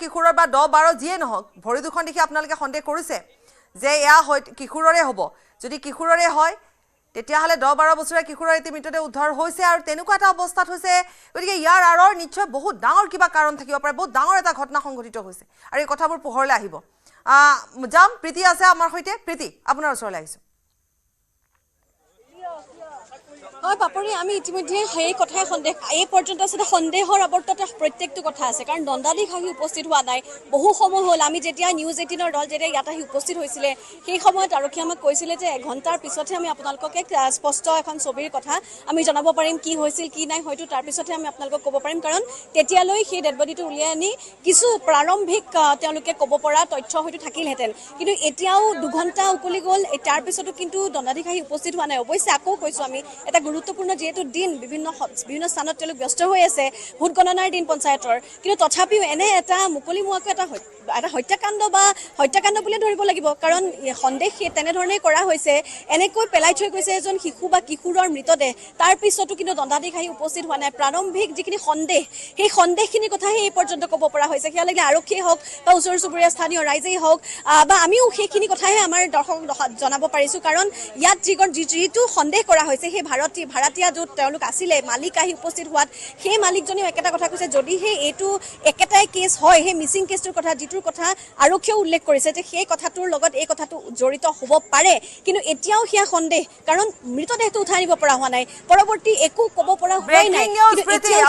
কিশোৰৰ বা 10-12 যিয়ে নহওক ভৰি দুখন দেখি আপোনালোকে সন্দেহ কৰিছে যে এয়া কিশোৰৰে হ'ব যদি কিশোৰৰে হয় তেতিয়াহ'লে 10-12 বছৰীয়া কিশোৰৰ এটি মৃতদেহ উদ্ধাৰ হৈছে আৰু তেনেকুৱা এটা অৱস্থাত হৈছে গতিকে ইয়াৰ আঁৰৰ নিশ্চয় বহুত ডাঙৰ কিবা কাৰণ থাকিব পাৰে বহুত ডাঙৰ এটা ঘটনা সংঘটিত হৈছে আৰু এই কথাবোৰ পোহৰলৈ আহিব যাম প্ৰীতি আছে আমাৰ সৈতে প্ৰীতি আপোনাৰ ওচৰলৈ আহিছোঁ হয় পাপৰি আমি ইতিমধ্যে সেই কথাই সন্দেহ এই পৰ্যন্ত আছে সন্দেহৰ আৱৰ্তত প্ৰত্যেকটো কথা আছে কাৰণ দণ্ডাধীশ আহি উপস্থিত হোৱা নাই বহু সময় হ'ল আমি যেতিয়া নিউজ 18ৰ দল যেতিয়া ইয়াত আহি উপস্থিত হৈছিলে সেই সময়ত আৰক্ষী আমাক কৈছিলে যে 1 ঘণ্টাৰ পিছতহে আমি আপোনালোকক স্পষ্ট এখন ছবিৰ কথা আমি জনাব পাৰিম কি হৈছিল কি নাই হয়তো তাৰ পিছতহে আমি আপোনালোকক ক'ব পাৰিম কাৰণ তেতিয়ালৈ সেই ডেড বডিটো উলিয়াই আনি কিছু প্ৰাৰম্ভিক তেওঁলোকে ক'ব পৰা তথ্য হয়তো থাকিলহেঁতেন কিন্তু এতিয়াও 2 ঘণ্টা উকলি গ'ল তাৰ পিছতো কিন্তু দণ্ডাধীশ আহি উপস্থিত হোৱা নাই অৱশ্যে আকৌ কৈছোঁ আমি এটা গুৰুত্বপূৰ্ণ যেহেতু দিন বিভিন্ন স্থানত তেওঁলোক ব্যস্ত হৈ আছে ভোট গণনাৰ দিন পঞ্চায়তৰ কিন্তু তথাপিও এনে এটা মুকলিমুৱাকৈ এটা হত্যাকাণ্ড বুলিয়ে ধৰিব লাগিব কাৰণ সন্দেহ তেনেধৰণে কৰা হৈছে এনেকৈ পেলাই থৈ গৈছে এজন শিশু বা কিশোৰৰ মৃতদেহ তাৰ পিছতো কিন্তু দণ্ডাধীশ আহি উপস্থিত হোৱা নাই প্ৰাৰম্ভিক যিখিনি সন্দেহ সেই সন্দেহখিনিৰ কথাহে এই পৰ্যন্ত ক'ব পৰা হৈছে সেয়া লাগিলে আৰক্ষীয়ে হওক বা ওচৰ চুবুৰীয়া স্থানীয় ৰাইজেই হওক বা আমিও সেইখিনি কথাহে আমাৰ দৰ্শক জনাব পাৰিছোঁ কাৰণ ইয়াত যিটো সন্দেহ কৰা হৈছে সেই ভাড়াতীয়া য'ত তেওঁলোক আছিলে মালিক আহি উপস্থিত হোৱাত সেই মালিকজনেও একেটা কথা কৈছে যদিহে এইটো একেটাই কেছ হয় সেই মিচিং কেছটোৰ কথা যিটোৰ কথা আৰক্ষীয়েও উল্লেখ কৰিছে যে সেই কথাটোৰ লগত এই কথাটো জড়িত হ'ব পাৰে কিন্তু এতিয়াও সেয়া সন্দেহ কাৰণ মৃতদেহটো উঠাই আনিব পৰা হোৱা নাই পৰৱৰ্তী একো ক'ব পৰা হোৱাই নাই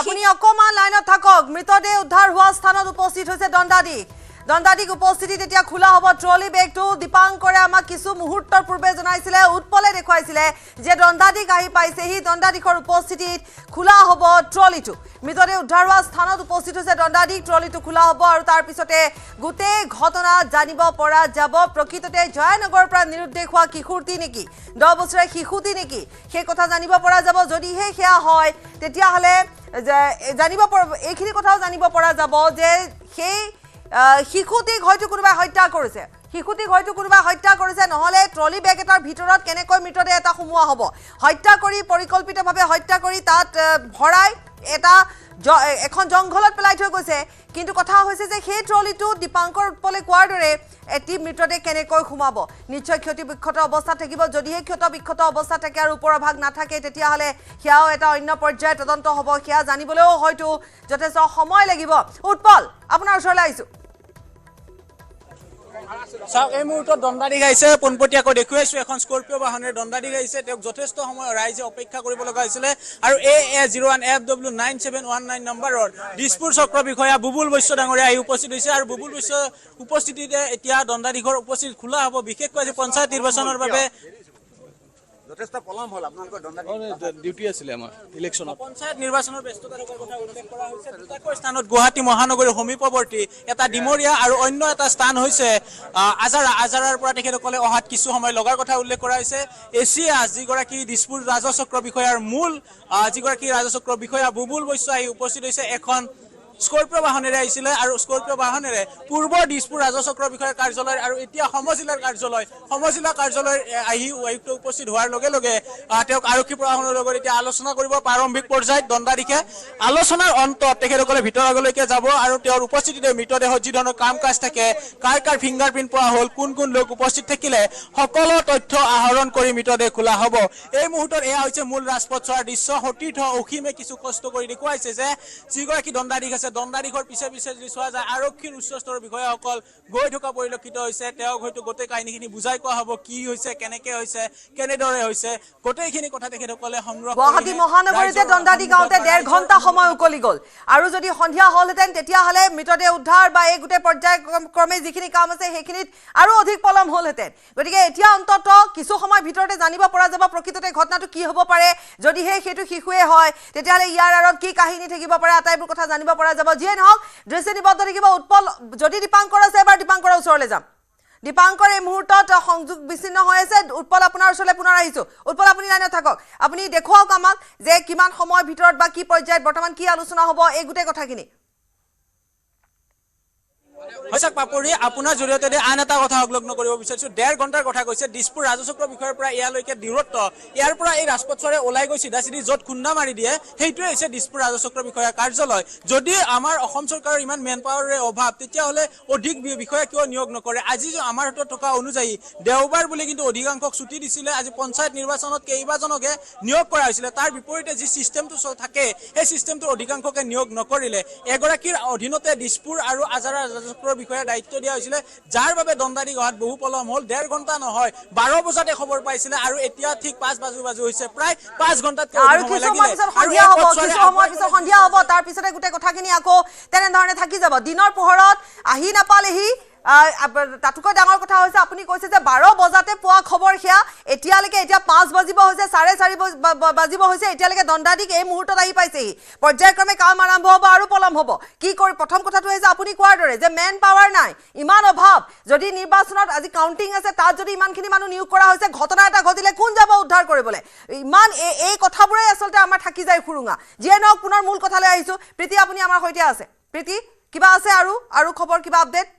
আপুনি অকমান লাইনত থাকক মৃতদেহ উদ্ধাৰ হোৱা স্থানত উপস্থিত হৈছে দণ্ডাধীশ উপস্থিতিত এতিয়া খোলা হ'ব ট্ৰলি বেগটো দীপাংকৰে আমাক কিছু মুহূৰ্তৰ পূৰ্বে জনাইছিলে উৎপলে দেখুৱাইছিলে যে দণ্ডাধীশ আহি পাইছে সি দণ্ডাধীশৰ উপস্থিতিত খোলা হ'ব ট্ৰলিটো মৃতদেহ উদ্ধাৰ হোৱা স্থানত উপস্থিত হৈছে দণ্ডাধীশ ট্ৰলিটো খোলা হ'ব আৰু তাৰ পিছতে গোটেই ঘটনা জানিব পৰা যাব প্ৰকৃততে জয়নগৰৰ পৰা নিৰুদ্দেশ হোৱা কিশোৰটি নেকি 10 বছৰীয়া শিশুটি নেকি সেই কথা জানিব পৰা যাব যদিহে সেয়া হয় তেতিয়াহ'লে এইখিনি কথাও জানিব পৰা যাব যে সেই শিশুটিক হয়তো কোনোবাই হত্যা কৰিছে নহলে ট্ৰলি বেগ এটাৰ ভিতৰত কেনেকৈ মৃতদেহ এটা সোমোৱা হ'ব হত্যা কৰি পৰিকল্পিতভাৱে হত্যা কৰি তাত ভৰাই এখন জংঘলত পেলাই থৈ গৈছে কিন্তু কথা হৈছে যে সেই ট্ৰলিটো দীপাংকৰ উৎপলে কোৱাৰ দৰে এটি মৃতদেহ কেনেকৈ সোমাব নিশ্চয় ক্ষতিবিক্ষত অৱস্থাত থাকিব যদিহে ক্ষতিবিক্ষত অৱস্থা থাকে আৰু ওপৰৰ ভাগ নাথাকে তেতিয়াহ'লে সেয়াও এটা অন্য পৰ্যায়ৰ তদন্ত হ'ব সেয়া জানিবলৈও হয়তো যথেষ্ট সময় লাগিব উৎপল আপোনাৰ ওচৰলৈ আহিছোঁ চাওক এই মুহূৰ্তত দণ্ডাধীশ আহিছে পোনপটীয়াকৈ দেখুৱাইছোঁ এখন স্কৰ্পিঅ' বাহনেৰে দণ্ডাধীশ আহিছে তেওঁক যথেষ্ট সময় ৰাইজে অপেক্ষা কৰিব লগা হৈছিলে আৰু AA01FW9719 নম্বৰৰ দিছপুৰ চক্ৰ বিষয়া বুবুল বৈশ্য ডাঙৰীয়া আহি উপস্থিত হৈছে আৰু বুবুল বৈশ্য উপস্থিতিতে এতিয়া দণ্ডাধীশৰ উপস্থিতি খোলা হ'ব বিশেষকৈ আজি পঞ্চায়ত নিৰ্বাচনৰ বাবে যথেষ্ট পলম হ'ল আপোনালোকৰ দণ্ডাধীশ ডিউটি আছিলে আমাৰ ইলেকশ্যনত পঞ্চায়ত নিৰ্বাচনৰ ব্যস্ততা থকাৰ কথা উল্লেখ কৰা হৈছে দুটাকৈ স্থানত গুৱাহাটী মহানগৰীৰ সমীপৱৰ্তী এটা ডিমৰীয়া আৰু অন্য এটা স্থান হৈছে আজাৰাৰ পৰা তেখেতসকলে অহাত কিছু সময় লগাৰ কথা উল্লেখ কৰা হৈছে এছিয়া যিগৰাকী দিছপুৰ ৰাজচক্ৰ বিষয়াৰ মূল যিগৰাকী ৰাজচক্ৰ বিষয়া বুবুল বৈশ্য আহি উপস্থিত হৈছে এখন স্কৰ্পিঅ' বাহনেৰে আহিছিলে আৰু স্কৰ্পিঅ' বাহনেৰে পূৰ্বৰ দিছপুৰ ৰাজচক্ৰ বিষয়াৰ কাৰ্যালয় আৰু এতিয়া সমজিলা কাৰ্যালয় আহি আয়ুক্ত উপস্থিত হোৱাৰ লগে লগে তেওঁক আৰক্ষী প্ৰশাসনৰ লগত এতিয়া আলোচনা কৰিব প্ৰাৰম্ভিক পৰ্যায়ত দণ্ডাধীশে আলোচনাৰ অন্তত তেখেতসকলে ভিতৰলৈকে যাব আৰু তেওঁৰ উপস্থিতিতে মৃতদেহত যি ধৰণৰ কাম কাজ থাকে কাৰ ফিংগাৰ প্ৰিণ্ট পোৱা হ'ল কোন লোক উপস্থিত থাকিলে সকলো তথ্য আহৰণ কৰি মৃতদেহ খোলা হ'ব এই মুহূৰ্তত এয়া হৈছে মূল ৰাজপথ চোৱাৰ দৃশ্য সতীৰ্থ অসীমে কিছু কষ্ট কৰি দেখুৱাইছে যে যিগৰাকী দণ্ডাধীশ আছে দণ্ডাধীশৰ পিছে যদি চোৱা যায় আৰক্ষীৰ উচ্চ স্তৰৰ বিষয়াসকল গৈ থকা পৰিলক্ষিত হৈছে তেওঁক হয়তো গোটেই কাহিনীখিনি বুজাই কোৱা হ'ব কি হৈছে কেনেকে হৈছে কেনেদৰে হৈছে গোটেইখিনি কথা তেখেতসকলে সংগ্ৰহ গুৱাহাটী মহানগৰীতে দণ্ডাধীশ গাঁৱতে 1.5 ঘণ্টা সময় উকলি গ'ল আৰু যদি সন্ধিয়া হ'লহেঁতেন তেতিয়াহ'লে মৃতদেহ উদ্ধাৰ বা এই গোটেই পৰ্যায়ক্ৰমে যিখিনি কাম আছে সেইখিনিত আৰু অধিক পলম হ'লহেঁতেন গতিকে এতিয়া অন্তত কিছু সময় ভিতৰতে জানিব পৰা যাব প্ৰকৃততে ঘটনাটো কি হ'ব পাৰে যদিহে সেইটো শিশুৱে হয় তেতিয়াহ'লে ইয়াৰ আঁৰত কি কাহিনী থাকিব পাৰে আটাইবোৰ কথা জানিব পৰা যাব যিয়ে নহওক দৃষ্টি নিবদ্ধ থাকিব উৎপল যদি দীপাংকৰ আছে এবাৰ দীপাংকৰৰ ওচৰলৈ যাম দীপাংকৰ এই মুহূৰ্তত সংযোগ বিচ্ছিন্ন হৈ আছে উৎপল আপোনাৰ ওচৰলৈ পুনৰ আহিছোঁ উৎপল আপুনি লাইনত থাকক আপুনি দেখুৱাওক আমাক যে কিমান সময়ৰ ভিতৰত বা কি পৰ্যায়ত বৰ্তমান কি আলোচনা হ'ব এই গোটেই কথাখিনি হৈছে পাপৰি আপোনাৰ জৰিয়তে আন এটা কথা সংলগ্ন কৰিব বিচাৰিছো 1.5 ঘণ্টাৰ কথা কৈছে দিছপুৰ ৰাজচক্ৰ বিষয়ৰ পৰা ইয়ালৈকে দূৰত্ব ইয়াৰ পৰা এই ৰাজপথৰে ওলাই গৈ চিধা য'ত খুন্দা মাৰি দিয়ে সেইটোৱে হৈছে দিছপুৰ ৰাজচক্ৰ বিষয়া কাৰ্যালয় যদি আমাৰ অসম চৰকাৰৰ ইমান মেন পাৱাৰৰ অভাৱ তেতিয়াহ'লে অধিক বিষয়া কিয় নিয়োগ নকৰে আজি আমাৰ হাতত থকা অনুযায়ী দেওবাৰ বুলি কিন্তু অধিকাংশক ছুটি দিছিলে আজি পঞ্চায়ত নিৰ্বাচনত কেইবাজনকে নিয়োগ কৰা হৈছিলে তাৰ বিপৰীতে যি সিস্টেমটো থাকে সেই সিস্টেমটো অধিকাংশকে নিয়োগ নকৰিলে এগৰাকীৰ অধীনতে দিছপুৰ আৰু আজাৰা ৰাজচক্ৰৰ বিষয়ে দায়িত্ব দিয়া হৈছিলে যাৰ বাবে দণ্ডাধি গহাত বহু পলম হ'ল 1.5 ঘণ্টা নহয় 12 বজাতে খবৰ পাইছিলে আৰু এতিয়া ঠিক 5 বাজু হৈছে প্ৰায় 5 ঘণ্টাতকৈ আৰু কিছু সময় পিছত সন্ধিয়া হ'ব তাৰ পিছতে গোটেই কথাখিনি আকৌ তেনেধৰণে থাকি যাব দিনৰ পোহৰত আহি নাপালেহি তাতকৈ ডাঙৰ কথা হৈছে আপুনি কৈছে যে 12 বজাতে পোৱা খবৰ সেয়া এতিয়ালৈকে এতিয়া 5 বাজিব হৈছে 4:30 বাজিব হৈছে এতিয়ালৈকে দণ্ডাধীশ এই মুহূৰ্তত আহি পাইছেহি পৰ্যায়ক্ৰমে কাম আৰম্ভ হ'ব আৰু পলম হ'ব কি কৰি প্ৰথম কথাটো হৈছে আপুনি কোৱাৰ দৰে যে মেন পাৱাৰ নাই ইমান অভাৱ যদি নিৰ্বাচনত আজি কাউন্টিং আছে তাত যদি ইমানখিনি মানুহ নিয়োগ কৰা হৈছে ঘটনা এটা ঘটিলে কোন যাব উদ্ধাৰ কৰিবলৈ ইমান এই কথাবোৰে আচলতে আমাৰ থাকি যায় খুৰুঙা যিয়ে নহওক পুনৰ মূল কথালৈ আহিছো প্ৰীতি আপুনি আমাৰ সৈতে আছে প্ৰীতি কিবা আছে আৰু খবৰ কিবা আপডেট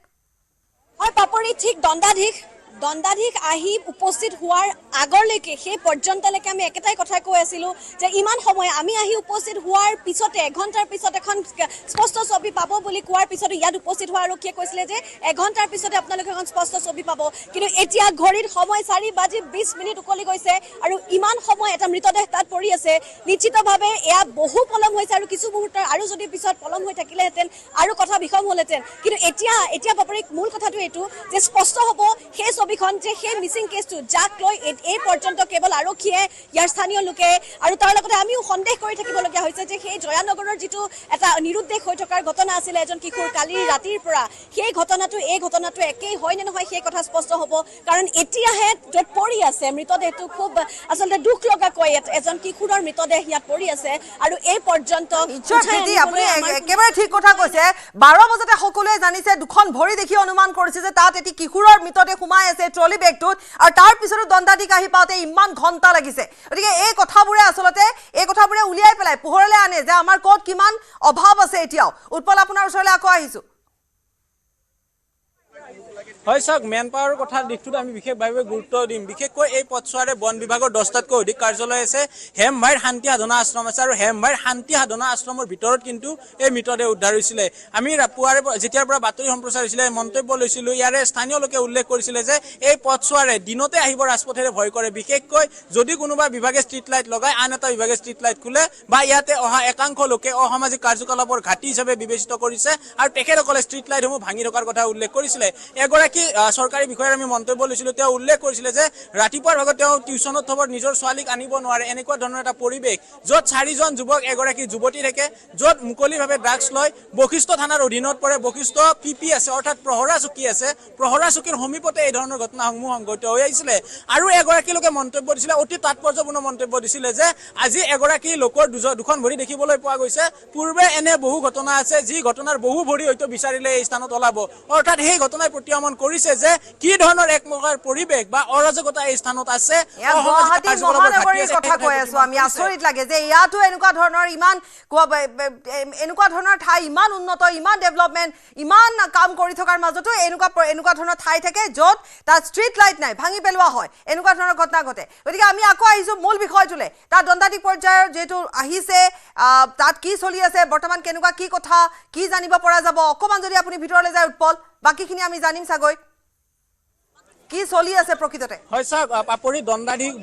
হয় পাপৰি ঠিক দণ্ডাধীশ আহি উপস্থিত হোৱাৰ আগলৈকে সেই পৰ্যন্তলৈকে আমি একেটাই কথা কৈ আছিলোঁ যে ইমান সময় আমি আহি উপস্থিত হোৱাৰ পিছতে 1 ঘণ্টাৰ পিছত এখন স্পষ্ট ছবি পাব বুলি কোৱাৰ পিছতে ইয়াত উপস্থিত হোৱা আৰক্ষীয়ে কৈছিলে যে 1 ঘণ্টাৰ পিছতে আপোনালোকে এখন স্পষ্ট ছবি পাব কিন্তু এতিয়া ঘড়ীত সময় 4:20 উকলি গৈছে আৰু ইমান সময় এটা মৃতদেহ তাত পৰি আছে নিশ্চিতভাৱে এয়া বহু পলম হৈছে আৰু কিছু মুহূৰ্তৰ আৰু যদি পিছত পলম হৈ থাকিলেহেঁতেন আৰু কথা বিষম হ'লহেঁতেন কিন্তু এতিয়া পাপৰি মূল কথাটো এইটো যে স্পষ্ট হ'ব সেই ছবিখন যে সেই মিছিং কেছটো যাক লৈ এই পৰ্যন্ত কেৱল আৰক্ষীয়ে ইয়াৰ স্থানীয় লোকে আৰু তাৰ লগতে আমিও সন্দেহ কৰি থাকিবলগীয়া হৈছে যে সেই জয়ানগৰৰ যিটো এটা নিৰুদ্দেশ হৈ থকাৰ ঘটনা আছিলে এজন কিশোৰ কালিৰ ৰাতিৰ পৰা সেই ঘটনাটো এই ঘটনাটো একেই হয় নে নহয় সেই কথা স্পষ্ট হ'ব কাৰণ এতিয়াহে য'ত পৰি আছে মৃতদেহটো খুব আচলতে দুখ লগাকৈ এজন কিশোৰৰ মৃতদেহ ইয়াত পৰি আছে আৰু এই পৰ্যন্ত আপুনি একেবাৰে ঠিক কথা কৈছে 12 বজাতে সকলোৱে জানিছে দুখন ভৰি দেখি অনুমান কৰিছে যে তাত এটি কিশোৰৰ মৃতদেহ সোমাই আছে ট্ৰলি বেগটোত আৰু তাৰ পিছতো দণ্ডাধীশ আহি পাওঁতে ইমান ঘণ্টা লাগিছে গতিকে এই কথাবোৰে উলিয়াই পেলাই পোহৰলৈ আনে যে আমাৰ ক'ত কিমান অভাৱ আছে এতিয়াও উৎপল আপোনাৰ ওচৰলৈ আকৌ আহিছো হয় চাওক মেন পাৱাৰৰ কথা দিশটোত আমি বিশেষভাৱে গুৰুত্ব দিম বিশেষকৈ এই পথছোৱাৰে বন বিভাগৰ 10টাতকৈ অধিক কাৰ্যালয় আছে হেমভাইৰ শান্তি সাধনা আশ্ৰম আছে আৰু হেমভাইৰ শান্তি সাধনা আশ্ৰমৰ ভিতৰত কিন্তু এই মৃতদেহ উদ্ধাৰ হৈছিলে আমি পুৱাৰে যেতিয়াৰ পৰা বাতৰি সম্প্ৰচাৰ হৈছিলে মন্তব্য লৈছিলোঁ ইয়াৰে স্থানীয় লোকে উল্লেখ কৰিছিলে যে এই পথছোৱাৰে দিনতে আহিব ৰাজপথেৰে ভয় কৰে বিশেষকৈ যদি কোনোবা বিভাগে ষ্ট্ৰীট লাইট লগায় আন এটা বিভাগে ষ্ট্ৰীট লাইট খোলে বা ইয়াতে অহা একাংশ লোকে অসামাজিক কাৰ্যকলাপৰ ঘাটি হিচাপে বিবেচিত কৰিছে আৰু তেখেতসকলে ষ্ট্ৰীট লাইটসমূহ ভাঙি থকাৰ কথা উল্লেখ কৰিছিলে এগৰাকী চৰকাৰী বিষয়াৰ আমি মন্তব্য লৈছিলোঁ তেওঁ উল্লেখ কৰিছিলে যে ৰাতিপুৱাৰ ভাগত তেওঁ টিউচনত থব নিজৰ ছোৱালীক আনিব নোৱাৰে এনেকুৱা ধৰণৰ এটা পৰিৱেশ য'ত 4জন যুৱক এগৰাকী যুৱতী থাকে য'ত মুকলিভাৱে ড্ৰাগছ লয় বশিষ্ঠ থানাৰ অধীনত পৰে বশিষ্ঠ পিপি আছে অৰ্থাৎ প্ৰহৰা চকী আছে প্ৰহৰা চকীৰ সমীপতে এই ধৰণৰ ঘটনাসমূহ সংঘটিত হৈ আহিছিলে আৰু এগৰাকী লোকে মন্তব্য দিছিলে অতি তাৎপৰ্যপূৰ্ণ মন্তব্য দিছিলে যে আজি এগৰাকী লোকৰ দুখন ভৰি দেখিবলৈ পোৱা গৈছে পূৰ্বে এনে বহু ঘটনা আছে যি ঘটনাৰ বহু ভৰি হয়তো বিচাৰিলে এই স্থানত ওলাব অৰ্থাৎ সেই ঘটনাই প্ৰতীয়মান কৰিছে যে কি ধৰণৰ এক প্ৰকাৰ পৰিৱেশ বা অৰাজকতা এই স্থানত আছে গুৱাহাটী মহানগৰীৰ কথা কৈ আছো আমি আচৰিত লাগে যে ইয়াতো এনেকুৱা ধৰণৰ ঠাই ইমান উন্নত ইমান ডেভেলপমেণ্ট ইমান কাম কৰি থকাৰ মাজতো এনেকুৱা ধৰণৰ ঠাই থাকে য'ত তাত ষ্ট্ৰীট লাইট নাই ভাঙি পেলোৱা হয় এনেকুৱা ধৰণৰ ঘটনা ঘটে গতিকে আমি আকৌ আহিছো মূল বিষয়টোলৈ তাত দণ্ডাধীশ পৰ্যায়ৰ যিহেতু আহিছে তাত কি চলি আছে বৰ্তমান কেনেকুৱা কি কথা কি জানিব পৰা যাব অকণমান যদি আপুনি ভিতৰলৈ যায় উৎপল বাকীখিনি আমি জানিম চাগৈ কি চলি আছে প্ৰকৃততে হয় চাওক পাপৰি দণ্ডাধীশ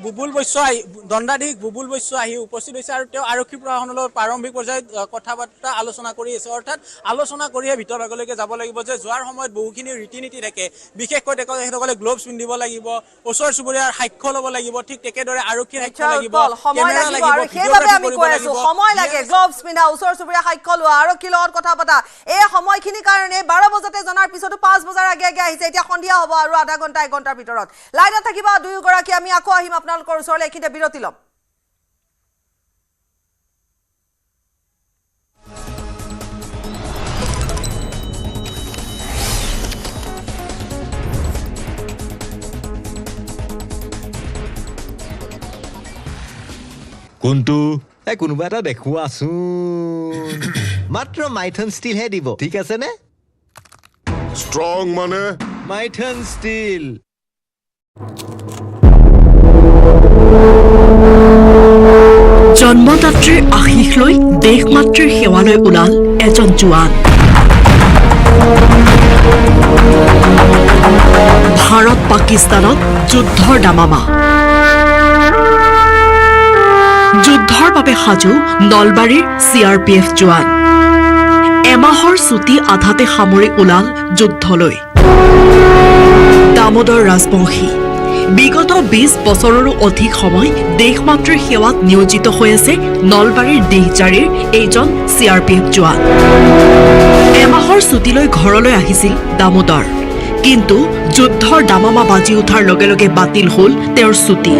বুবুল বৈশ্য আহি উপস্থিত হৈছে আৰু তেওঁ আৰক্ষী প্ৰশাসনৰ প্ৰাৰম্ভিক পৰ্যায়ত কথা-বাৰ্তা আলোচনা কৰি আছে অৰ্থাৎ আলোচনা কৰিহে ভিতৰ ভাগলৈকে যাব লাগিব যে যোৱাৰ সময়ত বহুখিনি ৰীতি নীতি থাকে বিশেষকৈ তেখেতসকলে গ্লোভছ পিন্ধিব লাগিব ওচৰ চুবুৰীয়াৰ সাক্ষ্য ল'ব লাগিব ঠিক একেদৰে আৰক্ষীৰ সাক্ষ্য লাগিব কেমেৰা লাগিব আৰু সেইবাবে আমি কৈ আছো সময় লাগে গ্লোভছ পিন্ধা ওচৰ চুবুৰীয়া সাক্ষ্য লোৱা আৰক্ষীৰ লগত কথা পতা এই সময়খিনিৰ কাৰণে 12 বজাতে জনাৰ পিছতো 5 বজাৰ আগে আহিছে এতিয়া সন্ধিয়া হ'ব আৰু আধা ঘণ্টা ঘণ্টাৰ ভিতৰত লাইনত থাকিবা দুয়োগৰাকী আমি আকৌ আহিম আপোনালোকৰ ওচৰলৈ এইখিনিতে বিৰতি ল'ম কোনটো কোনোবা এটা দেখুৱাচোন মাত্ৰ মাইথন ষ্টিলহে দিব ঠিক আছে নে স্ট্ৰং মানে মাইথন স্টিল জন্মদাত্ৰীৰ আশীষ লৈ দেশমাতৃৰ সেৱালৈ ওলাল এজন জোৱান ভাৰত পাকিস্তানত যুদ্ধৰ দামামা যুদ্ধৰ বাবে সাজু নলবাৰীৰ CRPF জোৱান এমাহৰ ছুটি আধাতে সামৰি ওলাল যুদ্ধলৈ দামোদৰ ৰাজবংশী বিগত 20 বছৰৰো অধিক সময় দেশমাতৃৰ সেৱাত নিয়োজিত হৈ আছে নলবাৰীৰ দিহজাৰীৰ এইজন CRPF জোৱান এমাহৰ ছুটিলৈ ঘৰলৈ আহিছিল দামোদৰ কিন্তু যুদ্ধৰ দামামা বাজি উঠাৰ লগে লগে বাতিল হ'ল তেওঁৰ ছুটি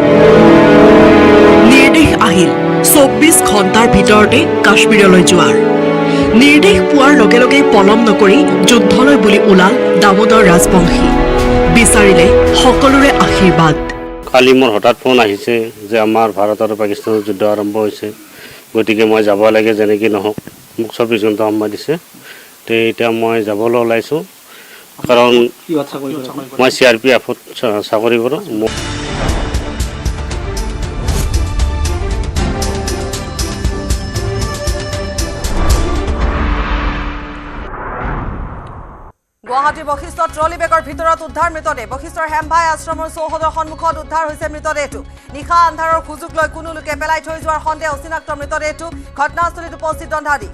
নিৰ্দেশ আহিল 24 ঘণ্টাৰ ভিতৰতে কাশ্মীৰলৈ যোৱাৰ নিৰ্দেশ পোৱাৰ লগে লগে পলম নকৰি যুদ্ধলৈ বুলি ওলাল দামোদৰ ৰাজবংশী বিচাৰিলে সকলোৰে আশীৰ্বাদ কালি মোৰ হঠাৎ ফোন আহিছে যে আমাৰ ভাৰত আৰু পাকিস্তানৰ যুদ্ধ আৰম্ভ হৈছে গতিকে মই যাব লাগে যেনেকৈ নহওক মোক 24 ঘণ্টা সময় দিছে তে এতিয়া মই যাবলৈ ওলাইছোঁ কাৰণ মই CRPFত চাকৰি কৰোঁ গুৱাহাটীৰ বশিষ্ঠ ট্ৰলি বেগৰ ভিতৰত উদ্ধাৰ মৃতদেহ বশিষ্ঠৰ হেমভাই আশ্ৰমৰ চৌহদৰ সন্মুখত উদ্ধাৰ হৈছে মৃতদেহটো নিশা আন্ধাৰৰ সুযোগ লৈ কোনো লোকে পেলাই থৈ যোৱাৰ সন্দেহ অচিনাক্ত মৃতদেহটো ঘটনাস্থলীত উপস্থিত দণ্ডাধীশ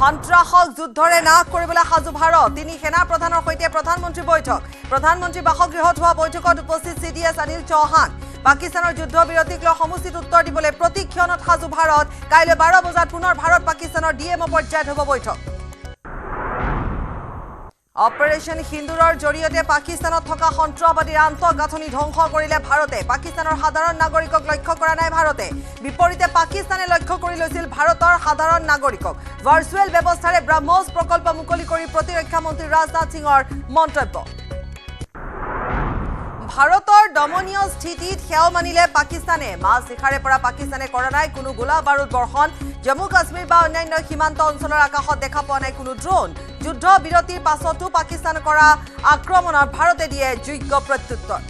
সন্ত্ৰাসক যুদ্ধৰে নাশ কৰিবলৈ সাজু ভাৰত তিনি সেনা প্ৰধানৰ সৈতে প্ৰধানমন্ত্ৰী বৈঠক প্ৰধানমন্ত্ৰী বাসগৃহত হোৱা বৈঠকত উপস্থিত CDS অনিল চৌহান পাকিস্তানৰ যুদ্ধ বিৰতিক লৈ সমষ্টিত উত্তৰ দিবলৈ প্ৰতিক্ষণত সাজু ভাৰত কাইলৈ 12 বজাত পুনৰ ভাৰত পাকিস্তানৰ DMO পৰ্যায়ত হ'ব বৈঠক অপাৰেশন সিন্দুৰৰ জৰিয়তে পাকিস্তানত থকা সন্ত্ৰাসবাদীৰ আন্তঃগাঁথনি ধ্বংস কৰিলে ভাৰতে পাকিস্তানৰ সাধাৰণ নাগৰিকক লক্ষ্য কৰা নাই ভাৰতে বিপৰীতে পাকিস্তানে লক্ষ্য কৰি লৈছিল ভাৰতৰ সাধাৰণ নাগৰিকক ভাৰ্চুৱেল ব্যৱস্থাৰে ব্ৰহ্মোছ প্ৰকল্প মুকলি কৰি প্ৰতিৰক্ষা মন্ত্ৰী ৰাজনাথ সিঙৰ মন্তব্য ভাৰতৰ দমনীয় স্থিতিত সেও মানিলে পাকিস্তানে মাছ নিশাৰে পৰা পাকিস্তানে কৰা নাই কোনো গোলা বাৰুদ বৰ্ষণ জম্মু কাশ্মীৰ বা অন্যান্য সীমান্ত অঞ্চলৰ আকাশত দেখা পোৱা নাই কোনো ড্ৰোন যুদ্ধ বিৰতিৰ পাছতো পাকিস্তান কৰা আক্ৰমণৰ ভাৰতে দিয়ে যোগ্য প্ৰত্যুত্তৰ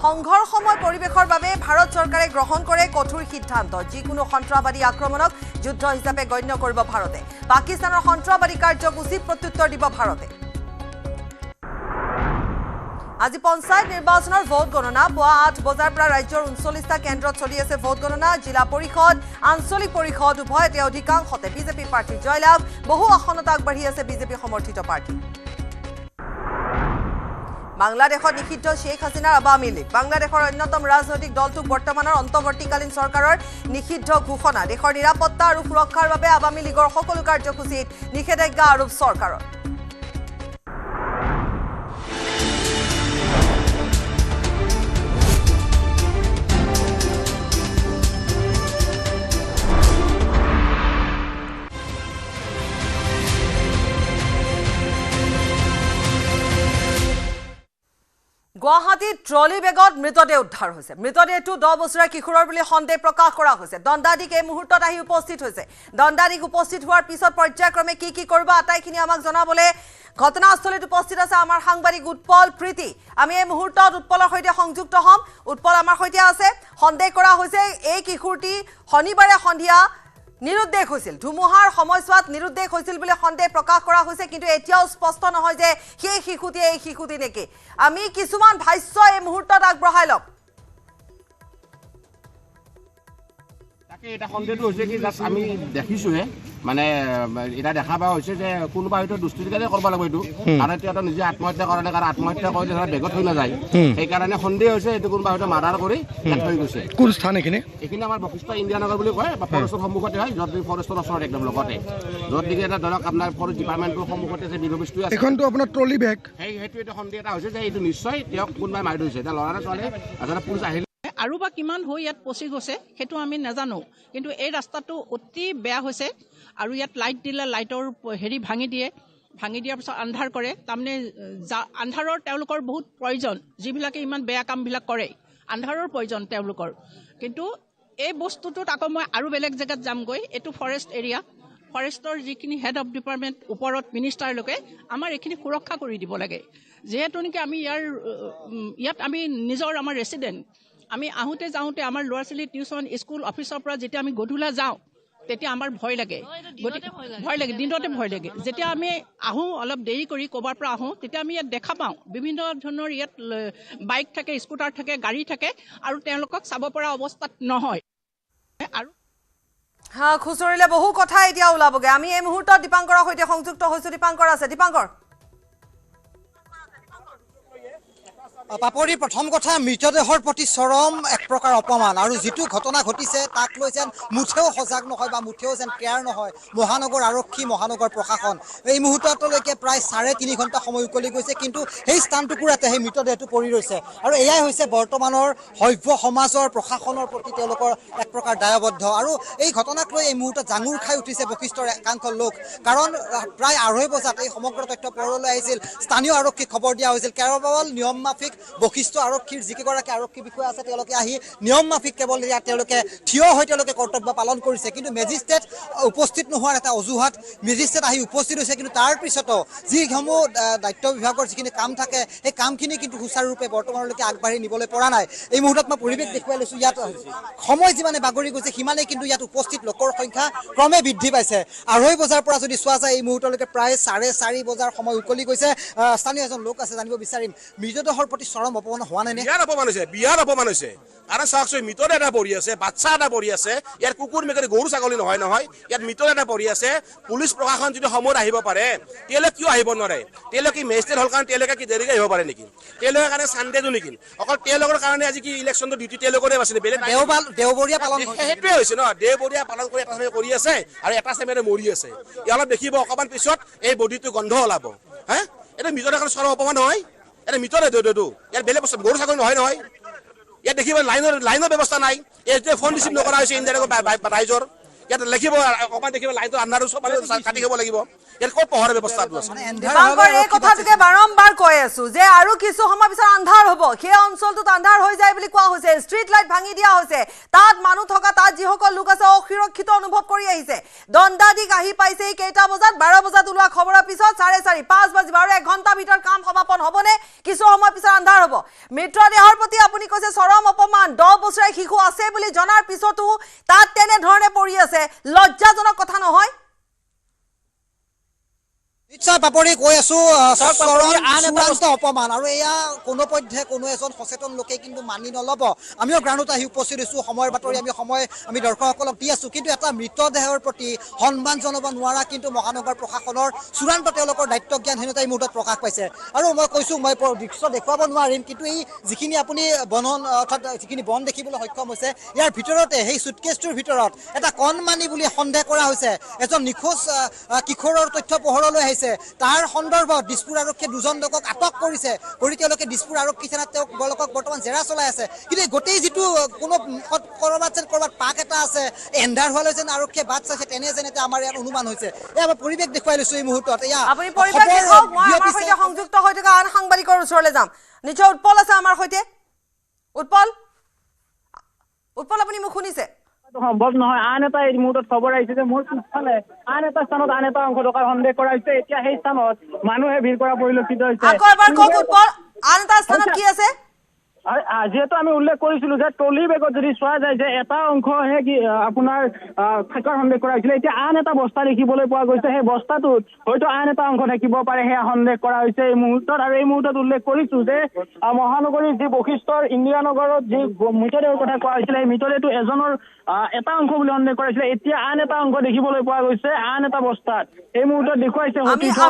সংঘৰ্ষময় পৰিৱেশৰ বাবে ভাৰত চৰকাৰে গ্ৰহণ কৰে কঠোৰ সিদ্ধান্ত যিকোনো সন্ত্ৰাসবাদী আক্ৰমণক যুদ্ধ হিচাপে গণ্য কৰিব ভাৰতে পাকিস্তানৰ সন্ত্ৰাসবাদী কাৰ্যক উচিত প্ৰত্যুত্তৰ দিব ভাৰতে আজি পঞ্চায়ত নিৰ্বাচনৰ ভোট গণনা পুৱা 8 বজাৰ পৰা ৰাজ্যৰ 39টা কেন্দ্ৰত চলি আছে ভোট গণনা জিলা পৰিষদ আঞ্চলিক পৰিষদ উভয়তে অধিকাংশতে বিজেপি প্ৰাৰ্থী জয়লাভ বহু আসনত আগবাঢ়ি আছে বিজেপি সমৰ্থিত প্ৰাৰ্থী বাংলাদেশত নিষিদ্ধ শেখ হাছিনাৰ আৱামী লীগ বাংলাদেশৰ অন্যতম ৰাজনৈতিক দলটোক বৰ্তমানৰ অন্তৰ্বৰ্তীকালীন চৰকাৰৰ নিষিদ্ধ ঘোষণা দেশৰ নিৰাপত্তা আৰু সুৰক্ষাৰ বাবে আৱামী লীগৰ সকলো কাৰ্যসূচীত নিষেধাজ্ঞা আৰোপ চৰকাৰৰ গুৱাহাটীত ট্ৰলি বেগত মৃতদেহ উদ্ধাৰ হৈছে মৃতদেহটো 10 বছৰীয়া কিশোৰৰ বুলি সন্দেহ প্ৰকাশ কৰা হৈছে দণ্ডাধীশ এই মুহূৰ্তত আহি উপস্থিত হৈছে দণ্ডাধীশ উপস্থিত হোৱাৰ পিছত পৰ্যায়ক্ৰমে কি কৰিব আটাইখিনি আমাক জনাবলৈ ঘটনাস্থলীত উপস্থিত আছে আমাৰ সাংবাদিক উৎপল প্ৰীতি আমি এই মুহূৰ্তত উৎপলৰ সৈতে সংযুক্ত হ'ম উৎপল আমাৰ সৈতে আছে সন্দেহ কৰা হৈছে এই কিশোৰটি শনিবাৰে সন্ধিয়া নিৰুদ্দেশ হৈছিল ধুমুহাৰ সময়ছোৱাত নিৰুদ্দেশ হৈছিল বুলি সন্দেহ প্ৰকাশ কৰা হৈছে কিন্তু এতিয়াও স্পষ্ট নহয় যে সেই শিশুটি নেকি আমি কিছুমান ভাষ্য এই মুহূৰ্তত আগবঢ়াই লম তাকে এটা সন্দেহটো হৈছে কি জাষ্ট আমি দেখিছোহে মানে এটা দেখা পোৱা হৈছে যে কোনোবা হয়তো দুষ্কৃতিকাৰে কৰিব লাগিব এইটো আৰু এতিয়া নিজে আত্মহত্যা কৰা নাই কাৰণ আত্মহত্যা কৰিলে ধৰা বেগত হৈ নাযায় সেইকাৰণে সন্দেহ হৈছে এইটো কোনোবা হয়তো মাৰ্ডাৰ কৰি শেষ হৈ গৈছে কোন স্থান এইখিনি আমাৰ বশিষ্ঠ ইণ্ডিয়ানগৰ বুলি কয় বা ফৰেষ্টৰ সন্মুখতে হয় য'ত ফৰেষ্টৰ ওচৰত একদম লগতে য'ত নেকি এটা ধৰক আপোনাৰ ফৰেষ্ট ডিপাৰ্টমেণ্টৰ সন্মুখতে যে বিলবস্তু আছে এইখনটো আপোনাৰ ট্ৰলি বেগ সেইটো এটা সন্দেহ এটা হৈছে যে এইটো নিশ্চয় তেওঁক কোনোবাই মাৰি ধৰিছে এতিয়া ল'ৰা ছোৱালী এজনে পুলিচ আহিলে আৰু বা কিমান হৈ ইয়াত পচি গৈছে সেইটো আমি নাজানো কিন্তু এই ৰাস্তাটো অতি বেয়া হৈছে আৰু ইয়াত লাইট দিলে লাইটৰ ভাঙি দিয়াৰ পিছত আন্ধাৰ কৰে তাৰমানে আন্ধাৰৰ তেওঁলোকৰ বহুত প্ৰয়োজন যিবিলাকে ইমান বেয়া কামবিলাক কৰে আন্ধাৰৰ প্ৰয়োজন তেওঁলোকৰ কিন্তু এই বস্তুটোত আকৌ মই আৰু বেলেগ জেগাত যামগৈ এইটো ফৰেষ্ট এৰিয়া ফৰেষ্টৰ যিখিনি হেড অফ ডিপাৰ্টমেণ্ট ওপৰত মিনিষ্টাৰলৈকে আমাৰ এইখিনি সুৰক্ষা কৰি দিব লাগে যিহেতু নেকি আমি ইয়াত আমি নিজৰ আমাৰ ৰেচিডেণ্ট আমি আহোঁতে যাওঁতে আমাৰ ল'ৰা ছোৱালী টিউশ্যন স্কুল অফিচৰ পৰা যেতিয়া আমি গধূলা যাওঁ তেতিয়া আমাৰ ভয় লাগে ভয় লাগে দিনতে ভয় লাগে যেতিয়া আমি আহোঁ অলপ দেৰি কৰি ক'ৰবাৰ পৰা আহোঁ তেতিয়া আমি ইয়াত দেখা পাওঁ বিভিন্ন ধৰণৰ ইয়াত বাইক থাকে স্কুটাৰ থাকে গাড়ী থাকে আৰু তেওঁলোকক চাব পৰা অৱস্থাত নহয় আৰু খুচৰিলে বহু কথা এতিয়া ওলাবগে আমি এই মুহূৰ্তত দীপাংকৰৰ সৈতে সংযুক্ত হৈছোঁ দীপাংকৰ আছে দীপাংকৰ পাপৰি প্ৰথম কথা মৃতদেহৰ প্ৰতি চৰম এক প্ৰকাৰ অপমান আৰু যিটো ঘটনা ঘটিছে তাক লৈ যেন মুঠেও সজাগ নহয় বা মুঠেও যেন কেয়াৰ নহয় মহানগৰ আৰক্ষী মহানগৰ প্ৰশাসন এই মুহূৰ্তলৈকে প্ৰায় 3.5 ঘণ্টা সময় উকলি গৈছে কিন্তু সেই স্থানটুকুৰাতে সেই মৃতদেহটো পৰি ৰৈছে আৰু এয়াই হৈছে বৰ্তমানৰ সভ্য সমাজৰ প্ৰশাসনৰ প্ৰতি তেওঁলোকৰ এক প্ৰকাৰ দায়বদ্ধ আৰু এই ঘটনাক লৈ এই মুহূৰ্তত জাঙুৰ খাই উঠিছে বশিষ্ঠৰ একাংশ লোক কাৰণ প্ৰায় 2:30 বজাত এই সমগ্ৰ তথ্য পোহৰলৈ আহিছিল স্থানীয় আৰক্ষীক খবৰ দিয়া হৈছিল কেৱল নিয়ম মাফিক বশিষ্ঠ আৰক্ষীৰ যিকেইগৰাকী আৰক্ষী বিষয়া আছে তেওঁলোকে আহি নিয়ম মাফিক কেৱল ইয়াত তেওঁলোকে থিয় হৈ তেওঁলোকে কৰ্তব্য পালন কৰিছে কিন্তু মেজিষ্ট্ৰেট উপস্থিত নোহোৱাৰ এটা অজুহাত মেজিষ্ট্ৰেট আহি উপস্থিত হৈছে কিন্তু তাৰ পিছতো যিসমূহ দায়িত্ব বিভাগৰ যিখিনি কাম থাকে সেই কামখিনি কিন্তু সুচাৰুৰূপে বৰ্তমানলৈকে আগবাঢ়ি নিবলৈ পৰা নাই এই মুহূৰ্তত মই পৰিৱেশ দেখুৱাই লৈছোঁ ইয়াত সময় যিমানে বাগৰি গৈছে সিমানেই কিন্তু ইয়াত উপস্থিত লোকৰ সংখ্যা ক্ৰমে বৃদ্ধি পাইছে 2:30 বজাৰ পৰা যদি চোৱা যায় এই মুহূৰ্তলৈকে প্ৰায় 4:30 বজাৰ সময় উকলি গৈছে স্থানীয় এজন লোক আছে জানিব বিচাৰিম মৃতদেহৰ প্ৰতি চৰম অপমান হোৱা নাই বিয়াৰ অপমান হৈছে আৰু চাওকচোন মৃতদেহ এটা পৰি আছে বাচ্চা এটা পৰি আছে ইয়াৰ কুকুৰ মেকুৰী গৰু ছাগলী নহয় ইয়াত মৃতদেহ এটা পৰি আছে পুলিচ প্ৰশাসন যদি সময়ত আহিব পাৰে তেওঁলোকে কিয় আহিব নোৱাৰে তেওঁলোকে মেজিষ্ট্ৰেট হ'ল কাৰণ তেওঁলোকে কি দেৰিকৈ আহিব পাৰে নেকি তেওঁলোকৰ কাৰণে চানডেটো নেকি অকল তেওঁলোকৰ কাৰণে আজি কি ইলেকশ্যনটো ডিউটি তেওঁলোকৰে আছিলে বেলেগ দেওবৰীয়া পালন সেইটোৱে হৈছে ন দেওবৰীয়া পালন কৰি এটা সময় কৰি আছে আৰু এটা চেমেৰে মৰি আছে অলপ দেখিব অকণমান পিছত এই বডিটো গন্ধ ওলাব হা এইটো মৃতদেহৰ চৰম অপমান নহয় এটা মৃতদেহটো ইয়াত বেলেগ বস্তু গৰু ছাগলী নহয় ইয়াত দেখিব লাইনৰ ব্যৱস্থা নাই এইটোৱে ফোন ৰিচিভ নকৰা হৈছে ইণ্ডিয়াৰ ৰাইজৰ ইয়াত লিখিব অকণমান দেখিব লাইনটো আন্ধাৰ চব কাটি খাব লাগিব ইয়াত ক'ত পোহৰৰ ব্যৱস্থাটো আছে এই কথাটোকে বাৰম্বাৰ কৈ আছো যে আৰু কিছু সময় পিছত আন্ধাৰ হ'ব সেই অঞ্চলটোত আন্ধাৰ হৈ যায় বুলি কোৱা হৈছে ষ্ট্ৰীট লাইট ভাঙি দিয়া হৈছে তাত মানুহ থকা তাত যিসকল লোক আছে অসুৰক্ষিত অনুভৱ কৰি আহিছে দণ্ডাধীশ আহি পাইছে কেইটা বজাত 12 বজাত ওলোৱা খবৰৰ পিছত 4:30 5 বাজিব আৰু 1 ঘণ্টাৰ ভিতৰত কাম সমাপন হ'বনে কিছু সময় পিছত আন্ধাৰ হ'ব মৃতদেহৰ প্ৰতি আপুনি কৈছে চৰম অপমান 10 বছৰীয়া শিশু আছে বুলি জনাৰ পিছতো তাত তেনেধৰণে পৰি আছে লজ্জাজনক কথা নহয় নিশ্চয় পাপৰি কৈ আছো অপমান আৰু এয়া কোনোপধ্যে কোনো এজন সচেতন লোকে কিন্তু মানি নল'ব আমিও গ্ৰাউণ্ডত আহি উপস্থিত হৈছোঁ সময়ৰ বাতৰি আমি দৰ্শকসকলক দি আছোঁ কিন্তু এটা মৃতদেহৰ প্ৰতি সন্মান জনাব নোৱাৰা কিন্তু মহানগৰ প্ৰশাসনৰ চূড়ান্ত তেওঁলোকৰ দায়িত্ব জ্ঞানহীনতা এই মুহূৰ্তত প্ৰকাশ পাইছে আৰু মই কৈছোঁ মই দৃশ্য দেখুৱাব নোৱাৰিম কিন্তু এই যিখিনি আপুনি অৰ্থাৎ যিখিনি বন দেখিবলৈ সক্ষম হৈছে ইয়াৰ ভিতৰতে সেই চুটকেছটোৰ ভিতৰত এটা কণমানি বুলি সন্দেহ কৰা হৈছে এজন নিখোজ কিশোৰৰ তথ্য পোহৰলৈ আহিছে তাৰ সন্দৰ্ভত দিছপুৰ আৰক্ষীয়ে 2জন লোকক আটক কৰিছে কৰি তেওঁলোকে দিছপুৰ আৰক্ষী থানাত তেওঁলোকক বৰ্তমান জেৰা চলাই আছে কিন্তু গোটেই যিটো কোনো কৰবাত পাক এটা আছে এন্ধাৰ হোৱালৈ যেন আৰক্ষীয়ে বাট চাইছে তেনে যেন এটা আমাৰ ইয়াত অনুমান হৈছে এয়া মই পৰিৱেশ দেখুৱাই লৈছোঁ এই মুহূৰ্তত এয়া আপুনি পৰিৱেশ দেখুৱাওক মই আমাৰ সৈতে সংযুক্ত হৈ থকা আন সাংবাদিকৰ ওচৰলৈ যাম নিশ্চয় উৎপল আছে আমাৰ সৈতে উৎপল আপুনি মোক শুনিছে সম্ভৱ নহয় আন এটা এই মুহূৰ্তত খবৰ আহিছে যে মোৰ পিছফালে আন এটা স্থানত আন এটা অংশ থকাৰ সন্দেহ কৰা হৈছে এতিয়া সেই স্থানত মানুহে ভিৰ কৰা পৰিলক্ষিত হৈছে আকৌ এবাৰ কওক উৎপল আন এটা স্থানত কি আছে যিহেতু আমি উল্লেখ কৰিছিলো যে ট্ৰলি বেগত যদি চোৱা যায় যে এটা অংশহে আপোনাৰ থকাৰ সন্দেহ কৰা হৈছিলে এতিয়া আন এটা বস্তা দেখিবলৈ পোৱা গৈছে সেই বস্তাটোত হয়তো আন এটা অংশ থাকিব পাৰে সেয়া সন্দেহ কৰা হৈছে এই মুহূৰ্তত আৰু এই মুহূৰ্তত উল্লেখ কৰিছো যে মহানগৰীৰ যি বশিষ্ঠৰ ইণ্ডিয়ানগৰত যি মৃতদেহৰ কথা কোৱা হৈছিলে সেই মৃতদেহটো এজনৰ এটা অংশ বুলি সন্দেহ কৰিছিলে এতিয়া আন এটা অংশ দেখিবলৈ পোৱা গৈছে আন এটা বস্তাত এই মুহূৰ্তত দেখুৱাইছে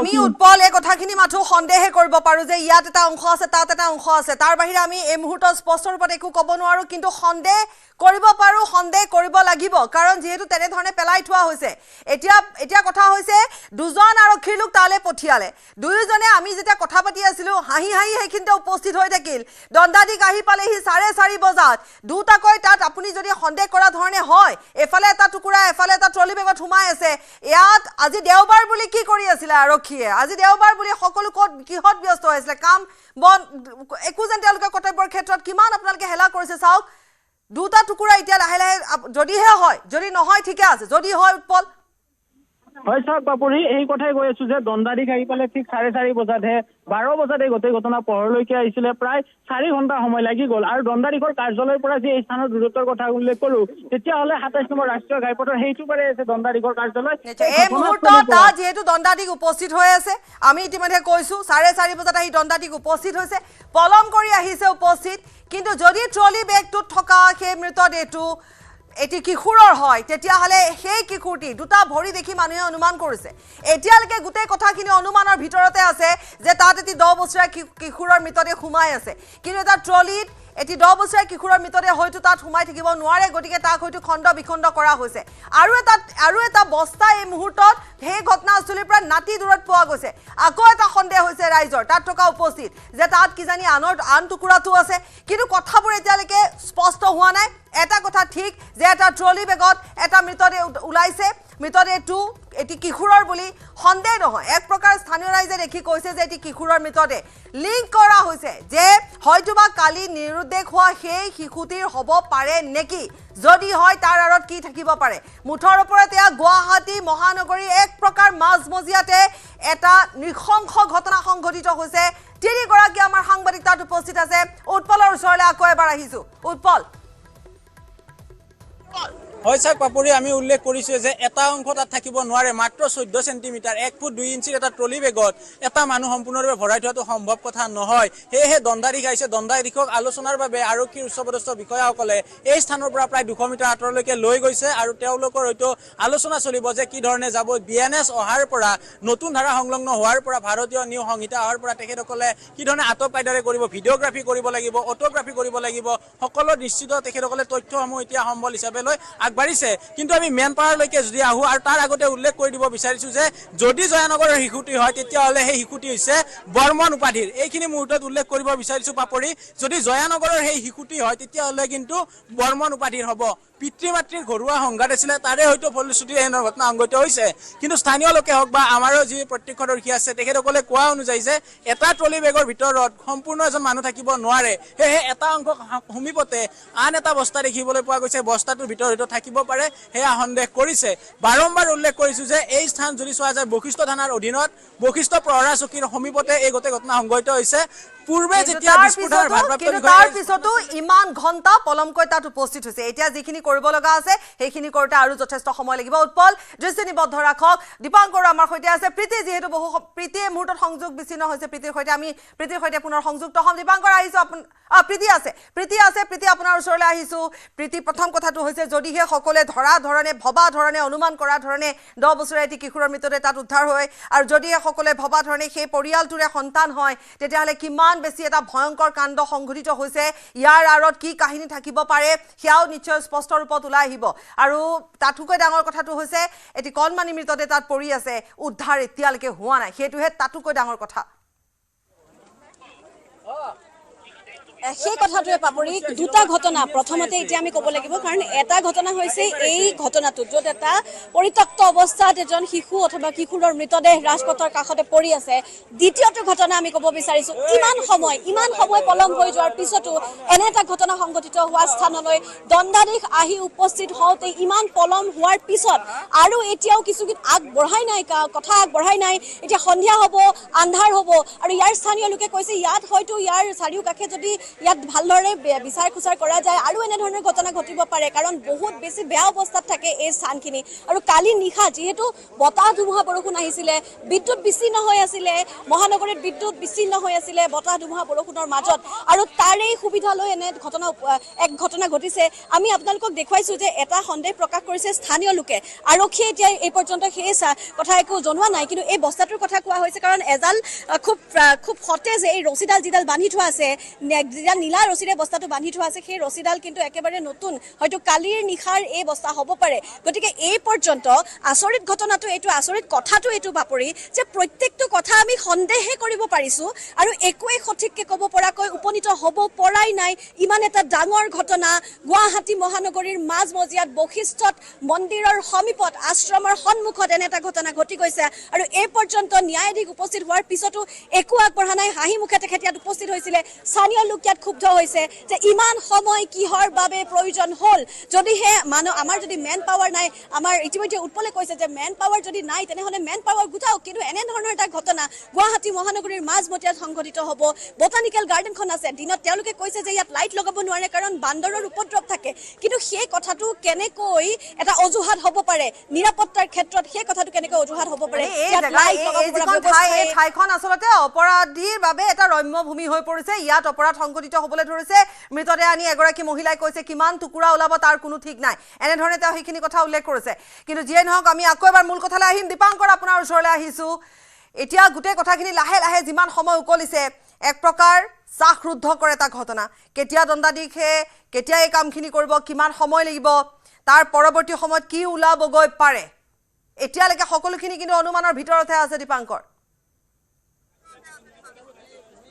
আমি উৎপল এই কথাখিনি মাথো সন্দেহে কৰিব পাৰো যে ইয়াত এটা অংশ আছে তাত এটা অংশ আছে তাৰ বাহিৰে আমি এই মুহূৰ্তত স্পষ্ট ৰূপত একো ক'ব নোৱাৰো কিন্তু সন্দেহ কৰিব পাৰো সন্দেহ কৰিব লাগিব কাৰণ যেহেতু তেনেধৰণে পেলাই থোৱা হৈছে এতিয়া কথা হৈছে 2জন আৰক্ষীৰ লোক তালে পঠিয়ালে দুয়োজনে আমি যেতিয়া কথা পাতি আছিলো হাঁহি সেইখিনিতে উপস্থিত হৈ থাকিল দণ্ডাধীশ আহি পালেহি 4:30 বজাত দুটাকৈ তাত আপুনি যদি সন্দেহ কৰা ধৰণে হয় এফালে এটা টুকুৰা এফালে এটা ট্ৰলি বেগত সোমাই আছে ইয়াত আজি দেওবাৰ বুলি কি কৰি আছিলে আৰক্ষীয়ে আজি দেওবাৰ বুলি সকলো কিহত ব্যস্ত হৈছিলে কাম বন একো যেন তেওঁলোকে কৰ্তব্যৰ ক্ষেত্ৰত কিমান আপোনালোকে হেলা কৰিছে চাওক দুটা টুকুৰা এতিয়া লাহে লাহে যদিহে হয় যদি নহয় ঠিকে আছে যদি হয় উৎপল হয় চাওক বাপুৰি এই কথাই কৈ আছো যে দণ্ডাধীশ আহি পালে ঠিক 4:30 বজাতহে 12 বজাত এই গোটেই ঘটনা পোহৰলৈকে আহিছিলে প্ৰায় 4 ঘণ্টা সময় লাগি গ'ল আৰু দণ্ডাধীশৰ কাৰ্যালয়ৰ পৰা যে এই স্থানৰ দূৰত্বৰ কথা উল্লেখ কৰো তেতিয়াহ'লে 27 নম্বৰ ৰাষ্ট্ৰীয় ঘাইপথৰ সেইটো পাৰে আছে দণ্ডাধীশৰ কাৰ্যালয় এই মুহূৰ্তত তাত যেহেতু দণ্ডাধীশ উপস্থিত হৈ আছে আমি ইতিমধ্যে কৈছো 4:30 বজাত আহি দণ্ডাধীশ উপস্থিত হৈছে পলম কৰি আহিছে উপস্থিত কিন্তু যদি ট্ৰলি বেগটোত থকা সেই মৃতদেহটো এটি কিশোৰৰ হয় তেতিয়াহ'লে সেই কিশোৰটি দুটা ভৰি দেখি মানুহে অনুমান কৰিছে এতিয়ালৈকে গোটেই কথাখিনি অনুমানৰ ভিতৰতে আছে যে তাত এটি 10 বছৰীয়া কিশোৰৰ মৃতদেহ সোমাই আছে কিন্তু এটা ট্ৰলিত এটি 10 বছৰীয়া কিশোৰৰ মৃতদেহ হয়তো তাত সোমাই থাকিব নোৱাৰে গতিকে তাক হয়তো খণ্ড বিখণ্ড কৰা হৈছে আৰু এটা বস্তা এই মুহূৰ্তত সেই ঘটনাস্থলীৰ পৰা নাতি দূৰত পোৱা গৈছে আকৌ এটা সন্দেহ হৈছে ৰাইজৰ তাত থকা উপস্থিত যে তাত কিজানি আন টুকুৰাটো আছে কিন্তু কথাবোৰ এতিয়ালৈকে স্পষ্ট হোৱা নাই এটা কথা ঠিক যে এটা ট্ৰলি বেগত এটা মৃতদেহ ওলাইছে মৃতদেহটো এটি কিশোৰৰ বুলি সন্দেহ নহয় এক প্ৰকাৰ স্থানীয় ৰাইজে দেখি কৈছে যে এটি কিশোৰৰ মৃতদেহ লিংক কৰা হৈছে যে হয়তোবা কালি নিৰুদ্দেশ হোৱা সেই শিশুটিৰ হ'ব পাৰে নেকি যদি হয় তাৰ আঁৰত কি থাকিব পাৰে মুঠৰ ওপৰত এয়া গুৱাহাটী মহানগৰী এক প্ৰকাৰ মাজমজিয়াতে এটা নৃশংস ঘটনা সংঘটিত হৈছে তিনিগৰাকী আমাৰ সাংবাদিক তাত উপস্থিত আছে উৎপলৰ ওচৰলৈ আকৌ এবাৰ আহিছো উৎপল হয় চাওক পাপুৰি আমি উল্লেখ কৰিছো যে এটা অংশ তাত থাকিব নোৱাৰে মাত্ৰ 14 সেন্টিমিটাৰ 1 ফুট 2 ইঞ্চিৰ এটা ট্ৰলি বেগত এটা মানুহ সম্পূৰ্ণৰূপে ভৰাই থোৱাটো সম্ভৱ কথা নহয় সেয়েহে দণ্ডাধীশ আহিছে দণ্ডাধীশক আলোচনাৰ বাবে আৰক্ষীৰ উচ্চপদস্থ বিষয়াসকলে এই স্থানৰ পৰা প্ৰায় 200 মিটাৰ আঁতৰলৈকে লৈ গৈছে আৰু তেওঁলোকৰ হয়তো আলোচনা চলিব যে কি ধৰণে যাব বিএনএছ অহাৰ পৰা নতুন ধাৰা সংলগ্ন হোৱাৰ পৰা ভাৰতীয় নিউ সংহিতা অহাৰ পৰা তেখেতসকলে কি ধৰণে আটক কাইদাৰে কৰিব ভিডিঅ'গ্ৰাফি কৰিব লাগিব অটোগ্ৰাফি কৰিব লাগিব সকলো নিশ্চিত তেখেতসকলে তথ্যসমূহ এতিয়া সম্বল হিচাপে লৈ আগবাঢ়িছে কিন্তু আমি মেন পাৱাৰলৈকে যদি আহো আৰু তাৰ আগতে উল্লেখ কৰি দিব বিচাৰিছো যে যদি জয়ানগৰৰ শিশুটি হয় তেতিয়াহ'লে সেই শিশুটি হৈছে বৰ্মন উপাধিৰ এইখিনি মুহূৰ্তত উল্লেখ কৰিব বিচাৰিছো পাপৰি যদি জয়ানগৰৰ সেই শিশুটি হয় তেতিয়াহ'লে কিন্তু বৰ্মন উপাধিৰ হ'ব পিতৃ মাতৃৰ ঘৰুৱা সংঘাত আছিলে তাৰে হয়তো ফলশ্ৰুতি এনে ঘটনা সংঘটিত হৈছে কিন্তু স্থানীয় লোকে হওক বা আমাৰো যি প্ৰত্যক্ষদৰ্শী আছে তেখেতসকলে কোৱা অনুযায়ী যে এটা ট্ৰলি বেগৰ ভিতৰত সম্পূৰ্ণ এজন মানুহ থাকিব নোৱাৰে সেয়ে এটা অংশ সমীপতে আন এটা বস্তা দেখিবলৈ পোৱা গৈছে বস্তাটোৰ ভিতৰত থাকিব পাৰে সেয়া সন্দেহ কৰিছে বাৰম্বাৰ উল্লেখ কৰিছো যে এই স্থান যদি চোৱা যায় বৈশিষ্ট্য থানাৰ অধীনত বৈশিষ্ট্য প্ৰহৰা চকীৰ সমীপতে এই গোটেই ঘটনা সংঘটিত হৈছে পূৰ্বে যেতিয়া বিস্ফোৰণৰ ভাৰপ্ৰাপ্ত তাৰ পিছতো ইমান ঘণ্টা পলমকৈ তাত উপস্থিত হৈছে এতিয়া যিখিনি কৰিব লগা আছে সেইখিনি কৰোঁতে আৰু যথেষ্ট সময় লাগিব উৎপল দৃষ্টি নিবদ্ধ ৰাখক দীপাংকৰ আমাৰ সৈতে আছে প্ৰীতি যিহেতু বহু প্ৰীতিয়ে মুহূৰ্তত সংযোগ বিচ্ছিন্ন হৈছে প্ৰীতিৰ সৈতে পুনৰ সংযুক্ত হ'ম দীপাংকৰ আহিছো প্ৰীতি আছে প্ৰীতি আপোনাৰ ওচৰলৈ আহিছো প্ৰীতি প্ৰথম কথাটো হৈছে যদিহে সকলোৱে ভবা ধৰণে অনুমান কৰা ধৰণে 10 বছৰীয়া এটি কিশোৰৰ মৃতদেহ তাত উদ্ধাৰ হয় আৰু যদিহে সকলোৱে ভবা ধৰণে সেই পৰিয়ালটোৰে সন্তান হয় তেতিয়াহ'লে কিমান বেছি এটা ভয়ংকৰ কাণ্ড সংঘটিত হৈছে ইয়াৰ আঁৰত কি কাহিনী থাকিব পাৰে সেয়াও নিশ্চয় স্পষ্ট ৰূপত ওলাই আহিব আৰু তাতোকৈ ডাঙৰ কথাটো হৈছে এটি কণমানি মৃতদেহ তাত পৰি আছে উদ্ধাৰ এতিয়ালৈকে হোৱা নাই সেইটোহে তাতোকৈ ডাঙৰ কথা সেই কথাটোৱে পাপৰি দুটা ঘটনা প্ৰথমতে এতিয়া আমি ক'ব লাগিব কাৰণ এটা ঘটনা হৈছে এই ঘটনাটো য'ত এটা পৰিত্যক্ত অৱস্থাত এজন শিশু অথবা কিশোৰৰ মৃতদেহ ৰাজপথৰ কাষতে পৰি আছে দ্বিতীয়টো ঘটনা আমি ক'ব বিচাৰিছো ইমান সময় পলম হৈ যোৱাৰ পিছতো এনে এটা ঘটনা সংঘটিত হোৱা স্থানলৈ দণ্ডাধীশ আহি উপস্থিত হওঁতে ইমান পলম হোৱাৰ পিছত আৰু এতিয়াও কিছু আগবঢ়াই নাই এতিয়া সন্ধিয়া হ'ব আন্ধাৰ হ'ব আৰু ইয়াৰ স্থানীয় লোকে কৈছে ইয়াত হয়তো ইয়াৰ চাৰিওকাষে যদি ইয়াত ভালদৰে বিচাৰ খুচাৰ কৰা যায় আৰু এনেধৰণৰ ঘটনা ঘটিব পাৰে কাৰণ বহুত বেছি বেয়া অৱস্থাত থাকে এই স্থানখিনি আৰু কালি নিশা যিহেতু বতাহ ধুমুহা বৰষুণ আহিছিলে বিদ্যুৎ বিচ্ছিন্ন হৈ আছিলে মহানগৰীত বিদ্যুৎ বিচ্ছিন্ন হৈ আছিলে বতাহ ধুমুহা বৰষুণৰ মাজত আৰু তাৰেই সুবিধা লৈ এনে ঘটনা ঘটিছে আমি আপোনালোকক দেখুৱাইছো যে এটা সন্দেহ প্ৰকাশ কৰিছে স্থানীয় লোকে আৰক্ষীয়ে এতিয়া এই পৰ্যন্ত সেই কথা একো জনোৱা নাই কিন্তু এই বস্তাটোৰ কথা কোৱা হৈছে কাৰণ এডাল খুব সতেজ এই ৰছীডাল যিডাল বান্ধি থোৱা আছে নীলা ৰছীৰে বস্তাটো বান্ধি থোৱা আছে সেই ৰছীডাল কিন্তু একেবাৰে নতুন হয়তো কালিৰ নিশাৰ এই বস্তা হ'ব পাৰে গতিকে এই পৰ্যন্ত আচৰিত ঘটনাটো এইটো আচৰিত কথাটো এইটো বাপৰি যে প্ৰত্যেকটো কথা আমি সন্দেহে কৰিব পাৰিছো আৰু একোৱে সঠিককৈ ক'ব পৰাকৈ উপনীত হ'ব পৰাই নাই ইমান এটা ডাঙৰ ঘটনা গুৱাহাটী মহানগৰীৰ মাজমজিয়াত বৈশিষ্ট্যত মন্দিৰৰ সমীপত আশ্ৰমৰ সন্মুখত এনে এটা ঘটনা ঘটি গৈছে আৰু এই পৰ্যন্ত ন্যায়াধীশ উপস্থিত হোৱাৰ পিছতো একো আগবঢ়া নাই হাঁহি মুখে তেখেত ইয়াত উপস্থিত হৈছিলে স্থানীয় লোক ইয়াত ক্ষুব্ধ হৈছে যে ইমান সময় কিহৰ বাবে প্ৰয়োজন হ'ল যদিহে আমাৰ যদি মেন পাৱাৰ নাই আমাৰ ইতিমধ্যে উৎপলে কৈছে যে মেন পাৱাৰ যদি নাই তেনেহ'লে মেন পাৱাৰ গোটাওক কিন্তু এনেধৰণৰ এটা ঘটনা গুৱাহাটী মহানগৰীৰ মাজমজিয়াত সংঘটিত হ'ব বটানিকেল গাৰ্ডেনখন আছে দিনত তেওঁলোকে কৈছে যে ইয়াত লাইট লগাব নোৱাৰে কাৰণ বান্দৰৰ উপদ্ৰৱ থাকে কিন্তু সেই কথাটো কেনেকৈ এটা অজুহাত হ'ব পাৰে নিৰাপত্তাৰ ক্ষেত্ৰত সেই কথাটো কেনেকৈ অজুহাত হ'ব পাৰে এই ঠাইখন আচলতে অপৰাধীৰ বাবে এটা ৰম্য ভূমি হৈ পৰিছে ইয়াত অপৰাধ সংঘটিত হ'বলৈ ধৰিছে মৃতদেহ আনি এগৰাকী মহিলাই কৈছে কিমান টুকুৰা ওলাব তাৰ কোনো ঠিক নাই এনেধৰণে তেওঁ সেইখিনি কথা উল্লেখ কৰিছে কিন্তু যিয়ে নহওক আমি আকৌ এবাৰ মূল কথালৈ আহিম দীপাংকৰ আপোনাৰ ওচৰলৈ আহিছোঁ এতিয়া গোটেই কথাখিনি লাহে লাহে যিমান সময় উকলিছে এক প্ৰকাৰ চাহৰুদ্ধ কৰে এটা ঘটনা কেতিয়া দণ্ডাধীশে কেতিয়া এই কামখিনি কৰিব কিমান সময় লাগিব তাৰ পৰৱৰ্তী সময়ত কি ওলাবগৈ পাৰে এতিয়ালৈকে সকলোখিনি কিন্তু অনুমানৰ ভিতৰতহে আছে দীপাংকৰ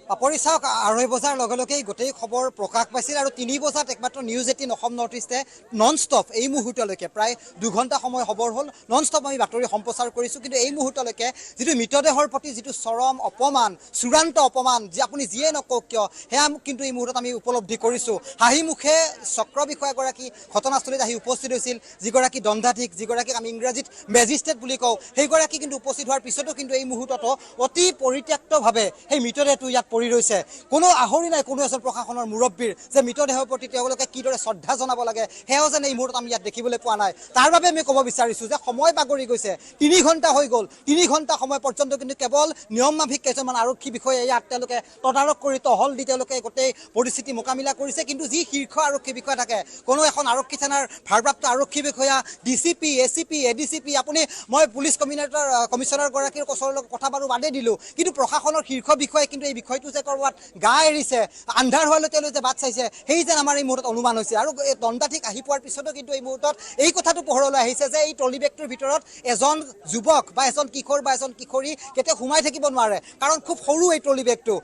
পাপৰি চাওক 2:30 বজাৰ লগে লগেই গোটেই খবৰ প্ৰকাশ পাইছিল আৰু 3 বজাত একমাত্ৰ News18 অসম নৰ্থ ইষ্টে নন ষ্টপ এই মুহূৰ্তলৈকে প্ৰায় 2 ঘণ্টা সময় খবৰ হ'ল নন ষ্টপ আমি বাতৰি সম্প্ৰচাৰ কৰিছোঁ কিন্তু এই মুহূৰ্তলৈকে যিটো মৃতদেহৰ প্ৰতি যিটো চৰম অপমান চূড়ান্ত অপমান যে আপুনি যিয়ে নকওক কিয় সেয়া কিন্তু এই মুহূৰ্তত আমি উপলব্ধি কৰিছোঁ হাঁহি মুখে চক্ৰ বিষয়াগৰাকী ঘটনাস্থলীত আহি উপস্থিত হৈছিল যিগৰাকী দণ্ডাধীশ যিগৰাকীক আমি ইংৰাজীত মেজিষ্ট্ৰেট বুলি কওঁ সেইগৰাকী কিন্তু উপস্থিত হোৱাৰ পিছতো কিন্তু এই মুহূৰ্ততো অতি পৰিত্যক্তভাৱে সেই মৃতদেহটো ইয়াত পৰি ৰৈছে কোনো আহৰি নাই কোনো এজন প্ৰশাসনৰ মুৰব্বীৰ যে মৃতদেহৰ প্ৰতি তেওঁলোকে কিদৰে শ্ৰদ্ধা জনাব লাগে সেয়াও যেন এই মুহূৰ্তত আমি ইয়াত দেখিবলৈ পোৱা নাই তাৰ বাবে আমি ক'ব বিচাৰিছোঁ যে সময় বাগৰি গৈছে 3 ঘণ্টা হৈ গ'ল 3 ঘণ্টা সময় পৰ্যন্ত কিন্তু কেৱল নিয়মমাফিক কেইজনমান আৰক্ষী বিষয়াই ইয়াত তেওঁলোকে তদাৰক কৰি টহল দি তেওঁলোকে গোটেই পৰিস্থিতি মোকাবিলা কৰিছে কিন্তু যি শীৰ্ষ আৰক্ষী বিষয়া থাকে কোনো এখন আৰক্ষী থানাৰ ভাৰপ্ৰাপ্ত আৰক্ষী বিষয়া ডিচিপি এচিপি এডিচিপি আপুনি মই পুলিচ কমিশনাৰ গৰাকীৰ ওচৰলৈ কথা বাৰু বাদেই দিলোঁ কিন্তু প্ৰশাসনৰ শীৰ্ষ বিষয়াই কিন্তু এই বিষয়টো যে কৰবাত গা এৰিছে আন্ধাৰ হোৱালৈ তেওঁলোকে যে বাট চাইছে সেই যেন আমাৰ এই মুহূৰ্তত অনুমান হৈছে আৰু এই দণ্ডাধীশ আহি পোৱাৰ পিছতো কিন্তু এই মুহূৰ্তত এই কথাটো পোহৰলৈ আহিছে যে এই ট্ৰলি বেগটোৰ ভিতৰত এজন যুৱক বা এজন কিশোৰ বা এজন কিশোৰী কেতিয়া সোমাই থাকিব নোৱাৰে কাৰণ খুব সৰু এই ট্ৰলি বেগটো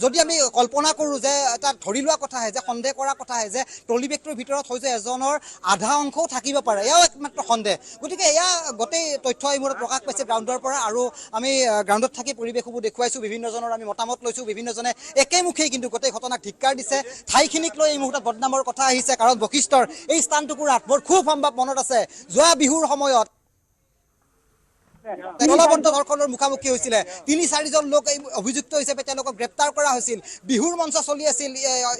যদি আমি কল্পনা কৰোঁ যে এটা ধৰি লোৱা কথা যে সন্দেহ কৰা কথা যে ট্ৰলি বেগটোৰ ভিতৰত হয়তো এজনৰ আধা অংশও থাকিব পাৰে এয়াও একমাত্ৰ সন্দেহ গতিকে এয়া গোটেই তথ্য এই মুহূৰ্তত প্ৰকাশ পাইছে গ্ৰাউণ্ডৰ পৰা আৰু আমি গ্ৰাউণ্ডত থাকি পৰিৱেশবোৰ দেখুৱাইছোঁ বিভিন্নজনৰ আমি মতামত লৈছোঁ বিভিন্নজনে একেমুখেই কিন্তু গোটেই ঘটনাক ধিক্কাৰ দিছে ঠাইখিনিক লৈ এই মুহূৰ্তত বদনামৰ কথা আহিছে কাৰণ বশিষ্ঠৰ এই স্থানটুকুৰাত মোৰ খুব সম্ভৱ মনত আছে যোৱা বিহুৰ সময়ত দলবদ্ধ ধৰ্ষণৰ মুখামুখি হৈছিলে 3-4 জন লোক এই অভিযুক্ত হিচাপে তেওঁলোকক গ্ৰেপ্তাৰ কৰা হৈছিল বিহুৰ মঞ্চ চলি আছিল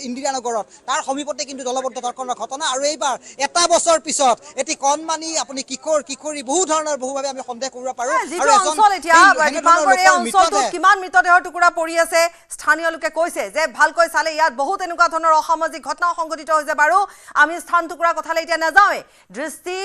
ইন্দিৰানগৰত তাৰ সমীপতে কিন্তু দলবদ্ধ ধৰ্ষণৰ ঘটনা আৰু এইবাৰ এটা বছৰ পিছত এটি কণমানি আপুনি কিশোৰ কিশোৰী বহু ধৰণৰ বহুভাৱে আমি সন্দেহ কৰিব পাৰোঁ আৰু অঞ্চল এতিয়া দীপাংকৰ এই অঞ্চলটোত কিমান মৃতদেহৰ টুকুৰা পৰি আছে স্থানীয় লোকে কৈছে যে ভালকৈ চালে ইয়াত বহুত এনেকুৱা ধৰণৰ অসামাজিক ঘটনা সংঘটিত হৈছে বাৰু আমি স্থান টুকুৰা কথালৈ এতিয়া নাযাওঁৱে দৃষ্টি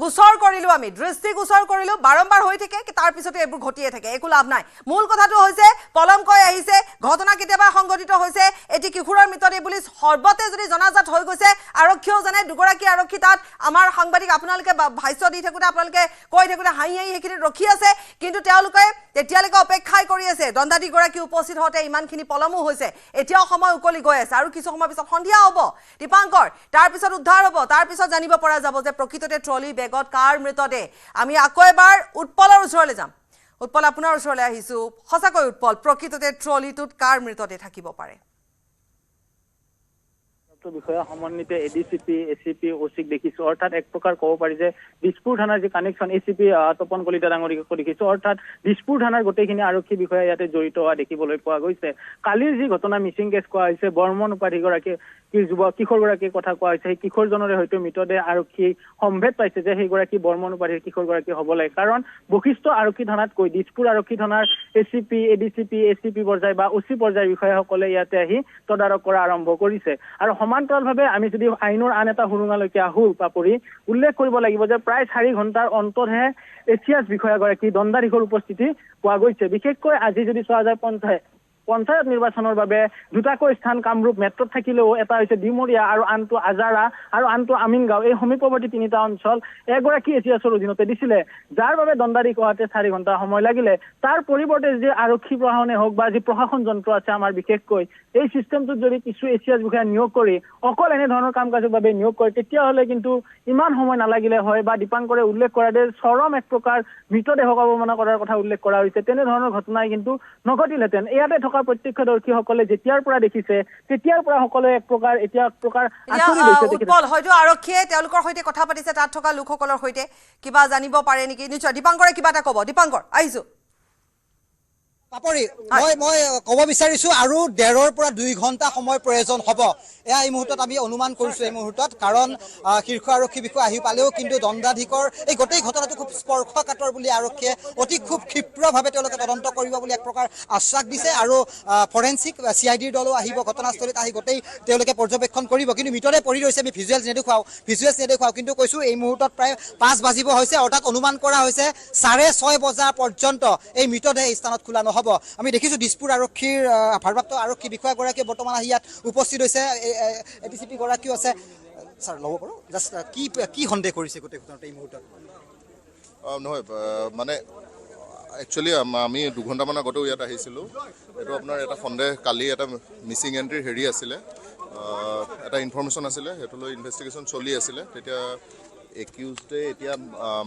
গোচৰ কৰিলোঁ বাৰম্বাৰ হৈ থাকে তাৰ পিছতে এইবোৰ ঘটিয়ে থাকে একো লাভ নাই মূল কথাটো হৈছে পলমকৈ আহিছে ঘটনা কেতিয়াবা সংঘটিত হৈছে এটি কিশোৰৰ মৃতদেহ বুলি সৰ্বতে যদি জনাজাত হৈ গৈছে আৰক্ষীও জানে দুগৰাকী আৰক্ষী তাত আমাৰ সাংবাদিক আপোনালোকে ভাষ্য দি থাকোঁতে আপোনালোকে কৈ থাকোঁতে হাঁহি সেইখিনিত ৰখি আছে কিন্তু তেওঁলোকে তেতিয়ালৈকে অপেক্ষাই কৰি আছে দণ্ডাধীশগৰাকী উপস্থিত হওঁতে ইমানখিনি পলমো হৈছে এতিয়াও সময় উকলি গৈ আছে আৰু কিছু সময় পিছত সন্ধিয়া হ'ব দীপাংকৰ তাৰপিছত উদ্ধাৰ হ'ব তাৰপিছত জানিব পৰা যাব যে প্ৰকৃততে ট্ৰলি বেগত কাৰ মৃতদেহ আমি আকৌ এবাৰ উৎপলৰ ওচৰলৈ যাম উৎপল আপোনাৰ ওচৰলৈ আহিছোঁ সঁচাকৈ উৎপল প্ৰকৃততে ট্ৰলিটোত কাৰ মৃতদেহ থাকিব পাৰে বিষয়া সমন্বিত এডিচিপি এচিপি ওচিক দেখিছো অৰ্থাৎ এক প্ৰকাৰ ক'ব পাৰি যে দিছপুৰ থানাৰ যি কানেকশ্যন এচিপি তপন কলিতা ডাঙৰীয়াকো দেখিছো অৰ্থাৎ দিছপুৰ থানাৰ গোটেইখিনি আৰক্ষী বিষয়া ইয়াতে জড়িত হোৱা দেখিবলৈ পোৱা গৈছে কালিৰ যি ঘটনা মিচিং কেছ কোৱা হৈছে বৰ্মন উপাধিগৰাকী যুৱক কিশোৰগৰাকীৰ কথা কোৱা হৈছে সেই কিশোৰজনৰে হয়তো মৃতদেহ আৰক্ষী সম্ভেদ পাইছে যে সেইগৰাকী বৰ্মন উপাধিৰ কিশোৰগৰাকী হ'ব লাগে কাৰণ বশিষ্ঠ আৰক্ষী থানাতকৈ দিছপুৰ আৰক্ষী থানাৰ এচিপি এডিচিপি এচিপি পৰ্যায় বা ওচি পৰ্যায়ৰ বিষয়াসকলে ইয়াতে আহি তদাৰক কৰা আৰম্ভ কৰিছে আৰু সমান্তৰালভাৱে আমি যদি আইনৰ আন এটা সুৰুঙালৈকে আহোঁ পাপৰি উল্লেখ কৰিব লাগিব যে প্ৰায় 4 ঘণ্টাৰ অন্ততহে এছিয়াছ বিষয়াগৰাকী দণ্ডাধীশৰ উপস্থিতি পোৱা গৈছে বিশেষকৈ আজি যদি চোৱা যায় পঞ্চায়ত নিৰ্বাচনৰ বাবে দুটাকৈ স্থান কামৰূপ মেট্ৰত থাকিলেও এটা হৈছে ডিমৰীয়া আৰু আনটো আজাৰা আৰু আনটো আমিনগাঁও এই সমীপৱৰ্তী 3টা অঞ্চল এগৰাকী এছিয়াছৰ অধীনতে দিছিলে যাৰ বাবে দণ্ডাধীশ হোৱাতে 4 ঘণ্টা সময় লাগিলে তাৰ পৰিৱৰ্তে যে আৰক্ষী প্ৰশাসনে হওক বা যি প্ৰশাসন যন্ত্ৰ আছে আমাৰ বিশেষকৈ এই চিষ্টেমটোত যদি কিছু এছিয়াছ বিষয়া নিয়োগ কৰি অকল এনেধৰণৰ কাম কাজৰ বাবে নিয়োগ কৰে তেতিয়াহ'লে কিন্তু ইমান সময় নালাগিলে হয় বা দীপাংকৰে উল্লেখ কৰা যে চৰম এক প্ৰকাৰ মৃতদেহক অৱমাননা কৰাৰ কথা উল্লেখ কৰা হৈছে তেনেধৰণৰ ঘটনাই কিন্তু নঘটিলহেঁতেন ইয়াতে থকা থকাৰ প্ৰত্যক্ষদৰ্শীসকলে যেতিয়াৰ পৰা দেখিছে তেতিয়াৰ পৰা সকলোৱে এক প্ৰকাৰ উৎপল হয়তো আৰক্ষীয়ে তেওঁলোকৰ সৈতে কথা পাতিছে তাত থকা লোকসকলৰ সৈতে কিবা জানিব পাৰে নেকি নিশ্চয় দীপাংকৰে কিবা এটা ক'ব দীপাংকৰ আহিছো পাপৰি মই ক'ব বিচাৰিছো আৰু 1.5 পৰা 2 ঘণ্টা সময় প্ৰয়োজন হ'ব এয়া এই মুহূৰ্তত আমি অনুমান কৰিছো এই মুহূৰ্তত কাৰণ শীৰ্ষ আৰক্ষী বিষয়া আহি পালেও কিন্তু দণ্ডাধীশৰ এই গোটেই ঘটনাটো খুব স্পৰ্শকাতৰ বুলি আৰক্ষীয়ে অতি খুব ক্ষীপ্ৰভাৱে তেওঁলোকে তদন্ত কৰিব বুলি এক প্ৰকাৰ আশ্বাস দিছে আৰু ফৰেনচিক CIDৰ দলো আহিব ঘটনাস্থলীত আহি গোটেই তেওঁলোকে পৰ্যবেক্ষণ কৰিব কিন্তু মিটৰে পৰি ৰৈছে আমি ভিজুৱেলছ নেদেখুৱাও কিন্তু কৈছো এই মুহূৰ্তত প্ৰায় 5 বাজিব হৈছে অৰ্থাৎ অনুমান কৰা হৈছে 6:30 বজা পৰ্যন্ত এই মৃতদেহ এই স্থানত খোলা নহ'ব আমি দেখিছো দিছপুৰ আৰক্ষীৰ ভাৰপ্ৰাপ্ত আৰক্ষী বিষয়াগৰাকীয়ে বৰ্তমান আহি ইয়াত উপস্থিত হৈছে ADCP গৰাকীও আছে স্যাৰ ল'ব পাৰো জাষ্ট কি সন্দেহ কৰিছে গোটেই ঘটনাটো এই মুহূৰ্তত নহয় মানে একচুৱেলি আমি 2 ঘণ্টামান আগতেও ইয়াত আহিছিলোঁ এইটো আপোনাৰ এটা সন্দেহ কালি এটা মিচিং এণ্ট্ৰিৰ হেৰি আছিলে এটা ইনফৰমেশ্যন আছিলে সেইটো লৈ ইনভেষ্টিগেশ্যন চলি আছিলে তেতিয়া একিউজডে এতিয়া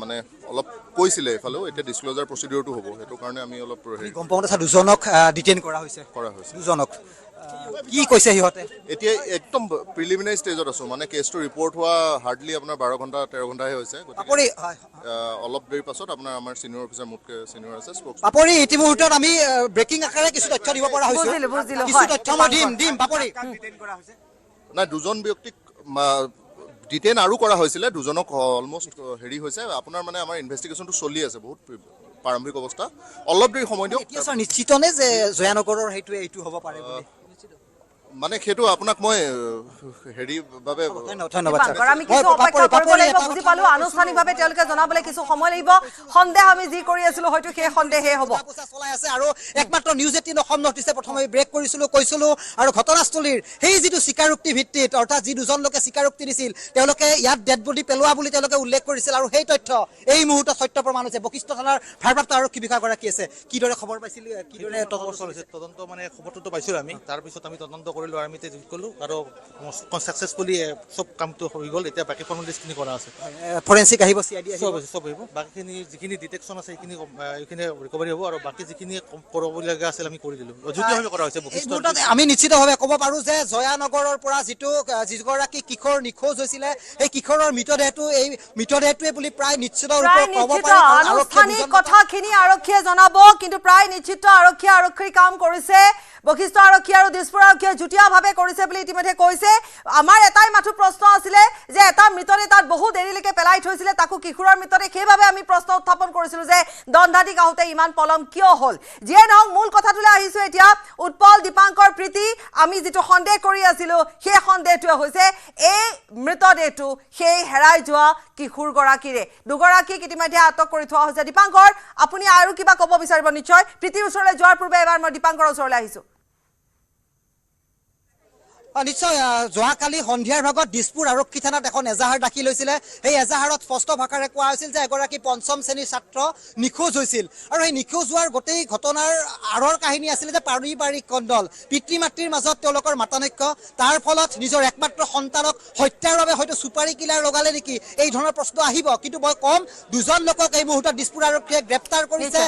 মানে অলপ কৈছিলে এফালেও এতিয়া ডিছক্লোজাৰ প্ৰচিডিউৰটো হ'ব সেইটো কাৰণে আমি অলপ কম্পাউণ্ড আছে দুজনক ডিটেইন কৰা হৈছে দুজনক কি কৈছে সিহঁতে এতিয়া একদম প্ৰিলিমিনাৰী ষ্টেজত আছো মানে কেছটো ৰিপৰ্ট হোৱা হাৰ্ডলি আপোনাৰ 12 ঘণ্টা 13 ঘণ্টাহে হৈছে অলপ দেৰি পাছত আপোনাৰ আমাৰ সিনিয়ৰ অফিচাৰ মোতকে সিনিয়ৰ আছে পাপৰি ইতিমুহূৰ্তত আমি ব্ৰেকিং আকাৰে কিছু তথ্য দিব পৰা হৈছে কিছু তথ্য মই দিম পাপৰি নাই দুজন ব্যক্তিক ডিটেইন আৰু কৰা হৈছিলে দুজনক অলমোষ্ট হেৰি হৈছে আপোনাৰ মানে আমাৰ ইনভেষ্টিগেশ্যনটো চলি আছে বহুত প্ৰাৰম্ভিক অৱস্থা অলপ দেৰি সময় দিয়ক এতিয়া নিশ্চিতনে যে জয়ানগৰৰ এইটো হ'ব পাৰে বুলি মানে সেইটো আপোনাক মই হেৰি বাবে ধন্যবাদ আমি কিছু অপেক্ষা কৰিব লাগিব বুজি পালো আনুষ্ঠানিকভাৱে তেওঁলোকে জনাবলৈ কিছু সময় লাগিব সন্দেহ আমি যি কৰি আছিলো হয়তো সেই সন্দেহে হ'ব চলাই আছে আৰু একমাত্ৰ নিউজ 18 অসম নৰ্থ ইষ্টে প্ৰথমে ব্ৰেক কৈছিলো আৰু ঘটনাস্থলীৰ সেই যিটো স্বীকাৰোক্তি ভিত্তিত অৰ্থাৎ যি দুজন লোকে স্বীকাৰোক্তি দিছিল তেওঁলোকে ইয়াত ডেড বডি পেলোৱা বুলি তেওঁলোকে উল্লেখ কৰিছিল আৰু সেই তথ্য এই মুহূৰ্তত সত্য প্ৰমাণ হৈছে বশিষ্ঠ থানাৰ ভাৰপ্ৰাপ্ত আৰক্ষী বিষয়াগৰাকী আছে কিদৰে খবৰ পাইছিল কিদৰে তদন্ত মানে খবৰটো পাইছিলো আমি তাৰপিছত আমি তদন্ত কৰিলো আৰু আমি কলো আৰু সাকসেসফুলি সব কামটো হৈ গ'ল এতিয়া বাকি ফৰ্মালিটিখিনি কৰা আছে ফৰেনচিক আহিব CID সব আহিব বাকিখিনি যিখিনি ডিটেকশ্যন আছে এইখিনি ৰিকভাৰী হ'ব আৰু বাকি যিখিনি কৰিবলগীয়া আছিল আমি কৰি দিলো অযুক্তিভাৱে কৰা হৈছে আমি নিশ্চিতভাৱে ক'ব পাৰো যে জয়ানগৰৰ পৰা যিগৰাকী কিশোৰ নিখোজ হৈছিলে এই কিশোৰৰ মৃতদেহটোৱে বুলি প্ৰায় নিশ্চিত ৰূপত ক'ব পাৰি আনুষ্ঠানিক কথাখিনি আৰক্ষীয়ে জনাব কিন্তু প্ৰায় নিশ্চিত আৰক্ষীৰ কাম কৰিছে বশিষ্ঠ আৰক্ষী আৰু দিছপুৰ আৰক্ষীয়ে যুটীয়াভাৱে কৰিছে বুলি ইতিমধ্যে কৈছে আমাৰ এটাই মাথো প্ৰশ্ন আছিলে যে এটা মৃতদেহ তাত বহু দেৰিলৈকে পেলাই থৈছিলে তাকো কিশোৰৰ মৃতদেহ সেইভাৱে আমি প্ৰশ্ন উত্থাপন কৰিছিলো যে দণ্ডাধীশ আহোঁতে ইমান পলম কিয় হ'ল যিয়ে নহওক মূল কথাটোলৈ আহিছো এতিয়া উৎপল দীপাংকৰ প্ৰীতি আমি যিটো সন্দেহ কৰি আছিলো সেই সন্দেহটোৱে হৈছে এই মৃতদেহটো সেই হেৰাই যোৱা কিশোৰগৰাকীৰে দুগৰাকীক ইতিমধ্যে আটক কৰি থোৱা হৈছে দীপাংকৰ আপুনি আৰু কিবা ক'ব বিচাৰিব নিশ্চয় প্ৰীতিৰ ওচৰলৈ যোৱাৰ পূৰ্বে এবাৰ মই দীপাংকৰৰ ওচৰলৈ আহিছো নিশ্চয় যোৱাকালি সন্ধিয়াৰ ভাগত দিছপুৰ আৰক্ষী থানাত এখন এজাহাৰ দাখিল হৈছিলে সেই এজাহাৰত স্পষ্ট ভাষাৰে কোৱা হৈছিল যে এগৰাকী 5ম শ্ৰেণীৰ ছাত্ৰ নিখোজ হৈছিল আৰু এই নিখোজ হোৱাৰ গোটেই ঘটনাৰ আঁৰৰ কাহিনী আছিলে যে পাৰিবাৰিক কণ্ডল পিতৃ মাতৃৰ মাজত তেওঁলোকৰ মাতানৈক্য তাৰ ফলত নিজৰ একমাত্ৰ সন্তানক হত্যাৰ বাবে হয়তো সুপাৰী কিলাৰ লগালে নেকি এই ধৰণৰ প্ৰশ্ন আহিব কিন্তু মই কম দুজন লোকক এই মুহূৰ্তত দিছপুৰ আৰক্ষীয়ে গ্ৰেপ্তাৰ কৰিছে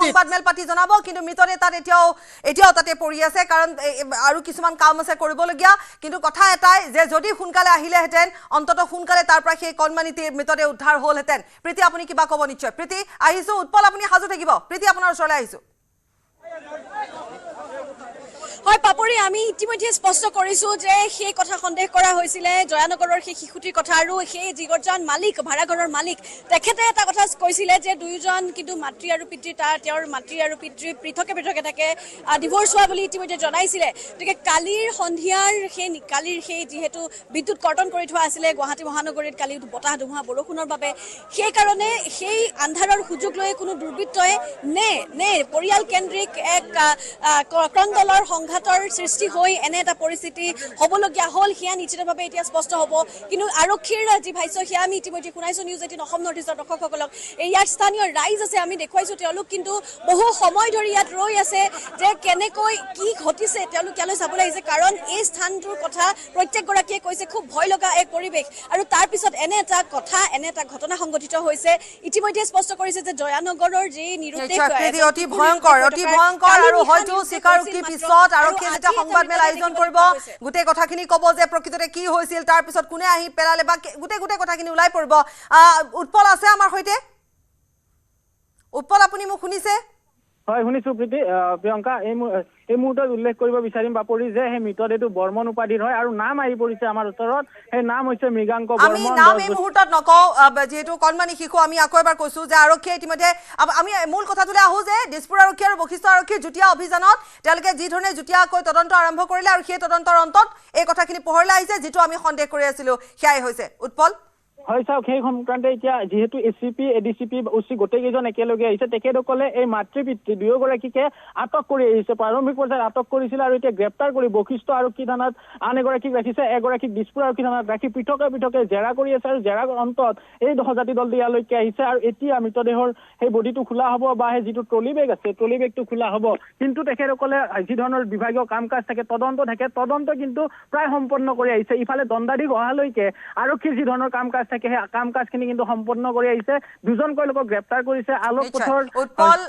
সংবাদমেল পাতি জনাব কিন্তু মৃতদেহ তাত এতিয়াও তাতে পৰি আছে কাৰণ আৰু কিছুমান কাম আছে কৰিবলগীয়া কিন্তু কথা এটাই যে যদি সোনকালে আহিলেহেঁতেন অন্তত সোনকালে তাৰ পৰা সেই কণমানিটিৰ মৃতদেহ উদ্ধাৰ হ'লহেঁতেন প্ৰীতি আপুনি কিবা ক'ব নিশ্চয় প্ৰীতি আহিছো উৎপল আপুনি সাজু থাকিব প্ৰীতি আপোনাৰ ওচৰলৈ আহিছো হয় পাপৰি আমি ইতিমধ্যে স্পষ্ট কৰিছো যে সেই কথা সন্দেহ কৰা হৈছিলে জয়ানগৰৰ সেই শিশুটিৰ কথা আৰু সেই যিগৰাকী মালিক ভাড়াঘৰৰ মালিক তেখেতে এটা কথা কৈছিলে যে দুয়োজন কিন্তু মাতৃ আৰু পিতৃ তেওঁৰ মাতৃ আৰু পিতৃ পৃথকে থাকে ডিভোৰ্চ হোৱা বুলি ইতিমধ্যে জনাইছিলে গতিকে কালিৰ সন্ধিয়াৰ সেই যিহেতু বিদ্যুৎ কৰ্তন কৰি থোৱা আছিলে গুৱাহাটী মহানগৰীত কালি বতাহ ধুমুহা বৰষুণৰ বাবে সেইকাৰণে সেই আন্ধাৰৰ সুযোগ লৈ কোনো দুৰ্বৃত্তই নে পৰিয়াল কেন্দ্ৰিক এক ক্ৰন্দলৰ সংঘাত সংঘাতৰ সৃষ্টি হৈ এনে এটা পৰিস্থিতি হ'বলগীয়া হ'ল সেয়া নিশ্চিতভাৱে এতিয়া স্পষ্ট হ'ব কিন্তু আৰক্ষীৰ যি ভাষ্য সেয়া আমি ইতিমধ্যে শুনাইছোঁ নিউজ18 অসম নৰ্থ ইষ্টৰ দৰ্শকসকলক ইয়াৰ স্থানীয় ৰাইজ আছে আমি দেখুৱাইছোঁ তেওঁলোক কিন্তু বহু সময় ধৰি ইয়াত ৰৈ আছে যে কেনেকৈ কি ঘটিছে তেওঁলোক ইয়ালৈ চাবলৈ আহিছে কাৰণ এই স্থানটোৰ কথা প্ৰত্যেকগৰাকীয়ে কৈছে খুব ভয় লগা এক পৰিৱেশ আৰু তাৰপিছত এনে এটা ঘটনা সংঘটিত হৈছে ইতিমধ্যে স্পষ্ট কৰিছে যে জয়ানগৰৰ যি নিৰুদ্দেশ অতি ভয়ংকৰ আৰু হয়তো স্বীকাৰোক্তিৰ পিছত আৰক্ষীয়ে যেতিয়া সংবাদমেল আয়োজন কৰিব গোটেই কথাখিনি ক'ব যে প্ৰকৃততে কি হৈছিল তাৰপিছত কোনে আহি পেলালে বা গোটেই কথাখিনি ওলাই পৰিব উৎপল আছে আমাৰ সৈতে উৎপল আপুনি মোক শুনিছে হয় শুনিছো প্ৰীতি প্ৰিয়ংকা এই মুহূৰ্তত উল্লেখ কৰিব বিচাৰিম বাপৰি যে সেই মৃতদেহটো বৰ্মন উপাধিৰ হয় আৰু নাম আহি পৰিছে আমাৰ ওচৰত সেই নাম হৈছে মৃগাংক আমি নাম এই মুহূৰ্তত নকওঁ যেহেতু কণমানি শিশু আমি আকৌ এবাৰ কৈছো যে আৰক্ষীয়ে ইতিমধ্যে আমি মূল কথাটোলৈ আহো যে দিছপুৰ আৰক্ষী আৰু বশিষ্ঠ আৰক্ষীৰ যুটীয়া অভিযানত তেওঁলোকে যি ধৰণে যুটীয়াকৈ তদন্ত আৰম্ভ কৰিলে আৰু সেই তদন্তৰ অন্তত এই কথাখিনি পোহৰলৈ আহিছে যিটো আমি সন্দেহ কৰি আছিলো সেয়াই হৈছে উৎপল হয় চাওক সেই সংক্ৰান্তে এতিয়া যিহেতু এচিপি এডিচিপি উচি গোটেইকেইজন একেলগে আহিছে তেখেতসকলে এই মাতৃ পিতৃ দুয়োগৰাকীকে আটক কৰি আহিছে প্ৰাৰম্ভিক পৰ্যায়ত আটক কৰিছিল আৰু এতিয়া গ্ৰেপ্তাৰ কৰি বশিষ্ঠ আৰক্ষী থানাত আন এগৰাকীক ৰাখিছে এগৰাকীক দিছপুৰ আৰক্ষী থানাত ৰাখি পৃথকে জেৰা কৰি আছে আৰু জেৰাৰ অন্তত এই সজাতি দলটো ইয়ালৈকে আহিছে আৰু এতিয়া মৃতদেহৰ সেই বডিটো খোলা হ'ব বা সেই যিটো ট্ৰলি বেগ আছে ট্ৰলি বেগটো খোলা হ'ব কিন্তু তেখেতসকলে যি ধৰণৰ বিভাগীয় কাম কাজ থাকে তদন্ত কিন্তু প্ৰায় সম্পন্ন কৰি আহিছে ইফালে দণ্ডাধীশ অহালৈকে আৰক্ষীৰ যি ধৰণৰ কাম কাজ সেই কাম কাজখিনি কিন্তু সম্পন্ন কৰি আহিছে দুজনকৈ লোকক গ্ৰেপ্তাৰ কৰিছে আলোক পথৰ উৎপল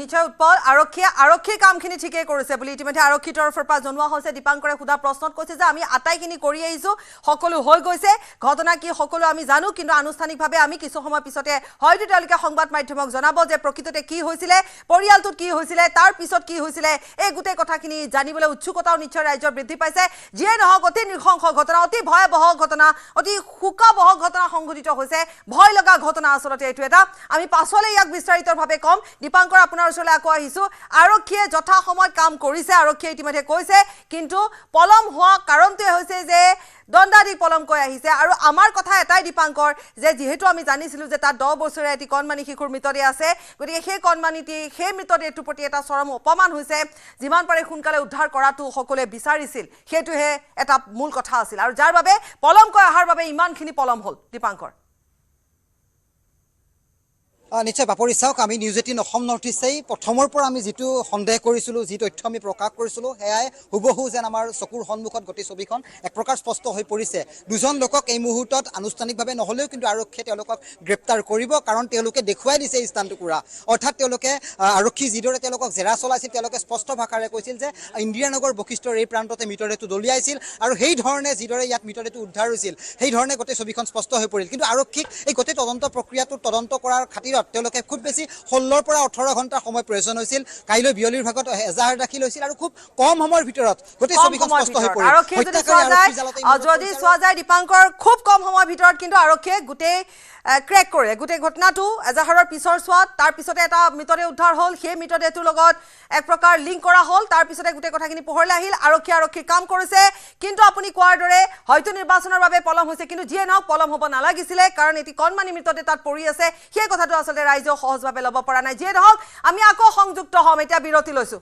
নিশ্চয় উৎপল আৰক্ষীৰ কামখিনি ঠিকেই কৰিছে বুলি ইতিমধ্যে আৰক্ষীৰ তৰফৰ পৰা জনোৱা হৈছে দীপাংকৰে সোধা প্ৰশ্নত কৈছে যে আমি আটাইখিনি কৰি আহিছো সকলো হৈ গৈছে ঘটনা কি সকলো আমি জানো কিন্তু আনুষ্ঠানিকভাৱে আমি কিছু সময় পিছতে হয়তো তেওঁলোকে সংবাদ মাধ্যমক জনাব যে প্ৰকৃততে কি হৈছিলে পৰিয়ালটোত কি হৈছিলে তাৰ পিছত কি হৈছিলে এই গোটেই কথাখিনি জানিবলৈ উৎসুকতাও নিশ্চয় ৰাজ্যৰ বৃদ্ধি পাইছে যিয়ে নহওক অতি নৃশংস ঘটনা অতি ভয়াৱহ ঘটনা অতি শোকাবহ ঘটনা সংঘটিত হৈছে ভয় লগা ঘটনা আসলতে এইটো এটা আমি পাছলৈ ইয়াক বিস্তাৰিতভাৱে কম দীপাংকৰ আপোনাৰ ওচৰলৈ আকৌ আহিছো আৰক্ষীয়ে যথা সময়ত কাম কৰিছে আৰক্ষীয়ে ইতিমধ্যে কৈছে কিন্তু পলম হোৱা কাৰণটোৱে হৈছে যে দণ্ডাধীশ পলমকৈ আহিছে আৰু আমাৰ কথা এটাই দীপাংকৰ যে যিহেতু আমি জানিছিলো যে তাত 10 বছৰীয়া এটি কণমানি শিশুৰ মৃতদেহ আছে গতিকে সেই মৃতদেহটোৰ প্ৰতি এটা চৰম অপমান হৈছে যিমান পাৰে সোনকালে উদ্ধাৰ কৰাটো সকলোৱে বিচাৰিছিল সেইটোহে এটা মূল কথা আছিল আৰু যাৰ বাবে পলমকৈ অহাৰ বাবে ইমানখিনি পলম হ'ল দীপাংকৰ নিশ্চয় বাপৰি চাওক আমি নিউজ18 অসম নৰ্থ ইষ্টেই প্ৰথমৰ পৰা আমি যিটো সন্দেহ কৰিছিলোঁ যি তথ্য আমি প্ৰকাশ কৰিছিলোঁ সেয়াই হুবহু যেন আমাৰ চকুৰ সন্মুখত গোটেই ছবিখন এক প্ৰকাৰ স্পষ্ট হৈ পৰিছে দুজন লোকক এই মুহূৰ্তত আনুষ্ঠানিকভাৱে নহ'লেও কিন্তু আৰক্ষীয়ে তেওঁলোকক গ্ৰেপ্তাৰ কৰিব কাৰণ তেওঁলোকে দেখুৱাই দিছে এই স্থানটুকুৰা অৰ্থাৎ তেওঁলোকে আৰক্ষী যিদৰে তেওঁলোকক জেৰা চলাইছিল তেওঁলোকে স্পষ্ট ভাষাৰে কৈছিল যে ইন্দিৰানগৰ বশিষ্ঠৰ এই প্ৰান্ততে মৃতদেহটো দলিয়াইছিল আৰু সেই ধৰণে যিদৰে ইয়াত মৃতদেহটো উদ্ধাৰ হৈছিল সেই ধৰণে গোটেই ছবিখন স্পষ্ট হৈ পৰিল কিন্তু আৰক্ষীক এই গোটেই তদন্ত প্ৰক্ৰিয়াটো তদন্ত কৰাৰ খাতিৰত তেওঁলোকে খুব বেছি 16 পৰা 18 ঘণ্টা সময় প্ৰয়োজন হৈছিল কাইলৈ বিয়লিৰ ভাগত এজাহাৰ দাখিল হৈছিল আৰু খুব কম সময়ৰ ভিতৰত গোটেই ছবিখন স্পষ্ট হৈ পৰিল যদি চোৱা যায় দীপাংকৰ খুব কম সময়ৰ ভিতৰত কিন্তু আৰক্ষীয়ে গোটেই ক্ৰেক কৰে গোটেই ঘটনাটো এজাহাৰৰ পিছৰ চোৱাত তাৰ পিছতে এটা মৃতদেহ উদ্ধাৰ হ'ল সেই মৃতদেহটোৰ লগত এক প্ৰকাৰ লিংক কৰা হ'ল তাৰ পিছতে গোটেই কথাখিনি পোহৰলৈ আহিল আৰক্ষীৰ কাম কৰিছে কিন্তু আপুনি কোৱাৰ দৰে হয়তো নিৰ্বাচনৰ বাবে পলম হৈছে কিন্তু যিয়ে নহওক পলম হ'ব নালাগিছিলে কাৰণ এটি কণমানি মৃতদেহ তাত পৰি আছে সেই কথাটো আচলতে ৰাইজেও সহজভাৱে ল'ব পৰা নাই যিয়ে নহওক আমি আকৌ সংযুক্ত হ'ম এতিয়া বিৰতি লৈছো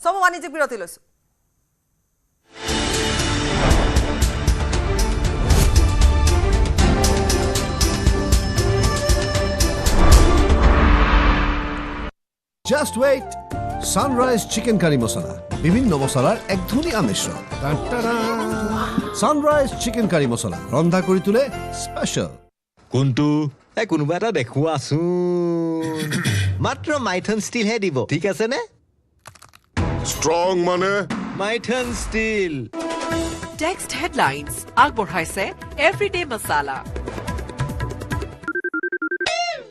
চমু বাণিজ্যিক বিৰতি লৈছো Just wait. Sunrise chicken curry masala. বিভিন্ন মছলাৰ এক ধুনীয়া মিশ্ৰণ Sunrise chicken curry masala. ৰন্ধা কৰি তোলে স্পেশাল কোনটো কোনোবা এটা দেখুৱাচোন মাত্ৰ মাইথন ষ্টিল হে দিব ঠিক আছে নে ষ্ট্ৰং মানে মাইথন ষ্টিল টেক্সট হেডলাইন্স আগবঢ়াইছে এভৰিডে মছলা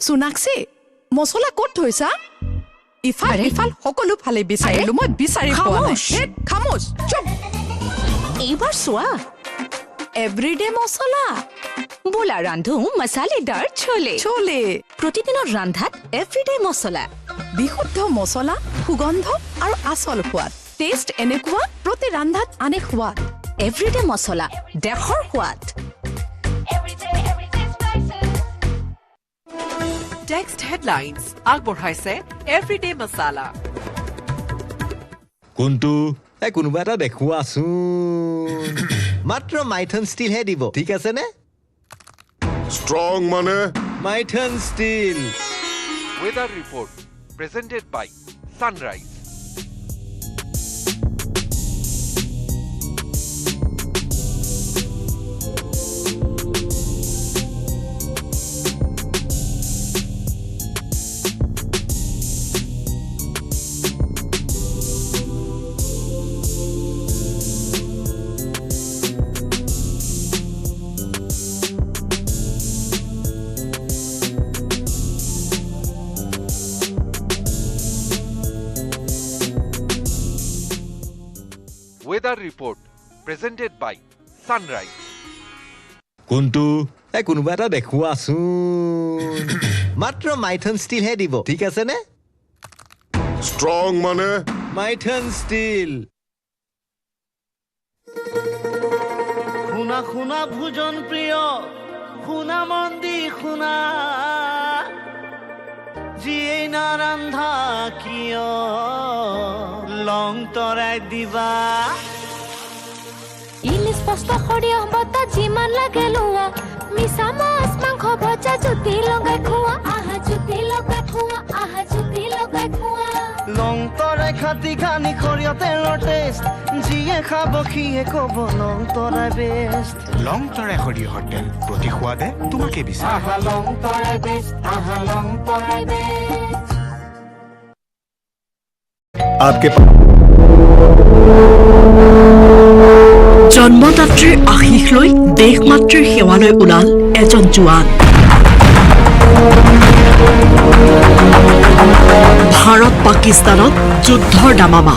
সোনাক্ষী মছলা ক'ত থৈছা ইফাল সকলো ফালে বিচাৰিলো মই বিচাৰি পোৱা নাই খামোছ চুপ এইবাৰ চোৱা এভৰিডে মছলা বোলা ৰান্ধো মছালেদাৰ চলে প্ৰতিদিনৰ ৰান্ধাত এভৰিডে মছলা বিশুদ্ধ মছলা সুগন্ধ আৰু আচল সোৱাদ টেষ্ট এনেকুৱা প্ৰতি ৰান্ধাত আনে সোৱাদ এভৰিডে মছলা দেশৰ সোৱাদ টেক্সট হেডলাইন্স আগবঢ়াইছে এভৰিডে মছলা কোনটো কোনোবা এটা দেখুৱাচোন মাত্ৰ মাইথন ষ্টিলহে দিব ঠিক আছে নে Strong মানে Maithan steel Weather report presented by Sunrise. Weather report presented by Sunrise. কোনটো কোনোবা এটা দেখুৱাচোন মাত্ৰ মাইথন ষ্টিলহে দিব ঠিক আছে নে Strong মানে মাইথন ষ্টিল শুনা শুনা ভোজন প্ৰিয় শুনা মন্দি শুনা যিয়ে না ৰন্ধা কিয় লং তৰাই দিবা ইলিশ পস্ত সৰিয়হ বতা যিমান লাগে লোৱা মিছা মাছ মাংস ভজা জুতি লগাই খোৱা আহা জুতি লগাই খোৱা আহা জুতি লগাই খোৱা লং তৰাই খাতি খানি সৰিয়হ তেলৰ টেষ্ট যিয়ে খাব সিয়ে ক'ব লং তৰাই বেষ্ট লং তৰাই সৰিয়হৰ তেল প্ৰতি সোৱাদে তোমাকে বিচাৰে আহা লং তৰাই বেষ্ট আহা লং তৰাই বেষ্ট आपके জন্মদাত্ৰীৰ আশীষ লৈ দেশ মাতৃৰ সেৱালৈ ওলাল এজন জোৱান ভাৰত পাকিস্তানত যুদ্ধৰ দামামা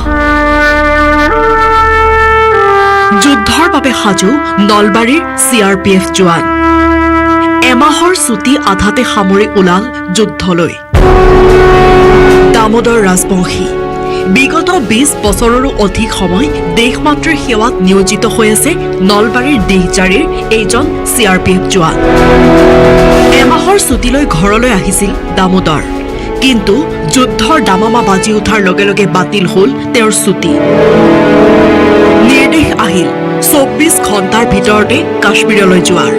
যুদ্ধৰ বাবে সাজু নলবাৰীৰ CRPF জোৱান এমাহৰ ছুটি আধাতে সামৰি ওলাল যুদ্ধলৈ দামোদৰ ৰাজবংশী বিগত 20 বছৰৰো অধিক সময় দেশমাতৃৰ সেৱাত নিয়োজিত হৈ আছে নলবাৰীৰ দেহজাৰীৰ এইজন CRPF জোৱান এমাহৰ ছুটিলৈ ঘৰলৈ আহিছিল দামোদৰ কিন্তু যুদ্ধৰ দামামা বাজি উঠাৰ লগে লগে বাতিল হ'ল তেওঁৰ ছুটি নিৰ্দেশ আহিল 24 ঘণ্টাৰ ভিতৰতে কাশ্মীৰলৈ যোৱাৰ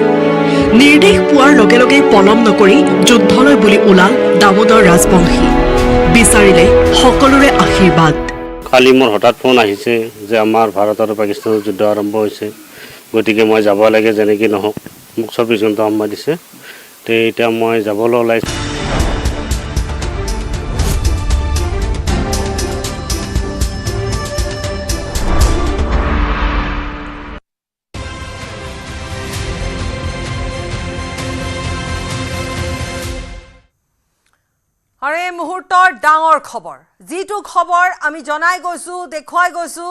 নিৰ্দেশ পোৱাৰ লগে লগে পলম নকৰি যুদ্ধলৈ বুলি ওলাল দামোদৰ ৰাজবংশী বিচাৰিলে সকলোৰে আশীৰ্বাদ কালি মোৰ হঠাৎ ফোন আহিছে যে আমাৰ ভাৰত আৰু পাকিস্তানৰ যুদ্ধ আৰম্ভ হৈছে গতিকে মই যাব লাগে যেনেকৈ নহওক মোক 24 ঘণ্টা সময় দিছে তে এতিয়া মই যাবলৈ ওলাইছোঁ আৰু এই মুহূৰ্তৰ ডাঙৰ খবৰ যিটো খবৰ আমি জনাই গৈছো দেখুৱাই গৈছো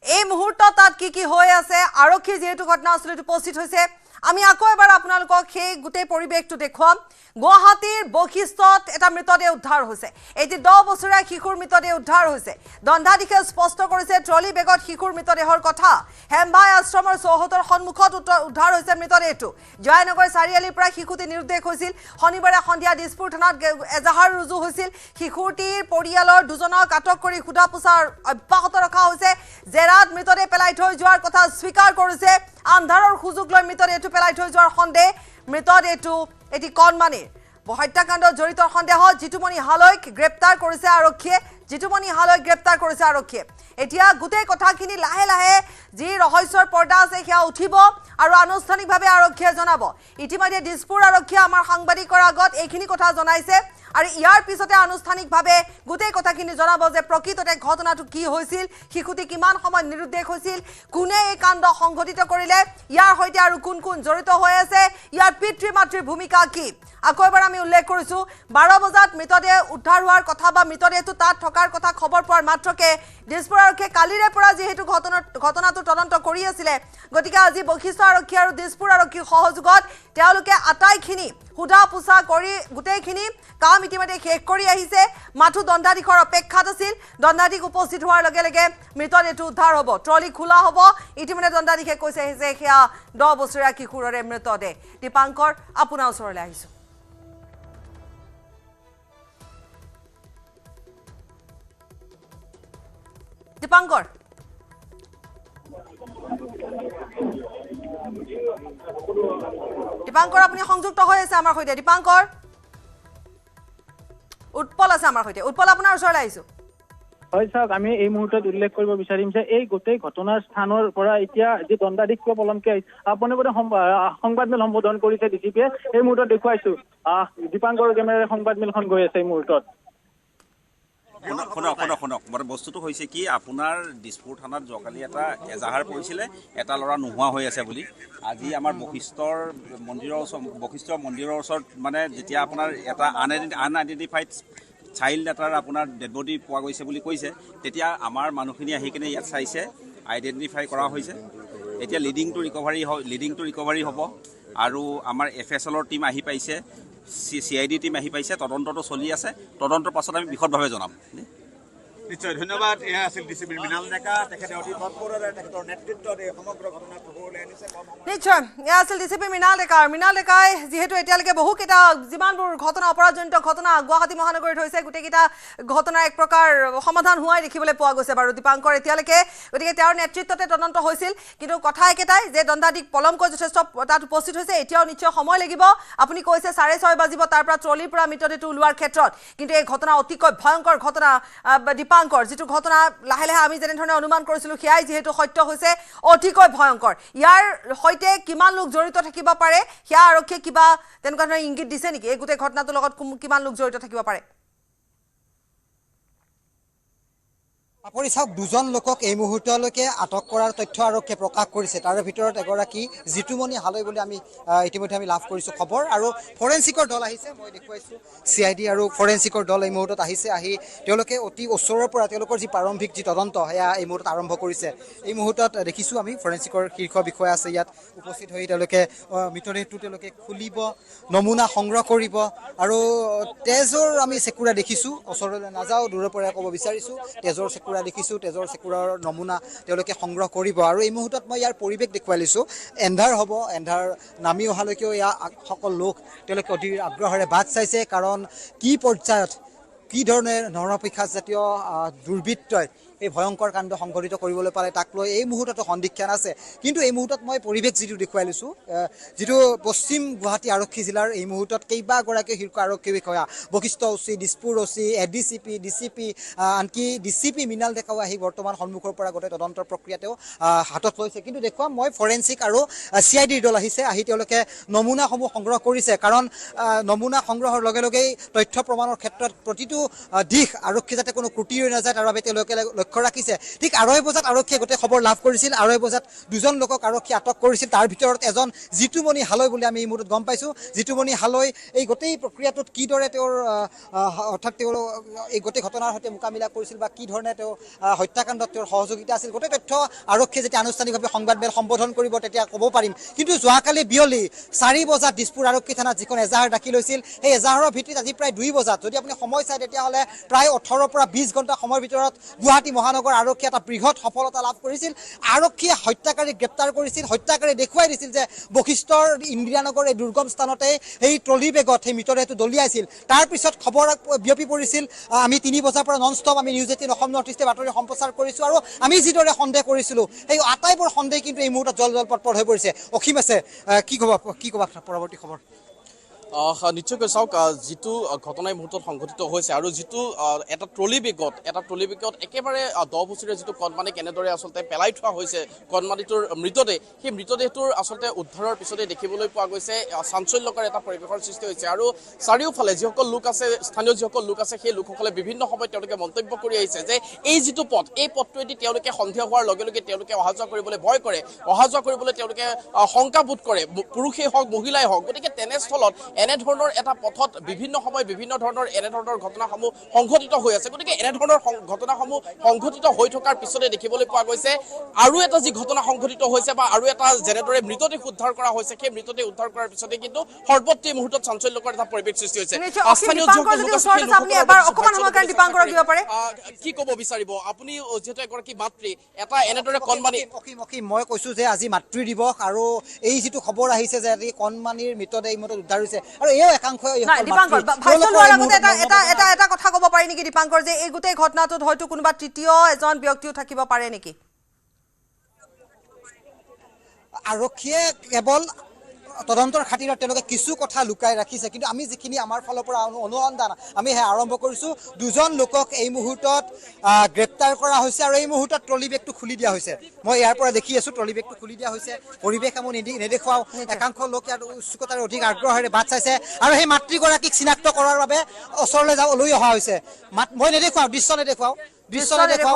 এই মুহূৰ্তত তাত কি হৈ আছে আৰক্ষী যেহেতু ঘটনাস্থলীত উপস্থিত হৈছে আমি আকৌ এবাৰ আপোনালোকক সেই গোটেই পৰিৱেশটো দেখুৱাম গুৱাহাটীৰ বৈশিষ্ট্যত এটা মৃতদেহ উদ্ধাৰ হৈছে এটি 10 বছৰীয়া শিশুৰ মৃতদেহ উদ্ধাৰ হৈছে দণ্ডাধীশে স্পষ্ট কৰিছে ট্ৰলি বেগত শিশুৰ মৃতদেহৰ কথা হেমভাই আশ্ৰমৰ চৌহদৰ সন্মুখত উদ্ধাৰ হৈছে মৃতদেহটো জয়নগৰ চাৰিআলিৰ পৰা শিশুটি নিৰুদ্দেশ হৈছিল শনিবাৰে সন্ধিয়া দিছপুৰ থানাত এজাহাৰ ৰুজু হৈছিল শিশুটিৰ পৰিয়ালৰ দুজনক আটক কৰি খুদা পোছাৰ অব্যাহত ৰখা হৈছে জেৰাত মৃতদেহ পেলাই থৈ যোৱাৰ কথা স্বীকাৰ কৰিছে আন্ধাৰৰ সুযোগ লৈ মৃতদেহটো পেলাই থৈ যোৱাৰ সন্দেহ মৃতদেহটো এটি কণমানিৰ হত্যাকাণ্ডত জড়িত সন্দেহ জিতুমণি হালৈক গ্ৰেপ্তাৰ কৰিছে আৰক্ষীয়ে জিতুমণি হালৈক গ্ৰেপ্তাৰ কৰিছে আৰক্ষীয়ে এতিয়া গোটেই কথাখিনি লাহে লাহে যি ৰহস্যৰ পৰ্দা আছে সেয়া উঠিব আৰু আনুষ্ঠানিকভাৱে আৰক্ষীয়ে জনাব ইতিমধ্যে দিছপুৰ আৰক্ষীয়ে আমাৰ সাংবাদিকৰ আগত এইখিনি কথা জনাইছে আৰু ইয়াৰ পিছতে আনুষ্ঠানিকভাৱে গোটেই কথাখিনি জনাব যে প্ৰকৃততে ঘটনাটো কি হৈছিল শিশুটি কিমান সময় নিৰুদ্দেশ হৈছিল কোনে এই কাণ্ড সংঘটিত কৰিলে ইয়াৰ সৈতে আৰু কোন কোন জড়িত হৈ আছে ইয়াৰ পিতৃ মাতৃৰ ভূমিকা কি আকৌ এবাৰ আমি উল্লেখ কৰিছো 12 বজাত মৃতদেহ উদ্ধাৰ হোৱাৰ কথা বা মৃতদেহটো তাত থকাৰ কথা খবৰ পোৱাৰ মাত্ৰকে দিছপুৰ আৰক্ষীয়ে কালিৰে পৰা যেহেতু ঘটনাটো তদন্ত কৰি আছিলে গতিকে আজি বৈশিষ্ট্য আৰক্ষী আৰু দিছপুৰ আৰক্ষীৰ সহযোগত তেওঁলোকে আটাইখিনি হুদা পোছা কৰি গোটেইখিনি কাম ইতিমধ্যে শেষ কৰি আহিছে মাথু দণ্ডাধীশৰ অপেক্ষাত আছিল দণ্ডাধীশ উপস্থিত হোৱাৰ লগে লগে মৃতদেহটো উদ্ধাৰ হ'ব ট্ৰলি খোলা হ'ব ইতিমধ্যে দণ্ডাধীশে কৈছে যে সেয়া 10 বছৰীয়া কিশোৰৰে মৃতদেহ দীপাংকৰ আপোনাৰ ওচৰলৈ আহিছো দীপাংকৰ আপুনি সংযুক্ত হৈ আছে আমাৰ সৈতে দীপাংকৰ উৎপল আছে আমাৰ সৈতে উৎপল আপোনাৰ ওচৰলৈ আহিছো হয় চাওক আমি এই মুহূৰ্তত উল্লেখ কৰিব বিচাৰিম যে এই গোটেই ঘটনাৰ স্থানৰ পৰা এতিয়া যি দণ্ডাধীশ কিয় পলমকে পোনে সংবাদমেল সম্বোধন কৰিছে ডিচিপিয়ে এই মুহূৰ্তত দেখুৱাইছো দীপাংকৰ কেমেৰাৰে সংবাদমেলখন গৈ আছে এই মুহূৰ্তত শুনক বস্তুটো হৈছে কি আপোনাৰ দিছপুৰ থানাত যোৱাকালি এটা এজাহাৰ পৰিছিলে এটা ল'ৰা নোহোৱা হৈ আছে বুলি আজি আমাৰ বশিষ্ঠৰ মন্দিৰৰ ওচৰত মানে যেতিয়া আপোনাৰ এটা আনআইডেণ্টিফাইড চাইল্ড এটাৰ আপোনাৰ ডেড বডি পোৱা গৈছে বুলি কৈছে তেতিয়া আমাৰ মানুহখিনি আহি কিনে ইয়াত চাইছে আইডেণ্টিফাই কৰা হৈছে এতিয়া লিডিং টু ৰিকভাৰী হ'ব আৰু আমাৰ FSLৰ টীম আহি পাইছে CID টীম আহি পাইছে তদন্তটো চলি আছে তদন্তৰ পাছত আমি বিশদভাৱে জনাম নিশ্চয় ধন্যবাদ এয়া আছিল ডিচিপি মৃণাল ডেকা তেখেতে অতি তৎপৰতাৰে তেখেতৰ নেতৃত্বত এই সমগ্ৰ ঘটনা পোহৰলৈ আনিছে নিশ্চয় এয়া আছিল ডিচিপি মৃণাল ডেকাই যিহেতু এতিয়ালৈকে বহুকেইটা যিমানবোৰ ঘটনা অপৰাধজনিত ঘটনা গুৱাহাটী মহানগৰীত হৈছে গোটেইকেইটা ঘটনা এক প্ৰকাৰ সমাধান হোৱাই দেখিবলৈ পোৱা গৈছে বাৰু দীপাংকৰ এতিয়ালৈকে গতিকে তেওঁৰ নেতৃত্বতে তদন্ত হৈছিল কিন্তু কথা একেটাই যে দণ্ডাধীশ পলমকৈ যথেষ্ট তাত উপস্থিত হৈছে এতিয়াও নিশ্চয় সময় লাগিব আপুনি কৈছে 6:30 বাজিব তাৰ পৰা ট্ৰলিৰ পৰা মৃতদেহটো ওলোৱাৰ ক্ষেত্ৰত কিন্তু এই ঘটনা অতিকৈ ভয়ংকৰ ঘটনা দীপাংকৰ যেটো ঘটনা লাহে লাহে আমি যেনে ধৰণে অনুমান কৰিছিলো সেয়াই যেহেতু সত্য হৈছে অতিকৈ ভয়ংকৰ ইয়াৰ সৈতে কিমান লোক জড়িত থাকিব পাৰে সেয়া আৰক্ষীয়ে কিবা তেনেকুৱা ধৰণৰ ইংগিত দিছে নেকি এই গোটেই ঘটনাটোৰ লগত কিমান লোক জড়িত থাকিব পাৰে আপুনি চাওক দুজন লোকক এই মুহূৰ্তলৈকে আটক কৰাৰ তথ্য আৰক্ষীয়ে প্ৰকাশ কৰিছে তাৰে ভিতৰত এগৰাকী জিতুমণি হালৈ বুলি আমি ইতিমধ্যে আমি লাভ কৰিছোঁ খবৰ আৰু ফৰেন্সিকৰ দল আহিছে মই দেখুৱাইছোঁ CID আৰু ফৰেন্সিকৰ দল এই মুহূৰ্তত আহিছে আহি তেওঁলোকে অতি ওচৰৰ পৰা তেওঁলোকৰ যি প্ৰাৰম্ভিক যি তদন্ত সেয়া এই মুহূৰ্তত আৰম্ভ কৰিছে এই মুহূৰ্তত দেখিছোঁ আমি ফৰেন্সিকৰ শীৰ্ষ বিষয়া আছে ইয়াত উপস্থিত হৈ তেওঁলোকে মৃতদেহটো তেওঁলোকে খুলিব নমুনা সংগ্ৰহ কৰিব আৰু তেজৰ আমি চেকুৰা দেখিছোঁ ওচৰলৈ নাযাওঁ দূৰৰ পৰা ক'ব বিচাৰিছোঁ তেজৰ দেখিছোঁ তেজৰ চেকুৰাৰ নমুনা তেওঁলোকে সংগ্ৰহ কৰিব আৰু এই মুহূৰ্তত মই ইয়াৰ পৰিৱেশ দেখুৱাই লৈছোঁ এন্ধাৰ হ'ব এন্ধাৰ নামি অহালৈকেও ইয়াৰ সকলো লোক তেওঁলোকে অধীৰ আগ্ৰহেৰে বাট চাইছে কাৰণ কি পৰ্যায়ত কি ধৰণে নৰপিশাচ জাতীয় দুৰ্বৃত্তই এই ভয়ংকৰ কাণ্ড সংঘটিত কৰিবলৈ পালে তাক লৈ এই মুহূৰ্তত সন্দিক্ষান আছে কিন্তু এই মুহূৰ্তত মই পৰিৱেশ যিটো দেখুৱাই লৈছোঁ যিটো পশ্চিম গুৱাহাটী আৰক্ষী জিলাৰ এই মুহূৰ্তত কেইবাগৰাকী শীৰ্ষ আৰক্ষী বিষয়া Vashistha OC Dispur OC ADCP DCP আনকি DCP মৃণাল ডেকাও আহি বৰ্তমান সন্মুখৰ পৰা গোটেই তদন্তৰ প্ৰক্ৰিয়া তেওঁ হাতত লৈছে কিন্তু দেখুৱাম মই ফৰেন্সিক আৰু CID দল আহিছে আহি তেওঁলোকে নমুনাসমূহ সংগ্ৰহ কৰিছে কাৰণ নমুনা সংগ্ৰহৰ লগে লগেই তথ্য প্ৰমাণৰ ক্ষেত্ৰত প্ৰতিটো দিশ আৰক্ষী যাতে কোনো ত্ৰুটি হৈ নাযায় তাৰ বাবে তেওঁলোকে লক্ষ্য ৰাখিছে ঠিক 2:30 বজাত আৰক্ষীয়ে গোটেই খবৰ লাভ কৰিছিল 2:30 বজাত দুজন লোকক আৰক্ষী আটক কৰিছিল তাৰ ভিতৰত এজন জিতুমণি হালৈ বুলি আমি এই মুহূৰ্তত গম পাইছোঁ জিতুমণি হালৈ এই গোটেই প্ৰক্ৰিয়াটোত কিদৰে তেওঁৰ অৰ্থাৎ তেওঁ এই গোটেই ঘটনাৰ সৈতে মোকাবিলা কৰিছিল বা কি ধৰণে তেওঁ হত্যাকাণ্ডত তেওঁৰ সহযোগিতা আছিল গোটেই তথ্য আৰক্ষীয়ে যেতিয়া আনুষ্ঠানিকভাৱে সংবাদমেল সম্বোধন কৰিব তেতিয়া ক'ব পাৰিম কিন্তু যোৱাকালি বিয়লি 4 বজাত দিছপুৰ আৰক্ষী থানাত যিখন এজাহাৰ দাখিল হৈছিল সেই এজাহাৰৰ ভিত্তিত আজি প্ৰায় 2 বজাত যদি আপুনি সময় চাই তেতিয়াহ'লে প্ৰায় 18 পৰা 20 ঘণ্টা সময়ৰ ভিতৰত গুৱাহাটী মহানগৰ আৰক্ষীয়ে এটা বৃহৎ সফলতা লাভ কৰিছিল আৰক্ষীয়ে হত্যাকাৰীক গ্ৰেপ্তাৰ কৰিছিল হত্যাকাৰী দেখুৱাই দিছিল যে বশিষ্ঠৰ ইন্দিৰানগৰ এই দুৰ্গম স্থানতে এই ট্ৰলি বেগত সেই মৃতদেহটো দলিয়াইছিল তাৰ পিছত খবৰ বিয়পি পৰিছিল আমি 3 বজাৰ পৰা নন ষ্টপ আমি News18 অসম নৰ্থ ইষ্টে বাতৰি সম্প্ৰচাৰ কৰিছোঁ আৰু আমি যিদৰে সন্দেহ কৰিছিলোঁ সেই আটাইবোৰ সন্দেহ কিন্তু এই মুহূৰ্তত জলপটপট হৈ পৰিছে অসীম আছে কি ক'বা পৰৱৰ্তী খবৰ নিশ্চয়কৈ চাওক যিটো ঘটনা এই মুহূৰ্তত সংঘটিত হৈছে আৰু যিটো এটা ট্ৰলি বেগত একেবাৰে 10 বছৰীয়া যিটো কণমানি কেনেদৰে আচলতে পেলাই থোৱা হৈছে কণমানিটোৰ মৃতদেহ সেই মৃতদেহটোৰ আচলতে উদ্ধাৰৰ পিছতে দেখিবলৈ পোৱা গৈছে চাঞ্চল্যকৰ এটা পৰিৱেশৰ সৃষ্টি হৈছে আৰু চাৰিওফালে যিসকল লোক আছে স্থানীয় যিসকল লোক আছে সেই লোকসকলে বিভিন্ন সময়ত তেওঁলোকে মন্তব্য কৰি আহিছে যে এই যিটো পথ এই পথটোৱেদি তেওঁলোকে সন্ধিয়া হোৱাৰ লগে লগে তেওঁলোকে অহা যোৱা কৰিবলৈ ভয় কৰে অহা যোৱা কৰিবলৈ তেওঁলোকে শংকাবোধ কৰে পুৰুষেই হওক মহিলাই হওক গতিকে তেনেস্থলত এনেধৰণৰ এটা পথত বিভিন্ন সময় বিভিন্ন ধৰণৰ এনেধৰণৰ ঘটনাসমূহ সংঘটিত হৈ আছে গতিকে এনেধৰণৰ ঘটনাসমূহ সংঘটিত হৈ থকাৰ পিছতে দেখিবলৈ পোৱা গৈছে আৰু এটা যি ঘটনা সংঘটিত হৈছে বা আৰু এটা যেনেদৰে মৃতদেহ উদ্ধাৰ কৰা হৈছে সেই মৃতদেহ উদ্ধাৰ কৰাৰ পিছতে কিন্তু সৰ্বত্ৰে মুহূৰ্তত চাঞ্চল্যকৰ এটা পৰিৱেশ সৃষ্টি হৈছে স্থানীয় যিসকল লোক আছে কি ক'ব বিচাৰিব আপুনি যেহেতু এগৰাকী মাতৃ এটা এনেদৰে কণমানি মই কৈছোঁ যে আজি মাতৃ দিৱস আৰু এই যিটো খবৰ আহিছে যে আজি কণমানিৰ মৃতদেহ উদ্ধাৰ হৈছে আৰু এও একাংশ দীপাংকৰ ভাষ্য লোৱাৰ আগতে এটা কথা ক'ব পাৰি নেকি দীপাংকৰ যে এই গোটেই ঘটনাটোত হয়তো কোনোবা তৃতীয় এজন ব্যক্তিও থাকিব পাৰে নেকি আৰক্ষীয়ে কেৱল তদন্তৰ খাতিৰত তেওঁলোকে কিছু কথা লুকাই ৰাখিছে কিন্তু আমি যিখিনি আমাৰ ফালৰ পৰা অনুসন্ধান আমি আৰম্ভ কৰিছোঁ দুজন লোকক এই মুহূৰ্তত গ্ৰেপ্তাৰ কৰা হৈছে আৰু এই মুহূৰ্তত ট্ৰলি বেগটো খুলি দিয়া হৈছে মই ইয়াৰ পৰা দেখি আছোঁ ট্ৰলি বেগটো খুলি দিয়া হৈছে পৰিৱেশ আমি নেদেখুৱাও একাংশ লোক ইয়াত উৎসুকতাৰ অধিক আগ্ৰহেৰে বাট চাইছে আৰু সেই মাতৃগৰাকীক চিনাক্ত কৰাৰ বাবে ওচৰলৈ লৈ অহা হৈছে মই নেদেখুৱাওঁ দৃশ্য নেদেখুৱাওঁ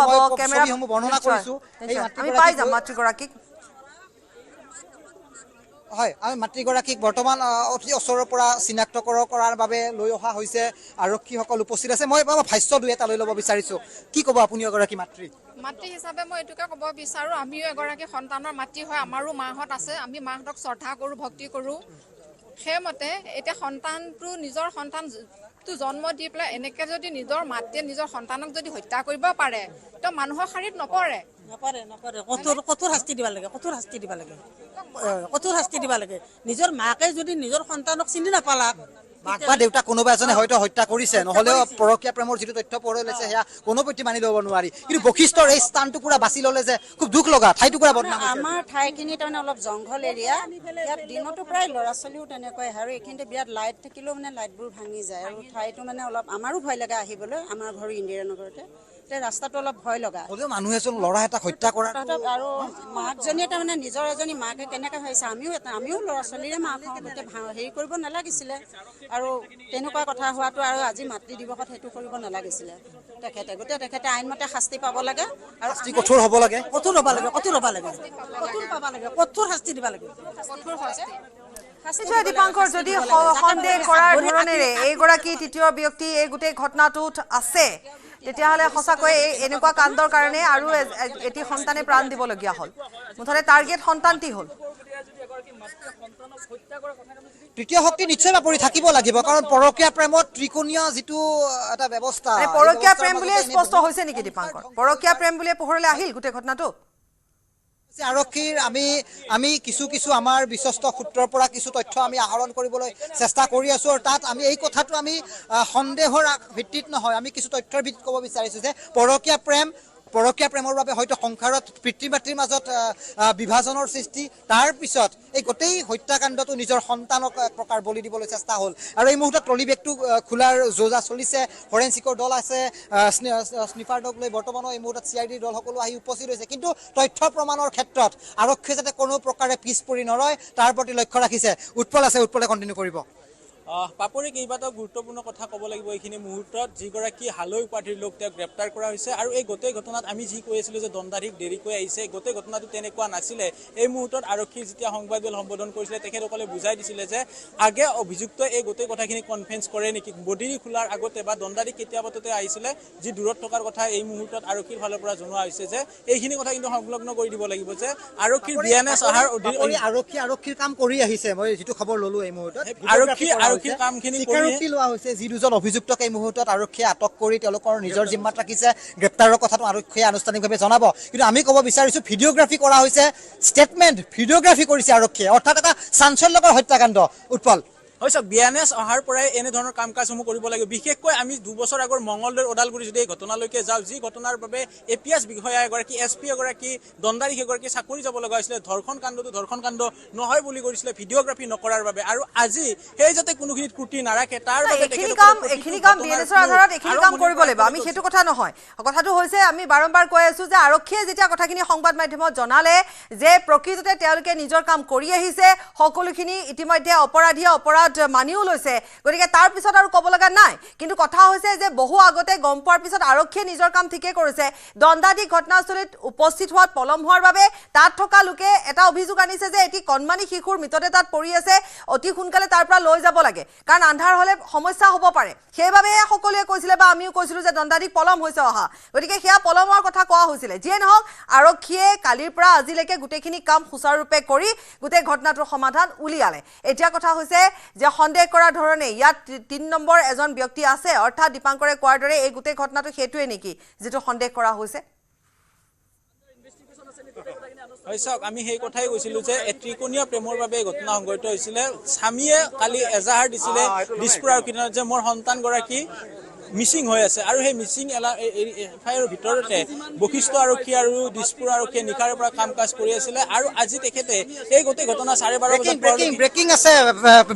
মই ছবিসমূহ বৰ্ণনা কৰিছোঁ আমি পাই যাম মাতৃগৰাকীক হয় আমি মাতৃগৰাকীক বৰ্তমান অতি ওচৰৰ পৰা চিনাক্ত কৰাৰ বাবে লৈ অহা হৈছে আৰক্ষীসকল উপস্থিত আছে মই ভাষ্য দুই এটা লৈ ল'ব বিচাৰিছোঁ কি ক'ব আপুনি এগৰাকী মাতৃ হিচাপে মই এইটোকে ক'ব বিচাৰোঁ আমিও এগৰাকী সন্তানৰ মাতৃ হয় আমাৰো মাহঁত আছে আমি মাহঁতক শ্ৰদ্ধা কৰোঁ ভক্তি কৰোঁ সেইমতে এতিয়া সন্তানটো নিজৰ সন্তানটো জন্ম দি পেলাই এনেকৈ যদি নিজৰ মাতৃয়ে নিজৰ সন্তানক যদি হত্যা কৰিব পাৰে তো মানুহৰ শাৰীত নপৰে কঠোৰ শাস্তি দিব লাগে কঠোৰ শাস্তি দিব লাগে নিজৰ মাকে যদি নিজৰ সন্তানক চিনি নাপালাক মাক বা দেউতাক কোনোবা এজনে হয়তো হত্যা কৰিছে নহ'লেও পৰকীয়া প্ৰেমৰ যিটো তথ্য পঢ়ি লৈছে সেয়া কোনো প্ৰতি মানি ল'ব নোৱাৰি কিন্তু বশিষ্ঠৰ এই স্থানটো পুৰা বাছি ল'লে যে খুব দুখ লগা ঠাইটো পুৰা বদনাম আমাৰ ঠাইখিনি তাৰমানে অলপ জংঘল এৰিয়া ইয়াত দিনতো প্ৰায় ল'ৰা ছোৱালীও তেনেকৈ আৰু এইখিনিতে বিৰাট লাইট থাকিলেও মানে লাইটবোৰ ভাঙি যায় আৰু ঠাইটো মানে অলপ আমাৰো ভয় লাগে আহিবলৈ আমাৰ ঘৰ ইন্দিৰা নগৰতে ৰাস্তাটো অলপ ভয় লগা হ'লেও মানুহ এজন ল'ৰা এটা হত্যা কৰা আৰু মাকজনীয়ে তাৰমানে নিজৰ এজনী মাকে কেনেকৈ হৈছে আমিও ল'ৰা ছোৱালীৰে মাক হেৰি কৰিব নালাগিছিলে আৰু তেনেকুৱা কথা হোৱাটো আৰু আজি মাতৃ দিৱসত সেইটো কৰিব নালাগিছিলে তেখেতে আইনমতে শাস্তি পাব লাগে আৰু কঠোৰ হ'ব লাগে কঠোৰ শাস্তি দিব লাগে দীপাংকৰ যদি সন্দেহ কৰাৰ ধৰণেৰে এইগৰাকী তৃতীয় ব্যক্তি এই গোটেই ঘটনাটোত আছে তেতিয়াহ'লে সঁচাকৈ এনেকুৱা কাণ্ডৰ কাৰণে আৰু এটি সন্তানে প্ৰাণ দিবলগীয়া হ'ল মুঠতে টাৰ্গেট সন্তানটি হ'ল তৃতীয় শক্তি নিশ্চয় বাপৰি থাকিব লাগিব কাৰণ পৰকীয়া প্ৰেমত ত্ৰিকোণীয় যিটো এটা ব্যৱস্থা পৰকীয়া প্ৰেম বুলিয়ে স্পষ্ট হৈছে নেকি দীপাংকৰ পৰকীয়া প্ৰেম বুলিয়ে পোহৰলৈ আহিল গোটেই ঘটনাটো আৰক্ষীৰ আমি কিছু আমাৰ বিশ্বস্ত সূত্ৰৰ পৰা কিছু তথ্য আমি আহৰণ কৰিবলৈ চেষ্টা কৰি আছোঁ আৰু তাত আমি এই কথাটো আমি সন্দেহৰ ভিত্তিত নহয় আমি কিছু তথ্যৰ ভিত্তিত ক'ব বিচাৰিছোঁ যে পৰকীয়া প্ৰেমৰ বাবে হয়তো সংসাৰত পিতৃ মাতৃৰ মাজত বিভাজনৰ সৃষ্টি তাৰ পিছত এই গোটেই হত্যাকাণ্ডটো নিজৰ সন্তানক এক প্ৰকাৰ বলি দিবলৈ চেষ্টা হ'ল আৰু এই মুহূৰ্তত ট্ৰলি বেগটো খোলাৰ যোজা চলিছে ফৰেঞ্চিকৰ দল আছে স্নিফাৰ দল লৈ বৰ্তমানো এই মুহূৰ্তত CID দল সকলো আহি উপস্থিত হৈছে কিন্তু তথ্য প্ৰমাণৰ ক্ষেত্ৰত আৰক্ষীয়ে যাতে কোনো প্ৰকাৰে পিছ পৰি নৰয় তাৰ প্ৰতি লক্ষ্য ৰাখিছে উৎপলে কণ্টিনিউ কৰিব পাপৰি কেইবাটাও গুৰুত্বপূৰ্ণ কথা ক'ব লাগিব এইখিনি মুহূৰ্তত যিগৰাকী হালৈ উপাধিৰ লোক তেওঁক গ্ৰেপ্তাৰ কৰা হৈছে আৰু এই গোটেই ঘটনাত আমি যি কৈ আছিলোঁ যে দণ্ডাধীশ দেৰিকৈ আহিছে গোটেই ঘটনাটো তেনেকুৱা নাছিলে এই মুহূৰ্তত আৰক্ষীৰ যেতিয়া সংবাদমেল সম্বোধন কৰিছিলে তেখেতসকলে বুজাই দিছিলে যে আগে অভিযুক্ত এই গোটেই কথাখিনি কনফাৰেঞ্চ কৰে নেকি বডিৰ খোলাৰ আগতে বা দণ্ডাধীশ কেতিয়াবাতে আহিছিলে যি দূৰত থকাৰ কথা এই মুহূৰ্তত আৰক্ষীৰ ফালৰ পৰা জনোৱা হৈছে যে এইখিনি কথা কিন্তু সংলগ্ন কৰি দিব লাগিব যে আৰক্ষীৰ বিএনএছ অহাৰ আৰক্ষীৰ কাম কৰি আহিছে মই যিটো খবৰ ল'লো এই মুহূৰ্তত কামখিনি লোৱা হৈছে যি দুজন অভিযুক্তক এই মুহূৰ্তত আৰক্ষীয়ে আটক কৰি তেওঁলোকৰ নিজৰ জিম্মাত ৰাখিছে গ্ৰেপ্তাৰৰ কথাটো আৰক্ষীয়ে আনুষ্ঠানিকভাৱে জনাব কিন্তু আমি ক'ব বিচাৰিছোঁ ভিডিঅ'গ্ৰাফী কৰা হৈছে ষ্টেটমেণ্ট ভিডিঅ'গ্ৰাফী কৰিছে আৰক্ষীয়ে অৰ্থাৎ এটা চাঞ্চল্যকৰ হত্যাকাণ্ড উৎপল হৈছে বিএনএছ অহাৰ পৰাই এনেধৰণৰ কাম কাজসমূহ কৰিব লাগিব বিশেষকৈ আমি 2 বছৰ আগৰ মঙলদৈৰ ওদালগুৰি যদি এই ঘটনালৈকে যাওঁ যি ঘটনাৰ বাবে APS বিষয়া এগৰাকী SP এগৰাকী দণ্ডাধীশ এগৰাকী চাকৰি যাব লগা হৈছিলে ধৰ্ষণ কাণ্ড নহয় বুলি কৰিছিলে ভিডিঅ'গ্ৰাফী নকৰাৰ বাবে আৰু আজি সেই যাতে কোনোখিনিত ত্ৰুটি নাৰাখে তাৰ বাবে এইখিনি কাম বিএনএছৰ আধাৰত এইখিনি কাম কৰিব লাগিব আমি সেইটো কথা নহয় কথাটো হৈছে আমি বাৰম্বাৰ কৈ আছোঁ যে আৰক্ষীয়ে যেতিয়া কথাখিনি সংবাদ মাধ্যমত জনালে যে প্ৰকৃততে তেওঁলোকে নিজৰ কাম কৰি আহিছে সকলোখিনি ইতিমধ্যে অপৰাধীয়ে অপৰাধ মানিও লৈছে গতিকে তাৰ পিছত আৰু ক'ব লগা নাই কিন্তু কথা হৈছে যে বহু আগতে গম পোৱাৰ পিছত আৰক্ষীয়ে নিজৰ কাম ঠিকে কৰিছে দণ্ডাধীশ ঘটনাস্থলীত উপস্থিত হোৱাত পলম হোৱাৰ বাবে তাত থকা লোকে এটা অভিযোগ আনিছে যে এটি কণমানি শিশুৰ মৃতদেহ তাত পৰি আছে অতি সোনকালে তাৰ পৰা লৈ যাব লাগে কাৰণ আন্ধাৰ হ'লে সমস্যা হ'ব পাৰে সেইবাবে সকলোৱে কৈছিলে বা আমিও কৈছিলোঁ যে দণ্ডাধীশ পলম হৈছে অহা গতিকে সেয়া পলমৰ কথা কোৱা হৈছিলে যিয়ে নহওক আৰক্ষীয়ে কালিৰ পৰা আজিলৈকে গোটেইখিনি কাম সুচাৰুৰূপে কৰি গোটেই ঘটনাটোৰ সমাধান উলিয়ালে এতিয়া কথা হৈছে যে সন্দেহ কৰাৰ ধৰণে ইয়াত 3 নম্বৰ এজন ব্যক্তি আছে অৰ্থাৎ দীপাংকৰে কোৱাৰ দৰে এই গোটেই ঘটনাটো সেইটোৱে নেকি যেটো সন্দেহ কৰা হৈছে হয় চাওক আমি সেই কথাই কৈছিলো যে ত্ৰিকোণীয় প্ৰেমৰ বাবে ঘটনা সংঘটিত হৈছিলে স্বামীয়ে কালি এজাহাৰ দিছিলে দিছপুৰ আৰু কিনাৰত যে মোৰ সন্তানগৰাকী মিচিং হৈ আছে আৰু সেই মিচিং এফআইআৰৰ ভিতৰতে বশিষ্ঠ আৰক্ষী আৰু দিছপুৰ আৰক্ষীয়ে নিশাৰ পৰা কাম কাজ কৰি আছিলে আৰু আজি তেখেতে এই গোটেই ঘটনা 12:30 ব্ৰেকিং আছে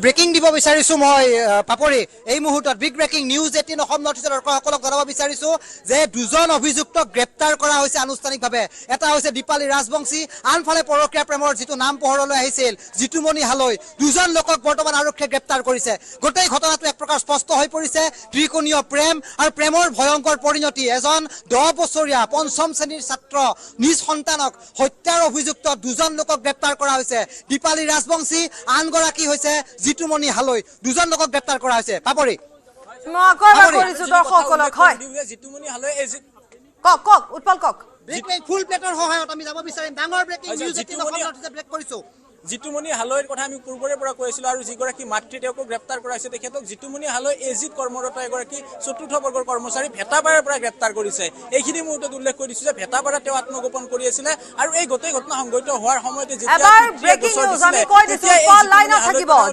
ব্ৰেকিং দিব বিচাৰিছো মই পাপৰি এই মুহূৰ্তত big breaking news 18 Assam north ইষ্টৰ দৰ্শকসকলক জনাব বিচাৰিছো যে দুজন অভিযুক্তক গ্ৰেপ্তাৰ কৰা হৈছে আনুষ্ঠানিকভাৱে এটা হৈছে দীপালী ৰাজবংশী আনফালে পৰকীয়া প্ৰেমৰ যিটো নাম পোহৰলৈ আহিছিল জিতুমণি হালৈ দুজন লোকক বৰ্তমান আৰক্ষীয়ে গ্ৰেপ্তাৰ কৰিছে গোটেই ঘটনাটো এক প্ৰকাৰ স্পষ্ট হৈ পৰিছে ত্ৰিকোণীয় প্ৰেম আৰু প্ৰেমৰ ভয়ংকৰ পৰিণতি এজন 10 বছৰীয়া পঞ্চম শ্ৰেণীৰ ছাত্ৰ নিজ সন্তানক হত্যাৰ অভিযুক্ত দুজন লোকক গ্ৰেপ্তাৰ কৰা হৈছে দীপালী ৰাজবংশী আনগৰাকী হৈছে জিতুমণি হালৈ দুজন লোকক গ্ৰেপ্তাৰ কৰা হৈছে পাপৰি জিতুমণি হালৈ কক উৎপল কক ফুল প্লেটৰ সহায়ত আমি যাব বিচাৰিম ডাঙৰ ব্ৰেকিং নিউজ 18 অসম নৰ্থ ইষ্টে ব্ৰেক কৰিছো জিতুমণি হালৈৰ কথা আমি পূৰ্বৰে পৰা কৈছিলো আৰু যিগৰাকী মাতৃ তেওঁকো গ্ৰেপ্তাৰ কৰা হৈছে তেখেতক জিতুমণি হালৈ এজিত কৰ্মৰত এগৰাকী চতুৰ্থ বৰ্গৰ কৰ্মচাৰী ভেটাপাৰাৰ পৰা গ্ৰেপ্তাৰ কৰিছে এইখিনি মুহূৰ্তত উল্লেখ কৰি দিছো যে ভেটাপাৰাত তেওঁ আত্মগোপন কৰি আছিলে আৰু এই গোটেই ঘটনা সংঘটিত হোৱাৰ সময়তে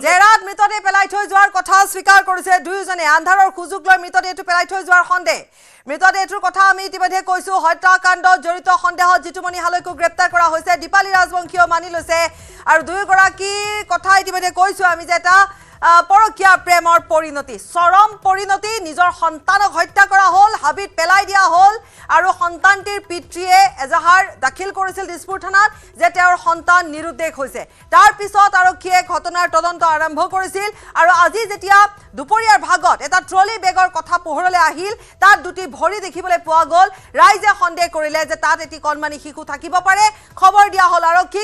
জেৰাত মৃতদেহ পেলাই থৈ যোৱাৰ কথা স্বীকাৰ কৰিছে দুয়োজনে আন্ধাৰৰ সুযোগ লৈ মৃতদেহটো পেলাই থৈ যোৱাৰ সন্দেহ মৃতদেহটোৰ কথা আমি ইতিমধ্যে কৈছো হত্যাকাণ্ডত জড়িত সন্দেহত জিতুমণি হালৈকো গ্ৰেপ্তাৰ কৰা হৈছে দীপালী ৰাজবংশীও মানি লৈছে আৰু দুয়োগৰাকীৰ কথা ইতিমধ্যে কৈছো আমি যে এটা পৰকীয়া প্ৰেমৰ পৰিণতি চৰম পৰিণতি নিজৰ সন্তানক হত্যা কৰা হ'ল হাবিত পেলাই দিয়া হ'ল আৰু সন্তানটিৰ পিতৃয়ে এজাহাৰ দাখিল কৰিছিল দিছপুৰ থানাত যে তেওঁৰ সন্তান নিৰুদ্দেশ হৈছে তাৰ পিছত আৰক্ষীয়ে ঘটনাৰ তদন্ত আৰম্ভ কৰিছিল আৰু আজি যেতিয়া দুপৰীয়াৰ ভাগত এটা ট্ৰলি বেগৰ কথা পোহৰলৈ আহিল তাত দুটি ভৰি দেখিবলৈ পোৱা গ'ল ৰাইজে সন্দেহ কৰিলে যে তাত এটি কণমানি শিশু থাকিব পাৰে খবৰ দিয়া হ'ল আৰক্ষী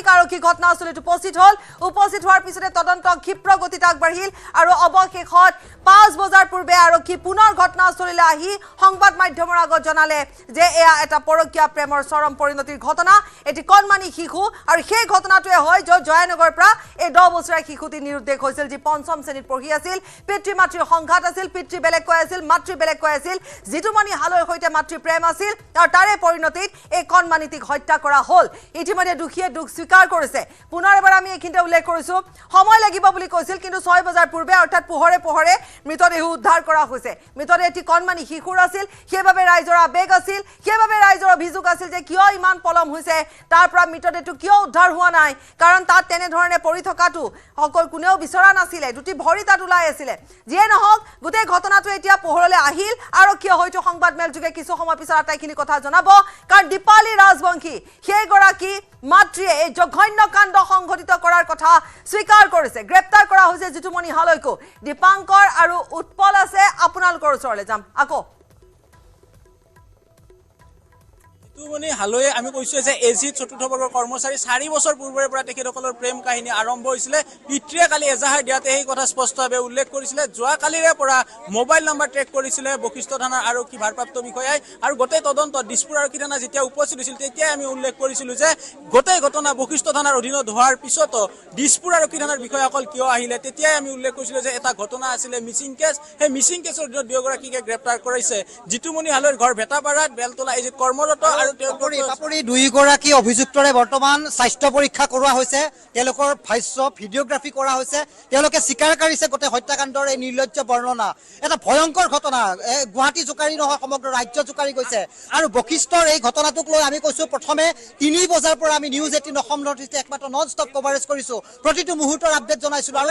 ঘটনাস্থলীত উপস্থিত হ'ল উপস্থিত হোৱাৰ পিছতে তদন্ত ক্ষিপ্ৰ গতিত আগবাঢ়িল আৰু অৱশেষত 5 বজাৰ পূৰ্বে আৰক্ষী পুনৰ ঘটনাস্থলীলৈ আহি সংবাদ মাধ্যমৰ আগত জনালে যে এয়া এটা পৰকীয়া প্ৰেমৰ চৰম পৰিণতিৰ ঘটনা এটি কণমানি শিশু আৰু সেই ঘটনাটোৱে হয় য'ত জয়ানগৰৰ পৰা এই 10 বছৰীয়া শিশুটি নিৰুদ্দেশ হৈছিল যি পঞ্চম শ্ৰেণীত পঢ়ি আছিল পিতৃ মাতৃৰ সংঘাত আছিল পিতৃ বেলেগ কৈ আছিল মাতৃ বেলেগ কৈ আছিল জিতুমণি হালৈৰ সৈতে মাতৃ প্ৰেম আছিল আৰু তাৰে পৰিণতিত এই কণমানিটিক হত্যা কৰা হ'ল ইতিমধ্যে দুখীয়ে দুখ স্বীকাৰ কৰিছে পুনৰ এবাৰ আমি এইখিনিতে উল্লেখ কৰিছো সময় লাগিব বুলি কৈছিল কিন্তু 6 বজাৰ পূৰ্বে অৰ্থাৎ পোহৰে মৃতদেহ উদ্ধাৰ কৰা হৈছে মৃতদেহ এটি কণমানি শিশুৰ আছিল সেইবাবে ৰাইজৰ আবেগ আছিল সেইবাবে ৰাইজৰ অভিযোগ আছিল যে কিয় ইমান পলম হৈছে তাৰ পৰা মৃতদেহটো কিয় উদ্ধাৰ হোৱা নাই কাৰণ তাত তেনে ধৰণে পৰি থকাটো সকল কোনেও বিচৰা নাছিলে দুটি ভৰি তাত ওলাই আছিলে যিয়ে নহওক গোটেই ঘটনাটো এতিয়া পোহৰলৈ আহিল আৰক্ষীয়ে হয়তো সংবাদ মেল যোগে কিছু সময় পিছত আটাইখিনি কথা জনাব কাৰণ দীপালী ৰাজবংশী সেইগৰাকী মাতৃয়ে এই জঘন্য কাণ্ড সংঘটিত কৰাৰ কথা স্বীকাৰ কৰিছে গ্ৰেপ্তাৰ কৰা হৈছে জিতুমণি হালৈকো দীপাংকৰ আৰু উৎপল আছে আপোনালোকৰ ওচৰলৈ যাম আকৌ জিতুমণি হালৈয়ে আমি কৈছো যে এজিত চতুৰ্থ বৰ্গৰ কৰ্মচাৰী 4 বছৰ পূৰ্বৰে পৰা তেখেতসকলৰ প্ৰেম কাহিনী আৰম্ভ হৈছিলে পিতৃয়ে কালি এজাহাৰ দিয়াতে এই কথা স্পষ্টভাৱে উল্লেখ কৰিছিলে যোৱাকালিৰে পৰা মোবাইল নম্বৰ ট্ৰেক কৰিছিলে বশিষ্ঠ থানাৰ আৰক্ষী ভাৰপ্ৰাপ্ত বিষয়াই আৰু গোটেই তদন্ত দিছপুৰ আৰক্ষী থানা যেতিয়া উপস্থিত হৈছিল তেতিয়াই আমি উল্লেখ কৰিছিলো যে গোটেই ঘটনা বশিষ্ঠ থানাৰ অধীনত হোৱাৰ পিছতো দিছপুৰ আৰক্ষী থানাৰ বিষয়াসকল কিয় আহিলে তেতিয়াই আমি উল্লেখ কৰিছিলো যে এটা ঘটনা আছিলে মিচিং কেছ সেই মিচিং কেছৰ অধীনত দুয়োগৰাকীকে গ্ৰেপ্তাৰ কৰিছে জিতুমণি হালৈৰ ঘৰ ভেটাপাৰাত বেলতলা এজিত কৰ্মৰত পাপৰি দুয়োগৰাকী অভিযুক্তৰে বৰ্তমান স্বাস্থ্য পৰীক্ষা কৰোৱা হৈছে তেওঁলোকৰ ভাষ্য ভিডিঅ'গ্ৰাফি কৰা হৈছে তেওঁলোকে স্বীকাৰ কৰিছে গোটেই হত্যাকাণ্ডৰ এই নিৰ্লজ্জ বৰ্ণনা এটা ভয়ংকৰ ঘটনা গুৱাহাটী জোকাৰি নহয় সমগ্ৰ ৰাজ্য জোকাৰি গৈছে আৰু বশিষ্ঠৰ এই ঘটনাটোক লৈ আমি কৈছো প্ৰথমে 3 বজাৰ পৰা আমি নিউজ 18 অসম নৰ্থ ইষ্টে একমাত্ৰ নন ষ্টপ কভাৰেজ কৰিছো প্ৰতিটো মুহূৰ্তৰ আপডেট জনাইছিলো আৰু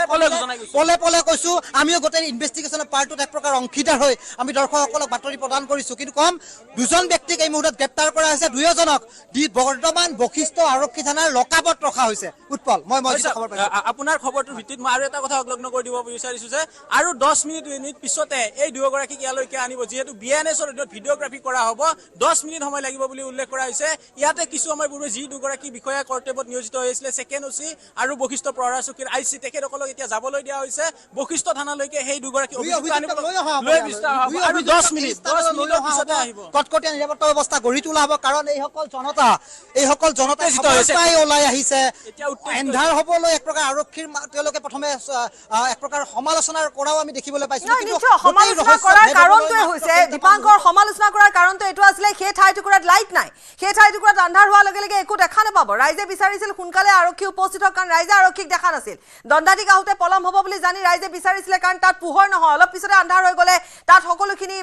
পলে কৈছো আমিও গোটেই ইনভেষ্টিগেশ্যনৰ পাৰ্টত এক প্ৰকাৰ অংশীদাৰ হৈ আমি দৰ্শকসকলক বাতৰি প্ৰদান কৰিছো কিন্তু কম দুজন ব্যক্তিক এই মুহূৰ্তত গ্ৰেপ্তাৰ কৰা হৈছে দুয়োজনক বৰ্তমান বশিষ্ঠ আৰক্ষী থানাৰ লকআপত ৰখা হৈছে উৎপল মই খবৰ পাইছো আপোনাৰ খবৰটোৰ ভিত্তিত মই আৰু এটা কথা সংলগ্ন কৰি দিব বিচাৰিছো যে আৰু 10 মিনিট পিছতে এই দুয়োগৰাকীক ইয়ালৈকে আনিব যিহেতু বিএনএছৰ অধীনত ভিডিঅ'গ্ৰাফি কৰা হ'ব 10 মিনিট সময় লাগিব বুলি উল্লেখ কৰা হৈছে ইয়াতে কিছু সময় পূৰ্বে যি দুগৰাকী বিষয়া কৰ্তব্যত নিয়োজিত হৈছিলে ছেকেণ্ড ওচি আৰু বশিষ্ঠ প্ৰহৰা চকীৰ আইচি তেখেতসকলক এতিয়া যাবলৈ দিয়া হৈছে বশিষ্ঠ থানালৈকে সেই দুগৰাকী অভিযুক্ত আনিব লৈ বিস্তাৰ হ'ব আৰু 10 মিনিট পিছতে আহিব কটকটীয়া নিৰাপত্তা ব্যৱস্থা গঢ়ি তোলা হ'ব কাৰণ এইসকল জনতা ওলাই আহিছে এন্ধাৰ হ'বলৈ এক প্ৰকাৰ আৰক্ষীৰ তেওঁলোকে প্ৰথমে এক প্ৰকাৰ সমালোচনাৰ কৰাও আমি দেখিবলৈ পাইছো সমালোচনা কৰাৰ কাৰণটোৱে হৈছে দীপাংকৰ সমালোচনা কৰাৰ কাৰণটো এইটো আছিলে সেই ঠাইটুকুৰাত লাইট নাই সেই ঠাইটুকুৰাত আন্ধাৰ হোৱাৰ লগে লগে একো দেখা নাপাব ৰাইজে বিচাৰিছিল সোনকালে আৰক্ষী উপস্থিত হওক কাৰণ ৰাইজে আৰক্ষীক দেখা নাছিল দণ্ডাধীশ আহোঁতে পলম হ'ব বুলি জানি ৰাইজে বিচাৰিছিলে কাৰণ তাত পোহৰ নহয় অলপ পিছতে আন্ধাৰ হৈ গ'লে তাত সকলোখিনি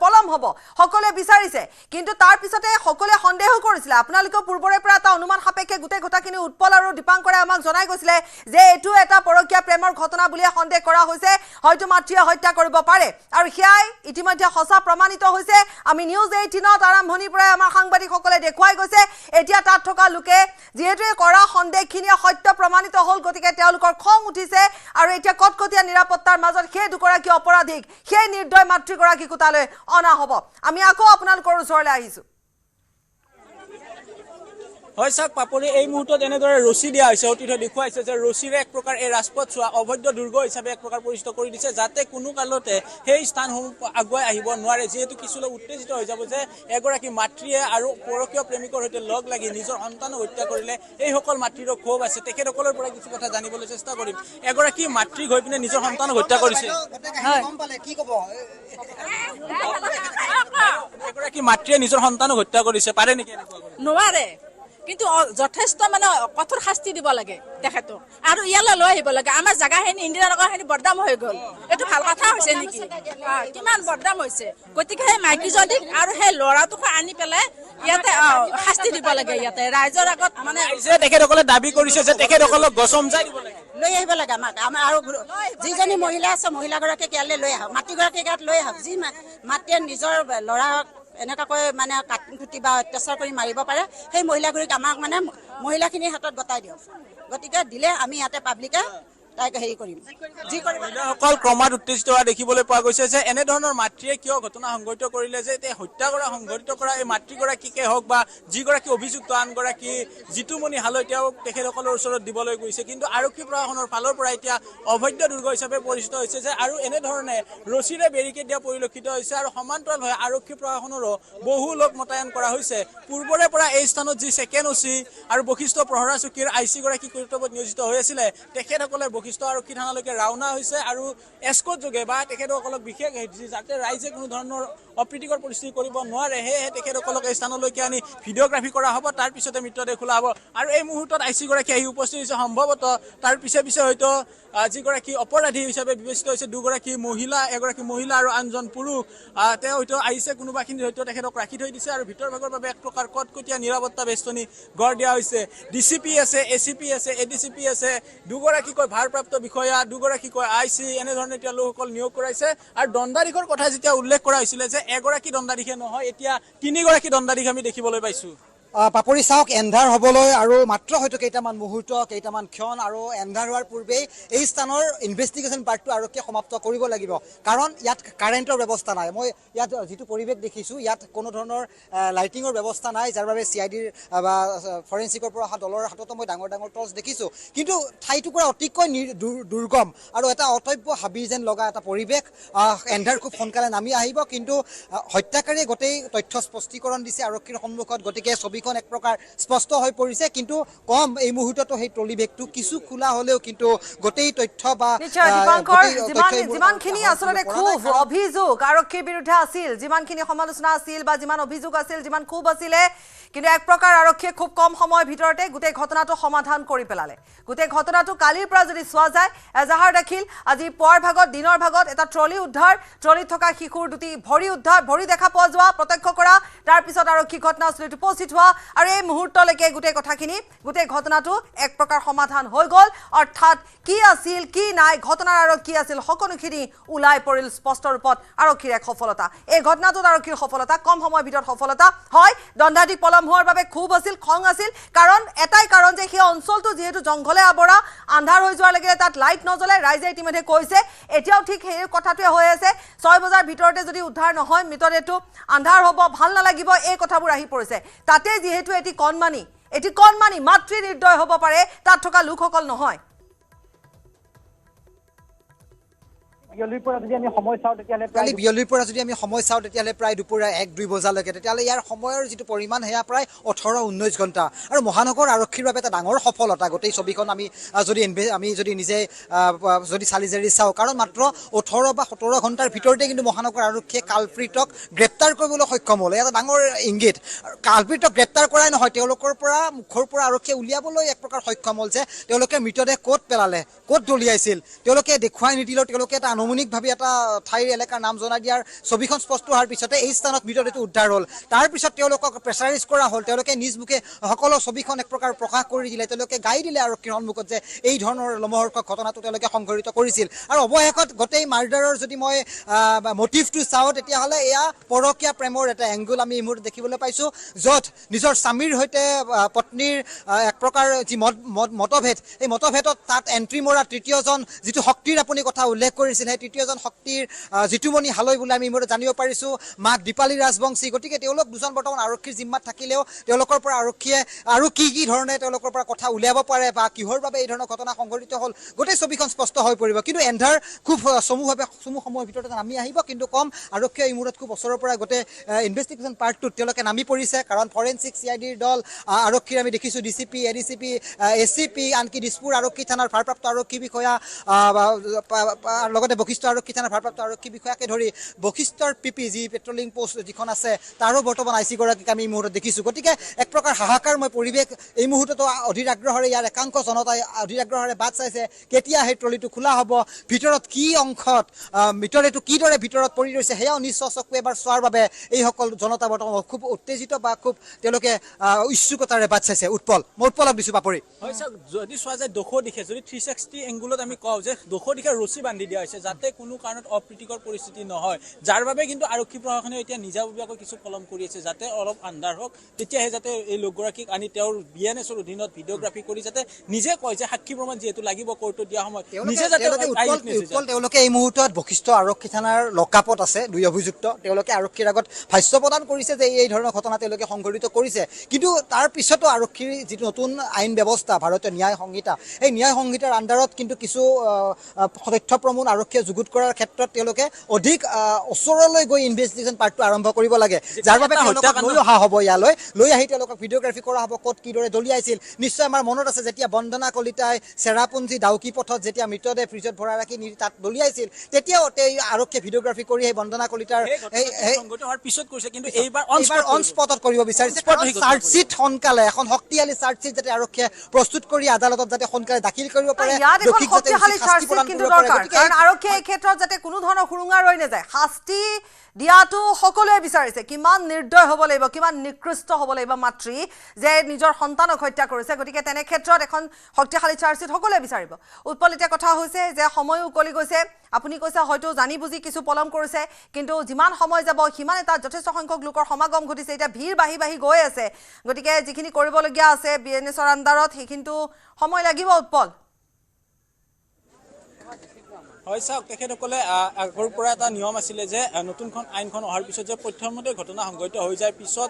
পলম হ'ব সকলোৱে বিচাৰিছে কিন্তু তাৰ পিছতে সকলোৱে সন্দেহ কৰিছিলে আপোনালোকে পূৰ্বৰে পৰা এটা অনুমান সাপেক্ষে গোটেই কথাখিনি উৎপল আৰু দীপাংকৰে আমাক জনাই গৈছিলে যে এইটো এটা পৰকীয়া প্ৰেমৰ ঘটনা বুলিয়ে সন্দেহ কৰা হৈছে হয়তো মাতৃয়ে হত্যা কৰিব পাৰে আৰু সেয়াই ইতিমধ্যে সঁচা প্ৰমাণিত হৈছে আমি নিউজ 18ত আৰম্ভণিৰ পৰাই আমাৰ সাংবাদিকসকলে দেখুৱাই গৈছে এতিয়া তাত থকা লোকে যিহেতু কৰা সন্দেহখিনিয়ে সত্য প্ৰমাণিত হ'ল গতিকে তেওঁলোকৰ খং উঠিছে আৰু এতিয়া কটকটীয়া নিৰাপত্তাৰ মাজত সেই দুগৰাকী অপৰাধীক সেই নিৰ্দয় মাতৃগৰাকীকো তালৈ অনা হ'ব আমি আকৌ আপোনালোকৰ ওচৰলৈ আহিছোঁ হয় চাওক পাপৰি এই মুহূৰ্তত এনেদৰে ৰছী দিয়া হৈছে অতীতত দেখুৱাইছে যে ৰছীৰে এক প্ৰকাৰ এই ৰাজপথ চোৱা অবৈধ দুৰ্গ হিচাপে এক প্ৰকাৰ পৰিচিত কৰি দিছে যাতে কোনো কালতে সেই স্থানসমূহ আগুৱাই আহিব নোৱাৰে যিহেতু কিছুলৈ উত্তেজিত হৈ যাব যে এগৰাকী মাতৃয়ে আৰু পৰকীয় প্ৰেমিকৰ সৈতে লগ লাগি নিজৰ সন্তানক হত্যা কৰিলে এইসকল মাতৃৰো ক্ষোভ আছে তেখেতসকলৰ পৰা কিছু কথা জানিবলৈ চেষ্টা কৰিম এগৰাকী মাতৃক হৈ পিনে নিজৰ সন্তানক হত্যা কৰিছে এগৰাকী মাতৃয়ে নিজৰ সন্তানক হত্যা কৰিছে পাৰে নেকি নোৱাৰে কিন্তু যথেষ্ট মানে কঠোৰ শাস্তি দিব লাগে তেখেতক আৰু ইয়ালৈ লৈ আহিব লাগে আমাৰ জাগাখিনি ইণ্ডিয়া নগৰখিনি বদনাম হৈ গ'ল এইটো ভাল কথা হৈছে নেকি কিমান বদনাম হৈছে গতিকে সেই মাইকীজনীক আৰু সেই ল'ৰাটোকো আনি পেলাই ইয়াতে শাস্তি দিব লাগে ইয়াতে ৰাইজৰ আগত মানে তেখেতসকলে দাবী কৰিছে যে তেখেতসকলক গছমজাই দিব লাগে লৈ আহিব লাগে আমাক আৰু যিজনী মহিলা আছে মহিলাগৰাকীক ইয়ালৈ লৈ আহক মাতৃগৰাকীক ইয়াত লৈ আহক যি মাতৃয়ে নিজৰ ল'ৰাক এনেকুৱাকৈ মানে কাটি কুটি বা অত্যাচাৰ কৰি মাৰিব পাৰে সেই মহিলাগৰাকীক আমাক মানে মহিলাখিনিৰ হাতত গতাই দিয়ক গতিকে দিলে আমি ইয়াতে পাব্লিকে তাইক হেৰি কৰিম যি কৰিব মহিলাসকল ক্ৰমাৎ উত্তেজিত হোৱা দেখিবলৈ পোৱা গৈছে যে এনেধৰণৰ মাতৃয়ে কিয় ঘটনা সংঘটিত কৰিলে যে হত্যা কৰা সংঘটিত কৰা এই মাতৃগৰাকীকে হওক বা যিগৰাকী অভিযুক্ত আনগৰাকী জিতুমণি হালৈ তেওঁ তেখেতসকলৰ ওচৰত দিবলৈ গৈছে কিন্তু আৰক্ষী প্ৰশাসনৰ ফালৰ পৰা এতিয়া অবৈধ দুৰ্গ হিচাপে পৰিচিত হৈছে যে আৰু এনেধৰণে ৰছীৰে বেৰিকেড দিয়া পৰিলক্ষিত হৈছে আৰু সমান্তৰালভাৱে আৰক্ষী প্ৰশাসনৰো বহু লোক মোতায়েন কৰা হৈছে পূৰ্বৰে পৰা এই স্থানত যি ছেকেণ্ড অচি আৰু বশিষ্ঠ প্ৰহৰা চকীৰ আইচি গৰাকী কৰ্তব্যত নিয়োজিত হৈ আছিলে তেখেতসকলে বশিষ্ঠ আৰক্ষী থানালৈকে ৰাওনা হৈছে আৰু এস্কৰ্ট যোগে বা তেখেতসকলক বিশেষ যাতে ৰাইজে কোনো ধৰণৰ অপ্ৰীতিকৰ পৰিস্থিতি কৰিব নোৱাৰে সেয়েহে তেখেতসকলক এই স্থানলৈকে আনি ভিডিঅ'গ্ৰাফী কৰা হ'ব তাৰ পিছতে মৃতদেহ খোলা হ'ব আৰু এই মুহূৰ্তত আইচি গৰাকী আহি উপস্থিত হৈছে সম্ভৱতঃ তাৰ পিছে হয়তো যিগৰাকী অপৰাধী হিচাপে বিবেচিত হৈছে দুগৰাকী মহিলা এগৰাকী মহিলা আৰু আনজন পুৰুষ তেওঁ হয়তো আহিছে কোনোবাখিনি হয়তো তেখেতক ৰাখি থৈ দিছে আৰু ভিতৰ ভাগৰ বাবে এক প্ৰকাৰ কটকটীয়া নিৰাপত্তা বেষ্টনী গঢ় দিয়া হৈছে ডিচিপি আছে এচিপি আছে এডিচিপি আছে দুগৰাকীকৈ ভাৰপ্ৰাপ্ত বিষয়া দুগৰাকীকৈ আইচি এনেধৰণে এতিয়া লোকসকল নিয়োগ কৰাইছে আৰু দণ্ডাধীশৰ কথা যেতিয়া উল্লেখ কৰা হৈছিলে যে এগৰাকী দণ্ডাধীশে নহয় এতিয়া তিনিগৰাকী দণ্ডাধীশ আমি দেখিবলৈ পাইছোঁ পাপৰি চাওক এন্ধাৰ হ'বলৈ আৰু মাত্ৰ হয়তো কেইটামান মুহূৰ্ত কেইটামান ক্ষণ আৰু এন্ধাৰ হোৱাৰ পূৰ্বেই এই স্থানৰ ইনভেষ্টিগেশ্যন পাৰ্টটো আৰক্ষীয়ে সমাপ্ত কৰিব লাগিব কাৰণ ইয়াত কাৰেণ্টৰ ব্যৱস্থা নাই মই ইয়াত যিটো পৰিৱেশ দেখিছোঁ ইয়াত কোনো ধৰণৰ লাইটিঙৰ ব্যৱস্থা নাই যাৰ বাবে CIDৰ বা ফৰেঞ্চিকৰ পৰা অহা দলৰ হাততো মই ডাঙৰ ডাঙৰ টৰ্চ দেখিছোঁ কিন্তু ঠাইটুকুৰা অতিকৈ দুৰ্গম আৰু এটা অতব্য হাবিৰ যেন লগা এটা পৰিৱেশ এন্ধাৰ খুব সোনকালে নামি আহিব কিন্তু হত্যাকাৰীয়ে গোটেই তথ্য স্পষ্টীকৰণ দিছে আৰক্ষীৰ সন্মুখত গতিকে ছবিখন এক প্ৰকাৰ স্পষ্ট হৈ পৰিছে কিন্তু কম এই মুহূৰ্ততো সেই ট্ৰলি বেগটো কিছু খোলা হ'লেও কিন্তু গোটেই তথ্য বা যিমানখিনি আচলতে খুব অভিযোগ আৰক্ষীৰ বিৰুদ্ধে আছিল যিমানখিনি সমালোচনা আছিল বা যিমান অভিযোগ আছিল যিমান খুব আছিলে কিন্তু এক প্ৰকাৰ আৰক্ষীয়ে খুব কম সময়ৰ ভিতৰতে গোটেই ঘটনাটো সমাধান কৰি পেলালে গোটেই ঘটনাটো কালিৰ পৰা যদি চোৱা যায় এজাহাৰ দাখিল আজি পুৱাৰ ভাগত দিনৰ ভাগত এটা ট্ৰলি উদ্ধাৰ ট্ৰলিত থকা শিশুৰ দুটি ভৰি উদ্ধাৰ ভৰি দেখা পোৱা যোৱা প্ৰত্যক্ষ কৰা তাৰ পিছত আৰক্ষী ঘটনাস্থলীত উপস্থিত হোৱা আৰু এই মুহূৰ্তলৈকে গোটেই কথাখিনি গোটেই ঘটনাটো এক প্ৰকাৰ সমাধান হৈ গ'ল অৰ্থাৎ কি আছিল কি নাই ঘটনাৰ আৰু কি আছিল সকলোখিনি ওলাই পৰিল স্পষ্ট ৰূপত আৰক্ষীৰ এক সফলতা এই ঘটনাটোত আৰক্ষীৰ সফলতা কম সময়ৰ ভিতৰত সফলতা হয় দণ্ডাধীশ পলম হোৱাৰ বাবে খুব আছিল খং আছিল কাৰণ এটাই কাৰণ যে সেই অঞ্চলটো যেহেতু জংঘলে আৱৰা আন্ধাৰ হৈ যোৱাৰ লগে তাত লাইট নজ্বলে ৰাইজে ইতিমধ্যে কৈছে এতিয়াও ঠিক সেই কথাটোৱে হৈ আছে 6 বজাৰ ভিতৰতে যদি উদ্ধাৰ নহয় মৃতদেহটো আন্ধাৰ হ'ব ভাল নালাগিব এই কথাবোৰ আহি পৰিছে তাতে যেহেতু এটি কণমানি মাতৃ নিৰ্দয় হ'ব পাৰে তাত থকা লোকসকল নহয় বিয়লিৰ পৰা যদি আমি সময় চাওঁ তেতিয়াহ'লে কালি বিয়লিৰ পৰা যদি আমি সময় চাওঁ তেতিয়াহ'লে প্ৰায় দুপৰীয়া 1-2 বজালৈকে তেতিয়াহ'লে ইয়াৰ সময়ৰ যিটো পৰিমাণ সেয়া প্ৰায় 18-19 ঘণ্টা আৰু মহানগৰ আৰক্ষীৰ বাবে এটা ডাঙৰ সফলতা গোটেই ছবিখন আমি যদি নিজে যদি চালি জাৰি চাওঁ কাৰণ মাত্ৰ 18 বা 17 ঘণ্টাৰ ভিতৰতে কিন্তু মহানগৰ আৰক্ষীয়ে কালপ্ৰিতক গ্ৰেপ্তাৰ কৰিবলৈ সক্ষম হ'ল এটা ডাঙৰ ইংগিত কালপ্ৰিতক গ্ৰেপ্তাৰ কৰাই নহয় তেওঁলোকৰ পৰা মুখৰ পৰা আৰক্ষীয়ে উলিয়াবলৈ এক প্ৰকাৰ সক্ষম হ'ল যে তেওঁলোকে মৃতদেহ ক'ত পেলালে ক'ত দলিয়াইছিল তেওঁলোকে দেখুৱাই নিদিলেও তেওঁলোকে এটা আনুমানিকভাৱে এটা ঠাইৰ এলেকাৰ নাম জনাই দিয়াৰ ছবিখন স্পষ্ট হোৱাৰ পিছতে এই স্থানত মৃতদেহটো উদ্ধাৰ হ'ল তাৰ পিছত তেওঁলোকক প্ৰেছাৰাইজ কৰা হ'ল তেওঁলোকে নিজ মুখে সকলো ছবিখন এক প্ৰকাৰ প্ৰকাশ কৰি দিলে তেওঁলোকে গাই দিলে আৰক্ষীৰ সন্মুখত যে এই ধৰণৰ লোমহৰ্ষক ঘটনাটো তেওঁলোকে সংঘটিত কৰিছিল আৰু অৱশেষত গোটেই মাৰ্ডাৰৰ যদি মই মটিভটো চাওঁ তেতিয়াহ'লে এয়া পৰকীয়া প্ৰেমৰ এটা এংগুল আমি এই মুহূৰ্তত দেখিবলৈ পাইছোঁ য'ত নিজৰ স্বামীৰ সৈতে পত্নীৰ এক প্ৰকাৰ যি মতভেদ এই মতভেদত তাত এণ্ট্ৰি মৰা তৃতীয়জন যিটো শক্তিৰ আপুনি কথা উল্লেখ কৰিছিল সেই তৃতীয়জন শক্তিৰ জিতুমণি হালৈ বুলি আমি ইমূৰ্তে জানিব পাৰিছোঁ মাক দীপালী ৰাজবংশী গতিকে তেওঁলোক দুজন বৰ্তমান আৰক্ষীৰ জিম্মাত থাকিলেও তেওঁলোকৰ পৰা আৰক্ষীয়ে আৰু কি ধৰণে তেওঁলোকৰ পৰা কথা উলিয়াব পাৰে বা কিহৰ বাবে এই ধৰণৰ ঘটনা সংঘটিত হ'ল গোটেই ছবিখন স্পষ্ট হৈ পৰিব কিন্তু এন্ধাৰ খুব চমু সময়ৰ ভিতৰতে নামি আহিব কিন্তু কম আৰক্ষীয়ে এই মুহূৰ্তত খুব ওচৰৰ পৰা গোটেই ইনভেষ্টিগেশ্যন পাৰ্টটোত তেওঁলোকে নামি পৰিছে কাৰণ ফৰেনচিক CIDৰ দল আৰক্ষীৰ আমি দেখিছোঁ DCP ADCP SCP আনকি দিছপুৰ আৰক্ষী থানাৰ ভাৰপ্ৰাপ্ত আৰক্ষী বিষয়া লগতে বশিষ্ঠ আৰক্ষী থানাৰ ভাৰপ্ৰাপ্ত আৰক্ষী বিষয়াকে ধৰি বশিষ্ঠৰ PP যি পেট্ৰলিং পোষ্ট যিখন আছে তাৰো বৰ্তমান IC গৰাকীক আমি এই মুহূৰ্তত দেখিছোঁ গতিকে এক প্ৰকাৰ হাহাকাৰময় পৰিৱেশ এই মুহূৰ্ততো অধীৰ আগ্ৰহেৰে ইয়াৰ একাংশ জনতাই অধীৰ আগ্ৰহেৰে বাট চাইছে কেতিয়া সেই ট্ৰলিটো খোলা হ'ব ভিতৰত কি অংশত মৃতদেহটো কিদৰে ভিতৰত পৰি ৰৈছে সেয়াও নিশ্চয় চকুৱে এবাৰ চোৱাৰ বাবে এইসকল জনতা বৰ্তমান খুব উত্তেজিত বা খুব তেওঁলোকে ইচ্ছুকতাৰে বাট চাইছে মই উৎপলক দিছোঁ বাপৰি হয় স্যাৰ যদি চোৱা যায় দোষ দিশে যদি 360 এংগুলত আমি কওঁ যে দোষ দিশে ৰছী বান্ধি দিয়া হৈছে যাতে কোনো কাৰণত অপ্ৰীতিকৰ পৰিস্থিতি নহয় যাৰ বাবে কিন্তু আৰক্ষী প্ৰশাসনে এতিয়া নিজাববীয়াকৈ কিছু কলম কৰি আছে যাতে অলপ আন্ধাৰ হওক তেতিয়াহে যাতে এই লোকগৰাকীক আনি তেওঁৰ BNSৰ অধীনত ভিডিঅ'গ্ৰাফি কৰি যাতে নিজে কয় যে সাক্ষী প্ৰমাণ যিহেতু লাগিব কোৰ্টত দিয়া সময়ত নিজে যাতে তেওঁলোকে এই মুহূৰ্তত বশিষ্ঠ আৰক্ষী থানাৰ লকআপত আছে 2 অভিযুক্ত তেওঁলোকে আৰক্ষীৰ আগত ভাষ্য প্ৰদান কৰিছে যে এই ধৰণৰ ঘটনা তেওঁলোকে সংঘটিত কৰিছে কিন্তু তাৰ পিছতো আৰক্ষীৰ যিটো নতুন আইন ব্যৱস্থা ভাৰতীয় ন্যায় সংহিতা এই ন্যায় সংহিতাৰ আণ্ডাৰত কিন্তু কিছু তথ্য প্ৰমাণ আৰক্ষীয়ে যুগুত কৰাৰ ক্ষেত্ৰত তেওঁলোকে অধিক ওচৰলৈ গৈ ইনভেষ্টিগেশ্যন পাৰ্টটো আৰম্ভ কৰিব লাগে যাৰ বাবে তেওঁলোকক লৈ অহা হ'ব ইয়ালৈ লৈ আহি তেওঁলোকক ভিডিঅ'গ্ৰাফি কৰা হ'ব ক'ত কিদৰে দলিয়াইছিল নিশ্চয় আমাৰ মনত আছে যেতিয়া বন্দনা কলিতাই চেৰাপুঞ্জী ডাউকি পথত যেতিয়া মৃতদেহ ফ্ৰিজত ভৰাই ৰাখি তাত দলিয়াইছিল তেতিয়াও আৰক্ষীয়ে ভিডিঅ'গ্ৰাফি কৰি সেই বন্দনা কলিতাৰ পিছত কৰিছে কিন্তু এইবাৰ অন স্পটত কৰিব বিচাৰিছে চাৰ্জশ্বিট সোনকালে এখন শক্তিশালী চাৰ্জশ্বিট যাতে আৰক্ষীয়ে প্ৰস্তুত কৰি আদালতত যাতে সোনকালে দাখিল কৰিব পাৰে আৰক্ষীয়ে এই ক্ষেত্ৰত যাতে কোনো ধৰণৰ সুৰুঙা ৰৈ নাযায় শাস্তি দিয়াটো সকলোৱে বিচাৰিছে কিমান নিৰ্দয় হ'ব লাগিব কিমান নিকৃষ্ট হ'ব লাগিব মাতৃ যে নিজৰ সন্তানক হত্যা কৰিছে গতিকে তেনে ক্ষেত্ৰত এখন শক্তিশালী চাৰ্জশ্বিট সকলোৱে বিচাৰিব উৎপল এতিয়া কথা হৈছে যে সময়ো উকলি গৈছে আপুনি কৈছে হয়তো জানি বুজি কিছু পলম কৰিছে কিন্তু যিমান সময় যাব সিমান এটা যথেষ্ট সংখ্যক লোকৰ সমাগম ঘটিছে এতিয়া ভিৰ বাঢ়ি গৈ আছে গতিকে যিখিনি কৰিবলগীয়া আছে BNSৰ আণ্ডাৰত সেইখিনিতো সময় লাগিব উৎপল হয় চাওক তেখেতসকলে আগৰ পৰা এটা নিয়ম আছিলে যে নতুনখন আইনখন অহাৰ পিছত যে প্ৰথমতে ঘটনা সংঘটিত হৈ যায় পিছত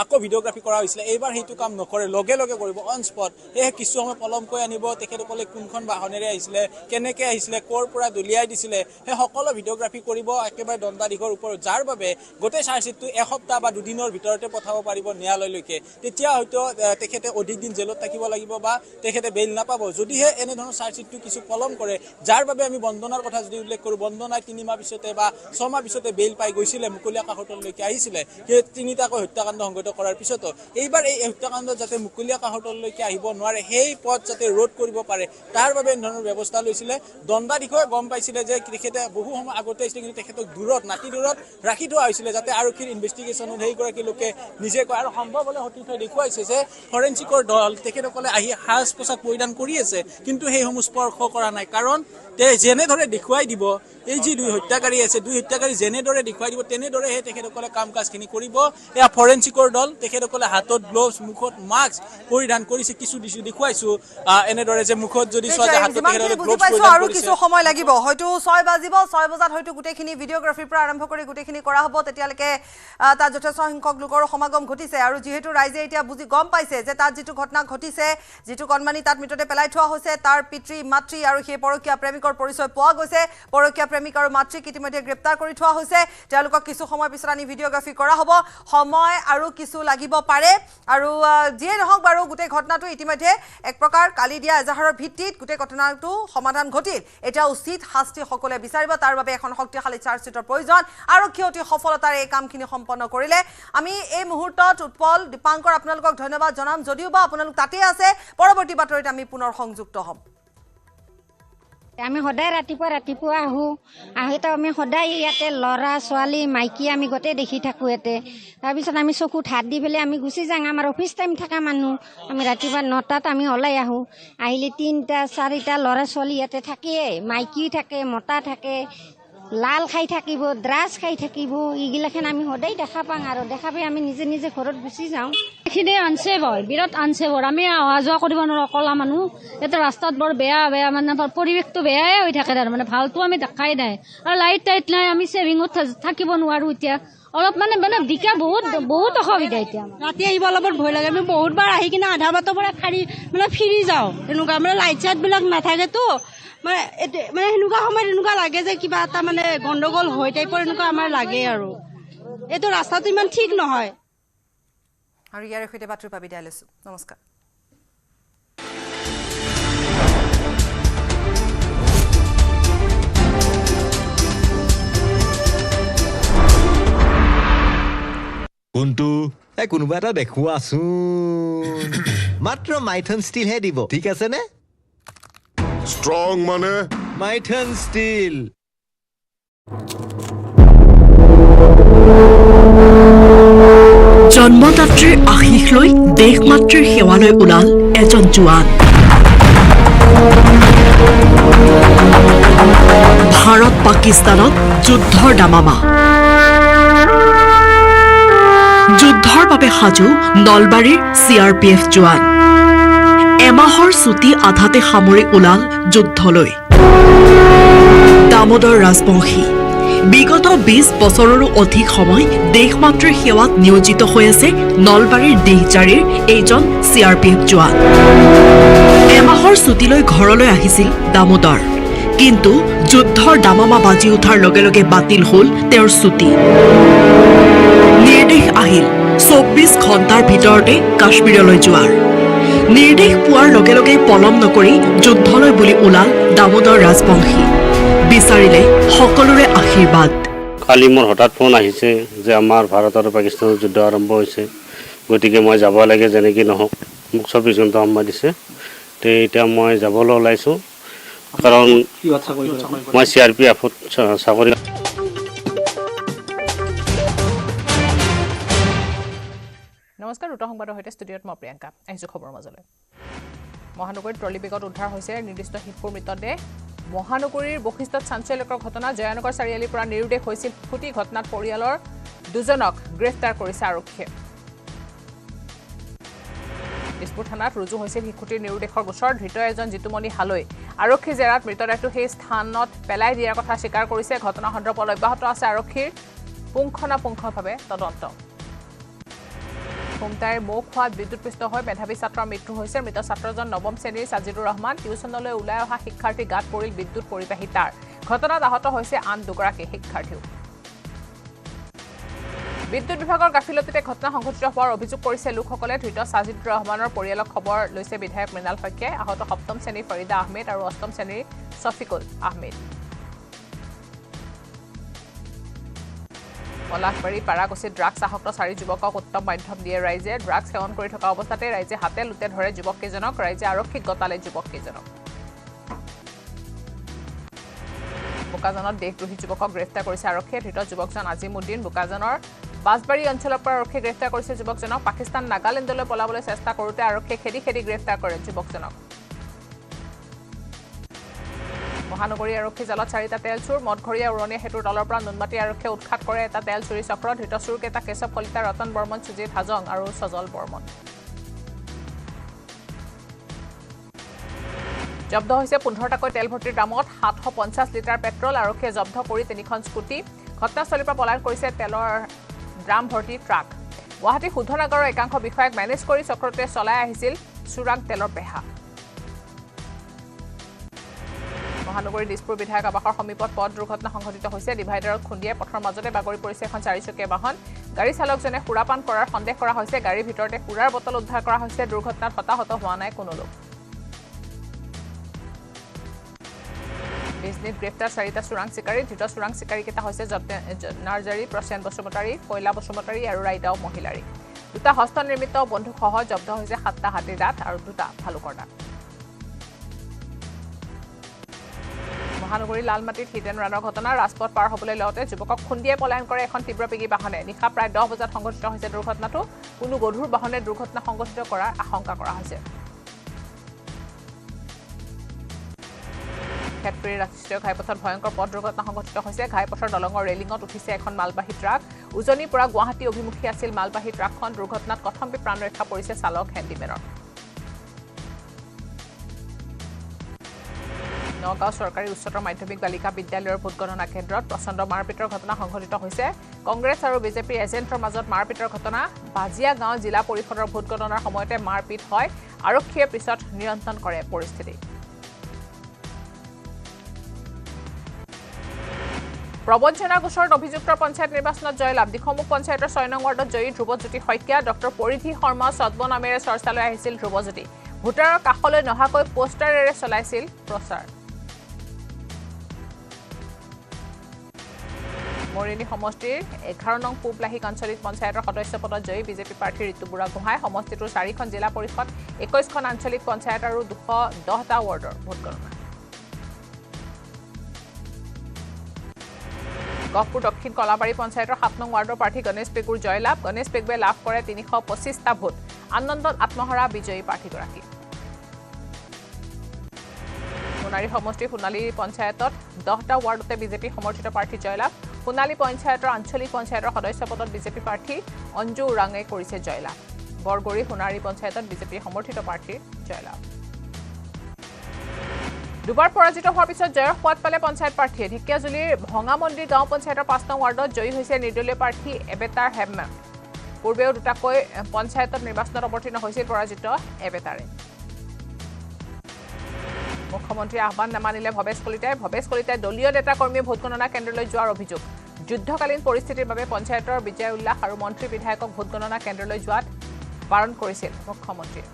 আকৌ ভিডিঅ'গ্ৰাফি কৰা হৈছিলে এইবাৰ সেইটো কাম নকৰে লগে কৰিব অন স্পট সেয়ে কিছু সময় পলমকৈ আনিব তেখেতসকলে কোনখন বাহনেৰে আহিছিলে কেনেকৈ আহিছিলে ক'ৰ পৰা দলিয়াই দিছিলে সেই সকলো ভিডিঅ'গ্ৰাফি কৰিব একেবাৰে দণ্ডাধীশৰ ওপৰত যাৰ বাবে গোটেই চাৰ্জশ্বিটটো এসপ্তাহ বা 2 দিনৰ ভিতৰতে পঠাব পাৰিব ন্যায়ালয়লৈকে তেতিয়া হয়তো তেখেতে অধিক দিন জেলত থাকিব লাগিব বা তেখেতে বেইল নাপাব যদিহে এনেধৰণৰ চাৰ্জশ্বিটটো কিছু পলম কৰে যাৰ বাবে আমি বন্দনাৰ কথা যদি উল্লেখ কৰোঁ বন্দনাই 3 মাহ পিছতে বা 6 মাহ পিছতে বেইল পাই গৈছিলে মুকলীয়া কাষতলৈকে আহিছিলে সেই তিনিটাকৈ হত্যাকাণ্ড সংঘটিত কৰাৰ পিছতো এইবাৰ এই হত্যাকাণ্ড যাতে মুকলীয়া কাষতলৈকে আহিব নোৱাৰে সেই পথ যাতে ৰোধ কৰিব পাৰে তাৰ বাবে ধৰণৰ ব্যৱস্থা লৈছিলে দণ্ডাধীশে গম পাইছিলে যে তেখেতে বহু সময় আগতে আহিছিলে কিন্তু তেখেতক নাতি দূৰত ৰাখি থোৱা হৈছিলে যাতে আৰক্ষীৰ ইনভেষ্টিগেশ্যনত সেইগৰাকী লোকে নিজে কয় আৰু সম্ভৱ হ'লে সঠিক দেখুৱাইছে যে ফৰেনচিকৰ দল তেখেতসকলে আহি সাজ পোছাক পৰিধান কৰি আছে কিন্তু সেইসমূহ স্পৰ্শ কৰা নাই কাৰণ যেনেদৰে দেখুৱাই দিব এই যি 2 হত্যাকাৰী আছে 2 হত্যাকাৰী যেনেদৰে দেখুৱাই দিব তেনেদৰেহে তেখেতসকলে কাম কাজখিনি কৰিব এয়া ফৰেনচিকৰ দল তেখেতসকলে হাতত গ্লোভছ মুখত মাস্ক পৰিধান কৰিছে কিছু দেখুৱাইছো এনেদৰে যে মুখত যদি চোৱা হাতত তেখেতসকলে গ্লোভছ পৰিধান আৰু কিছু সময় লাগিব হয়তো 6 বাজিব 6 বজাত হয়তো গুটেখিনি ভিডিঅ'গ্ৰাফিৰ পৰা আৰম্ভ কৰি গুটেখিনি কৰা হ'ব তেতিয়ালৈকে তাত যথেষ্ট সংখ্যক লোকৰ সমাগম ঘটিছে আৰু যেহেতু ৰাইজে এতিয়া বুজি গম পাইছে যে তাত যিটো ঘটনা ঘটিছে যিটো কণমানি তাত মৃতদেহ পেলাই থোৱা হৈছে তাৰ পিতৃ মাতৃ আৰু সেই পৰকীয়া প্ৰেমিকৰ তেওঁলোকৰ পৰিচয় পোৱা গৈছে পৰকীয়া প্ৰেমিক আৰু মাতৃক ইতিমধ্যে গ্ৰেপ্তাৰ কৰি থোৱা হৈছে তেওঁলোকক কিছু সময় পিছত আনি ভিডিঅগ্ৰাফি কৰা হ'ব সময় আৰু কিছু লাগিব পাৰে আৰু যিয়ে নহওক বাৰু গোটেই ঘটনাটো ইতিমধ্যে এক প্ৰকাৰ কালি দিয়া এজাহাৰৰ ভিত্তিত গোটেই ঘটনাটো সমাধান ঘটিল এটা উচিত শাস্তি সকলে বিচাৰিব তাৰ বাবে এখন শক্তিশালী চাৰ্জশ্বিটৰ প্ৰয়োজন আৰক্ষী অতি সফলতাৰে এই কামখিনি সম্পন্ন কৰিলে আমি এই মুহূৰ্তত উৎপল দীপাংকৰ আপোনালোকক ধন্যবাদ জনাম যদিও বা আপোনালোক তাতে আছে পৰৱৰ্তী বাতৰিত আমি পুনৰ সংযুক্ত হ'ম আমি সদায় ৰাতিপুৱা আহোঁতো আমি সদায় ইয়াতে ল'ৰা ছোৱালী মাইকী আমি গোটেই দেখি থাকোঁ ইয়াতে তাৰপিছত আমি চকুত হাত দি পেলাই আমি গুচি যাওঁ আমাৰ অফিচ টাইম থকা মানুহ আমি ৰাতিপুৱা 9টাত আমি ওলাই আহোঁ আহিলে 3টা 4টা ল'ৰা ছোৱালী ইয়াতে থাকেই মাইকী থাকে মতা থাকে লাল খাই থাকিব ড্ৰাছ খাই থাকিব এইগিলাখান আমি সদায় দেখা পাওঁ আৰু দেখা পাই আমি নিজে নিজে ঘৰত গুচি যাওঁ এইখিনি আনছেভ হয় বিৰাট আনছেভ আমি অহা যোৱা কৰিব নোৱাৰোঁ কলা মানুহ ইয়াতে ৰাস্তাত বৰ বেয়া মানে পৰিৱেশটো বেয়াই হৈ থাকে তাৰমানে ভালটো আমি দেখাই নাই আৰু লাইট নাই আমি ছেভিঙত থাকিব নোৱাৰোঁ এতিয়া অলপ মানে বিকা বহুত অসুবিধা এতিয়া ৰাতি আহিব অলপ ভয় লাগে আমি বহুতবাৰ আহি কিনে আধা বাটৰ পৰা ফিৰি যাওঁ এনেকুৱা মানে লাইট চাইটবিলাক নাথাকেতো মানে সেনেকুৱা সময়ত এনেকুৱা লাগে যে কিবা এটা মানে গণ্ডগোল হৈ টাইপৰ এনেকুৱা আমাৰ লাগে আৰু এইটো ৰাস্তাটো ইমান ঠিক নহয় আৰু ইয়াৰ সৈতে বাতৰি পাবি দিয়া লৈছোঁ নমস্কাৰ কোনটো কোনোবা এটা দেখুৱাচোন মাত্ৰ মাইথন ষ্টিলহে দিব ঠিক আছে নে ষ্ট্ৰং মানে মাইথন ষ্টিল জন্মদাত্ৰীৰ আশীষ লৈ দেশ মাতৃৰ সেৱালৈ ওলাল এজন জোৱান ভাৰত পাকিস্তানত যুদ্ধৰ দামামা যুদ্ধৰ বাবে সাজু নলবাৰীৰ CRPF জোৱান এমাহৰ ছুটি আধাতে সামৰি ওলাল যুদ্ধলৈ দামোদৰ ৰাজবংশী বিগত 20 বছৰৰো অধিক সময় দেশমাতৃৰ সেৱাত নিয়োজিত হৈ আছে নলবাৰীৰ দেহজাৰীৰ এইজন CRPF জোৱান এমাহৰ ছুটিলৈ ঘৰলৈ আহিছিল দামোদৰ কিন্তু যুদ্ধৰ দামামা বাজি উঠাৰ লগে লগে বাতিল হ'ল তেওঁৰ ছুটি নিৰ্দেশ আহিল 24 ঘণ্টাৰ ভিতৰতে কাশ্মীৰলৈ যোৱাৰ নিৰ্দেশ পোৱাৰ লগে লগে পলম নকৰি যুদ্ধলৈ বুলি ওলাল দামোদৰ ৰাজবংশী বিচাৰিলে সকলোৰে আশীৰ্বাদ কালি মোৰ হঠাৎ ফোন আহিছে যে আমাৰ ভাৰত আৰু পাকিস্তানৰ যুদ্ধ আৰম্ভ হৈছে গতিকে মই যাব লাগে যেনেকৈ নহওক মোক 24 ঘণ্টা সময় দিছে তে এতিয়া মই যাবলৈ ওলাইছোঁ কাৰণ মই CRPFত চাকৰি নমস্কাৰ ৰুট সংবাদৰ সৈতে ষ্টুডিঅ'ত মই প্ৰিয়ংকা আহিছোঁ খবৰৰ মাজলৈ মহানগৰীত ট্ৰলি বেগত উদ্ধাৰ হৈছে নিৰ্দিষ্ট শিশুৰ মৃতদেহ মহানগৰীৰ বশিষ্ঠত চাঞ্চল্যকৰ ঘটনা জয়ানগৰ চাৰিআলিৰ পৰা নিৰুদ্দেশ হৈছিল ফুটি ঘটনাত পৰিয়ালৰ দুজনক গ্ৰেপ্তাৰ কৰিছে আৰক্ষীয়ে দিছপুৰ থানাত ৰুজু হৈছিল শিশুটিৰ নিৰুদ্দেশৰ গোচৰ ধৃত এজন জিতুমণি হালৈ আৰক্ষী জেৰাত মৃতদেহটো সেই স্থানত পেলাই দিয়াৰ কথা স্বীকাৰ কৰিছে ঘটনা সন্দৰ্ভত অব্যাহত আছে আৰক্ষীৰ পুংখানুপুংখভাৱে তদন্ত হোমতাইৰ মুখ হোৱাত বিদ্যুৎপৃষ্ট হৈ মেধাৱী ছাত্ৰৰ মৃত্যু হৈছে মৃত ছাত্ৰজন নৱম শ্ৰেণীৰ সাজিদুৰ ৰহমান টিউচনলৈ ওলাই অহা শিক্ষাৰ্থী গাত পৰিল বিদ্যুৎ পৰিবাহী তাঁৰ ঘটনাত আহত হৈছে আন দুগৰাকী শিক্ষাৰ্থীও বিদ্যুৎ বিভাগৰ গাফিলতিতে ঘটনা সংঘটিত হোৱাৰ অভিযোগ কৰিছে লোকসকলে ধৃত সাজিদুৰ ৰহমানৰ পৰিয়ালক খবৰ লৈছে বিধায়ক মৃণাল শইকীয়াই আহত সপ্তম শ্ৰেণীৰ ফৰিদা আহমেদ আৰু অষ্টম শ্ৰেণীৰ ছফিকুল আহমেদ পলাশবাৰী পাৰাগুচিত ড্ৰাগছ আসক্ত 4 যুৱকক উত্তম মাধ্যম দিয়ে ৰাইজে ড্ৰাগছ সেৱন কৰি থকা অৱস্থাতে ৰাইজে হাতে লুটে ধৰে যুৱককেইজনক ৰাইজে আৰক্ষীক গতালে যুৱককেইজনক বোকাজানত দেশদ্ৰোহী যুৱকক গ্ৰেপ্তাৰ কৰিছে আৰক্ষীয়ে ধৃত যুৱকজন আজিমুদ্দিন বোকাজানৰ বাছবাৰী অঞ্চলৰ পৰা আৰক্ষীয়ে গ্ৰেপ্তাৰ কৰিছে যুৱকজনক পাকিস্তান নাগালেণ্ডলৈ পলাবলৈ চেষ্টা কৰোঁতে আৰক্ষীয়ে খেদি গ্ৰেপ্তাৰ কৰে যুৱকজনক মহানগৰী আৰক্ষী জালত 4টা তেল চুৰ মদঘৰীয়া উৰণীয়া সেতুৰ তলৰ পৰা নুনমাটি আৰক্ষীয়ে উৎখাত কৰে এটা তেল চুৰি চক্ৰ ধৃত চুৰকেইটা কেশৱ কলিতা ৰতন বৰ্মন সুজিত হাজং আৰু সজল বৰ্মন জব্দ হৈছে 15টাকৈ তেল ভৰ্তিৰ দামত 750 লিটাৰ পেট্ৰল আৰক্ষীয়ে জব্দ কৰি 3খন স্কুটি ঘটনাস্থলীৰ পৰা পলায়ন কৰিছে তেলৰ ড্ৰাম ভৰ্তি ট্ৰাক গুৱাহাটী শুদ্ধনগৰৰ একাংশ বিষয়াক মেনেজ কৰি চক্ৰটোৱে চলাই আহিছিল চুৰাং তেলৰ পেহা মহানগৰীৰ দিছপুৰ বিধায়ক আৱাসৰ সমীপত পথ দুৰ্ঘটনা সংঘটিত হৈছে ডিভাইডাৰত খুন্দিয়াই পথৰ মাজতে বাগৰি পৰিছে এখন চাৰিচকীয়া বাহন গাড়ী চালকজনে সুৰাপান কৰাৰ সন্দেহ কৰা হৈছে গাড়ীৰ ভিতৰতে সুৰাৰ বটল উদ্ধাৰ কৰা হৈছে দুৰ্ঘটনাত হতাহত হোৱা নাই কোনো লোক বিজনীত গ্ৰেপ্তাৰ 4টা চোৰাং চিকাৰী ধৃত চোৰাং চিকাৰীকেইটা হৈছে নাৰ্জাৰী প্ৰসেন বসুমতাৰী কয়লা বসুমতাৰী আৰু ৰাইদাও মহিলাৰী দুটা হস্ত নিৰ্মিত বন্দুকসহ জব্দ হৈছে 7টা হাতীৰ দাঁত আৰু 2টা ভালুকৰ দাঁত মহানগৰীৰ লালমাটিত হিট এণ্ড ৰানৰ ঘটনা ৰাজপথ পাৰ হ'বলৈ লওঁতে যুৱকক খুন্দিয়াই পলায়ন কৰে এখন তীব্ৰবেগী বাহনে নিশা প্ৰায় 10 বজাত সংঘটিত হৈছে দুৰ্ঘটনাটো কোনো গধুৰ বাহনে দুৰ্ঘটনা সংঘটিত কৰাৰ আশংকা কৰা হৈছে ফেক্টৰীৰ ৰাষ্ট্ৰীয় ঘাইপথত ভয়ংকৰ পথ দুৰ্ঘটনা সংঘটিত হৈছে ঘাইপথৰ দলঙৰ ৰেলিঙত উঠিছে এখন মালবাহী ট্ৰাক উজনিৰ পৰা গুৱাহাটী অভিমুখী আছিল মালবাহী ট্ৰাকখন দুৰ্ঘটনাত কথম্পি প্ৰাণ ৰক্ষা পৰিছে চালক হেণ্ডিমেনৰ নগাঁও চৰকাৰী উচ্চতৰ মাধ্যমিক বালিকা বিদ্যালয়ৰ ভোটগণনা কেন্দ্ৰত প্ৰচণ্ড মাৰপিটৰ ঘটনা সংঘটিত হৈছে কংগ্ৰেছ আৰু বিজেপিৰ এজেণ্টৰ মাজত মাৰপিটৰ ঘটনা বাজিয়া গাঁও জিলা পৰিষদৰ ভোটগণনাৰ সময়তে মাৰপিট হয় আৰক্ষীয়ে পিছত নিয়ন্ত্ৰণ কৰে পৰিস্থিতি প্ৰবঞ্চনা গোচৰত অভিযুক্তৰ পঞ্চায়ত নিৰ্বাচনত জয়লাভ দিখমুখ পঞ্চায়তৰ 6 নং ৱাৰ্ডত জয়ী ধ্ৰুৱজ্যোতি শইকীয়া ডক্টৰ পৰিধি শৰ্মা সদ্ম নামেৰে চৰ্চালৈ আহিছিল ধ্ৰুৱজ্যোতি ভোটাৰৰ কাষলৈ নহাকৈ পোষ্টাৰেৰে চলাইছিল প্ৰচাৰ মৰিনী সমষ্টিৰ 11 নং পূবলাহিক আঞ্চলিক পঞ্চায়তৰ সদস্য পদত জয়ী বিজেপি প্ৰাৰ্থী ঋতু বুঢ়া গোহাঁই সমষ্টিটোৰ 4খন জিলা পৰিষদ 21খন আঞ্চলিক পঞ্চায়ত আৰু 210টা ৱাৰ্ডৰ ভোটগণনা গহপুৰ দক্ষিণ কলাবাৰী পঞ্চায়তৰ 7 নং ৱাৰ্ডৰ প্ৰাৰ্থী গণেশ পেগুৰ জয়লাভ গণেশ পেগুৱে লাভ কৰে 325টা ভোট আনন্দত আত্মহৰা বিজয়ী প্ৰাৰ্থীগৰাকী সোণাৰী সমষ্টিৰ সোণালী পঞ্চায়তত 10টা ৱাৰ্ডতে বিজেপি সমৰ্থিত প্ৰাৰ্থী জয়লাভ সোণালী পঞ্চায়তৰ আঞ্চলিক পঞ্চায়তৰ সদস্য পদত বিজেপি প্ৰাৰ্থী অঞ্জু উৰাঙে কৰিছে জয়লাভ বৰগৰী সোণাৰী পঞ্চায়তত বিজেপি সমৰ্থিত প্ৰাৰ্থীৰ জয়লাভ দুবাৰ পৰাজিত হোৱাৰ পিছত জয়ৰ সোৱাদ পালে পঞ্চায়ত প্ৰাৰ্থীয়ে ঢেকিয়াজুলিৰ ভঙামন্দিৰ গাঁও পঞ্চায়তৰ 5 নং ৱাৰ্ডত জয়ী হৈছে নিৰ্দলীয় প্ৰাৰ্থী এবেটাৰ হেমমা পূৰ্বেও দুটাকৈ পঞ্চায়তত নিৰ্বাচনত অৱতীৰ্ণ হৈছিল পৰাজিত এবেটাৰে মুখ্যমন্ত্ৰীৰ আহ্বান নামানিলে ভৱেশ কলিতাই দলীয় নেতা কৰ্মীয়ে ভোটগণনা কেন্দ্ৰলৈ যোৱাৰ অভিযোগ যুদ্ধকালীন পৰিস্থিতিৰ বাবে পঞ্চায়তৰ বিজয় উল্লাস আৰু মন্ত্ৰী বিধায়কক ভোটগণনা কেন্দ্ৰলৈ যোৱাত বাৰণ কৰিছিল মুখ্যমন্ত্ৰীয়ে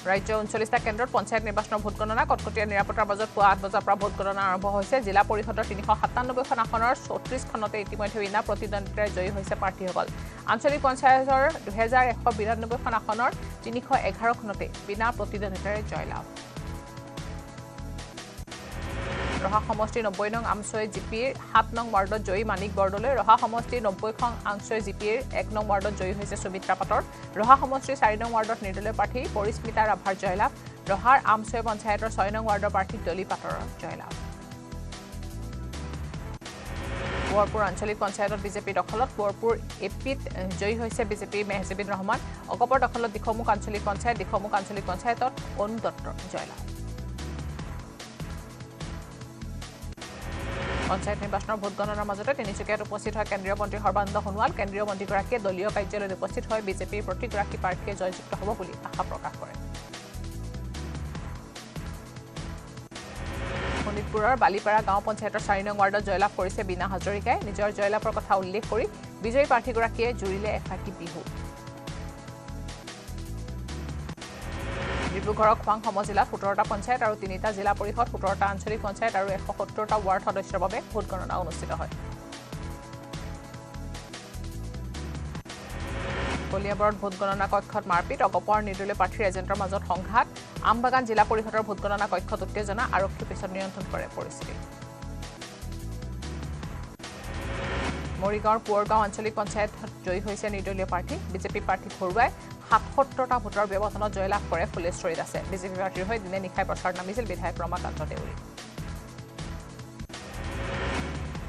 ৰাজ্য 39টা কেন্দ্ৰত পঞ্চায়ত নিৰ্বাচনৰ ভোটগণনা কটকটীয়া নিৰাপত্তাৰ মাজত পুৱা 8 বজাৰ পৰা ভোটগণনা আৰম্ভ হৈছে জিলা পৰিষদৰ 397খন আসনৰ 34খনতে ইতিমধ্যে বিনা প্ৰতিদ্বন্দ্বিতাৰে জয়ী হৈছে প্ৰাৰ্থীসকল আঞ্চলিক পঞ্চায়তৰ 2192খন আসনৰ 311খনতে বিনা প্ৰতিদ্বন্দ্বিতাৰে জয়লাভ ৰহা সমষ্টিৰ 90 নং আমছৈ জিপিৰ 7 নং ৱাৰ্ডত জয়ী মানিক বৰদলৈ ৰহা সমষ্টিৰ 90খন আমছৈ জিপিৰ 1 নং ৱাৰ্ডত জয়ী হৈছে সুমিত্ৰা পাটৰ ৰহা সমষ্টিৰ 4 নং ৱাৰ্ডত নিৰ্দলীয় প্ৰাৰ্থী পৰিস্মিতা ৰাভাৰ জয়লাভ ৰহাৰ আমছৈ পঞ্চায়তৰ 6 নং ৱাৰ্ডৰ প্ৰাৰ্থী দলি পাটৰৰ জয়লাভ বৰপুৰ আঞ্চলিক পঞ্চায়তত বিজেপি দখলত বৰপুৰ এপিত জয়ী হৈছে বিজেপি মেহজিবিন ৰহমান অগপৰ দখলত দিখমুখ আঞ্চলিক পঞ্চায়তত অনু দত্তৰ জয়লাভ পঞ্চায়ত নিৰ্বাচনৰ ভোটগণনাৰ মাজতে তিনিচুকীয়াত উপস্থিত হয় কেন্দ্ৰীয় মন্ত্ৰী সৰ্বানন্দ সোণোৱাল কেন্দ্ৰীয় মন্ত্ৰীগৰাকীয়ে দলীয় কাৰ্যালয়ত উপস্থিত হৈ বিজেপিৰ প্ৰতিগৰাকী প্ৰাৰ্থীয়ে জয়যুক্ত হ'ব বুলি আশা প্ৰকাশ কৰে শোণিতপুৰৰ বালিপাৰা গাঁও পঞ্চায়তৰ 4 নং ৱাৰ্ডত জয়লাভ কৰিছে বীণা হাজৰিকাই নিজৰ জয়লাভৰ কথা উল্লেখ কৰি বিজয়ী প্ৰাৰ্থীগৰাকীয়ে জুৰিলে এফাকি বিহু ডিব্ৰুগড়ৰ খোৱাং সমজিলাত 17টা পঞ্চায়ত আৰু 3টা জিলা পৰিষদ 17টা আঞ্চলিক পঞ্চায়ত আৰু 170টা ৱাৰ্ড সদস্যৰ বাবে ভোটগণনা অনুষ্ঠিত হয় কলিয়াবৰত ভোটগণনা কক্ষত মাৰপিট অগপৰ নিৰ্দলীয় প্ৰাৰ্থীৰ এজেণ্টৰ মাজত সংঘাত আমবাগান জিলা পৰিষদৰ ভোটগণনা কক্ষত উত্তেজনা আৰক্ষী পিছত নিয়ন্ত্ৰণ কৰে পৰিস্থিতি মৰিগাঁৱৰ পুৱৰগাঁও আঞ্চলিক পঞ্চায়তত জয়ী হৈছে নিৰ্দলীয় প্ৰাৰ্থী বিজেপি প্ৰাৰ্থী ঘৰুৱাই ৭৭টা ভোটৰ ব্যৱধানত জয়লাভ কৰে ফুলেশ্বৰী দাসে বিজেপি প্ৰাৰ্থীৰ হৈ দিনে নিশাই প্ৰচাৰ নামিছিল বিধায়ক ৰমাকান্ত দেউৰী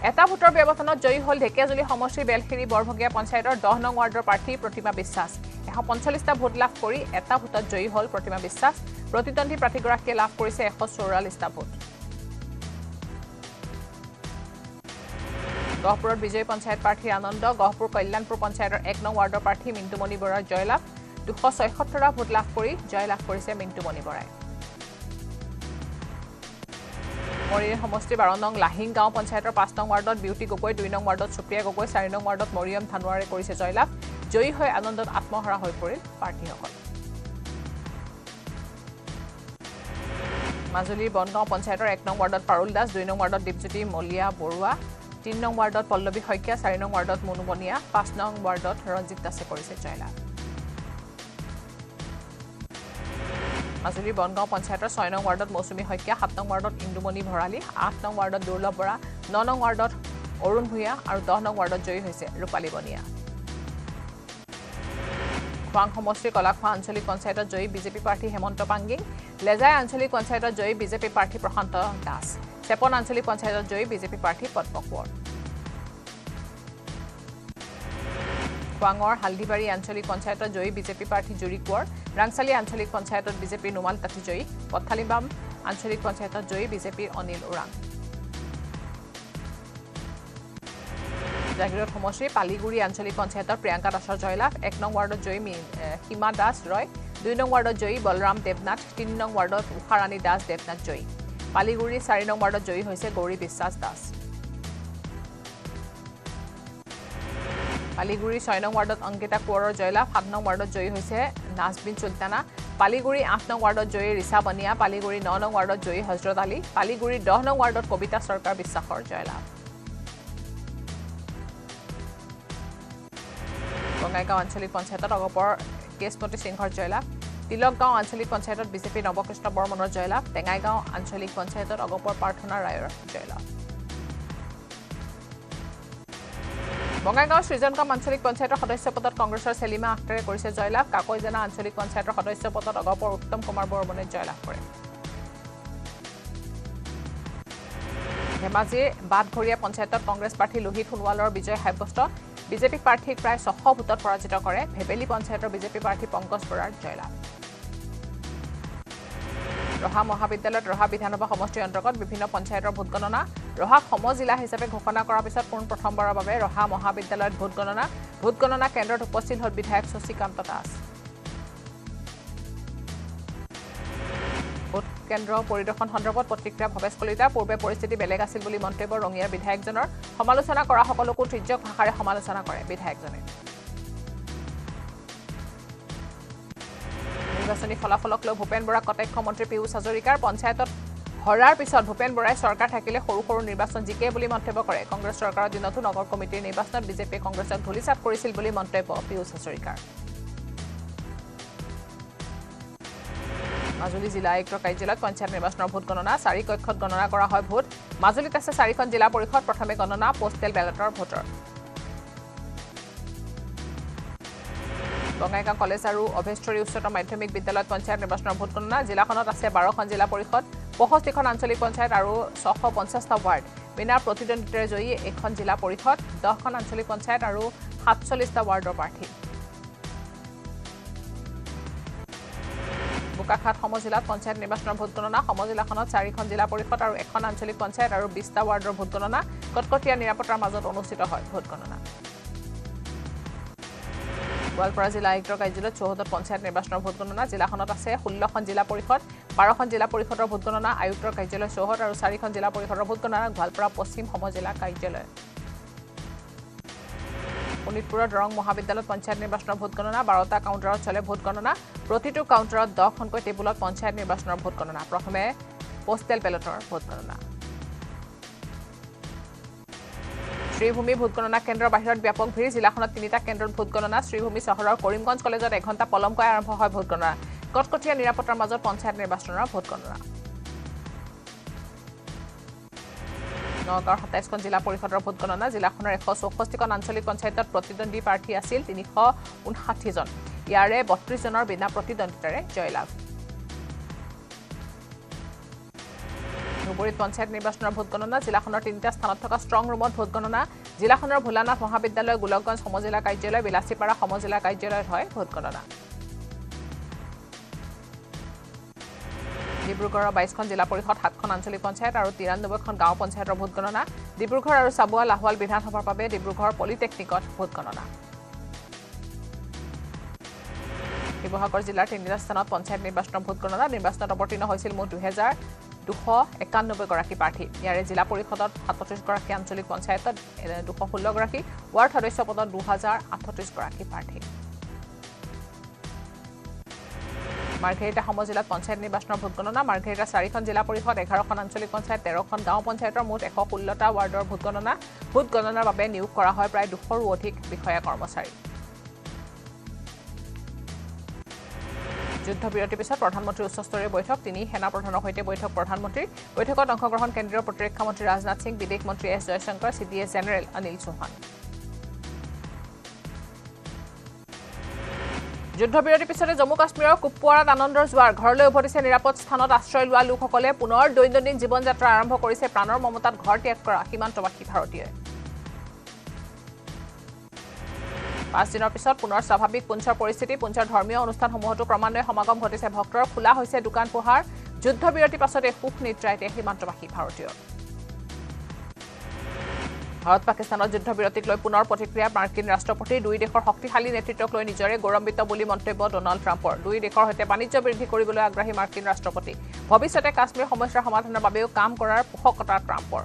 এটা ভোটৰ ব্যৱধানত জয়ী হ'ল ঢেকিয়াজুলি সমষ্টিৰ বেলখিৰি বৰভগীয়া পঞ্চায়তৰ 10 নং ৱাৰ্ডৰ প্ৰাৰ্থী প্ৰতিমা বিশ্বাস 145টা ভোট লাভ কৰি এটা ভোটত জয়ী হ'ল প্ৰতিমা বিশ্বাস প্ৰতিদ্বন্দ্বী প্ৰাৰ্থীগৰাকীয়ে লাভ কৰিছে 144টা ভোট গহপুৰত বিজয়ী পঞ্চায়ত প্ৰাৰ্থীৰ আনন্দ গহপুৰ কল্যাণপুৰ পঞ্চায়তৰ 1 নং ৱাৰ্ডৰ প্ৰাৰ্থী মিণ্টুমণি বৰাৰ জয়লাভ 276টা ভোট লাভ কৰি জয়লাভ কৰিছে মিণ্টুমণি বৰাই মৰিয়নি সমষ্টি 12 নং লাহিং গাঁও পঞ্চায়তৰ 5 নং ৱাৰ্ডত বিউটি গগৈ 2 নং ৱাৰ্ডত সুপ্ৰিয়া গগৈ 4 নং ৱাৰ্ডত মৰিয়ম ধানুৱাৰে কৰিছে জয়লাভ জয়ী হৈ আনন্দত আত্মহাৰা হৈ পৰিল প্ৰাৰ্থীসকল মাজুলীৰ বনগাঁও পঞ্চায়তৰ 1 নং ৱাৰ্ডত পাৰুল দাস 2 নং ৱাৰ্ডত দীপজ্যোতি মলিয়া বৰুৱা 3 নং ৱাৰ্ডত পল্লৱী শইকীয়া 4 নং ৱাৰ্ডত মনু বনিয়া 5 নং ৱাৰ্ডত ৰঞ্জিত দাসে কৰিছে জয়লাভ মাজুলীৰ বনগাঁও পঞ্চায়তৰ 6 নং ৱাৰ্ডত মৌচুমী শইকীয়া 7 নং ৱাৰ্ডত ইন্দুমণি ভৰালী 8 নং ৱাৰ্ডত দুৰ্লভ বৰা 9 নং ৱাৰ্ডত অৰুণ ভূঞা আৰু 10 নং ৱাৰ্ডত জয়ী হৈছে ৰূপালী বনিয়া খোৱাং সমষ্টিৰ কলাখোৱা আঞ্চলিক পঞ্চায়তত জয়ী বিজেপি প্ৰাৰ্থী হেমন্ত পাংগিং লেজাই আঞ্চলিক পঞ্চায়তত জয়ী বিজেপি প্ৰাৰ্থী প্ৰশান্ত দাস চেপন আঞ্চলিক পঞ্চায়তত জয়ী বিজেপি প্ৰাৰ্থী পদ্ম কোঁৱৰ খোৱাঙৰ হালদিবাৰী আঞ্চলিক পঞ্চায়তত জয়ী বিজেপি প্ৰাৰ্থী জুৰি কোঁৱৰ ৰাংচালি আঞ্চলিক পঞ্চায়তত বিজেপিৰ নুমাল তাঁতী জয়ী পথালিবাম আঞ্চলিক পঞ্চায়তত জয়ী বিজেপিৰ অনিল ওৰাং জাগিৰোড সমষ্টিৰ পালিগুৰি আঞ্চলিক পঞ্চায়তৰ প্ৰিয়ংকা দাসৰ জয়লাভ 1 নং ৱাৰ্ডত জয়ী সীমা দাস ৰয় 2 নং ৱাৰ্ডত জয়ী বলৰাম দেৱনাথ 3 নং ৱাৰ্ডত উষাৰাণী দাস দেৱনাথ জয়ী পালিগুৰি 4 নং ৱাৰ্ডত জয়ী হৈছে গৌৰী বিশ্বাস দাস পালিগুৰি 6 নং ৱাৰ্ডত অংকিতা কোঁৱৰৰ জয়লাভ 7 নং ৱাৰ্ডত জয়ী হৈছে নাজবিন চুলতানা পালিগুৰি 8 নং ৱাৰ্ডত জয়ী ৰিচা বনিয়া পালিগুৰি 9 নং ৱাৰ্ডত জয়ী হজৰত আলী পালিগুৰি 10 নং ৱাৰ্ডত কবিতা চৰকাৰ বিশ্বাসৰ জয়লাভ বঙাইগাঁও আঞ্চলিক পঞ্চায়তত অগপৰ কেশমতী সিংহৰ জয়লাভ তিলকগাঁও আঞ্চলিক পঞ্চায়তত বিজেপি নৱকৃষ্ণ বৰ্মনৰ জয়লাভ টেঙাইগাঁও আঞ্চলিক পঞ্চায়তত অগপৰ প্ৰাৰ্থনা ৰায়ৰ জয়লাভ বঙাইগাঁও সৃজনকাম আঞ্চলিক পঞ্চায়তৰ সদস্য পদত কংগ্ৰেছৰ সেলিমা আখতাৰে কৰিছে জয়লাভ কাকৈজানা আঞ্চলিক পঞ্চায়তৰ সদস্য পদত অগপৰ উত্তম কুমাৰ বৰ্মনে জয়লাভ কৰে ধেমাজিৰ বাটঘৰীয়া পঞ্চায়তত কংগ্ৰেছ প্ৰাৰ্থী লোহিত সোণোৱালৰ বিজয় সাব্যস্ত বিজেপি প্ৰাৰ্থীক প্ৰায় 600 ভোটত পৰাজিত কৰে ভেবেলি পঞ্চায়তৰ বিজেপি প্ৰাৰ্থী পংকজ বৰাৰ জয়লাভ ৰহা মহাবিদ্যালয়ত ৰহা বিধানসভা সমষ্টিৰ অন্তৰ্গত বিভিন্ন পঞ্চায়তৰ ভোট গণনা ৰহাক সমজিলা হিচাপে ঘোষণা কৰাৰ পিছত প্ৰথমবাৰৰ বাবে ৰহা মহাবিদ্যালয়ত ভোট গণনা কেন্দ্ৰত উপস্থিত হ'ল বিধায়ক শশীকান্ত দাস ভোট কেন্দ্ৰ পৰিদৰ্শন সন্দৰ্ভত প্ৰতিক্ৰিয়া ভৱেশ কলিতা পূৰ্বে পৰিস্থিতি বেলেগ আছিল বুলি মন্তব্য ৰঙিয়াৰ বিধায়কজনৰ সমালোচনা কৰা সকলোকো তীৰ্যক ভাষাৰে সমালোচনা কৰে বিধায়কজনে নিৰ্বাচনী ফলাফলক লৈ ভূপেন বৰাক কটাক্ষ মন্ত্ৰী পীয়ুষ হাজৰিকাৰ পঞ্চায়তত হৰাৰ পিছত ভূপেন বৰাই চৰকাৰ থাকিলে সৰু সৰু নিৰ্বাচন জিকে বুলি মন্তব্য কৰে কংগ্ৰেছ চৰকাৰৰ দিনতো নগৰ কমিটিৰ নিৰ্বাচনত বিজেপিয়ে কংগ্ৰেছক ধূলিচাপ কৰিছিল বুলি মন্তব্য পীয়ুষ হাজৰিকাৰ মাজুলী জিলা আয়ুক্তৰ কাৰ্যালয়ত পঞ্চায়ত নিৰ্বাচনৰ ভোট গণনা 4 কক্ষত গণনা কৰা হয় ভোট মাজুলীত আছে 4খন জিলা পৰিষদ প্ৰথমে গণনা পোষ্টেল বেলটৰ ভোটৰ বঙাইগাঁও কলেজ আৰু অভেষ্টৰী উচ্চতৰ মাধ্যমিক বিদ্যালয়ত পঞ্চায়ত নিৰ্বাচনৰ ভোট গণনা জিলাখনত আছে 12খন জিলা পৰিষদ 65খন আঞ্চলিক পঞ্চায়ত আৰু 650টা ৱাৰ্ড বিনা প্ৰতিদ্বন্দ্বিতাৰে জয়ী এখন জিলা পৰিষদ 10খন আঞ্চলিক পঞ্চায়ত আৰু 47টা ৱাৰ্ডৰ প্ৰাৰ্থী বোকাখাট সমজিলাত পঞ্চায়ত নিৰ্বাচনৰ ভোট গণনা সমজিলাখনত 4খন জিলা পৰিষদ আৰু 1খন আঞ্চলিক পঞ্চায়ত আৰু 20টা ৱাৰ্ডৰ ভোট গণনা কটকটীয়া নিৰাপত্তাৰ মাজত অনুষ্ঠিত হয় ভোট গণনা গোৱালপাৰা জিলা আয়ুক্তৰ কাৰ্যালয়ত 74 পঞ্চায়ত নিৰ্বাচনৰ ভোট গণনা জিলাখনত আছে 16খন জিলা পৰিষদ 12খন জিলা পৰিষদৰ ভোট গণনা আয়ুক্তৰ কাৰ্যালয় 74 আৰু 4খন জিলা পৰিষদৰ ভোট গণনা গোৱালপাৰা পশ্চিম সমজিলা কাৰ্যালয় শোণিতপুৰৰ দৰং মহাবিদ্যালয়ত পঞ্চায়ত নিৰ্বাচনৰ ভোট গণনা 12টা কাউণ্টাৰত চলে ভোট গণনা প্ৰতিটো কাউণ্টাৰত 10খনকৈ টেবুলত পঞ্চায়ত নিৰ্বাচনৰ ভোট গণনা প্ৰথমে পোষ্টেল বেলটৰ ভোট গণনা শ্ৰীভূমি ভোট গণনা কেন্দ্ৰৰ বাহিৰত ব্যাপক ভিৰ জিলাখনত 3টা কেন্দ্ৰত ভোট গণনা শ্ৰীভূমি চহৰৰ কৰিমগঞ্জ কলেজত 1 ঘণ্টা পলমকৈ আৰম্ভ হয় ভোট গণনা কটকটীয়া নিৰাপত্তাৰ মাজত পঞ্চায়ত নিৰ্বাচনৰ ভোট গণনা নগাঁৱৰ 27খন জিলা পৰিষদৰ ভোট গণনা জিলাখনৰ 164খন আঞ্চলিক পঞ্চায়তত প্ৰতিদ্বন্দ্বী প্ৰাৰ্থী আছিল 359 জন ইয়াৰে 32 জনৰ বিনা প্ৰতিদ্বন্দ্বিতাৰে জয়লাভ ধুবুৰীত পঞ্চায়ত নিৰ্বাচনৰ ভোট গণনা জিলাখনৰ 3টা স্থানত থকা ষ্ট্ৰং ৰুমত ভোট গণনা জিলাখনৰ ভোলানাথ মহাবিদ্যালয় গোলকগঞ্জ সমজিলা কাৰ্যালয় বিলাসীপাৰা সমজিলা কাৰ্যালয়ত হয় ভোট গণনা ডিব্ৰুগড়ৰ 22খন জিলা পৰিষদ 7খন আঞ্চলিক পঞ্চায়ত আৰু 93খন গাঁও পঞ্চায়তৰ ভোট গণনা ডিব্ৰুগড় আৰু চাবুৱা লাহোৱাল বিধানসভাৰ বাবে ডিব্ৰুগড় পলিটেকনিকত ভোট গণনা শিৱসাগৰ জিলাৰ 3টা স্থানত পঞ্চায়ত নিৰ্বাচনৰ ভোট গণনা নিৰ্বাচনত অৱতীৰ্ণ হৈছিল মুঠ 2000 291 গৰাকী প্ৰাৰ্থী ইয়াৰে জিলা পৰিষদত 37 গৰাকী আঞ্চলিক পঞ্চায়তত 216 গৰাকী ৱাৰ্ড সদস্য পদত 2038 গৰাকী প্ৰাৰ্থী মাৰ্ঘেৰিটা সমজিলাত পঞ্চায়ত নিৰ্বাচনৰ ভোটগণনা মাৰ্ঘেৰিটা 4খন জিলা পৰিষদ 11খন আঞ্চলিক পঞ্চায়ত 13খন গাঁও পঞ্চায়তৰ মুঠ 116টা ৱাৰ্ডৰ ভোটগণনাৰ বাবে নিয়োগ কৰা হয় প্ৰায় 200ৰো অধিক বিষয়া কৰ্মচাৰী যুদ্ধবিৰতিৰ পিছত প্ৰধানমন্ত্ৰীৰ উচ্চস্তৰীয় বৈঠক তিনি সেনা প্ৰধানৰ সৈতে বৈঠক প্ৰধানমন্ত্ৰীৰ বৈঠকত অংশগ্ৰহণ কেন্দ্ৰীয় প্ৰতিৰক্ষা মন্ত্ৰী ৰাজনাথ সিং বিদেশ মন্ত্ৰী S Jaishankar CDS general Anil Chauhan যুদ্ধবিৰতিৰ পিছতে জম্মু কাশ্মীৰৰ কুপৱাৰাত আনন্দৰ জোৱাৰ ঘৰলৈ উভতিছে নিৰাপদ স্থানত আশ্ৰয় লোৱা লোকসকলে পুনৰ দৈনন্দিন জীৱন যাত্ৰা আৰম্ভ কৰিছে প্ৰাণৰ মমতাত ঘৰ ত্যাগ কৰা সীমান্তবাসী ভাৰতীয়ই 5 দিনৰ পিছত পুনৰ স্বাভাৱিক পুঞ্চৰ পৰিস্থিতি পুঞ্চৰ ধৰ্মীয় অনুষ্ঠানসমূহতো ক্ৰমান্বয়ে সমাগম ঘটিছে ভক্তৰ খোলা হৈছে দোকান পোহাৰ যুদ্ধবিৰতিৰ পাছতে সুখ নিদ্ৰাইতে সীমান্তবাসী ভাৰতীয় ভাৰত পাকিস্তানৰ যুদ্ধবিৰতিক লৈ পুনৰ প্ৰতিক্ৰিয়া মাৰ্কিন ৰাষ্ট্ৰপতিৰ দুই দেশৰ শক্তিশালী নেতৃত্বক লৈ নিজৰে গৌৰৱান্বিত বুলি মন্তব্য ডনাল্ড ট্ৰাম্পৰ দুই দেশৰ সৈতে বাণিজ্য বৃদ্ধি কৰিবলৈ আগ্ৰহী মাৰ্কিন ৰাষ্ট্ৰপতি ভৱিষ্যতে কাশ্মীৰ সমস্যাৰ সমাধানৰ বাবেও কাম কৰাৰ পোষকতা ট্ৰাম্পৰ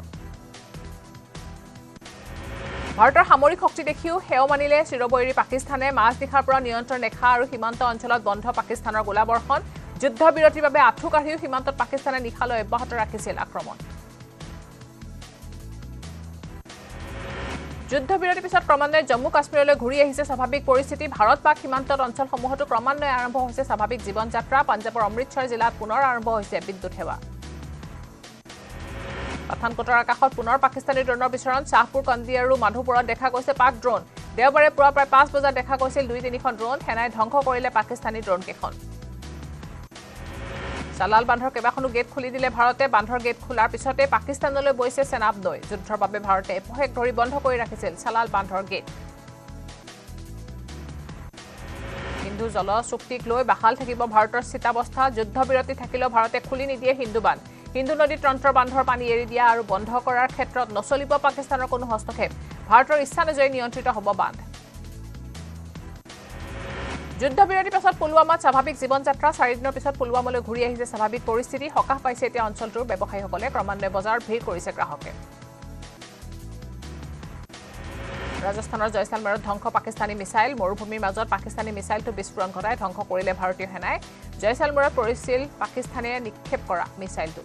ভাৰতৰ সামৰিক শক্তি দেখিও সেও মানিলে চিৰবৈৰী পাকিস্তানে মাজনিশাৰ পৰা নিয়ন্ত্ৰণ ৰেখা আৰু সীমান্ত অঞ্চলত বন্ধ পাকিস্তানৰ গোলাবৰ্ষণ যুদ্ধবিৰতিৰ বাবে আঁঠু কাঢ়িও সীমান্তত পাকিস্তানে নিশালৈ অব্যাহত ৰাখিছিল আক্ৰমণ যুদ্ধবিৰতিৰ পিছত ক্ৰমান্বয়ে জম্মু কাশ্মীৰলৈ ঘূৰি আহিছে স্বাভাৱিক পৰিস্থিতি ভাৰত পাক সীমান্তৰ অঞ্চলসমূহতো ক্ৰমান্বয়ে আৰম্ভ হৈছে স্বাভাৱিক জীৱন যাত্ৰা পঞ্জাৱৰ অমৃতসৰ জিলাত পুনৰ আৰম্ভ হৈছে বিদ্যুৎ সেৱা পাঠানকোটৰ আকাশত পুনৰ পাকিস্তানী ড্ৰোনৰ বিচৰণ শাহপুৰ কন্দি আৰু মাধুপুৰত দেখা গৈছে পাক ড্ৰোন দেওবাৰে পুৱা প্ৰায় 5 বজাত দেখা গৈছিল 2-3খন ড্ৰোন সেনাই ধ্বংস কৰিলে পাকিস্তানী ড্ৰোন কেইখন চালাল বান্ধৰ কেইবাখনো গেট খুলি দিলে ভাৰতে বান্ধৰ গেট খোলাৰ পিছতে পাকিস্তানলৈ বৈছে সেনাব নৈ যুদ্ধৰ বাবে ভাৰতে এপহেক ধৰি বন্ধ কৰি ৰাখিছিল চালাল বান্ধৰ গেট সিন্ধু জল চুক্তিক লৈ বাহাল থাকিব ভাৰতৰ স্থিতাৱস্থা যুদ্ধবিৰতি থাকিলেও ভাৰতে খুলি নিদিয়ে হিন্দুবান হিন্দু নদী তন্ত্ৰৰ বান্ধৰ পানী এৰি দিয়া আৰু বন্ধ কৰাৰ ক্ষেত্ৰত নচলিব পাকিস্তানৰ কোনো হস্তক্ষেপ ভাৰতৰ ইচ্ছানুযায়ী নিয়ন্ত্ৰিত হ'ব বান্ধ যুদ্ধবিৰতিৰ পিছত পুলৱামাত স্বাভাৱিক জীৱন যাত্ৰা 4 দিনৰ পিছত পুলৱামালৈ ঘূৰি আহিছে স্বাভাৱিক পৰিস্থিতি সকাহ পাইছে এতিয়া অঞ্চলটোৰ ব্যৱসায়ীসকলে ক্ৰমান্বয়ে বজাৰত ভিৰ কৰিছে গ্ৰাহকে ৰাজস্থানৰ জয়সালমেৰত ধ্বংস পাকিস্তানী মিছাইল মৰুভূমিৰ মাজত পাকিস্তানী মিছাইলটো বিস্ফোৰণ ঘটাই ধ্বংস কৰিলে ভাৰতীয় সেনাই জয়সালমেৰত পৰিছিল পাকিস্তানে নিক্ষেপ কৰা মিছাইলটো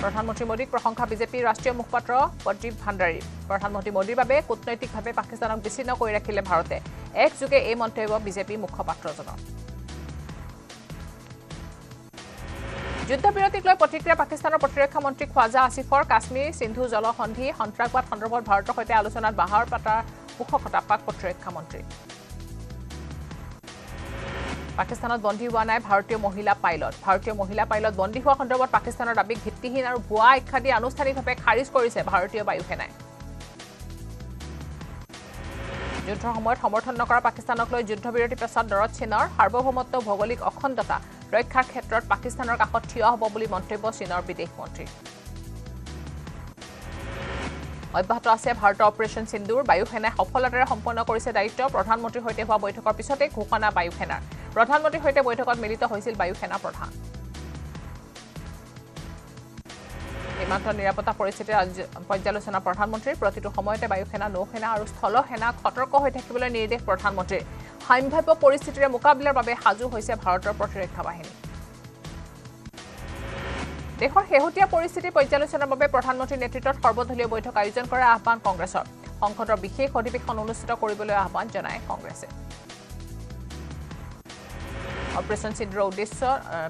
প্ৰধানমন্ত্ৰী মোদীক প্ৰশংসা বিজেপিৰ ৰাষ্ট্ৰীয় মুখপাত্ৰ প্ৰদীপ ভাণ্ডাৰী প্ৰধানমন্ত্ৰী মোদীৰ বাবে কূটনৈতিকভাৱে পাকিস্তানক বিচ্ছিন্ন কৰি ৰাখিলে ভাৰতে একযোগে এই মন্তব্য বিজেপি মুখপাত্ৰজনৰ যুদ্ধবিৰতিক লৈ প্ৰতিক্ৰিয়া পাকিস্তানৰ প্ৰতিৰক্ষা মন্ত্ৰী খ্বাজা আসিফৰ কাশ্মীৰ সিন্ধু জলসন্ধি সন্ত্ৰাসবাদ সন্দৰ্ভত ভাৰতৰ সৈতে আলোচনাত বাহাৰ পাতাৰ পোষকতা পাক প্ৰতিৰক্ষা মন্ত্ৰী পাকিস্তানত বন্দী হোৱা নাই ভাৰতীয় মহিলা পাইলট বন্দী হোৱা সন্দৰ্ভত পাকিস্তানৰ দাবীক ভিত্তিহীন আৰু ভুৱা আখ্যা দি আনুষ্ঠানিকভাৱে খাৰিজ কৰিছে ভাৰতীয় বায়ু সেনাই যুদ্ধৰ সময়ত সমৰ্থন নকৰা পাকিস্তানক লৈ যুদ্ধবিৰতিৰ পিছত দৰত চীনৰ সাৰ্বভৌমত্ব ভৌগোলিক অখণ্ডতা ৰক্ষাৰ ক্ষেত্ৰত পাকিস্তানৰ কাষত থিয় হ'ব বুলি মন্তব্য চীনৰ বিদেশ মন্ত্ৰী অব্যাহত আছে ভাৰতৰ অপাৰেশ্যন সিন্দুৰ বায়ু সেনাই সফলতাৰে সম্পন্ন কৰিছে দায়িত্ব প্ৰধানমন্ত্ৰীৰ সৈতে হোৱা বৈঠকৰ পিছতে ঘোষণা বায়ু সেনাৰ প্ৰধানমন্ত্ৰীৰ সৈতে বৈঠকত মিলিত হৈছিল বায়ু সেনা প্ৰধান সীমান্তৰ নিৰাপত্তা পৰিস্থিতিৰ পৰ্যালোচনা প্ৰধানমন্ত্ৰীৰ প্ৰতিটো সময়তে বায়ু সেনা নৌ সেনা আৰু স্থল সেনাক সতৰ্ক হৈ থাকিবলৈ নিৰ্দেশ প্ৰধানমন্ত্ৰীৰ সম্ভাৱ্য পৰিস্থিতিৰে মোকাবিলাৰ বাবে সাজু হৈছে ভাৰতৰ প্ৰতিৰক্ষা বাহিনী দেশৰ শেহতীয়া পৰিস্থিতি পৰ্যালোচনাৰ বাবে প্ৰধানমন্ত্ৰীৰ নেতৃত্বত সৰ্বদলীয় বৈঠক আয়োজন কৰাৰ আহ্বান কংগ্ৰেছৰ সংসদৰ বিশেষ অধিৱেশন অনুষ্ঠিত কৰিবলৈ আহ্বান জনায় কংগ্ৰেছে অপাৰেশ্যন সিন্দুৰৰ উদ্দেশ্য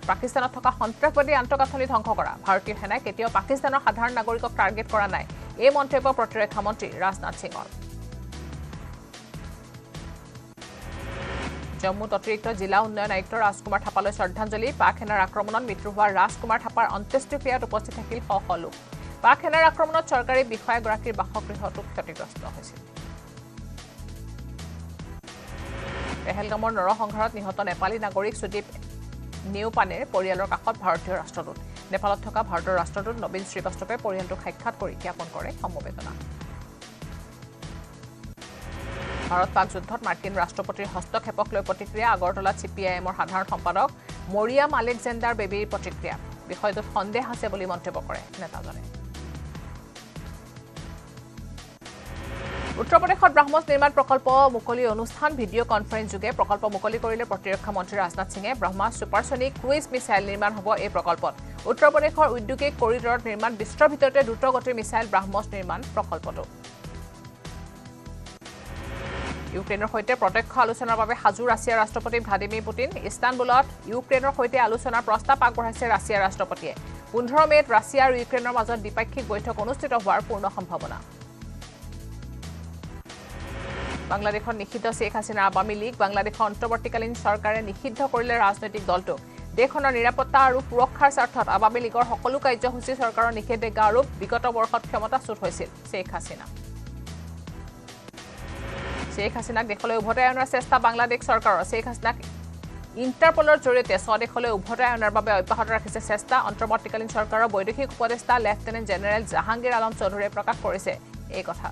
পাকিস্তানত থকা সন্ত্ৰাসবাদী আন্তঃগাঁথনি ধ্বংস কৰা ভাৰতীয় সেনাই কেতিয়াও পাকিস্তানৰ সাধাৰণ নাগৰিকক টাৰ্গেট কৰা নাই এই মন্তব্য প্ৰতিৰক্ষা মন্ত্ৰী ৰাজনাথ সিঙৰ জম্মুত অতিৰিক্ত জিলা উন্নয়ন আয়ুক্ত ৰাজকুমাৰ থাপালৈ শ্ৰদ্ধাঞ্জলি পাক সেনাৰ আক্ৰমণত মৃত্যু হোৱা ৰাজকুমাৰ থাপাৰ অন্ত্যেষ্টিক্ৰিয়াত উপস্থিত থাকিল শ শ লোক পাক সেনাৰ আক্ৰমণত চৰকাৰী বিষয়াগৰাকীৰ বাসগৃহটো ক্ষতিগ্ৰস্ত হৈছিল পেহেলগামৰ নৰসংহাৰত নিহত নেপালী নাগৰিক সুদীপ নেওপানেৰ পৰিয়ালৰ কাষত ভাৰতীয় ৰাষ্ট্ৰদূত নেপালত থকা ভাৰতৰ ৰাষ্ট্ৰদূত নবীন শ্ৰীবাস্তৱে পৰিয়ালটোক সাক্ষাৎ কৰি জ্ঞাপন কৰে সমবেদনা ভাৰত পাক যুদ্ধত মাৰ্কিন ৰাষ্ট্ৰপতিৰ হস্তক্ষেপক লৈ প্ৰতিক্ৰিয়া আগৰতলাত CPIMৰ সাধাৰণ সম্পাদক মৰিয়াম আলেকজেণ্ডাৰ বেবীৰ প্ৰতিক্ৰিয়া বিষয়টোত সন্দেহ আছে বুলি মন্তব্য কৰে নেতাজনে উত্তৰ প্ৰদেশত ব্ৰহ্মছ নিৰ্মাণ প্ৰকল্প মুকলি অনুষ্ঠান ভিডিঅ' কনফাৰেন্স যোগে প্ৰকল্প মুকলি কৰিলে প্ৰতিৰক্ষা মন্ত্ৰী ৰাজনাথ সিঙে ব্ৰহ্মছ ছুপাৰছনিক ক্ৰুইজ মিছাইল নিৰ্মাণ হ'ব এই প্ৰকল্পত উত্তৰ প্ৰদেশৰ ঔদ্যোগিক কৰিডৰত নিৰ্মাণ বিশ্বৰ ভিতৰতে দ্ৰুতগতিৰ মিছাইল ব্ৰহ্মছ নিৰ্মাণ প্ৰকল্পটো ইউক্ৰেইনৰ সৈতে প্ৰত্যক্ষ আলোচনাৰ বাবে সাজু ৰাছিয়াৰ ৰাষ্ট্ৰপতি ভ্লাদিমিৰ পুটিন ইস্তানবুলত ইউক্ৰেইনৰ সৈতে আলোচনাৰ প্ৰস্তাৱ আগবঢ়াইছে ৰাছিয়াৰ ৰাষ্ট্ৰপতিয়ে 15 মেত ৰাছিয়া আৰু ইউক্ৰেইনৰ মাজত দ্বিপাক্ষিক বৈঠক অনুষ্ঠিত হোৱাৰ পূৰ্ণ সম্ভাৱনা বাংলাদেশত নিষিদ্ধ শেখ হাছিনাৰ আৱামী লীগ বাংলাদেশৰ অন্তৰ্বৰ্তীকালীন চৰকাৰে নিষিদ্ধ কৰিলে ৰাজনৈতিক দলটোক দেশখনৰ নিৰাপত্তা আৰু সুৰক্ষাৰ স্বাৰ্থত আৱামী লীগৰ সকলো কাৰ্যসূচী চৰকাৰৰ নিষেধাজ্ঞা আৰোপ বিগত বৰ্ষত ক্ষমতাচ্যুত হৈছিল শেখ হাছিনাক দেশলৈ উভতাই অনাৰ চেষ্টা বাংলাদেশ চৰকাৰৰ শেখ হাছিনাক ইণ্টাৰপলৰ জৰিয়তে স্বদেশলৈ উভতাই অনাৰ বাবে অব্যাহত ৰাখিছে চেষ্টা অন্তৰ্বৰ্তীকালীন চৰকাৰৰ বৈদেশিক উপদেষ্টা লেফটেনেণ্ট জেনেৰেল জাহাংগীৰ আলম চৌধুৰীয়ে প্ৰকাশ কৰিছে এই কথা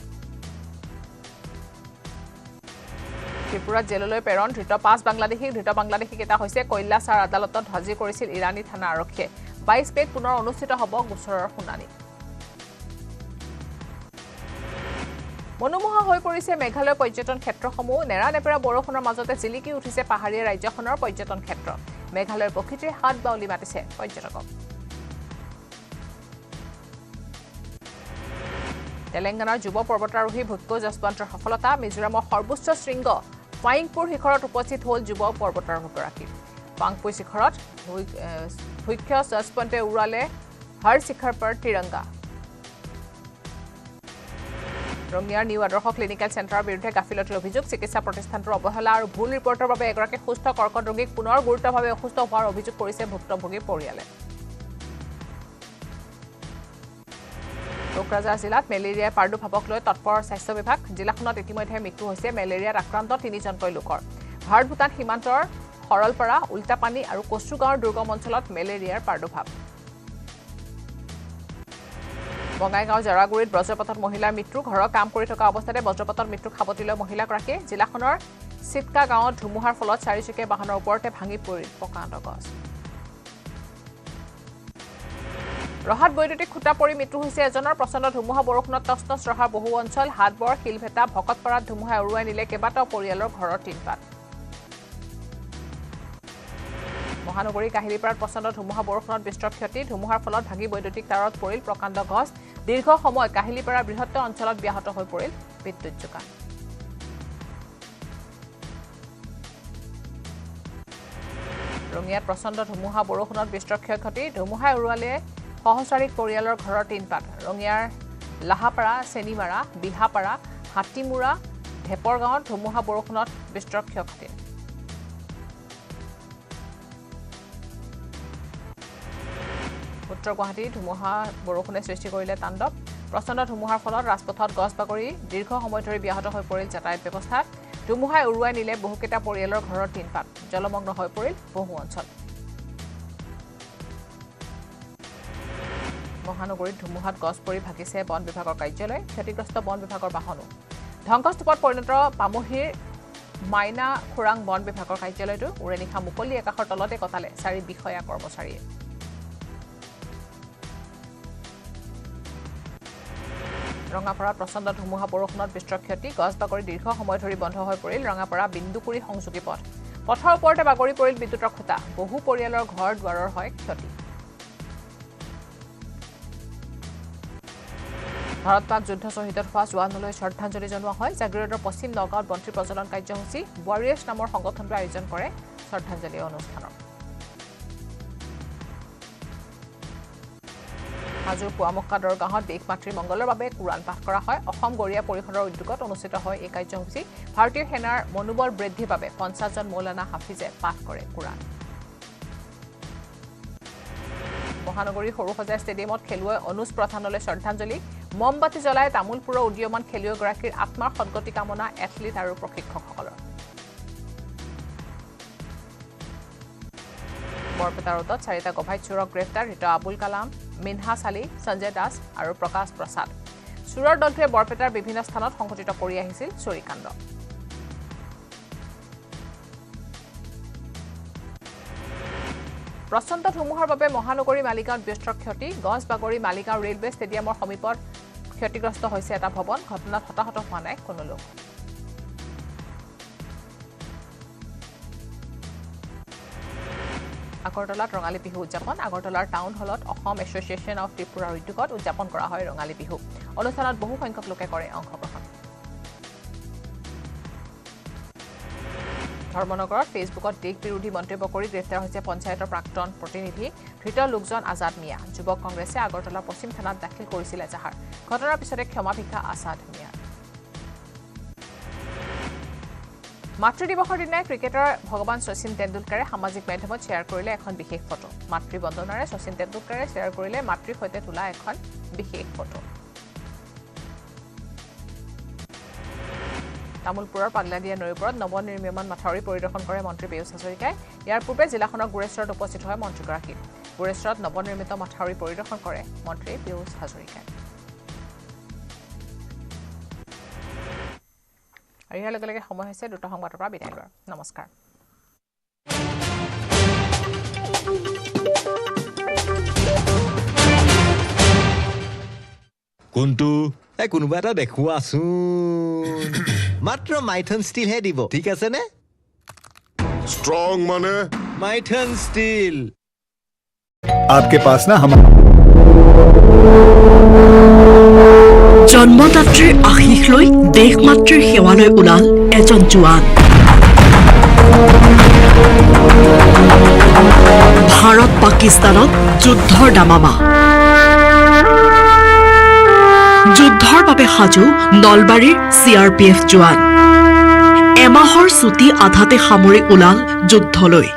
ত্ৰিপুৰাত জেললৈ প্ৰেৰণ ধৃত 5 বাংলাদেশীকেইটা হৈছে কৈলাশাৰ আদালতত হাজিৰ কৰিছিল ইৰাণী থানা আৰক্ষীয়ে 22 মেত পুনৰ অনুষ্ঠিত হ'ব গোচৰৰ শুনানি মনোমোহা হৈ পৰিছে মেঘালয় পৰ্যটন ক্ষেত্ৰসমূহ নেৰানেপেৰা বৰষুণৰ মাজতে জিলিকি উঠিছে পাহাৰীয়া ৰাজ্যখনৰ পৰ্যটন ক্ষেত্ৰ মেঘালয়ৰ প্ৰকৃতিৰ হাত বাউলি মাতিছে পৰ্যটকক তেলেংগানাৰ যুৱ পৰ্বতাৰোহী ভুক্কো জছৱন্তৰ সফলতা মিজোৰামৰ সৰ্বোচ্চ শৃংগ পাইংপুৰ শিখৰত উপস্থিত হ'ল যুৱ পৰ্বতাৰোহীগৰাকী পাংপুৰ শিখৰত ভুক্কো জছৱন্তে উৰালে হৰ শিখৰ পৰ তিৰংগা ৰঙিয়াৰ নিউ আদৰ্শ ক্লিনিকেল চেণ্টাৰৰ বিৰুদ্ধে গাফিলতিৰ অভিযোগ চিকিৎসা প্ৰতিষ্ঠানটোৰ অৱহেলা আৰু ভুল ৰিপৰ্টৰ বাবে এগৰাকী সুস্থ কৰ্কট ৰোগীক পুনৰ গুৰুতৰভাৱে অসুস্থ হোৱাৰ অভিযোগ কৰিছে ভুক্তভোগীৰ পৰিয়ালে কোকৰাঝাৰ জিলাত মেলেৰিয়াৰ প্ৰাদুৰ্ভাৱক লৈ তৎপৰ স্বাস্থ্য বিভাগ জিলাখনত ইতিমধ্যে মৃত্যু হৈছে মেলেৰিয়াত আক্ৰান্ত 3জনকৈ লোকৰ ভাৰত ভূটান সীমান্তৰ সৰলপাৰা উল্টাপানী আৰু কচুগাঁৱৰ দুৰ্গম অঞ্চলত মেলেৰিয়াৰ প্ৰাদুৰ্ভাৱ বঙাইগাঁও জৰাগুৰিত বজ্ৰপাতত মহিলাৰ মৃত্যু ঘৰৰ কাম কৰি থকা অৱস্থাতে বজ্ৰপাতত মৃত্যু খাবতি লৈ মহিলাগৰাকীয়ে জিলাখনৰ চিটকা গাঁৱত ধুমুহাৰ ফলত চাৰিচকীয়া বাহনৰ ওপৰতে ভাঙি পৰিল প্ৰকাণ্ড গছ ৰহাত বৈদ্যুতিক খুঁটা পৰি মৃত্যু হৈছে এজনৰ প্ৰচণ্ড ধুমুহা বৰষুণত তছনছ ৰহাৰ বহু অঞ্চল হাতবৰ শিলভেটা ভকতপাৰাত ধুমুহাই উৰুৱাই নিলে কেইবাটাও পৰিয়ালৰ ঘৰৰ টিনপাত মহানগৰী কাহিলীপাৰাত প্ৰচণ্ড ধুমুহা বৰষুণত বিস্তৰ ক্ষতি ধুমুহাৰ ফলত ভাঙি বৈদ্যুতিক তাৰত পৰিল প্ৰকাণ্ড গছ দীৰ্ঘ সময় কাহিলীপাৰাৰ বৃহত্তৰ অঞ্চলত ব্যাহত হৈ পৰিল বিদ্যুৎ যোগান ৰঙিয়াত প্ৰচণ্ড ধুমুহা বৰষুণত বিস্তৰ ক্ষয়ক্ষতি ধুমুহাই উৰুৱালে সহস্ৰাধিক পৰিয়ালৰ ঘৰৰ টিনপাত ৰঙিয়াৰ লাহাপাৰা চেনিমাৰা বিহাপাৰা হাতীমুৰা ঢেপৰ গাঁৱত ধুমুহা বৰষুণত বিস্তৰ ক্ষয়ক্ষতি উত্তৰ গুৱাহাটীৰ ধুমুহা বৰষুণে সৃষ্টি কৰিলে তাণ্ডৱ প্ৰচণ্ড ধুমুহাৰ ফলত ৰাজপথত গছ বাগৰি দীৰ্ঘ সময় ধৰি ব্যাহত হৈ পৰিল যাতায়াত ব্যৱস্থা ধুমুহাই উৰুৱাই নিলে বহুকেইটা পৰিয়ালৰ ঘৰৰ টিনপাত জলমগ্ন হৈ পৰিল বহু অঞ্চল মহানগৰীত ধুমুহাত গছ পৰি ভাগিছে বন বিভাগৰ কাৰ্যালয় ক্ষতিগ্ৰস্ত বন বিভাগৰ বাহনো ধ্বংসস্তূপত পৰিণত পামহিৰ মাইনা খুৰাং বন বিভাগৰ কাৰ্যালয়টো উৰে নিশা মুকলি আকাশৰ তলতে কটালে 4 বিষয়া কৰ্মচাৰীয়ে ৰঙাপাৰাত প্ৰচণ্ড ধুমুহা বৰষুণত বিস্তৰ ক্ষতি গছ বাগৰি দীৰ্ঘ সময় ধৰি বন্ধ হৈ পৰিল ৰঙাপাৰা বিন্দুপুৰী সংযোগী পথ পথৰ ওপৰতে বাগৰি পৰিল বিদ্যুতৰ খুঁটা বহু পৰিয়ালৰ ঘৰ দুৱাৰৰ হয় ক্ষতি ভাৰত পাক যুদ্ধ শ্বহীদত হোৱা জোৱানলৈ শ্ৰদ্ধাঞ্জলি জনোৱা হয় জাগিৰোডৰ পশ্চিম নগাঁৱত বন্তি প্ৰজ্বলন কাৰ্যসূচী ৱাৰিয়াৰ্ছ নামৰ সংগঠনটোৱে আয়োজন কৰে শ্ৰদ্ধাঞ্জলি অনুষ্ঠানৰ হাজোৰ পুৱামক্কা দৰগাহত দেশ মাতৃৰ মংগলৰ বাবে কুৰাণ পাঠ কৰা হয় অসম গৰিয়া পৰিষদৰ উদ্যোগত অনুষ্ঠিত হয় এই কাৰ্যসূচী ভাৰতীয় সেনাৰ মনোবল বৃদ্ধিৰ বাবে 50জন মৌলানা হাফিজে পাঠ কৰে কুৰাণ মহানগৰীৰ সৰুসজাই ষ্টেডিয়ামত খেলুৱৈ অনুজ প্ৰধানলৈ শ্ৰদ্ধাঞ্জলি মমবাতি জ্বলাই তামোলপুৰৰ উদীয়মান খেলুৱৈগৰাকীৰ আত্মাৰ সদ্গতি কামনা এথলীট আৰু প্ৰশিক্ষকসকলৰ বৰপেটা ৰোডত 4টা গভাই চোৰক গ্ৰেপ্তাৰ ৰিত আবুল কালাম মিনহাছ আলী সঞ্জয় দাস আৰু প্ৰকাশ প্ৰসাদ চোৰৰ দলটোৱে বৰপেটাৰ বিভিন্ন স্থানত সংঘটিত কৰি আহিছিল চুৰিকাণ্ড প্ৰচণ্ড ধুমুহাৰ বাবে মহানগৰী মালিগাঁৱত বিস্তৰ ক্ষতি গছ বাগৰি মালিগাঁও ৰেলৱে ষ্টেডিয়ামৰ সমীপত ক্ষতিগ্ৰস্ত হৈছে এটা ভৱন ঘটনাত হতাহত হোৱা নাই কোনো লোক আগৰতলাত ৰঙালী বিহু উদযাপন আগৰতলাৰ টাউন হলত অসম এছ'চিয়েশ্যন অফ ত্ৰিপুৰাৰ উদ্যোগত উদযাপন কৰা হয় ৰঙালী বিহু অনুষ্ঠানত বহু সংখ্যক লোকে কৰে অংশগ্ৰহণ ধৰ্মনগৰত ফেচবুকত দেশ বিৰোধী মন্তব্য কৰি গ্ৰেপ্তাৰ হৈছে পঞ্চায়তৰ প্ৰাক্তন প্ৰতিনিধি ধৃত লোকজন আজাদ মিয়া যুৱক কংগ্ৰেছে আগৰতলা পশ্চিম থানাত দাখিল কৰিছিল এজাহাৰ ঘটনাৰ পিছতে ক্ষমা ভিক্ষা আজাদ মিয়াৰ মাতৃ দিৱসৰ দিনাই ক্ৰিকেটাৰ ভগৱান শচীন তেণ্ডুলকাৰে সামাজিক মাধ্যমত শ্বেয়াৰ কৰিলে এখন বিশেষ ফটো মাতৃ বন্দনাৰে শচীন তেণ্ডুলকাৰে শ্বেয়াৰ কৰিলে মাতৃৰ সৈতে তোলা এখন বিশেষ ফটো তামুলপুৰৰ পাগলাদিয়া নৈৰ ওপৰত নৱনিৰ্মাণ মাথাউৰি পৰিদৰ্শন কৰে মন্ত্ৰী পীয়ুষ হাজৰিকাই ইয়াৰ পূৰ্বে জিলাখনৰ গুৰেশ্বৰত উপস্থিত হয় মন্ত্ৰীগৰাকী গুৰেশ্বৰত নৱনিৰ্মিত মাথাউৰি পৰিদৰ্শন কৰে মন্ত্ৰী পীয়ুষ হাজৰিকাই আৰু ইয়াৰ লগে লগে সময় হৈছে দুটা সংবাদৰ পৰা বিদায় লোৱাৰ নমস্কাৰ কোনটো কোনোবা এটা দেখুৱাচোন মাত্ৰ মাইথন ষ্টিল হে দিব ঠিক আছে নে स्ट्रॉन्ग माने माइथन स्टील आपके पास ना हम জন্মদাত্ৰীৰ আশীষ লৈ দেশ মাতৃৰ সেৱালৈ ওলাল এজন জোৱান ভাৰত পাকিস্তানত যুদ্ধৰ দামামা যুদ্ধৰ বাবে সাজু নলবাৰীৰ CRPF জোৱান এমাহৰ ছুটি আধাতে সামৰি ওলাল যুদ্ধলৈ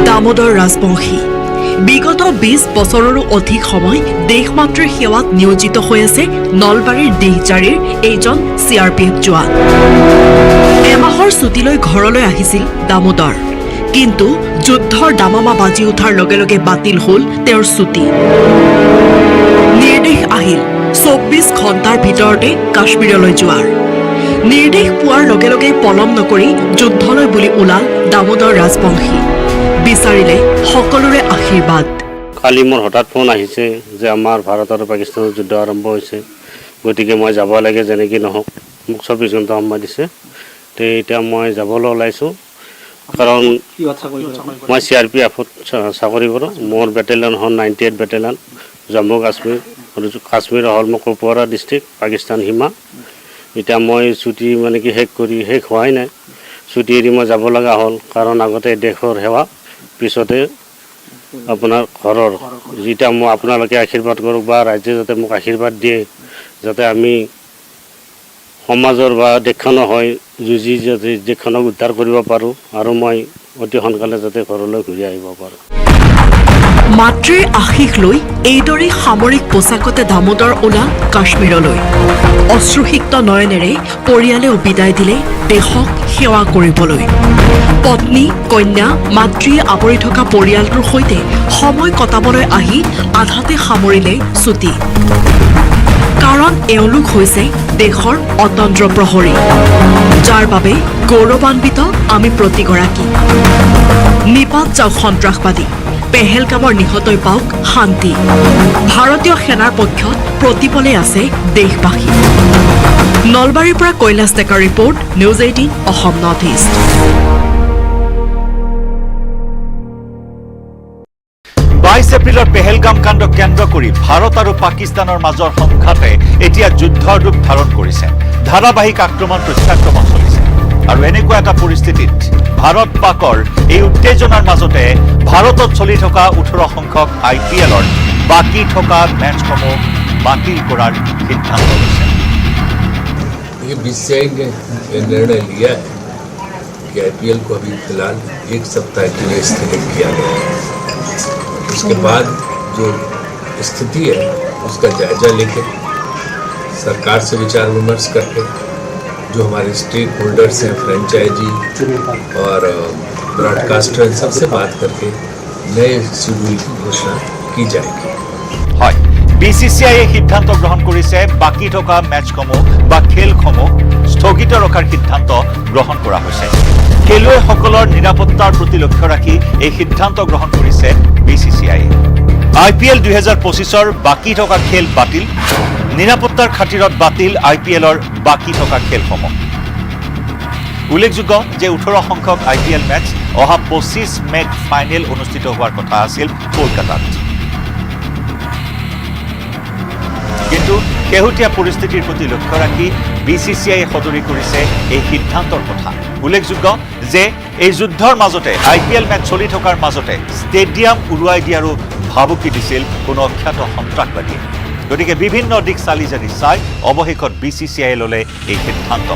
দামোদৰ ৰাজবংশী বিগত 20 বছৰৰো অধিক সময় দেশ মাতৃৰ সেৱাত নিয়োজিত হৈ আছে নলবাৰীৰ দেহজাৰীৰ এইজন CRPF জোৱান এমাহৰ ছুটিলৈ ঘৰলৈ আহিছিল দামোদৰ কিন্তু যুদ্ধৰ দামামা বাজি উঠাৰ লগে লগে বাতিল হ'ল তেওঁৰ ছুটি নিৰ্দেশ আহিল 24 ঘণ্টাৰ ভিতৰতে কাশ্মীৰলৈ যোৱাৰ নিৰ্দেশ পোৱাৰ লগে লগে পলম নকৰি যুদ্ধলৈ বুলি ওলাল দামোদৰ ৰাজবংশী বিচাৰিলে সকলোৰে আশীৰ্বাদ কালি মোৰ হঠাৎ ফোন আহিছে যে আমাৰ ভাৰত আৰু পাকিস্তানৰ যুদ্ধ আৰম্ভ হৈছে গতিকে মই যাব লাগে যেনেকৈ নহওক মোক 24 ঘণ্টা সময় দিছে তো এতিয়া মই যাবলৈ ওলাইছোঁ কাৰণ মই CRPFত চাকৰি কৰোঁ মোৰ বেটেলিয়ন হ'ল 98 বেটেলিয়ন জম্মু কাশ্মীৰ আৰু কাশ্মীৰ হ'ল মোৰ কুপৱাৰা ডিষ্ট্ৰিক্ট পাকিস্তান সীমা এতিয়া মই ছুটি মানে কি শেষ হোৱাই নাই ছুটি এৰি মই যাব লগা হ'ল কাৰণ আগতে দেশৰ সেৱা পিছতে আপোনাৰ ঘৰৰ যেটা মই আপোনালোকে আশীৰ্বাদ কৰক বা ৰাজ্যে যাতে মোক আশীৰ্বাদ দিয়ে যাতে আমি সমাজৰ বা দেশখনৰ হয় যুঁজি যাতে দেশখনক উদ্ধাৰ কৰিব পাৰোঁ আৰু মই অতি সোনকালে যাতে ঘৰলৈ ঘূৰি আহিব পাৰোঁ মাতৃৰ আশীষ লৈ এইদৰে সামৰিক পোছাকতে দামোদৰ ওলাল কাশ্মীৰলৈ অশ্ৰুসিক্ত নয়নেৰে পৰিয়ালেও বিদায় দিলে দেশক সেৱা কৰিবলৈ পত্নী কন্যা মাতৃয়ে আৱৰি থকা পৰিয়ালটোৰ সৈতে সময় কটাবলৈ আহি আধাতে সামৰিলে ছুটি কাৰণ এওঁলোক হৈছে দেশৰ অতন্ত্ৰ প্ৰহৰী যাৰ বাবে গৌৰৱান্বিত আমি প্ৰতিগৰাকী নিপাত যাওক সন্ত্ৰাসবাদী পেহেলগামৰ নিহতই পাওক শান্তি ভাৰতীয় সেনাৰ পক্ষত প্ৰতিপলে আছে দেশবাসী নলবাৰীৰ পৰা কৈলাশ ডেকাৰ report news 18 Assam north east 22 এপ্ৰিলৰ পেহেলগাম কাণ্ড কেন্দ্ৰ কৰি ভাৰত আৰু পাকিস্তানৰ মাজৰ সংঘাতে এতিয়া যুদ্ধৰ ৰূপ ধাৰণ কৰিছে ধাৰাবাহিক আক্ৰমণ প্ৰত্যাক্ৰমণ চলিছে আৰু এনেকুৱা এটা পৰিস্থিতিত ভাৰত পাকৰ এই উত্তেজনাৰ মাজতে ভাৰতত চলি থকা 18 সংখ্যক IPLৰ বাকি থকা মেচসমূহ বাতিল কৰাৰ সিদ্ধান্ত লৈছে ये BCCI ने निर्णय लिया है कि IPL को अभी फिलहाल 1 सप्ताह के लिए स्थगित किया गया है उसके बाद जो स्थिति है उसका जायजा लेके सरकार से विचार विमर्श करके जो हमारे स्टेक होल्डर्स हैं फ्रेंचाइजी और ब्रॉडकास्टर सबसे बात करके नए शेड्यूल की घोषणा की जाएगी হয় BCCI সিদ্ধান্ত গ্ৰহণ কৰিছে বাকি থকা মেচসমূহ বা খেলসমূহ স্থগিত ৰখাৰ সিদ্ধান্ত গ্ৰহণ কৰা হৈছে খেলুৱৈসকলৰ নিৰাপত্তাৰ প্ৰতি লক্ষ্য ৰাখি এই সিদ্ধান্ত গ্ৰহণ কৰিছে BCCI। IPL 2025-ৰ বাকী থকা খেল বাতিল, নিৰাপত্তাৰ খাতিৰত বাতিল IPL-ৰ বাকী থকা খেলসমূহ। উল্লেখযোগ্য যে 18 সংখ্যক IPL মেচ অহা 25 মেত ফাইনেল অনুষ্ঠিত হোৱাৰ কথা আছিল কলকাতাত। কিন্তু শেহতীয়া পৰিস্থিতিৰ প্ৰতি লক্ষ্য ৰাখি BCCI সদৰি কৰিছে এই সিদ্ধান্তৰ কথা। উল্লেখযোগ্য যে এই যুদ্ধৰ মাজতে IPL মেচ চলি থকাৰ মাজতে ষ্টেডিয়াম উৰুৱাই দিয়াৰো ভাবুকি দিছিল কোনো অখ্যাত সন্ত্ৰাসবাদীয়ে। গতিকে বিভিন্ন দিশ চালি জাৰি চাই অৱশেষত BCCI ল'লে এই সিদ্ধান্ত।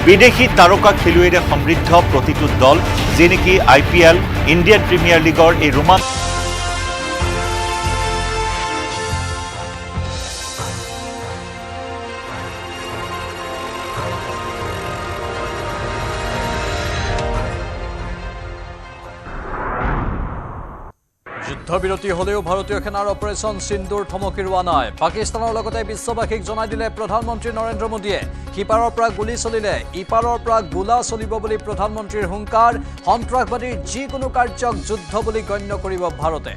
বিদেশী তাৰকা খেলুৱৈৰে সমৃদ্ধ প্ৰতিটো দল যি নেকি IPL ইণ্ডিয়ান প্ৰিমিয়াৰ লীগৰ এই ৰোমান যুদ্ধবিৰতি হলেও ভাৰতীয় সেনাৰ অপাৰেশ্যন সিন্দুৰ থমকি ৰোৱা নাই। পাকিস্তানৰ লগতে বিশ্ববাসীক জনাই দিলে প্ৰধানমন্ত্ৰী নৰেন্দ্ৰ মোদীয়ে সিপাৰৰ পৰা গুলী চলিলে ইপাৰৰ পৰা গোলা চলিব বুলি প্ৰধানমন্ত্ৰীৰ হুংকাৰ। সন্ত্ৰাসবাদীৰ যিকোনো কাৰ্যক যুদ্ধ বুলি গণ্য কৰিব ভাৰতে।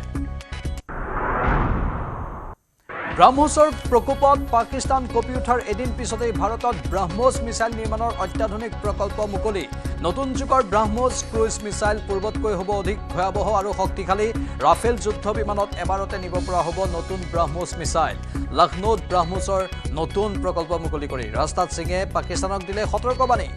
ব্ৰহ্মোছৰ প্ৰকোপত পাকিস্তান কঁপি উঠাৰ এদিন পিছতেই ভাৰতত ব্ৰহ্মোছ মিছাইল নিৰ্মাণৰ অত্যাধুনিক প্ৰকল্প মুকলি। নতুন যুগৰ ব্ৰহ্মোছ ক্ৰুইজ মিছাইল পূৰ্বতকৈ হ'ব অধিক ভয়াৱহ আৰু শক্তিশালী। ৰাফেল যুদ্ধ বিমানত এবাৰতে নিব পৰা হ'ব নতুন ব্ৰহ্মোছ মিছাইল। লক্ষ্ণৌত ব্ৰহ্মোছৰ নতুন প্ৰকল্প মুকলি কৰি ৰাজনাথ সিঙে পাকিস্তানক দিলে সতৰ্কবাণী।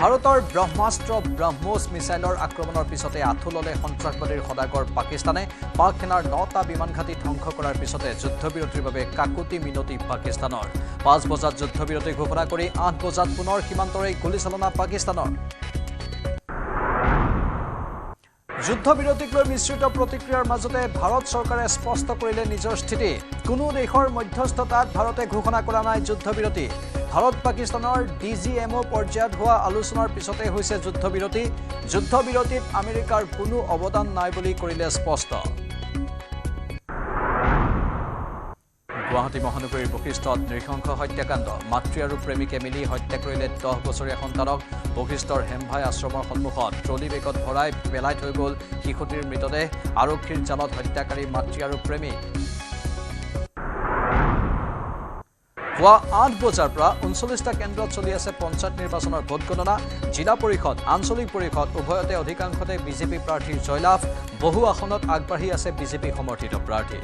ভাৰতৰ ব্ৰহ্মাস্ত্ৰ ব্ৰহ্মোছ মিছাইলৰ আক্ৰমণৰ পিছতে আঁঠু ল'লে সন্ত্ৰাসবাদীৰ সদাগৰ পাকিস্তানে। পাক সেনাৰ 9টা বিমান ঘাটি ধ্বংস কৰাৰ পিছতে যুদ্ধবিৰতিৰ বাবে কাকুতি মিনতি পাকিস্তানৰ। 5 বজাত যুদ্ধবিৰতি ঘোষণা কৰি 8 বজাত পুনৰ সীমান্তৰে গুলীচালনা পাকিস্তানৰ। যুদ্ধবিৰতিক লৈ মিশ্ৰিত প্ৰতিক্ৰিয়াৰ মাজতে ভাৰত চৰকাৰে স্পষ্ট কৰিলে নিজৰ স্থিতি। কোনো দেশৰ মধ্যস্থতাত ভাৰতে ঘোষণা কৰা নাই যুদ্ধবিৰতি। ভাৰত পাকিস্তানৰ DGMO পৰ্যায়ত হোৱা আলোচনাৰ পিছতে হৈছে যুদ্ধবিৰতি। যুদ্ধবিৰতিত আমেৰিকাৰ কোনো অৱদান নাই বুলি কৰিলে স্পষ্ট। গুৱাহাটী মহানগৰীৰ বশিষ্ঠত নৃশংস হত্যাকাণ্ড। মাতৃ আৰু প্ৰেমিকে মিলি হত্যা কৰিলে 10 বছৰীয়া সন্তানক। বশিষ্ঠৰ হেমভাই আশ্ৰমৰ সন্মুখত ট্ৰলি বেগত ভৰাই পেলাই থৈ গ'ল শিশুটিৰ মৃতদেহ। আৰক্ষীৰ জালত হত্যাকাৰী মাতৃ আৰু প্ৰেমিক। পুৱা 8 বজাৰ পৰা 39টা কেন্দ্ৰত চলি আছে পঞ্চায়ত নিৰ্বাচনৰ ভোটগণনা। জিলা পৰিষদ আঞ্চলিক পৰিষদ উভয়তে অধিকাংশতে বিজেপি প্ৰাৰ্থীৰ জয়লাভ। বহু আসনত আগবাঢ়ি আছে বিজেপি সমৰ্থিত প্ৰাৰ্থী।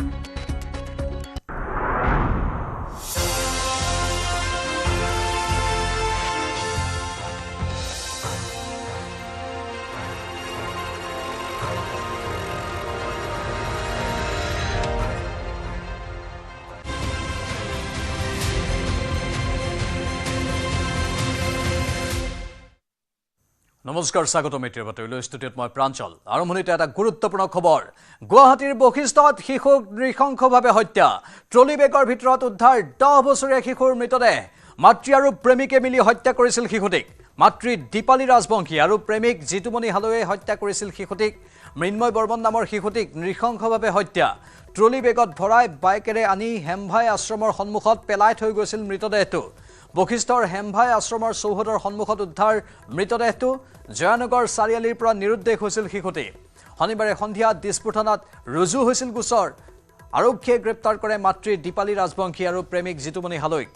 নমস্কাৰ, স্বাগতম মিত্ৰৰ বাতৰিলৈ। ষ্টুডিঅ'ত মই প্ৰাঞ্চল। আৰম্ভণিতে এটা গুৰুত্বপূৰ্ণ খবৰ। গুৱাহাটীৰ বশিষ্ঠত শিশুক নৃশংসভাৱে হত্যা। ট্ৰলি বেগৰ ভিতৰত উদ্ধাৰ 10 বছৰীয়া শিশুৰ মৃতদেহ। মাতৃ আৰু প্ৰেমিকে মিলি হত্যা কৰিছিল শিশুটিক। মাতৃ দীপালী ৰাজবংশী আৰু প্ৰেমিক জিতুমণি হালৈয়ে হত্যা কৰিছিল শিশুটিক। মৃন্ময় বৰ্মন নামৰ শিশুটিক নৃশংসভাৱে হত্যা। ট্ৰলি বেগত ভৰাই বাইকেৰে আনি হেমভাই আশ্ৰমৰ সন্মুখত পেলাই থৈ গৈছিল মৃতদেহটো। বশিষ্ঠৰ হেমভাই আশ্ৰমৰ চৌহদৰ সন্মুখত উদ্ধাৰ মৃতদেহটো। জয়ানগৰ চাৰিআলিৰ পৰা নিৰুদ্দেশ হৈছিল শিশুটি। শনিবাৰে সন্ধিয়া দিছপুৰ থানাত ৰুজু হৈছিল গোচৰ। আৰক্ষীয়ে গ্ৰেপ্তাৰ কৰে মাতৃ দীপালী ৰাজবংশী আৰু প্ৰেমিক জিতুমণি হালৈক।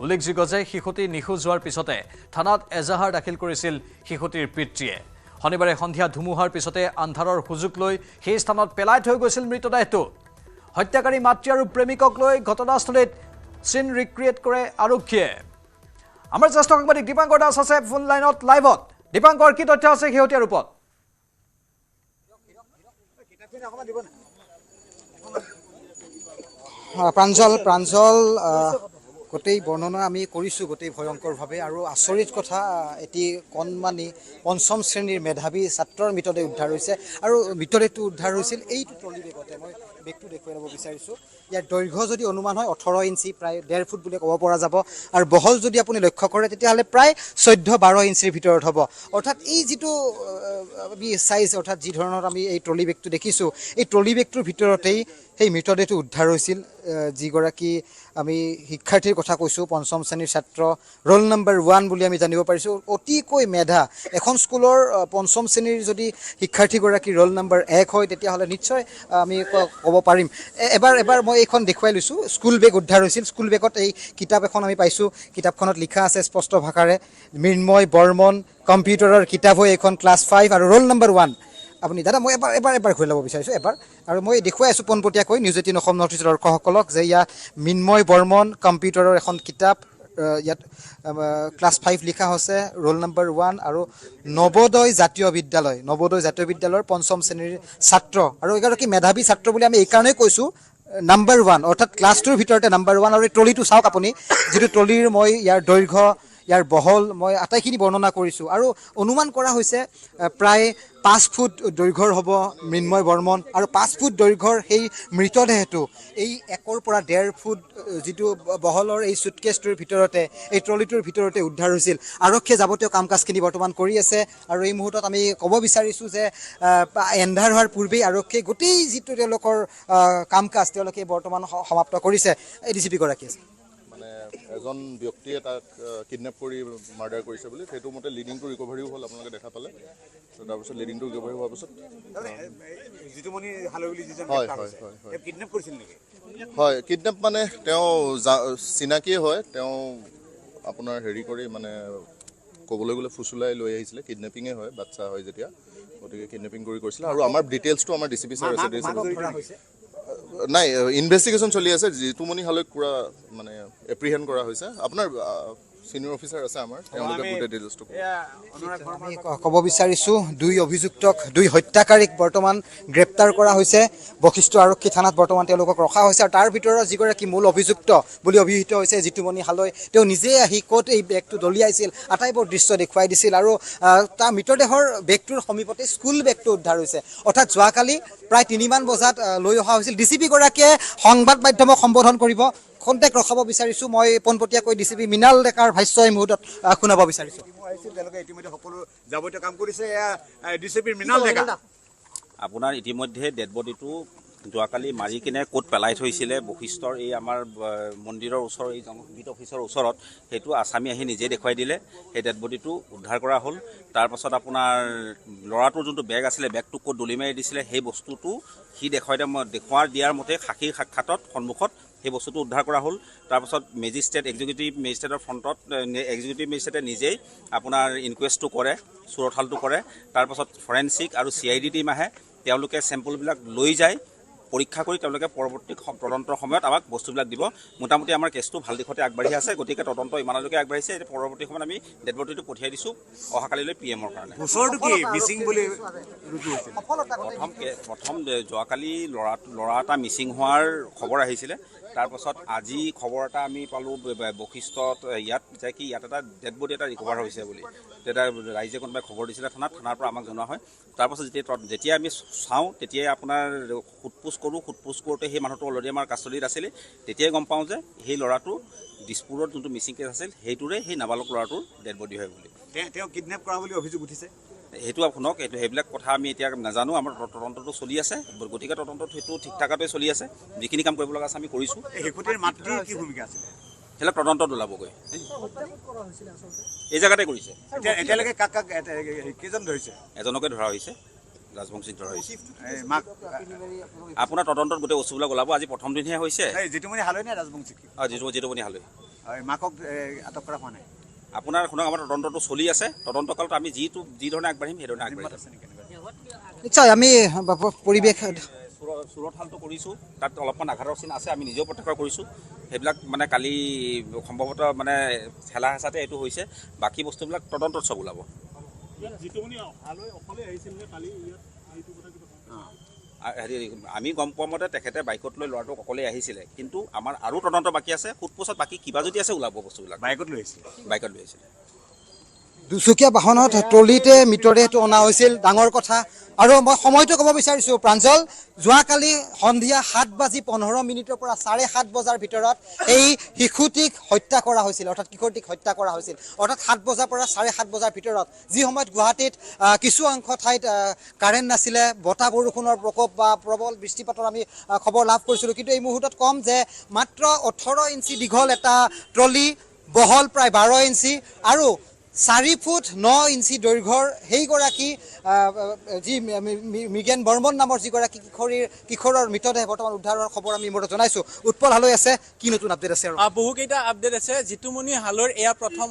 উল্লেখযোগ্য যে শিশুটি নিখোজ হোৱাৰ পিছতে থানাত এজাহাৰ দাখিল কৰিছিল শিশুটিৰ পিতৃয়ে। শনিবাৰে সন্ধিয়া ধুমুহাৰ পিছতে আন্ধাৰৰ সুযোগ লৈ সেই স্থানত পেলাই থৈ গৈছিল মৃতদেহটো। হত্যাকাৰী মাতৃ আৰু প্ৰেমিকক লৈ ঘটনাস্থলীত চিন ৰিক্ৰিয়েট কৰে আৰক্ষীয়ে। আমাৰ জ্যেষ্ঠ সাংবাদিক দীপাংকৰ দাস আছে ফোন লাইনত লাইভত। দীপাংকৰ, কি তথ্য আছে শেহতীয়া ৰূপত? প্ৰাঞ্জল গোটেই বৰ্ণনা আমি কৰিছোঁ গোটেই ভয়ংকৰভাৱে। আৰু আচৰিত কথা, এটি কণমানি 5ম শ্ৰেণীৰ মেধাৱী ছাত্ৰৰ মৃতদেহ উদ্ধাৰ হৈছে। আৰু মৃতদেহটো উদ্ধাৰ হৈছিল এইটো ট্ৰলি বেগতে। মই বেগটো দেখুৱাই ল'ব বিচাৰিছোঁ। ইয়াৰ দৈৰ্ঘ্য যদি অনুমান হয় 18 ইঞ্চি, প্ৰায় 1.5 ফুট বুলি ক'ব পৰা যাব। আৰু বহল যদি আপুনি লক্ষ্য কৰে তেতিয়াহ'লে প্ৰায় 14-12 ইঞ্চিৰ ভিতৰত হ'ব। অৰ্থাৎ এই যিটো চাইজ, অৰ্থাৎ যি ধৰণৰ আমি এই ট্ৰলি বেগটো দেখিছোঁ, এই ট্ৰলি বেগটোৰ ভিতৰতেই সেই মৃতদেহটো উদ্ধাৰ হৈছিল যিগৰাকী আমি শিক্ষাৰ্থীৰ কথা কৈছোঁ ৫ম শ্ৰেণীৰ ছাত্ৰ ৰোল নম্বৰ 1 বুলি আমি জানিব পাৰিছোঁ অতিকৈ মেধা এখন স্কুলৰ ৫ম শ্ৰেণীৰ যদি শিক্ষাৰ্থীগৰাকী ৰোল নম্বৰ 1 হয় তেতিয়াহ'লে নিশ্চয় আমি ক'ব পাৰিম এবাৰ মই এইখন দেখুৱাই লৈছোঁ স্কুল বেগ উদ্ধাৰ হৈছিল স্কুল বেগত এই কিতাপ এখন আমি পাইছোঁ কিতাপখনত লিখা আছে স্পষ্ট ভাষাৰে মৃন্ময় বৰ্মন কম্পিউটাৰৰ কিতাপ হয় এইখন ক্লাছ 5 আৰু ৰোল নম্বৰ 1 আপুনি দাদা মই এবাৰ ঘূৰি ল'ব বিচাৰিছোঁ এবাৰ আৰু মই দেখুৱাই আছোঁ পোনপটীয়াকৈ News18 অসম নৰ্থ ইষ্টৰ দৰ্শকসকলক যে ইয়াত মৃন্ময় বৰ্মন কম্পিউটাৰৰ এখন কিতাপ ইয়াত ক্লাছ 5 লিখা হৈছে ৰোল নম্বৰ 1 আৰু নৱোদয় জাতীয় বিদ্যালয়ৰ ৫ম শ্ৰেণীৰ ছাত্ৰ আৰু এগৰাকী মেধাৱী ছাত্ৰ বুলি আমি এইকাৰণেই কৈছোঁ নম্বৰ 1 অৰ্থাৎ ক্লাছটোৰ ভিতৰতে নম্বৰ 1 আৰু এই ট্ৰলিটো চাওক আপুনি যিটো ট্ৰলিৰ মই ইয়াৰ দৈৰ্ঘ্য ইয়াৰ বহল মই আটাইখিনি বৰ্ণনা কৰিছোঁ আৰু অনুমান কৰা হৈছে প্ৰায় 5 ফুট দৈৰ্ঘ্যৰ হ'ব মৃন্ময় বৰ্মন আৰু 5 ফুট দৈৰ্ঘ্যৰ সেই মৃতদেহটো এই 1 পৰা 1.5 ফুট যিটো বহলৰ এই সুটকেছটোৰ ভিতৰতে এই ট্ৰলিটোৰ ভিতৰতে উদ্ধাৰ হৈছিল আৰক্ষীয়ে যাৱতীয় কাম কাজখিনি বৰ্তমান কৰি আছে আৰু এই মুহূৰ্তত আমি ক'ব বিচাৰিছোঁ যে এন্ধাৰ হোৱাৰ পূৰ্বেই আৰক্ষীয়ে গোটেই যিটো তেওঁলোকৰ কাম কাজ তেওঁলোকে বৰ্তমান সমাপ্ত কৰিছে ADCP গৰাকী আছে এজন ব্যক্তিয়ে তাক কিডনেপ কৰি মাৰ্ডাৰ কৰিছে বুলি সেইটো মতে লিডিংটো ৰিকভাৰীও হ'ল আপোনালোকে দেখা পালে তাৰপিছত লিডিংটো ৰিকভাৰী হোৱাৰ পিছত হয় কিডনেপ মানে তেওঁ চিনাকিয়ে হয় তেওঁ আপোনাৰ হেৰি কৰি মানে ক'বলৈ গ'লে ফুচুলাই লৈ আহিছিলে কিডনেপিঙে হয় বাচ্চা হয় যেতিয়া গতিকে কিডনেপিং কৰি কৰিছিলে আৰু আমাৰ ডিটেইলছটো আমাৰ DCP ছাৰ আছে নাই ইনভেষ্টিগেশ্যন চলি আছে জিতুমণি হালৈক পুৰা মানে এপ্ৰিহেণ্ড কৰা হৈছে আপোনাৰ সিনিয়ৰ অফিচাৰ আছে আমাৰ তেওঁলোকে গোটেই ডিটেইলছটো আমি ক'ব বিচাৰিছোঁ 2 অভিযুক্তক 2 হত্যাকাৰীক বৰ্তমান গ্ৰেপ্তাৰ কৰা হৈছে বশিষ্ঠ আৰক্ষী থানাত বৰ্তমান তেওঁলোকক ৰখা হৈছে আৰু তাৰ ভিতৰত যিগৰাকী মূল অভিযুক্ত বুলি অভিহিত হৈছে জিতুমণি হালৈ তেওঁ নিজে আহি ক'ত এই বেগটো দলিয়াইছিল আটাইবোৰ দৃশ্য দেখুৱাই দিছিল আৰু তাৰ মৃতদেহৰ বেগটোৰ সমীপতে স্কুল বেগটো উদ্ধাৰ হৈছে অৰ্থাৎ যোৱাকালি প্ৰায় 3 মান বজাত লৈ অহা হৈছিল DCP গৰাকীয়ে সংবাদ মাধ্যমক সম্বোধন কৰিব কণ্টেক্ট ৰখাব বিচাৰিছোঁ মই পোনপটীয়াকৈ DCP মৃণাল ডেকাৰ ভাষ্য এই মুহূৰ্তত শুনাব বিচাৰিছোঁ আপোনাৰ ইতিমধ্যে ডেড বডিটো যোৱাকালি মাৰি কিনে ক'ত পেলাই থৈছিলে বশিষ্ঠৰ এই আমাৰ মন্দিৰৰ ওচৰৰ এই জনবিদ অফিচৰ ওচৰত সেইটো আছামী আহি নিজে দেখুৱাই দিলে সেই ডেড বডিটো উদ্ধাৰ কৰা হ'ল তাৰপাছত আপোনাৰ ল'ৰাটোৰ যোনটো বেগ আছিলে বেগটো ক'ত দলি মাৰি দিছিলে সেই বস্তুটো সি দেখুৱাই দিয়াৰ মতে সাক্ষীৰ সাক্ষাতত সন্মুখত সেই বস্তুটো উদ্ধাৰ কৰা হ'ল তাৰপাছত এক্সিকিউটিভ মেজিষ্ট্ৰেটৰ ফ্ৰণ্টত এক্সিকিউটিভ মেজিষ্ট্ৰেটে নিজেই আপোনাৰ ইনকুৱেষ্টটো কৰে চোৰঠালটো কৰে তাৰপাছত ফৰেনচিক আৰু CID টিম আহে তেওঁলোকে চেম্পলবিলাক লৈ যায় পৰীক্ষা কৰি তেওঁলোকে পৰৱৰ্তী তদন্তৰ সময়ত আমাক বস্তুবিলাক দিব মোটামুটি আমাৰ কেছটো ভাল দিশতে আগবাঢ়ি আছে গতিকে তদন্ত ইমানলৈকে আগবাঢ়িছে এতিয়া পৰৱৰ্তী সময়ত আমি ডেড বডিটো পঠিয়াই দিছোঁ অহাকালিলৈ PM ৰ কাৰণে প্ৰথম যোৱাকালি ল'ৰা এটা মিচিং হোৱাৰ খবৰ আহিছিলে তাৰপাছত আজি খবৰ এটা আমি পালোঁ বশিষ্ঠত ইয়াত যে কি ইয়াত এটা ডেড বডি এটা ৰিকভাৰ হৈছে বুলি তেতিয়া ৰাইজে কোনোবাই খবৰ দিছিলে থানাৰ পৰা আমাক জনোৱা হয় তাৰপাছত যেতিয়া আমি চাওঁ তেতিয়াই আপোনাৰ সোধপোছ কৰোঁতে সেই মানুহটো অলৰেডি আমাৰ কাষ্টডিত আছিলে তেতিয়াই গম পাওঁ যে সেই ল'ৰাটো দিছপুৰত যোনটো মিচিং কেছ আছিল সেইটোৰে সেই নাবালক ল'ৰাটোৰ ডেড বডি হয় বুলি তেওঁ কিডনেপ কৰা বুলি অভিযোগ উঠিছে সেইটো আপোনাক সেইবিলাক কথা আমি এতিয়া নাজানো আমাৰ তদন্তটো চলি আছে গতিকে তদন্তটো সেইটো ঠিক ঠাকতে চলি আছে যিখিনি কাম কৰিব লগা আছে আমি কৰিছোঁ সেইবিলাক তদন্তত ওলাবগৈ এই জেগাতে কৰিছে এতিয়ালৈকে কাক কেইজন ধৰিছে এজনকে ধৰা হৈছে ৰাজবংশীক ধৰা হৈছে আপোনাৰ তদন্তত গোটেই বস্তুবিলাক ওলাব আজি প্ৰথম দিনহে হৈছে জিতুমণি হালৈ নে ৰাজবংশী জিতুমণি হালৈ মাকক আটক কৰা হোৱা নাই আপোনাৰ শুনক আমাৰ তদন্তটো চলি আছে তদন্তকালত আমি যি ধৰণে আগবাঢ়িম সেই ধৰণে আগবাঢ়িম নিশ্চয় আমি পৰিৱেশ চোৰঠালটো কৰিছোঁ তাত অলপমান আঘাতৰ চিন আছে আমি নিজেও প্ৰত্যক্ষ কৰিছোঁ সেইবিলাক মানে কালি সম্ভৱতঃ মানে ঠেলা হেঁচাতে এইটো হৈছে বাকী বস্তুবিলাক তদন্তত চব ওলাব আমি গম পোৱা মতে তেখেতে বাইকত লৈ ল'ৰাটোক অকলে আহিছিলে কিন্তু আমাৰ আৰু তদন্ত বাকী আছে সোধপোছত বাকী কিবা যদি আছে ওলাব বস্তুবিলাক বাইকত লৈ আহিছিলে দুচকীয়া বাহনত ট্ৰলিতে মৃতদেহটো অনা হৈছিল ডাঙৰ কথা আৰু মই সময়টো ক'ব বিচাৰিছোঁ প্ৰাঞ্জল যোৱাকালি সন্ধিয়া 7:15 পৰা 7:30 বজাৰ ভিতৰত এই শিশুটিক হত্যা কৰা হৈছিল অৰ্থাৎ কিশোৰটিক হত্যা কৰা হৈছিল অৰ্থাৎ 7 বজাৰ পৰা 7:30 বজাৰ ভিতৰত যি সময়ত গুৱাহাটীত কিছু অংশ ঠাইত কাৰেণ্ট নাছিলে বতাহ বৰষুণৰ প্ৰকোপ বা প্ৰবল বৃষ্টিপাতৰ আমি খবৰ লাভ কৰিছিলোঁ কিন্তু এই মুহূৰ্তত কম যে মাত্ৰ 18 ইঞ্চি দীঘল এটা ট্ৰলি বহল প্ৰায় 12 ইঞ্চি আৰু 4 ফুট 9 ইঞ্চি দৈৰ্ঘ্যৰ সেইগৰাকী যি মৃগেন বৰ্মন নামৰ যিগৰাকী কিশোৰৰ মৃতদেহ বৰ্তমান উদ্ধাৰৰ খবৰ আমি ইতিমধ্যে জনাইছোঁ উৎপল হালৈ আছে কি নতুন আপডেট আছে বহুকেইটা আপডেট আছে জিতুমণি হালৈৰ এয়া প্ৰথম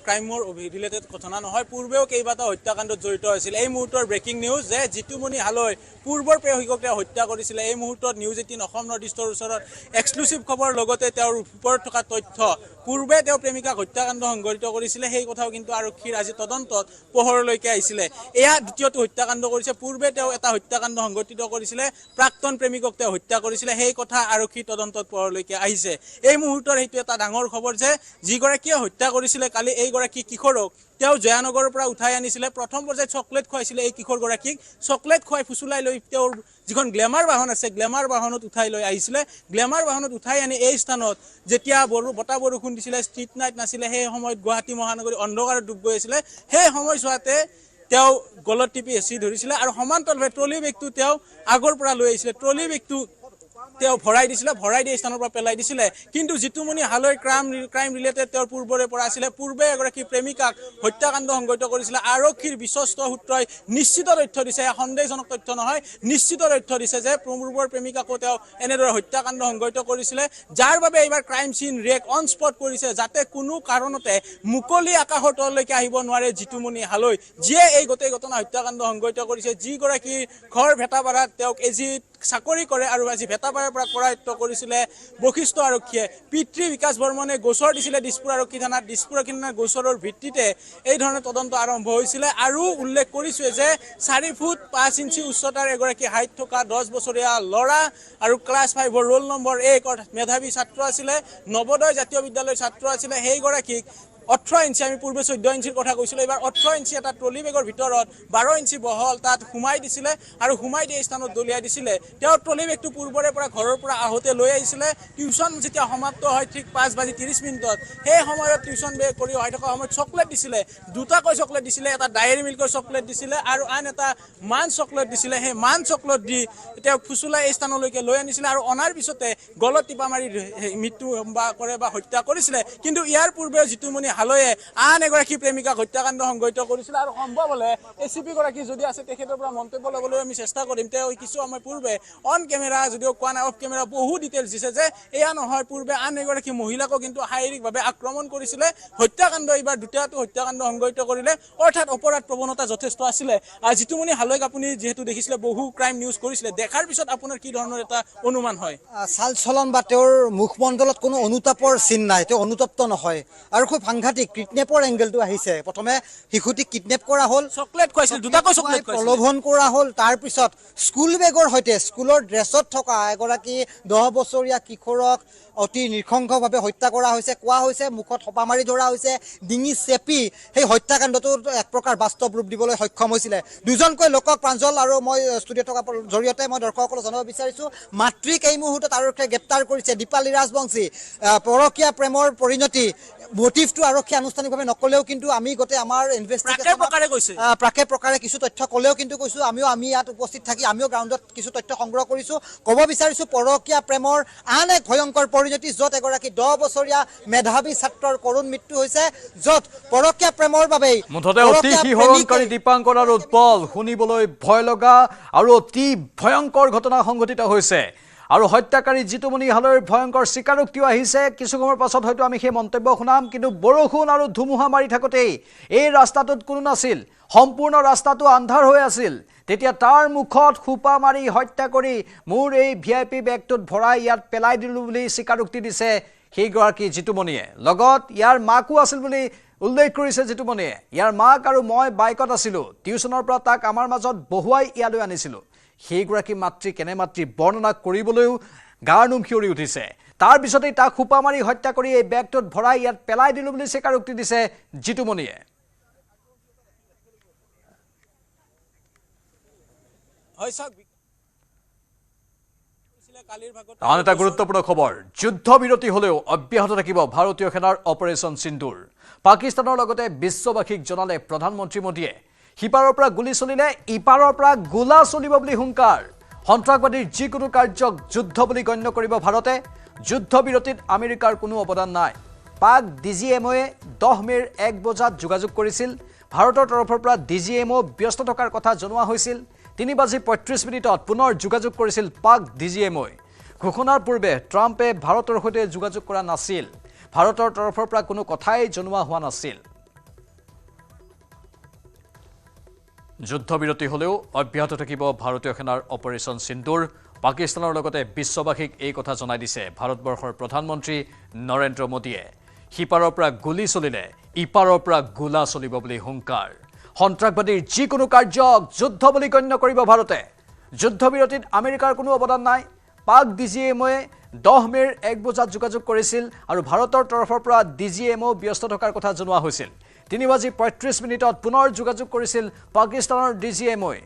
ক্ৰাইমৰ ৰিলেটেড ঘটনা নহয় পূৰ্বেও কেইবাটাও হত্যাকাণ্ডত জড়িত হৈছিল এই মুহূৰ্তৰ ব্ৰেকিং নিউজ যে জিতুমণি হালৈ পূৰ্বৰ প্ৰেয়সীকক হত্যা কৰিছিলে এই মুহূৰ্তত নিউজ 18 অসম নৰ্থ ইষ্টৰ ওচৰত এক্সক্লুচিভ খবৰ লগতে তেওঁৰ ওপৰত থকা তথ্য পূৰ্বে তেওঁ প্ৰেমিকাক হত্যাকাণ্ড সংঘটিত কৰিছিলে সেই কথাও কিন্তু আৰক্ষীৰ আজি তদন্তত পোহৰলৈকে আহিছিলে এয়া দ্বিতীয়টো হত্যাকাণ্ড কৰিছে পূৰ্বে তেওঁ এটা হত্যাকাণ্ড সংঘটিত কৰিছিলে প্ৰাক্তন প্ৰেমিকক তেওঁ হত্যা কৰিছিলে সেই কথা আৰক্ষী তদন্তত পোহৰলৈকে আহিছে এই মুহূৰ্তৰ সেইটো এটা ডাঙৰ খবৰ যে যিগৰাকীয়ে হত্যা কৰিছিলে কালি এইগৰাকী কিশোৰক তেওঁ জয়ানগৰৰ পৰা উঠাই আনিছিলে প্ৰথম পৰ্যায়ত চকলেট খুৱাইছিলে এই কিশোৰগৰাকীক চকলেট খুৱাই ফুচুলাই লৈ তেওঁৰ যিখন গ্লেমাৰ বাহন আছে গ্লেমাৰ বাহনত উঠাই লৈ আহিছিলে গ্লেমাৰ বাহনত উঠাই আনি এই স্থানত যেতিয়া বতাহ বৰষুণ দিছিলে ষ্ট্ৰীট নাইট নাছিলে সেই সময়ত গুৱাহাটী মহানগৰী অন্ধকাৰত ডুব গৈ আছিলে সেই সময়ছোৱাতে তেওঁ গলত টিপি হেঁচি ধৰিছিলে আৰু সমান্তৰালভাৱে ট্ৰলি বেগটো তেওঁ আগৰ পৰা লৈ আহিছিলে ট্ৰলি বেগটো তেওঁ ভৰাই দিছিলে ভৰাই দিয়ে স্থানৰ পৰা পেলাই দিছিলে কিন্তু জিতুমণি হালৈ ক্ৰাইম ৰিলেটেড তেওঁৰ পূৰ্বৰে পৰা আছিলে পূৰ্বে এগৰাকী প্ৰেমিকাক হত্যাকাণ্ড সংঘটিত কৰিছিলে আৰক্ষীৰ বিশ্বস্ত সূত্ৰই নিশ্চিত তথ্য দিছে সন্দেহজনক তথ্য নহয় নিশ্চিত তথ্য দিছে যে পূৰ্বৰ প্ৰেমিকাকো তেওঁ এনেদৰে হত্যাকাণ্ড সংঘটিত কৰিছিলে যাৰ বাবে এইবাৰ ক্ৰাইম চিন ৰেক অন স্পট কৰিছে যাতে কোনো কাৰণতে মুকলি আকাশৰ তললৈকে আহিব নোৱাৰে জিতুমণি হালৈ যিয়ে এই গোটেই ঘটনা হত্যাকাণ্ড সংঘটিত কৰিছে যিগৰাকী ঘৰ ভেটাপাৰাত তেওঁক এজিত চাকৰি কৰে আৰু আজি ভেটাপাৰাৰ পৰা কৰায়ত্ব কৰিছিলে বশিষ্ঠ আৰক্ষীয়ে পিতৃ বিকাশ বৰ্মনে গোচৰ দিছিলে দিছপুৰ আৰক্ষী থানাত দিছপুৰ আৰক্ষী থানাৰ গোচৰৰ ভিত্তিতে এই ধৰণৰ তদন্ত আৰম্ভ হৈছিলে আৰু উল্লেখ কৰিছে যে 4 ফুট 5 ইঞ্চি উচ্চতাৰ এগৰাকী হাইট থকা 10 বছৰীয়া ল'ৰা আৰু ক্লাছ 5ৰ ৰোল নম্বৰ 1 মেধাৱী ছাত্ৰ আছিলে নৱোদয় জাতীয় বিদ্যালয়ৰ ছাত্ৰ আছিলে সেইগৰাকীক 18 ইঞ্চি আমি পূৰ্বে 14 ইঞ্চিৰ কথা কৈছিলোঁ এইবাৰ 18 ইঞ্চি এটা ট্ৰলি বেগৰ ভিতৰত 12 ইঞ্চি বহল তাত সোমাই দিছিলে আৰু সোমাই দিয়ে স্থানত দলিয়াই দিছিলে তেওঁ ট্ৰলি বেগটো পূৰ্বৰে পৰা ঘৰৰ পৰা আহোঁতে লৈ আহিছিলে টিউচন যেতিয়া সমাপ্ত হয় ঠিক 5:30 সেই সময়ত টিউচন বেগ কৰি অহাই থকা সময়ত চকলেট দিছিলে দুটাকৈ চকলেট দিছিলে এটা ডায়েৰী মিল্কৰ চকলেট দিছিলে আৰু আন এটা মান চকলেট দিছিলে সেই মান চকলেট দি তেওঁ ফুচুলাই এই স্থানলৈকে লৈ আনিছিলে আৰু অনাৰ পিছতে গলত টিপা মাৰি মৃত্যু কৰে বা হত্যা কৰিছিলে কিন্তু ইয়াৰ পূৰ্বে জিতুমণি হালৈয়ে আন এগৰাকী প্ৰেমিকাক হত্যাকাণ্ড সংঘটিত কৰিছিল আৰু সম্ভৱ হলে এচিপি গৰাকী যদি আছে তেখেতৰ পৰা মন্তব্য ল'বলৈ আমি চেষ্টা কৰিম তেওঁ কিছু সময় পূৰ্বে অন কেমেৰা যদিও কোৱা নাই অফ কেমেৰা বহু ডিটেইলছ দিছে যে এয়া নহয় পূৰ্বে আন এগৰাকী মহিলাকো কিন্তু শাৰীৰিকভাৱে আক্ৰমণ কৰিছিলে হত্যাকাণ্ড এইবাৰ দুটাটো হত্যাকাণ্ড সংঘটিত কৰিলে অৰ্থাৎ অপৰাধ প্ৰৱণতা যথেষ্ট আছিলে আৰু জিতুমণি হালৈক আপুনি যিহেতু দেখিছিলে বহু ক্ৰাইম নিউজ কৰিছিলে দেখাৰ পিছত আপোনাৰ কি ধৰণৰ এটা অনুমান হয় চাল চলন বা তেওঁৰ মুখমণ্ডলত কোনো অনুতাপৰ চিন নাই তেওঁ অনুতপ্ত নহয় আৰু খুব সাংঘাতিক কিডনেপৰ এংগেলটো আহিছে প্ৰথমে শিশুটিক কিডনেপ কৰা হ'ল চকলেট খুৱাইছিল দুটাকৈ চকলেট প্ৰলোভন কৰা হ'ল তাৰপিছত স্কুল বেগৰ সৈতে স্কুলৰ ড্ৰেছত থকা এগৰাকী 10 বছৰীয়া কিশোৰক অতি নৃশংসভাৱে হত্যা কৰা হৈছে কোৱা হৈছে মুখত হপা মাৰি ধৰা হৈছে ডিঙি চেপি সেই হত্যাকাণ্ডটো এক প্ৰকাৰ বাস্তৱ ৰূপ দিবলৈ সক্ষম হৈছিলে দুজনকৈ লোকক প্ৰাঞ্জল আৰু মই ষ্টুডিঅ'ত থকা জৰিয়তে মই দৰ্শকসকলক জনাব বিচাৰিছোঁ মাতৃক এই মুহূৰ্তত আৰক্ষীয়ে গ্ৰেপ্তাৰ কৰিছে দীপালী ৰাজবংশী পৰকীয়া প্ৰেমৰ পৰিণতি মোটিভটো আৰক্ষী আনুষ্ঠানিকভাৱে নকলেও কিন্তু আমি গোটেই আমাৰ ইনভেষ্টিগেশ্যন প্ৰাকে প্ৰকাৰে কিছু তথ্য ক'লেও কিন্তু কৈছোঁ আমি ইয়াত উপস্থিত থাকি আমিও গ্ৰাউণ্ডত কিছু তথ্য সংগ্ৰহ কৰিছোঁ ক'ব বিচাৰিছোঁ পৰকীয়া প্ৰেমৰ আন এক ভয়ংকৰ পৰিণতি য'ত এগৰাকী 10 বছৰীয়া মেধাৱী ছাত্ৰৰ কৰুণ মৃত্যু হৈছে য'ত পৰকীয়া প্ৰেমৰ বাবেই মুঠতে অতি শিহৰণকাৰী দীপাংকৰ আৰু উৎপল শুনিবলৈ ভয় লগা আৰু অতি ভয়ংকৰ ঘটনা সংঘটিত হৈছে আৰু হত্যাকাৰী জিতুমণি হালৈৰ ভয়ংকৰ স্বীকাৰোক্তিও আহিছে কিছু সময়ৰ পাছত হয়তো আমি সেই মন্তব্য শুনাম কিন্তু বৰষুণ আৰু ধুমুহা মাৰি থাকোঁতেই এই ৰাস্তাটোত কোনো নাছিল সম্পূৰ্ণ ৰাস্তাটো আন্ধাৰ হৈ আছিল তেতিয়া তাৰ মুখত খোপা মাৰি হত্যা কৰি মোৰ এই VIP বেগটোত ভৰাই ইয়াত পেলাই দিলোঁ বুলি স্বীকাৰোক্তি দিছে সেইগৰাকী জিতুমণিয়ে লগত ইয়াৰ মাকো আছিল বুলি উল্লেখ কৰিছে জিতুমণিয়ে ইয়াৰ মাক আৰু মই বাইকত আছিলোঁ টিউচনৰ পৰা তাক আমাৰ মাজত বহুৱাই ইয়ালৈ আনিছিলোঁ সেইগৰাকী মাতৃ কেনে মাতৃ বৰ্ণনা কৰিবলৈও গাৰ নোম শিয়ৰি উঠিছে তাৰ পিছতেই তাক খোপা মাৰি হত্যা কৰি এই বেগটোত ভৰাই ইয়াত পেলাই দিলোঁ বুলি স্বীকাৰোক্তি দিছে জিতুমণিয়ে হয় চাওক আন এটা গুৰুত্বপূৰ্ণ খবৰ যুদ্ধ বিৰতি হলেও অব্যাহত থাকিব ভাৰতীয় সেনাৰ অপাৰেশ্যন সিন্দুৰ পাকিস্তানৰ লগতে বিশ্ববাসীক জনালে প্ৰধানমন্ত্ৰী মোদীয়ে সিপাৰৰ পৰা গুলি চলিলে ইপাৰৰ পৰা গোলা চলিব বুলি হুংকাৰ সন্ত্ৰাসবাদীৰ যিকোনো কাৰ্যক যুদ্ধ বুলি গণ্য কৰিব ভাৰতে যুদ্ধ বিৰতিত আমেৰিকাৰ কোনো অৱদান নাই পাক ডিজিএমঅয়ে 10 মেৰ 1 বজাত যোগাযোগ কৰিছিল ভাৰতৰ তৰফৰ পৰা ডিজিএমঅ ব্যস্ত থকাৰ কথা জনোৱা হৈছিল 3:35 পুনৰ যোগাযোগ কৰিছিল পাক ডিজিএমঅই ঘোষণাৰ পূৰ্বে ট্ৰাম্পে ভাৰতৰ সৈতে যোগাযোগ কৰা নাছিল ভাৰতৰ তৰফৰ পৰা কোনো কথাই জনোৱা হোৱা নাছিল যুদ্ধ বিৰতি হলেও অব্যাহত থাকিব ভাৰতীয় সেনাৰ অপাৰেশ্যন সিন্দুৰ পাকিস্তানৰ লগতে বিশ্ববাসীক এই কথা জনাই দিছে ভাৰতবৰ্ষৰ প্ৰধানমন্ত্ৰী নৰেন্দ্ৰ মোদীয়ে সিপাৰৰ পৰা গুলি চলিলে ইপাৰৰ পৰা গোলা চলিব বুলি হুংকাৰ সন্ত্ৰাসবাদীৰ যিকোনো কাৰ্যক যুদ্ধ বুলি গণ্য কৰিব ভাৰতে যুদ্ধ বিৰতিত আমেৰিকাৰ কোনো অৱদান নাই পাক ডিজিএমঅয়ে 10 মেৰ 1 বজাত যোগাযোগ কৰিছিল আৰু ভাৰতৰ তৰফৰ পৰা ডিজিএমঅ ব্যস্ত থকাৰ কথা জনোৱা হৈছিল 3:35 পুনৰ যোগাযোগ কৰিছিল পাকিস্তানৰ ডিজিএমঅই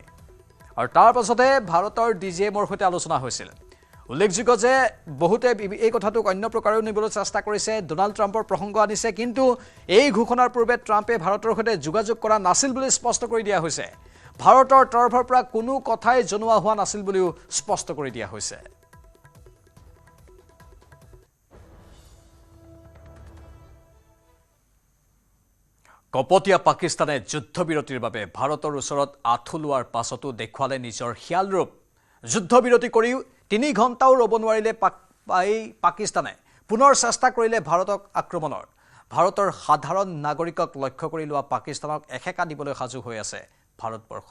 আৰু তাৰ পাছতে ভাৰতৰ ডিজিএমঅৰ সৈতে আলোচনা হৈছিল উল্লেখযোগ্য যে বহুতে এই কথাটোক অন্য প্ৰকাৰেও নিবলৈ চেষ্টা কৰিছে ডোনাল্ড ট্ৰাম্পৰ প্ৰসংগ আনিছে কিন্তু এই ঘোষণাৰ পূৰ্বে ট্ৰাম্পে ভাৰতৰ সৈতে যোগাযোগ কৰা নাছিল বুলি স্পষ্ট কৰি দিয়া হৈছে ভাৰতৰ তৰফৰ পৰা কোনো কথাই জনোৱা হোৱা নাছিল বুলিও স্পষ্ট কৰি দিয়া হৈছে কপটীয়া পাকিস্তানে যুদ্ধবিৰতিৰ বাবে ভাৰতৰ ওচৰত আঁঠু লোৱাৰ পাছতো দেখুৱালে নিজৰ খিয়াল ৰূপ যুদ্ধবিৰতি কৰিও 3 ঘণ্টাও ৰ'ব নোৱাৰিলে পাকিস্তানে পুনৰ চেষ্টা কৰিলে ভাৰতক আক্ৰমণৰ ভাৰতৰ সাধাৰণ নাগৰিকক লক্ষ্য কৰি লোৱা পাকিস্তানক এখেকা দিবলৈ সাজু হৈ আছে ভাৰতবৰ্ষ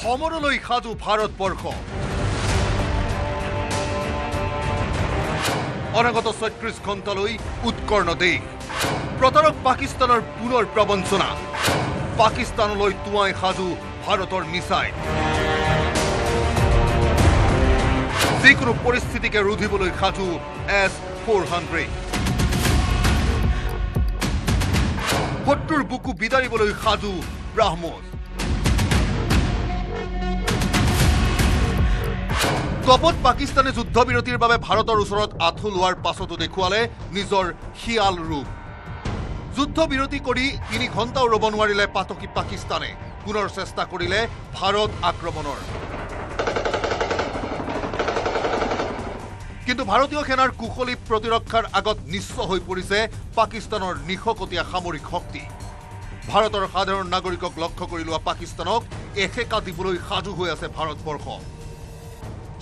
সমৰলৈ সাজু ভাৰতবৰ্ষ অনাগত 36 ঘণ্টালৈ উৎকৰ্ণ দেশ প্ৰতাৰক পাকিস্তানৰ পুনৰ প্ৰবঞ্চনা পাকিস্তানলৈ টুৱাই সাজু ভাৰতৰ মিছাইল যিকোনো পৰিস্থিতিকে ৰুধিবলৈ সাজু S-400 শত্ৰুৰ বুকু বিদাৰিবলৈ সাজু ব্ৰাহ্মস কপট পাকিস্তানে যুদ্ধবিৰতিৰ বাবে ভাৰতৰ ওচৰত আঁঠু লোৱাৰ পাছতো দেখুৱালে নিজৰ খিয়াল ৰূপ যুদ্ধবিৰতি কৰি 3 ঘণ্টাও ৰ'ব নোৱাৰিলে পাতকি পাকিস্তানে পুনৰ চেষ্টা কৰিলে ভাৰত আক্ৰমণৰ কিন্তু ভাৰতীয় সেনাৰ কুশলী প্ৰতিৰক্ষাৰ আগত নিশ্চ হৈ পৰিছে পাকিস্তানৰ নিশকতীয়া সামৰিক শক্তি ভাৰতৰ সাধাৰণ নাগৰিকক লক্ষ্য কৰি লোৱা পাকিস্তানক এখেকা দিবলৈ সাজু হৈ আছে ভাৰতবৰ্ষ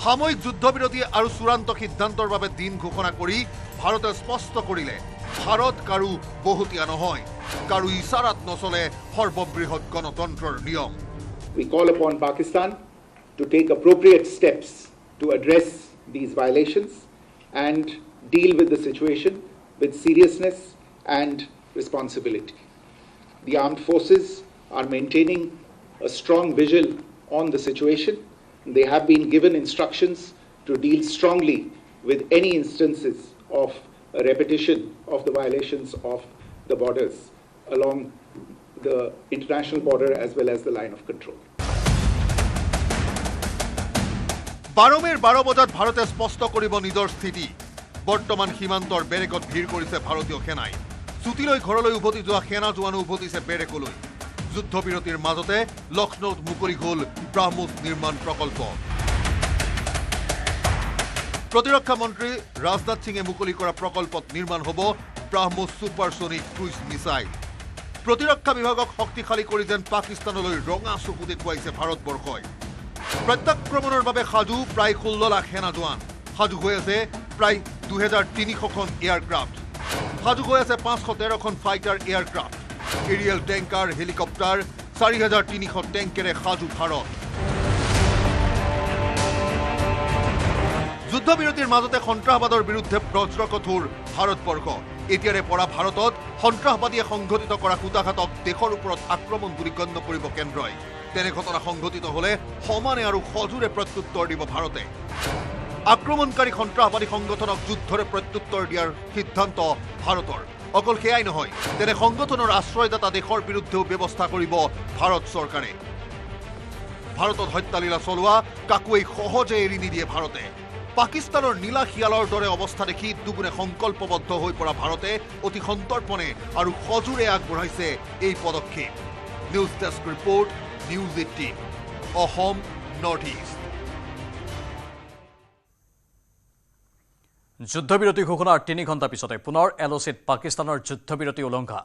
সাময়িক যুদ্ধবিৰতি আৰু চূড়ান্ত সিদ্ধান্তৰ বাবে দিন ঘোষণা কৰি ভাৰতে স্পষ্ট কৰিলে ভাৰত কাৰো বহুতীয়া নহয় কাৰো ইশাৰাত নচলে সৰ্ববৃহৎ গণতন্ত্ৰৰ নিয়ম We call upon Pakistan to take appropriate steps to address these violations and deal with the situation with seriousness and responsibility. The armed forces are maintaining a strong vigil on the situation. They have been given instructions to deal strongly with any instances of a repetition of the violations of the borders along the international border as well as the line of control. 12 মেৰ 12 বজাত ভাৰতে স্পষ্ট কৰিব নিজৰ স্থিতি বৰ্তমান সীমান্তৰ বেৰেকত ভিৰ কৰিছে ভাৰতীয় সেনাই ছুটিলৈ ঘৰলৈ উভতি যোৱা সেনা জোৱানো উভতিছে বেৰেকলৈ যুদ্ধবিৰতিৰ মাজতে লক্ষ্ণৌত মুকলি হ'ল ব্ৰাহ্মস নিৰ্মাণ প্ৰকল্প প্ৰতিৰক্ষা মন্ত্ৰী ৰাজনাথ সিঙে মুকলি কৰা প্ৰকল্পত নিৰ্মাণ হ'ব ব্ৰাহ্মস সুপাৰসনিক ক্ৰুইজ মিছাইল প্ৰতিৰক্ষা বিভাগক শক্তিশালী কৰি যেন পাকিস্তানলৈ ৰঙা চকু দেখুৱাইছে ভাৰতবৰ্ষই প্ৰত্যাক্ৰমণৰ বাবে সাজু প্ৰায় 16 লাখ সেনা জোৱান সাজু হৈ আছে প্ৰায় 2300খন এয়াৰক্ৰাফ্ট সাজু হৈ আছে 513খন fighter aircraft aerial tanker helicopter 4300 টেংকেৰে সাজু ভাৰত যুদ্ধবিৰতিৰ মাজতে সন্ত্ৰাসবাদৰ বিৰুদ্ধে বজ্ৰকঠোৰ ভাৰতবৰ্ষ এতিয়াৰে পৰা ভাৰতত সন্ত্ৰাসবাদীয়ে সংঘটিত কৰা কুটাঘাতক দেশৰ ওপৰত আক্ৰমণ বুলি গণ্য কৰিব কেন্দ্ৰই তেনে ঘটনা সংঘটিত হলে সমানে আৰু সজোৰে প্ৰত্যুত্তৰ দিব ভাৰতে আক্ৰমণকাৰী সন্ত্ৰাসবাদী সংগঠনক যুদ্ধৰে প্ৰত্যুত্তৰ দিয়াৰ সিদ্ধান্ত ভাৰতৰ অকল সেয়াই নহয়, তেনে সংগঠনৰ আশ্ৰয়দাতা দেশৰ বিৰুদ্ধেও ব্যৱস্থা কৰিব ভাৰত চৰকাৰে। ভাৰতত হত্যালীলা চলোৱা কাকোৱেই সহজে এৰি নিদিয়ে ভাৰতে। পাকিস্তানৰ নীলা শিয়ালৰ দৰে অৱস্থা দেখি দুগুণে সংকল্পবদ্ধ হৈ পৰা ভাৰতে অতি সন্তৰ্পণে আৰু সজোৰে আগবঢ়াইছে এই পদক্ষেপ। News desk report, news 18 Assam north east. যুদ্ধবিৰতি ঘোষণাৰ 3 ঘণ্টা পিছতে পুনৰ এলচিত পাকিস্তানৰ যুদ্ধবিৰতি উলংঘা।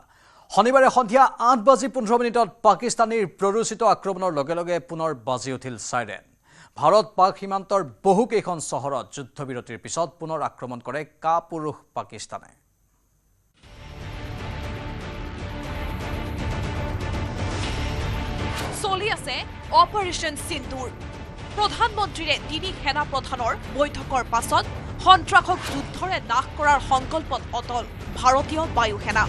শনিবাৰে সন্ধিয়া 8:15 পাকিস্তানীৰ প্ৰৰোচিত আক্ৰমণৰ লগে লগে পুনৰ বাজি উঠিল চাইৰেন। ভাৰত পাক সীমান্তৰ বহুকেইখন চহৰত যুদ্ধবিৰতিৰ পিছত পুনৰ আক্ৰমণ কৰে কাপুৰুষ পাকিস্তানে। চলি আছে অপাৰেশ্যন সিন্দুৰ। প্ৰধানমন্ত্ৰীৰে 3 সেনা প্ৰধানৰ বৈঠকৰ পাছত সন্ত্ৰাসক যুদ্ধৰে নাশ কৰাৰ সংকল্পত অটল ভাৰতীয় বায়ু সেনা।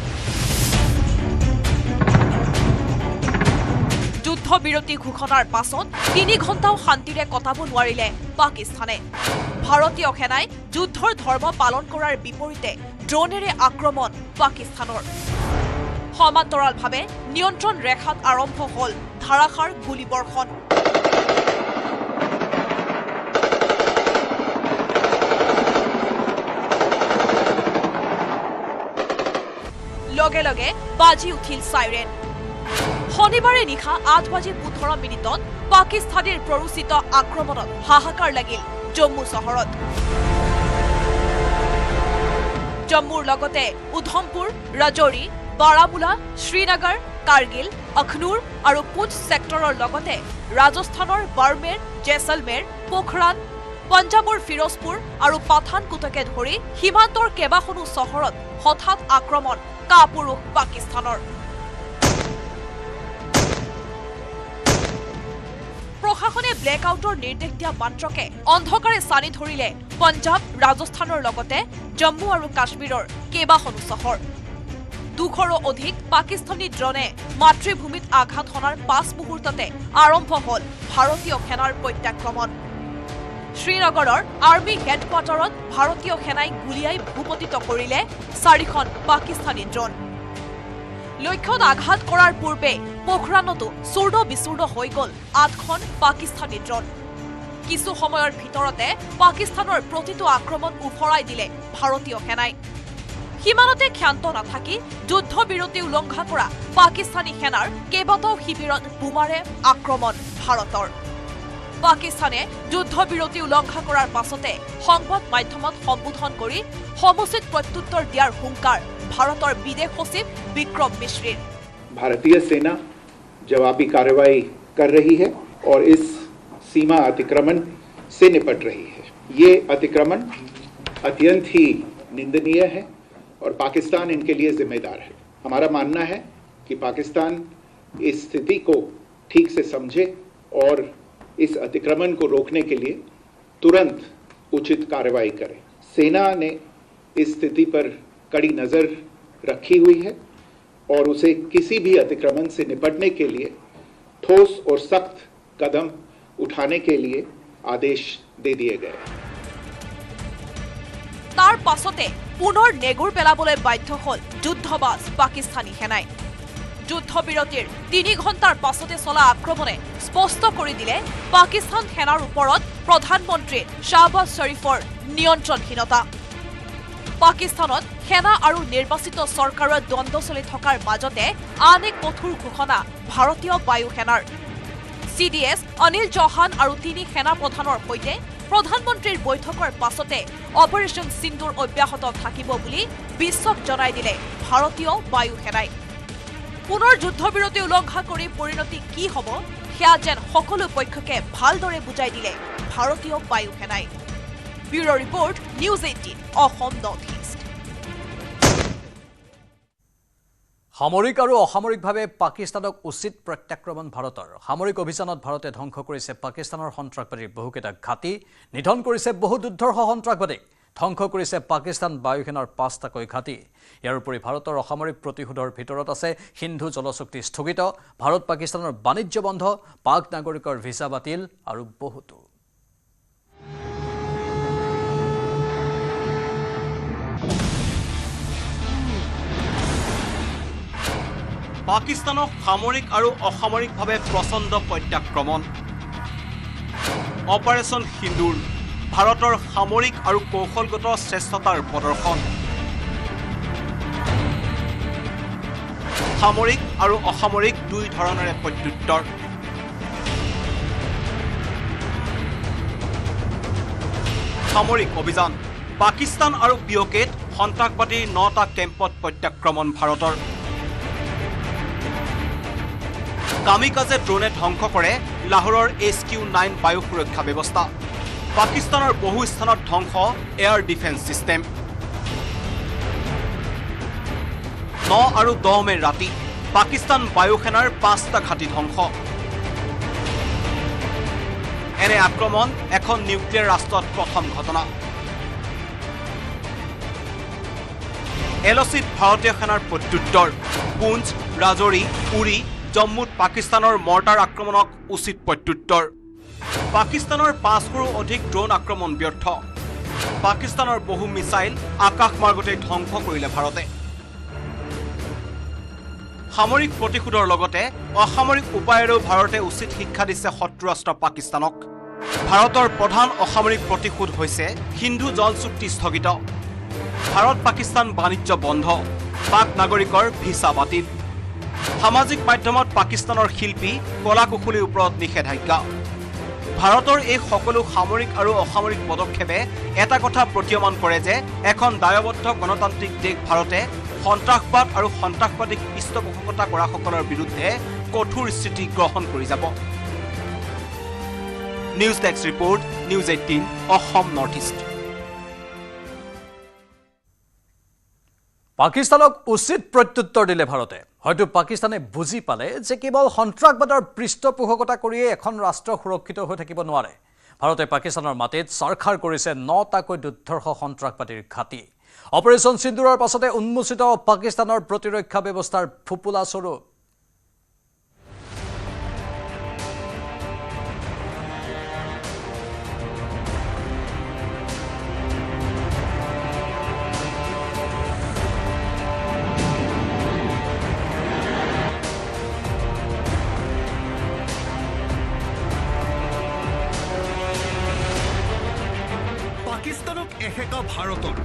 যুদ্ধবিৰতি ঘোষণাৰ পাছত 3 ঘণ্টাও শান্তিৰে কটাব নোৱাৰিলে পাকিস্তানে। ভাৰতীয় সেনাই যুদ্ধৰ ধৰ্ম পালন কৰাৰ বিপৰীতে ড্ৰোনেৰে আক্ৰমণ পাকিস্তানৰ। সমান্তৰালভাৱে নিয়ন্ত্ৰণ ৰেখাত আৰম্ভ হল ধাৰাসাৰ গুলীবৰ্ষণ। লগে লগে বাজি উঠিল চাইৰেন। শনিবাৰে নিশা 8:15 পাকিস্তানীৰ প্ৰৰোচিত আক্ৰমণত হাহাকাৰ লাগিল জম্মু চহৰত। জম্মুৰ লগতে উধমপুৰ, ৰাজৌৰি, বাৰামুলা, শ্ৰীনগৰ, কাৰ্গিল, অখনুৰ আৰু পুঞ্চ ছেক্টৰৰ লগতে ৰাজস্থানৰ বাৰ্মেৰ, জেছলমেৰ, পোখৰাণ, পঞ্জাবৰ ফিৰোজপুৰ আৰু পাঠানকোটকে ধৰি সীমান্তৰ কেইবাখনো চহৰত হঠাৎ আক্ৰমণ কাপুৰুষ পাকিস্তানৰ। প্ৰশাসনে ব্লেকআউটৰ নিৰ্দেশ দিয়া মাত্ৰকে অন্ধকাৰে চানি ধৰিলে পঞ্জাৱ, ৰাজস্থানৰ লগতে জম্মু আৰু কাশ্মীৰৰ কেইবাখনো চহৰ। 200ৰো অধিক পাকিস্তানী ড্ৰোনে মাতৃভূমিত আঘাত হনাৰ 5 মুহূৰ্ততে আৰম্ভ হল ভাৰতীয় সেনাৰ প্ৰত্যাক্ৰমণ। শ্ৰীনগৰৰ আৰ্মি হেডকোৱাৰ্টাৰত ভাৰতীয় সেনাই গুলীয়াই ভূপতিত কৰিলে 4খন পাকিস্তানী ড্ৰোন। লক্ষ্যত আঘাত কৰাৰ পূৰ্বে পোখৰাণতো চূৰ্ণ বিচূৰ্ণ হৈ গল 8খন পাকিস্তানী ড্ৰোন। কিছু সময়ৰ ভিতৰতে পাকিস্তানৰ প্ৰতিটো আক্ৰমণ উফৰাই দিলে ভাৰতীয় সেনাই। সীমানতে ক্ষান্ত নাথাকি যুদ্ধবিৰতি উলংঘা কৰা পাকিস্তানী সেনাৰ কেইবাটাও শিবিৰত বোমাৰে আক্ৰমণ ভাৰতৰ। পাকিস্তানে যুদ্ধবিৰতি উলংঘা কৰাৰ পাছতে সংবাদ মাধ্যমত সম্বোধন কৰি সমুচিত প্ৰত্যুত্তৰ দিয়াৰ হুংকাৰ भारत विदेश सचिव विक्रम मिश्र। भारतीय सेना जवाबी कार्रवाई कर रही है और इस सीमा अतिक्रमण से निपट रही है। ये अतिक्रमण अत्यंत ही निंदनीय है और पाकिस्तान इनके लिए जिम्मेदार है। हमारा मानना है कि पाकिस्तान इस स्थिति को ठीक से समझे और इस अतिक्रमण को रोकने के लिए तुरंत उचित कार्रवाई करे। सेना ने इस स्थिति पर कड़ी नजर रखी हुई है और उसे किसी भी अतिक्रमण से निपटने के लिए ठोस और सख्त कदम उठाने के लिए आदेश दे दिए गए। तार पाछते पुनर नेगुर पेलाबले बाध्य हल युद्धबाज पाकिस्तानी सेनाई। যুদ্ধবিৰতিৰ 3 ঘণ্টাৰ পাছতে চলা আক্ৰমণে স্পষ্ট কৰি দিলে পাকিস্তান সেনাৰ ওপৰত প্ৰধানমন্ত্ৰী শাহবাজ শৰীফৰ নিয়ন্ত্ৰণহীনতা। পাকিস্তানত সেনা আৰু নিৰ্বাচিত চৰকাৰৰ দ্বন্দ্ব চলি থকাৰ মাজতে আন এক কঠোৰ ঘোষণা ভাৰতীয় বায়ু সেনাৰ। CDS অনিল চৌহান আৰু 3 সেনা প্ৰধানৰ সৈতে প্ৰধানমন্ত্ৰীৰ বৈঠকৰ পাছতে অপাৰেশ্যন সিন্দুৰ অব্যাহত থাকিব বুলি বিশ্বক জনাই দিলে ভাৰতীয় বায়ু সেনাই। পুনৰ যুদ্ধবিৰতি উলংঘা কৰি পৰিণতি কি হ'ব সেয়া যেন সকলো পক্ষকে ভালদৰে বুজাই দিলে ভাৰতীয় বায়ু সেনাই। Bureau report, news 18 Assam north east. সামৰিক আৰু অসামৰিকভাৱে পাকিস্তানক উচিত প্ৰত্যাক্ৰমণ ভাৰতৰ। সামৰিক অভিযানত ভাৰতে ধ্বংস কৰিছে পাকিস্তানৰ সন্ত্ৰাসবাদীৰ বহুকেইটা ঘাটি, নিধন কৰিছে বহু দুৰ্ধৰ্ষ সন্ত্ৰাসবাদীক, ধ্বংস কৰিছে পাকিস্তান বায়ুসেনাৰ 5টাকৈ ঘাটি। ইয়াৰ উপৰি ভাৰতৰ অসামৰিক প্ৰতিশোধৰ ভিতৰত আছে সিন্ধু জলচুক্তি স্থগিত, ভাৰত পাকিস্তানৰ বাণিজ্য বন্ধ, পাক নাগৰিকৰ ভিছা বাতিল আৰু বহুতো। পাকিস্তানক সামৰিক আৰু অসামৰিকভাৱে প্ৰচণ্ড প্ৰত্যাক্ৰমণ অপাৰেশ্যন সিন্দুৰ ভাৰতৰ সামৰিক আৰু কৌশলগত শ্ৰেষ্ঠতাৰ প্ৰদৰ্শন সামৰিক আৰু অসামৰিক দুই ধৰণৰে প্ৰত্যুত্তৰ সামৰিক অভিযান পাকিস্তান আৰু পিঅকেত সন্ত্ৰাসবাদীৰ 9টা কেম্পত প্ৰত্যাক্ৰমণ ভাৰতৰ কামিকাজে ড্ৰোনে ধ্বংস কৰে লাহোৰৰ HQ-9 বায়ু সুৰক্ষা ব্যৱস্থা পাকিস্তানৰ বহু স্থানত ধ্বংস এয়াৰ ডিফেন্স সিস্টেম 9 আৰু 10 মে ৰাতি পাকিস্তান বায়ুসেনাৰ 5টা ঘাটি ধ্বংস এনে আক্ৰমণ এখন নিউক্লিয়াৰ ৰাষ্ট্ৰত প্ৰথম ঘটনা LOCত ভাৰতীয় সেনাৰ প্ৰত্যুত্তৰ পুঞ্চ ৰাজৌৰি উৰি জম্মুত পাকিস্তানৰ মৰ্টাৰ আক্ৰমণক উচিত প্ৰত্যুত্তৰ পাকিস্তানৰ 500ৰো অধিক ড্ৰোন আক্ৰমণ ব্যৰ্থ পাকিস্তানৰ বহু মিসাইল আকাশমাৰ্গতে ধ্বংস কৰিলে ভাৰতে সামৰিক প্ৰতিশোধৰ লগতে অসামৰিক উপায়েৰেও ভাৰতে উচিত শিক্ষা দিছে শত্ৰু ৰাষ্ট্ৰ পাকিস্তানক ভাৰতৰ প্ৰধান অসামৰিক প্ৰতিশোধ হৈছে সিন্ধু জল চুক্তি স্থগিত ভাৰত পাকিস্তান বাণিজ্য বন্ধ পাক নাগৰিকৰ ভিসা বাতিল সামাজিক মাধ্যমত পাকিস্তানৰ শিল্পী কলাকুশলীৰ ওপৰত নিষেধাজ্ঞা ভাৰতৰ এই সকলো সামৰিক আৰু অসামৰিক পদক্ষেপে এটা কথা প্ৰতীয়মান কৰে যে এখন দায়বদ্ধ গণতান্ত্ৰিক দেশ ভাৰতে সন্ত্ৰাসবাদ আৰু সন্ত্ৰাসবাদীক পৃষ্ঠপোষকতা কৰা সকলৰ বিৰুদ্ধে কঠোৰ স্থিতি গ্ৰহণ কৰি যাব news desk report news 18 Assam north east পাকিস্তানক উচিত প্ৰত্যুত্তৰ দিলে ভাৰতে হয়তো পাকিস্তানে বুজি পালে যে কেৱল সন্ত্ৰাসবাদৰ পৃষ্ঠপোষকতা কৰিয়ে এখন ৰাষ্ট্ৰ সুৰক্ষিত হৈ থাকিব নোৱাৰে ভাৰতে পাকিস্তানৰ মাটিত চৰখাৰ কৰিছে 9টাকৈ দুৰ্ধৰ্ষ সন্ত্ৰাসবাদীৰ ঘাটি অপাৰেশ্যন সিন্দুৰৰ পাছতে উন্মোচিত পাকিস্তানৰ প্ৰতিৰক্ষা ব্যৱস্থাৰ ফুপুলা স্বৰূপ পাকিস্তানক এশেকা ভাৰতৰ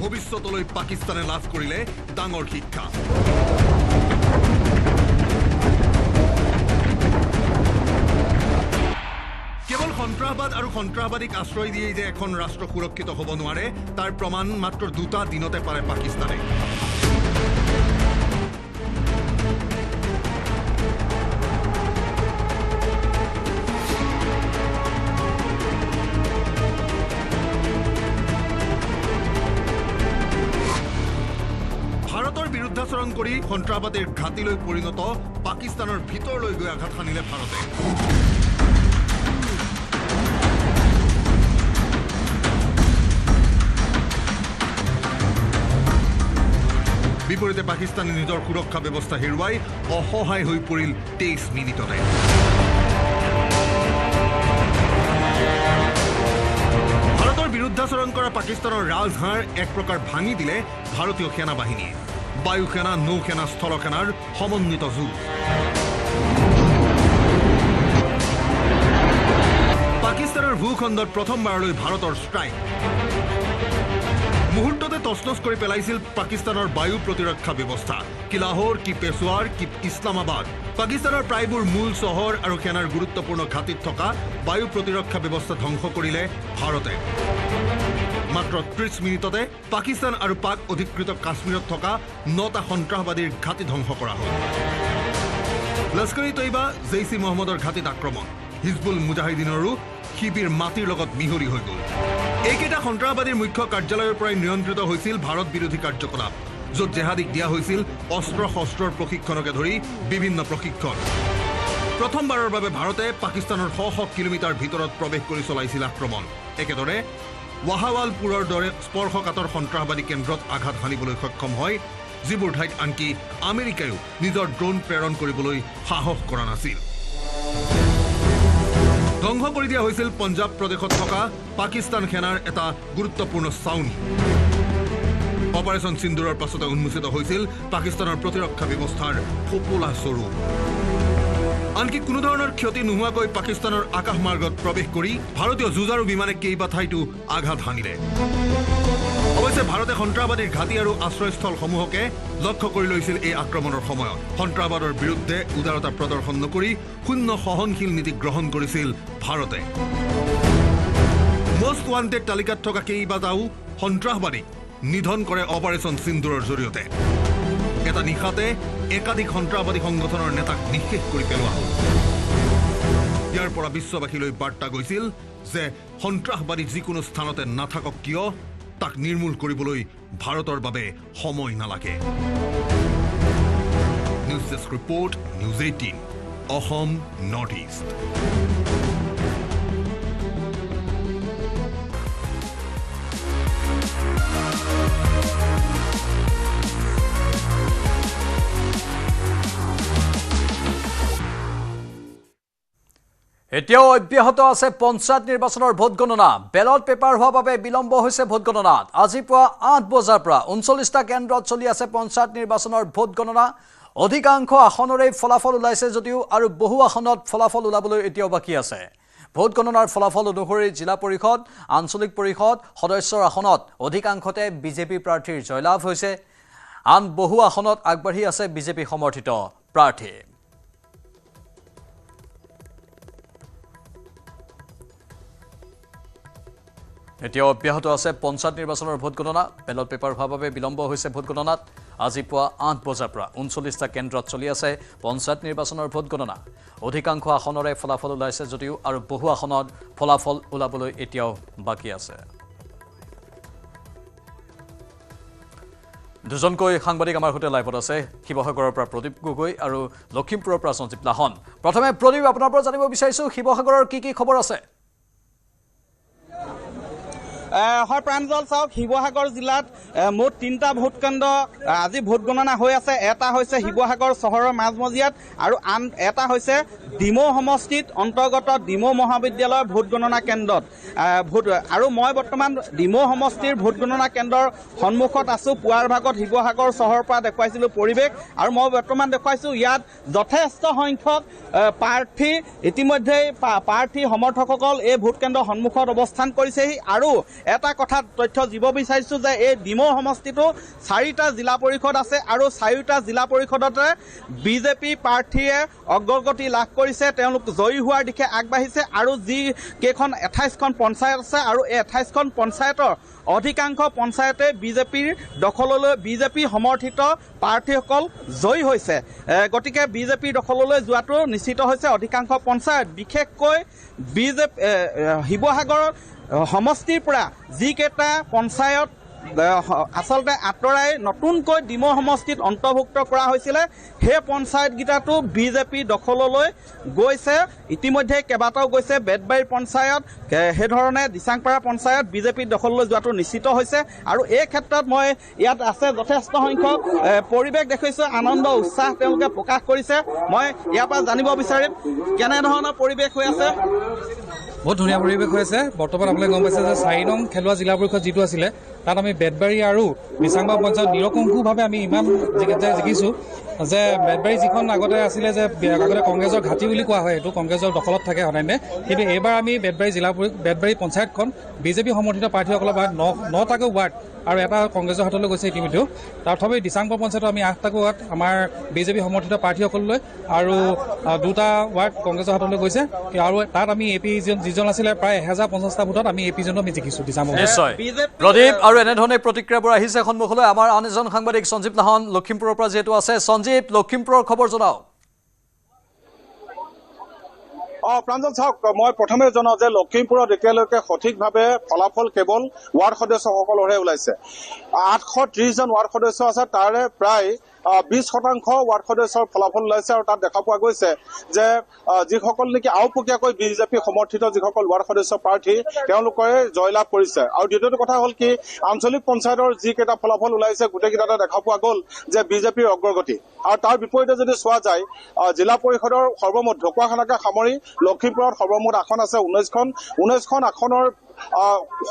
ভৱিষ্যতলৈ পাকিস্তানে লাভ কৰিলে ডাঙৰ শিক্ষা কেৱল সন্ত্ৰাসবাদ আৰু সন্ত্ৰাসবাদীক আশ্ৰয় দিয়ে যে এখন ৰাষ্ট্ৰ সুৰক্ষিত হ'ব নোৱাৰে তাৰ প্ৰমাণ মাত্ৰ 2টা দিনতে পালে পাকিস্তানে ভাৰতৰ বিৰুদ্ধাচৰণ কৰি সন্ত্ৰাসবাদীৰ ঘাটিলৈ পৰিণত পাকিস্তানৰ ভিতৰলৈ গৈ আঘাত হানিলে ভাৰতে বিপৰীতে পাকিস্তানে নিজৰ সুৰক্ষা ব্যৱস্থা হেৰুৱাই অসহায় হৈ পৰিল 23 মিনিটতে ভাৰতৰ বিৰুদ্ধাচৰণ কৰা পাকিস্তানৰ ৰাজহাড় এক প্ৰকাৰ ভাঙি দিলে ভাৰতীয় সেনা বাহিনীয়ে বায়ু সেনা নৌ সেনা স্থল সেনাৰ সমন্বিত যুঁজ পাকিস্তানৰ ভূখণ্ডত প্ৰথমবাৰলৈ ভাৰতৰ ষ্ট্ৰাইক মুহূৰ্ততে তছনছ কৰি পেলাইছিল পাকিস্তানৰ বায়ু প্ৰতিৰক্ষা ব্যৱস্থা কি লাহোৰ কি পেছোৱাৰ কি ইছলামাবাদ পাকিস্তানৰ প্ৰায়বোৰ মূল চহৰ আৰু সেনাৰ গুৰুত্বপূৰ্ণ ঘাটিত থকা বায়ু প্ৰতিৰক্ষা ব্যৱস্থা ধ্বংস কৰিলে ভাৰতে মাত্ৰ 30 মিনিটতে পাকিস্তান আৰু পাক অধিকৃত কাশ্মীৰত থকা 9টা সন্ত্ৰাসবাদীৰ ঘাটি ধ্বংস কৰা হ'ল লস্কৰী তৈবা জেইচ-ই মহম্মদৰ ঘাটিত আক্ৰমণ হিজবুল মুজাহিদিনৰো শিবিৰ মাটিৰ লগত মিহলি হৈ গ'ল এইকেইটা সন্ত্ৰাসবাদীৰ মুখ্য কাৰ্যালয়ৰ পৰাই নিয়ন্ত্ৰিত হৈছিল ভাৰত বিৰোধী কাৰ্যকলাপ য'ত জেহাদীক দিয়া হৈছিল অস্ত্ৰ শস্ত্ৰৰ প্ৰশিক্ষণকে ধৰি বিভিন্ন প্ৰশিক্ষণ প্ৰথমবাৰৰ বাবে ভাৰতে পাকিস্তানৰ শ কিলোমিটাৰ ভিতৰত প্ৰৱেশ কৰি চলাইছিল আক্ৰমণ একেদৰে ৱাহাৱালপুৰৰ দৰে স্পৰ্শকাতৰ সন্ত্ৰাসবাদী কেন্দ্ৰত আঘাত হানিবলৈ সক্ষম হয় যিবোৰ ঠাইত আনকি আমেৰিকায়ো নিজৰ ড্ৰোন প্ৰেৰণ কৰিবলৈ সাহস কৰা নাছিল ধ্বংস কৰি দিয়া হৈছিল পঞ্জাৱ প্ৰদেশত থকা পাকিস্তান সেনাৰ এটা গুৰুত্বপূৰ্ণ ছাউনি অপাৰেশ্যন সিন্দুৰৰ পাছতে উন্মোচিত হৈছিল পাকিস্তানৰ প্ৰতিৰক্ষা ব্যৱস্থাৰ ফোপোলা স্বৰূপ আনকি কোনো ধৰণৰ ক্ষতি নোহোৱাকৈ পাকিস্তানৰ আকাশ মাৰ্গত প্ৰৱেশ কৰি ভাৰতীয় যুঁজাৰু বিমানে কেইবা ঠাইতো আঘাত হানিলে অৱশ্যে ভাৰতে সন্ত্ৰাসবাদীৰ ঘাটি আৰু আশ্ৰয়স্থলসমূহকে লক্ষ্য কৰি লৈছিল এই আক্ৰমণৰ সময়ত সন্ত্ৰাসবাদৰ বিৰুদ্ধে উদাৰতা প্ৰদৰ্শন নকৰি শূন্য সহনশীল নীতি গ্ৰহণ কৰিছিল ভাৰতে মোষ্ট ৱান্টেড তালিকাত থকা কেইবাটাও সন্ত্ৰাসবাদীক নিধন কৰে অপাৰেশ্যন সিন্দুৰৰ জৰিয়তে এটা নিশাতে একাধিক সন্ত্ৰাসবাদী সংগঠনৰ নেতাক নিঃশেষ কৰি পেলোৱা হ'ল ইয়াৰ পৰা বিশ্ববাসীলৈ বাৰ্তা গৈছিল যে সন্ত্ৰাসবাদী যিকোনো স্থানতে নাথাকক কিয় তাক নিৰ্মূল কৰিবলৈ ভাৰতৰ বাবে সময় নালাগে news desk report news 18 Assam north east এতিয়াও অব্যাহত আছে পঞ্চায়ত নিৰ্বাচনৰ ভোট গণনা বেলট পেপাৰ হোৱাৰ বাবে বিলম্ব হৈছে ভোট গণনাত আজি পুৱা 8 বজাৰ পৰা 39টা কেন্দ্ৰত চলি আছে পঞ্চায়ত নিৰ্বাচনৰ ভোট গণনা অধিকাংশ আসনৰে ফলাফল ওলাইছে যদিও আৰু বহু আসনত ফলাফল ওলাবলৈ এতিয়াও বাকি আছে ভোট গণনাৰ ফলাফল অনুসৰি জিলা পৰিষদ আঞ্চলিক পৰিষদ সদস্যৰ আসনত অধিকাংশতে বিজেপি প্ৰাৰ্থীৰ জয়লাভ হৈছে আন বহু আসনত আগবাঢ়ি আছে বিজেপি সমৰ্থিত প্ৰাৰ্থী এতিয়া অব্যাহত আছে পঞ্চায়ত নিৰ্বাচনৰ ভোট গণনা বেলট পেপাৰ হোৱাৰ বাবে বিলম্ব হৈছে ভোট গণনাত আজি পুৱা 8 বজাৰ পৰা 39টা কেন্দ্ৰত চলি আছে পঞ্চায়ত নিৰ্বাচনৰ ভোট গণনা অধিকাংশ আসনৰে ফলাফল ওলাইছে যদিও আৰু বহু আসনত ফলাফল ওলাবলৈ এতিয়াও বাকি আছে দুজনকৈ সাংবাদিক আমাৰ সৈতে লাইভত আছে শিৱসাগৰৰ পৰা প্ৰদীপ গগৈ আৰু লখিমপুৰৰ পৰা সঞ্জীৱ লাহন প্ৰথমে প্ৰদীপ আপোনাৰ পৰা জানিব বিচাৰিছো শিৱসাগৰৰ কি খবৰ আছে হয় প্ৰাঞ্জল চাওক শিৱসাগৰ জিলাত মুঠ 3টা ভোটকেন্দ্ৰ আজি ভোট গণনা হৈ আছে এটা হৈছে শিৱসাগৰ চহৰৰ মাজমজিয়াত আৰু আন এটা হৈছে ডিমৌ সমষ্টিত অন্তৰ্গত ডিমৌ মহাবিদ্যালয়ৰ ভোট গণনা কেন্দ্ৰত আৰু মই বৰ্তমান ডিমৌ সমষ্টিৰ ভোট গণনা কেন্দ্ৰৰ সন্মুখত আছো পুৱাৰ ভাগত শিৱসাগৰ চহৰৰ পৰা দেখুৱাইছিলো পৰিৱেশ আৰু মই বৰ্তমান দেখুৱাইছো ইয়াত যথেষ্ট সংখ্যক প্ৰাৰ্থী ইতিমধ্যে প্ৰাৰ্থী সমৰ্থকসকল এই ভোট কেন্দ্ৰৰ সন্মুখত অৱস্থান কৰিছেহি আৰু এটা কথা তথ্য দিব বিচাৰিছো যে এই ডিমৌ সমষ্টিটো 4টা জিলা পৰিষদ আছে আৰু 4টা জিলা পৰিষদতে বিজেপি প্ৰাৰ্থীয়ে অগ্ৰগতি লাভ কৰিছে তেওঁলোক জয়ী হোৱাৰ দিশে আগবাঢ়িছে আৰু যি কেইখন 28খন পঞ্চায়ত আছে আৰু এই 28খন পঞ্চায়তৰ অধিকাংশ পঞ্চায়তে বিজেপিৰ দখললৈ বিজেপি সমৰ্থিত প্ৰাৰ্থীসকল জয়ী হৈছে গতিকে বিজেপিৰ দখললৈ যোৱাটো নিশ্চিত হৈছে অধিকাংশ পঞ্চায়ত বিশেষকৈ বিজেপি শিৱসাগৰ সমষ্টিৰ পৰা যিকেইটা পঞ্চায়ত আচলতে আঁতৰাই নতুনকৈ ডিমৌ সমষ্টিত অন্তৰ্ভুক্ত কৰা হৈছিলে সেই পঞ্চায়তকেইটাতো বিজেপি দখললৈ গৈছে ইতিমধ্যে কেইবাটাও গৈছে বেদবাৰী পঞ্চায়ত সেইধৰণে দিচাংপাৰা পঞ্চায়ত বিজেপিৰ দখললৈ যোৱাটো নিশ্চিত হৈছে আৰু এই ক্ষেত্ৰত মই ইয়াত আছে যথেষ্ট সংখ্যক পৰিৱেশ দেখুৱাইছোঁ আনন্দ উৎসাহ তেওঁলোকে প্ৰকাশ কৰিছে মই ইয়াৰ পৰা জানিব বিচাৰিম কেনেধৰণৰ পৰিৱেশ হৈ আছে বহুত ধুনীয়া পৰিৱেশ হৈ আছে বৰ্তমান আপোনালোকে গম পাইছে যে 4 নং খেলুৱা জিলা পৰিষদ যিটো আছিলে তাত আমি বেদবাৰী আৰু দিচাংপাৰা পঞ্চায়ত নিৰকংকুভাৱে আমি ইমান জিকিছোঁ যে বেদবাৰী যিখন আগতে আছিলে যে আগতে কংগ্ৰেছৰ ঘাটি বুলি কোৱা হয় এইটো কংগ্ৰেছৰ দখলত থাকে সদায় কিন্তু এইবাৰ আমি বেদবাৰী পঞ্চায়তখন বিজেপি সমৰ্থিত প্ৰাৰ্থীসকলৰ 9টাকৈ ৱাৰ্ড আৰু এটা কংগ্ৰেছৰ হাতলৈ গৈছে ইতিমধ্যেও তাৰ তথাপি দিচাংপাৰা পঞ্চায়তত আমি 8টাকৈ ৱাৰ্ড আমাৰ বিজেপি সমৰ্থিত প্ৰাৰ্থীসকললৈ আৰু 2টা ৱাৰ্ড কংগ্ৰেছৰ হাতলৈ গৈছে আৰু তাত আমি এপি যিজন আছিলে প্ৰায় 1050টা ভোটত আমি এপিজনো আমি জিকিছোঁ দিচাংপাৰা নিশ্চয় প্ৰদীপ আৰু এনেধৰণে প্ৰতিক্ৰিয়াবোৰ আহিছে সন্মুখলৈ আমাৰ আন এজন সাংবাদিক সঞ্জীৱ লাহন লখিমপুৰৰ পৰা যিহেতু আছে সঞ্জীৱ লখিমপুৰৰ খবৰ জনাওক প্ৰাঞ্জল চাওক মই প্ৰথমে জনাওঁ যে লখিমপুৰত এতিয়ালৈকে সঠিকভাৱে ফলাফল কেৱল ৱাৰ্ড সদস্যসকলৰহে ওলাইছে 830জন ৱাৰ্ড সদস্য আছে তাৰে প্ৰায় 20% ৱাৰ্ড সদস্যৰ ফলাফল ওলাইছে আৰু তাত দেখা পোৱা গৈছে যে যিসকল নেকি আওপকীয়াকৈ বিজেপি সমৰ্থিত যিসকল ৱাৰ্ড সদস্য প্ৰাৰ্থী তেওঁলোকে জয়লাভ কৰিছে আৰু দ্বিতীয়টো কথা হ'ল কি আঞ্চলিক পঞ্চায়তৰ যিকেইটা ফলাফল ওলাইছে গোটেইকেইটাতে দেখা পোৱা গ'ল যে বিজেপিৰ অগ্ৰগতি আৰু তাৰ বিপৰীতে যদি চোৱা যায় জিলা পৰিষদৰ সৰ্বমুঠ ঢকুৱাখানাকে সামৰি লখিমপুৰত সৰ্বমুঠ আসন আছে 19খন আসনৰ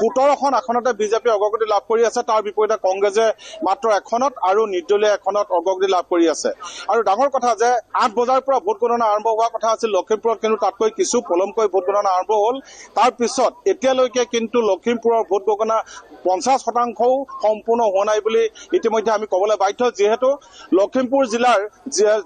17খন আসনতে বিজেপি অগ্ৰগতি লাভ কৰি আছে তাৰ বিপৰীতে কংগ্ৰেছে মাত্ৰ এখনত আৰু নিৰ্দলীয় এখনত অগ্ৰগতি লাভ কৰি আছে আৰু ডাঙৰ কথা যে 8 বজাৰ পৰা ভোট গণনা আৰম্ভ হোৱা কথা আছিল লখিমপুৰত কিন্তু তাতকৈ কিছু পলমকৈ ভোট গণনা আৰম্ভ হ'ল তাৰ পিছত এতিয়ালৈকে কিন্তু লখিমপুৰৰ ভোট গণনা 50%ও সম্পূৰ্ণ হোৱা নাই বুলি ইতিমধ্যে আমি ক'বলৈ বাধ্য যিহেতু লখিমপুৰ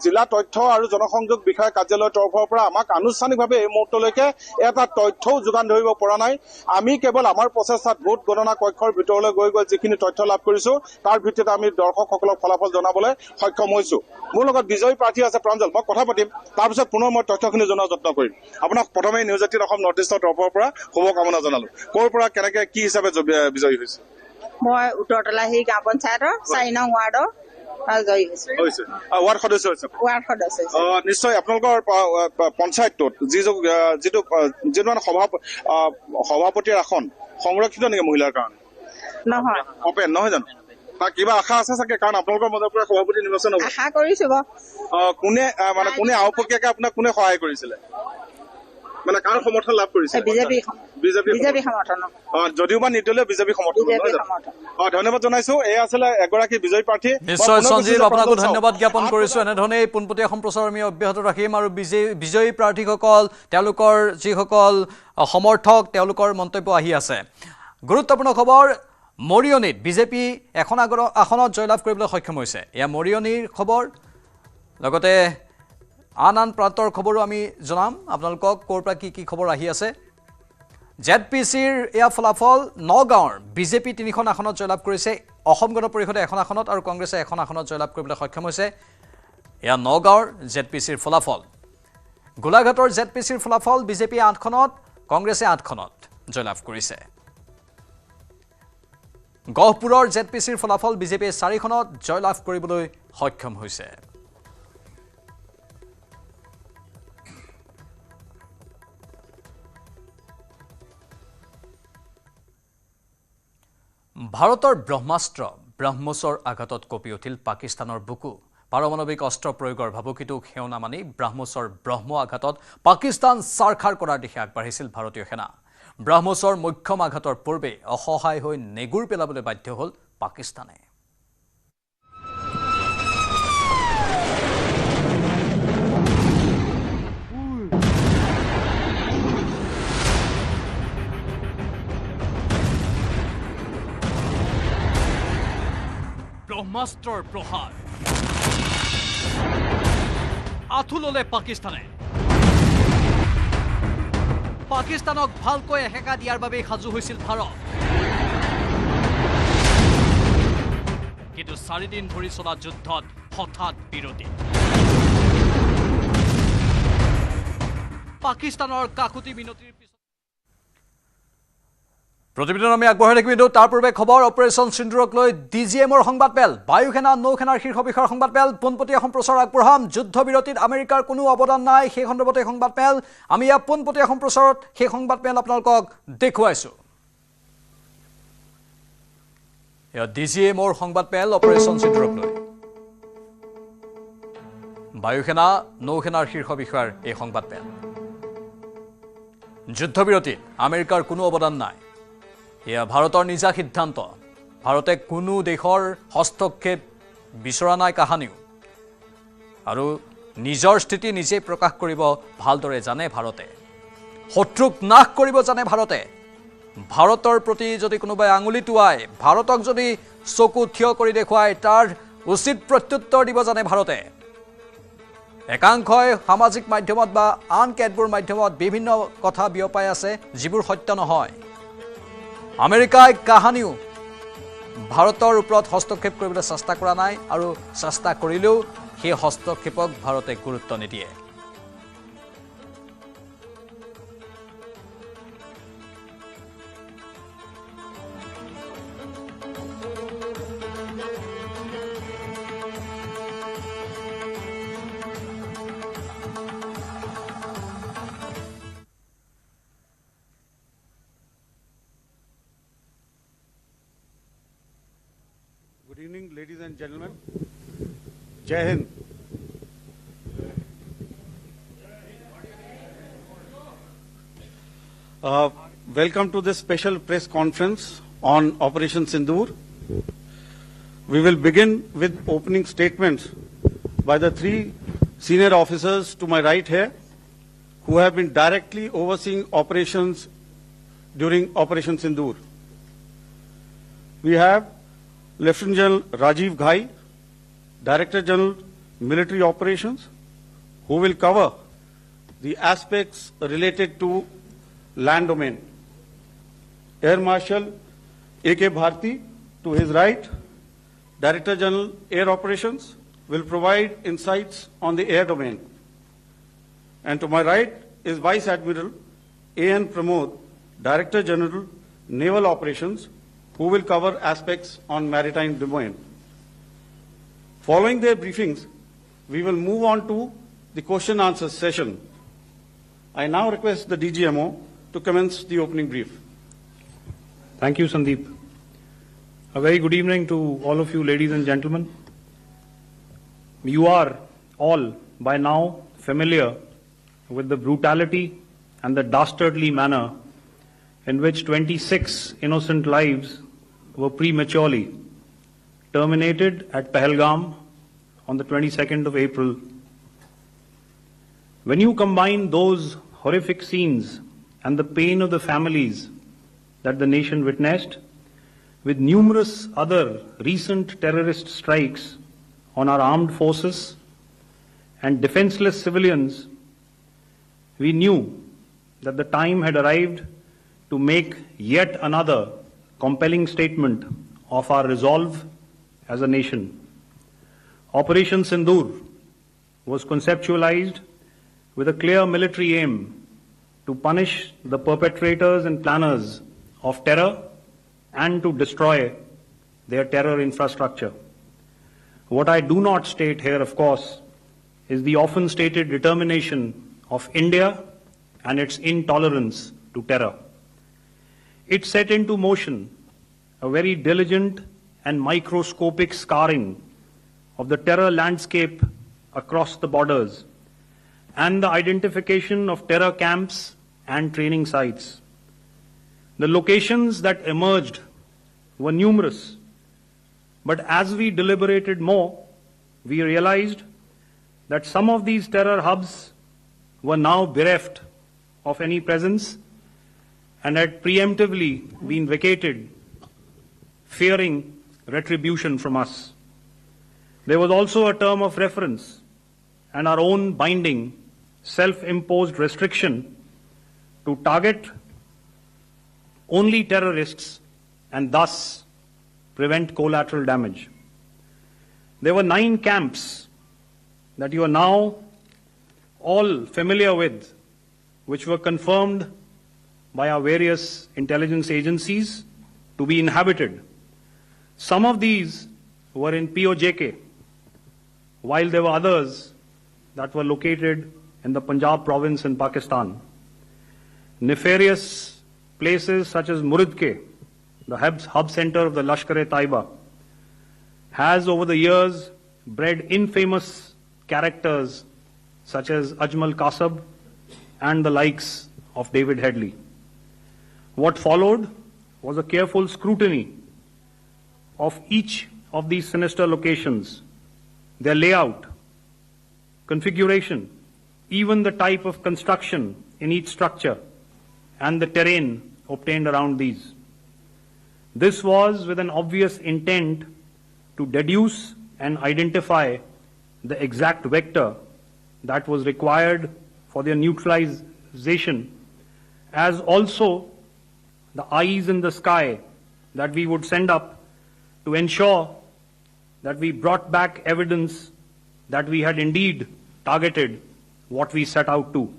জিলা তথ্য আৰু জনসংযোগ বিষয়া কাৰ্যালয়ৰ তৰফৰ পৰা আমাক আনুষ্ঠানিকভাৱে এই মুহূৰ্তলৈকে এটা তথ্যও যোগান ধৰিব পৰা নাই আমি কেৱল আমাৰ প্ৰচেষ্টাত ভোট গণনা কক্ষৰ ভিতৰলৈ গৈ যিখিনি তথ্য লাভ কৰিছো তাৰ ভিত্তিত আমি দৰ্শকসকলক ফলাফল জনাবলৈ সক্ষম হৈছো মোৰ লগত বিজয়ী প্ৰাৰ্থী আছে প্ৰাঞ্জল মই কথা পাতিম তাৰপিছত পুনৰ মই তথ্যখিনি জনোৱাৰ যত্ন কৰিম আপোনাক প্ৰথমে নিউজ 18 অসম নৰ্থ ইষ্টৰ তৰফৰ পৰা শুভকামনা জনালো ক'ৰ পৰা কেনেকে কি হিচাপে বিজয়ী হৈছে মই উত্তৰতলাহী গাঁও পঞ্চায়তৰ 4 নং ৱাৰ্ডৰ জয়ী হৈছে ৱাৰ্ড সদস্য হৈছে নিশ্চয় আপোনালোকৰ পঞ্চায়তটোত যিটো সভাপতিৰ আসন সংৰক্ষিত নেকি মহিলাৰ কাৰণে নহয় অপেন নহয় জানো তাৰ কিবা আশা আছে চাগে কাৰণ আপোনালোকৰ মাজৰ পৰা সভাপতি নিৰ্বাচন হ'ব আশা কৰিছো কোনে আওপকীয়াকে আপোনাক কোনে সহায় কৰিছিলে মানে কাৰ সমৰ্থন লাভ কৰিছে বিজেপি সমৰ্থন যদিও বা নিৰ্দলীয় বিজেপি সমৰ্থন ধন্যবাদ জনাইছো এয়া আছিলে এগৰাকী বিজয়ী প্ৰাৰ্থী নিশ্চয় সঞ্জীৱ আপোনাকো ধন্যবাদ জ্ঞাপন কৰিছো এনেধৰণে পোনপটীয়া সম্প্ৰচাৰ আমি অব্যাহত ৰাখিম আৰু বিজয়ী প্ৰাৰ্থীসকল তেওঁলোকৰ যিসকল সমৰ্থক তেওঁলোকৰ মন্তব্য আহি আছে গুৰুত্বপূৰ্ণ খবৰ মৰিয়নীত বিজেপি এখন আসনত জয়লাভ কৰিবলৈ সক্ষম হৈছে এয়া মৰিয়নীৰ খবৰ লগতে আন প্ৰান্তৰ খবৰো আমি জনাম আপোনালোকক ক'ৰ পৰা কি খবৰ আহি আছে জেডপিচিৰ এয়া ফলাফল নগাঁৱৰ বিজেপি 3খন আসনত জয়লাভ কৰিছে অসম গণ পৰিষদে এখন আসনত আৰু কংগ্ৰেছে এখন আসনত জয়লাভ কৰিবলৈ সক্ষম হৈছে এয়া নগাঁৱৰ জেডপিচিৰ ফলাফল গোলাঘাটৰ জেডপিচিৰ ফলাফল বিজেপি 8খনত কংগ্ৰেছে 8খনত জয়লাভ কৰিছে গহপুৰৰ জেডপিচিৰ ফলাফল বিজেপিয়ে 4খনত জয়লাভ কৰিবলৈ সক্ষম হৈছে ভাৰতৰ ব্ৰহ্মাস্ত্ৰ ব্ৰহ্মছৰ আঘাতত কঁপি উঠিল পাকিস্তানৰ বুকু পাৰমাণৱিক অস্ত্ৰ প্ৰয়োগৰ ভাবুকিটোক সেওনা মানি ব্ৰহ্মছৰ ব্ৰহ্ম আঘাতত পাকিস্তান চাৰখাৰ কৰাৰ দিশে আগবাঢ়িছিল ভাৰতীয় সেনা ব্ৰহ্মছৰ মুখ্যম আঘাতৰ পূৰ্বে অসহায় হৈ নেগুৰ পেলাবলৈ বাধ্য হ'ল পাকিস্তানে ব্ৰহ্মাস্ত্ৰৰ প্ৰহাৰ আঁঠু ল'লে পাকিস্তানে পাকিস্তানক ভালকৈ এসেকা দিয়াৰ বাবে সাজু হৈছিল ভাৰত কিন্তু 4 দিন ধৰি চলা যুদ্ধত হঠাৎ বিৰতি পাকিস্তানৰ কাকুতি মিনতিৰ প্ৰতিবেদন আমি আগবঢ়াই থাকিম কিন্তু তাৰ পূৰ্বে খবৰ অপাৰেশ্যন সিন্দুৰক লৈ ডিজিএমৰ সংবাদমেল বায়ুসেনা নৌসেনাৰ শীৰ্ষ বিষয়াৰ সংবাদমেল পোনপটীয়া সম্প্ৰচাৰ আগবঢ়াম যুদ্ধবিৰতিত আমেৰিকাৰ কোনো অৱদান নাই সেই সন্দৰ্ভতে সংবাদমেল আমি ইয়াৰ পোনপটীয়া সম্প্ৰচাৰত সেই সংবাদমেল আপোনালোকক দেখুৱাইছো এয়া ডিজিএমৰ সংবাদমেল অপাৰেশ্যন সিন্দুৰক লৈ বায়ুসেনা নৌসেনাৰ শীৰ্ষ বিষয়াৰ এই সংবাদমেল যুদ্ধবিৰতিত আমেৰিকাৰ কোনো অৱদান নাই এয়া ভাৰতৰ নিজা সিদ্ধান্ত ভাৰতে কোনো দেশৰ হস্তক্ষেপ বিচৰা নাই কাহানিও আৰু নিজৰ স্থিতি নিজে প্ৰকাশ কৰিব ভালদৰে জানে ভাৰতে শত্ৰুক নাশ কৰিব জানে ভাৰতে ভাৰতৰ প্ৰতি যদি কোনোবাই আঙুলি টুৱায় ভাৰতক যদি চকু থিয় কৰি দেখুৱায় তাৰ উচিত প্ৰত্যুত্তৰ দিব জানে ভাৰতে একাংশই সামাজিক মাধ্যমত বা আন কেতবোৰ মাধ্যমত বিভিন্ন কথা বিয়পাই আছে যিবোৰ সত্য নহয় আমেৰিকাই কাহানিও ভাৰতৰ ওপৰত হস্তক্ষেপ কৰিবলৈ চেষ্টা কৰা নাই আৰু চেষ্টা কৰিলেও সেই হস্তক্ষেপক ভাৰতে গুৰুত্ব নিদিয়ে Good evening, ladies and gentlemen. Jai Hind. Welcome to this special press conference on Operation Synindhur. We will begin with opening statements by the three senior officers to my right here, who have been directly overseeing operations during Operation Synindhur. We have Lieutenant General Rajiv Ghai, Director General Military Operations, who will cover the aspects related to land domain. Air Marshal A.K. Bharti, to his right, Director General Air Operations, will provide insights on the air domain. And to my right is Vice Admiral A.N. Pramod, Director General Naval Operations, who will cover aspects on maritime domain. Following their briefings, we will move on to the question answer session. I now request the DGMO to commence the opening brief. Thank you, Sandeep. A very good evening to all of you, ladies and gentlemen. You are all by now familiar with the brutality and the dastardly manner in which 26 innocent lives were prematurely terminated at Pahalgam on the 22nd of April. When you combine those horrific scenes and the pain of the families that the nation witnessed with numerous other recent terrorist strikes on our armed forces and defenseless civilians, we knew that the time had arrived to make yet another compelling statement of our resolve as a nation. Operation Synindhur was conceptualized with a clear military aim to punish the perpetrators and planners of terror and to destroy their terror infrastructure. What I do not state here, of course, is the often stated determination of India and its intolerance to terror. It set into motion a very diligent and microscopic scarring of the terror landscape across the borders and the identification of terror camps and training sites. The locations that emerged were numerous, but as we deliberated more, we realized that some of these terror hubs were now bereft of any presence and had preemptively been vacated, fearing retribution from us. There was also a term of reference and our own binding, self-imposed restriction to target only terrorists and thus prevent collateral damage. There were 9 camps that you are now all familiar with, which were confirmed by our various intelligence agencies to be inhabited. Some of these were in POJK, while there were others that were located in the Punjab province in Pakistan. Nefarious places such as Muridke, the hub center of the Lashkar-e-Taiba, has over the years bred infamous characters such as Ajmal Kasab and the likes of David Headley. What followed was a careful scrutiny of each of these sinister locations, their layout, configuration, even the type of construction in each structure, and the terrain obtained around these. This was with an obvious intent to deduce and identify the exact vector that was required for their neutralization, as also the eyes in the sky that we would send up to ensure that we brought back evidence that we had indeed targeted what we set out to.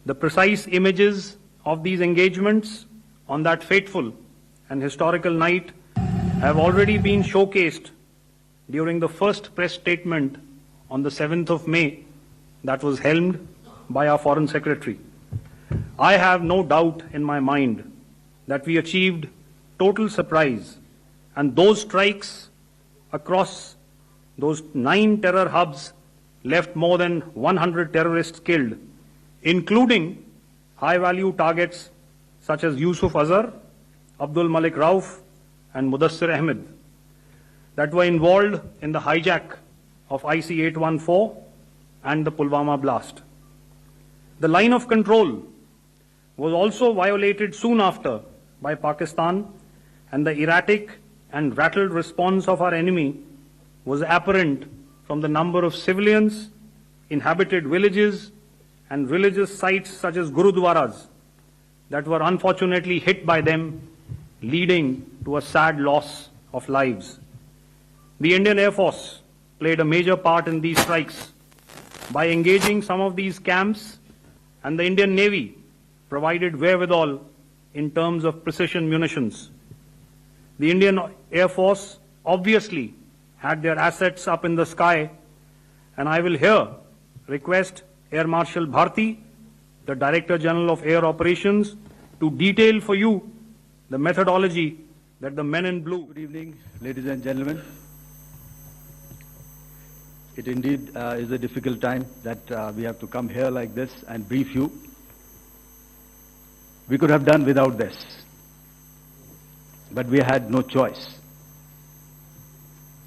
The precise images of these engagements on that fateful and historical night have already been showcased during the first press statement on the 7th of May that was helmed by our Foreign Secretary. I have no doubt in my mind that we achieved total surprise, and those strikes across those 9 terror hubs left more than 100 terrorists killed, including high-value targets such as Yusuf Azhar, Abdul Malik Rauf, and Mudassir Ahmed that were involved in the hijack of IC-814 and the Pulwama blast. The line of control was also violated soon after by Pakistan, and the erratic and rattled response of our enemy was apparent from the number of civilians, inhabited villages, and religious sites such as Gurudwaras that were unfortunately hit by them, leading to a sad loss of lives. The Indian Air Force played a major part in these strikes by engaging some of these camps, and the Indian Navy provided wherewithal in terms of precision munitions. The Indian Air Force obviously had their assets up in the sky, and I will here request Air Marshal Bharti, the Director General of Air Operations, to detail for you the methodology that the men in blue. Good evening, ladies and gentlemen. It indeed is a difficult time that we have to come here like this and brief you. We could have done without this, but we had no choice.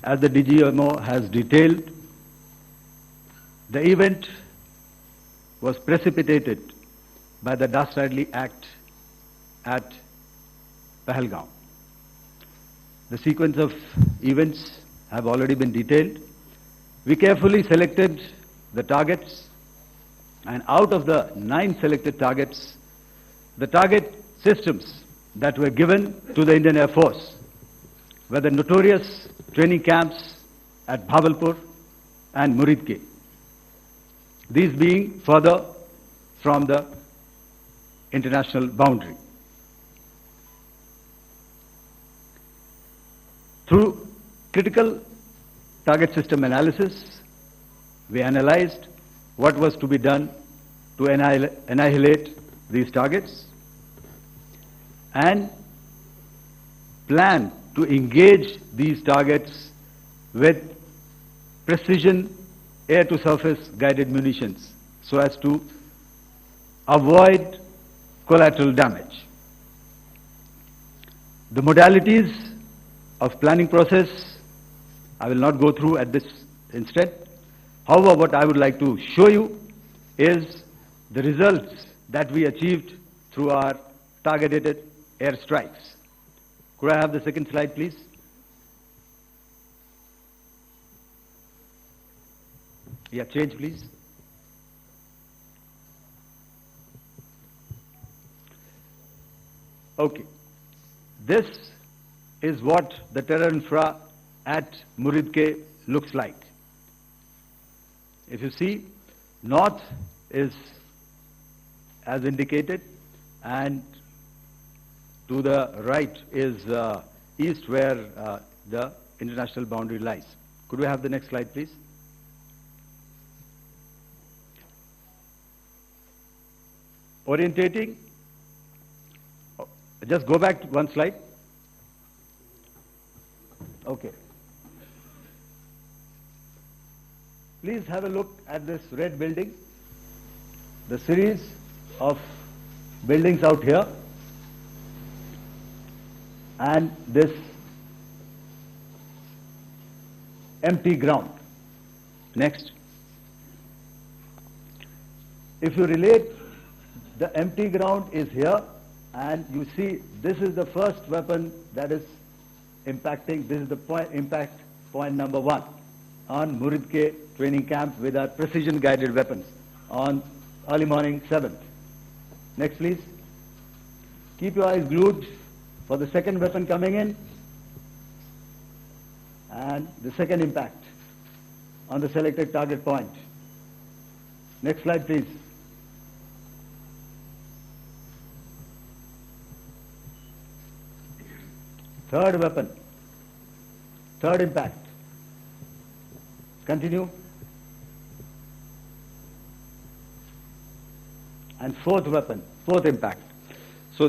As the DGMO has detailed, the event was precipitated by the dastardly act at Pahalgam. The sequence of events have already been detailed. We carefully selected the targets, and out of the 9 selected targets, the target systems that were given to the Indian Air Force were the notorious training camps at Bhavalpur and Muridke, these being further from the international boundary. Through critical target system analysis, we analyzed what was to be done to annihilate these targets and plan to engage these targets with precision air-to-surface guided munitions so as to avoid collateral damage. The modalities of planning process I will not go through at this instant. However, what I would like to show you is the results that we achieved through our targeted air strikes. Could I have the second slide, please? Yeah, change, please. Okay. This is what the terror infra at Muridke looks like. If you see, north is as indicated, and to the right is east, where the international boundary lies. Could we have the next slide, please? Orientating. Just go back to one slide. Okay. Please have a look at this red building, the series of buildings out here, and this empty ground. Next. If you relate, the empty ground is here, and you see this is the first weapon that is impacting. This is the impact point number 1 on Muridke training camp with our precision guided weapons on early morning 7th. Next, please. Keep your eyes glued for the second weapon coming in and the second impact on the selected target point. Next slide, please. Third weapon, third impact. Continue. And fourth weapon, fourth impact. So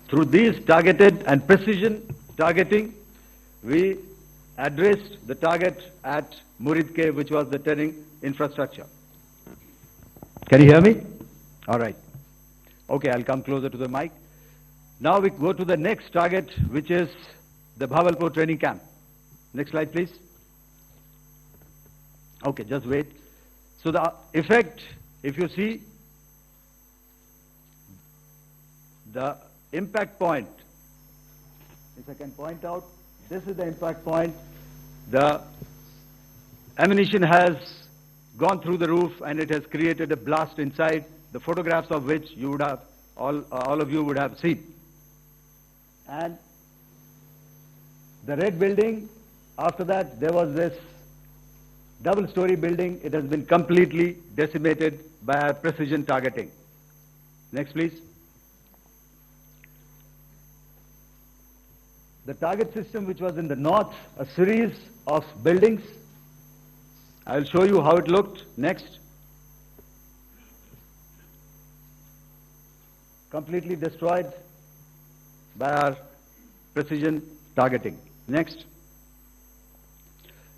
through these targeted and precision targeting, we addressed the target at Muridke, which was the turning infrastructure. Can you hear me? All right. Okay, I'll come closer to the mic. Now we go to the next target, which is the Bhavalpur training camp. Next slide, please. Okay, just wait. So the effect, if you see, the impact point, if I can point out, this is the impact point. The ammunition has gone through the roof and it has created a blast inside, the photographs of which you would have, all of you would have seen. And the red building, after that, there was this double-story building. It has been completely decimated by precision targeting. Next, please. The target system, which was in the north, a series of buildings. I'll show you how it looked. Next. Completely destroyed by our precision targeting. Next.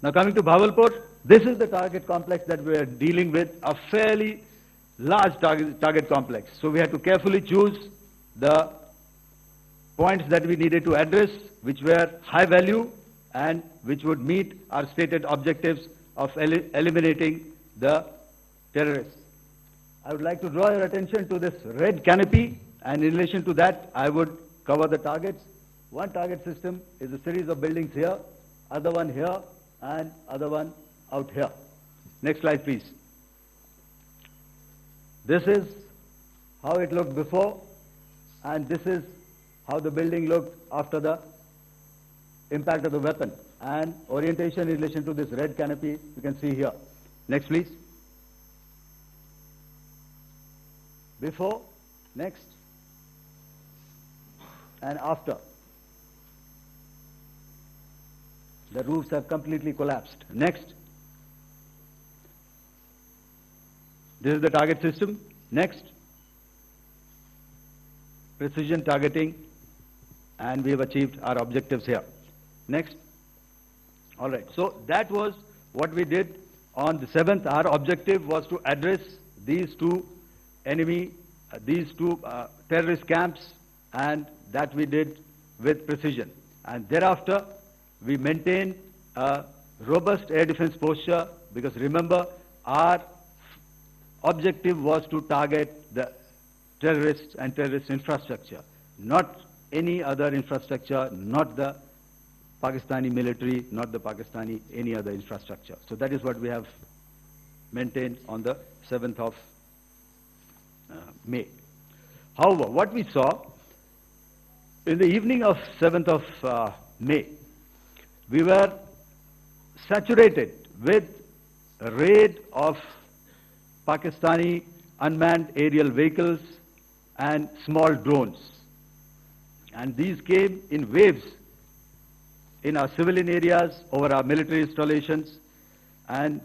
Now coming to Bhavalpur, this is the target complex that we are dealing with, a fairly large target complex. So we had to carefully choose the points that we needed to address, which were high value and which would meet our stated objectives of eliminating the terrorists. I would like to draw your attention to this red canopy, and in relation to that, I would cover the targets. One target system is a series of buildings here, other one here, and other one out here. Next slide, please. This is how it looked before, and this is how the building looked after the impact of the weapon. And orientation in relation to this red canopy, you can see here. Next, please. Before, next, and after. The roofs have completely collapsed. Next. This is the target system. Next. Precision targeting, and we have achieved our objectives here. Next. All right. So that was what we did on the 7th. Our objective was to address these two terrorist camps, and that we did with precision. And thereafter, we maintained a robust air defense posture, because remember, our objective was to target the terrorists and terrorist infrastructure, not any other infrastructure, not the Pakistani military, not the Pakistani any other infrastructure. So that is what we have maintained on the 7th of May. However, what we saw in the evening of 7th of May, we were saturated with a raid of Pakistani unmanned aerial vehicles and small drones. And these came in waves in our civilian areas, over our military installations, and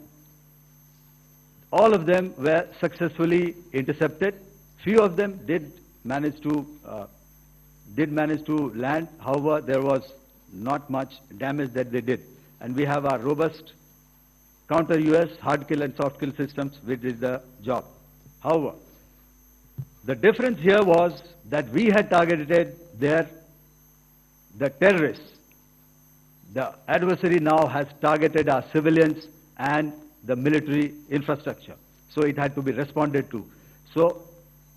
all of them were successfully intercepted. Few of them did manage to land. However, there was not much damage that they did. And we have our robust counter-US hard kill and soft kill systems which did the job. However, the difference here was that we had targeted the terrorists. The adversary now has targeted our civilians and the military infrastructure. So it had to be responded to. So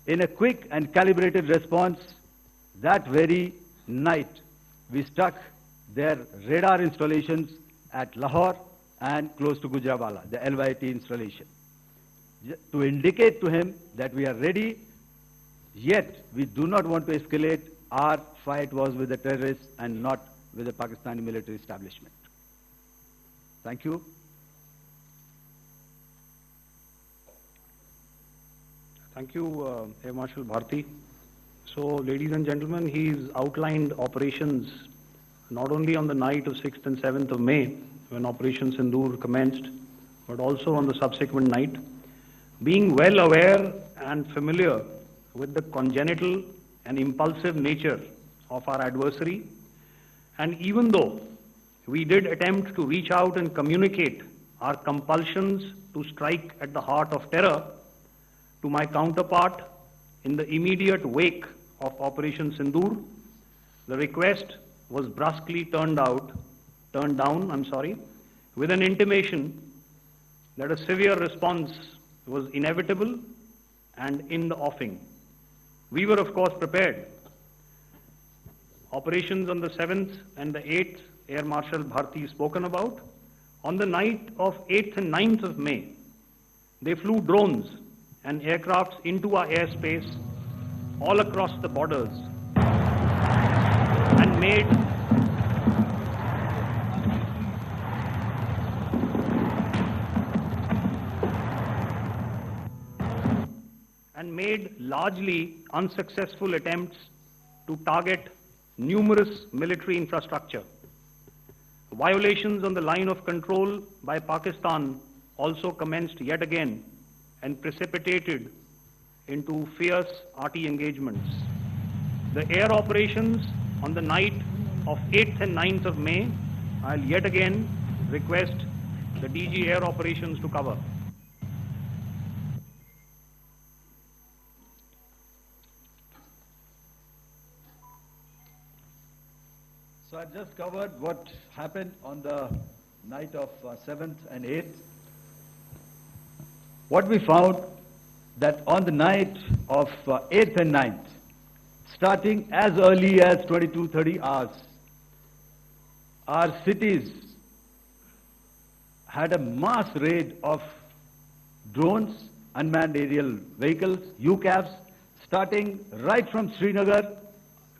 in a quick and calibrated response, that very night, we struck their radar installations at Lahore and close to Gujranwala, the LYT installation, to indicate to him that we are ready, yet we do not want to escalate. Our fight was with the terrorists and not with the Pakistani military establishment. Thank you. Thank you, Air Marshal Bharti. So, ladies and gentlemen, he's outlined operations not only on the night of 6th and 7th of May, when Operation Synindhur commenced, but also on the subsequent night. Being well aware and familiar with the congenital and impulsive nature of our adversary, and even though we did attempt to reach out and communicate our compulsions to strike at the heart of terror to my counterpart in the immediate wake of Operation Synindhur. The request was brusquely turned down, with an intimation that a severe response was inevitable and in the offing. We were, of course, prepared. Operations on the 7th and the 8th, Air Marshal Bharti spoken about. On the night of 8th and 9th of May, they flew drones and aircrafts into our airspace all across the borders and made largely unsuccessful attempts to target numerous military infrastructure. Violations on the line of control by Pakistan also commenced yet again and precipitated into fierce RT engagements. The air operations on the night of 8th and 9th of May, I'll yet again request the DG Air Operations to cover. So I just covered what happened on the night of 7th and 8th. What we found that on the night of 8th and 9th, starting as early as 22:30 hours, our cities had a mass raid of drones, unmanned aerial vehicles, UCAVs, starting right from Srinagar,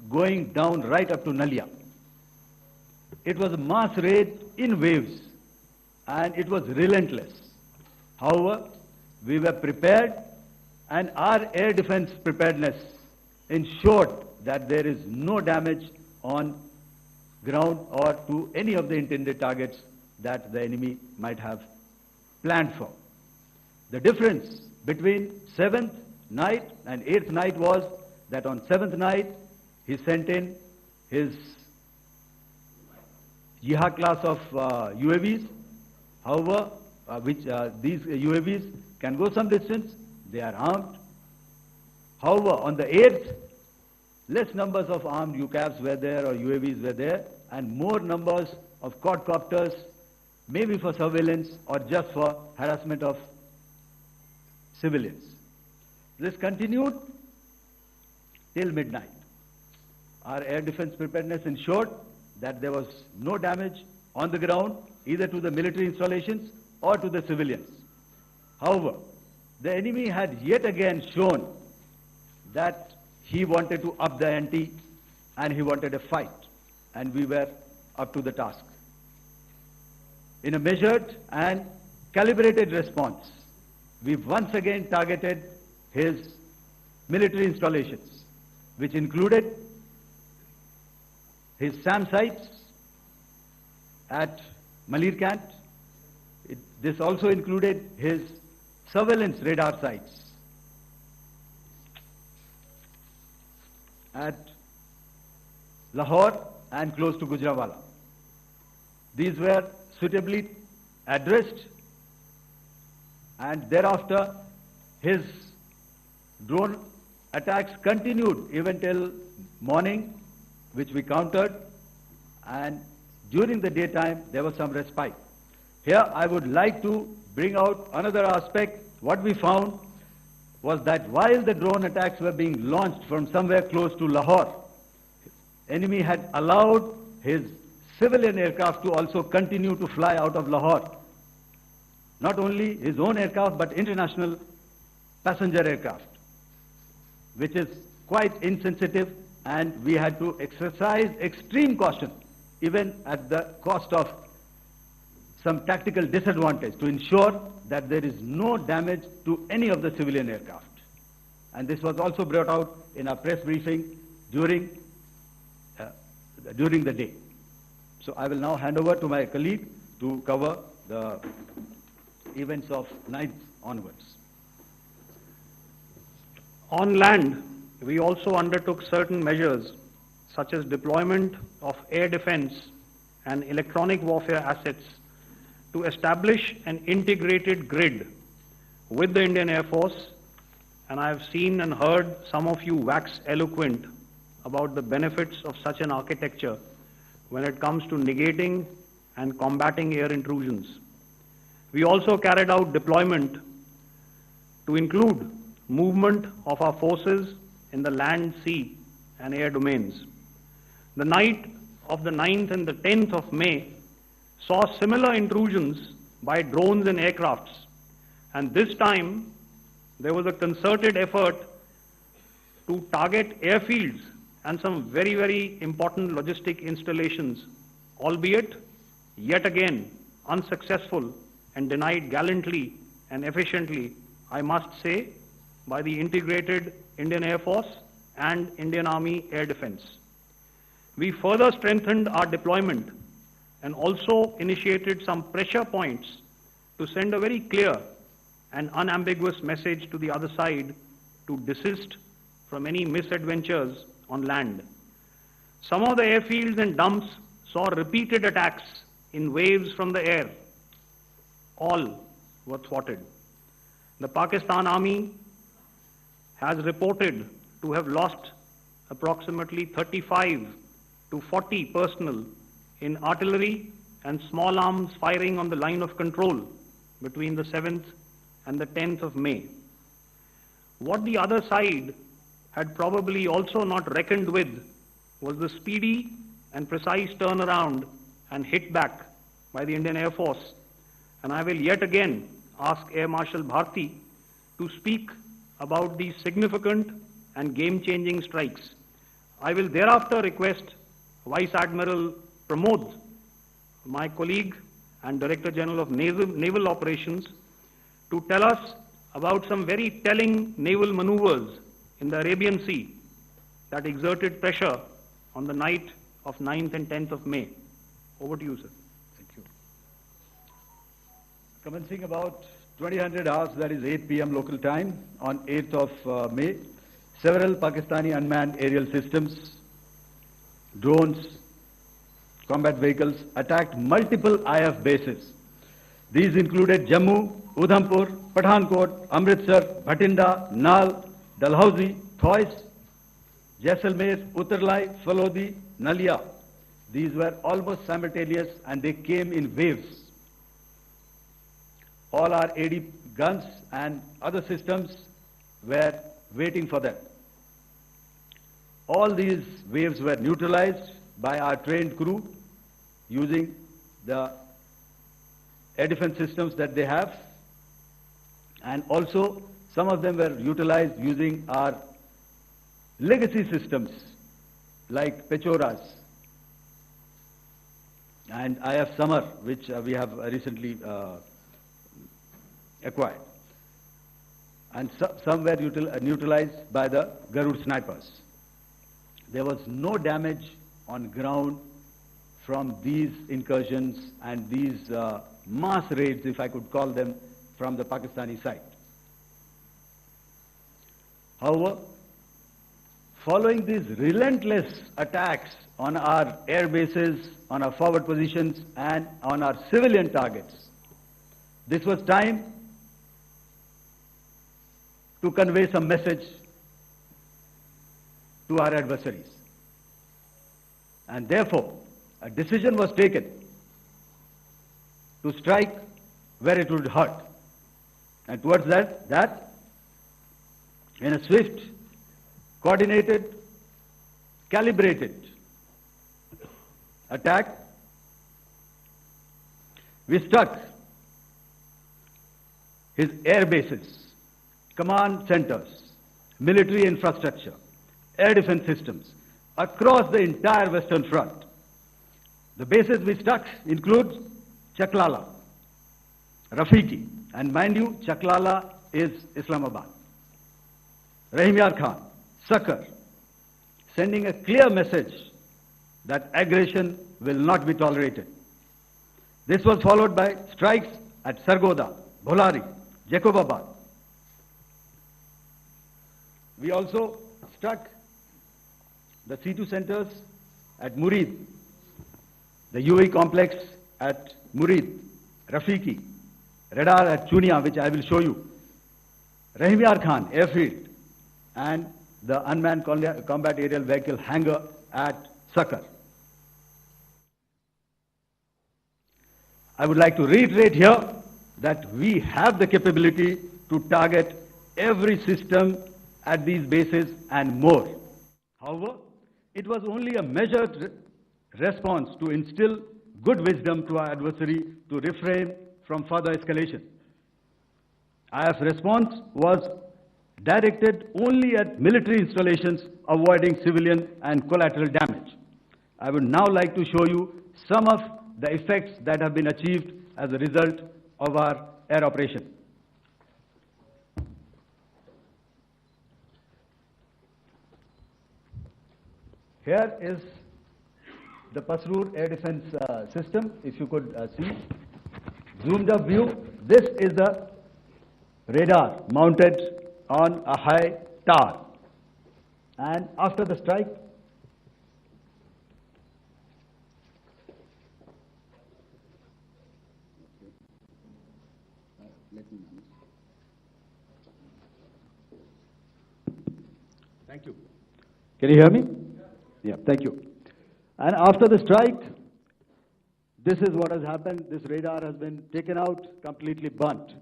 going down right up to Nalia. It was a mass raid in waves, and it was relentless. However, we were prepared, and our air defense preparedness ensured that there is no damage on ground or to any of the intended targets that the enemy might have planned for. The difference between 7th night and 8th night was that on 7th night, he sent in his Jihad class of UAVs, however, these UAVs can go some distance, they are armed. However, on the 8th, less numbers of armed UCAVs were there or UAVs were there, and more numbers of quadcopters, maybe for surveillance or just for harassment of civilians. This continued till midnight. Our air defense preparedness ensured that there was no damage on the ground, either to the military installations or to the civilians. However, the enemy had yet again shown that he wanted to up the ante and he wanted a fight, and we were up to the task. In a measured and calibrated response, we once again targeted his military installations, which included his SAM sites at Malirkant. This also included his surveillance radar sites at Lahore and close to Gujranwala. These were suitably addressed, and thereafter his drone attacks continued even till morning, which we countered, and during the daytime there was some respite. Here I would like to bring out another aspect. What we found was that while the drone attacks were being launched from somewhere close to Lahore, enemy had allowed his civilian aircraft to also continue to fly out of Lahore. Not only his own aircraft, but international passenger aircraft, which is quite insensitive, and we had to exercise extreme caution, even at the cost of some tactical disadvantage, to ensure that there is no damage to any of the civilian aircraft. And this was also brought out in our press briefing during the day. So I will now hand over to my colleague to cover the events of 9th onwards. On land, we also undertook certain measures such as deployment of air defense and electronic warfare assets to establish an integrated grid with the Indian Air Force, and I have seen and heard some of you wax eloquent about the benefits of such an architecture when it comes to negating and combating air intrusions. We also carried out deployment to include movement of our forces in the land, sea, and air domains. The night of the 9th and the 10th of May saw similar intrusions by drones and aircrafts, and this time there was a concerted effort to target airfields and some very, very important logistic installations, albeit yet again unsuccessful and denied gallantly and efficiently, I must say, by the integrated Indian Air Force and Indian Army Air Defense. We further strengthened our deployment and also initiated some pressure points to send a very clear and unambiguous message to the other side to desist from any misadventures on land. Some of the airfields and dumps saw repeated attacks in waves from the air. All were thwarted. The Pakistan Army has reported to have lost approximately 35 to 40 personnel in artillery and small arms firing on the line of control between the 7th and the 10th of May. What the other side had probably also not reckoned with was the speedy and precise turnaround and hit back by the Indian Air Force. And I will yet again ask Air Marshal Bharti to speak about these significant and game-changing strikes. I will thereafter request Vice Admiral Pramod, my colleague and Director General of Naval Operations, to tell us about some very telling naval maneuvers in the Arabian Sea that exerted pressure on the night of 9th and 10th of May. Over to you, sir. Thank you. Commencing about 2000 hours, that is 8 p.m. local time, on 8th of May, several Pakistani unmanned aerial systems, drones, combat vehicles attacked multiple IF bases. These included Jammu, Udhampur, Pathankot, Amritsar, Bhatinda, Nal, Dalhousie, Thois, Jaisalmer, Uttarlai, Falodi, Nalia. These were almost simultaneous and they came in waves. All our AD guns and other systems were waiting for them. All these waves were neutralized by our trained crew using the air defense systems that they have, and also some of them were utilized using our legacy systems like Pechoras and IF Summer, which we have recently acquired. And some were neutralized by the Garud snipers. There was no damage on ground from these incursions and these mass raids, if I could call them, from the Pakistani side. However, following these relentless attacks on our air bases, on our forward positions, and on our civilian targets, this was time to convey some message to our adversaries. And therefore, a decision was taken to strike where it would hurt. And towards that, in a swift, coordinated, calibrated attack, we struck his air bases, command centers, military infrastructure, air defense systems across the entire Western Front. The bases we struck include Chaklala, Rafiki, and mind you, Chaklala is Islamabad. Rahim Yar Khan, Sakar, sending a clear message that aggression will not be tolerated. This was followed by strikes at Sargoda, Bholari, Jacobabad. We also struck the C2 centers at Murid, the UAE complex at Murid, Rafiki, radar at Chunia, which I will show you, Rahimyar Khan airfield, and the unmanned combat aerial vehicle hangar at Sakar. I would like to reiterate here that we have the capability to target every system at these bases and more. However, it was only a measured response to instill good wisdom to our adversary to refrain from further escalation. IF's response was directed only at military installations, avoiding civilian and collateral damage. I would now like to show you some of the effects that have been achieved as a result of our air operation. Here is the Pasrur air defense system, if you could see. Zoomed up view, this is the radar mounted on a high tower. And after the strike, thank you. Can you hear me? Yeah, thank you. And after the strike, this is what has happened. This radar has been taken out, completely burnt.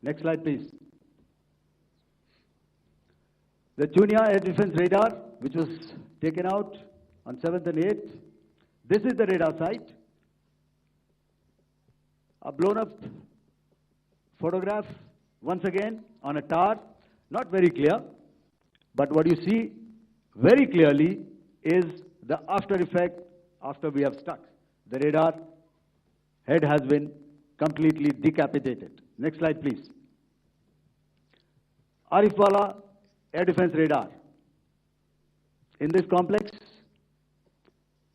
Next slide, please. The Chunia air defense radar, which was taken out on 7th and 8th. This is the radar site. A blown up photograph, once again, on a tower. Not very clear, but what you see very clearly is the after effect after we have struck. The radar head has been completely decapitated. Next slide, please. Arifwala air defense radar. In this complex,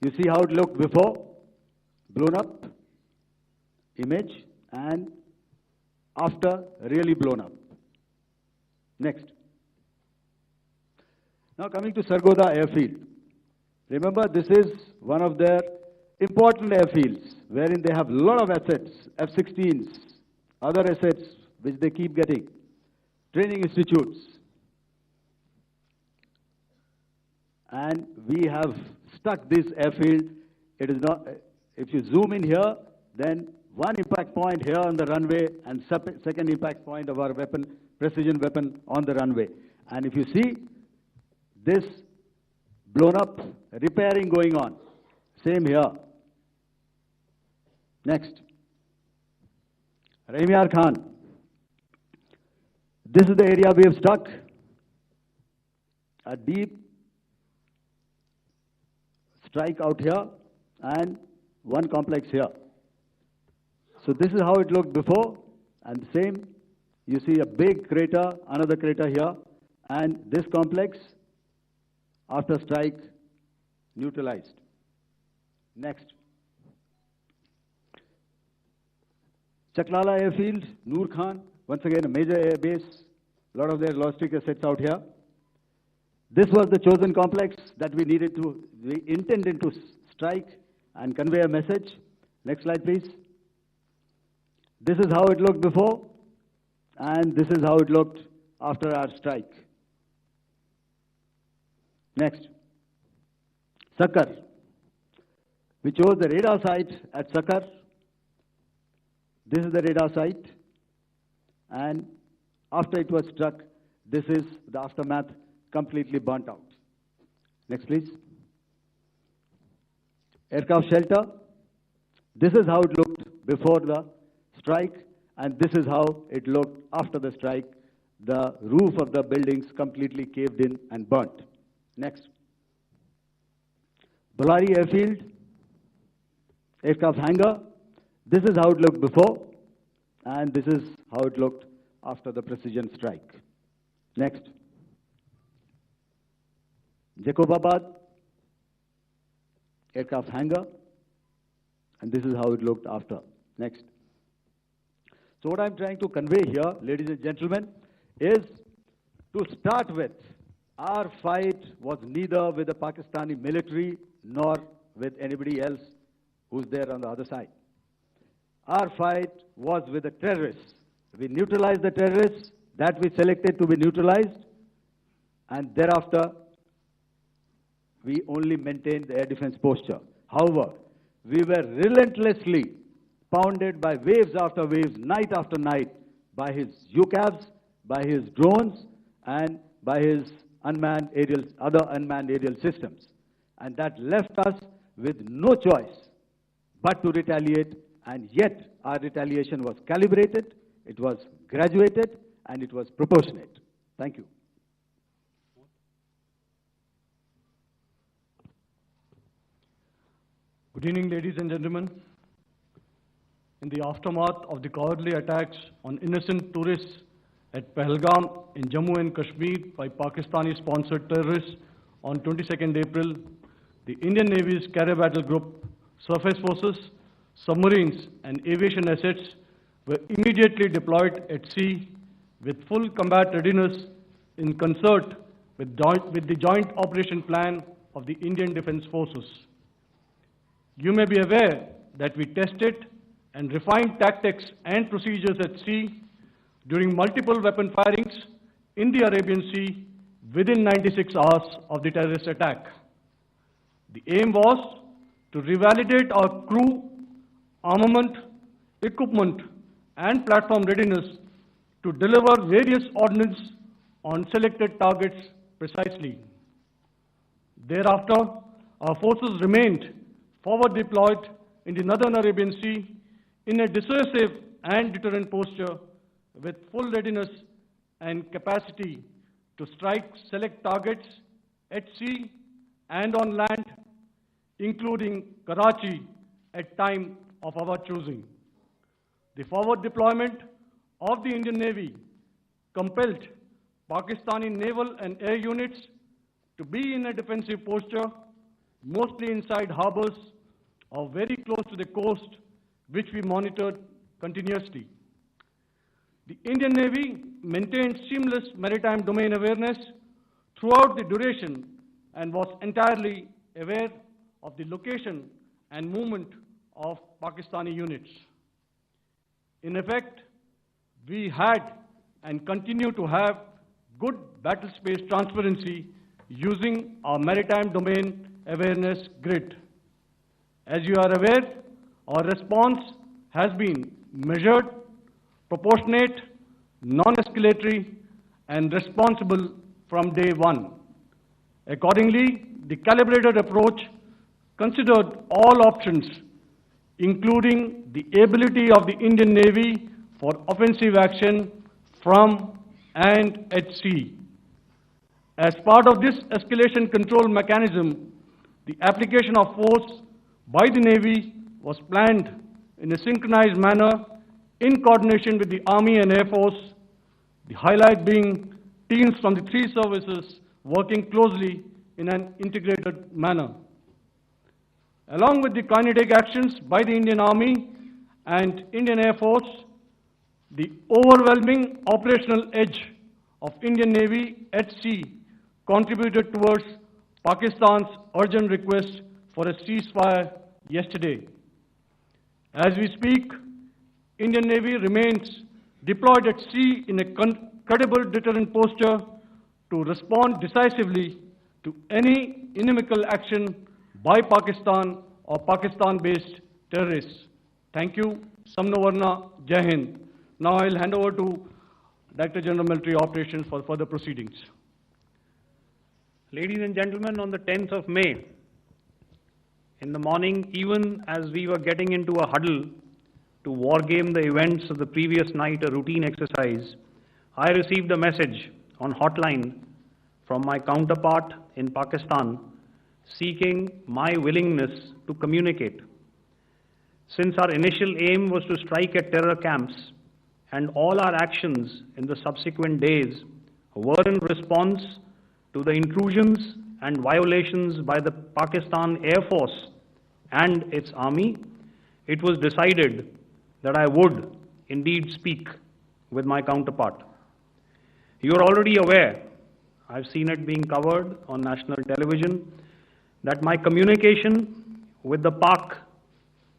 you see how it looked before, blown up image, and after really blown up. Next. Now coming to Sargodha airfield. Remember, this is one of their important airfields wherein they have a lot of assets, F-16s, other assets which they keep getting, training institutes. And we have stuck this airfield. It is not, if you zoom in here, then one impact point here on the runway and second impact point of our weapon, precision weapon on the runway. And if you see this blown up, repairing going on. Same here. Next. Rahimyar Khan. This is the area we have struck. A deep strike out here and one complex here. So this is how it looked before, and the same. You see a big crater, another crater here, and this complex after strike neutralized. Next. Chaklala airfield, Noor Khan, once again a major air base, a lot of their logistic assets out here. This was the chosen complex that we intended to strike and convey a message. Next slide, please. This is how it looked before, and this is how it looked after our strike. Next. Sakar. We chose the radar site at Sakar. This is the radar site, and after it was struck, this is the aftermath, completely burnt out. Next, please. Aircraft shelter. This is how it looked before the strike, and this is how it looked after the strike. The roof of the buildings completely caved in and burnt. Next. Bolari airfield, aircraft hangar. This is how it looked before, and this is how it looked after the precision strike. Next. Jacobabad, aircraft hangar, and this is how it looked after. Next. So what I'm trying to convey here, ladies and gentlemen, is to start with, our fight was neither with the Pakistani military nor with anybody else who's there on the other side. Our fight was with the terrorists. We neutralized the terrorists that we selected to be neutralized, and thereafter, we only maintained the air defense posture. However, we were relentlessly pounded by waves after waves, night after night, by his UCAVs, by his drones, and by his other unmanned aerial systems. And that left us with no choice but to retaliate, and yet our retaliation was calibrated, it was graduated, and it was proportionate. Thank you. Good evening, ladies and gentlemen. In the aftermath of the cowardly attacks on innocent tourists at Pahalgam in Jammu and Kashmir by Pakistani-sponsored terrorists on 22nd April, the Indian Navy's Carrier Battle Group, surface forces, submarines, and aviation assets were immediately deployed at sea with full combat readiness in concert with the Joint Operation Plan of the Indian Defence Forces. You may be aware that we tested and refined tactics and procedures at sea during multiple weapon firings in the Arabian Sea within 96 hours of the terrorist attack. The aim was to revalidate our crew, armament, equipment, and platform readiness to deliver various ordnance on selected targets precisely. Thereafter, our forces remained forward deployed in the Northern Arabian Sea in a dissuasive and deterrent posture with full readiness and capacity to strike select targets at sea and on land, including Karachi at time of our choosing. The forward deployment of the Indian Navy compelled Pakistani naval and air units to be in a defensive posture, mostly inside harbors or very close to the coast, which we monitored continuously. The Indian Navy maintained seamless maritime domain awareness throughout the duration and was entirely aware of the location and movement of Pakistani units. In effect, we had and continue to have good battle space transparency using our maritime domain awareness grid. As you are aware, our response has been measured, proportionate, non-escalatory, and responsible from day one. Accordingly, the calibrated approach considered all options, including the ability of the Indian Navy for offensive action from and at sea. As part of this escalation control mechanism, the application of force by the Navy was planned in a synchronized manner in coordination with the Army and Air Force, the highlight being teams from the three services working closely in an integrated manner. Along with the kinetic actions by the Indian Army and Indian Air Force, the overwhelming operational edge of Indian Navy at sea contributed towards Pakistan's urgent request for a ceasefire yesterday. As we speak, Indian Navy remains deployed at sea in a credible deterrent posture to respond decisively to any inimical action by Pakistan or Pakistan-based terrorists. Thank you. Samno Varna, Jai Hind. Now I'll hand over to Director General Military Operations for further proceedings. Ladies and gentlemen, on the 10th of May, in the morning, even as we were getting into a huddle to wargame the events of the previous night, a routine exercise, I received a message on hotline from my counterpart in Pakistan seeking my willingness to communicate. Since our initial aim was to strike at terror camps, and all our actions in the subsequent days were in response to the intrusions and violations by the Pakistan Air Force and its army, it was decided that I would indeed speak with my counterpart. You are already aware, I've seen it being covered on national television, that my communication with the Pak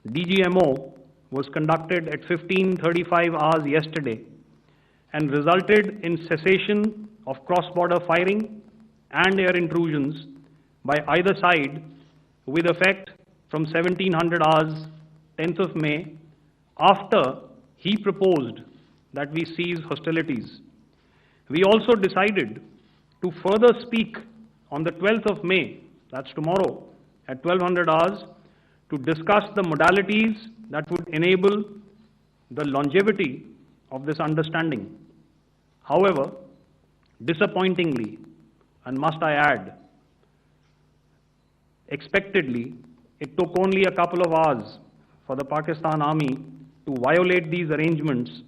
DGMO was conducted at 15:35 hours yesterday and resulted in cessation of cross-border firing and air intrusions by either side with effect from 1700 hours 10th of May, after he proposed that we cease hostilities. We also decided to further speak on the 12th of May, that's tomorrow, at 1200 hours, to discuss the modalities that would enable the longevity of this understanding. However, disappointingly, and must I add, expectedly, it took only a couple of hours for the Pakistan Army to violate these arrangements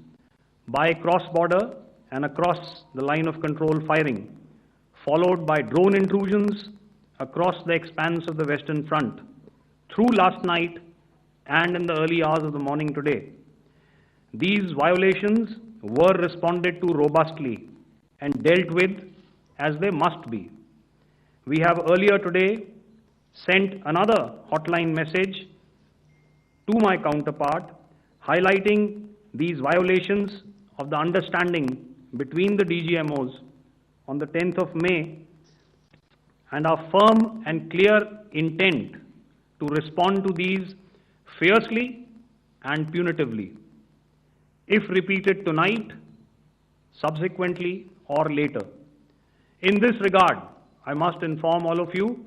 by cross-border and across the line of control firing, followed by drone intrusions across the expanse of the Western Front through last night and in the early hours of the morning today. These violations were responded to robustly and dealt with as they must be. We have earlier today sent another hotline message to my counterpart highlighting these violations of the understanding between the DGMOs on the 10th of May and our firm and clear intent to respond to these fiercely and punitively, if repeated tonight, subsequently, or later. In this regard, I must inform all of you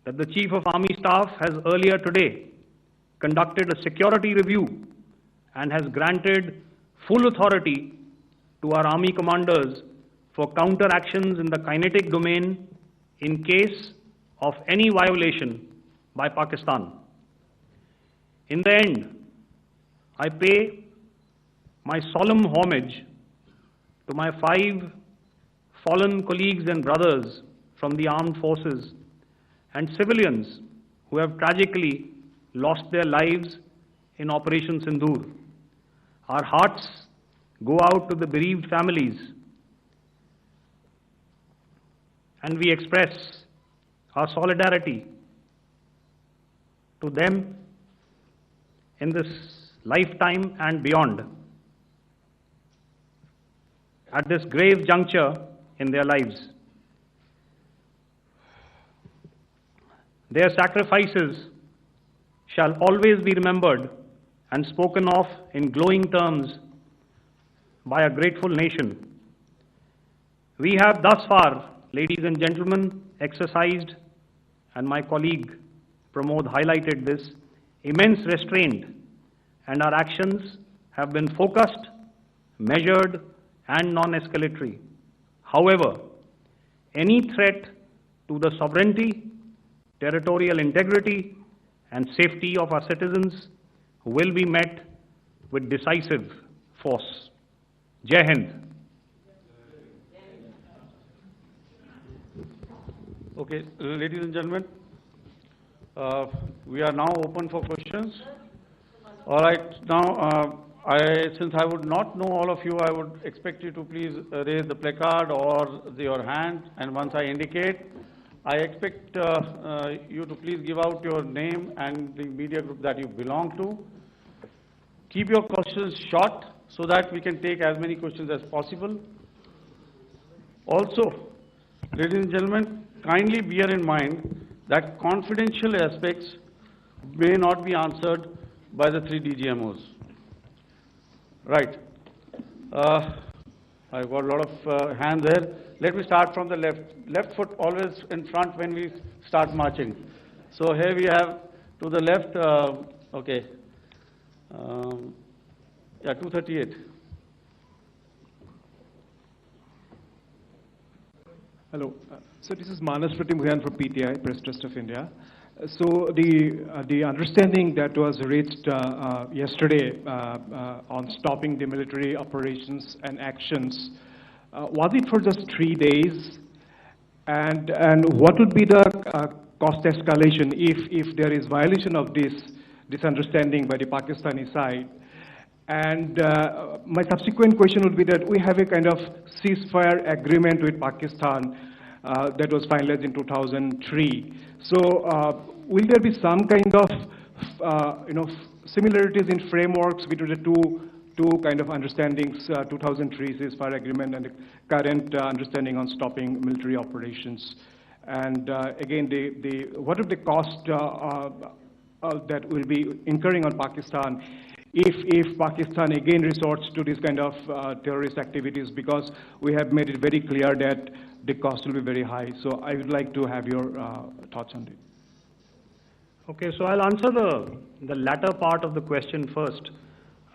that the Chief of Army Staff has earlier today conducted a security review and has granted full authority to our Army commanders for counter-actions in the kinetic domain in case of any violation by Pakistan. In the end, I pay my solemn homage to my 5 fallen colleagues and brothers from the armed forces and civilians who have tragically lost their lives in Operation Synindhur. Our hearts go out to the bereaved families, and we express our solidarity to them in this lifetime and beyond, at this grave juncture in their lives. Their sacrifices shall always be remembered and spoken of in glowing terms by a grateful nation. We have thus far, ladies and gentlemen, exercised, and my colleague Pramod highlighted this, immense restraint, and our actions have been focused, measured, and non-escalatory. However, any threat to the sovereignty, territorial integrity, and safety of our citizens will be met with decisive force. Jai Hind. Okay, ladies and gentlemen, we are now open for questions. All right, now, since I would not know all of you, I would expect you to please raise the placard or your hand, and once I indicate, I expect you to please give out your name and the media group that you belong to. Keep your questions short so that we can take as many questions as possible. Also, ladies and gentlemen, kindly bear in mind that confidential aspects may not be answered by the 3 DGMOs. Right. I've got a lot of hands there. Let me start from the left. Left foot always in front when we start marching. So here we have to the left, okay. Yeah, 238. Hello. So this is Manas Pratimudyan from PTI, Press Trust of India. So the understanding that was reached yesterday on stopping the military operations and actions, was it for just 3 days? And what would be the cost escalation if there is violation of this understanding by the Pakistani side? And my subsequent question would be that we have a kind of ceasefire agreement with Pakistan that was finalized in 2003. So will there be some kind of similarities in frameworks between the two kind of understandings, 2003 ceasefire agreement and the current understanding on stopping military operations. And again, what is the cost that will be incurring on Pakistan if Pakistan again resorts to this kind of terrorist activities, because we have made it very clear that the cost will be very high. So I would like to have your thoughts on it. Okay, so I'll answer the latter part of the question first.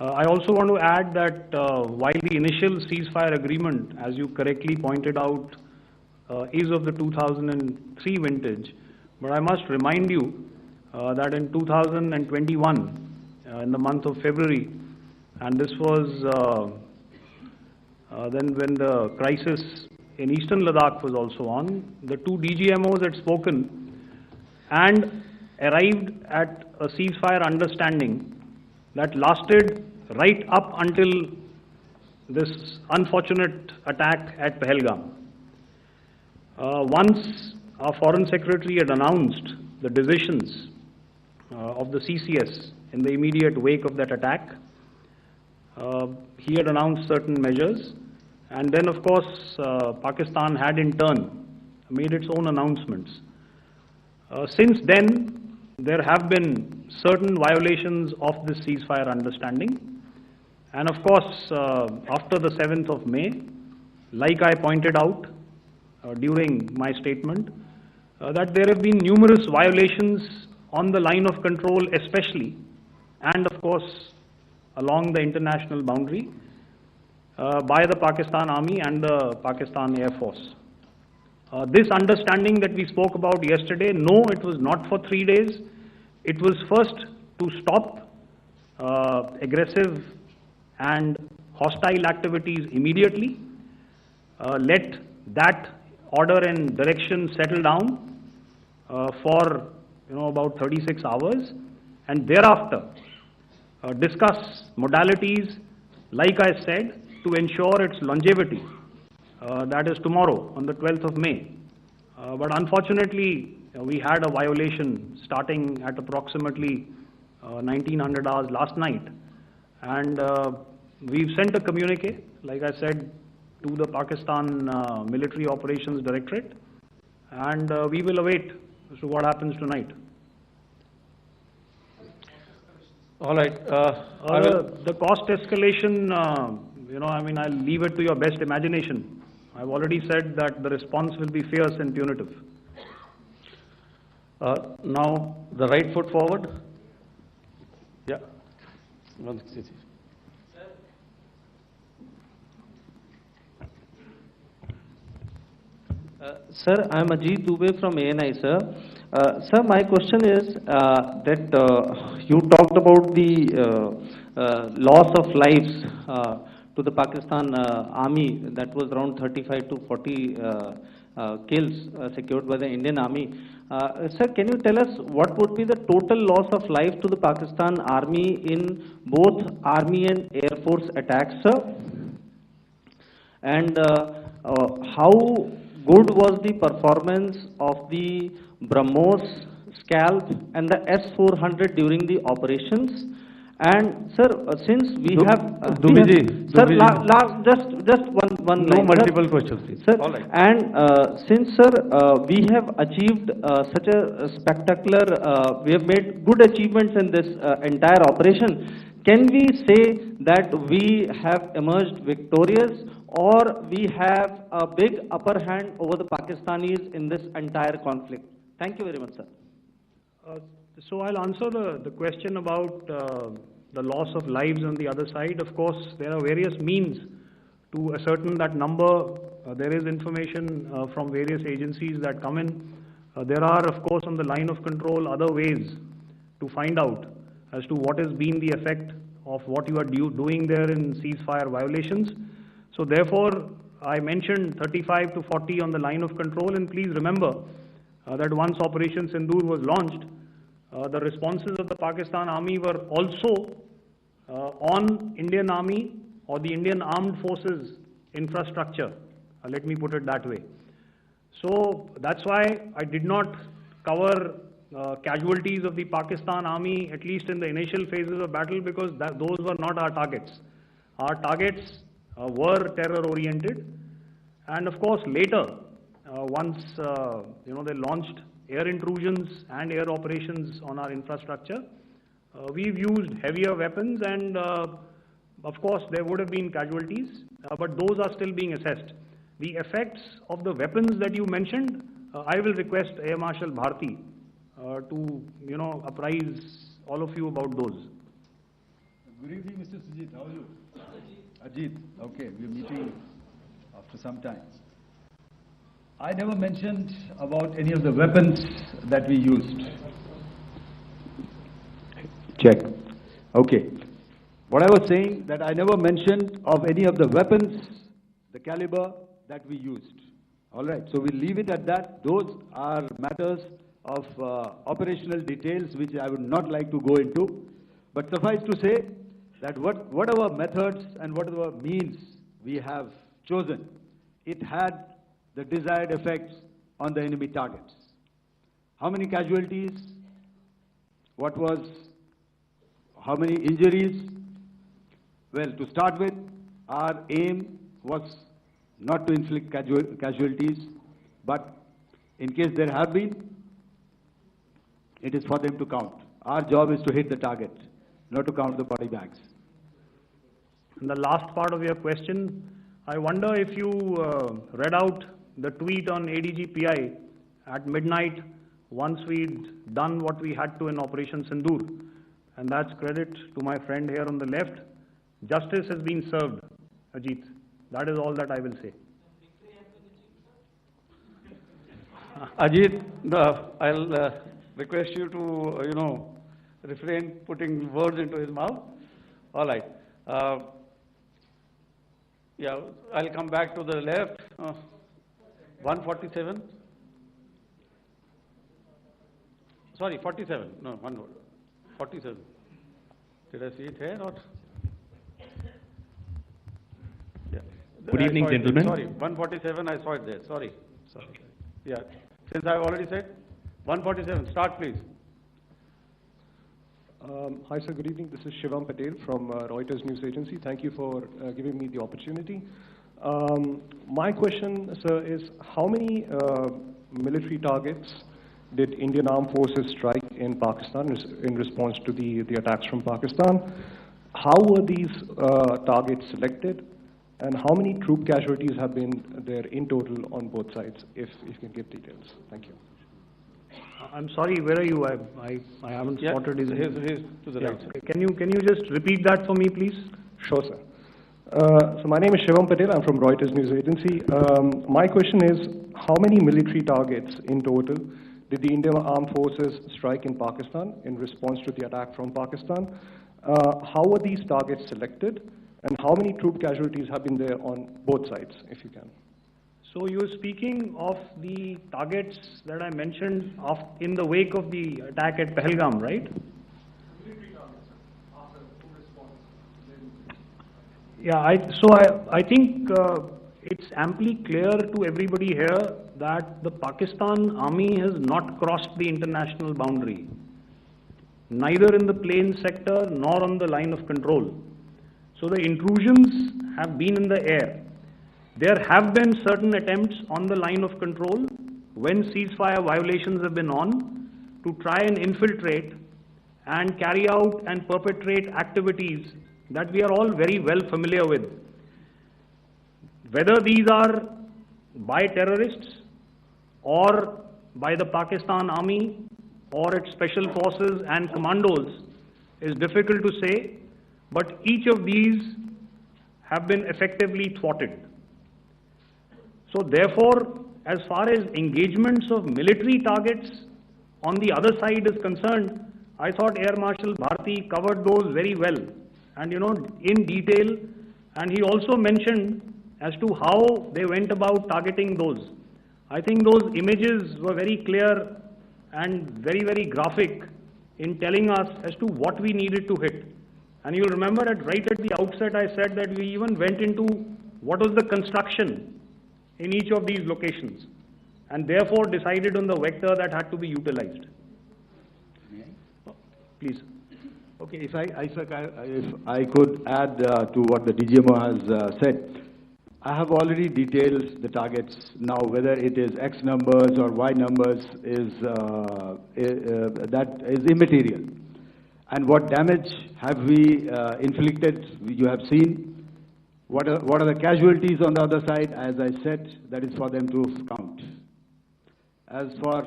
I also want to add that while the initial ceasefire agreement, as you correctly pointed out, is of the 2003 vintage, but I must remind you that in 2021, in the month of February, and this was then when the crisis in eastern Ladakh was also on, the two DGMOs had spoken and arrived at a ceasefire understanding that lasted right up until this unfortunate attack at Pahalgam. Once our Foreign Secretary had announced the decisions of the CCS in the immediate wake of that attack, he had announced certain measures, and then of course Pakistan had in turn made its own announcements. Since then, there have been certain violations of this ceasefire understanding, and of course after the 7th of May, like I pointed out during my statement, that there have been numerous violations on the line of control especially, and of course along the international boundary by the Pakistan Army and the Pakistan Air Force. This understanding that we spoke about yesterday, no, it was not for 3 days. It was first to stop aggressive and hostile activities immediately, let that order and direction settle down for about 36 hours, and thereafter discuss modalities, like I said, to ensure its longevity. That is tomorrow on the 12th of May. But unfortunately, we had a violation starting at approximately 1900 hours last night, and we've sent a communique, like I said, to the Pakistan Military Operations Directorate, and we will await as to what happens tonight. All right. The cost escalation, I'll leave it to your best imagination. I've already said that the response will be fierce and punitive. Now, the right foot forward. Yeah. Sir, I am Ajit Dubey from ANI, sir. Sir, my question is that you talked about the loss of lives to the Pakistan Army, that was around 35 to 40 kills secured by the Indian Army. Sir, can you tell us what would be the total loss of life to the Pakistan Army in both Army and Air Force attacks, sir? And how good was the performance of the BrahMos, Scalp and the S-400 during the operations? And sir, since we have just one no line, multiple sir. questions, please. Sir, all right. and since sir, we have achieved such a spectacular, we have made good achievements in this entire operation. Can we say that we have emerged victorious, or we have a big upper hand over the Pakistanis in this entire conflict? Thank you very much, sir. So I'll answer the question about the loss of lives on the other side. Of course, there are various means to ascertain that number. There is information from various agencies that come in. There are, of course, on the line of control, other ways to find out as to what has been the effect of what you are doing there in ceasefire violations. So therefore, I mentioned 35 to 40 on the line of control, and please remember that once Operation Synindhur was launched, the responses of the Pakistan Army were also on Indian Army or the Indian Armed Forces infrastructure. Let me put it that way. So that's why I did not cover casualties of the Pakistan army, at least in the initial phases of battle, because those were not our targets. Our targets were terror-oriented, and of course later, once they launched air intrusions and air operations on our infrastructure, we've used heavier weapons, and of course there would have been casualties, but those are still being assessed. The effects of the weapons that you mentioned, I will request Air Marshal Bharti to apprise all of you about those. Good evening, Mr. Sujit. How are you? Ajit. Okay, we're meeting after some time. I never mentioned about any of the weapons that we used. Check. Okay. What I was saying, that I never mentioned of any of the weapons, the caliber that we used. All right. So we'll leave it at that. Those are matters of operational details which I would not like to go into. But suffice to say that whatever methods and whatever means we have chosen, it had the desired effects on the enemy targets. How many casualties? How many injuries? Well, to start with, our aim was not to inflict casualties, but in case there have been, it is for them to count. Our job is to hit the target, not to count the body bags. And the last part of your question, I wonder if you read out the tweet on ADG-PI at midnight once we'd done what we had to in Operation Synindhur. And that's credit to my friend here on the left. Justice has been served, Ajit. That is all that I will say. Ajit, I'll request you to, refrain putting words into his mouth. All right. Yeah, I'll come back to the left. 147. Sorry, 47. No, 47. Did I see it here or? Yeah. Good evening, gentlemen. Sorry, 147. I saw it there. Sorry. Yeah. Since I've already said 147. Start, please. Hi, sir. Good evening. This is Shivam Patel from Reuters News Agency. Thank you for giving me the opportunity. My question, sir, is how many military targets did Indian Armed Forces strike in Pakistan in response to the attacks from Pakistan? How were these targets selected? And how many troop casualties have been there in total on both sides, if you can give details? Thank you. I'm sorry, where are you? I haven't spotted his. Here's to the right. Okay. Can you just repeat that for me, please? Sure, sir. So my name is Shivam Patel. I'm from Reuters News Agency. My question is, how many military targets in total did the Indian Armed Forces strike in Pakistan in response to the attack from Pakistan? How were these targets selected? And how many troop casualties have been there on both sides, if you can? So you're speaking of the targets that I mentioned in the wake of the attack at Pahalgam, right? Yeah, I think it's amply clear to everybody here that the Pakistan army has not crossed the international boundary, neither in the plain sector nor on the line of control. So the intrusions have been in the air. There have been certain attempts on the line of control when ceasefire violations have been on to try and infiltrate and carry out and perpetrate activities that we are all very well familiar with. Whether these are by terrorists or by the Pakistan army or its special forces and commandos is difficult to say, but each of these have been effectively thwarted. So therefore, as far as engagements of military targets on the other side is concerned, I thought Air Marshal Bharti covered those very well and in detail, and he also mentioned as to how they went about targeting those. I think those images were very clear and very, very graphic in telling us as to what we needed to hit. And you'll remember that right at the outset I said that we even went into what was the construction in each of these locations and therefore decided on the vector that had to be utilized. Please. Okay, if I could add to what the DGMO has said, I have already detailed the targets. Now, whether it is X numbers or Y numbers is that is immaterial. And what damage have we inflicted? You have seen. What are the casualties on the other side? As I said, that is for them to count. As far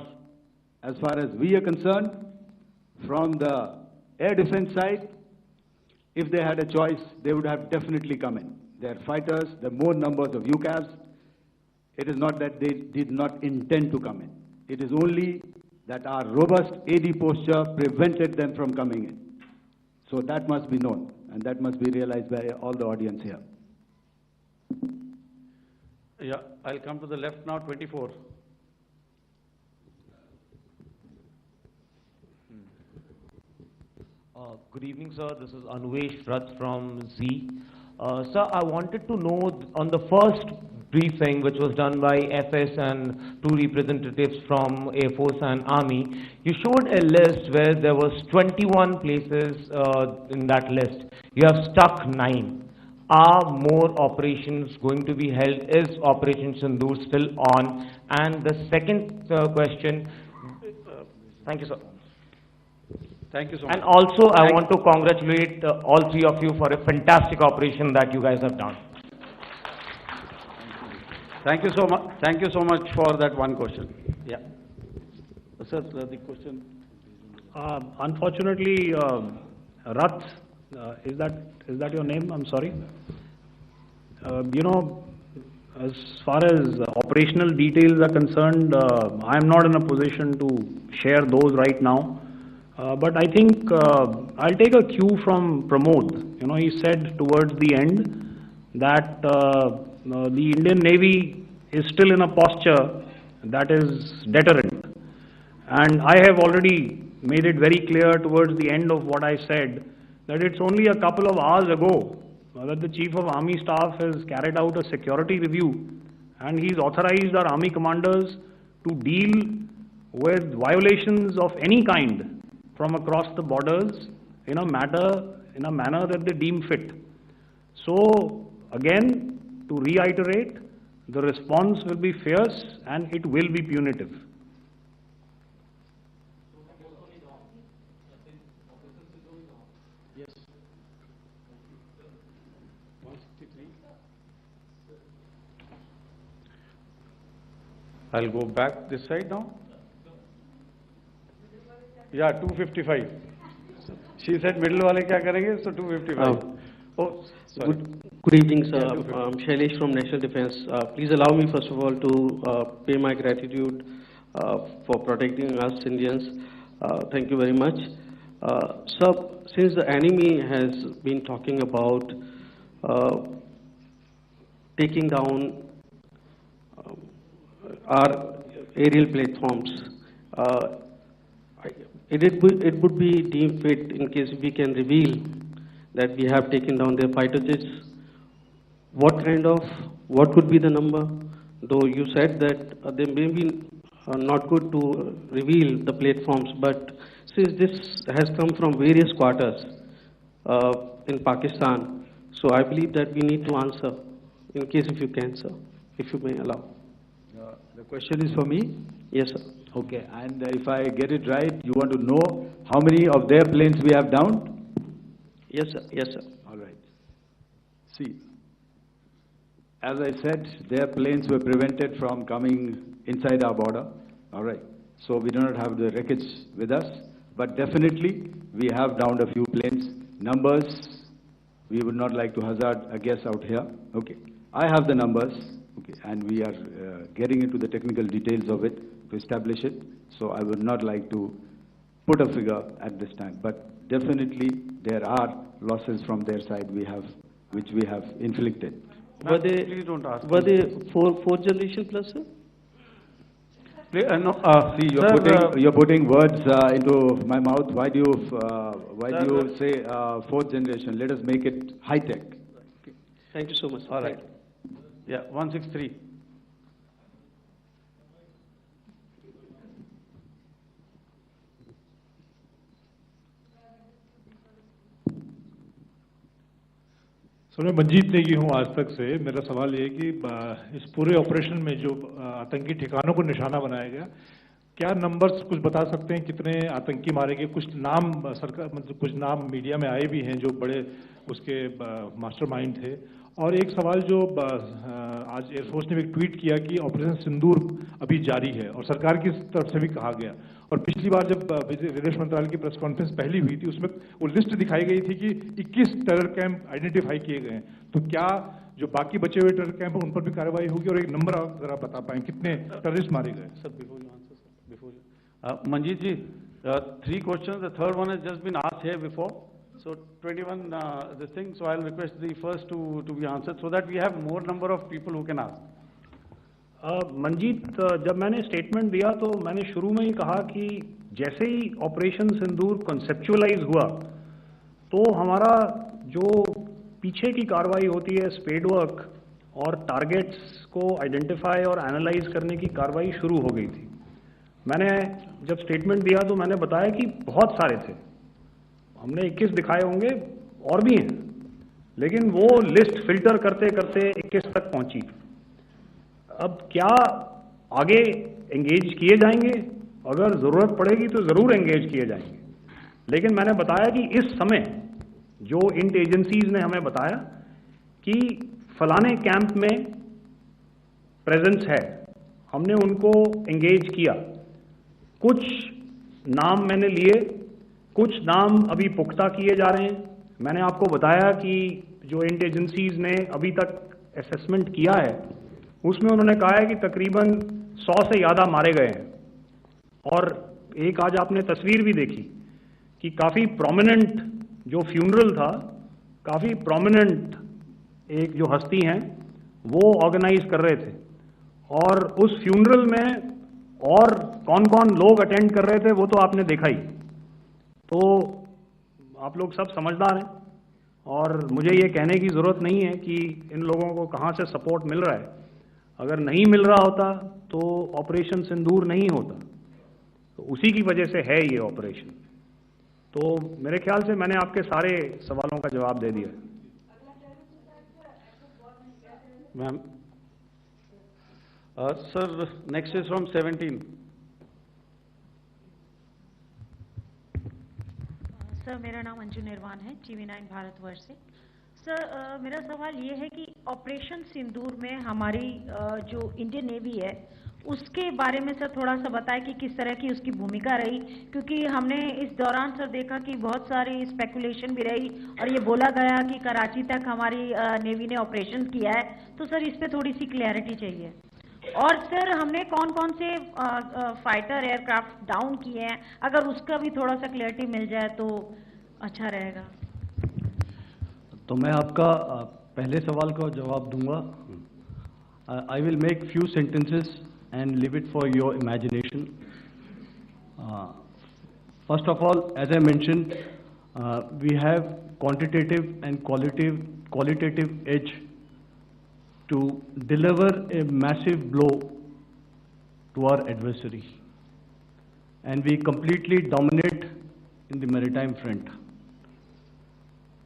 as we are concerned, from the air defense side, if they had a choice, they would have definitely come in. They are fighters, there are more numbers of UCAVs. It is not that they did not intend to come in. It is only that our robust AD posture prevented them from coming in. So that must be known, and that must be realized by all the audience here. Yeah, I'll come to the left now, 24. Good evening, sir. This is Anvesh Rath from Z. Sir, I wanted to know on the first briefing, which was done by FS and two representatives from Air Force and Army, you showed a list where there was 21 places in that list. You have stuck 9. Are more operations going to be held? Is Operation Synindhur still on? And the second question, thank you, sir. Thank you so much. And also, I want to congratulate all three of you for a fantastic operation that you guys have done. Thank you so much. Thank you so much for that one question. Yeah. Sir, the question. Unfortunately, Rath, is that your name? I'm sorry. You know, as far as operational details are concerned, I am not in a position to share those right now. But I think I'll take a cue from Pramod. You know, he said towards the end that the Indian Navy is still in a posture that is deterrent. And I have already made it very clear towards the end of what I said that it's only a couple of hours ago that the Chief of Army Staff has carried out a security review and he's authorized our Army commanders to deal with violations of any kind from across the borders in a manner that they deem fit. So again, to reiterate, the response will be fierce and it will be punitive. Yes. 163. I'll go back this side now. Yeah, 255. She said middle wale kya karenge, so 255. Oh, sorry. Good evening, sir. I'm Shailesh from National Defense. Please allow me, first of all, to pay my gratitude for protecting us Indians. Thank you very much. Sir, since the enemy has been talking about taking down our aerial platforms, it would be deemed fit in case we can reveal that we have taken down their fighter jets. What could be the number? Though you said that they may be not good to reveal the platforms, but since this has come from various quarters in Pakistan, so I believe that we need to answer, in case if you can, sir, if you may allow. The question is for me? Yes, sir. Okay, and if I get it right, you want to know how many of their planes we have downed? Yes, sir. Yes, sir. All right. See, as I said, their planes were prevented from coming inside our border. All right. So we do not have the wreckage with us, but definitely we have downed a few planes. Numbers, we would not like to hazard a guess out here. Okay. I have the numbers. Okay, and we are getting into the technical details of it to establish it. So I would not like to put a figure at this time, but definitely there are losses from their side which we have inflicted. Were they fourth generation plus, sir? No, see, you're putting words into my mouth. Why do you say fourth generation? Let us make it high tech. Okay. Thank you so much. All right. Yeah, 163. Sir, मैं मंजीत नेगी हूँ आज तक से। मेरा सवाल ये कि इस पूरे ऑपरेशन में जो आतंकी ठिकानों को निशाना बनाया गया, क्या नंबर्स कुछ बता सकते हैं कितने आतंकी मारे गए? कुछ नाम सरकार, मतलब कुछ नाम मीडिया में आए भी हैं जो बड़े उसके मास्टरमाइंड थे। और एक सवाल जो आज एयरफोर्स ने एक ट्वीट किया कि ऑपरेशन सिंदूर अभी जारी है और सरकार की तरफ से भी कहा गया। और पिछली बार जब विदेश मंत्रालय की प्रेस कॉन्फ्रेंस पहली हुई थी उसमें वो लिस्ट दिखाई गई थी कि 21 टेरर कैंप आइडेंटिफाई किए गए हैं। तो क्या जो बाकी बचे हुए टेरर कैंप उन पर भी कार्रवाई होगी? और एक नंबर अगर आप बता पाएं कितने टेररिस्ट मारे गए? Sir, Manjeet ji, 3 questions. The third one has just been asked here before. So 21 this thing. So I'll request the first to be answered so that we have more number of people who can ask. Manjeet, जब मैंने statement दिया तो मैंने शुरू में ही कहा कि जैसे ही ऑपरेशन सिंदूर कॉन्सेप्चुअलाइज हुआ तो हमारा जो पीछे की कार्रवाई होती है, स्पेड वर्क और टारगेट्स को आइडेंटिफाई और एनालाइज करने की कार्रवाई शुरू हो गई थी। मैंने जब स्टेटमेंट दिया तो मैंने बताया कि बहुत सारे थे, हमने 21 दिखाए होंगे और भी हैं, लेकिन वो लिस्ट फिल्टर करते करते 21 तक पहुंची। अब क्या आगे एंगेज किए जाएंगे? अगर ज़रूरत पड़ेगी तो ज़रूर एंगेज किए जाएंगे, लेकिन मैंने बताया कि इस समय जो इंट एजेंसीज ने हमें बताया कि फलाने कैंप में प्रेजेंस है, हमने उनको एंगेज किया। कुछ नाम मैंने लिए, कुछ नाम अभी पुख्ता किए जा रहे हैं। मैंने आपको बताया कि जो इंट एजेंसीज ने अभी तक असेसमेंट किया है उसमें उन्होंने कहा है कि तकरीबन 100 से ज़्यादा मारे गए हैं। और एक आज आपने तस्वीर भी देखी कि काफ़ी प्रोमिनेंट जो फ्यूनरल था, काफ़ी प्रोमिनेंट एक जो हस्ती हैं वो ऑर्गेनाइज कर रहे थे, और उस फ्यूनरल में और कौन कौन लोग अटेंड कर रहे थे वो तो आपने देखा ही। तो आप लोग सब समझदार हैं और मुझे ये कहने की ज़रूरत नहीं है कि इन लोगों को कहाँ से सपोर्ट मिल रहा है। अगर नहीं मिल रहा होता तो ऑपरेशन सिंदूर नहीं होता, तो उसी की वजह से है ये ऑपरेशन। तो मेरे ख्याल से मैंने आपके सारे सवालों का जवाब दे दिया। Ma'am, sir, next is from 17। Sir, मेरा नाम अंजू निर्वाण है, TV9 भारतवर्ष से। सर, मेरा सवाल ये है कि ऑपरेशन सिंदूर में हमारी जो इंडियन नेवी है उसके बारे में सर थोड़ा सा बताएं कि किस तरह की उसकी भूमिका रही, क्योंकि हमने इस दौरान सर देखा कि बहुत सारी स्पेकुलेशन भी रही और ये बोला गया कि कराची तक हमारी नेवी ने ऑपरेशन किया है। तो सर इस पे थोड़ी सी क्लैरिटी चाहिए। और सर, हमने कौन कौन से फाइटर एयरक्राफ्ट डाउन किए हैं, अगर उसका भी थोड़ा सा क्लैरिटी मिल जाए तो अच्छा रहेगा। तो मैं आपका पहले सवाल का जवाब दूंगा। I will make few sentences and leave it for your imagination. First of all, as I mentioned, we have quantitative and qualitative edge to deliver a massive blow to our adversary, and we completely dominate in the maritime front.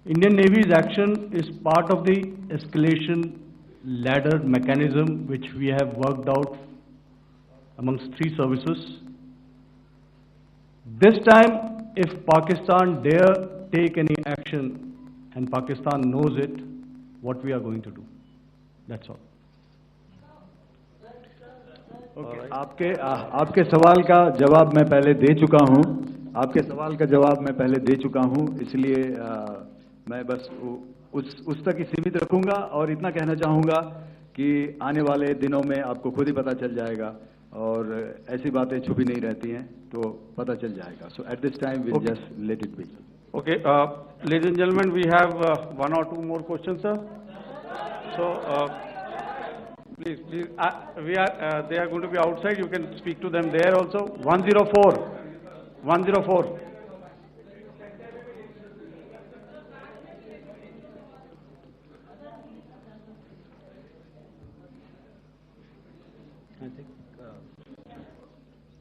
Indian Navy's action is part of the escalation ladder mechanism which we have worked out amongst 3 services. This time, if Pakistan dare take any action, and Pakistan knows it, what we are going to do. That's all. Okay. आपके सवाल का जवाब मैं पहले दे चुका हूं। आपके सवाल का जवाब मैं पहले दे चुका हूं, इसलिए मैं बस उस तक ही सीमित रखूंगा और इतना कहना चाहूंगा कि आने वाले दिनों में आपको खुद ही पता चल जाएगा और ऐसी बातें छुपी नहीं रहती हैं, तो पता चल जाएगा। So at this time we'll just let it be. Okay, ladies and gentlemen, we have 1 or 2 more questions, sir. So please, they are going to be outside. You can speak to them there also. 104.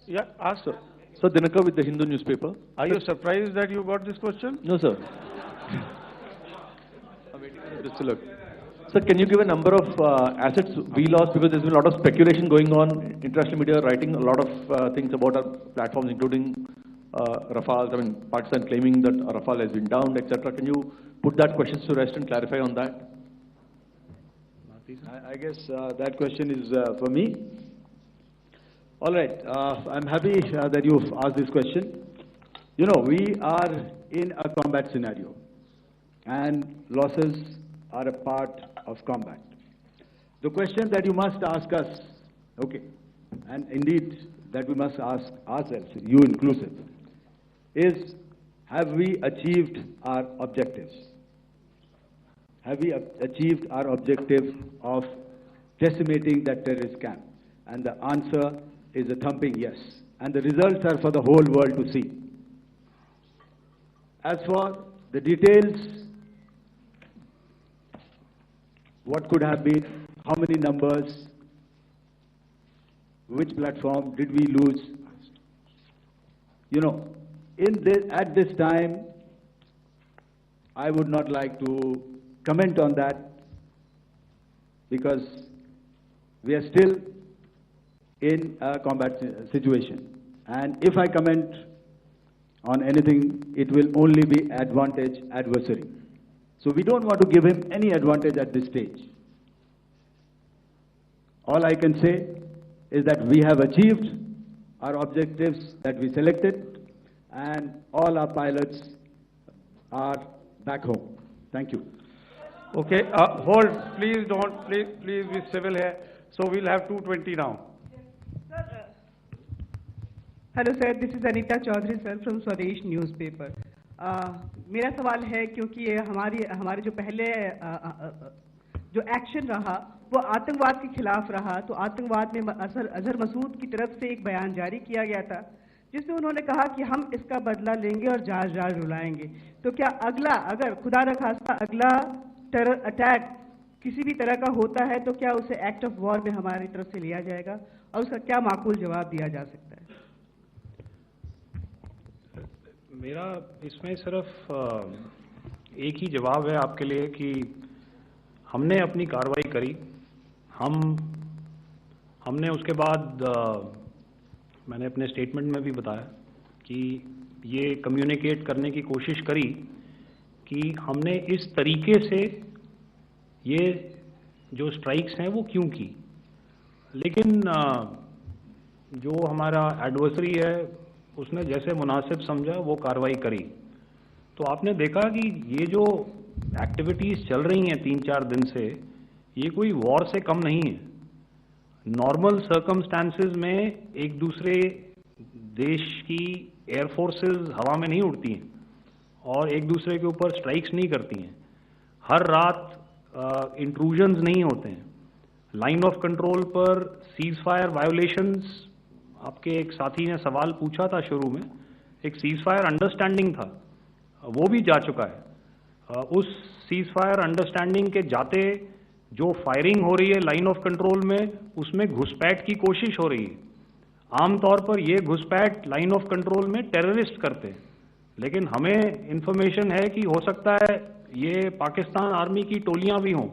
Yeah, ask, sir. Sir, Dinakar with the Hindu newspaper. Are you surprised that you got this question? No, sir. Just look. Sir, can you give a number of assets we lost, because there's been a lot of speculation going on, international media writing a lot of things about our platforms, including Rafale. I mean, Pakistan claiming that Rafale has been downed, etc. Can you put that question to rest and clarify on that? I guess that question is for me. All right, I'm happy that you've asked this question. You know, we are in a combat scenario, and losses are a part of combat. The question that you must ask us, okay, and indeed that we must ask ourselves, you inclusive, is have we achieved our objectives? Have we achieved our objective of decimating that terrorist camp? And the answer is a thumping yes. And the results are for the whole world to see. As for the details, what could have been, how many numbers, which platform did we lose? You know, at this time, I would not like to comment on that, because we are still in a combat situation. And if I comment on anything, it will only be adversary. So we don't want to give him any advantage at this stage. All I can say is that we have achieved our objectives that we selected, and all our pilots are back home. Thank you. Okay, hold, please don't, please be civil here. So we'll have 220 now. Hello sir, this is Anita Chaudhary sir from Swadesh newspaper. मेरा सवाल है, क्योंकि ये हमारे जो पहले जो action रहा वो आतंकवाद के खिलाफ रहा, तो आतंकवाद में अजहर मसूद की तरफ से एक बयान जारी किया गया था जिसमें उन्होंने कहा कि हम इसका बदला लेंगे और जहाज जहाज रुलाएंगे। तो क्या अगला, अगर खुदा न खास्ता अगला टेरर अटैक किसी भी तरह का होता है, तो क्या उसे एक्ट ऑफ वॉर में हमारी तरफ से लिया जाएगा और उसका क्या माकूल जवाब दिया जा सकता है? मेरा इसमें सिर्फ एक ही जवाब है आपके लिए कि हमने अपनी कार्रवाई करी। हमने उसके बाद मैंने अपने स्टेटमेंट में भी बताया कि ये कम्युनिकेट करने की कोशिश करी कि हमने इस तरीके से ये जो स्ट्राइक्स हैं वो क्यों की। लेकिन जो हमारा एडवर्सरी है उसने जैसे मुनासिब समझा वो कार्रवाई करी। तो आपने देखा कि ये जो एक्टिविटीज़ चल रही हैं 3-4 दिन से, ये कोई वॉर से कम नहीं है। नॉर्मल सर्कमस्टांसेस में एक दूसरे देश की एयरफोर्सेस हवा में नहीं उड़ती हैं और एक दूसरे के ऊपर स्ट्राइक्स नहीं करती हैं। हर रात इंट्रूजन्स नहीं होते हैं। Line of control per cease fire violations, आपके एक साथी ने सवाल पूछा था शुरू में, एक सीज फायर अंडरस्टैंडिंग था, वो भी जा चुका है। उस सीज फायर अंडरस्टैंडिंग के जाते जो फायरिंग हो रही है लाइन ऑफ कंट्रोल में, उसमें घुसपैठ की कोशिश हो रही है। आमतौर पर ये घुसपैठ लाइन ऑफ कंट्रोल में टेररिस्ट करते हैं, लेकिन हमें इंफॉर्मेशन है कि हो सकता है ये पाकिस्तान आर्मी की टोलियां भी हों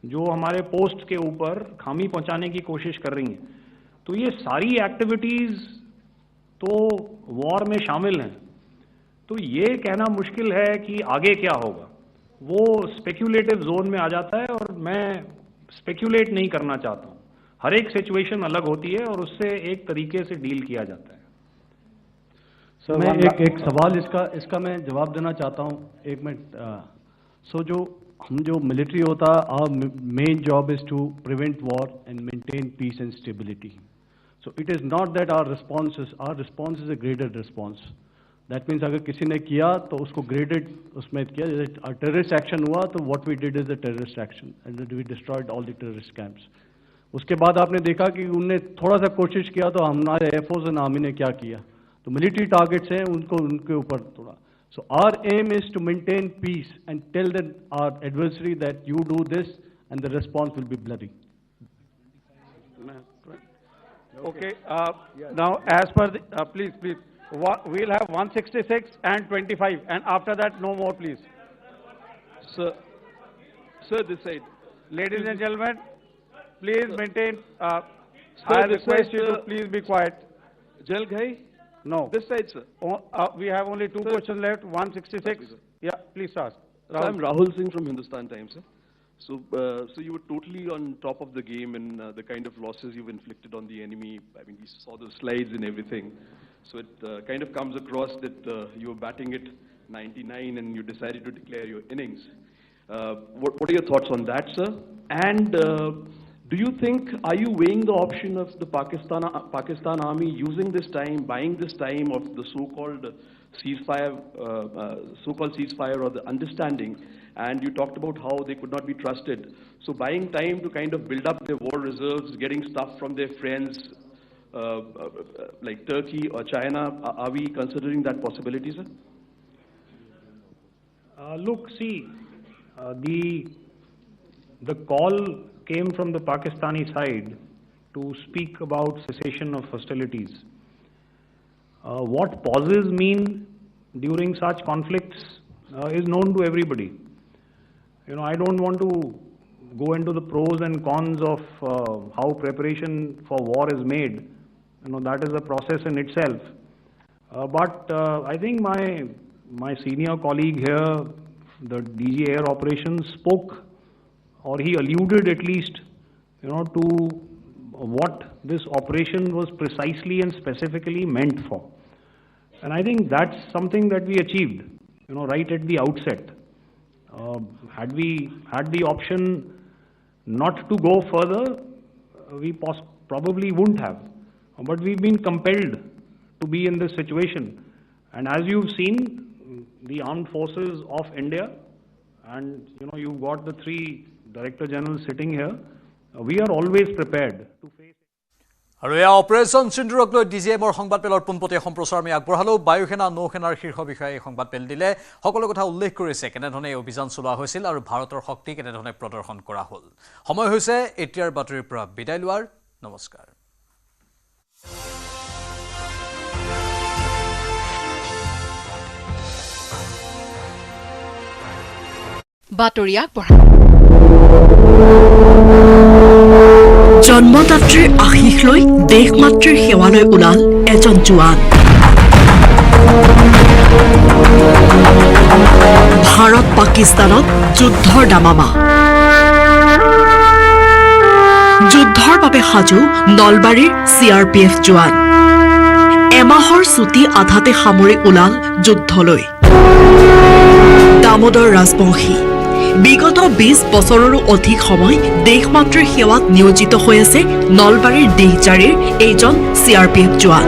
जो हमारे पोस्ट के ऊपर खामी पहुंचाने की कोशिश कर रही हैं। तो ये सारी एक्टिविटीज तो वॉर में शामिल हैं। तो ये कहना मुश्किल है कि आगे क्या होगा, वो स्पेक्यूलेटिव जोन में आ जाता है और मैं स्पेक्यूलेट नहीं करना चाहता हूँ। हर एक सिचुएशन अलग होती है और उससे एक तरीके से डील किया जाता है। सर, मैं एक सवाल इसका मैं जवाब देना चाहता हूँ, 1 मिनट। जो मिलिट्री होता है, our main job is to prevent war and maintain peace and stability. So it is not that our response is a graded response. That means अगर किसी ने किया तो उसको graded उसमें किया, जैसे terrorist action हुआ तो what we did is a terrorist action and we destroyed all the terrorist camps. उसके बाद आपने देखा कि उनने थोड़ा सा कोशिश किया तो हमारे एयरफोर्स एंड आर्मी ने क्या किया, तो मिलिट्री टारगेट्स हैं उनके ऊपर थोड़ा। So our aim is to maintain peace and tell our adversary that you do this and the response will be bloody. Okay, now as per the, please, we'll have 166 and 25, and after that no more, please. Sir, Sir, this side. Ladies and gentlemen, please maintain, Sir, I this request side, you to please be quiet. Jal Ghai? No. This side, sir. We have only two questions left, 166. Yeah, please ask. So I'm Rahul Singh from Hindustan Times, sir. So you were totally on top of the game in the kind of losses you've inflicted on the enemy. I mean, we saw the slides and everything. So it kind of comes across that you were batting it 99 and you decided to declare your innings. What are your thoughts on that, sir? And do you think, are you weighing the option of the Pakistan army using this time, buying this time of the so-called ceasefire or the understanding? And you talked about how they could not be trusted. So buying time to kind of build up their war reserves, getting stuff from their friends like Turkey or China, are we considering that possibility, sir? Look, see, the call came from the Pakistani side to speak about cessation of hostilities. What pauses mean during such conflicts is known to everybody. You know, I don't want to go into the pros and cons of how preparation for war is made. You know, that is a process in itself. But I think my senior colleague here, the DG Air Operations, spoke, or he alluded at least, you know, to what this operation was precisely and specifically meant for. And I think that's something that we achieved, you know, right at the outset. Had we had the option not to go further, we probably wouldn't have. But we've been compelled to be in this situation. And as you've seen, the armed forces of India, and you know, you've got the three Director Generals sitting here, we are always prepared to face. আৰু এই operation সিন্দুৰক লৈ ডিজিএমৰ সংবাদ পেলৰ পোনপটীয়া সম্প্ৰচাৰ আমি আগবঢ়ালো বায়ুসেনা নৌসেনাৰ শীৰ্ষ বিষয়াই এই সংবাদ পেল দিলে সকলো কথা উল্লেখ কৰিছে কেনেধৰণে এই অভিযান চলোৱা হৈছিল আৰু ভাৰতৰ শক্তি কেনেধৰণে প্ৰদৰ্শন কৰা হ'ল সময় হৈছে এতিয়াৰ বাতৰিৰ পৰা বিদায় লোৱাৰ নমস্কাৰ বাতৰি আগবঢ়া জন্মদাত্ৰীৰ আশীষ লৈ দেশমাতৃৰ সেৱালৈ ওলাল এজন জোৱান ভাৰত পাকিস্তানত যুদ্ধৰ দামামা যুদ্ধৰ বাবে সাজু নলবাৰীৰ CRPF জোৱান এমাহৰ ছুটি আধাতে সামৰি ওলাল যুদ্ধলৈ দামোদৰ ৰাজবংশী বিগত 20 বছৰৰো অধিক সময় দেশমাতৃৰ সেৱাত নিয়োজিত হৈ আছে নলবাৰীৰ দেহজাৰীৰ এইজন CRPF জোৱান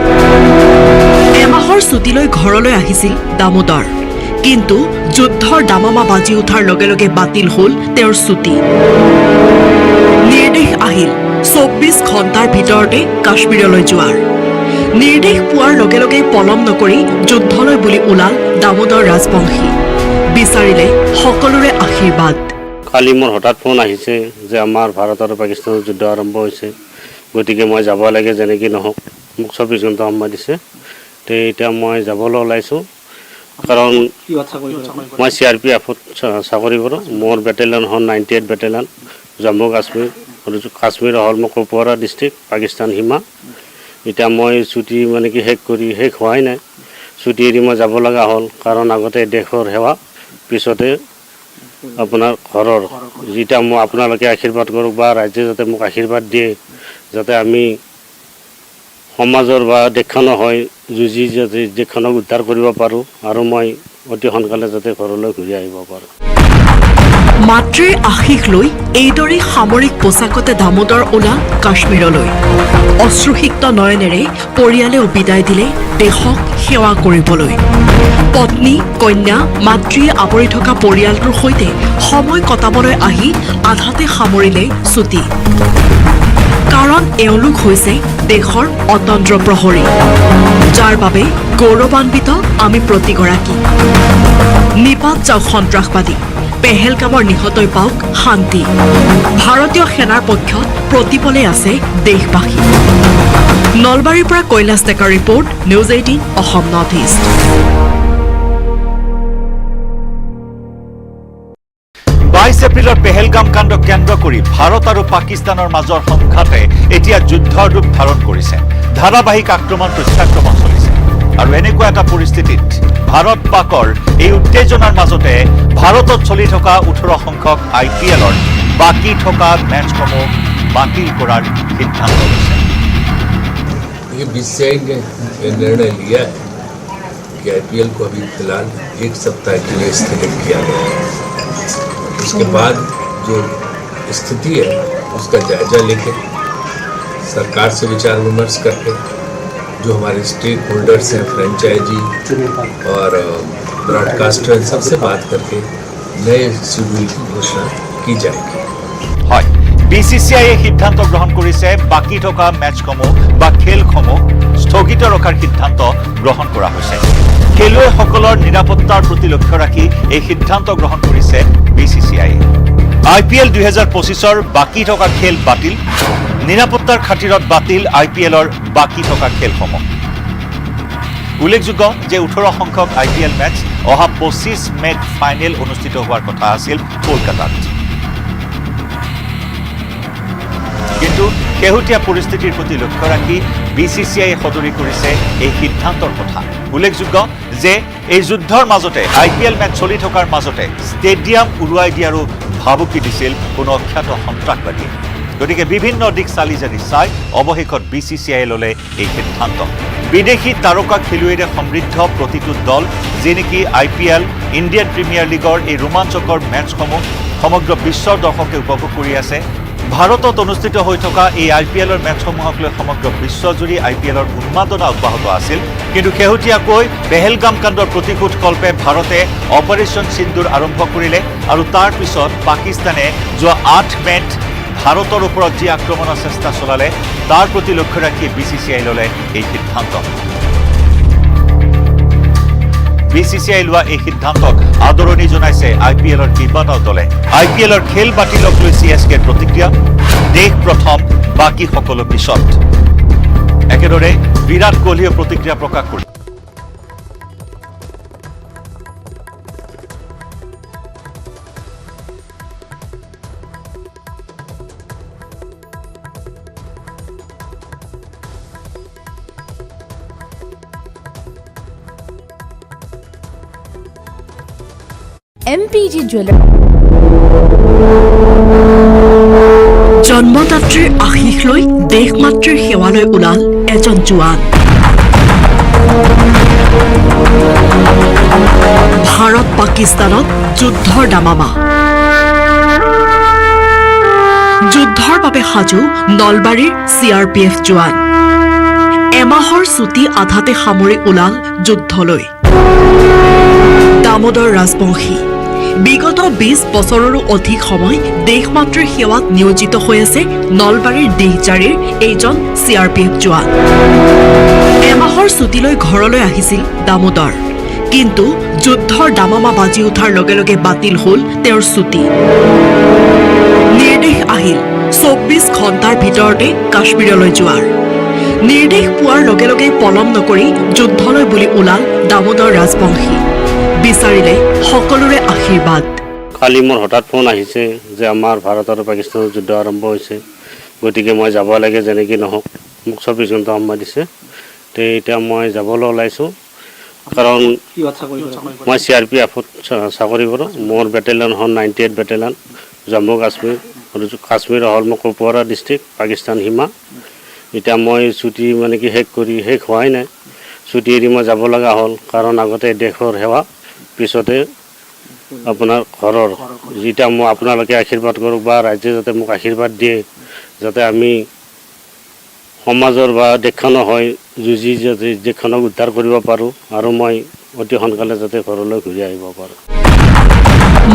এমাহৰ ছুটিলৈ ঘৰলৈ আহিছিল দামোদৰ কিন্তু যুদ্ধৰ দামামা বাজি উঠাৰ লগে লগে বাতিল হ'ল তেওঁৰ ছুটি নিৰ্দেশ আহিল 24 ঘণ্টাৰ ভিতৰতে কাশ্মীৰলৈ যোৱাৰ নিৰ্দেশ পোৱাৰ লগে লগে পলম নকৰি যুদ্ধলৈ বুলি ওলাল দামোদৰ ৰাজবংশী বিচাৰিলে সকলোৰে আশীৰ্বাদ কালি মোৰ হঠাৎ ফোন আহিছে যে আমাৰ ভাৰত আৰু পাকিস্তানৰ যুদ্ধ আৰম্ভ হৈছে গতিকে মই যাব লাগে যেনেকৈ নহওক মোক 24 ঘণ্টা সময় দিছে তে এতিয়া মই যাবলৈ ওলাইছোঁ কাৰণ মই CRPFত চাকৰি কৰোঁ মোৰ বেটেলিয়ন হ'ল 98 বেটেলিয়ন জম্মু কাশ্মীৰ আৰু কাশ্মীৰ হ'ল মোৰ কুপৱাৰা ডিষ্ট্ৰিক্ট পাকিস্তান সীমা এতিয়া মই ছুটি মানে কি শেষ হোৱাই নাই ছুটি এৰি মই যাব লগা হ'ল কাৰণ আগতে দেশৰ সেৱা পিছতে আপোনাৰ ঘৰৰ যেটা মই আপোনালোকে আশীৰ্বাদ কৰক বা ৰাজ্যে যাতে মোক আশীৰ্বাদ দিয়ে যাতে আমি সমাজৰ বা দেশখনৰ হয় যুঁজি যাতে দেশখনক উদ্ধাৰ কৰিব পাৰোঁ আৰু মই অতি সোনকালে যাতে ঘৰলৈ ঘূৰি আহিব পাৰোঁ মাতৃৰ আশীষ লৈ এইদৰে সামৰিক পোছাকতে দামোদৰ ওলাল কাশ্মীৰলৈ অশ্ৰুসিক্ত নয়নেৰে পৰিয়ালেও বিদায় দিলে দেশক সেৱা কৰিবলৈ পত্নী কন্যা মাতৃয়ে আৱৰি থকা পৰিয়ালটোৰ সৈতে সময় কটাবলৈ আহি আধাতে সামৰিলে ছুটি কাৰণ এওঁলোক হৈছে দেশৰ অতন্ত্ৰ প্ৰহৰী যাৰ বাবে গৌৰৱান্বিত আমি প্ৰতিগৰাকী নিপাত যাওক সন্ত্ৰাসবাদী পেহেলগামৰ নিহতই পাওক শান্তি ভাৰতীয় সেনাৰ পক্ষত প্ৰতিপলে আছে দেশবাসী নলবাৰীৰ পৰা কৈলাশ ডেকাৰ report news 18 Assam north east 22 এপ্ৰিলৰ পেহেলগাম কাণ্ড কেন্দ্ৰ কৰি ভাৰত আৰু পাকিস্তানৰ মাজৰ সংঘাতে এতিয়া যুদ্ধৰ ৰূপ ধাৰণ কৰিছে। ধাৰাবাহিক আক্ৰমণ প্ৰত্যাক্ৰমণ চলিছে আৰু এনেকুৱা এটা পৰিস্থিতিত ভাৰত পাকৰ এই উত্তেজনাৰ মাজতে ভাৰতত চলি থকা 18 সংখ্যক IPLৰ বাকী থকা মেচসমূহ বাতিল কৰাৰ সিদ্ধান্ত লৈছে। ये BCCI ने निर्णय लिया है कि IPL को अभी फिलहाल 1 सप्ताह के लिए स्थगित किया गया है। उसके बाद जो स्थिति है उसका जायजा लेके सरकार से विचार विमर्श करके जो हमारे स्टेक होल्डर्स हैं, फ्रेंचाइजी और ब्रॉडकास्टर, सबसे बात करके नए शेड्यूल की घोषणा की जाएगी। হয়, BCCIয়ে সিদ্ধান্ত গ্ৰহণ কৰিছে বাকী থকা মেচসমূহ বা খেলসমূহ স্থগিত ৰখাৰ সিদ্ধান্ত গ্ৰহণ কৰা হৈছে। খেলুৱৈসকলৰ নিৰাপত্তাৰ প্ৰতি লক্ষ্য ৰাখি এই সিদ্ধান্ত গ্ৰহণ কৰিছে BCCIয়ে। IPL 2025ৰ বাকী থকা খেল বাতিল, নিৰাপত্তাৰ খাতিৰত বাতিল IPLৰ বাকী থকা খেলসমূহ। উল্লেখযোগ্য যে 18 সংখ্যক IPL মেচ অহা 25 মেত ফাইনেল অনুষ্ঠিত হোৱাৰ কথা আছিল কলকাতাত। কিন্তু শেহতীয়া পৰিস্থিতিৰ প্ৰতি লক্ষ্য ৰাখি BCCIয়ে সদৰি কৰিছে এই সিদ্ধান্তৰ কথা। উল্লেখযোগ্য যে এই যুদ্ধৰ মাজতে IPL মেচ চলি থকাৰ মাজতে ষ্টেডিয়াম উৰুৱাই দিয়াৰো ভাবুকি দিছিল কোনো অখ্যাত সন্ত্ৰাসবাদী। গতিকে বিভিন্ন দিশ চালি জাৰি চাই অৱশেষত BCCIয়ে ল'লে এই সিদ্ধান্ত। বিদেশী তাৰকা খেলুৱৈৰে সমৃদ্ধ প্ৰতিটো দল যি নেকি IPL, ইণ্ডিয়ান প্ৰিমিয়াৰ লীগৰ এই ৰোমাঞ্চকৰ মেচসমূহ সমগ্ৰ বিশ্বৰ দৰ্শকে উপভোগ কৰি আছে। ভাৰতত অনুষ্ঠিত হৈ থকা এই IPLৰ মেচসমূহক লৈ সমগ্ৰ বিশ্বজুৰি IPLৰ উন্মাদনা অব্যাহত আছিল। কিন্তু শেহতীয়াকৈ পেহেলগাম কাণ্ডৰ প্ৰতিশোধ কল্পে ভাৰতে অপাৰেশ্যন সিন্দুৰ আৰম্ভ কৰিলে আৰু তাৰ পিছত পাকিস্তানে যোৱা 8 মেত ভাৰতৰ ওপৰত যি আক্ৰমণৰ চেষ্টা চলালে তাৰ প্ৰতি লক্ষ্য ৰাখি BCCI ল'লে এই সিদ্ধান্ত। BCCI লোৱা এই সিদ্ধান্তক আদৰণি জনাইছে IPLৰ কেইবাটাও দলে। IPLৰ খেল বাতিলক লৈ CSKৰ প্ৰতিক্ৰিয়া, দেশ প্ৰথম বাকী সকলো পিছত। একেদৰে বিৰাট কোহলীয়ে প্ৰতিক্ৰিয়া প্ৰকাশ কৰি MPG Jewelry জন্মদাত্ৰীৰ আশীষ লৈ দেশমাতৃৰ সেৱালৈ ওলাল এজন জোৱান। ভাৰত পাকিস্তানত যুদ্ধৰ দামামা। যুদ্ধৰ বাবে সাজু নলবাৰীৰ CRPF জোৱান। এমাহৰ ছুটি আধাতে সামৰি ওলাল যুদ্ধলৈ। দামোদৰ ৰাজবংশী বিগত 20 বছৰৰো অধিক সময় দেশমাতৃৰ সেৱাত নিয়োজিত হৈ আছে নলবাৰীৰ দেহজাৰীৰ এইজন CRPF জোৱান। এমাহৰ ছুটীলৈ ঘৰলৈ আহিছিল দামোদৰ, কিন্তু যুদ্ধৰ দামামা বাজি উঠাৰ লগে লগে বাতিল হ'ল তেওঁৰ ছুটী। নিৰ্দেশ আহিল 24 ঘণ্টাৰ ভিতৰতে কাশ্মীৰলৈ যোৱাৰ। নিৰ্দেশ পোৱাৰ লগে লগে পলম নকৰি যুদ্ধলৈ বুলি ওলাল দামোদৰ ৰাজবংশী। বিচাৰিলে সকলোৰে আশীৰ্বাদ। কালি মোৰ হঠাৎ ফোন আহিছে যে আমাৰ ভাৰত আৰু পাকিস্তানৰ যুদ্ধ আৰম্ভ হৈছে, গতিকে মই যাব লাগে যেনেকৈ নহওক। মোক 24 ঘণ্টা সময় দিছে। তো এতিয়া মই যাবলৈ ওলাইছোঁ, কাৰণ মই CRPFত চাকৰি কৰোঁ। মোৰ বেটেলিয়ন হ'ল 98 বেটেলিয়ন, জম্মু কাশ্মীৰ আৰু কাশ্মীৰ হ'ল মোৰ কুপৱাৰা ডিষ্ট্ৰিক্ট, পাকিস্তান সীমা। এতিয়া মই ছুটী মানে কি শেষ হোৱাই নাই। ছুটী এৰি মই যাব লগা হ'ল, কাৰণ আগতে দেশৰ সেৱা, পিছতে আপোনাৰ ঘৰৰ। যেতিয়া মই আপোনালোকে আশীৰ্বাদ কৰক বা ৰাইজে যাতে মোক আশীৰ্বাদ দিয়ে, যাতে আমি সমাজৰ বা দেশখনৰ হৈ যুঁজি যাতে দেশখনক উদ্ধাৰ কৰিব পাৰোঁ আৰু মই অতি সোনকালে যাতে ঘৰলৈ ঘূৰি আহিব পাৰোঁ।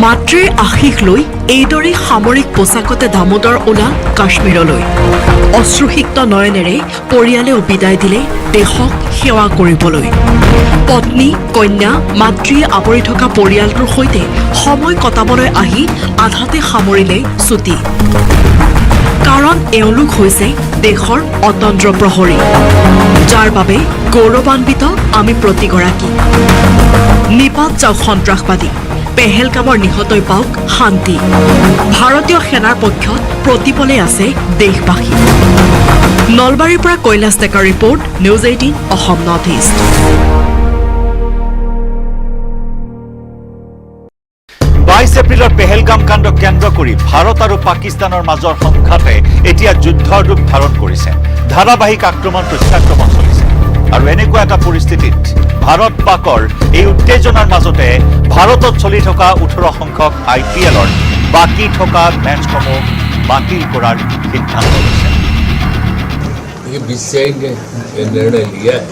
মাতৃৰ আশীষ লৈ এইদৰে সামৰিক পোছাকতে দামোদৰ ওলাল কাশ্মীৰলৈ। অশ্ৰুসিক্ত নয়নেৰে পৰিয়ালেও বিদায় দিলে দেশক সেৱা কৰিবলৈ। পত্নী, কন্যা, মাতৃয়ে আৱৰি থকা পৰিয়ালটোৰ সৈতে সময় কটাবলৈ আহি আধাতে সামৰিলে ছুটী। কাৰণ এওঁলোক হৈছে দেশৰ অতন্ত্ৰ প্ৰহৰী, যাৰ বাবে গৌৰৱান্বিত আমি প্ৰতিগৰাকী। নিপাত যাওক সন্ত্ৰাসবাদী, পেহেলগামৰ নিহতই পাওক শান্তি। ভাৰতীয় সেনাৰ পক্ষত প্ৰতিপলে আছে দেশবাসী। নলবাৰীৰ পৰা কৈলাশ ডেকাৰ report, news 18 Assam north east. 22 এপ্ৰিলৰ পেহেলগাম কাণ্ডক কেন্দ্ৰ কৰি ভাৰত আৰু পাকিস্তানৰ মাজৰ সংঘাতে এতিয়া যুদ্ধৰ ৰূপ ধাৰণ কৰিছে। ধাৰাবাহিক আক্ৰমণ প্ৰত্যাক্ৰমণ চলিছে আৰু এনেকুৱা এটা পৰিস্থিতিত ভাৰত পাকৰ এই উত্তেজনাৰ মাজতে ভাৰতত চলি থকা 18 সংখ্যক IPLৰ বাকী থকা মেচসমূহ বাতিল কৰাৰ সিদ্ধান্ত লৈছে। BCCI ने निर्णय लिया है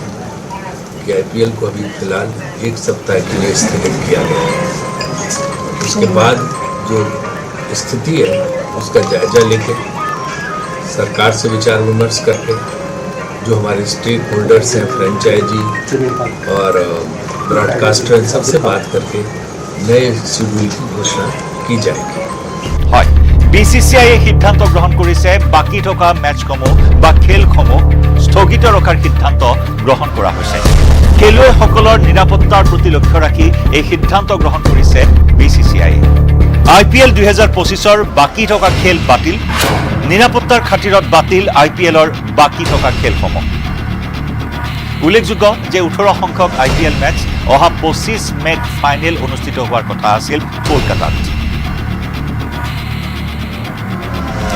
कि IPL को अभी फिलहाल 1 सप्ताह के लिए स्थगित किया गया है। उसके बाद जो स्थिति है उसका जायजा लेके सरकार से विचार विमर्श करके जो हमारे स्टेक होल्डर्स हैं, फ्रेंचाइजी और ब्रॉडकास्टर, सबसे बात करके नए शेड्यूल की घोषणा की जाएगी। হয়, BCCI সিদ্ধান্ত গ্ৰহণ কৰিছে বাকী থকা মেচসমূহ বা খেলসমূহ স্থগিত ৰখাৰ সিদ্ধান্ত গ্ৰহণ কৰা হৈছে। খেলুৱৈসকলৰ নিৰাপত্তাৰ প্ৰতি লক্ষ্য ৰাখি এই সিদ্ধান্ত গ্ৰহণ কৰিছে BCCI। IPL 2025ৰ বাকী থকা খেল বাতিল, নিৰাপত্তাৰ খাতিৰত বাতিল IPLৰ বাকী থকা খেলসমূহ। উল্লেখযোগ্য যে 18 সংখ্যক IPL মেচ অহা 25 মেত ফাইনেল অনুষ্ঠিত হোৱাৰ কথা আছিল কলকাতাত।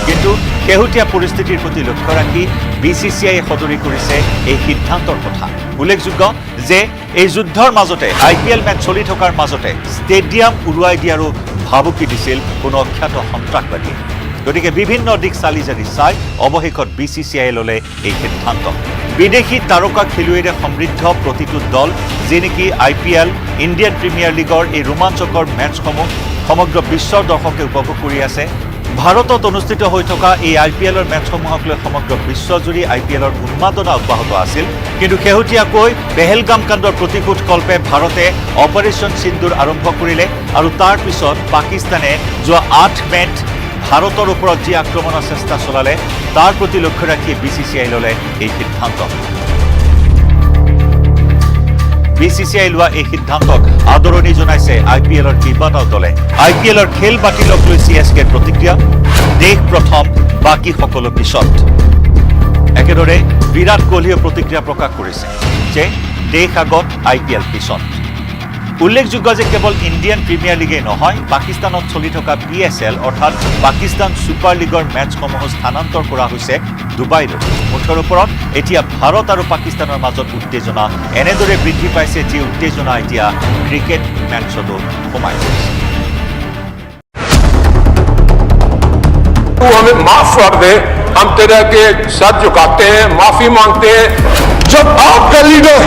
কিন্তু শেহতীয়া পৰিস্থিতিৰ প্ৰতি লক্ষ্য ৰাখি BCCI সদৰি কৰিছে এই সিদ্ধান্তৰ কথা। উল্লেখযোগ্য যে এই যুদ্ধৰ মাজতে IPL মেচ চলি থকাৰ মাজতে ষ্টেডিয়াম উৰুৱাই দিয়াৰো ভাবুকি দিছিল কোনো অখ্যাত সন্ত্ৰাসবাদীয়ে। গতিকে বিভিন্ন দিশ চালি জাৰি চাই অৱশেষত BCCI ল'লে এই সিদ্ধান্ত। বিদেশী তাৰকা খেলুৱৈৰে সমৃদ্ধ প্ৰতিটো দল, যি নেকি IPL, ইণ্ডিয়ান প্ৰিমিয়াৰ লীগৰ এই ৰোমাঞ্চকৰ মেচসমূহ সমগ্ৰ বিশ্বৰ দৰ্শকে উপভোগ কৰি আছে। ভাৰতত অনুষ্ঠিত হৈ থকা এই IPLৰ মেচসমূহক লৈ সমগ্ৰ বিশ্বজুৰি IPLৰ উন্মাদনা অব্যাহত আছিল। কিন্তু শেহতীয়াকৈ পেহেলগাম কাণ্ডৰ প্ৰতিশোধ কল্পে ভাৰতে অপাৰেশ্যন সিন্দুৰ আৰম্ভ কৰিলে আৰু তাৰ পিছত পাকিস্তানে যোৱা 8 মেত ভাৰতৰ ওপৰত যি আক্ৰমণৰ চেষ্টা চলালে তাৰ প্ৰতি লক্ষ্য ৰাখি BCCI ল'লে এই সিদ্ধান্ত। BCCI লোৱা এই সিদ্ধান্তক আদৰণি জনাইছে IPLৰ কেইবাটাও দলে। IPLৰ খেল বাতিলক লৈ CSKৰ প্ৰতিক্ৰিয়া, দেশ প্ৰথম বাকী সকলো পিছত। একেদৰে বিৰাট কোহলীয়ে প্ৰতিক্ৰিয়া প্ৰকাশ কৰিছে যে দেশ আগত IPL পিছত। উল্লেখযোগ্য যে কেৱল ইণ্ডিয়ান প্ৰিমিয়াৰ লীগেই নহয়, পাকিস্তানত চলি থকা PSL অৰ্থাৎ পাকিস্তান ছুপাৰ লীগৰ মেচসমূহ স্থানান্তৰ কৰা হৈছে ডুবাইলৈ। মুঠৰ ওপৰত এতিয়া ভাৰত আৰু পাকিস্তানৰ মাজত উত্তেজনা এনেদৰে বৃদ্ধি পাইছে যি উত্তেজনা এতিয়া ক্ৰিকেট মেচতো সোমাই গৈছে। तू हमें माफ कर दे, हम तेरे के सर झुकाते हैं, माफी मांगते हैं। जब आपका लीडर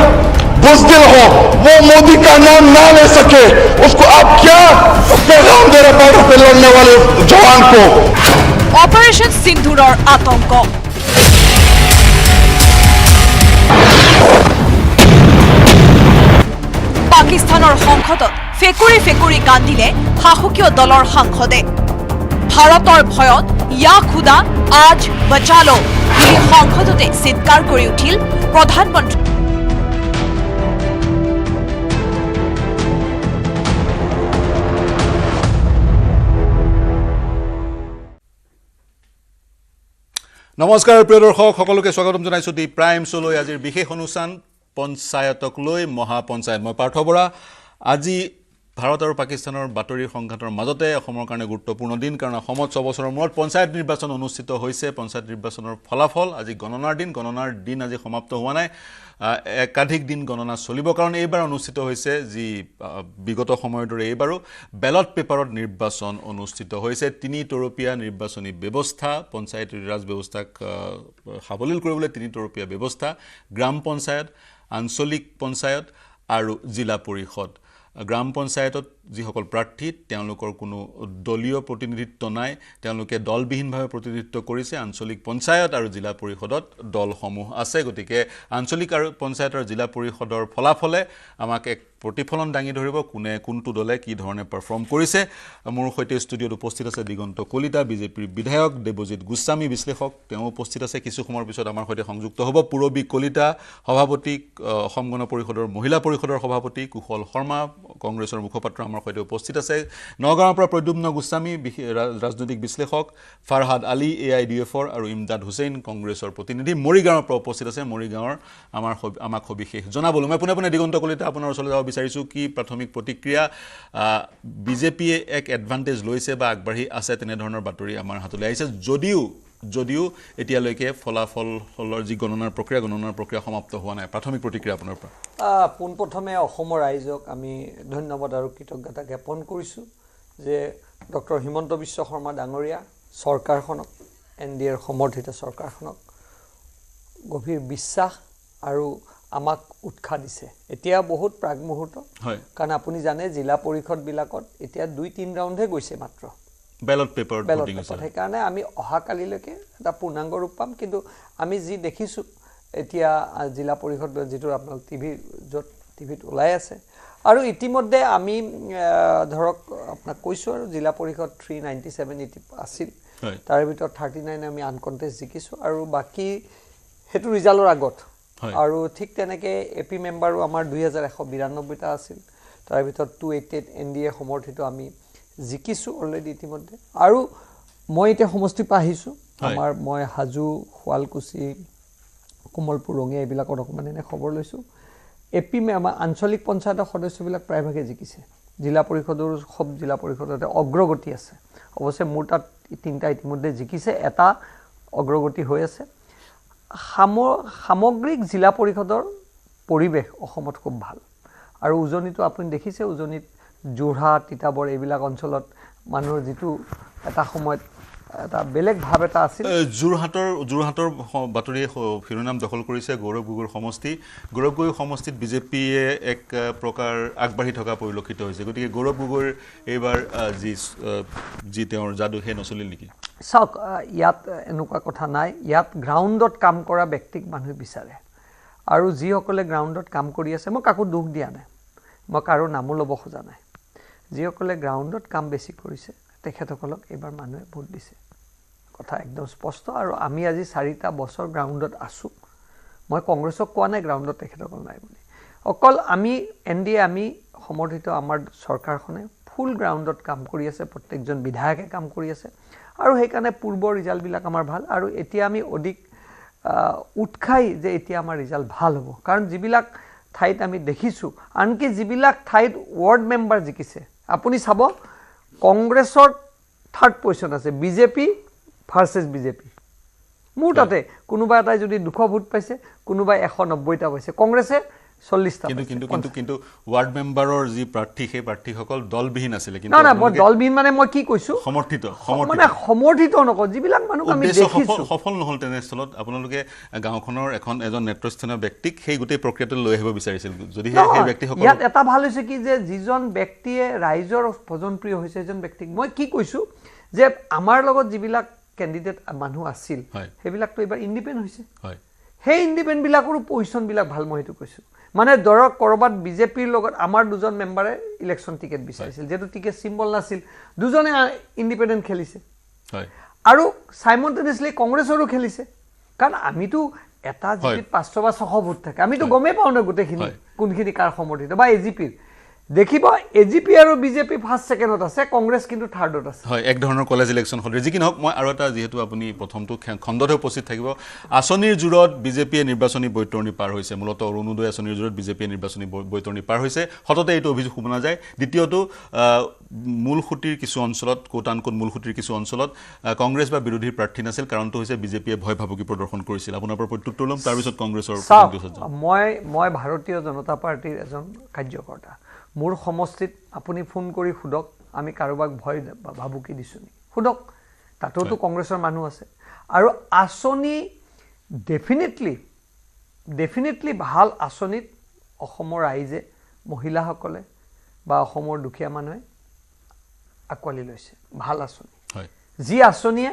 बुज़दिल हो, वो मोदी का नाम ना ले सके, उसको आप क्या पैगाम दे रहे बॉर्डर पे लड़ने वाले जवान को? ऑपरेशन सिंदूरर आतंक। পাকিস্তানৰ সংসদত ফেকুৰি ফেকুৰি কান্দিলে শাসকীয় দলৰ সাংসদে। ভাৰতৰ ভয়ত ইয়া খুদা আজ বচালো বুলি সংসদতে চিৎকাৰ কৰি উঠিল প্ৰধানমন্ত্ৰী। নমস্কাৰ প্ৰিয় দৰ্শক, সকলোকে স্বাগতম জনাইছো দি প্ৰাইম শ্ব'লৈ। আজিৰ বিশেষ অনুষ্ঠান পঞ্চায়তক লৈ মহাপঞ্চায়ত। মই পাৰ্থ বৰা। আজি ভাৰত আৰু পাকিস্তানৰ বাতৰিৰ সংঘাতৰ মাজতে অসমৰ কাৰণে গুৰুত্বপূৰ্ণ দিন, কাৰণ অসমত 6 বছৰৰ মূৰত পঞ্চায়ত নিৰ্বাচন অনুষ্ঠিত হৈছে। পঞ্চায়ত নিৰ্বাচনৰ ফলাফল আজি গণনাৰ দিন আজি সমাপ্ত হোৱা নাই, একাধিক দিন গণনা চলিব, কাৰণ এইবাৰ অনুষ্ঠিত হৈছে যি বিগত সময়ৰ দৰে এইবাৰো বেলট পেপাৰত নিৰ্বাচন অনুষ্ঠিত হৈছে। 3 তৰপীয়া নিৰ্বাচনী ব্যৱস্থা, পঞ্চায়ত ৰাজ ব্যৱস্থাক সাবলীল কৰিবলৈ 3 তৰপীয়া ব্যৱস্থা, গ্ৰাম পঞ্চায়ত, আঞ্চলিক পঞ্চায়ত আৰু জিলা পৰিষদ। গ্ৰাম পঞ্চায়তত যিসকল প্ৰাৰ্থী তেওঁলোকৰ কোনো দলীয় প্ৰতিনিধিত্ব নাই, তেওঁলোকে দলবিহীনভাৱে প্ৰতিনিধিত্ব কৰিছে। আঞ্চলিক পঞ্চায়ত আৰু জিলা পৰিষদত দলসমূহ আছে। গতিকে আঞ্চলিক আৰু পঞ্চায়ত আৰু জিলা পৰিষদৰ ফলাফলে আমাক এক প্ৰতিফলন দাঙি ধৰিব কোনে কোনটো দলে কি ধৰণে পাৰফৰ্ম কৰিছে মোৰ সৈতে ষ্টুডিঅ'ত উপস্থিত আছে দিগন্ত কলিতা বিজেপিৰ বিধায়ক দেৱজিৎ গোস্বামী বিশ্লেষক তেওঁ উপস্থিত আছে কিছু সময়ৰ পিছত আমাৰ সৈতে সংযুক্ত হ'ব পূৰবী কলিতা সভাপতি অসম গণ পৰিষদৰ মহিলা পৰিষদৰ সভাপতি কুশল শৰ্মা কংগ্ৰেছৰ মুখপাত্ৰ আমাৰ সৈতে উপস্থিত আছে নগাঁৱৰ পৰা প্ৰদ্যুম্ন গোস্বামী ৰাজনৈতিক বিশ্লেষক ফাৰহাদ আলী AIDFৰ আৰু ইমদাদ হুছেইন কংগ্ৰেছৰ প্ৰতিনিধি মৰিগাঁৱৰ পৰা উপস্থিত আছে মৰিগাঁৱৰ আমাক সবিশেষ জনাবলৈ মই পুনে দিগন্ত কলিতা আপোনাৰ ওচৰলৈ যাব বিচাৰিছোঁ কি প্ৰাথমিক প্ৰতিক্ৰিয়া বিজেপিয়ে এক এডভান্টেজ লৈছে বা আগবাঢ়ি আছে তেনেধৰণৰ বাতৰি আমাৰ হাতলৈ আহিছে যদিও এতিয়ালৈকে ফলাফলৰ যি গণনাৰ প্ৰক্ৰিয়া সমাপ্ত হোৱা নাই প্ৰাথমিক প্ৰতিক্ৰিয়া আপোনাৰ পৰা পোনপ্ৰথমে অসমৰ ৰাইজক আমি ধন্যবাদ আৰু কৃতজ্ঞতা জ্ঞাপন কৰিছোঁ যে ডক্টৰ হিমন্ত বিশ্ব শৰ্মা ডাঙৰীয়া চৰকাৰখনক NDAৰ সমৰ্থিত চৰকাৰখনক গভীৰ বিশ্বাস আৰু আমাক উৎসাহ দিছে এতিয়া বহুত প্ৰাগমুহূৰ্ত কাৰণ আপুনি জানে জিলা পৰিষদবিলাকত এতিয়া 2-3 ৰাউণ্ডহে গৈছে মাত্ৰ ব্যালট পেপাৰ ভোটিং আছে সেইকাৰণে আমি অহাকালিলৈকে এটা পূৰ্ণাংগ ৰূপ পাম কিন্তু আমি যি দেখিছোঁ এতিয়া জিলা পৰিষদ যিটো আপোনালোক টিভিত ওলাই আছে আৰু ইতিমধ্যে আমি ধৰক আপোনাক কৈছোঁ আৰু জিলা পৰিষদ 397 আছিল তাৰ ভিতৰত 39 আমি আনকণ্টেষ্ট জিকিছোঁ আৰু বাকী হেতু ৰিজাল্টৰ আগত আৰু ঠিক তেনেকে এপি মেম্বাৰো আমাৰ 2192টা আছিল তাৰ ভিতৰত 288 NDA সমৰ্থিত আমি জিকিছোঁ অলৰেডি ইতিমধ্যে আৰু মই এতিয়া সমষ্টিৰ পৰা আহিছোঁ মই হাজু শুৱালকুছি কোমলপুৰ ৰঙিয়া এইবিলাকত অকণমান এনে খবৰ লৈছোঁ এপি আমাৰ আঞ্চলিক পঞ্চায়তৰ সদস্যবিলাক প্ৰায়ভাগে জিকিছে জিলা পৰিষদৰ সব জিলা পৰিষদতে অগ্ৰগতি আছে অৱশ্যে মোৰ তাত 3টা ইতিমধ্যে জিকিছে এটা অগ্ৰগতি হৈ আছে সামগ্ৰিক জিলা পৰিষদৰ পৰিৱেশ অসমত খুব ভাল আৰু উজনিটো আপুনি দেখিছে উজনিত যোৰহাট তিতাবৰ এইবিলাক অঞ্চলত মানুহৰ যিটো এটা সময়ত এটা বেলেগ ভাৱ এটা আছিল যোৰহাটৰ বাতৰিয়ে শিৰোনাম দখল কৰিছে গৌৰৱ গগৈৰ সমষ্টিত বিজেপিয়ে এক প্ৰকাৰ আগবাঢ়ি থকা পৰিলক্ষিত হৈছে গতিকে গৌৰৱ গগৈৰ এইবাৰ যি তেওঁৰ যাদু হে নচলিল নেকি চাওক ইয়াত এনেকুৱা কথা নাই ইয়াত গ্ৰাউণ্ডত কাম কৰা ব্যক্তিক মানুহে বিচাৰে আৰু যিসকলে গ্ৰাউণ্ডত কাম কৰি আছে মই কাকো দুখ দিয়া নাই মই কাৰো নামো ল'ব খোজা নাই যিসকলে গ্ৰাউণ্ডত কাম বেছি কৰিছে তেখেতসকলক এইবাৰ মানুহে ভোট দিছে কথা একদম স্পষ্ট আৰু আমি আজি 4টা বছৰ গ্ৰাউণ্ডত আছোঁ মই কংগ্ৰেছক কোৱা নাই গ্ৰাউণ্ডত তেখেতসকল নাই বুলি অকল আমি NDA আমি সমৰ্থিত আমাৰ চৰকাৰখনে ফুল গ্ৰাউণ্ডত কাম কৰি আছে প্ৰত্যেকজন বিধায়কে কাম কৰি আছে আৰু সেইকাৰণে পূৰ্বৰ ৰিজাল্টবিলাক আমাৰ ভাল আৰু এতিয়া আমি অধিক উৎসাহী যে এতিয়া আমাৰ ৰিজাল্ট ভাল হ'ব কাৰণ যিবিলাক ঠাইত আমি দেখিছোঁ আনকি যিবিলাক ঠাইত ৱাৰ্ড মেম্বাৰ জিকিছে আপুনি চাব কংগ্ৰেছৰ 3rd পজিশ্যন আছে বিজেপি ভাৰ্চেছ বিজেপি মোৰ তাতে কোনোবা এটাই যদি 200 ভোট পাইছে কোনোবাই 190টা পাইছে কংগ্ৰেছে 40টা কিন্তু ৱাৰ্ড মেম্বাৰৰ যি প্ৰাৰ্থী সেই প্ৰাৰ্থীসকল দলবিহীন আছিল কিন্তু না মই দলবিহীন মানে মই কি কৈছো সমৰ্থিত নকওঁ যিবিলাক মানুহ আমি দেখিছো সফল নহল তেনেস্থলত আপোনালোকে গাঁওখনৰ এজন নেতৃস্থানীয় ব্যক্তিক সেই গোটেই প্ৰক্ৰিয়াটো লৈ আহিব বিচাৰিছিল যদি সেই ব্যক্তিসকল ইয়াত এটা ভাল হৈছে কি যে যিজন ব্যক্তিয়ে ৰাইজৰ ভজনপ্ৰিয় হৈছে এজন ব্যক্তিক মই কি কৈছো যে আমাৰ লগত যিবিলাক কেণ্ডিডেট মানুহ আছিল সেইবিলাকতো এবাৰ ইণ্ডিপেন্ডেন্ট হৈছে সেই ইণ্ডিপেন্ডেন্ট বিলাকৰ পজিশন বিলাক ভাল মই হেতু কৈছো মানে ধৰক কৰবাত বিজেপিৰ লগত আমাৰ দুজন মেম্বাৰে ইলেকশন টিকেট বিচাৰিছিল যেটো টিকেট সিম্বল নাছিল দুজনে ইণ্ডিপেন্ডেন্ট খেলিছে আৰু সাইমনটেনিয়াসলি কংগ্ৰেছৰো খেলিছে কাৰণ আমিতো এটা জিপিত 500 বা 600 ভোট থাকে আমিতো গমেই পাও না গোটেখিনি কোনখিনি কাৰ সমৰ্থিত বা এজিপিৰ দেখিব এজিপি আৰু বিজেপি ফাৰ্স্ট সেকেন্ডত আছে কংগ্ৰেছ কিন্তু থাৰ্ডত আছে হয় এক ধৰণৰ কলেজ ইলেকশন হ'ল যি কি নহওক মই আৰু এটা যেহেতু আপুনি প্ৰথমটো খণ্ডতে উপস্থিত থাকিব আসনিৰ জুৰত বিজেপিয়ে নিৰ্বাচনী বৈতৰণি পাৰ হৈছে মূলত অৰুণোদয় আসনিৰ জুৰত বিজেপিয়ে নিৰ্বাচনী বৈতৰণি পাৰ হৈছে হততে এইটো অভিযোগ শুনা যায় দ্বিতীয়টো মূলখুটিৰ কিছু অঞ্চলত কোটানকোট মূলখুটিৰ কিছু অঞ্চলত কংগ্ৰেছ বা বিৰোধী প্ৰাৰ্থী নাছিল কাৰণটো হৈছে বিজেপিয়ে ভয় ভাবুকি প্ৰদৰ্শন কৰিছিল আপোনাৰ পৰা প্ৰত্যুত্তৰ লম তাৰ পিছত কংগ্ৰেছৰ মই ভাৰতীয় জনতা পাৰ্টিৰ এজন কাৰ্যকৰ্তা মোৰ সমষ্টিত আপুনি ফোন কৰি খুদক আমি কাৰোবাক ভয় ভাবুকি দিছো নি খুদক তাতোটো কংগ্ৰেছৰ মানুহ আছে আৰু আসনি ডেফিনেটলি ভাল আসনিত অসমৰ ৰাইজে মহিলাসকলে বা অসমৰ দুখীয়া মানুহে আকোৱালি লৈছে ভাল আসনি যি আসনিয়ে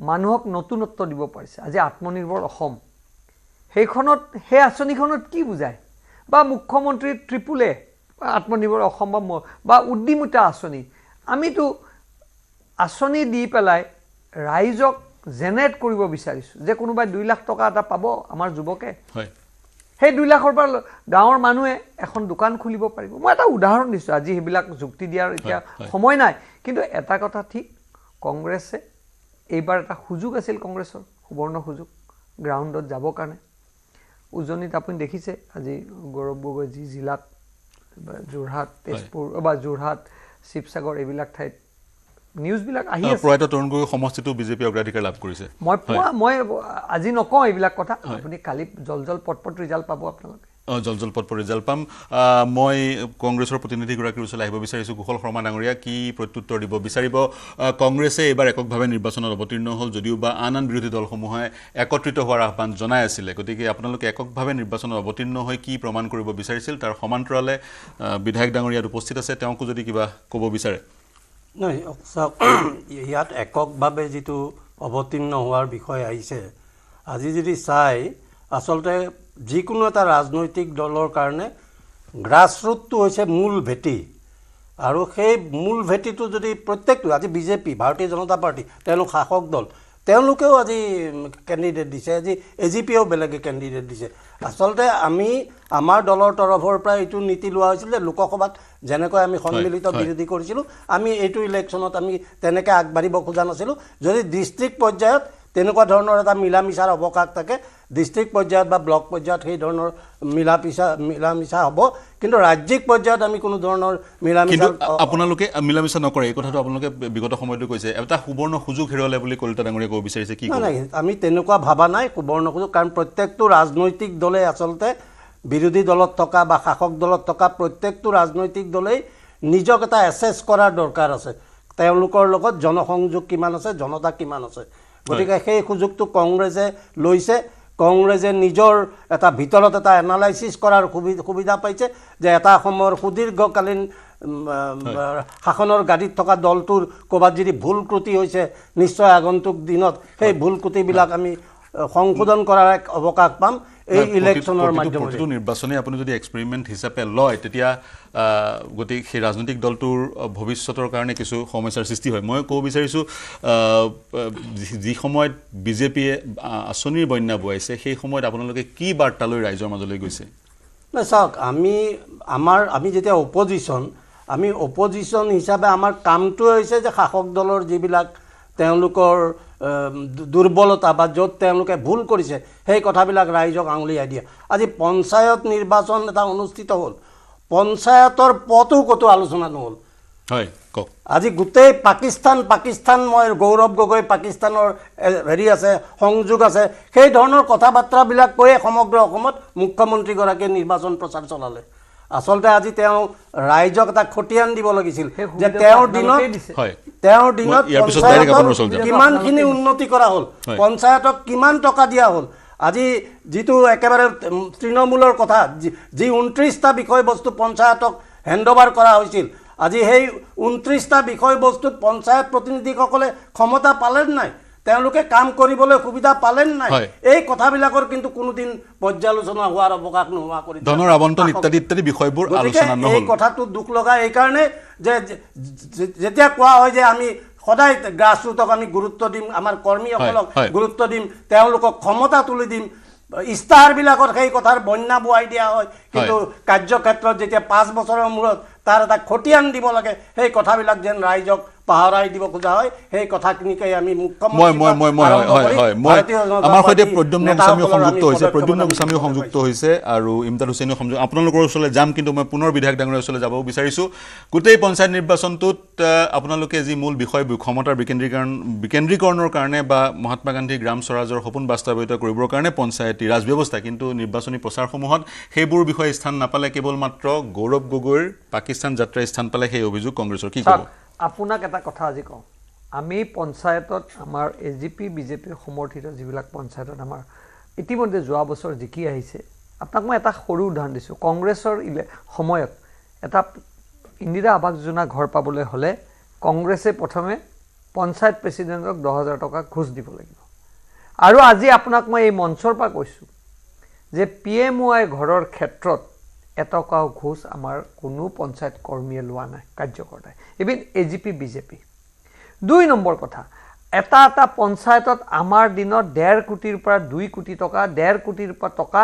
মানুহক নতুনত্ব দিব পাৰিছে আজি আত্মনিৰ্ভৰ অসম সেই আসনিখনত কি বুজায় বা মুখ্যমন্ত্ৰী ট্ৰিপুলে আত্মনিৰ্ভৰ অসম বা উদ্যমিতা আঁচনি আমিতো আঁচনি দি পেলাই ৰাইজক জেনেৰেট কৰিব বিচাৰিছোঁ যে কোনোবাই 2 লাখ টকা এটা পাব আমাৰ যুৱকে সেই 2 লাখৰ পৰা গাঁৱৰ মানুহে এখন দোকান খুলিব পাৰিব মই এটা উদাহৰণ দিছোঁ আজি সেইবিলাক যুক্তি দিয়াৰ এতিয়া সময় নাই কিন্তু এটা কথা ঠিক কংগ্ৰেছে এইবাৰ এটা সুযোগ আছিল কংগ্ৰেছৰ সুবৰ্ণ সুযোগ গ্ৰাউণ্ডত যাবৰ কাৰণে উজনিত আপুনি দেখিছে আজি গৌৰৱ গগৈ যি জিলাত যোৰহাট তেজপুৰ বা যোৰহাট শিৱসাগৰ এইবিলাক ঠাইত নিউজবিলাক আহি আছে প্ৰয়াত তৰুণ গগৈ সমষ্টিটো বিজেপি অগ্ৰাধিকাৰ লাভ কৰিছে মই আজি নকওঁ এইবিলাক কথা আপুনি কালি জল পটপট ৰিজাল্ট পাব আপোনালোকে জল পটপট ৰিজাল্ট পাম মই কংগ্ৰেছৰ প্ৰতিনিধিগৰাকীৰ ওচৰলৈ আহিব বিচাৰিছোঁ কুশল শৰ্মা ডাঙৰীয়া কি প্ৰত্যুত্তৰ দিব বিচাৰিব কংগ্ৰেছে এইবাৰ এককভাৱে নিৰ্বাচনত অৱতীৰ্ণ হ'ল যদিও বা আন বিৰোধী দলসমূহে একত্ৰিত হোৱাৰ আহ্বান জনাই আছিলে গতিকে আপোনালোকে এককভাৱে নিৰ্বাচনত অৱতীৰ্ণ হৈ কি প্ৰমাণ কৰিব বিচাৰিছিল তাৰ সমান্তৰালে বিধায়ক ডাঙৰীয়াত উপস্থিত আছে তেওঁকো যদি কিবা ক'ব বিচাৰে নাই ইয়াত এককভাৱে যিটো অৱতীৰ্ণ হোৱাৰ বিষয় আহিছে আজি যদি চাই আচলতে যিকোনো এটা ৰাজনৈতিক দলৰ কাৰণে গ্ৰাছৰুটটো হৈছে মূল ভেটি আৰু সেই মূল ভেটিটো যদি প্ৰত্যেকটো আজি বিজেপি ভাৰতীয় জনতা পাৰ্টি তেওঁলোক শাসক দল তেওঁলোকেও আজি কেণ্ডিডেট দিছে আজি এজিপিও বেলেগে কেণ্ডিডেট দিছে আচলতে আমি আমাৰ দলৰ তৰফৰ পৰা এইটো নীতি লোৱা হৈছিল যে লোকসভাত যেনেকৈ আমি সন্মিলিত বিৰোধী কৰিছিলোঁ আমি এইটো ইলেকশ্যনত আমি তেনেকৈ আগবাঢ়িব খোজা নাছিলোঁ যদি ডিষ্ট্ৰিক্ট পৰ্যায়ত তেনেকুৱা ধৰণৰ এটা মিলা মিছাৰ অৱকাশ থাকে ডিষ্ট্ৰিক্ট পৰ্যায়ত বা ব্লক পৰ্যায়ত সেই ধৰণৰ মিলা মিছা হ'ব কিন্তু ৰাজ্যিক পৰ্যায়ত আমি কোনো ধৰণৰ মিলা মিছা আপোনালোকে মিলা মিছা নকৰে এই কথাটো আপোনালোকে বিগত সময়তো কৈছে এটা সুবৰ্ণ সুযোগ হেৰুৱালে বুলি কলিতা ডাঙৰীয়া ক'ব বিচাৰিছে কি নাই আমি তেনেকুৱা ভাবা নাই সুবৰ্ণ সুযোগ কাৰণ প্ৰত্যেকটো ৰাজনৈতিক দলে আচলতে বিৰোধী দলত থকা বা শাসক দলত থকা প্ৰত্যেকটো ৰাজনৈতিক দলেই নিজক এটা এছেছ কৰাৰ দৰকাৰ আছে তেওঁলোকৰ লগত জনসংযোগ কিমান আছে জনতা কিমান আছে গতিকে সেই সুযোগটো কংগ্ৰেছে লৈছে কংগ্ৰেছে নিজৰ এটা ভিতৰত এটা এনালাইচিছ কৰাৰ সুবিধা পাইছে যে এটা সময়ৰ সুদীৰ্ঘকালীন শাসনৰ গাড়ীত থকা দলটোৰ ক'ৰবাত যদি ভুল ক্ৰুটি হৈছে নিশ্চয় আগন্তুক দিনত সেই ভুল ক্ৰুটিবিলাক আমি সংশোধন কৰাৰ এক অৱকাশ পাম এই ইলেকশ্যনৰ মাধ্যমেৰে প্ৰতিটো নিৰ্বাচনে আপুনি যদি এক্সপেৰিমেণ্ট হিচাপে লয় তেতিয়া গতিকে সেই ৰাজনৈতিক দলটোৰ ভৱিষ্যতৰ কাৰণে কিছু সমস্যাৰ সৃষ্টি হয় মই ক'ব বিচাৰিছোঁ যি সময়ত বিজেপিয়ে আঁচনিৰ বন্যা বুৱাইছে সেই সময়ত আপোনালোকে কি বাৰ্তালৈ ৰাইজৰ মাজলৈ গৈছে নাই চাওক আমি যেতিয়া অপজিশ্যন হিচাপে আমাৰ কামটো হৈছে যে শাসক দলৰ যিবিলাক তেওঁলোকৰ দুৰ্বলতা বা য'ত তেওঁলোকে ভুল কৰিছে সেই কথাবিলাক ৰাইজক আঙুলিয়াই দিয়ে আজি পঞ্চায়ত নিৰ্বাচন এটা অনুষ্ঠিত হ'ল পঞ্চায়তৰ পথো ক'তো আলোচনা নহ'ল হয় কওক আজি গোটেই পাকিস্তান মই গৌৰৱ গগৈ পাকিস্তানৰ হেৰি আছে সংযোগ আছে সেই ধৰণৰ কথা বাৰ্তাবিলাক কৈয়ে সমগ্ৰ অসমত মুখ্যমন্ত্ৰীগৰাকীয়ে নিৰ্বাচন প্ৰচাৰ চলালে আচলতে আজি তেওঁ ৰাইজক এটা খতিয়ান দিব লাগিছিল যে তেওঁৰ দিনত কিমানখিনি উন্নতি কৰা হ'ল পঞ্চায়তক কিমান টকা দিয়া হ'ল আজি যিটো একেবাৰে তৃণমূলৰ কথা যি 29টা বিষয়বস্তু পঞ্চায়তক হেণ্ডঅভাৰ কৰা হৈছিল আজি সেই 29টা বিষয়বস্তুত পঞ্চায়ত প্ৰতিনিধিসকলে ক্ষমতা পালে নাই তেওঁলোকে কাম কৰিবলৈ সুবিধা পালে নাই এই কথাবিলাকৰ কিন্তু কোনোদিন পৰ্যালোচনা হোৱাৰ অৱকাশ নোহোৱা কৰি ধনৰ আবণ্টন ইত্যাদি বিষয়বোৰ আলোচনা নহ'ল এই কথাটো দুখ লগা এই কাৰণে যে যেতিয়া কোৱা হয় যে আমি সদায় গ্ৰাছৰুটক আমি গুৰুত্ব দিম আমাৰ কৰ্মীসকলক গুৰুত্ব দিম তেওঁলোকক ক্ষমতা তুলি দিম ইস্তাহাৰবিলাকত সেই কথাৰ বন্যা বুৱাই দিয়া হয় কিন্তু কাৰ্যক্ষেত্ৰত যেতিয়া 5 বছৰৰ মূৰত তাৰ এটা খতিয়ান দিব লাগে সেই কথাবিলাক যেন ৰাইজক পাহৰাই দিব খোজা হয় সেই কথাখিনিকে আমি আমাৰ সৈতে প্ৰদ্যুম্ন গোস্বামীও সংযুক্ত হৈছে আৰু ইমদাদ হুছেইনেও সংযুক্ত আপোনালোকৰ ওচৰলৈ যাম কিন্তু মই পুনৰ বিধায়ক ডাঙৰীয়াৰ ওচৰলৈ যাব বিচাৰিছোঁ গোটেই পঞ্চায়ত নিৰ্বাচনটোত আপোনালোকে যি মূল বিষয় ক্ষমতাৰ বিকেন্দ্ৰীকৰণৰ কাৰণে বা মহাত্মা গান্ধী গ্ৰাম স্বৰাজৰ সপোন বাস্তৱায়িত কৰিবৰ কাৰণে পঞ্চায়তী ৰাজ ব্যৱস্থা কিন্তু নিৰ্বাচনী প্ৰচাৰসমূহত সেইবোৰ বিষয়ে স্থান নাপালে কেৱল মাত্ৰ গৌৰৱ গগৈৰ পাকিস্তান যাত্ৰাৰ স্থান পালে সেই অভিযোগ কংগ্ৰেছৰ কি ক'ব আপোনাক এটা কথা আজি কওঁ আমি পঞ্চায়তত আমাৰ এজিপি বিজেপিৰ সমৰ্থিত যিবিলাক পঞ্চায়তত আমাৰ ইতিমধ্যে যোৱা বছৰ জিকি আহিছে আপোনাক মই এটা সৰু উদাহৰণ দিছোঁ কংগ্ৰেছৰ সময়ত এটা ইন্দিৰা আৱাস যোজনা ঘৰ পাবলৈ হ'লে কংগ্ৰেছে প্ৰথমে পঞ্চায়ত প্ৰেচিডেণ্টক 10,000 টকা ঘোষ দিব লাগিব আৰু আজি আপোনাক মই এই মঞ্চৰ পৰা কৈছোঁ যে PMOI ঘৰৰ ক্ষেত্ৰত এটকাও ঘোষ আমাৰ কোনো পঞ্চায়ত কৰ্মীয়ে লোৱা নাই কাৰ্যকৰ্তাই ইভিন AGP BJP 2 নম্বৰ কথা এটা পঞ্চায়তত আমাৰ দিনত 1.5 কোটিৰ পৰা 2 কোটি টকা 1.5 কোটিৰ পৰা টকা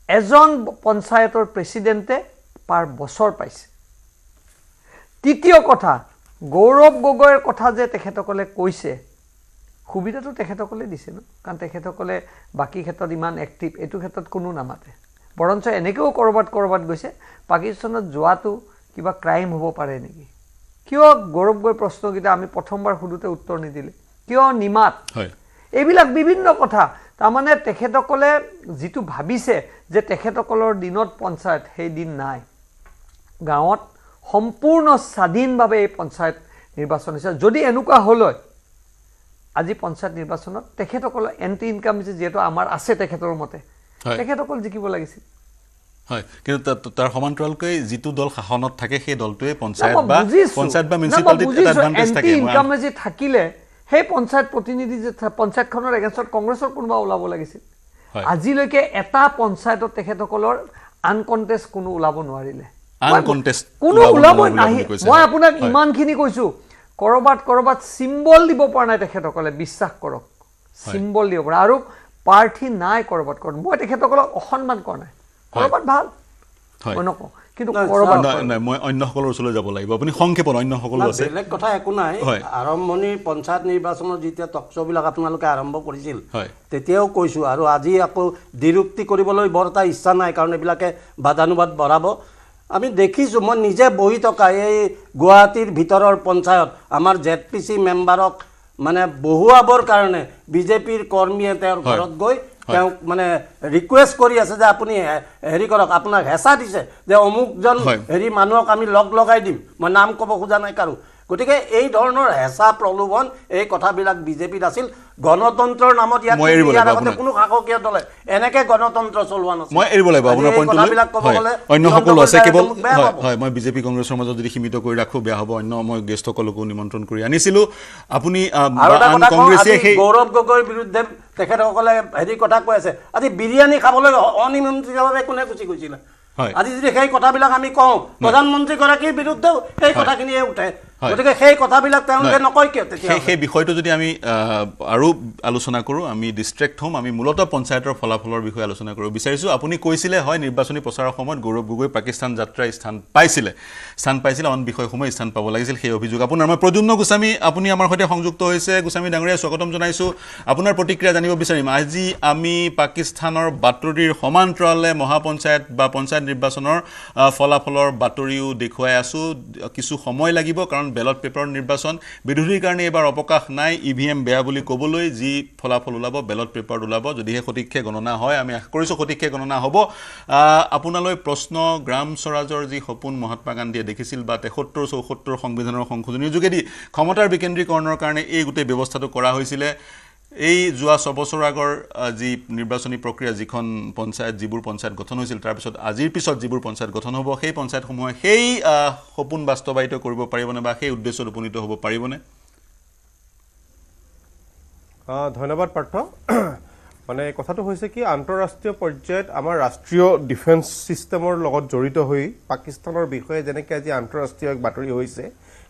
এজন পঞ্চায়তৰ প্ৰেসিডেন্টে পাৰ বছৰ পাইছে তৃতীয় কথা গৌৰৱ গগৈৰ কথা যে তেখেতসকলে কৈছে সুবিধাটো তেখেতসকলে দিছে ন কাৰণ তেখেতসকলে বাকি ক্ষেত্ৰত ইমান এক্টিভ এটো ক্ষেত্ৰত কোনো নামাতে বৰঞ্চ এনেকেও কৰবাত গৈছে পাকিস্তানত যোৱাটো কিবা ক্ৰাইম হ'ব পাৰে নেকি কিয় গৌৰৱ গগৈৰ প্ৰশ্নকিটা আমি প্ৰথমবাৰ সুধুতে উত্তৰ নিদিলে কিয় নিমাত হয় এইবিলাক বিভিন্ন কথা তাৰমানে তেখেতসকলে যেটো ভাবিছে যে তেখেতসকলৰ দিনত পঞ্চায়ত সেই দিন নাই গাঁৱত সম্পূৰ্ণ স্বাধীনভাৱে এই পঞ্চায়ত নিৰ্বাচন হৈছে যদি এনেকুৱা হলয় আজি পঞ্চায়ত নিৰ্বাচনত তেখেতসকল এন্টি ইনকাম যেটো আমাৰ আছে তেখেতৰ মতে তেখেতসকল জিকিব লাগিছিল হয় কিন্তু তাৰ সমান্তৰালকৈ যেটো দল শাসনত থাকে সেই দলটোৱে পঞ্চায়ত বা মিউনিসিপালিটিত এটা এডভান্টেজ থাকে ইনকাম যে থাকিলে সেই পঞ্চায়ত প্ৰতিনিধি যে পঞ্চায়তখনৰ এগেইনষ্টত কংগ্ৰেছৰ কোনোবা ওলাব লাগিছিল আজিলৈকে এটা পঞ্চায়তত তেখেতসকলৰ আনকন্টেষ্ট কোনো ওলাব নোৱাৰিলে আনকন্টেষ্ট কোনো ওলাব নাই মই আপোনাক ইমানখিনি কৈছো কৰবাত সিম্বল দিব পৰা নাই তেখেতসকলে বিশ্বাস কৰক সিম্বল দিব পৰা আৰু প্ৰাৰ্থী নাই কৰবাত মই তেখেতসকলক অসন্মান কৰা নাই কৰবাত ভাল মই নকওঁ কিন্তু কৰবাত নাই মই অন্যসকলৰ ওচৰলৈ যাব লাগিব আপুনি সংক্ষেপত অন্যসকল আছে বেলেগ কথা একো নাই আৰম্ভণি পঞ্চায়ত নিৰ্বাচনৰ যেতিয়া টকশ্ববিলাক আপোনালোকে আৰম্ভ কৰিছিল তেতিয়াও কৈছো আৰু আজি আকৌ দিৰুক্তি কৰিবলৈ বৰটা ইচ্ছা নাই কাৰণ এবিলাকে বাদানুবাদ বঢ়াব আমি দেখিছো মই নিজে বহি থকা এই গুৱাহাটীৰ ভিতৰৰ পঞ্চায়ত আমাৰ ZPC মেম্বাৰক মানে বহুৱাবৰ কাৰণে বিজেপিৰ কৰ্মীয়ে তেওঁৰ ঘৰত গৈ তেওঁ মানে ৰিকুৱেষ্ট কৰি আছে যে আপুনি হেৰি কৰক আপোনাক হেঁচা দিছে যে অমুকজন হেৰি মানুহক আমি লগাই দিম মই নাম ক'ব খোজা নাই কাৰো গতিকে এই ধৰণৰ হেঁচা প্ৰলোভন এই কথাবিলাক বিজেপিত আছিল গণতন্ত্ৰৰ নামত ইয়াৰ আগতে কোনো শাসকীয় দলে এনেকে গণতন্ত্ৰ চলোৱা নাছিল মই এৰিব লাগিব আপোনাৰ পইণ্টলৈ অন্যসকল আছে কেৱল হয় মই বিজেপি কংগ্ৰেছৰ মাজত যদি সীমিত কৰি ৰাখো বেয়া হ'ব অন্য মই গেষ্টসকলকো নিমন্ত্ৰণ কৰি আনিছিলো আপুনি কংগ্ৰেছে সেই গৌৰৱ গগৈৰ বিৰুদ্ধে তেখেতসকলে হেৰি কথা কৈ আছে আজি বিৰিয়ানী খাবলৈ অনিমন্ত্ৰিতভাৱে কোনে গুচি গৈছিল আজি যদি সেই কথাবিলাক আমি কওঁ প্ৰধানমন্ত্ৰী গৰাকীৰ বিৰুদ্ধেও সেই কথাখিনিয়ে উঠে গতিকে সেই কথাবিলাক তেওঁলোকে নকয় কিয় তেতিয়া সেই বিষয়টো যদি আমি আৰু আলোচনা কৰোঁ আমি ডিষ্ট্ৰেক্ট হ'ম আমি মূলতঃ পঞ্চায়তৰ ফলাফলৰ বিষয়ে আলোচনা কৰিব বিচাৰিছোঁ আপুনি কৈছিলে হয় নিৰ্বাচনী প্ৰচাৰৰ সময়ত গৌৰৱ গগৈ পাকিস্তান যাত্ৰা স্থান পাইছিলে অন বিষয়সমূহ স্থান পাব লাগিছিল সেই অভিযোগ আপোনাৰ মই প্ৰদ্যুম্ন গোস্বামী আপুনি আমাৰ সৈতে সংযুক্ত হৈছে গোস্বামী ডাঙৰীয়া স্বাগতম জনাইছোঁ আপোনাৰ প্ৰতিক্ৰিয়া জানিব বিচাৰিম আজি আমি পাকিস্তানৰ বাতৰিৰ সমান্তৰালে মহাপঞ্চায়ত বা পঞ্চায়ত নিৰ্বাচনৰ ফলাফলৰ বাতৰিও দেখুৱাই আছোঁ কিছু সময় লাগিব কাৰণ বেলট পেপাৰৰ নিৰ্বাচন বিৰোধীৰ কাৰণে এবাৰ অৱকাশ নাই EVM বেয়া বুলি ক'বলৈ যি ফলাফল ওলাব বেলট পেপাৰ ওলাব যদিহে সঠিককৈ গণনা হয় আমি আশা কৰিছোঁ সঠিককৈ গণনা হ'ব আপোনালৈ প্ৰশ্ন গ্ৰাম স্বৰাজৰ যি সপোন মহাত্মা গান্ধীয়ে দেখিছিল বা 73-74 সংবিধানৰ সংশোধনীৰ যোগেদি ক্ষমতাৰ বিকেন্দ্ৰীকৰণৰ কাৰণে এই গোটেই ব্যৱস্থাটো কৰা হৈছিলে এই যোৱা 6 বছৰ আগৰ যি নিৰ্বাচনী প্ৰক্ৰিয়া যিখন পঞ্চায়ত যিবোৰ পঞ্চায়ত গঠন হৈছিল তাৰ পিছত আজিৰ পিছত যিবোৰ পঞ্চায়ত গঠন হ'ব সেই পঞ্চায়তসমূহে সেই সপোন বাস্তৱায়িত কৰিব পাৰিবনে বা সেই উদ্দেশ্যত উপনীত হ'ব পাৰিবনে ধন্যবাদ পাৰ্থ মানে কথাটো হৈছে কি আন্তঃৰাষ্ট্ৰীয় পৰ্যায়ত আমাৰ ৰাষ্ট্ৰীয় ডিফেন্স সিস্টেমৰ লগত জড়িত হৈ পাকিস্তানৰ বিষয়ে যেনেকৈ আজি আন্তঃৰাষ্ট্ৰীয় বাতৰি হৈছে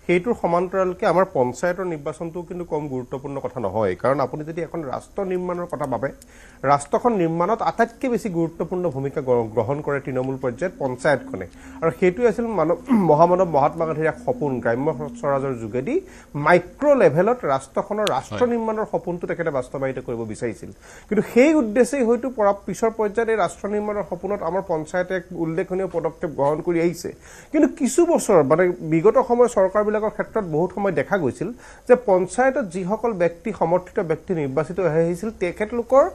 সেইটোৰ সমান্তৰালকে আমাৰ পঞ্চায়তৰ নিৰ্বাচনটো কিন্তু কম গুৰুত্বপূৰ্ণ কথা নহয় কাৰণ আপুনি যদি এখন ৰাষ্ট্ৰ নিৰ্মাণৰ কথা ভাবে ৰাষ্ট্ৰখন নিৰ্মাণত আটাইতকৈ বেছি গুৰুত্বপূৰ্ণ ভূমিকা গ্ৰহণ কৰে তৃণমূল পৰ্যায়ত পঞ্চায়তখনে আৰু সেইটোৱে আছিল মহামানৱ মহাত্মা গান্ধীৰ এক সপোন গ্ৰাম্য স্বৰাজৰ যোগেদি মাইক্ৰ' লেভেলত ৰাষ্ট্ৰখনৰ ৰাষ্ট্ৰ নিৰ্মাণৰ সপোনটো তেখেতে বাস্তৱায়িত কৰিব বিচাৰিছিল কিন্তু সেই উদ্দেশ্যেই হয়তো পিছৰ পৰ্যায়ত এই ৰাষ্ট্ৰ নিৰ্মাণৰ সপোনত আমাৰ পঞ্চায়তে এক উল্লেখনীয় পদক্ষেপ গ্ৰহণ কৰি আহিছে কিন্তু কিছু বছৰ মানে বিগত সময় চৰকাৰবিলাকৰ ক্ষেত্ৰত বহুত সময় দেখা গৈছিল যে পঞ্চায়তত যিসকল ব্যক্তি সমৰ্থিত ব্যক্তি নিৰ্বাচিত হৈ আহিছিল তেখেতলোকৰ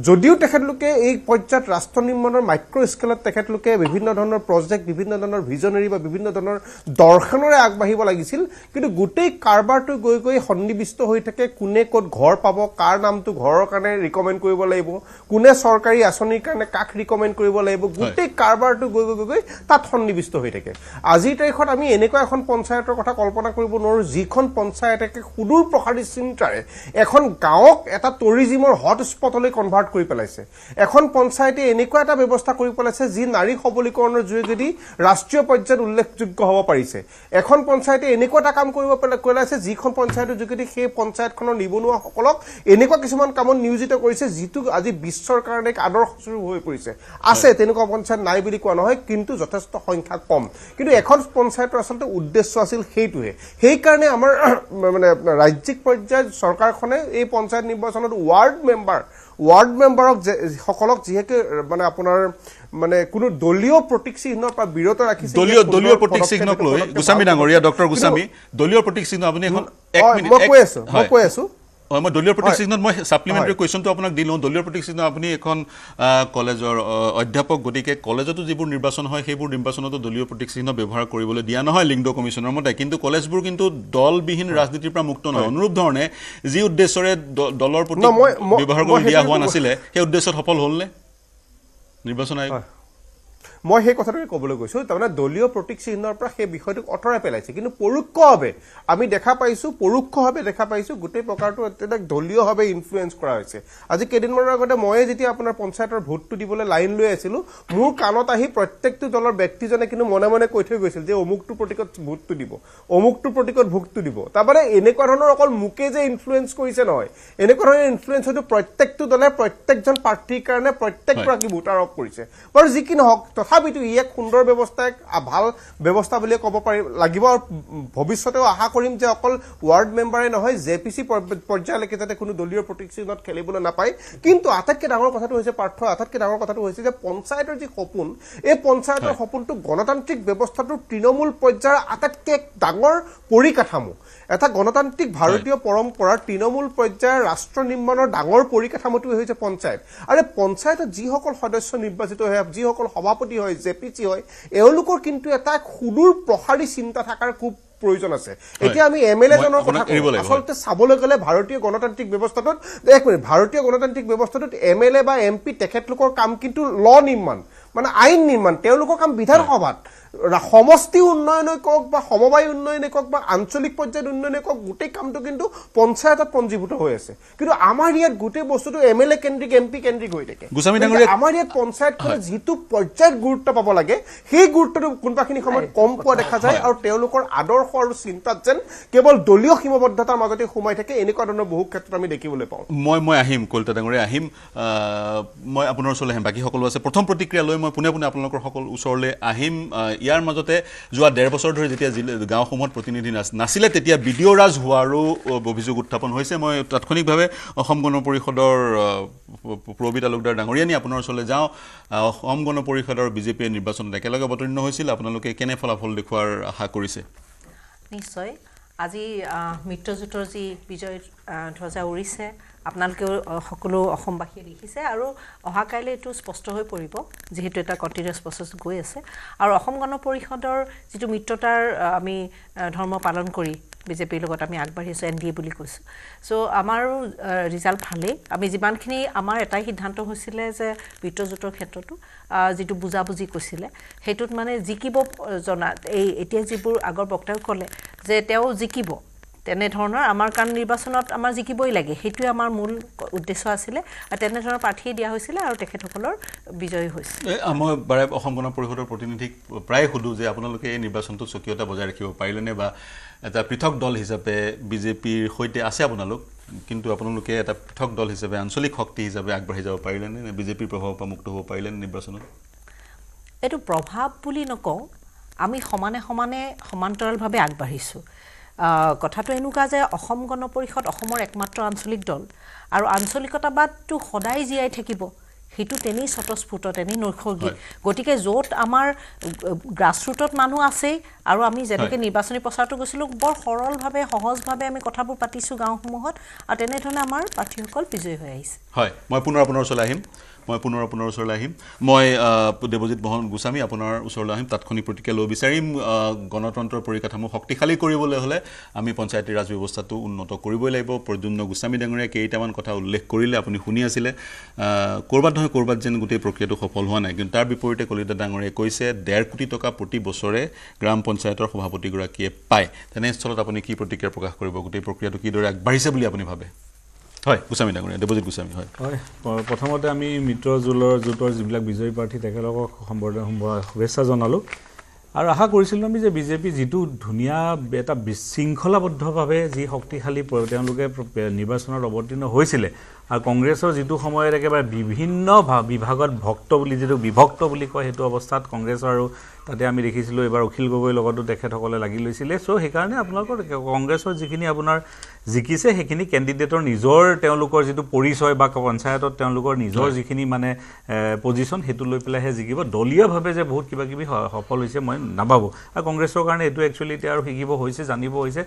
যদিও তেখেতলোকে এই পৰ্যায়ত ৰাষ্ট্ৰ নিৰ্মাণৰ মাইক্ৰ' স্কেলত তেখেতলোকে বিভিন্ন ধৰণৰ প্ৰজেক্ট বিভিন্ন ধৰণৰ ভিজনেৰী বা বিভিন্ন ধৰণৰ দৰ্শনেৰে আগবাঢ়িব লাগিছিল কিন্তু গোটেই কাৰবাৰটো গৈ সন্নিবিষ্ট হৈ থাকে কোনে ক'ত ঘৰ পাব কাৰ নামটো ঘৰৰ কাৰণে ৰিকমেণ্ড কৰিব লাগিব কোনে চৰকাৰী আঁচনিৰ কাৰণে কাক ৰিকমেণ্ড কৰিব লাগিব গোটেই কাৰবাৰটো গৈ তাত সন্নিবিষ্ট হৈ থাকে আজিৰ তাৰিখত আমি এনেকুৱা এখন পঞ্চায়তৰ কথা কল্পনা কৰিব নোৱাৰো যিখন পঞ্চায়তকে সুদূৰ প্ৰসাৰী চিন্তাৰে এখন গাঁৱক এটা টুৰিজিমৰ হটস্পটলৈ কনভাৰ্ট কৰি পেলাইছে এখন পঞ্চায়তে এনেকুৱা এটা ব্যৱস্থা কৰি পেলাইছে যি নাৰী সবলীকৰণৰ যোগেদি ৰাষ্ট্ৰীয় পৰ্যায়ত উল্লেখযোগ্য হ'ব পাৰিছে এখন পঞ্চায়তে এনেকুৱা এটা কাম কৰিব পেলাইছে যিখন পঞ্চায়তৰ যোগেদি সেই পঞ্চায়তখনৰ নিবনুৱাসকলক এনেকুৱা কিছুমান কামত নিয়োজিত কৰিছে যিটো আজি বিশ্বৰ কাৰণে এক আদৰ্শস্বৰূপ হৈ পৰিছে আছে তেনেকুৱা পঞ্চায়ত নাই বুলি কোৱা নহয় কিন্তু যথেষ্ট সংখ্যা কম কিন্তু এখন পঞ্চায়তৰ আচলতে উদ্দেশ্য আছিল সেইটোহে সেইকাৰণে আমাৰ মানে ৰাজ্যিক পৰ্যায়ত চৰকাৰখনে এই পঞ্চায়ত নিৰ্বাচনত ৱাৰ্ড মেম্বাৰক সকলক যিহেতু মানে আপোনাৰ মানে কোনো দলীয় প্ৰতীক চিহ্নৰ পৰা বিৰত ৰাখিছে দলীয় প্ৰতীক চিহ্নক লৈ গোস্বামী ডাঙৰীয়া ডক্টৰ গোস্বামী দলীয় প্ৰতীক চিহ্ন আপুনি এখন 1 মিনিট মই কৈ আছো মই দলীয় প্ৰতীক চিহ্নত মই সাপ্লিমেন্টাৰী কোৱেশ্চনটো আপোনাক দিলোঁ দলীয় প্ৰতীক চিহ্ন আপুনি এখন কলেজৰ অধ্যাপক গতিকে কলেজতো যিবোৰ নিৰ্বাচন হয় সেইবোৰ নিৰ্বাচনতো দলীয় প্ৰতীক চিহ্ন ব্যৱহাৰ কৰিবলৈ দিয়া নহয় লিংগ কমিশ্যনৰ মতে কিন্তু কলেজবোৰ কিন্তু দলবিহীন ৰাজনীতিৰ পৰা মুক্ত নহয় অনুৰূপ ধৰণে যি উদ্দেশ্যৰে দলৰ প্ৰতীক ব্যৱহাৰ কৰি দিয়া হোৱা নাছিলে সেই উদ্দেশ্যত সফল হ'লনে নিৰ্বাচন আয়োগ মই সেই কথাটোকে ক'বলৈ গৈছো তাৰমানে দলীয় প্ৰতীক চিহ্নৰ পৰা সেই বিষয়টোক অঁতৰাই পেলাইছে কিন্তু পৰোক্ষভাৱে আমি পৰোক্ষভাৱে দেখা পাইছো গোটেই প্ৰকাৰটো এটা দলীয়ভাৱে ইনফ্লুৱেঞ্চ কৰা হৈছে আজি কেইদিনমানৰ আগতে মই যেতিয়া আপোনাৰ পঞ্চায়তৰ ভোটটো দিবলৈ লাইন লৈ আছিলো মোৰ কাণত আহি প্ৰত্যেকটো দলৰ ব্যক্তিজনে কিন্তু মনে মনে কৈ থৈ গৈছিল যে অমুকটো প্ৰতীকত ভোটটো দিব অমুকটো প্ৰতীকত ভোটটো দিব তাৰমানে এনেকুৱা ধৰণৰ অকল মুকে যে ইনফ্লুৱেঞ্চ কৰিছে নহয় এনেকুৱা ধৰণৰ ইনফ্লুৱেঞ্চ হয়তো প্ৰত্যেকটো দলে প্ৰত্যেকজন প্ৰাৰ্থীৰ কাৰণে প্ৰত্যেকগৰাকী ভোটাৰক কৰিছে বাৰু যি কি নহওক তথাপিতো ই এক সুন্দৰ ব্যৱস্থা এক ভাল ব্যৱস্থা বুলি ক'ব পাৰি লাগিব আৰু ভৱিষ্যতেও আশা কৰিম যে অকল ৱাৰ্ড মেম্বাৰে নহয় জেপিচি পৰ্যায়লৈকে যাতে কোনো দলীয় প্ৰতীক চিহ্নত খেলিবলৈ নাপায় কিন্তু আটাইতকৈ ডাঙৰ কথাটো হৈছে আটাইতকৈ ডাঙৰ কথাটো হৈছে যে পঞ্চায়তৰ যি সপোন এই পঞ্চায়তৰ সপোনটো গণতান্ত্ৰিক ব্যৱস্থাটোৰ তৃণমূল পৰ্যায়ৰ আটাইতকৈ এক ডাঙৰ পৰিকাঠামো এটা গণতান্ত্ৰিক ভাৰতীয় পৰম্পৰাৰ তৃণমূল পৰ্যায়ৰ ৰাষ্ট্ৰ নিৰ্মাণৰ ডাঙৰ পৰিকাঠামোটোৱে হৈছে পঞ্চায়ত আৰু পঞ্চায়তত যিসকল সদস্য নিৰ্বাচিত হয় যিসকল সভাপতি হয় জেপিচি হয় এওঁলোকৰ কিন্তু এটা সুদূৰ প্ৰসাৰী চিন্তা থকাৰ খুব প্ৰয়োজন আছে এতিয়া আমি এমএলএ জনৰ কথা আচলতে চাবলৈ গ'লে ভাৰতীয় গণতান্ত্ৰিক ব্যৱস্থাটোত ভাৰতীয় গণতান্ত্ৰিক ব্যৱস্থাটোত এমএলএ বা এমপি তেখেতলোকৰ কাম কিন্তু ল নিৰ্মাণ মানে আইন নিৰ্মাণ তেওঁলোকৰ কাম বিধানসভাত সমষ্টি উন্নয়নে কওক বা সমবায় উন্নয়নে কওক বা আঞ্চলিক পৰ্যায়ত উন্নয়নে কওক গোটেই কামটো কিন্তু পঞ্চায়তত পঞ্জীভূত হৈ আছে কিন্তু আমাৰ ইয়াত গোটেই বস্তুটো এমএলএ কেন্দ্ৰিক এমপি কেন্দ্ৰিক হৈ থাকে আমাৰ ইয়াত পঞ্চায়তখনে যিটো পৰ্যায়ত গুৰুত্ব পাব লাগে সেই গুৰুত্বটো কোনোবাখিনি সময়ত কম পোৱা দেখা যায় আৰু তেওঁলোকৰ আদৰ্শ আৰু চিন্তাত যেন কেৱল দলীয় সীমাবদ্ধতাৰ মাজতে সোমাই থাকে এনেকুৱা ধৰণৰ বহু ক্ষেত্ৰত আমি দেখিবলৈ পাওঁ মই আহিম কলিতা ডাঙৰীয়া আহিম মই আপোনাৰ ওচৰলৈ আহিম বাকী সকলো আছে প্ৰথম প্ৰতিক্ৰিয়া লৈ মই পোনে পোনে আপোনালোকৰ সকলো ওচৰলৈ আহিম ইয়াৰ মাজতে যোৱা 1.5 বছৰ ধৰি যেতিয়া গাঁওসমূহত প্ৰতিনিধি নাছিলে তেতিয়া বিডিঅ ৰাজ হোৱাৰো অভিযোগ উত্থাপন হৈছে মই তাৎক্ষণিকভাৱে অসম গণ পৰিষদৰ প্ৰবীৰ তালুকদাৰ ডাঙৰীয়ানী আপোনাৰ ওচৰলৈ যাওঁ অসম গণ পৰিষদৰ বিজেপিয়ে নিৰ্বাচনত একেলগে অৱতীৰ্ণ হৈছিল আপোনালোকে কেনে ফলাফল দেখুৱাৰ আশা কৰিছে নিশ্চয় আজি মিত্ৰজোঁটৰ যি বিজয় ধ্বজা উৰিছে আপোনালোকেও সকলো অসমবাসীয়ে দেখিছে আৰু অহা কাইলৈ এইটো স্পষ্ট হৈ পৰিব যেহেতু এটা কণ্টিনিউৱাছ প্ৰচেছ গৈ আছে আৰু অসম গণ পৰিষদৰ যিটো মিত্ৰতাৰ আমি ধৰ্ম পালন কৰি বিজেপিৰ লগত আমি আগবাঢ়িছোঁ এনডিএ বুলি কৈছোঁ চ' আমাৰো ৰিজাল্ট ভালেই আমি যিমানখিনি আমাৰ এটাই সিদ্ধান্ত হৈছিলে যে মিত্ৰজোঁটৰ ক্ষেত্ৰতো যিটো বুজাবুজি কৈছিলে সেইটোত মানে জিকিব জনা এই এতিয়া যিবোৰ আগৰ বক্তাই ক'লে যে তেওঁ জিকিব তেনেধৰণৰ আমাৰ কাৰণ নিৰ্বাচনত আমাৰ জিকিবই লাগে সেইটোৱে আমাৰ মূল উদ্দেশ্য আছিলে আৰু তেনেধৰণৰ প্ৰাৰ্থী দিয়া হৈছিলে আৰু তেখেতসকলৰ বিজয়ী হৈছে মই বাৰে অসম গণ পৰিষদৰ প্ৰতিনিধিক প্ৰায় সুধো যে আপোনালোকে এই নিৰ্বাচনটো স্বকীয়তা বজাই ৰাখিব পাৰিলেনে বা এটা পৃথক দল হিচাপে বিজেপিৰ সৈতে আছে আপোনালোক কিন্তু আপোনালোকে এটা পৃথক দল হিচাপে আঞ্চলিক শক্তি হিচাপে আগবাঢ়ি যাব পাৰিলেনে বিজেপিৰ প্ৰভাৱৰ পৰা মুক্ত হ'ব পাৰিলেনে নিৰ্বাচনত এইটো প্ৰভাৱ বুলি নকওঁ আমি সমান্তৰালভাৱে আগবাঢ়িছোঁ কথাটো এনেকুৱা যে অসম গণ পৰিষদ অসমৰ একমাত্ৰ আঞ্চলিক দল আৰু আঞ্চলিকতাবাদটো সদায় জীয়াই থাকিব সেইটো তেনেই স্বতঃস্ফূৰ্ত তেনেই নৈসৰ্গিক গতিকে য'ত আমাৰ গ্ৰাছৰুটত মানুহ আছেই আৰু আমি যেনেকৈ নিৰ্বাচনী প্ৰচাৰটো গৈছিলোঁ বৰ সৰলভাৱে সহজভাৱে আমি কথাবোৰ পাতিছোঁ গাঁওসমূহত আৰু তেনেধৰণে আমাৰ প্ৰাৰ্থীসকল বিজয়ী হৈ আহিছে হয় মই পুনৰ আপোনাৰ ওচৰলৈ আহিম মই পুনৰ আপোনাৰ ওচৰলৈ আহিম মই দেৱজিৎ মোহন গোস্বামী আপোনাৰ ওচৰলৈ আহিম তাৎক্ষণিক প্ৰতিক্ৰিয়া ল'ব বিচাৰিম গণতন্ত্ৰৰ পৰিকাঠামো শক্তিশালী কৰিবলৈ হ'লে আমি পঞ্চায়তী ৰাজ ব্যৱস্থাটো উন্নত কৰিবই লাগিব প্ৰদ্যুম্ন গোস্বামী ডাঙৰীয়া কেইটামান কথা উল্লেখ কৰিলে আপুনি শুনি আছিলে কৰবাত নহয় কৰবাত যেন গোটেই প্ৰক্ৰিয়াটো সফল হোৱা নাই কিন্তু তাৰ বিপৰীতে কলিতা ডাঙৰীয়াই কৈছে 1.5 কোটি টকা প্ৰতি বছৰে গ্ৰাম পঞ্চায়তৰ সভাপতিগৰাকীয়ে পায় তেনেস্থলত আপুনি কি প্ৰতিক্ৰিয়া প্ৰকাশ কৰিব গোটেই প্ৰক্ৰিয়াটো কিদৰে আগবাঢ়িছে বুলি আপুনি ভাবে হয় গোস্বামী ডাঙৰীয়া দেৱজিৎ গোস্বামী হয় প্ৰথমতে আমি মিত্ৰজোঁটৰ যিবিলাক বিজয়ী প্ৰাৰ্থী তেখেতলোকক শুভেচ্ছা জনালোঁ আৰু আশা কৰিছিলোঁ আমি যে বিজেপি যিটো ধুনীয়া এটা বিশৃংখলাবদ্ধভাৱে যি শক্তিশালী তেওঁলোকে নিৰ্বাচনত অৱতীৰ্ণ হৈছিলে আৰু কংগ্ৰেছৰ যিটো সময়ত একেবাৰে বিভিন্ন বিভাগত যিটো বিভক্ত বুলি কয় সেইটো অৱস্থাত কংগ্ৰেছৰ আৰু তাতে আমি দেখিছিলোঁ এবাৰ অখিল গগৈৰ লগতো তেখেতসকলে লাগি লৈছিলে চ' সেইকাৰণে আপোনালোকৰ কংগ্ৰেছৰ যিখিনি আপোনাৰ জিকিছে সেইখিনি কেণ্ডিডেটৰ নিজৰ তেওঁলোকৰ যিটো পৰিচয় বা পঞ্চায়তত তেওঁলোকৰ নিজৰ যিখিনি মানে পজিশ্যন সেইটো লৈ পেলাইহে জিকিব দলীয়ভাৱে যে বহুত কিবা কিবি সফল হৈছে মই নাভাবোঁ আৰু কংগ্ৰেছৰ কাৰণে এইটো একচুৱেলি এতিয়া আৰু শিকিব হৈছে জানিব হৈছে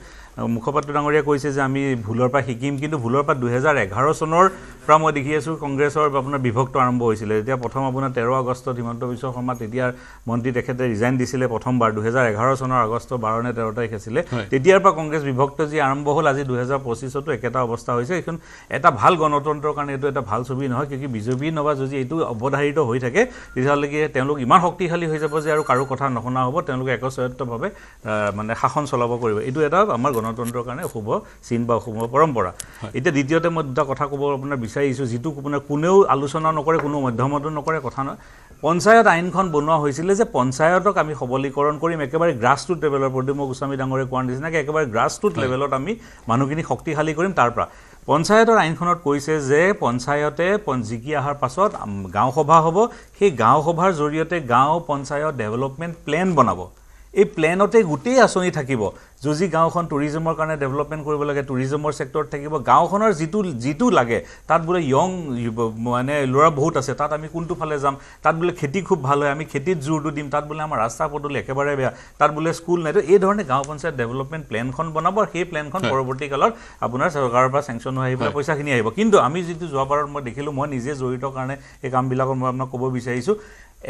মুখপাত্ৰ ডাঙৰীয়া কৈছে যে আমি ভুলৰ পৰা শিকিম কিন্তু ভুলৰ পৰা 2011 চনৰ পৰা মই দেখি আছোঁ কংগ্ৰেছৰ আপোনাৰ বিভক্ত আৰম্ভ হৈছিলে এতিয়া প্ৰথম আপোনাৰ 13 আগষ্টত হিমন্ত বিশ্ব শৰ্মা তেতিয়াৰ মন্ত্ৰী তেখেতে ৰিজাইন দিছিলে প্ৰথমবাৰ 2011 চনৰ আগষ্ট 12 নে 13 তাৰিখ আছিলে তেতিয়াৰ পৰা কংগ্ৰেছ বিভক্ত যি আৰম্ভ হ'ল আজি 2025তো একেটা অৱস্থা হৈছে এখন এটা ভাল গণতন্ত্ৰৰ কাৰণে এইটো এটা ভাল ছবি নহয় কিয় বিজেপি নবা যদি এইটো অৱধাৰিত হৈ থাকে তেতিয়াহ'লে কি তেওঁলোক ইমান শক্তিশালী হৈ যাব যে আৰু কাৰো কথা নশুনা হ'ব তেওঁলোকে একস্বয়ত্বভাৱে মানে শাসন চলাব কৰিব এইটো এটা আমাৰ গণতন্ত্ৰৰ কাৰণে অশুভ চিন বা অশুভ পৰম্পৰা এতিয়া দ্বিতীয়তে মই দুটা কথা ক'ব আপোনাৰ বিচাৰিছোঁ যিটো আপোনাৰ কোনেও আলোচনা নকৰে কোনো মধ্যমতো নকৰে কথা নহয় পঞ্চায়ত আইনখন বনোৱা হৈছিলে যে পঞ্চায়তক আমি সবলীকৰণ কৰিম একেবাৰে গ্ৰাছৰুট লেভেলৰ প্ৰদ্যুম্ন গোস্বামী ডাঙৰীয়াই কোৱাৰ নিচিনাকৈ একেবাৰে গ্ৰাছৰুট লেভেলত আমি মানুহখিনি শক্তিশালী কৰিম তাৰ পৰা পঞ্চায়তৰ আইনখনত কৈছে যে পঞ্চায়তে জিকি অহাৰ পাছত গাঁও সভা হ'ব সেই গাঁও সভাৰ জৰিয়তে গাঁও পঞ্চায়ত ডেভেলপমেণ্ট প্লেন বনাব এই প্লেনতে গোটেই আঁচনি থাকিব যদি গাঁওখন টুৰিজমৰ কাৰণে ডেভেলপমেণ্ট কৰিব লাগে টুৰিজমৰ ছেক্টৰত থাকিব গাঁওখনৰ যিটো লাগে তাত বোলে ইয়ং মানে ল'ৰা বহুত আছে তাত আমি কোনটো ফালে যাম তাত বোলে খেতি খুব ভাল হয় আমি খেতিত জোৰটো দিম তাত বোলে আমাৰ ৰাস্তা পদূলি একেবাৰে বেয়া তাত বোলে স্কুল নাই তো এই ধৰণে গাঁও পঞ্চায়ত ডেভেলপমেণ্ট প্লেনখন বনাব আৰু সেই প্লেনখন পৰৱৰ্তী কালত আপোনাৰ চৰকাৰৰ পৰা চেংচন হৈ আহিবলৈ পইচাখিনি আহিব কিন্তু আমি যিটো যোৱাবাৰত মই দেখিলোঁ মই নিজে জড়িত কাৰণে এই কামবিলাকৰ মই আপোনাক ক'ব বিচাৰিছোঁ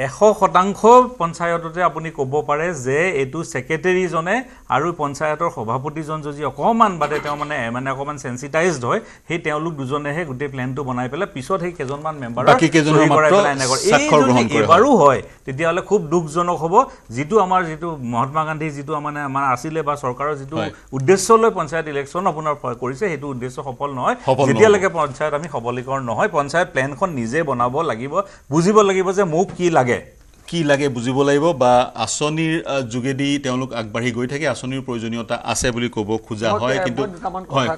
100% পঞ্চায়ততে আপুনি ক'ব পাৰে যে এইটো ছেক্ৰেটাৰীজনে আৰু পঞ্চায়তৰ সভাপতিজন যদি অকণমান বাদে তেওঁ মানে অকণমান সেন্সিটাইজড হয় সেই তেওঁলোক দুজনেহে গোটেই প্লেনটো বনাই পেলাই পিছত সেই কেইজনমান মেম্বাৰৰ এবাৰো হয় তেতিয়াহ'লে খুব দুখজনক হ'ব যিটো মহাত্মা গান্ধী যিটো আমাৰ আছিলে বা চৰকাৰৰ যিটো উদ্দেশ্য লৈ পঞ্চায়ত ইলেকশ্যন আপোনাৰ কৰিছে সেইটো উদ্দেশ্য সফল নহয় যেতিয়ালৈকে পঞ্চায়ত আমি সবলীকৰণ নহয় পঞ্চায়ত প্লেনখন নিজে বনাব লাগিব বুজিব লাগিব যে মোক কি লাগে বুজিব লাগিব বা আঁচনিৰ যোগেদি তেওঁলোক আগবাঢ়ি গৈ থাকে আঁচনিৰ প্ৰয়োজনীয়তা আছে বুলি ক'ব খোজা হয় কিন্তু হয়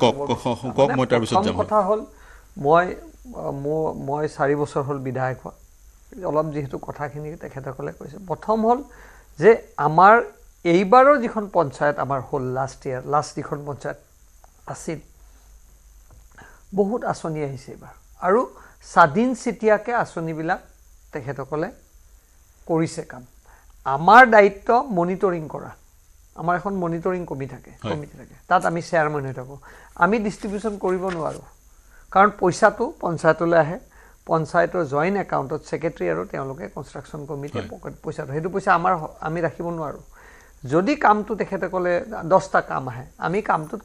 কওক মই তাৰ পিছত যাম কথা হ'ল মই 4 বছৰ হ'ল বিধায়ক হোৱা অলপ যিহেতু কথাখিনি তেখেতসকলে কৈছে প্ৰথম হ'ল যে আমাৰ এইবাৰৰ যিখন পঞ্চায়ত আমাৰ হ'ল লাষ্ট যিখন পঞ্চায়ত আছিল বহুত আঁচনি আহিছে এইবাৰ আৰু স্বাধীন চিটিয়াকে আঁচনিবিলাক তেখেতসকলে কৰিছে কাম আমাৰ দায়িত্ব মনিটৰিং কৰা আমাৰ এখন মনিটৰিং কমিটি থাকে তাত আমি চেয়াৰমেন হৈ থাকোঁ আমি ডিষ্ট্ৰিবিউশ্যন কৰিব নোৱাৰোঁ কাৰণ পইচাটো পঞ্চায়তলৈ আহে পঞ্চায়তৰ জইণ্ট একাউণ্টত ছেক্ৰেটাৰী আৰু তেওঁলোকে কনষ্ট্ৰাকশ্যন কমিটিয়ে পইচাটো সেইটো পইচা আমি ৰাখিব নোৱাৰোঁ যদি কামটো তেখেতসকলে 10টা কাম আহে আমি কামটোত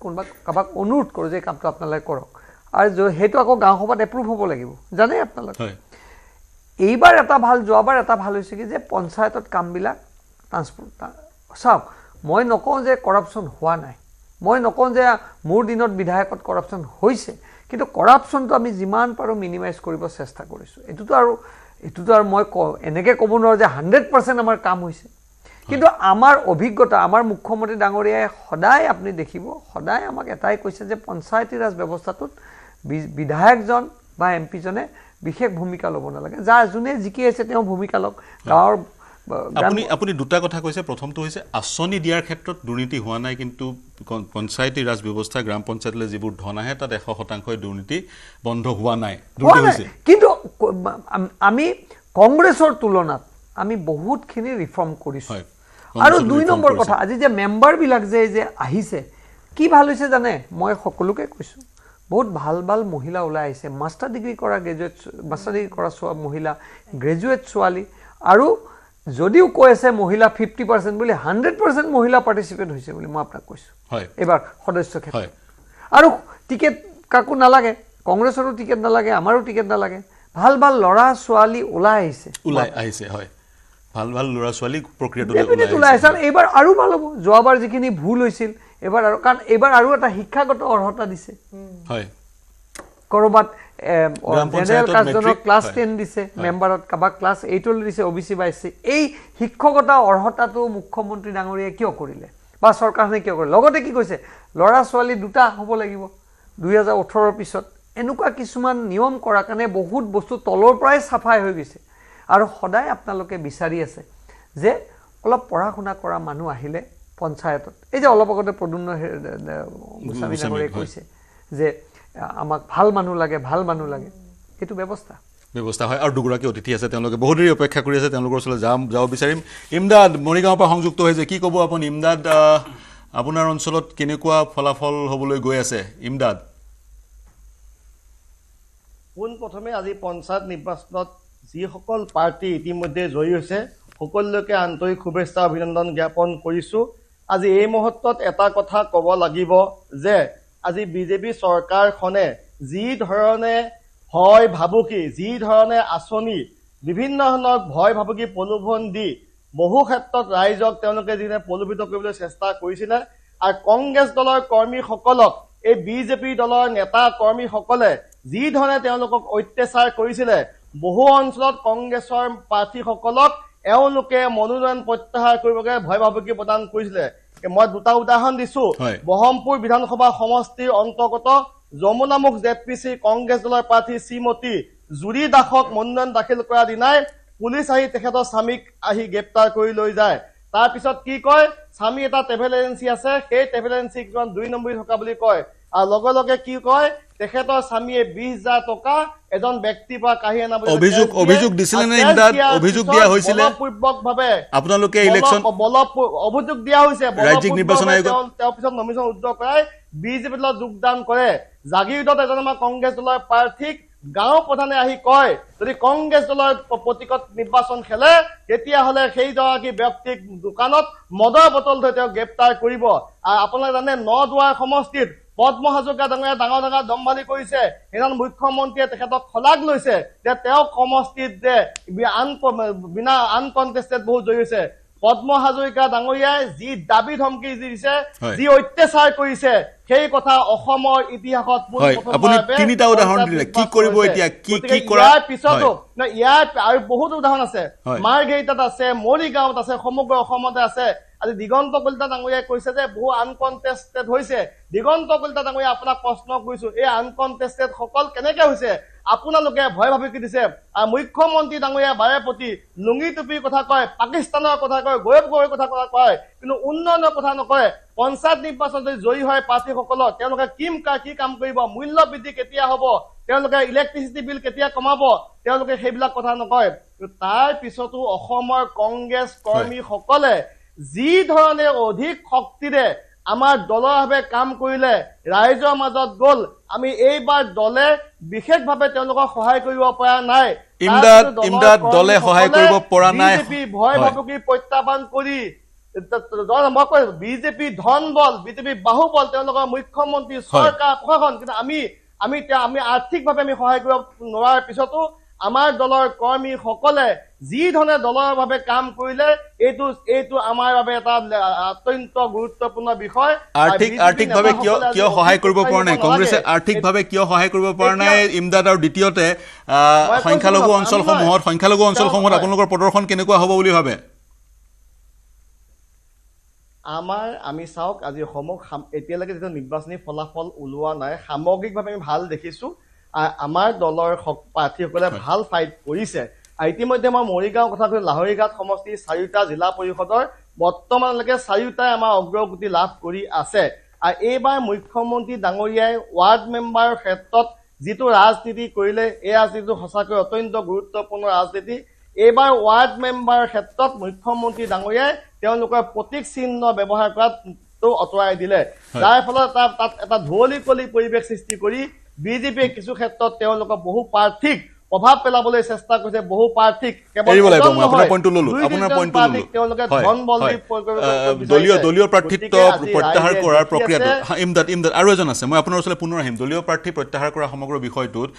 কাৰোবাক অনুৰোধ কৰোঁ যে কামটো আপোনালোকে কৰক আৰু সেইটো আকৌ গাঁও সভাত এপ্ৰুভ হ'ব লাগিব জানে আপোনালোকে এইবাৰ এটা ভাল যোৱাবাৰ এটা ভাল হৈছে কি যে পঞ্চায়তত কামবিলাক চাওক মই নকওঁ যে কৰাপশ্যন হোৱা নাই মই নকওঁ যে মোৰ দিনত বিধায়কত কৰাপশ্যন হৈছে কিন্তু কৰাপশ্যনটো আমি যিমান পাৰোঁ মিনিমাইজ কৰিব চেষ্টা কৰিছোঁ এইটোতো আৰু মই এনেকৈ ক'ব নোৱাৰোঁ যে 100% আমাৰ কাম হৈছে কিন্তু আমাৰ অভিজ্ঞতা আমাৰ মুখ্যমন্ত্ৰী ডাঙৰীয়াই সদায় আপুনি দেখিব সদায় আমাক এটাই কৈছে যে পঞ্চায়তী ৰাজ ব্যৱস্থাটোত বিধায়কজন বা এমপিজনে বিশেষ ভূমিকা ল'ব নালাগে যাৰ যোনে জিকি আছে তেওঁ ভূমিকা লওক গাঁৱৰ আপুনি দুটা কথা কৈছে প্ৰথমটো হৈছে আঁচনি দিয়াৰ ক্ষেত্ৰত দুৰ্নীতি হোৱা নাই কিন্তু পঞ্চায়তী ৰাজ ব্যৱস্থা গ্ৰাম পঞ্চায়তলৈ যিবোৰ ধন আহে তাত 100% দুৰ্নীতি বন্ধ হোৱা নাই কিন্তু আমি কংগ্ৰেছৰ তুলনাত আমি বহুতখিনি ৰিফৰ্ম কৰিছোঁ আৰু 2 নম্বৰ কথা আজি যে মেম্বাৰবিলাক যে আহিছে কি ভাল হৈছে জানে মই সকলোকে কৈছোঁ বহুত ভাল ভাল মহিলা ওলাই আহিছে মাষ্টাৰ ডিগ্ৰী কৰা মহিলা গ্ৰেজুৱেট ছোৱালী আৰু যদিও কৈ আছে মহিলা 50% বুলি 100% মহিলা পাৰ্টিচিপেট হৈছে বুলি মই আপোনাক কৈছোঁ এবাৰ সদস্য ক্ষেত্ৰত আৰু টিকেট কাকো নালাগে কংগ্ৰেছৰো টিকেট নালাগে আমাৰো টিকেট নালাগে ভাল ভাল ল'ৰা ছোৱালী ওলাই আহিছে হয় ভাল ভাল ল'ৰা ছোৱালী প্ৰক্ৰিয়াটো ওলাই আহিছে এইবাৰ আৰু ভাল হ'ব যোৱাবাৰ যিখিনি ভুল হৈছিল এবাৰ আৰু কাৰণ এবাৰ আৰু এটা শিক্ষাগত অৰ্হতা দিছে হয় কৰবাত জেনেৰেল কাষ্টজনক ক্লাছ 10 দিছে মেম্বাৰত কাবাক ক্লাছ 8 দিছে ওবিসি বা এসসি এই শিক্ষাগত অৰ্হতাটো মুখ্যমন্ত্ৰী ডাঙৰীয়ে কিয় কৰিলে বা চৰকাৰখনে কিয় কৰিলে লগতে কি কৈছে ল'ৰা ছোৱালী দুটা হ'ব লাগিব 2018 পিছত এনেকুৱা কিছুমান নিয়ম কৰা কাৰণে বহুত বস্তু তলৰ পৰাই সাফাই হৈ গৈছে আৰু সদায় আপোনালোকে বিচাৰি আছে যে অলপ পঢ়া শুনা কৰা মানুহ আহিলে পঞ্চায়তত এই যে অলপ আগতে প্ৰদুন্ন গোস্বামী ডাঙৰীয়ে কৈছে যে আমাক ভাল মানুহ লাগে এইটো ব্যৱস্থা হয় আৰু দুগৰাকী অতিথি আছে তেওঁলোকে বহুত দেৰি অপেক্ষা কৰি আছে তেওঁলোকৰ ওচৰলৈ যাব বিচাৰিম ইমদাদ মৰিগাঁৱৰ পৰা সংযুক্ত হৈছে কি ক'ব আপুনি ইমদাদ আপোনাৰ অঞ্চলত কেনেকুৱা ফলাফল হ'বলৈ গৈ আছে ইমদাদ পোনপ্ৰথমে আজি পঞ্চায়ত নিৰ্বাচনত যিসকল পাৰ্টি ইতিমধ্যে জয়ী হৈছে সকলোকে আন্তৰিক শুভেচ্ছা অভিনন্দন জ্ঞাপন কৰিছোঁ আজি এই মুহূৰ্তত এটা কথা ক'ব লাগিব যে আজি বিজেপি চৰকাৰখনে যি ধৰণে ভয় ভাবুকি যি ধৰণে আঁচনি বিভিন্ন ধৰণৰ ভয় ভাবুকি প্ৰলোভন দি বহু ক্ষেত্ৰত ৰাইজক তেওঁলোকে যিনে প্ৰলোভিত কৰিবলৈ চেষ্টা কৰিছিলে আৰু কংগ্ৰেছ দলৰ কৰ্মীসকলক এই বিজেপি দলৰ নেতা কৰ্মীসকলে যি ধৰণে তেওঁলোকক অত্যাচাৰ কৰিছিলে বহু অঞ্চলত কংগ্ৰেছৰ প্ৰাৰ্থীসকলক এওঁলোকে মনোনয়ন প্ৰত্যাহাৰ কৰিবগে ভয় ভাবুকি প্ৰদান কৰিছিলে মই দুটা উদাহৰণ দিছো বহমপুৰ বিধানসভা সমষ্টিৰ অন্তৰ্গত যমুনামুখ জেপিচি কংগ্ৰেছ দলৰ প্ৰাৰ্থী শ্ৰীমতী জুৰি দাসক মনোনয়ন দাখিল কৰা দিনাই পুলিচ আহি তেখেতৰ স্বামীক আহি গ্ৰেপ্তাৰ কৰি লৈ যায় তাৰ পিছত কি কয় স্বামী এটা ট্ৰেভেল এজেন্সি আছে সেই ট্ৰেভেল এজেন্সি কিমান 2 নম্বৰী থকা বুলি কয় আৰু লগে লগে কি কয় তেখেতৰ স্বামীয়ে 20,000 টকা এজন ব্যক্তি পৰা কাহি আনা বুলি অভিযোগ দিছিলে নে ইমদাদ অভিযোগ দিয়া হৈছিল বলপূৰ্বকভাৱে আপোনালোকে ইলেকশ্যন অভিযোগ দিয়া হৈছে ৰাজ্যিক নিৰ্বাচন আয়োগত তেওঁ পিছত নমিনেশ্যন উদ্যোগ কৰাই বিজেপি দলত যোগদান কৰে জাগিৰোডত এজন আমাৰ কংগ্ৰেছ দলৰ প্ৰাৰ্থীক গাঁও প্ৰধানে আহি কয় যদি কংগ্ৰেছ দলৰ প্ৰতীকত নিৰ্বাচন খেলে তেতিয়াহ'লে সেইগৰাকী ব্যক্তিক দোকানত মদৰ বটল ধৰি তেওঁ গ্ৰেপ্তাৰ কৰিব আৰু আপোনালোকে জানে নদুৱাৰ সমষ্টিত পদ্ম হাজৰিকা ডাঙৰীয়া ডাঙৰ দম্ভালি কৰিছে সেইজন মুখ্যমন্ত্ৰীয়ে তেখেতক খলাগ লৈছে যে তেওঁ সমষ্টিত যে বিনা আনকনটেষ্টেড বহুত জয়ী হৈছে পদ্ম হাজৰিকা ডাঙৰীয়াই যি দাবী ধমকি দিছে যি অত্যাচাৰ কৰিছে সেই কথা অসমৰ ইতিহাসত আপুনি তিনিটা উদাহৰণ দিলে কি কৰিব এতিয়া কি কৰা ইয়াৰ পিছতো ইয়াৰ আৰু বহুত উদাহৰণ আছে মাৰ্ঘেৰিটাত আছে মৰিগাঁৱত আছে সমগ্ৰ অসমতে আছে আজি দিগন্ত কলিতা ডাঙৰীয়াই কৈছে যে বহু আনকনটেষ্টেড হৈছে দিগন্ত কলিতা ডাঙৰীয়া আপোনাক প্ৰশ্ন কৰিছো এই আনকনটেষ্টেড সকল কেনেকে হৈছে আপোনালোকে ভয় ভাবুকি দিছে আৰু মুখ্যমন্ত্ৰী ডাঙৰীয়া বাৰে প্ৰতি লুঙি টুপিৰ কথা কয় পাকিস্তানৰ কথা কয় গৌৰৱৰ কথা কয় কিন্তু উন্নয়নৰ কথা নকয় পঞ্চায়ত নিৰ্বাচনত জয়ী হয় প্ৰাৰ্থীসকলক তেওঁলোকে কি কাম কৰিব মূল্য বৃদ্ধি কেতিয়া হ'ব তেওঁলোকে ইলেক্ট্ৰিচিটি বিল কেতিয়া কমাব তেওঁলোকে সেইবিলাক কথা নকয় তাৰ পিছতো অসমৰ কংগ্ৰেছ কৰ্মীসকলে যি ধৰণে অধিক শক্তিৰে আমাৰ দলৰভাৱে কাম কৰিলে ৰাইজৰ মাজত গ'ল আমি এইবাৰ দলে বিশেষভাৱে তেওঁলোকক সহায় কৰিব পৰা নাই ইমদাদ দলে সহায় কৰিব পৰা নাই বিজেপি ভয় ভাবুকি প্ৰত্যাহ্বান কৰি বিজেপি ধন বল বিজেপি বাহুবল তেওঁলোকৰ মুখ্যমন্ত্ৰী চৰকাৰ প্ৰশাসন কিন্তু আমি আৰ্থিকভাৱে আমি সহায় কৰিব নোৱাৰাৰ পিছতো আমাৰ দলৰ কৰ্মীসকলে যি ধৰণে দলৰ বাবে কাম কৰিলে এইটো আমাৰ বাবে এটা অত্যন্ত গুৰুত্বপূৰ্ণ বিষয় আৰ্থিকভাৱে কিয় সহায় কৰিব পৰা নাই কংগ্ৰেছে আৰ্থিকভাৱে কিয় সহায় কৰিব পৰা নাই ইমদাদ আৰু দ্বিতীয়তে সংখ্যালঘু অঞ্চলসমূহত আপোনালোকৰ প্ৰদৰ্শন কেনেকুৱা হ'ব বুলি ভাবে আমি চাওক আজি অসমক এতিয়ালৈকে যিটো নিৰ্বাচনী ফলাফল ওলোৱা নাই সামগ্ৰিকভাৱে আমি ভাল দেখিছো আমাৰ দলৰ প্ৰাৰ্থীসকলে ভাল ফাইট কৰিছে ইতিমধ্যে মই মৰিগাঁও কথা কৈ লাহৰীঘাট সমষ্টিৰ 4টা জিলা পৰিষদৰ বৰ্তমানলৈকে 4টাই আমাৰ অগ্ৰগতি লাভ কৰি আছে আৰু এইবাৰ মুখ্যমন্ত্ৰী ডাঙৰীয়াই ৱাৰ্ড মেম্বাৰৰ ক্ষেত্ৰত যিটো ৰাজনীতি কৰিলে এই ৰাজনীতিটো সঁচাকৈ অত্যন্ত গুৰুত্বপূৰ্ণ ৰাজনীতি এইবাৰ ৱাৰ্ড মেম্বাৰৰ ক্ষেত্ৰত মুখ্যমন্ত্ৰী ডাঙৰীয়াই তেওঁলোকৰ প্ৰতীক চিহ্ন ব্যৱহাৰ কৰাত পদটো অঁতৰাই দিলে যাৰ ফলত তাত এটা ধুৱলি কলি পৰিৱেশ সৃষ্টি কৰি বিজেপিয়ে কিছু ক্ষেত্ৰত তেওঁলোকৰ বহু প্ৰাৰ্থীক প্ৰভাৱ পেলাবলৈ চেষ্টা কৰিছে বহু প্ৰাৰ্থীক দলীয় প্ৰাৰ্থিত্ব প্ৰত্যাহাৰ কৰাৰ প্ৰক্ৰিয়াটো ইমদাদ আৰু এজন আছে মই আপোনাৰ ওচৰলৈ পুনৰ আহিম দলীয় প্ৰাৰ্থী প্ৰত্যাহাৰ কৰা সমগ্ৰ বিষয়টোত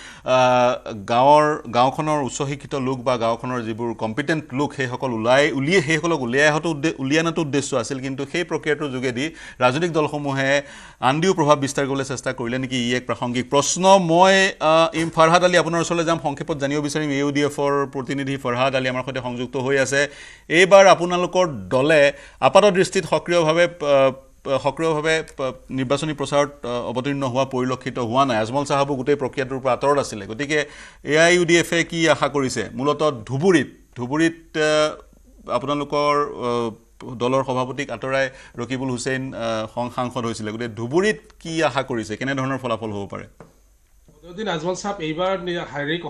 গাঁওখনৰ উচ্চ শিক্ষিত লোক বা গাঁওখনৰ যিবোৰ কম্পিটেণ্ট লোক সেইসকল সেইসকলক উলিয়াই অনাটো উদ্দেশ্য আছিল কিন্তু সেই প্ৰক্ৰিয়াটোৰ যোগেদি ৰাজনৈতিক দলসমূহে আন্দিও প্ৰভাৱ বিস্তাৰ কৰিবলৈ চেষ্টা কৰিলে নেকি ই এক প্ৰাসংগিক প্ৰশ্ন মই ফাৰহাদ আলী আপোনাৰ ওচৰলৈ যাম সংক্ষেপত জানিব বিচাৰিম ইউডিএফৰ প্ৰতিনিধি ফাৰহাদ আলী আমাৰ সৈতে সংযুক্ত হৈ আছে এইবাৰ আপোনালোকৰ দলে আপাত দৃষ্টিত সক্ৰিয়ভাৱে নিৰ্বাচনী প্ৰচাৰত অৱতীৰ্ণ হোৱা পৰিলক্ষিত হোৱা নাই আজমল চাহাবো গোটেই প্ৰক্ৰিয়াটোৰ পৰা আঁতৰত আছিলে গতিকে এআইইউডিএফে কি আশা কৰিছে মূলতঃ ধুবুৰীত আপোনালোকৰ দলৰ সভাপতিক আঁতৰাই ৰকিবুল হুছেইন সাংসদ হৈছিলে গতিকে ধুবুৰীত কি আশা কৰিছে কেনেধৰণৰ ফলাফল হ'ব পাৰে যদিন আজমল সাহেব এইবাৰ শাৰীৰিক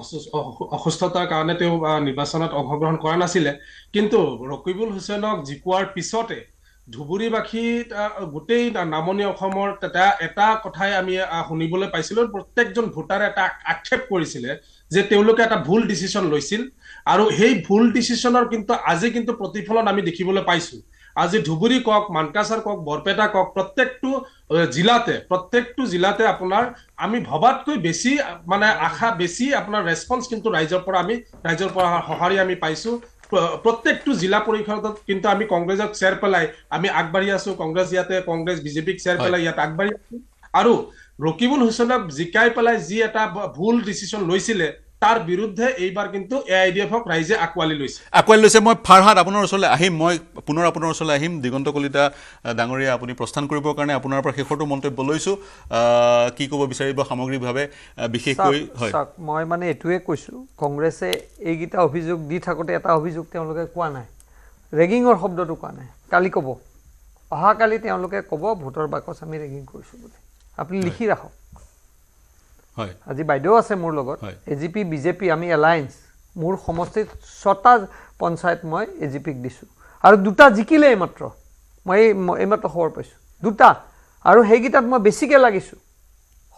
অসুস্থতাৰ কাৰণে তেওঁ নিৰ্বাচনত অংশগ্ৰহণ কৰা নাছিলে কিন্তু ৰকিবুল হুছেইনক জিকোৱাৰ পিছতে ধুবুৰীবাসী গোটেই নামনি অসমৰ এটা কথাই আমি শুনিবলৈ পাইছিলোঁ প্ৰত্যেকজন ভোটাৰে এটা আক্ষেপ কৰিছিলে যে তেওঁলোকে এটা ভুল ডিচিশ্যন লৈছিল আৰু সেই ভুল ডিচিশ্যনৰ কিন্তু আজি কিন্তু প্ৰতিফলন আমি দেখিবলৈ পাইছোঁ আজি ধুবুৰী কক মানকাছাৰ কক বৰপেটা কক প্ৰত্যেকটো জিলাতে আপোনাৰ আমি ভবাতকৈ বেছি মানে আশা বেছি আপোনাৰ ৰেসপন্স কিন্তু ৰাইজৰ পৰা সহাৰি আমি পাইছো প্ৰত্যেকটো জিলা পৰিষদত কিন্তু আমি কংগ্ৰেছক চেয়াৰ পেলাই আমি আগবাঢ়ি আছো কংগ্ৰেছ বিজেপিক চেয়াৰ পেলাই ইয়াত আগবাঢ়ি আছো আৰু ৰকিবুল হুছেইনক জিকাই পেলাই যি এটা ভুল ডিচিশ্যন লৈছিলে তাৰ বিৰুদ্ধে এইবাৰ কিন্তু এআইডিএফক ৰাইজে আকোৱালি লৈছে মই ফাৰহাদ আপোনাৰ ওচৰলৈ আহিম মই পুনৰ আপোনাৰ ওচৰলৈ আহিম দিগন্ত কলিতা ডাঙৰীয়া আপুনি প্ৰস্থান কৰিবৰ কাৰণে আপোনাৰ পৰা শেষৰটো মন্তব্য লৈছোঁ কি ক'ব বিচাৰিব সামগ্ৰিকভাৱে বিশেষকৈ হয় মই মানে এটোৱে কৈছোঁ কংগ্ৰেছে এইকেইটা অভিযোগ দি থাকোঁতে এটা অভিযোগ তেওঁলোকে কোৱা নাই ৰেগিঙৰ শব্দটো কোৱা নাই কালি ক'ব অহাকালি তেওঁলোকে ক'ব ভোটৰ বাকচ আমি ৰেগিং কৰিছোঁ বুলি আপুনি লিখি ৰাখক আজি বাইদেউ আছে মোৰ লগত এজিপি বিজেপি আমি এলায়েন্স মোৰ সমষ্টিত 6টা পঞ্চায়ত মই এজিপিক দিছোঁ আৰু 2টা জিকিলে এইমাত্ৰ মই এইমাত্ৰ খবৰ পাইছোঁ 2টা আৰু সেইকেইটাত মই বেছিকৈ লাগিছোঁ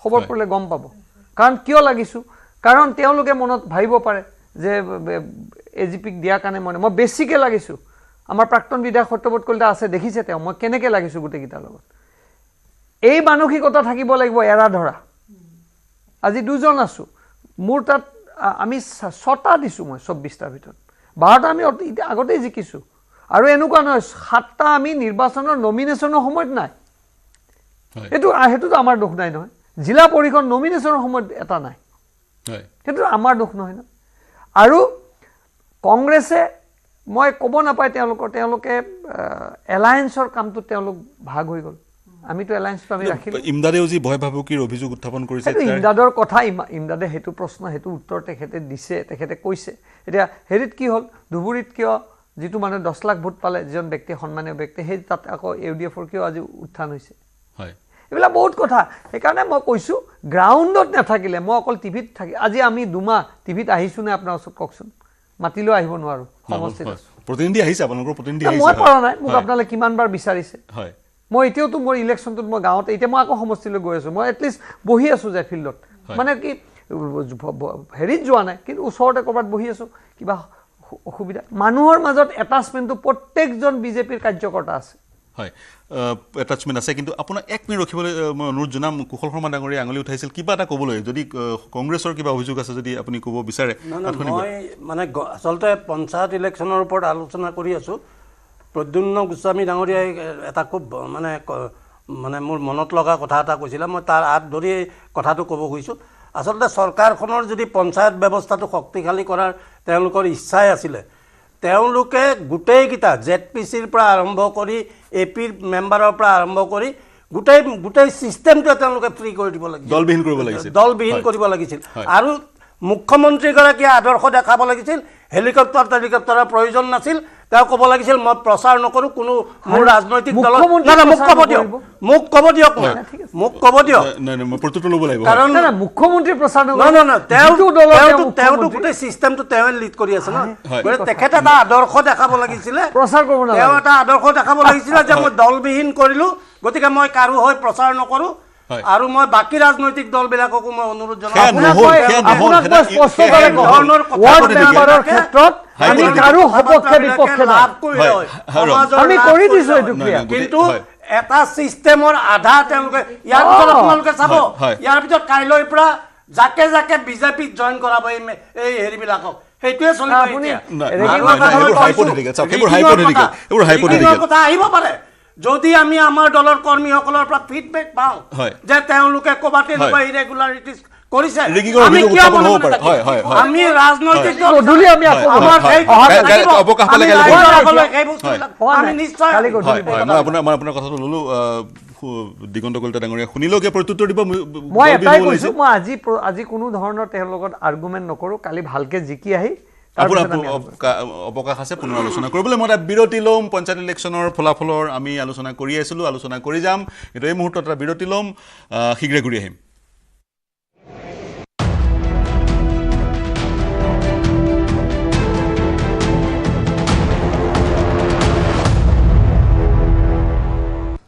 খবৰ পৰিলে গম পাব কাৰণ কিয় লাগিছোঁ কাৰণ তেওঁলোকে মনত ভাবিব পাৰে যে এজিপিক দিয়াৰ কাৰণে মই বেছিকৈ লাগিছোঁ আমাৰ প্ৰাক্তন বিধায়ক সত্যবোধ কলিতা আছে দেখিছে তেওঁ মই কেনেকৈ লাগিছোঁ গোটেইকেইটাৰ লগত এই মানসিকতা থাকিব লাগিব এৰা ধৰা আজি দুজন আছো মোৰ তাত আমি 6টা দিছোঁ মই 24টাৰ ভিতৰত 12টা আমি আগতেই জিকিছোঁ আৰু এনেকুৱা নহয় 7টা আমি নিৰ্বাচনৰ নমিনেশ্যনৰ সময়ত নাই সেইটোতো আমাৰ দোষ নাই নহয় জিলা পৰিষদ নমিনেশ্যনৰ সময়ত এটা নাই সেইটো আমাৰ দোষ নহয় ন আৰু কংগ্ৰেছে মই ক'ব নাপায় তেওঁলোকে এলায়েন্সৰ কামটো তেওঁলোক ভাগ হৈ গ'ল আমিতো এলায়েন্সটো আমি ৰাখিলোঁ ইমদাদেও যি ভয় ভাবুকিৰ অভিযোগ উত্থাপন কৰিছে ইমদাদৰ কথা ইমদাদে সেইটো প্ৰশ্ন সেইটো উত্তৰ তেখেতে দিছে তেখেতে কৈছে এতিয়া হেৰিত কি হ'ল ধুবুৰীত কিয় যিটো মানে 10 লাখ ভোট পালে যিজন ব্যক্তি সন্মানীয় ব্যক্তি সেই তাত আকৌ ইউডিএফৰ কিয় আজি উত্থান হৈছে এইবিলাক বহুত কথা সেইকাৰণে মই কৈছোঁ গ্ৰাউণ্ডত নাথাকিলে মই অকল টিভিত থাকি আজি আমি দুমাহ টিভিত আহিছোঁ নে আপোনাৰ ওচৰত কওকচোন মাতিলেও আহিব নোৱাৰোঁ সমষ্টিত প্ৰতিনিধি আহিছে আপোনালোকৰ প্ৰতিনিধি মই পৰা নাই মোক আপোনালোকে কিমানবাৰ বিচাৰিছে মই এতিয়াওতো মোৰ ইলেকশ্যনটোত মই গাঁৱত এতিয়া মই আকৌ সমষ্টিলৈ গৈ আছোঁ মই এটলিষ্ট বহি আছোঁ যে ফিল্ডত মানে কি হেৰিত যোৱা নাই কিন্তু ওচৰতে ক'ৰবাত বহি আছোঁ কিবা অসুবিধা মানুহৰ মাজত এটাচমেণ্টটো প্ৰত্যেকজন বিজেপিৰ কাৰ্যকৰ্তা আছে হয় এটাচমেণ্ট আছে কিন্তু আপোনাৰ 1 মিনিট ৰখিবলৈ মই অনুৰোধ জনাম কুশল শৰ্মা ডাঙৰীয়া আঙুলি উঠাইছিল কিবা এটা ক'বলৈ যদি কংগ্ৰেছৰ কিবা অভিযোগ আছে যদি আপুনি ক'ব বিচাৰে মই মানে আচলতে পঞ্চায়ত ইলেকশ্যনৰ ওপৰত আলোচনা কৰি আছোঁ প্ৰদ্যুম্ন গোস্বামী ডাঙৰীয়াই এটা খুব মানে মোৰ মনত লগা কথা এটা কৈছিলে মই তাৰ হাত ধৰি কথাটো ক'ব খুজিছোঁ আচলতে চৰকাৰখনৰ যদি পঞ্চায়ত ব্যৱস্থাটো শক্তিশালী কৰাৰ তেওঁলোকৰ ইচ্ছাই আছিলে তেওঁলোকে গোটেইকেইটা জেডপিচিৰ পৰা আৰম্ভ কৰি এপিৰ মেম্বাৰৰ পৰা আৰম্ভ কৰি গোটেই ছিষ্টেমটো তেওঁলোকে ফ্ৰী কৰি দিব লাগিছিল দলবিহীন কৰিব লাগিছিল আৰু মুখ্যমন্ত্ৰীগৰাকীয়ে আদৰ্শ দেখাব লাগিছিল হেলিকপ্টাৰৰ প্ৰয়োজন নাছিল তেওঁ ক'ব লাগিছিল মই প্ৰচাৰ নকৰোঁ কোনো মোৰ ৰাজনৈতিক দলৰ মোক ক'ব দিয়ক কাৰণ মুখ্যমন্ত্ৰী প্ৰচাৰ তেওঁতো গোটেই ছিষ্টেমটো তেওঁ লিড কৰি আছে ন তেখেতে এটা আদৰ্শ দেখাব লাগিছিলে তেওঁ এটা আদৰ্শ দেখাব লাগিছিলে যে মই দলবিহীন কৰিলোঁ গতিকে মই কাৰো হৈ প্ৰচাৰ নকৰোঁ আৰু মই বাকী ৰাজনৈতিক দলবিলাককো মই অনুৰোধ জনাওঁ কিন্তু এটা চিষ্টেমৰ আধা তেওঁলোকে ইয়াৰ পিছত আপোনালোকে চাব ইয়াৰ পিছত কাইলৈৰ পৰা যাকে যাকে বিজেপিত জইন কৰাব এই হেৰিবিলাকক সেইটোৱে চলিব কথা আহিব পাৰে যদি আমি আমাৰ দলৰ কৰ্মীসকলৰ পৰা ফিডবেক পাওঁ যে তেওঁলোকে ক'ৰবাত এনেকুৱা ইৰেগুলাৰিটিজ কৰিছে আমি ৰাজনৈতিক আপোনাৰ কথাটো ললো দিগন্ত কলিতা ডাঙৰীয়া শুনিলেও কিয় প্ৰত্যুত্তৰ দিব মই এটাই কৈছোঁ মই আজি কোনো ধৰণৰ তেওঁৰ লগত আৰ্গুমেণ্ট নকৰোঁ কালি ভালকৈ জিকি আহি অৱকাশ আছে পুনৰ আলোচনা কৰিবলৈ মই এটা বিৰতি ল'ম পঞ্চায়ত ইলেকশ্যনৰ ফলাফলৰ আমি আলোচনা কৰি আছিলোঁ আলোচনা কৰি যাম কিন্তু এই মুহূৰ্তত এটা বিৰতি ল'ম শীঘ্ৰে ঘূৰি আহিম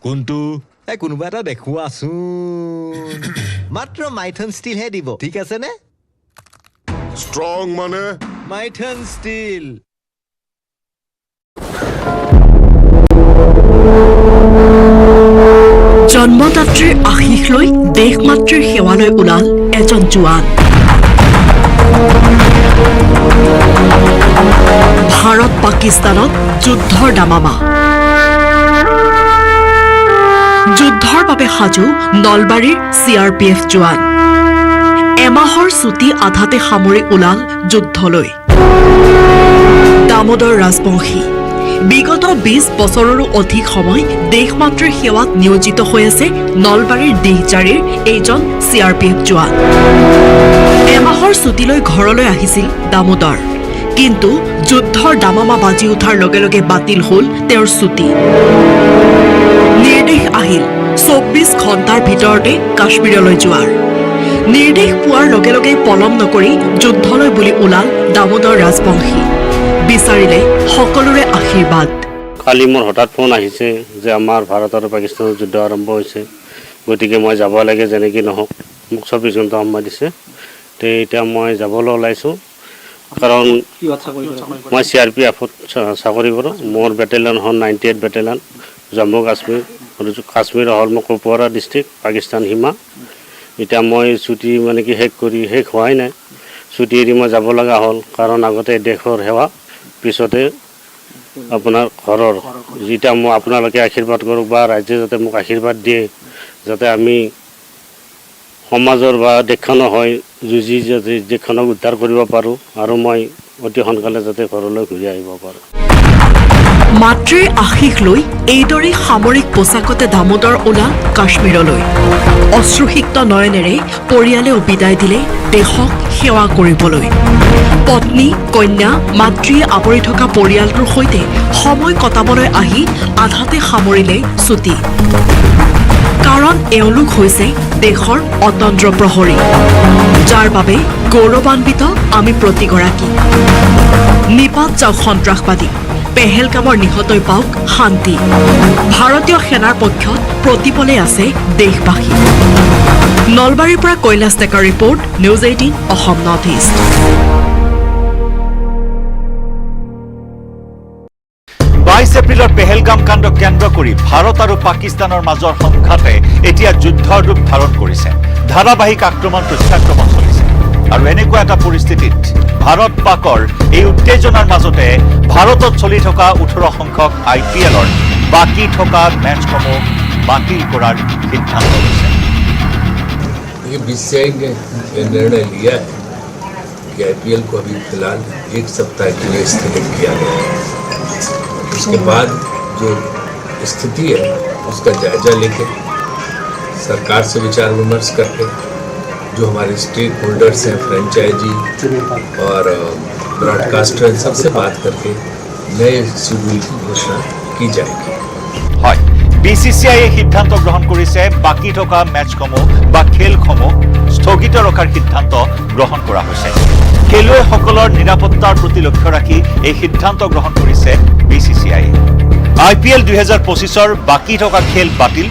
কোনটো কোনোবা এটা দেখুৱাচোন মাত্ৰ মাইথন ষ্টিলহে দিব ঠিক আছে নে ষ্ট্ৰং মানে মাইথন ষ্টিল জন্মদাত্ৰীৰ আশীষ লৈ দেশমাতৃৰ সেৱালৈ ওলাল এজন জোৱান ভাৰত পাকিস্তানত যুদ্ধৰ দামামা যুদ্ধৰ বাবে সাজু নলবাৰীৰ CRPF জোৱান এমাহৰ ছুটি আধাতে সামৰি ওলাল যুদ্ধলৈ দামোদৰ ৰাজবংশী বিগত 20 বছৰৰো অধিক সময় দেশমাতৃৰ সেৱাত নিয়োজিত হৈ আছে নলবাৰীৰ দিহজাৰীৰ এইজন CRPF জোৱান এমাহৰ ছুটিলৈ ঘৰলৈ আহিছিল দামোদৰ কিন্তু যুদ্ধৰ দামামা বাজি উঠাৰ লগে লগে বাতিল হ'ল তেওঁৰ ছুটি নিৰ্দেশ আহিল 24 ঘণ্টাৰ ভিতৰতে কাশ্মীৰলৈ যোৱাৰ নিৰ্দেশ পোৱাৰ লগে লগে পলম নকৰি যুদ্ধলৈ বুলি ওলাল দামোদৰ ৰাজবংশী বিচাৰিলে সকলোৰে আশীৰ্বাদ কালি মোৰ হঠাৎ ফোন আহিছে যে আমাৰ ভাৰত আৰু পাকিস্তানৰ যুদ্ধ আৰম্ভ হৈছে গতিকে মই যাব লাগে যেনেকৈ নহওক মোক 24 ঘণ্টা সময় দিছে তো এতিয়া মই যাবলৈ ওলাইছোঁ কাৰণ মই CRPFত চাকৰি কৰোঁ মোৰ বেটেলিয়ন হ'ল 98 বেটেলিয়ন জম্মু কাশ্মীৰ হ'ল মোৰ কুপৱাৰা ডিষ্ট্ৰিক্ট পাকিস্তান সীমা এতিয়া মই ছুটি মানে কি শেষ হোৱাই নাই ছুটি এৰি মই যাব লগা হ'ল কাৰণ আগতে দেশৰ সেৱা পিছতে আপোনাৰ ঘৰৰ যেতিয়া মই আপোনালোকে আশীৰ্বাদ কৰক বা ৰাজ্যে যাতে মোক আশীৰ্বাদ দিয়ে যাতে আমি সমাজৰ বা দেশখনৰ হয় যুঁজি যাতে দেশখনক উদ্ধাৰ কৰিব পাৰোঁ আৰু মই অতি সোনকালে যাতে ঘৰলৈ ঘূৰি আহিব পাৰোঁ মাতৃৰ আশীষ লৈ এইদৰে সামৰিক পোছাকতে দামোদৰ ওলাল কাশ্মীৰলৈ অশ্ৰুসিক্ত নয়নেৰে পৰিয়ালেও বিদায় দিলে দেশক সেৱা কৰিবলৈ পত্নী কন্যা মাতৃয়ে আৱৰি থকা পৰিয়ালটোৰ সৈতে সময় কটাবলৈ আহি আধাতে সামৰিলে ছুটি কাৰণ এওঁলোক হৈছে দেশৰ অতন্ত্ৰ প্ৰহৰী যাৰ বাবে গৌৰৱান্বিত আমি প্ৰতিগৰাকী নিপাত যাওক সন্ত্ৰাসবাদী পেহেলগামৰ নিহতই পাওক শান্তি ভাৰতীয় সেনাৰ পক্ষত প্ৰতিপলে আছে দেশবাসী নলবাৰীৰ পৰা কৈলাশ ডেকাৰ report News 18 Assam north east 22 এপ্ৰিলৰ পেহেলগাম কাণ্ডক কেন্দ্ৰ কৰি ভাৰত আৰু পাকিস্তানৰ মাজৰ সংঘাতে এতিয়া যুদ্ধৰ ৰূপ ধাৰণ কৰিছে ধাৰাবাহিক আক্ৰমণ প্ৰত্যাক্ৰমণ চলিছে আৰু এনেকুৱা এটা পৰিস্থিতিত ভাৰত পাকৰ এই উত্তেজনাৰ মাজতে ভাৰতত চলি থকা 18 সংখ্যক IPLৰ বাকী থকা মেচসমূহ বাতিল কৰাৰ সিদ্ধান্ত লৈছে BCCI ने निर्णय लिया है कि IPL को अभी फिलहाल 1 सप्ताह के लिए स्थगित किया गया है उसके बाद जो स्थिति है उसका जायजा लेके सरकार से विचार विमर्श करके जो हमारे स्टेक होल्डर्स हैं फ्रेंचाइजी और ब्रॉडकास्टर सबसे बात करके नए शेड्यूल की घोषणा की जाएगी হয় BCCI সিদ্ধান্ত গ্ৰহণ কৰিছে বাকি থকা মেচসমূহ বা খেলসমূহ স্থগিত ৰখাৰ সিদ্ধান্ত গ্ৰহণ কৰা হৈছে খেলুৱৈসকলৰ নিৰাপত্তাৰ প্ৰতি লক্ষ্য ৰাখি এই সিদ্ধান্ত গ্ৰহণ কৰিছে BCCI IPL 2025-ৰ বাকী থকা খেল বাতিল,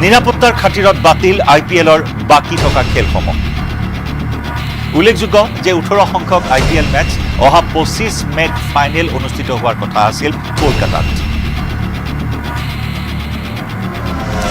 নিৰাপত্তাৰ খাতিৰত বাতিল IPL-ৰ বাকী থকা খেলসমূহ। উল্লেখযোগ্য যে 18 সংখ্যক IPL মেচ অহা 25 মেত ফাইনেল অনুষ্ঠিত হোৱাৰ কথা আছিল কলকাতাত।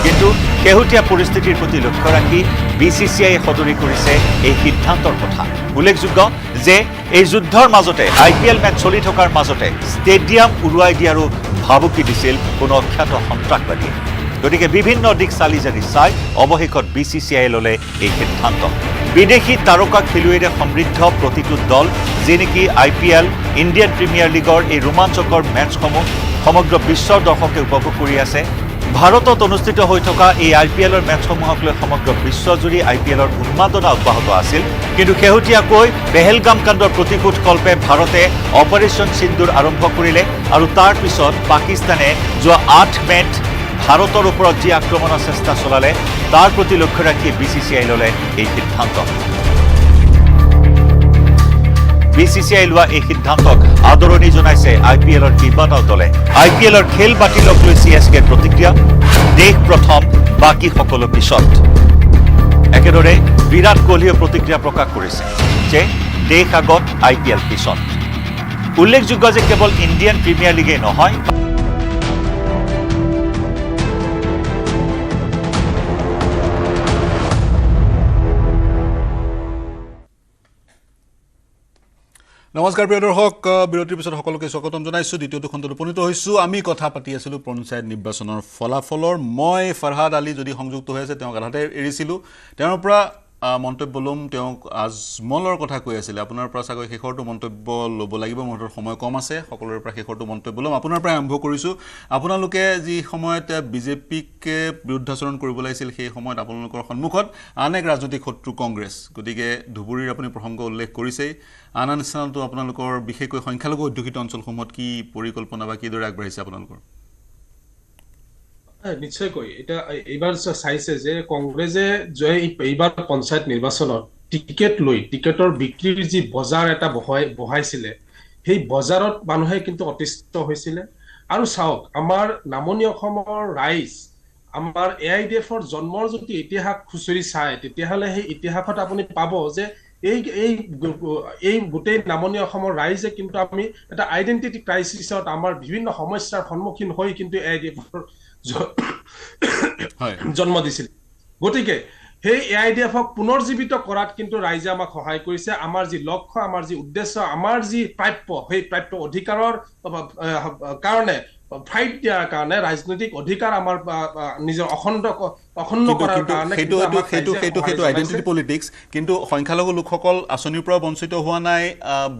কিন্তু শেহতীয়া পৰিস্থিতিৰ প্ৰতি লক্ষ্য ৰাখি BCCI সদৰি কৰিছে এই সিদ্ধান্তৰ কথা। উল্লেখযোগ্য যে এই যুদ্ধৰ মাজতে IPL মেচ চলি থকাৰ মাজতে ষ্টেডিয়াম উৰুৱাই দিয়াৰো ভাবুকি দিছিল কোনো অখ্যাত সন্ত্ৰাসবাদীয়ে। গতিকে বিভিন্ন দিশ চালি জাৰি চাই অৱশেষত BCCI ল'লে এই সিদ্ধান্ত। বিদেশী তাৰকা খেলুৱৈৰে সমৃদ্ধ প্ৰতিটো দল যি নেকি IPL ইণ্ডিয়ান প্ৰিমিয়াৰ লীগৰ এই ৰোমাঞ্চকৰ মেচসমূহ সমগ্ৰ বিশ্বৰ দৰ্শকে উপভোগ কৰি আছে। ভাৰতত অনুষ্ঠিত হৈ থকা এই IPL-ৰ মেচসমূহক লৈ সমগ্ৰ বিশ্বজুৰি IPL-ৰ উন্মাদনা অব্যাহত আছিল। কিন্তু শেহতীয়াকৈ পেহেলগাম কাণ্ডৰ প্ৰতিশোধ কল্পে ভাৰতে অপাৰেশ্যন সিন্দুৰ আৰম্ভ কৰিলে আৰু তাৰ পিছত পাকিস্তানে যোৱা 8 মেত ভাৰতৰ ওপৰত যি আক্ৰমণৰ চেষ্টা চলালে তাৰ প্ৰতি লক্ষ্য ৰাখি BCCI ল'লে এই সিদ্ধান্ত। BCCI লোৱা এই সিদ্ধান্তক আদৰণি জনাইছে IPL-ৰ কেইবাটাও দলে। IPL-ৰ খেল বাতিলক লৈ CSKৰ প্ৰতিক্ৰিয়া, দেশ প্ৰথম বাকী সকলো পিছত। একেদৰে বিৰাট কোহলীয়ে প্ৰতিক্ৰিয়া প্ৰকাশ কৰিছে যে দেশ আগত IPL পিছত। উল্লেখযোগ্য যে কেৱল ইণ্ডিয়ান প্ৰিমিয়াৰ লীগেই নহয়, নমস্কাৰ প্ৰিয় দৰ্শক, বিৰতিৰ পিছত সকলোকে স্বাগতম জনাইছোঁ। দ্বিতীয়টো খণ্ডত উপনীত হৈছোঁ। আমি কথা পাতি আছিলোঁ পঞ্চায়ত নিৰ্বাচনৰ ফলাফলৰ। মই ফাৰহাদ আলী যদি সংযুক্ত হৈ আছে তেওঁক আধাতে এৰিছিলোঁ। তেওঁৰ পৰা মন্তব্য ল'ম। তেওঁক আজমলৰ কথা কৈ আছিলে। আপোনাৰ পৰা চাগৈ শেষৰটো মন্তব্য ল'ব লাগিব, মোৰ হাতত সময় কম আছে। সকলোৰে পৰা শেষৰটো মন্তব্য ল'ম। আপোনাৰ পৰা আৰম্ভ কৰিছোঁ। আপোনালোকে যি সময়ত বিজেপিক বিৰুদ্ধাচৰণ কৰিব লাগিছিল সেই সময়ত আপোনালোকৰ সন্মুখত আন এক ৰাজনৈতিক শত্ৰু কংগ্ৰেছ। গতিকে ধুবুৰীৰ আপুনি প্ৰসংগ উল্লেখ কৰিছেই। আন স্থানতো আপোনালোকৰ বিশেষকৈ সংখ্যালঘু অধ্যুষিত অঞ্চলসমূহত কি পৰিকল্পনা বা কিদৰে আগবাঢ়িছে আপোনালোকৰ? নিশ্চয়কৈ এতিয়া এইবাৰ চাইছে যে কংগ্ৰেছে এইবাৰ পঞ্চায়ত নিৰ্বাচনত টিকেট লৈ টিকেটৰ বিক্ৰীৰ যি বজাৰ এটা বহাইছিলে সেই বজাৰত মানুহে কিন্তু অতিষ্ঠ হৈছিলে। আৰু চাওক, আমাৰ নামনি অসমৰ ৰাইজ আমাৰ AIDF-ৰ জন্মৰ যদি ইতিহাস খুচৰি চায় তেতিয়াহ'লে সেই ইতিহাসত আপুনি পাব যে এই গোটেই নামনি অসমৰ ৰাইজে কিন্তু আমি এটা আইডেণ্টিটি ক্ৰাইচিছত আমাৰ বিভিন্ন সমস্যাৰ সন্মুখীন হৈ কিন্তু AIDF-ৰ জন্ম দিছিল। গতিকে সেই AIDF-ক পুনৰ্জীৱিত কৰাত কিন্তু ৰাইজে আমাক সহায় কৰিছে। আমাৰ যি লক্ষ্য, আমাৰ যি উদ্দেশ্য, আমাৰ যি প্ৰাপ্য, সেই প্ৰাপ্য অধিকাৰৰ কাৰণে ফাইট দিয়াৰ কাৰণে, ৰাজনৈতিক অধিকাৰ আমাৰ নিজৰ অখণ্ড কৰাৰ কাৰণে সেইটো আইডেণ্টিটি পলিটিক্স। কিন্তু সংখ্যালঘু লোকসকল আঁচনিৰ পৰা বঞ্চিত হোৱা নাই,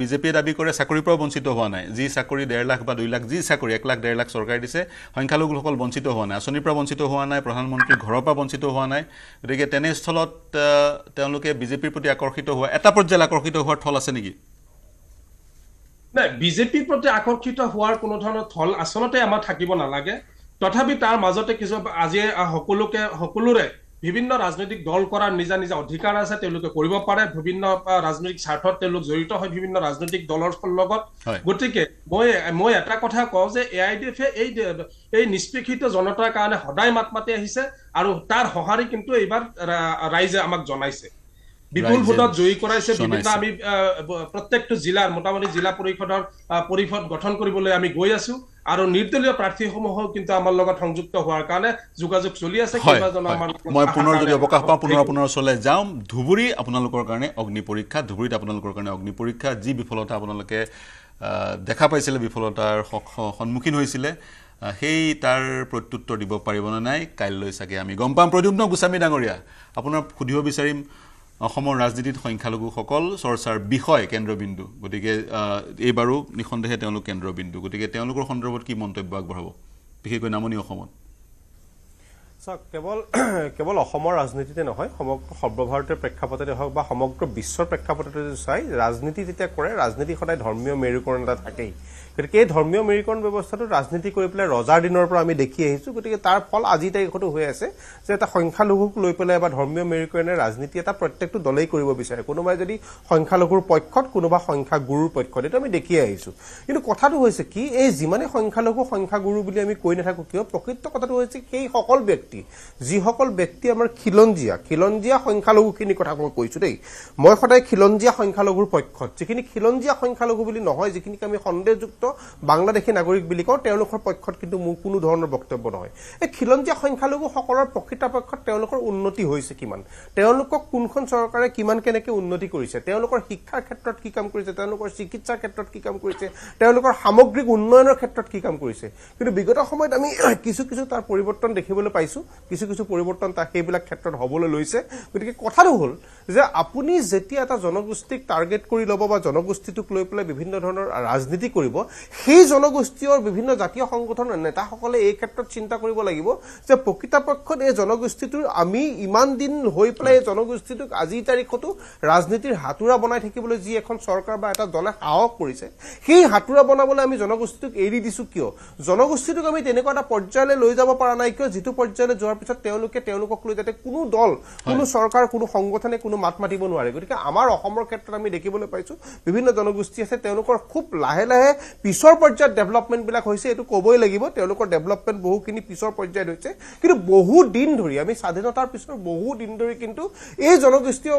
বিজেপিয়ে দাবী কৰে চাকৰিৰ পৰা বঞ্চিত হোৱা নাই। যি চাকৰি 1.5 লাখ বা 2 লাখ, যি চাকৰি 1 লাখ 1.5 লাখ চৰকাৰে দিছে, সংখ্যালঘু লোকসকল বঞ্চিত হোৱা নাই, আঁচনিৰ পৰা বঞ্চিত হোৱা নাই, প্ৰধানমন্ত্ৰীৰ ঘৰৰ পৰা বঞ্চিত হোৱা নাই। গতিকে তেনেস্থলত তেওঁলোকে বিজেপিৰ প্ৰতি আকৰ্ষিত হোৱা, এটা পৰ্যায়ত আকৰ্ষিত হোৱাৰ থল আছে নেকি? নাই, বিজেপিৰ প্ৰতি আকৰ্ষিত হোৱাৰ কোনো ধৰণৰ থল আচলতে আমাৰ থাকিব নালাগে। তথাপি তাৰ মাজতে কিছু আজি সকলোৰে বিভিন্ন ৰাজনৈতিক দল কৰাৰ নিজা নিজা অধিকাৰ আছে, তেওঁলোকে কৰিব পাৰে। বিভিন্ন ৰাজনৈতিক স্বাৰ্থত তেওঁলোক জড়িত হয় বিভিন্ন ৰাজনৈতিক দলৰ লগত। গতিকে মই এটা কথা কওঁ যে AIDF-এ এই নিষ্পেষিত জনতাৰ কাৰণে সদায় মাত মাতি আহিছে আৰু তাৰ সঁহাৰি কিন্তু এইবাৰ ৰাইজে আমাক জনাইছে। বিপুল ভোটত জয়ী কৰাইছে। বিভিন্ন আমি প্ৰত্যেকটো জিলাৰ মোটামুটি জিলা পৰিষদ গঠন কৰিবলৈ আমি গৈ আছো আৰু নিৰ্দলীয় প্ৰাৰ্থীসমূহো কিন্তু আমাৰ লগত সংযুক্ত হোৱাৰ কাৰণে যোগাযোগ চলি আছে। মই পুনৰ যদি অৱকাশ পাওঁ পুনৰ ওচৰলৈ যাম। ধুবুৰী আপোনালোকৰ কাৰণে অগ্নি পৰীক্ষা, ধুবুৰীত আপোনালোকৰ কাৰণে অগ্নি পৰীক্ষা। যি বিফলতা আপোনালোকে দেখা পাইছিলে, বিফলতাৰ সন্মুখীন হৈছিলে, সেই তাৰ প্ৰত্যুত্তৰ দিব পাৰিবনে নাই কাইলৈ চাগে আমি গম পাম। প্ৰদ্যুম্ন গোস্বামী ডাঙৰীয়া, আপোনাক সুধিব বিচাৰিম, অসমৰ ৰাজনীতিত সংখ্যালঘুসকল চৰ্চাৰ বিষয় কেন্দ্ৰবিন্দু। গতিকে এইবাৰো নিঃসন্দেহে তেওঁলোক কেন্দ্ৰবিন্দু। গতিকে তেওঁলোকৰ সন্দৰ্ভত কি মন্তব্য আগবঢ়াব, বিশেষকৈ নামনি অসমত? কেৱল অসমৰ ৰাজনীতিতে নহয় সমগ্ৰ সৰ্বভাৰতীয় প্ৰেক্ষাপটতে হওক বা সমগ্ৰ বিশ্বৰ প্ৰেক্ষাপটতে চাই ৰাজনীতি যেতিয়া কৰে ৰাজনীতি সদায় ধৰ্মীয় মেৰুকৰণ এটা থাকেই গতিকে এই ধৰ্মীয় মেৰুকৰণ ব্যৱস্থাটো ৰাজনীতি কৰি পেলাই ৰজাৰ দিনৰ পৰা আমি দেখি আহিছোঁ গতিকে তাৰ ফল আজি তাৰিখতো হৈ আছে যে এটা সংখ্যালঘুক লৈ পেলাই বা ধৰ্মীয় মেৰুকৰণে ৰাজনীতি এটা প্ৰত্যেকটো দলেই কৰিব বিচাৰে কোনোবাই যদি সংখ্যালঘুৰ পক্ষত কোনোবা সংখ্যাগুৰুৰ পক্ষত এইটো আমি দেখি আহিছোঁ কিন্তু কথাটো হৈছে কি এই যিমানে সংখ্যাগুৰু বুলি আমি কৈ নাথাকোঁ কিয় প্ৰকৃত কথাটো হৈছে সেই সকল ব্যক্তি যিসকল ব্যক্তি আমাৰ খিলঞ্জীয়া সংখ্যালঘুখিনিৰ কথা মই কৈছোঁ দেই মই সদায় খিলঞ্জীয়া সংখ্যালঘুৰ পক্ষত যিখিনি খিলঞ্জীয়া সংখ্যালঘু বুলি নহয় যিখিনিক আমি সন্দেহযুক্ত বাংলাদেশী নাগৰিক বুলি কওঁ তেওঁলোকৰ পক্ষত কিন্তু মোৰ কোনো ধৰণৰ বক্তব্য নহয় এই খিলঞ্জীয়া সংখ্যালঘুসকলৰ প্ৰকৃতপক্ষত তেওঁলোকৰ উন্নতি হৈছে কিমান তেওঁলোকক কোনখন চৰকাৰে কিমান কেনেকৈ উন্নতি কৰিছে তেওঁলোকৰ শিক্ষাৰ ক্ষেত্ৰত কি কাম কৰিছে তেওঁলোকৰ চিকিৎসাৰ ক্ষেত্ৰত কি কাম কৰিছে তেওঁলোকৰ সামগ্ৰিক উন্নয়নৰ ক্ষেত্ৰত কি কাম কৰিছে কিন্তু বিগত সময়ত আমি কিছু তাৰ পৰিৱৰ্তন দেখিবলৈ পাইছোঁ কিছু পৰিৱৰ্তন সেইবিলাক ক্ষেত্ৰত হ'বলৈ লৈছে গতিকে কথাটো হ'ল যে আপুনি যেতিয়া এটা জনগোষ্ঠীক টাৰ্গেট কৰি ল'ব বা জনগোষ্ঠীটোক লৈ পেলাই বিভিন্ন ধৰণৰ ৰাজনীতি কৰিব সেই জনগোষ্ঠীৰ বিভিন্ন জাতীয় সংগঠনৰ নেতাসকলে এই ক্ষেত্ৰত চিন্তা কৰিব লাগিব যে প্ৰকৃতপক্ষত এই জনগোষ্ঠীটোৰ আমি ইমান দিন হৈ পেলাই এই জনগোষ্ঠীটোক আজিৰ তাৰিখতো ৰাজনীতিৰ হাতুৰা বনাই থাকিবলৈ যি এখন চৰকাৰ বা এটা দলে সাহস কৰিছে সেই হাতুৰা বনাবলৈ আমি জনগোষ্ঠীটোক এৰি দিছোঁ কিয় জনগোষ্ঠীটোক আমি তেনেকুৱা এটা পৰ্যায়লৈ লৈ যাব পৰা নাই কিয় যিটো পৰ্যায়লৈ যোৱাৰ পিছত তেওঁলোকক লৈ যাতে কোনো দল কোনো চৰকাৰ কোনো সংগঠনে কোনো মাত মাতিব নোৱাৰে গতিকে আমাৰ অসমৰ ক্ষেত্ৰত আমি দেখিবলৈ পাইছোঁ বিভিন্ন জনগোষ্ঠী আছে তেওঁলোকৰ খুব লাহে পিছৰ পৰ্যায়ত ডেভেলপমেণ্টবিলাক হৈছে এইটো ক'বই লাগিব তেওঁলোকৰ ডেভেলপমেণ্ট বহুখিনি পিছৰ পৰ্যায়ত হৈছে কিন্তু বহু দিন ধৰি আমি স্বাধীনতাৰ পিছৰ বহু দিন ধৰি কিন্তু এই জনগোষ্ঠীয়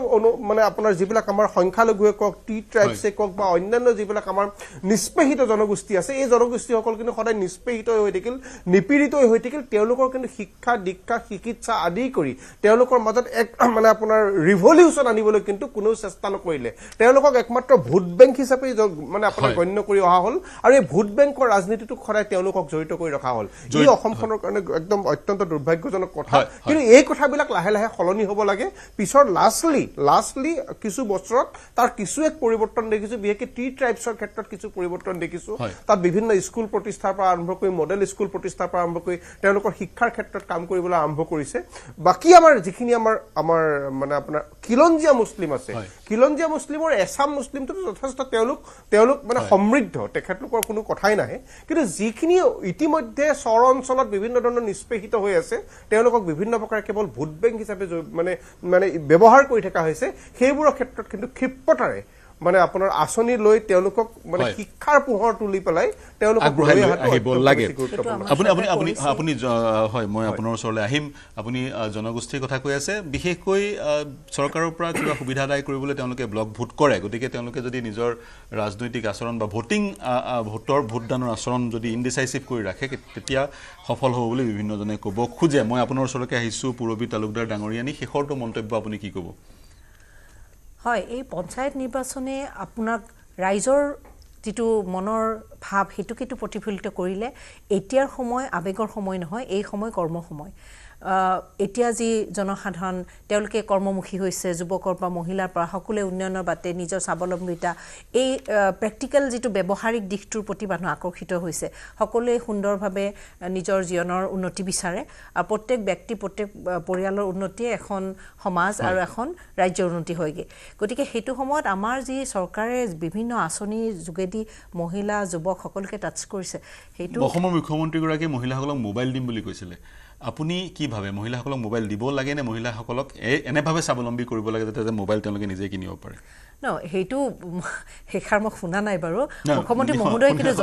মানে আপোনাৰ যিবিলাক আমাৰ সংখ্যালঘুৱে কওক টি ট্ৰাইবছে কওক বা অন্যান্য যিবিলাক আমাৰ নিষ্পেষিত জনগোষ্ঠী আছে এই জনগোষ্ঠীসকল কিন্তু সদায় নিষ্পেষিত হৈ থাকিল নিপীড়িত হৈ থাকিল তেওঁলোকৰ কিন্তু শিক্ষা দীক্ষা চিকিৎসা আদি কৰি তেওঁলোকৰ মাজত এক মানে আপোনাৰ ৰিভলিউচন আনিবলৈ কিন্তু কোনো চেষ্টা নকৰিলে তেওঁলোকক একমাত্ৰ ভোট বেংক হিচাপে মানে আপোনাৰ গণ্য কৰি অহা হ'ল আৰু এই ভোট বেংকৰ ৰাজনীতিটোক সদায় তেওঁলোকক জড়িত কৰি ৰখা হ'ল এই অসমখনৰ কাৰণে একদম অত্যন্ত দুৰ্ভাগ্যজনক কথা কিন্তু এই কথাবিলাক লাহে সলনি হ'ব লাগে পিছৰ লাষ্টলি কিছু বছৰত তাৰ কিছু এক পৰিৱৰ্তন দেখিছোঁ বিশেষকৈ টি ট্ৰাইবছৰ ক্ষেত্ৰত কিছু পৰিৱৰ্তন দেখিছোঁ তাত বিভিন্ন স্কুল প্ৰতিষ্ঠাৰ পৰা আৰম্ভ কৰি মডেল স্কুল প্ৰতিষ্ঠাৰ পৰা আৰম্ভ কৰি তেওঁলোকৰ শিক্ষাৰ ক্ষেত্ৰত কাম কৰিবলৈ আৰম্ভ কৰিছে বাকী আমাৰ যিখিনি আমাৰ মানে আপোনাৰ খিলঞ্জীয়া মুছলিম আছে খিলঞ্জীয়া মুছলিমৰ এছাম মুছলিমটো যথেষ্ট তেওঁলোক মানে সমৃদ্ধ তেখেতলোকৰ কোনো কথাই নাহে কিন্তু যিখিনি ইতিমধ্যে চৰ অঞ্চলত বিভিন্ন ধৰণৰ নিষ্পেষিত হৈ আছে তেওঁলোকক বিভিন্ন প্ৰকাৰে কেৱল ভোট বেংক হিচাপে মানে ব্যৱহাৰ কৰি থকা হৈছে সেইবোৰৰ ক্ষেত্ৰত কিন্তু ক্ষিপ্ৰতাৰে মানে আপোনাৰ আঁচনি লৈ তেওঁলোকক মানে শিক্ষাৰ পোহৰ তুলি পেলাই তেওঁলোকক আহিব লাগে আপুনি হয় মই আপোনাৰ ওচৰলৈ আহিম আপুনি জনগোষ্ঠীৰ কথা কৈ আছে বিশেষকৈ চৰকাৰৰ পৰা কিবা সুবিধা আদায় কৰিবলৈ তেওঁলোকে ব্লক ভোট কৰে গতিকে তেওঁলোকে যদি নিজৰ ৰাজনৈতিক আচৰণ বা ভোটদানৰ আচৰণ যদি ইনডিচাইচিভ কৰি ৰাখে তেতিয়া সফল হ'ব বুলি বিভিন্নজনে ক'ব খোজে মই আপোনাৰ ওচৰলৈকে আহিছোঁ পুৰবী তালুকদাৰ ডাঙৰীয়ানী শেষৰটো মন্তব্য আপুনি কি ক'ব হয় এই পঞ্চায়ত নিৰ্বাচনে আপোনাক ৰাইজৰ যিটো মনৰ ভাৱ হেতুকেটো প্ৰতিফলিত কৰিলে এতিয়াৰ সময় আবেগৰ সময় নহয় এই সময় কৰ্ম সময় এতিয়া যি জনসাধাৰণ তেওঁলোকে কৰ্মমুখী হৈছে যুৱকৰ পৰা মহিলাৰ পৰা সকলোৱে উন্নয়নৰ বাটে নিজৰ স্বাৱলম্বিতা এই প্ৰেক্টিকেল যিটো ব্যৱহাৰিক দিশটোৰ প্ৰতি মানুহ আকৰ্ষিত হৈছে সকলোৱে সুন্দৰভাৱে নিজৰ জীৱনৰ উন্নতি বিচাৰে আৰু প্ৰত্যেক ব্যক্তি প্ৰত্যেক পৰিয়ালৰ উন্নতিয়ে এখন সমাজ আৰু এখন ৰাজ্যৰ উন্নতি হয়গে গতিকে সেইটো সময়ত আমাৰ যি চৰকাৰে বিভিন্ন আঁচনিৰ যোগেদি মহিলা যুৱক সকলোকে টাচ কৰিছে সেইটো অসমৰ মুখ্যমন্ত্ৰীগৰাকীয়ে মহিলাসকলক মোবাইল দিম বুলি কৈছিলে আপুনি কি ভাবে মহিলাসকলক মোবাইল দিব লাগে নে মহিলাসকলক এনেভাৱে স্বাৱলম্বী কৰিব লাগে যাতে মোবাইল তেওঁলোকে নিজে কিনিব পাৰে No, সেইটো হেখাৰ মই শুনা নাই বাৰু মুখ্যমন্ত্ৰী মহোদয় কিন্তু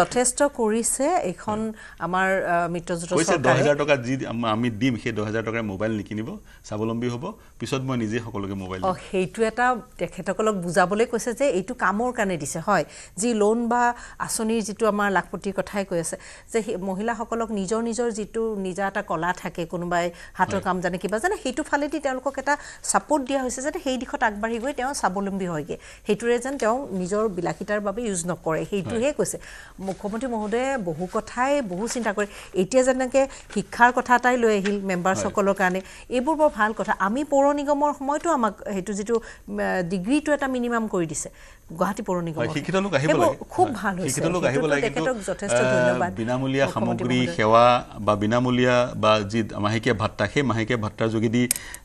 যথেষ্ট কৰিছে এখন আমাৰ মিত্ৰজোঁটৰ চৰকাৰে 10000 টকা যি আমি দিম সেই 10000 টকাৰ মোবাইল নিকিনিব স্বাৱলম্বী হ'ব পিছত মই নিজে সকলোকে মোবাইল দিম সেইটো এটা তেখেতসকলক বুজাবলৈ কৈছে যে এইটো কামৰ কাৰণে দিছে হয় যি লোন বা আঁচনিৰ যিটো আমাৰ লাখপতিৰ কথাই কৈ আছে যে মহিলাসকলক নিজৰ যিটো নিজা এটা কলা থাকে কোনোবাই হাতৰ কাম জানে কিবা জানে সেইটো ফালেদি তেওঁলোকক এটা সাপোৰ্ট দিয়া হৈছে যে সেই দিশত আগবাঢ়ি গৈ তেওঁ স্বাৱলম্বী হয়গে সেইটোৰে যেন তেওঁ নিজৰ বিলাসিতাৰ বাবে ইউজ নকৰে সেইটোহে কৈছে মুখ্যমন্ত্ৰী মহোদয়ে বহু কথাই বহু চিন্তা কৰে এতিয়া যেনেকৈ শিক্ষাৰ কথা এটাই লৈ আহিল মেম্বাৰসকলৰ কাৰণে এইবোৰ বৰ ভাল কথা আমি পৌৰ নিগমৰ সময়তো আমাক সেইটো যিটো ডিগ্ৰীটো এটা মিনিমাম কৰি দিছে গুৱাহাটী পৌৰ নিগমৰ শিক্ষিত লোক আহিব লাগে খুব ভাল হৈছে শিক্ষিত লোক আহিব লাগে তেখেতক যথেষ্ট ধন্যবাদ বিনামূলীয়া সামগ্ৰী সেৱা বা বিনামূলীয়া বা যি মাহেকীয়া ভাত্তা সেই মাহেকীয়া ভাত্তাৰ যোগেদি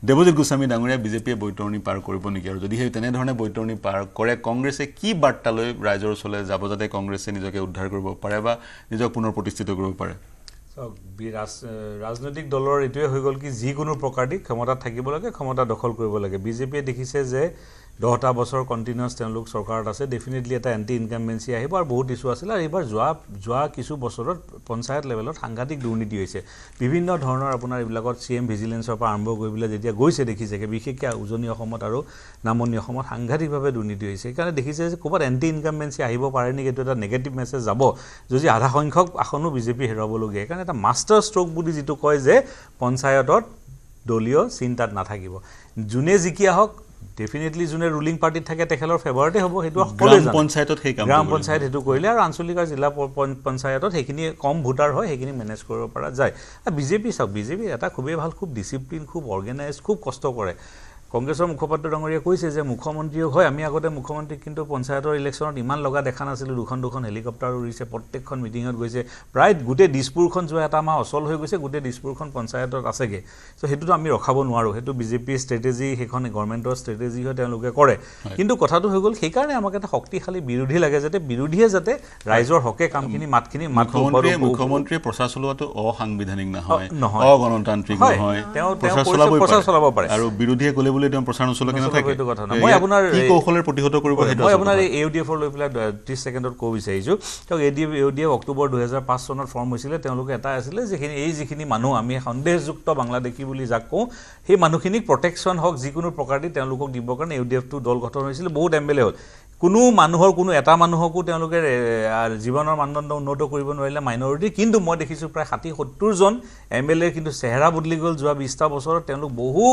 দেৱজিৎ গোস্বামী ডাঙৰীয়া বিজেপিয়ে বৈতৰণি পাৰ কৰিব নেকি আৰু যদি সেই তেনেধৰণে বৈতৰণি পাৰ কৰে কংগ্ৰেছে কি বাৰ্তালৈ ৰাইজৰ ওচৰলৈ যাব যাতে কংগ্ৰেছে নিজকে উদ্ধাৰ কৰিব পাৰে বা নিজক পুনৰ প্ৰতিষ্ঠিত কৰিব পাৰে ৰাজনৈতিক দলৰ এইটোৱে হৈ গ'ল কি যিকোনো প্ৰকাৰে ক্ষমতাত থাকিব লাগে ক্ষমতা দখল কৰিব লাগে বিজেপিয়ে দেখিছে যে 10টা বছৰ কন্টিনিউয়াস তেওঁলোক চৰকাৰত আছে ডেফিনেটলি এটা এন্টি ইনকামবেন্সি আহিব আৰু বহুত ইস্যু আছিল আৰু এবাৰ যোৱা কিছু বছৰত পঞ্চায়ত লেভেলত সাংঘাতিক দুৰ্নীতি হৈছে বিভিন্ন ধৰণৰ আপোনাৰ এইবিলাকত সিএম ভিজিলেন্সৰ পৰা আৰম্ভ কৰিবলৈ যেতিয়া গৈছে দেখিছে যে বিশেষকৈ উজনি অসমত আৰু নামনি অসমত সাংঘাতিকভাৱে দুৰ্নীতি হৈছে সেইকাৰণে দেখিছে যে ক'ৰবাত এন্টি ইনকামবেন্সি আহিব পাৰে নেকি এইটো এটা নেগেটিভ মেছেজ যাব যদি আধা সংখ্যক আসনো বিজেপি হেৰুৱাবলগীয়া সেইকাৰণে এটা মাষ্টাৰ ষ্ট্ৰোক বুলি যিটো কয় যে পঞ্চায়তত দলীয় চিন্তাত নাথাকিব যোনে জিকি আহক ডেফিনেটলি যোনে ৰুলিং পাৰ্টিত থাকে তেখেতৰ ফেভাৰতে হ'ব সেইটো গ্ৰাম পঞ্চায়তত সেই কাম গ্ৰাম পঞ্চায়ত হেতু কৰিলে আৰু আঞ্চলিক আৰু জিলা পঞ্চায়তত সেইখিনি কম ভোটাৰ হয় সেইখিনি মেনেজ কৰিব পৰা যায় আৰু বিজেপি চাওক বিজেপি এটা খুবেই ভাল খুব ডিসিপ্লিন খুব অৰ্গেনাইজ খুব কষ্ট কৰে কংগ্ৰেছৰ মুখপাত্ৰ ডাঙৰীয়া কৈছে যে মুখ্যমন্ত্ৰীও হয় আমি আগতে মুখ্যমন্ত্ৰীক কিন্তু পঞ্চায়তৰ ইলেকশ্যনত ইমান লগা দেখা নাছিলোঁ দুখন হেলিকপ্টাৰ উৰিছে প্ৰত্যেকখন মিটিঙত গৈছে প্ৰায় গোটেই দিছপুৰখন যোৱা এটা মাহ অচল হৈ গৈছে গোটেই দিছপুৰখন পঞ্চায়তত আছেগে সো হেতুটো আমি ৰখাব নোৱাৰো হেতু বিজেপি ষ্ট্ৰেটেজি সেইখন গভৰ্ণমেণ্টৰ ষ্ট্ৰেটেজি হয় তেওঁলোকে কৰে কিন্তু কথাটো হৈ গ'ল সেইকাৰণে আমাক এটা শক্তিশালী বিৰোধী লাগে যাতে বিৰোধীয়ে যাতে ৰাইজৰ হকে কামখিনি মাতখিনি মুখ্যমন্ত্ৰীয়ে প্ৰচাৰ চলোৱাটো অসাংবিধানিক নহয় অগণতান্ত্ৰিক নহয় তেওঁ প্ৰচাৰ চলাব পাৰে আৰু বিৰোধীয়ে ক'লে বুলি তেওঁ প্ৰচাৰ নচলে কেনে থাকে এইটো কথা মই আপোনাৰ কি কৌশলৰ প্ৰতিহত কৰিব হেতু মই আপোনাৰ এই ইউডিএফৰ লৈ পেলাই 30 সেকেন্ডত কৈ বিচাৰিছো তেওঁ ইউডিএফ অক্টোবৰ 2005 চনত ফৰ্ম হৈছিল তেওঁলোকে এটা আছিল যিখিনি মানুহ আমি সন্দেহযুক্ত বাংলাদেশী বুলি যাক কওঁ সেই মানুহখিনিক প্ৰটেকচন হক যিকোনো প্ৰকাৰে তেওঁলোকক দিব কাৰণে ইউডিএফটো দল গঠন হৈছিল বহুত এমএলএ হ'ল কোনো মানুহৰ কোনো এটা মানুহকো তেওঁলোকে জীৱনৰ মানদণ্ড উন্নত কৰিব নোৱাৰিলে মাইনৰিটি কিন্তু মই দেখিছো প্ৰায় 60-70 জন এমএলএ কিন্তু চেহাৰা বদলি গ'ল যোৱা 20টা বছৰত তেওঁলোক বহু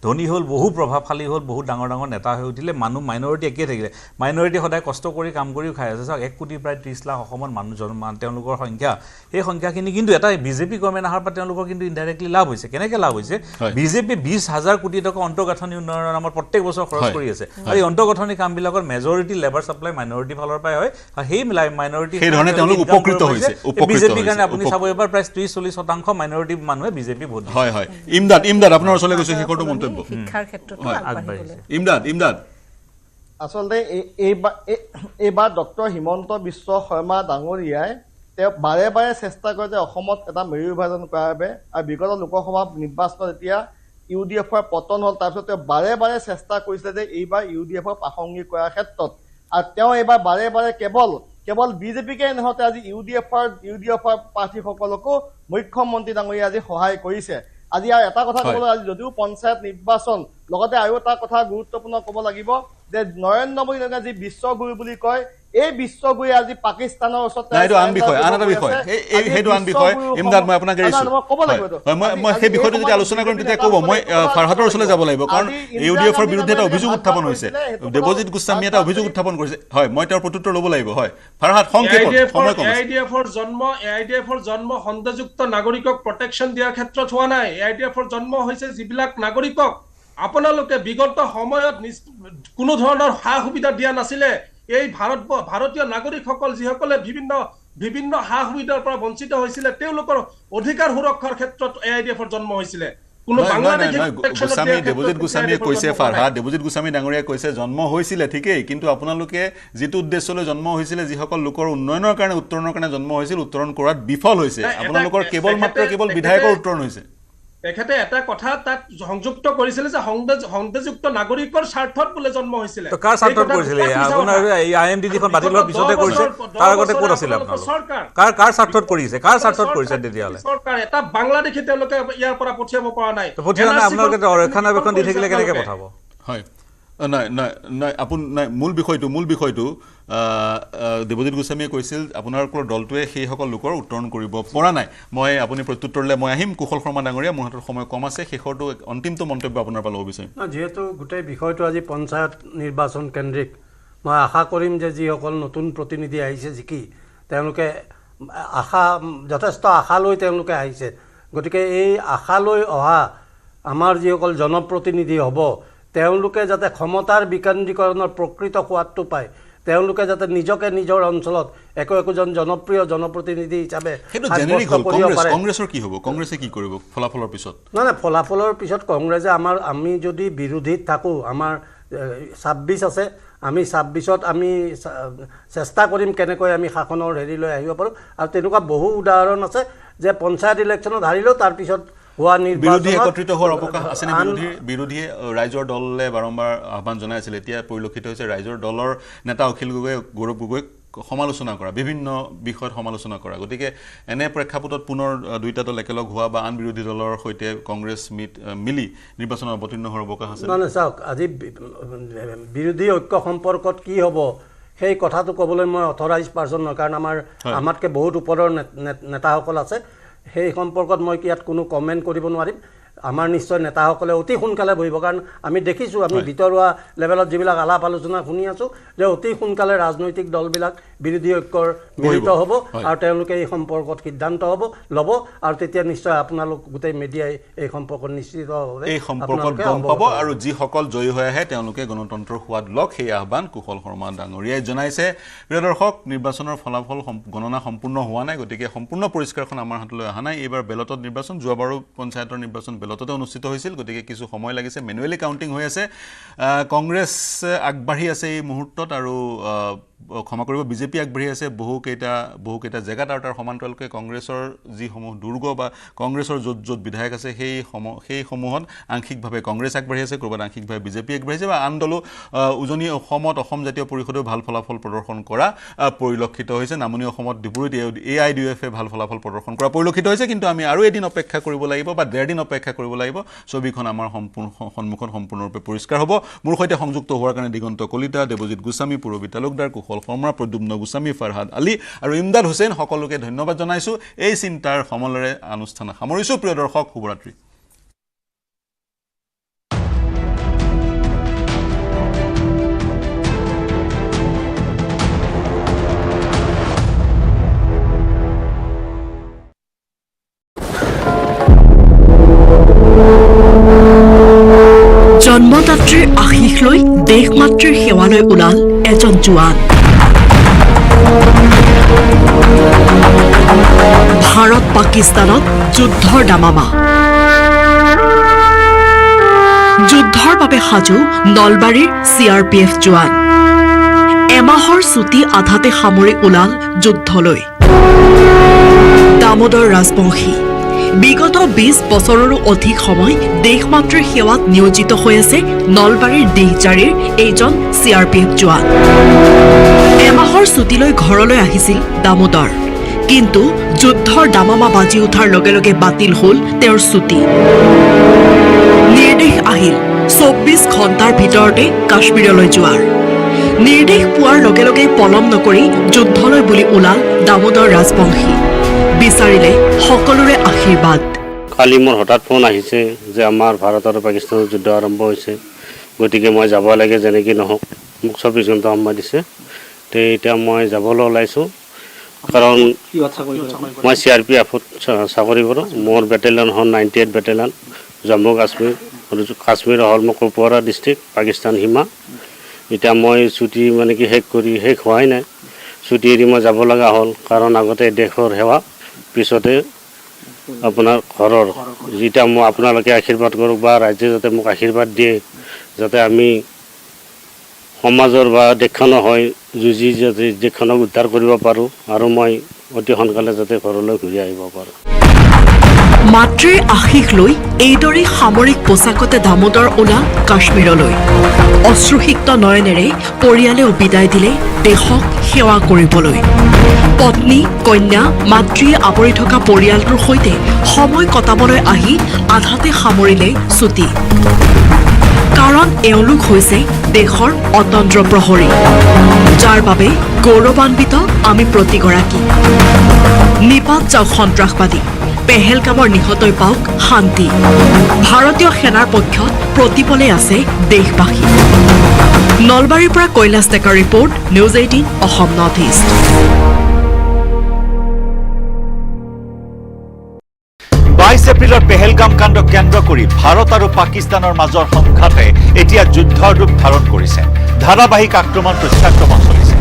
ধনী হ'ল বহু প্ৰভাৱশালী হ'ল বহুত ডাঙৰ নেতা হৈ উঠিলে মানুহ মাইনৰিটি একে থাকিলে মাইনৰিটি সদায় কষ্ট কৰি কাম কৰি খাই আছে চাওক 1 কোটি প্ৰায় 30 লাখ অসমৰ মানুহ জনমান তেওঁলোকৰ সংখ্যা এই সংখ্যাখিনি কিন্তু এটা বিজেপি গভৰ্ণমেণ্ট আহাৰ পৰা তেওঁলোকৰ কিন্তু ইনডাইৰেক্টলি লাভ হৈছে কেনেকৈ লাভ হৈছে বিজেপি 20,000 কোটি টকা অন্তৰ্গাঁথনি উন্নয়নৰ নামত প্ৰত্যেক বছৰ খৰচ কৰি আছে আৰু এই অন্তৰ্গাঁথনি কামবিলাকৰ মেজৰিটি লেবাৰ সাপ্লাই মাইনৰিটি ফালৰ পৰা হয় সেই মাইনৰিটি সেই ধৰণে তেওঁলোক উপকৃত হৈছে বিজেপি কাৰণে আপুনি চাব এবাৰ প্ৰায় 30-40% মাইনৰিটি মানুহে বিজেপি ভোট হয় ইমদাদ আপোনাৰ ওচৰলৈ গৈছে হেকৰটো মন্তব্য শিক্ষাৰ ক্ষেত্ৰত আগবাঢ়িবলৈ ইমদাদ আচলতে এইবাৰ ডক্টৰ হিমন্ত বিশ্ব শৰ্মা ডাঙৰীয়াই তেওঁ বাৰে বাৰে চেষ্টা কৰে যে অসমত এটা মেৰু বিভাজন কৰাৰ বাবে আৰু বিগত লোকসভা নিৰ্বাচনত এতিয়া ইউডিএফৰ পতন হ'ল তাৰপিছত তেওঁ বাৰে বাৰে চেষ্টা কৰিছিলে যে এইবাৰ ইউডিএফৰ প্ৰাসংগিক কৰাৰ ক্ষেত্ৰত আৰু তেওঁ এইবাৰ বাৰে বাৰে কেৱল বিজেপিকে নহতে আজি ইউডিএফৰ প্ৰাৰ্থীসকলকো মুখ্যমন্ত্ৰী ডাঙৰীয়া আজি সহায় কৰিছে আজি আৰু এটা কথা ক'বলৈ আজি যদিও পঞ্চায়ত নিৰ্বাচন লগতে আৰু এটা কথা গুৰুত্বপূৰ্ণ ক'ব লাগিব যে নৰেন্দ্ৰ মোদী যি বিশ্বগুৰু বুলি কয় এই বিশ্বগুৰুৱে আজি পাকিস্তানৰ ওচৰত ইমদাদ মই আপোনাক মই সেই বিষয়টো যদি আলোচনা কৰিম তেতিয়া ক'ব মই ফাৰহাতৰ ওচৰলৈ যাব লাগিব কাৰণ ইউডিএফৰ বিৰুদ্ধে এটা অভিযোগ উত্থাপন হৈছে দেৱজিৎ গোস্বামীয়ে এটা অভিযোগ উত্থাপন কৰিছে হয় মই তেওঁৰ প্ৰত্যুত্তৰ ল'ব লাগিব হয় ফাৰহাত এআইডিএফৰ জন্ম সন্দেহযুক্ত নাগৰিকক প্ৰটেকশ্যন দিয়াৰ ক্ষেত্ৰত হোৱা নাই এআইডিএফৰ জন্ম হৈছে যিবিলাক নাগৰিকক আপোনালোকে বিগত সময়ত কোনো ধৰণৰ সা সুবিধা দিয়া নাছিলে এই ভাৰতীয় নাগৰিকসকল যিসকলে বিভিন্ন সা সুবিধাৰ পৰা বঞ্চিত হৈছিলে তেওঁলোকৰ অধিকাৰ সুৰক্ষাৰ ক্ষেত্ৰত এআইডিএফৰ জন্ম হৈছিলে কোনো বাংলাদেশী দেৱজিৎ গোস্বামীয়ে কৈছে ফাৰহাত দেৱজিৎ গোস্বামী ডাঙৰীয়াই কৈছে জন্ম হৈছিলে ঠিকেই কিন্তু আপোনালোকে যিটো উদ্দেশ্যলৈ জন্ম হৈছিলে যিসকল লোকৰ উন্নয়নৰ কাৰণে উত্তৰণৰ কাৰণে জন্ম হৈছিল উত্তৰণ কৰাত বিফল হৈছে আপোনালোকৰ কেৱল বিধায়কৰ উত্তৰণ হৈছে তেখেতে এটা কথা তাত সংযুক্ত কৰিছিল যে সংদেহযুক্ত নাগৰিকৰ স্বাৰ্থত বোলে জন্ম হৈছিল কাৰ স্বাৰ্থত কৰিছিল আপোনাৰ এই আইএমডিখন বাতিল হোৱাৰ পিছতে কৰিছে তাৰ আগতে ক'ত আছিল আপোনাৰ কাৰ স্বাৰ্থত কৰিছে তেতিয়াহ'লে চৰকাৰ এটা বাংলাদেশী তেওঁলোকে ইয়াৰ পৰা পঠিয়াব পৰা নাই আপোনালোকে ৰক্ষণাবেক্ষণ দি থাকিলে কেনেকৈ পঠাব হয় নাই আপুনি নাই মূল বিষয়টো দেৱজিৎ গোস্বামীয়ে কৈছিল আপোনালোকৰ দলটোৱে সেইসকল লোকৰ উত্তৰণ কৰিব পৰা নাই মই আপুনি প্ৰত্যুত্তৰলৈ মই আহিম কুশল শৰ্মা ডাঙৰীয়া মোৰ হাতত সময় কম আছে শেষৰটো অন্তিমটো মন্তব্য আপোনাৰ পৰা ল'ব বিচাৰিম যিহেতু গোটেই বিষয়টো আজি পঞ্চায়ত নিৰ্বাচন কেন্দ্ৰিক মই আশা কৰিম যে যিসকল নতুন প্ৰতিনিধি আহিছে জিকি তেওঁলোকে যথেষ্ট আশা লৈ তেওঁলোকে আহিছে গতিকে এই আশা লৈ অহা আমাৰ যিসকল জনপ্ৰতিনিধি হ'ব তেওঁলোকে যাতে ক্ষমতাৰ বিকেন্দ্ৰীকৰণৰ প্ৰকৃত সোৱাদটো পায় তেওঁলোকে যাতে নিজকে নিজৰ অঞ্চলত একোজন জনপ্ৰিয় জনপ্ৰতিনিধি হিচাপে কংগ্ৰেছৰ কি হ'ব কংগ্ৰেছে কি কৰিব ফলাফলৰ পিছত নহয় ফলাফলৰ পিছত কংগ্ৰেছে আমি যদি বিৰোধীত থাকোঁ আমাৰ 26 আছে আমি 26ত আমি চেষ্টা কৰিম কেনেকৈ আমি শাসনৰ হেৰিলৈ আহিব পাৰোঁ আৰু তেনেকুৱা বহু উদাহৰণ আছে যে পঞ্চায়ত ইলেকশ্যনত হাৰিলেও তাৰপিছত হোৱা বিৰোধী একত্ৰিত হোৱাৰ অৱকাশ আছেনে বিৰোধীয়ে ৰাইজৰ দললে বাৰম্বাৰ আহ্বান জনাইছিল এতিয়া পৰিলক্ষিত হৈছে ৰাইজৰ দলৰ নেতা অখিল গগৈ গৌৰৱ গগৈক সমালোচনা কৰা বিভিন্ন বিষয়ত সমালোচনা কৰা গতিকে এনে প্ৰেক্ষাপটত পুনৰ দুইটা দল একেলগ হোৱা বা আন বিৰোধী দলৰ সৈতে কংগ্ৰেছ মিলি নিৰ্বাচনত অৱতীৰ্ণ হোৱাৰ অৱকাশ আছে মানে চাওক আজি বিৰোধী ঐক্য সম্পৰ্কত কি হ'ব সেই কথাটো ক'বলৈ মই অথৰাইজ পাৰ্চন নহয় কাৰণ আমাতকৈ বহুত ওপৰৰ নেতাসকল আছে সেই সম্পৰ্কত মই ইয়াত কোনো কমেণ্ট কৰিব নোৱাৰিম আমাৰ নিশ্চয় নেতাসকলে অতি সোনকালে বহিব কাৰণ আমি দেখিছোঁ আমি ভিতৰুৱা লেভেলত যিবিলাক আলাপ আলোচনা শুনি আছোঁ যে অতি সোনকালে ৰাজনৈতিক দলবিলাক বিৰোধী ঐক্যৰ মিলিত হ'ব আৰু তেওঁলোকে এই সম্পৰ্কত সিদ্ধান্ত ল'ব আৰু তেতিয়া নিশ্চয় আপোনালোক গোটেই মিডিয়াই এই সম্পৰ্কত নিশ্চিত হ'ব এই সম্পৰ্কত গম পাব আৰু যিসকল জয়ী হৈ আহে তেওঁলোকে গণতন্ত্ৰৰ সোৱাদ লওক সেই আহ্বান কুশল শৰ্মা ডাঙৰীয়াই জনাইছে প্ৰিয় দৰ্শক নিৰ্বাচনৰ ফলাফল গণনা সম্পূৰ্ণ হোৱা নাই গতিকে সম্পূৰ্ণ পৰিষ্কাৰখন আমাৰ হাতলৈ অহা নাই এইবাৰ বেলটত নিৰ্বাচন যোৱাবাৰো পঞ্চায়তৰ নিৰ্বাচন বেলটতে অনুষ্ঠিত হৈছিল গতিকে কিছু সময় লাগিছে মেনুৱেলি কাউণ্টিং হৈ আছে কংগ্ৰেছ আগবাঢ়ি আছে এই মুহূৰ্তত আৰু ক্ষমা কৰিব বিজেপি আগবাঢ়ি আছে বহুকেইটা জেগাত আৰু তাৰ সমান্তৰালকৈ কংগ্ৰেছৰ যিসমূহ দুৰ্গ বা কংগ্ৰেছৰ য'ত বিধায়ক আছে সেইসমূহত আংশিকভাৱে কংগ্ৰেছ আগবাঢ়ি আছে ক'ৰবাত আংশিকভাৱে বিজেপি আগবাঢ়িছে বা আন দলো উজনি অসমত অসম জাতীয় পৰিষদেও ভাল ফলাফল প্ৰদৰ্শন কৰা পৰিলক্ষিত হৈছে নামনি অসমত ডিব্ৰুগড়ত AIUDFে ভাল ফলাফল প্ৰদৰ্শন কৰা পৰিলক্ষিত হৈছে কিন্তু আমি আৰু এদিন অপেক্ষা কৰিব লাগিব বা 1.5 দিন অপেক্ষা কৰিব লাগিব ছবিখন আমাৰ সন্মুখত সম্পূৰ্ণৰূপে পৰিষ্কাৰ হ'ব মোৰ সৈতে সংযুক্ত হোৱাৰ কাৰণে দিগন্ত কলিতা দেৱজিৎ গোস্বামী পূৰবী তালুকদাৰ কুশল শৰ্মা প্ৰদ্যুম্ন গোস্বামী ফাৰহাদ আলী আৰু ইমদাদ হুছেইন সকলোকে ধন্যবাদ জনাইছোঁ এই চিন্তাৰ সমলেৰে অনুষ্ঠান সামৰিছোঁ প্ৰিয় দৰ্শক শুভৰাত্ৰি জন্মদাত্ৰীৰ আশীষ লৈ দেশ মাতৃৰ সেৱালৈ ওলাল এজন জোৱান ভাৰত পাকিস্তানত যুদ্ধৰ দামামা যুদ্ধৰ বাবে সাজু নলবাৰীৰ CRPF জোৱান এমাহৰ ছুটি আধাতে সামৰি ওলাল যুদ্ধলৈ দামোদৰ ৰাজবংশী বিগত 20 বছৰৰো অধিক সময় দেশমাতৃৰ সেৱাত নিয়োজিত হৈ আছে নলবাৰীৰ দিহজাৰীৰ এইজন CRPF জোৱান এমাহৰ ছুটিলৈ ঘৰলৈ আহিছিল দামোদৰ কিন্তু যুদ্ধৰ দামামা বাজি উঠাৰ লগে লগে বাতিল হ'ল তেওঁৰ ছুটি নিৰ্দেশ আহিল 24 ঘণ্টাৰ ভিতৰতে কাশ্মীৰলৈ যোৱাৰ নিৰ্দেশ পোৱাৰ লগে লগে পলম নকৰি যুদ্ধলৈ বুলি ওলাল দামোদৰ ৰাজবংশী বিচাৰিলে সকলোৰে আশীৰ্বাদ কালি মোৰ হঠাৎ ফোন আহিছে যে আমাৰ ভাৰত আৰু পাকিস্তানৰ যুদ্ধ আৰম্ভ হৈছে গতিকে মই যাব লাগে যেনেকৈ নহওক মোক 24 ঘণ্টা সময় দিছে তে এতিয়া মই যাবলৈ ওলাইছোঁ কাৰণ মই CRPFত চাকৰি কৰোঁ মোৰ বেটেলিয়ন হ'ল 98 বেটেলিয়ন জম্মু কাশ্মীৰ হ'ল মোৰ কুপৱাৰা ডিষ্ট্ৰিক্ট পাকিস্তান সীমা এতিয়া মই ছুটি মানে কি শেষ হোৱাই নাই ছুটি এৰি মই যাব লগা হ'ল কাৰণ আগতে দেশৰ সেৱা পিছতে আপোনাৰ ঘৰৰ যেটা মই আপোনালোকে আশীৰ্বাদ কৰক বা ৰাজ্যে যাতে মোক আশীৰ্বাদ দিয়ে যাতে আমি সমাজৰ বা দেশখনৰ হয় যুঁজি যাতে দেশখনক উদ্ধাৰ কৰিব পাৰোঁ আৰু মই অতি সোনকালে যাতে ঘৰলৈ ঘূৰি আহিব পাৰোঁ মাতৃৰ আশীষ লৈ এইদৰে সামৰিক পোছাকতে দামোদৰ ওলাল কাশ্মীৰলৈ অশ্ৰুসিক্ত নয়নেৰে পৰিয়ালে বিদায় দিলে দেশক সেৱা কৰিবলৈ পত্নী কন্যা মাতৃয়ে আৱৰি থকা পৰিয়ালটোৰ সৈতে সময় কটাবলৈ আহি আধাতে সামৰিলে ছুটি কাৰণ এওঁলোক হৈছে দেশৰ অতন্ত্ৰ প্ৰহৰী যাৰ বাবে গৌৰৱান্বিত আমি প্ৰতিগৰাকী নিপাত যাওক সন্ত্ৰাসবাদী পেহেলগামৰ নিহতই পাওক শান্তি ভাৰতীয় সেনাৰ পক্ষত প্ৰতিপলে আছে দেশবাসী নলবাৰীৰ পৰা কৈলাশ ডেকাৰ report News 18 Assam north east 22 এপ্ৰিলৰ পেহেলগাম কাণ্ড কেন্দ্ৰ কৰি ভাৰত আৰু পাকিস্তানৰ মাজৰ সংঘাতে এতিয়া যুদ্ধৰ ৰূপ ধাৰণ কৰিছে ধাৰাবাহিক আক্ৰমণ প্ৰত্যাক্ৰমণ চলিছে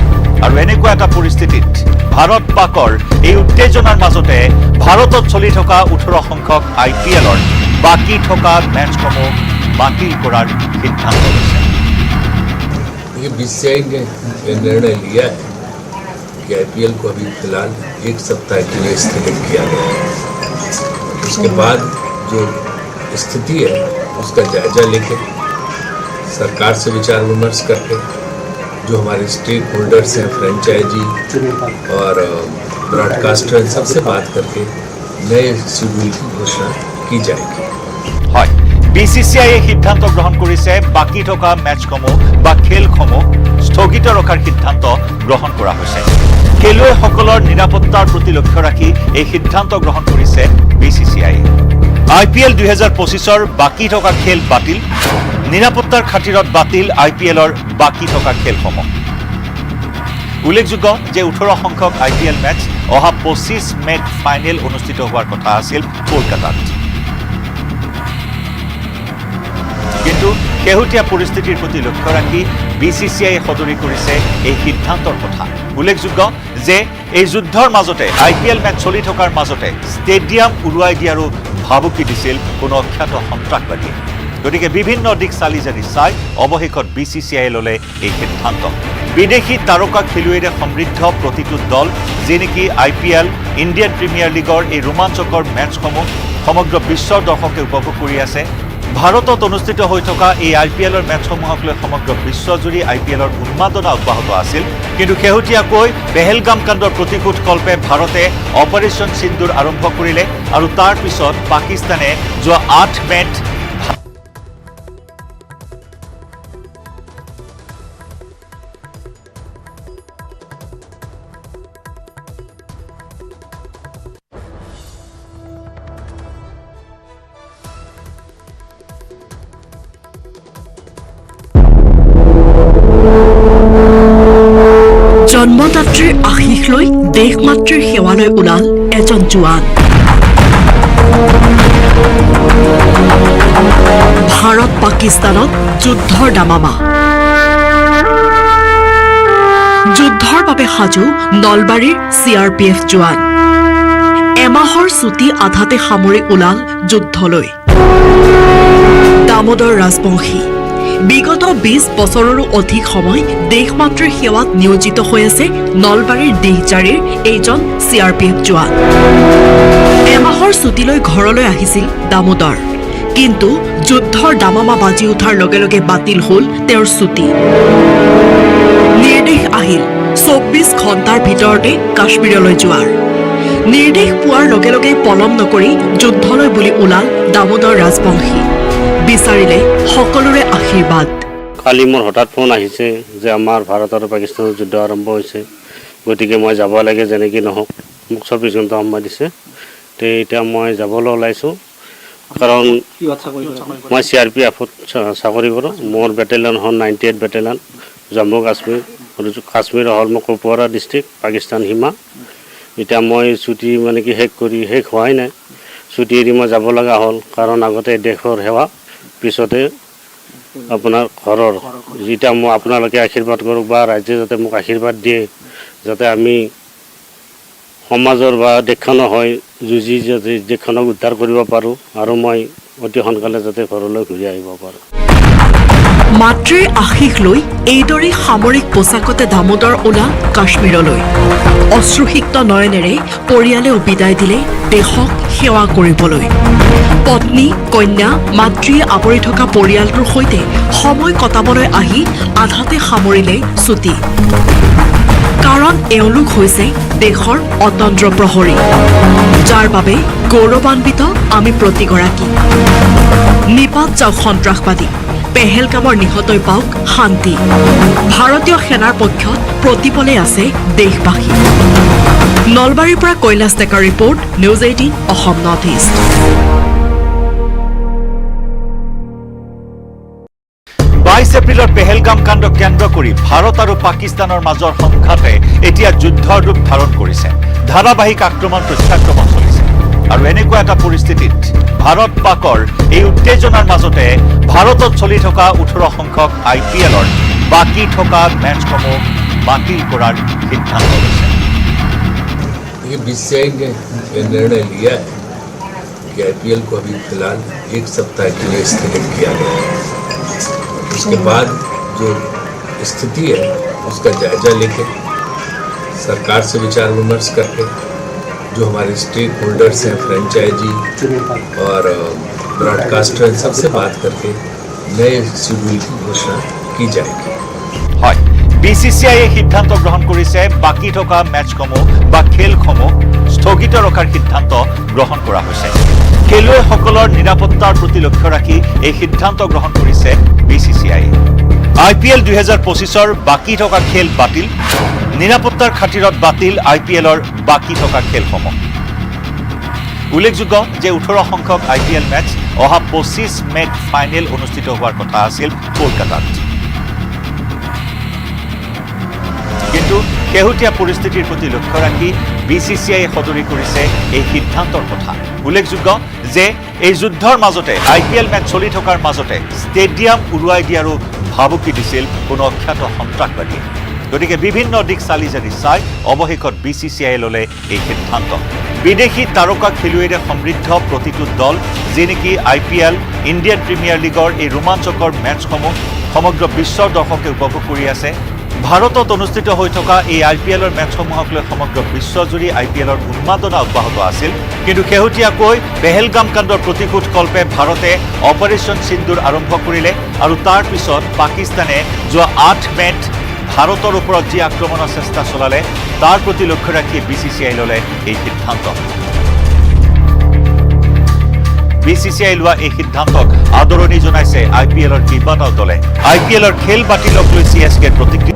আৰু এনেকুৱা এটা পৰিস্থিতিত ভাৰত পাকৰ এই উত্তেজনাৰ মাজতে ভাৰতত চলি থকা 18 সংখ্যক IPLৰ বাকী থকা মেচসমূহ বাতিল কৰাৰ সিদ্ধান্ত লৈছে। ये BCCI ने निर्णय लिया है कि IPL को अभी फिलहाल 1 सप्ताह के लिए स्थगित किया गया है। उसके बाद जो स्थिति है उसका जायजा लेके सरकार से विचार विमर्श करके जो हमारे स्टेक होल्डर्स हैं, फ्रेंचाइजी और ब्रॉडकास्टर, सबसे बात करके नए शेड्यूल की घोषणा की जाएगी। হয়, BCCI সিদ্ধান্ত গ্ৰহণ কৰিছে বাকী থকা মেচসমূহ বা খেলসমূহ স্থগিত ৰখাৰ সিদ্ধান্ত গ্ৰহণ কৰা হৈছে। খেলুৱৈসকলৰ নিৰাপত্তাৰ প্ৰতি লক্ষ্য ৰাখি এই সিদ্ধান্ত গ্ৰহণ কৰিছে BCCI। IPL 2025ৰ বাকী থকা খেল বাতিল, নিৰাপত্তাৰ খাতিৰত বাতিল IPLৰ বাকী থকা খেলসমূহ। উল্লেখযোগ্য যে 18 সংখ্যক IPL মেচ অহা 25 মেত ফাইনেল অনুষ্ঠিত হোৱাৰ কথা আছিল কলকাতাত। কিন্তু শেহতীয়া পৰিস্থিতিৰ প্ৰতি লক্ষ্য ৰাখি BCCI সদৰি কৰিছে এই সিদ্ধান্তৰ কথা। উল্লেখযোগ্য যে এই যুদ্ধৰ মাজতে IPL মেচ চলি থকাৰ মাজতে ষ্টেডিয়াম উৰুৱাই দিয়াৰো ভাবুকি দিছিল কোনো অখ্যাত সন্ত্ৰাসবাদীয়ে। গতিকে বিভিন্ন দিশ চালি জাৰি চাই অৱশেষত BCCI ল'লে এই সিদ্ধান্ত। বিদেশী তাৰকা খেলুৱৈৰে সমৃদ্ধ প্ৰতিটো দল যি নেকি IPL, ইণ্ডিয়ান প্ৰিমিয়াৰ লীগৰ এই ৰোমাঞ্চকৰ মেচসমূহ সমগ্ৰ বিশ্বৰ দৰ্শকে উপভোগ কৰি আছে। ভাৰতত অনুষ্ঠিত হৈ থকা এই IPLৰ মেচসমূহক লৈ সমগ্ৰ বিশ্বজুৰি IPLৰ উন্মাদনা অব্যাহত আছিল। কিন্তু শেহতীয়াকৈ পেহেলগাম কাণ্ডৰ প্ৰতিশোধ কল্পে ভাৰতে অপাৰেশ্যন সিন্দুৰ আৰম্ভ কৰিলে আৰু তাৰ পিছত পাকিস্তানে যোৱা 8 মেত জন্মদাত্ৰীৰ আশীষ লৈ দেশমাতৃৰ সেৱালৈ ওলাল এজন জোৱান। ভাৰত পাকিস্তানত যুদ্ধৰ দামামা। যুদ্ধৰ বাবে সাজু নলবাৰীৰ CRPF জোৱান। এমাহৰ ছুটি আধাতে সামৰি ওলাল যুদ্ধলৈ। দামোদৰ ৰাজবংশী বিগত 20 বছৰৰো অধিক সময় দেশমাতৃৰ সেৱাত নিয়োজিত হৈ আছে নলবাৰীৰ দিহজাৰীৰ এইজন CRPF জোৱান। এমাহৰ ছুটীলৈ ঘৰলৈ আহিছিল দামোদৰ, কিন্তু যুদ্ধৰ দামামা বাজি উঠাৰ লগে লগে বাতিল হ'ল তেওঁৰ ছুটী। নিৰ্দেশ আহিল 24 ঘণ্টাৰ ভিতৰতে কাশ্মীৰলৈ যোৱাৰ। নিৰ্দেশ পোৱাৰ লগে লগে পলম নকৰি যুদ্ধলৈ বুলি ওলাল দামোদৰ ৰাজবংশী। বিচাৰিলে সকলোৰে আশীৰ্বাদ। কালি মোৰ হঠাৎ ফোন আহিছে যে আমাৰ ভাৰত আৰু পাকিস্তানৰ যুদ্ধ আৰম্ভ হৈছে, গতিকে মই যাব লাগে যেনেকৈ নহওক। মোক 24 ঘণ্টা সময় দিছে। তো এতিয়া মই যাবলৈ ওলাইছোঁ, কাৰণ মই CRPFত চাকৰি কৰোঁ। মোৰ বেটেলিয়ন হ'ল 98 বেটেলিয়ন, জম্মু কাশ্মীৰ। কাশ্মীৰ হ'ল মোৰ কুপৱাৰা ডিষ্ট্ৰিক্ট, পাকিস্তান সীমা। এতিয়া মই ছুটী মানে কি শেষ হোৱাই নাই। ছুটী এৰি মই যাব লগা হ'ল, কাৰণ আগতে দেশৰ সেৱা, পিছতে আপোনাৰ ঘৰৰ। যেতিয়া মই আপোনালোকে আশীৰ্বাদ কৰক বা ৰাইজে যাতে মোক আশীৰ্বাদ দিয়ে, যাতে আমি সমাজৰ বা দেশখনৰ হৈ যুঁজি যাতে দেশখনক উদ্ধাৰ কৰিব পাৰোঁ, আৰু মই অতি সোনকালে যাতে ঘৰলৈ ঘূৰি আহিব পাৰোঁ। মাতৃৰ আশীষ লৈ এইদৰে সামৰিক পোছাকতে দামোদৰ ওলাল কাশ্মীৰলৈ। অশ্ৰুসিক্ত নয়নেৰে পৰিয়ালে বিদায় দিলে দেশক সেৱা কৰিবলৈ। পত্নী, কন্যা, মাতৃয়ে আৱৰি থকা পৰিয়ালটোৰ সৈতে সময় কটাবলৈ আহি আধাতে সামৰিলে ছুটী। কাৰণ এওঁলোক হৈছে দেশৰ অতন্ত্ৰ প্ৰহৰী, যাৰ বাবে গৌৰৱান্বিত আমি প্ৰতিগৰাকী। নিপাত যাওক সন্ত্ৰাসবাদী, পেহেলগামৰ নিহতই পাওক শান্তি। ভাৰতীয় সেনাৰ পক্ষত প্ৰতিপলে আছে দেশবাসী। নলবাৰীৰ পৰা কৈলাশ ডেকাৰ report, News 18 Assam north east. 22 এপ্ৰিলৰ পেহেলগাম কাণ্ড কেন্দ্ৰ কৰি ভাৰত আৰু পাকিস্তানৰ মাজৰ সংঘাতে এতিয়া যুদ্ধৰ ৰূপ ধাৰণ কৰিছে। ধাৰাবাহিক আক্ৰমণ প্ৰত্যাক্ৰমণ চলিছে, আৰু এনেকুৱা এটা পৰিস্থিতিত ভাৰত পাকৰ এই উত্তেজনাৰ মাজতে ভাৰতত চলি থকা 18 সংখ্যক IPLৰ বাকী থকা মেচসমূহ বাতিল কৰাৰ সিদ্ধান্ত লৈছে। ये बीसीसीआई ने निर्णय लिया है कि आईपीएल को अभी फिलहाल 1 सप्ताह के लिए स्थगित किया गया है। उसके बाद जो स्थिति है उसका जायजा लेके सरकार से विचार विमर्श करके जो हमारे स्टेक होल्डर्स हैं, फ्रेंचाइजी और ब्रॉडकास्टर, सबसे बात करके नए शेड्यूल की घोषणा की जाएगी। হয়, বিসিসিআইয়ে সিদ্ধান্ত গ্ৰহণ কৰিছে বাকী থকা মেচসমূহ বা খেলসমূহ স্থগিত ৰখাৰ সিদ্ধান্ত গ্ৰহণ কৰা হৈছে। খেলুৱৈসকলৰ নিৰাপত্তাৰ প্ৰতি লক্ষ্য ৰাখি এই সিদ্ধান্ত গ্ৰহণ কৰিছে বিসিসিআইয়ে। IPL 2025ৰ বাকী থকা খেল বাতিল, নিৰাপত্তাৰ খাতিৰত বাতিল IPLৰ বাকী থকা খেলসমূহ। উল্লেখযোগ্য যে 18 সংখ্যক IPL মেচ অহা 25 মেত ফাইনেল অনুষ্ঠিত হোৱাৰ কথা আছিল কলকাতাত। কিন্তু শেহতীয়া পৰিস্থিতিৰ প্ৰতি লক্ষ্য ৰাখি বিসিসিআইয়ে সদৰি কৰিছে এই সিদ্ধান্তৰ কথা। উল্লেখযোগ্য যে এই যুদ্ধৰ মাজতে IPL মেচ চলি থকাৰ মাজতে ষ্টেডিয়াম উৰুৱাই দিয়াৰো ভাবুকি দিছিল কোনো অখ্যাত সন্ত্ৰাসবাদীয়ে। গতিকে বিভিন্ন দিশ চালি জাৰি চাই অৱশেষত বিসিসিআইয়ে ল'লে এই সিদ্ধান্ত। বিদেশী তাৰকা খেলুৱৈৰে সমৃদ্ধ প্ৰতিটো দল, যি নেকি IPL, ইণ্ডিয়ান প্ৰিমিয়াৰ লীগৰ এই ৰোমাঞ্চকৰ মেচসমূহ সমগ্ৰ বিশ্বৰ দৰ্শকে উপভোগ কৰি আছে। ভাৰতত অনুষ্ঠিত হৈ থকা এই IPLৰ মেচসমূহক লৈ সমগ্ৰ বিশ্বজুৰি IPLৰ উন্মাদনা অব্যাহত আছিল। কিন্তু শেহতীয়াকৈ পেহেলগাম কাণ্ডৰ প্ৰতিশোধ কল্পে ভাৰতে অপাৰেশ্যন সিন্দুৰ আৰম্ভ কৰিলে আৰু তাৰ পিছত পাকিস্তানে যোৱা 8 মেত ভাৰতৰ ওপৰত যি আক্ৰমণৰ চেষ্টা চলালে তাৰ প্ৰতি লক্ষ্য ৰাখি বিসিসিআই ল'লে এই সিদ্ধান্ত। বিসিসিআই লোৱা এই সিদ্ধান্তক আদৰণি জনাইছে IPLৰ কেইবাটাও দলে। IPLৰ খেল বাতিলক লৈ CSKৰ প্ৰতিক্ৰিয়া।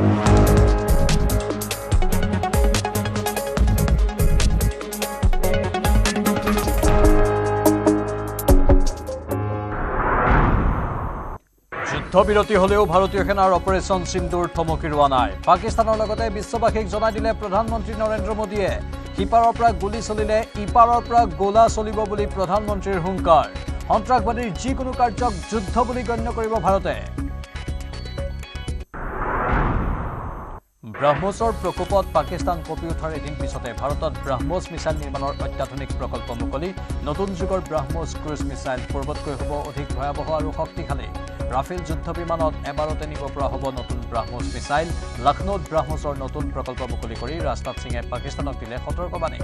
যুদ্ধবিৰতি হলেও ভাৰতীয় সেনাৰ অপাৰেশ্যন সিন্দুৰ থমকি ৰোৱা নাই। পাকিস্তানৰ লগতে বিশ্ববাসীক জনাই দিলে প্ৰধানমন্ত্ৰী নৰেন্দ্ৰ মোদীয়ে, সিপাৰৰ পৰা গুলী চলিলে ইপাৰৰ পৰা গোলা চলিব বুলি প্ৰধানমন্ত্ৰীৰ হুংকাৰ। সন্ত্ৰাসবাদীৰ যিকোনো কাৰ্যক যুদ্ধ বুলি গণ্য কৰিব ভাৰতে। ব্ৰহ্মছৰ প্ৰকোপত পাকিস্তান কঁপি উঠাৰ এদিন পিছতে ভাৰতত ব্ৰহ্মছ মিছাইল নিৰ্মাণৰ অত্যাধুনিক প্ৰকল্প মুকলি। নতুন যুগৰ ব্ৰহ্মছ ক্ৰুজ মিছাইল পূৰ্বতকৈ হ'ব অধিক ভয়াৱহ আৰু শক্তিশালী। ৰাফেল যুদ্ধ বিমানত এবাৰতে নিব পৰা হ'ব নতুন ব্ৰহ্মছ মিছাইল। লক্ষ্ণৌত ব্ৰহ্মছৰ নতুন প্ৰকল্প মুকলি কৰি ৰাজনাথ সিঙে পাকিস্তানক দিলে সতৰ্কবাণী।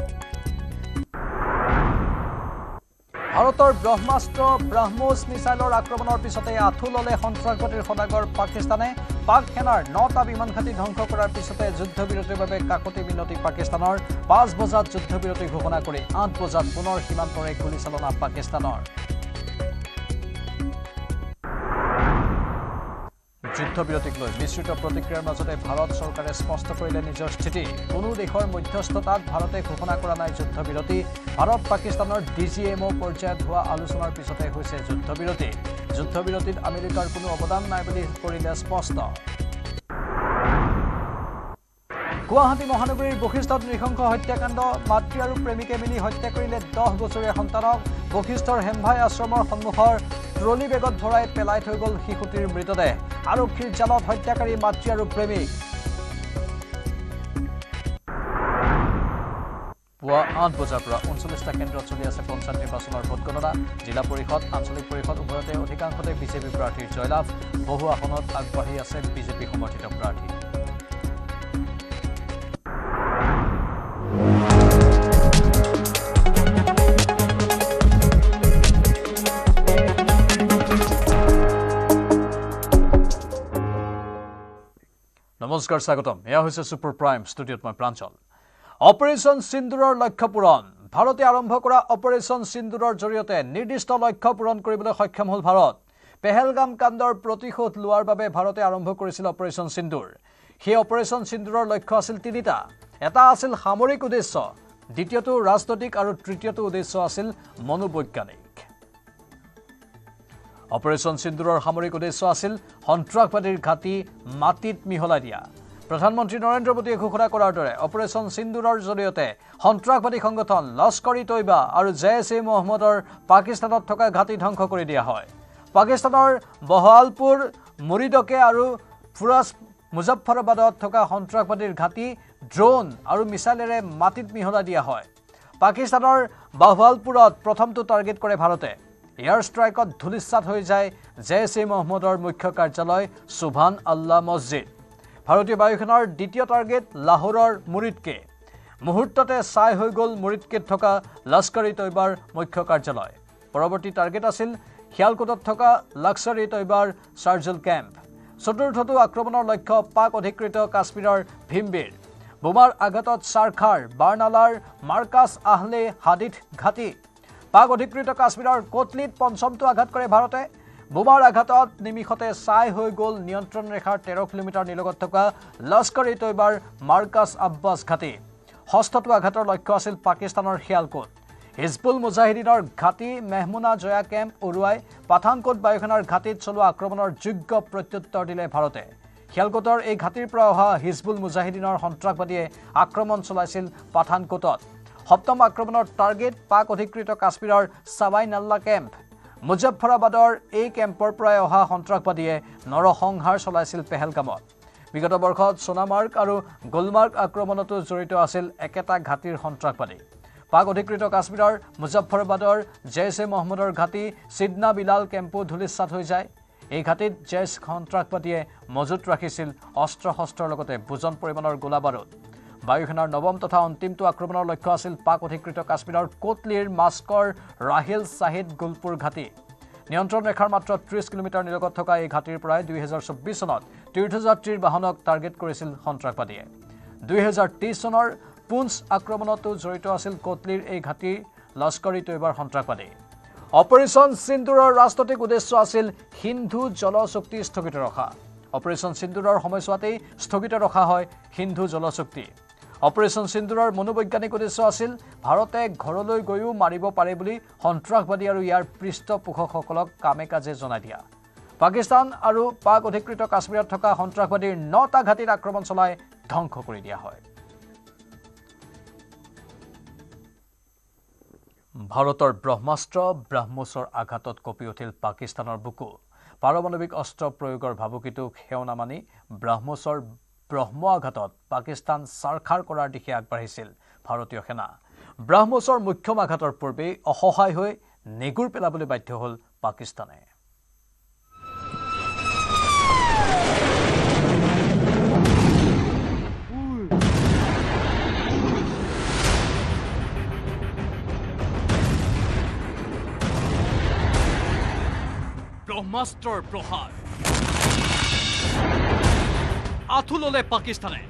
ভাৰতৰ ব্ৰহ্মাস্ত্ৰ ব্ৰহ্মছ মিছাইলৰ আক্ৰমণৰ পিছতে আঁঠু ল'লে সন্ত্ৰাসবাদীৰ সদাগৰ পাকিস্তানে। পাক সেনাৰ 9টা বিমান ঘাটি ধ্বংস কৰাৰ পিছতে যুদ্ধবিৰতিৰ বাবে কাকতি মিনতি পাকিস্তানৰ। 5 বজাত যুদ্ধবিৰতি ঘোষণা কৰি 8 বজাত পুনৰ সীমান্তৰে গুলীচালনা পাকিস্তানৰ। যুদ্ধবিৰতিক লৈ মিশ্ৰিত প্ৰতিক্ৰিয়াৰ মাজতে ভাৰত চৰকাৰে স্পষ্ট কৰিলে নিজৰ স্থিতি। কোনো দেশৰ মধ্যস্থতাত ভাৰতে ঘোষণা কৰা নাই যুদ্ধবিৰতি। ভাৰত পাকিস্তানৰ DGMO পৰ্যায়ত হোৱা আলোচনাৰ পিছতে হৈছে যুদ্ধবিৰতি। যুদ্ধবিৰতিত আমেৰিকাৰ কোনো অৱদান নাই বুলি কৰিলে স্পষ্ট। গুৱাহাটী মহানগৰীৰ বশিষ্ঠত নৃশংস হত্যাকাণ্ড। মাতৃ আৰু প্ৰেমিকে মিলি হত্যা কৰিলে 10 বছৰীয়া সন্তানক। বশিষ্ঠৰ হেমভাই আশ্ৰমৰ সন্মুখৰ ট্ৰলি বেগত ভৰাই পেলাই থৈ গ'ল শিশুটিৰ মৃতদেহ। আৰক্ষীৰ জালত হত্যাকাৰী মাতৃ আৰু প্ৰেমিক। পুৱা 8 বজাৰ পৰা 39টা কেন্দ্ৰত চলি আছে পঞ্চায়ত নিৰ্বাচনৰ ভোটগণনা। জিলা পৰিষদ, আঞ্চলিক পৰিষদ উভয়তে অধিকাংশতে বিজেপি প্ৰাৰ্থীৰ জয়লাভ। বহু আসনত আগবাঢ়ি আছে বিজেপি সমৰ্থিত প্ৰাৰ্থী। নমস্কাৰ, স্বাগতম। এয়া হৈছে ছুপাৰ প্ৰাইম, ষ্টুডিঅ'ত মই প্ৰাঞ্চল। অপাৰেশ্যন সিন্দুৰৰ লক্ষ্য পূৰণ। ভাৰতে আৰম্ভ কৰা অপাৰেশ্যন সিন্দুৰৰ জৰিয়তে নিৰ্দিষ্ট লক্ষ্য পূৰণ কৰিবলৈ সক্ষম হ'ল ভাৰত। পেহেলগাম কাণ্ডৰ প্ৰতিশোধ লোৱাৰ বাবে ভাৰতে আৰম্ভ কৰিছিল অপাৰেশ্যন সিন্দুৰ। সেই অপাৰেশ্যন সিন্দুৰৰ লক্ষ্য আছিল 3টা। এটা আছিল সামৰিক উদ্দেশ্য, দ্বিতীয়টো ৰাজনৈতিক আৰু তৃতীয়টো উদ্দেশ্য আছিল মনোবৈজ্ঞানিক। অপাৰেশ্যন সিন্দুৰৰ সামৰিক উদ্দেশ্য আছিল সন্ত্ৰাসবাদীৰ ঘাটি মাটিত মিহলাই দিয়া। প্ৰধানমন্ত্ৰী নৰেন্দ্ৰ মোদীয়ে ঘোষণা কৰাৰ দৰে অপাৰেশ্যন সিন্দুৰৰ জৰিয়তে সন্ত্ৰাসবাদী সংগঠন লস্কৰ ই তৈবা আৰু জেইছ-ই মহম্মদৰ পাকিস্তানত থকা ঘাটি ধ্বংস কৰি দিয়া হয়। পাকিস্তানৰ বহালপুৰ, মুৰিদকে আৰু মুজফ্ফৰাবাদত থকা সন্ত্ৰাসবাদীৰ ঘাটি ড্ৰোন আৰু মিছাইলেৰে মাটিত মিহলাই দিয়া হয় পাকিস্তানৰ বাহৱালপুৰত প্ৰথমটো টাৰ্গেট কৰে ভাৰতে এয়াৰ ষ্ট্ৰাইকত ধুলিসাৎ হৈ যায় জেইছ-ই মহম্মদৰ মুখ্য কাৰ্যালয় সুবহান আল্লাহ মছজিদ ভাৰতীয় বায়ুসেনাৰ দ্বিতীয় টাৰ্গেট লাহোৰৰ মুৰিদকে মুহূৰ্ততে ছাই হৈ গ'ল মুৰিদকেত থকা লস্কৰ-ই-তৈবাৰ মুখ্য কাৰ্যালয় পৰৱৰ্তী টাৰ্গেট আছিল শিয়ালকোটত থকা লস্কৰ-ই-তৈবাৰ চাৰ্জেল কেম্প চতুৰ্থটো আক্ৰমণৰ লক্ষ্য পাক অধিকৃত কাশ্মীৰৰ ভীমবেৰ বোমাৰ আঘাতত চাৰখাৰ বাৰ্নালাৰ মাৰ্কাছ আহলে হাদিথ ঘাটি পাক অধিকৃত কাশ্মীৰৰ কোটলিত পঞ্চমটো আঘাত কৰে ভাৰতে বোমাৰ আঘাতত নিমিষতে ছাই হৈ গ'ল নিয়ন্ত্ৰণ ৰেখাৰ 13 কিলোমিটাৰ নিলগত থকা লস্কৰ-ই-তৈবাৰ মাৰ্কাছ আব্বাছ ঘাটি ষষ্ঠটো আঘাতৰ লক্ষ্য আছিল পাকিস্তানৰ শিয়ালকোট হিজবুল মুজাহিদিনৰ ঘাটি মেহমুনা জয়া কেম্প উৰুৱাই পাঠানকোট বায়ুসেনাৰ ঘাটিত চলোৱা আক্ৰমণৰ যোগ্য প্ৰত্যুত্তৰ দিলে ভাৰতে শিয়ালকোটৰ এই ঘাটিৰ পৰা অহা হিজবুল মুজাহিদিনৰ সন্ত্ৰাসবাদীয়ে আক্ৰমণ চলাইছিল পাঠানকোটত সপ্তম আক্ৰমণৰ টাৰ্গেট পাক অধিকৃত কাশ্মীৰৰ সাৱাইনাল্লা কেম্প মুজফ্ফৰাবাদৰ এই কেম্পৰ পৰাই অহা সন্ত্ৰাসবাদীয়ে নৰসংহাৰ চলাইছিল পেহেলগামত বিগত বৰ্ষত সোনামাৰ্গ আৰু গুলমাৰ্গ আক্ৰমণতো জড়িত আছিল একেটা ঘাটিৰ সন্ত্ৰাসবাদী পাক অধিকৃত কাশ্মীৰৰ মুজফ্ফৰাবাদৰ জেইছ-ই মহম্মদৰ ঘাটি সিডনা বিলাল কেম্পো ধুলিসাৎ হৈ যায় এই ঘাটিত জেইছ সন্ত্ৰাসবাদীয়ে মজুত ৰাখিছিল অস্ত্ৰ শস্ত্ৰৰ লগতে বুজন পৰিমাণৰ গোলাবাৰুদ বায়ুসেনাৰ নৱম তথা অন্তিমটো আক্ৰমণৰ লক্ষ্য আছিল পাক অধিকৃত কাশ্মীৰৰ কোটলিৰ মাস্কৰ ৰাহিল চাহিদ গুলপুৰ ঘাটি নিয়ন্ত্ৰণ ৰেখাৰ মাত্ৰ 30 কিলোমিটাৰ নিলগত থকা এই ঘাটিৰ পৰাই 2024 চনত তীৰ্থযাত্ৰীৰ বাহনক টাৰ্গেট কৰিছিল সন্ত্ৰাসবাদীয়ে 2023 চনৰ পুঞ্চ আক্ৰমণতো জড়িত আছিল কোটলিৰ এই ঘাটি লস্কৰ-ই-তৈবাৰ সন্ত্ৰাসবাদী অপাৰেশ্যন সিন্দুৰৰ ৰাজনৈতিক উদ্দেশ্য আছিল সিন্ধু জল চুক্তি স্থগিত ৰখা অপাৰেশ্যন সিন্দুৰৰ সময়ছোৱাতেই স্থগিত ৰখা হয় সিন্ধু জল চুক্তি অপাৰেশ্যন সিন্দুৰৰ মনোবৈজ্ঞানিক উদ্দেশ্য আছিল ভাৰতে ঘৰলৈ গৈও মাৰিব পাৰে বুলি সন্ত্ৰাসবাদী আৰু ইয়াৰ পৃষ্ঠপোষকসকলক কামে কাজে জনাই দিয়া পাকিস্তান আৰু পাক অধিকৃত কাশ্মীৰত থকা সন্ত্ৰাসবাদীৰ 9টা ঘাটিত আক্ৰমণ চলাই ধ্বংস কৰি দিয়া হয় ভাৰতৰ ব্ৰহ্মাস্ত্ৰ ব্ৰহ্মোছৰ আঘাতত কঁপি উঠিল পাকিস্তানৰ বুকু পাৰমাণৱিক অস্ত্ৰ প্ৰয়োগৰ ভাবুকিটোক সেও নামানি ব্ৰহ্মোছৰ ব্ৰহ্ম আঘাতত পাকিস্তান চাৰখাৰ কৰাৰ দিশে আগবাঢ়িছিল ভাৰতীয় সেনা ব্ৰহ্মোছৰ মুখ্যম আঘাতৰ পূৰ্বেই অসহায় হৈ নেগুৰ পেলাবলৈ বাধ্য হ'ল পাকিস্তানে ব্ৰহ্মাস্ত্ৰৰ প্ৰহাৰ আঁঠু ল'লে পাকিস্তানে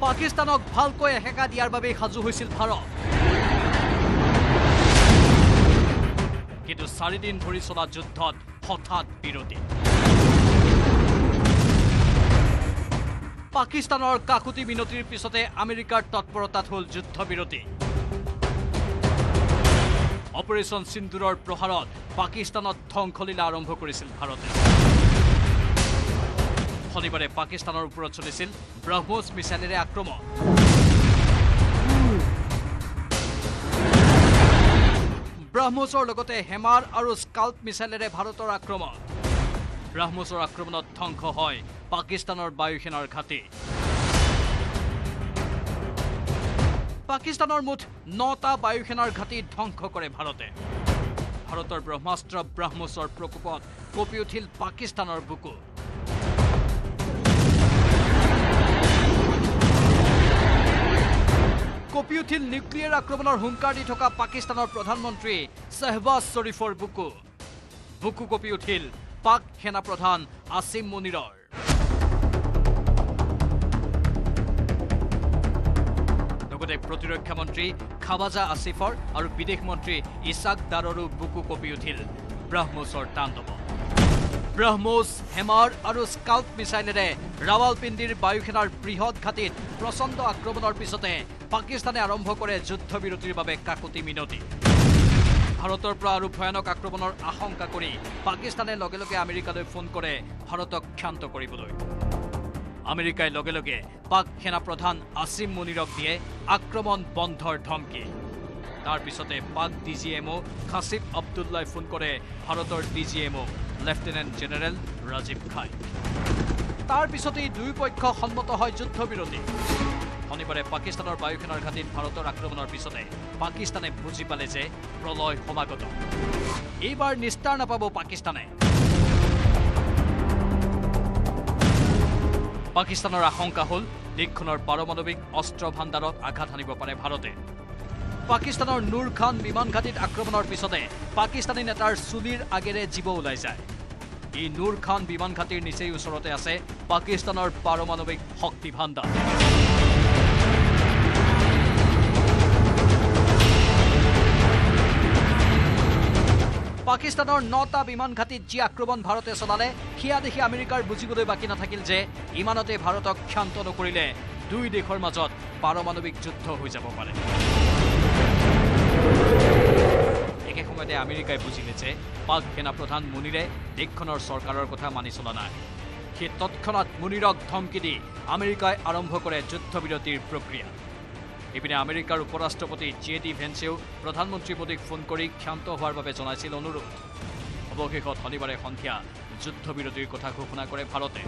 পাকিস্তানক ভালকৈ এসেকা দিয়াৰ বাবে সাজু হৈছিল ভাৰত কিন্তু 4 দিন ধৰি চলা যুদ্ধত হঠাৎ বিৰতি পাকিস্তানৰ কাকুতি মিনতিৰ পিছতে আমেৰিকাৰ তৎপৰতাত হ'ল যুদ্ধবিৰতি অপাৰেশ্যন সিন্দুৰৰ প্ৰহাৰত পাকিস্তানত ধ্বংসলীলা আৰম্ভ কৰিছিল ভাৰতে শনিবাৰে পাকিস্তানৰ ওপৰত চলিছিল ব্ৰহ্মোছ মিছাইলেৰে আক্ৰমণ ব্ৰহ্মোছৰ লগতে হেমাৰ আৰু স্কাল্প মিছাইলেৰে ভাৰতৰ আক্ৰমণ ব্ৰহ্মোছৰ আক্ৰমণত ধ্বংস হয় পাকিস্তানৰ বায়ুসেনাৰ ঘাটি পাকিস্তানৰ মুঠ 9টা বায়ুসেনাৰ ঘাটি ধ্বংস কৰে ভাৰতে ভাৰতৰ ব্ৰহ্মাস্ত্ৰ ব্ৰহ্মোছৰ প্ৰকোপত কঁপি উঠিল পাকিস্তানৰ বুকু কঁপি উঠিল নিউক্লিয়াৰ আক্ৰমণৰ হুংকাৰ দি থকা পাকিস্তানৰ প্ৰধানমন্ত্ৰী শ্বাহবাজ শ্বৰীফৰ বুকু বুকু কঁপি উঠিল পাক সেনা প্ৰধান আসিম মুনিৰৰ লগতে প্ৰতিৰক্ষা মন্ত্ৰী খাৱাজা আসিফৰ আৰু বিদেশ মন্ত্ৰী ইছাক দাৰৰো বুকু কঁপি উঠিল ব্ৰহ্মোছৰ তাণ্ডৱ ব্ৰহ্মোছ হেমাৰ আৰু স্কাল্প মিছাইলেৰে ৰাৱালপিণ্ডিৰ বায়ুসেনাৰ বৃহৎ ঘাটিত প্ৰচণ্ড আক্ৰমণৰ পিছতে পাকিস্তানে আৰম্ভ কৰে যুদ্ধবিৰতিৰ বাবে কাকুতি মিনতি ভাৰতৰ পৰা আৰু ভয়ানক আক্ৰমণৰ আশংকা কৰি পাকিস্তানে লগে লগে আমেৰিকালৈ ফোন কৰে ভাৰতক ক্ষান্ত কৰিবলৈ আমেৰিকাই লগে লগে পাক সেনা প্ৰধান আসিম মুনিৰক দিয়ে আক্ৰমণ বন্ধৰ ধমকি তাৰ পিছতে পাক ডিজিএমও খাছিব আব্দুল্লাই ফোন কৰে ভাৰতৰ ডিজিএমও লেফটেনেণ্ট জেনেৰেল ৰাজীৱ খাই। তাৰ পিছতেই দুই পক্ষ সন্মত হয় যুদ্ধবিৰতি। শনিবাৰে পাকিস্তানৰ বায়ুসেনাৰ ঘাটিত ভাৰতৰ আক্ৰমণৰ পিছতে পাকিস্তানে বুজি পালে যে প্ৰলয় সমাগত। এইবাৰ নিস্তাৰ নাপাব পাকিস্তানে। পাকিস্তানৰ আশংকা হ'ল দেশখনৰ পাৰমাণৱিক অস্ত্ৰ ভাণ্ডাৰত আঘাত হানিব পাৰে ভাৰতে। পাকিস্তানৰ নুৰ খান বিমান ঘাটিত আক্ৰমণৰ পিছতে পাকিস্তানী নেতাৰ চুলিৰ আগেৰে জীৱ ওলাই যায়। এই নুৰ খান বিমান ঘাটিৰ নিচেই ওচৰতে আছে পাকিস্তানৰ পাৰমাণৱিক শক্তি ভাণ্ডাৰ। পাকিস্তানৰ 9টা বিমান ঘাটিত যি আক্ৰমণ ভাৰতে চলালে সেয়া দেখি আমেৰিকাৰ বুজিবলৈ বাকী নাথাকিল যে ইমানতে ভাৰতক ক্ষান্ত নকৰিলে দুই দেশৰ মাজত পাৰমাণৱিক যুদ্ধ হৈ যাব পাৰে। একে সময়তে আমেৰিকাই বুজিলে যে পাক সেনাপ্ৰধান মুনিৰে দেশখনৰ চৰকাৰৰ কথা মানি চলা নাই। সেই তৎক্ষণাৎ মুনিৰক ধমকি দি আমেৰিকাই আৰম্ভ কৰে যুদ্ধবিৰতিৰ প্ৰক্ৰিয়া। ইপিনে আমেৰিকাৰ উপৰাষ্ট্ৰপতি JD ভেন্সেও প্ৰধানমন্ত্ৰী মোদীক ফোন কৰি ক্ষান্ত হোৱাৰ বাবে জনাইছিল অনুৰোধ। অৱশেষত শনিবাৰে সন্ধিয়া যুদ্ধবিৰতিৰ কথা ঘোষণা কৰে ভাৰতে।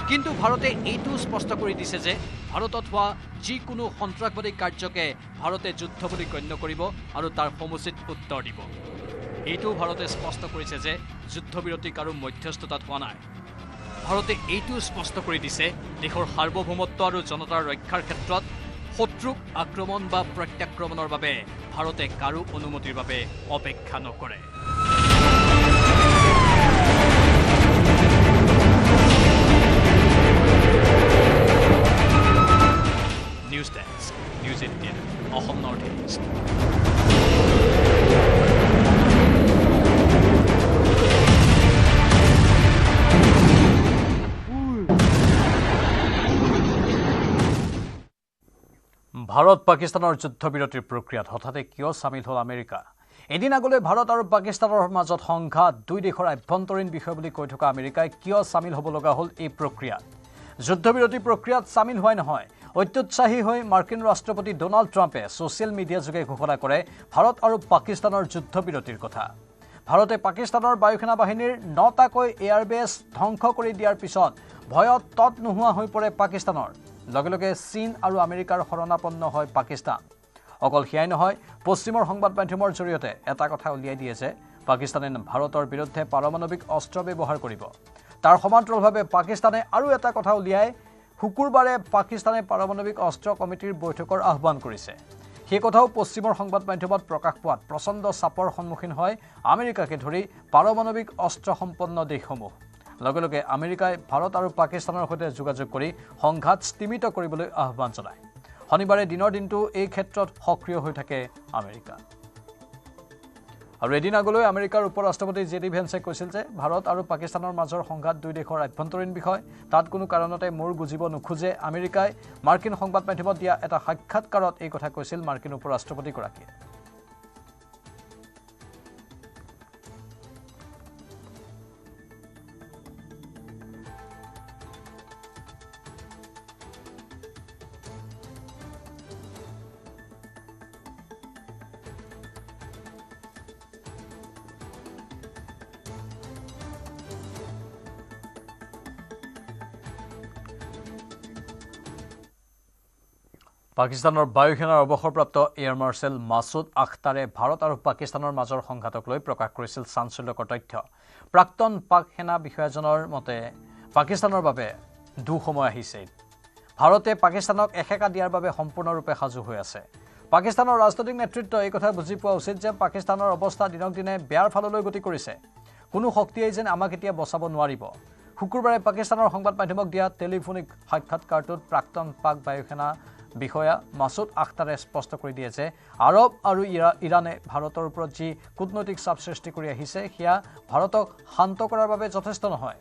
কিন্তু ভাৰতে এইটো স্পষ্ট কৰি দিছে যে ভাৰতত হোৱা যিকোনো সন্ত্ৰাসবাদী কাৰ্যকে ভাৰতে যুদ্ধ বুলি গণ্য কৰিব আৰু তাৰ সমুচিত উত্তৰ দিব। এইটো ভাৰতে স্পষ্ট কৰিছে যে যুদ্ধবিৰতি কাৰো মধ্যস্থতাত হোৱা নাই। ভাৰতে এইটো স্পষ্ট কৰি দিছে দেশৰ সাৰ্বভৌমত্ব আৰু জনতাৰ ৰক্ষাৰ ক্ষেত্ৰত শত্ৰুক আক্ৰমণ বা প্ৰত্যাক্ৰমণৰ বাবে ভাৰতে কাৰো অনুমতিৰ বাবে অপেক্ষা নকৰে। News desk, News 18 Assam north east. Bharat পাকিস্তানৰ যুদ্ধবিৰতিৰ প্ৰক্ৰিয়াত হঠাতে কিয় চামিল হ'ল আমেৰিকা? এদিন আগলৈ ভাৰত আৰু পাকিস্তানৰ মাজত সংঘাত দুই দেশৰ আভ্যন্তৰীণ বিষয় বুলি কৈ থকা আমেৰিকাই কিয় চামিল হ'ব লগা হ'ল এই প্ৰক্ৰিয়াত? যুদ্ধবিৰতি প্ৰক্ৰিয়াত চামিল হোৱাই নহয়, অত্যুৎসাহী হৈ মাৰ্কিন ৰাষ্ট্ৰপতি ডোনাল্ড ট্ৰাম্পে ছ'চিয়েল মিডিয়া যোগে ঘোষণা কৰে ভাৰত আৰু পাকিস্তানৰ যুদ্ধবিৰতিৰ কথা। ভাৰতে পাকিস্তানৰ বায়ুসেনা বাহিনীৰ 9টাকৈ এয়াৰবেছ ধ্বংস কৰি দিয়াৰ পিছত ভয়ত তত নোহোৱা হৈ পৰে পাকিস্তানৰ। লগে লগে চীন আৰু আমেৰিকাৰ শৰণাপন্ন হয় পাকিস্তান। অকল সেয়াই নহয়, পশ্চিমৰ সংবাদ মাধ্যমৰ জৰিয়তে এটা কথা উলিয়াই দিয়ে যে পাকিস্তানে ভাৰতৰ বিৰুদ্ধে পাৰমাণৱিক অস্ত্ৰ ব্যৱহাৰ কৰিব। তাৰ সমান্তৰালভাৱে পাকিস্তানে আৰু এটা কথা উলিয়াই শুকুৰবাৰে পাকিস্তানে পাৰমাণৱিক অস্ত্ৰ কমিটিৰ বৈঠকৰ আহ্বান কৰিছে। সেই কথাও পশ্চিমৰ সংবাদ মাধ্যমত প্ৰকাশ পোৱাত প্ৰচণ্ড চাপৰ সন্মুখীন হয় আমেৰিকাকে ধৰি পাৰমাণৱিক অস্ত্ৰ সম্পন্ন দেশসমূহ। লগে লগে আমেৰিকাই ভাৰত আৰু পাকিস্তানৰ সৈতে যোগাযোগ কৰি সংঘাত স্তিমিত কৰিবলৈ আহ্বান জনায়। শনিবাৰে দিনৰ দিনটো এই ক্ষেত্ৰত সক্ৰিয় হৈ থাকে আমেৰিকা। আৰু এদিন আগলৈ আমেৰিকাৰ উপৰাষ্ট্ৰপতি JD ভেন্সে কৈছিল যে ভাৰত আৰু পাকিস্তানৰ মাজৰ সংঘাত দুই দেশৰ আভ্যন্তৰীণ বিষয়, তাত কোনো কাৰণতে মূৰ গুজিব নোখোজে আমেৰিকাই। মাৰ্কিন সংবাদ মাধ্যমত দিয়া এটা সাক্ষাৎকাৰত এই কথা কৈছিল মাৰ্কিন উপৰাষ্ট্ৰপতিগৰাকীয়ে। পাকিস্তানৰ বায়ুসেনাৰ অৱসৰপ্ৰাপ্ত এয়াৰ মাৰ্শ্বেল মাছুদ আখতাৰে ভাৰত আৰু পাকিস্তানৰ মাজৰ সংঘাতক লৈ প্ৰকাশ কৰিছিল চাঞ্চল্যকৰ তথ্য। প্ৰাক্তন পাক সেনা বিষয়াজনৰ মতে পাকিস্তানৰ বাবে দুঃসময় আহিছে। ভাৰতে পাকিস্তানক এসেকা দিয়াৰ বাবে সম্পূৰ্ণৰূপে সাজু হৈ আছে। পাকিস্তানৰ ৰাজনৈতিক নেতৃত্বই এই কথা বুজি পোৱা উচিত যে পাকিস্তানৰ অৱস্থা দিনক দিনে বেয়াৰ ফাললৈ গতি কৰিছে। কোনো শক্তিয়েই যেন আমাক এতিয়া বচাব নোৱাৰিব। শুকুৰবাৰে পাকিস্তানৰ সংবাদ মাধ্যমক দিয়া টেলিফোনিক সাক্ষাৎকাৰটোত প্ৰাক্তন পাক বায়ুসেনা বিষয়া মাছুদ আখতাৰে স্পষ্ট কৰি দিয়ে যে আৰৱ আৰু ইৰাণে ভাৰতৰ ওপৰত যি কূটনৈতিক চাপ সৃষ্টি কৰি আহিছে সেয়া ভাৰতক শান্ত কৰাৰ বাবে যথেষ্ট নহয়।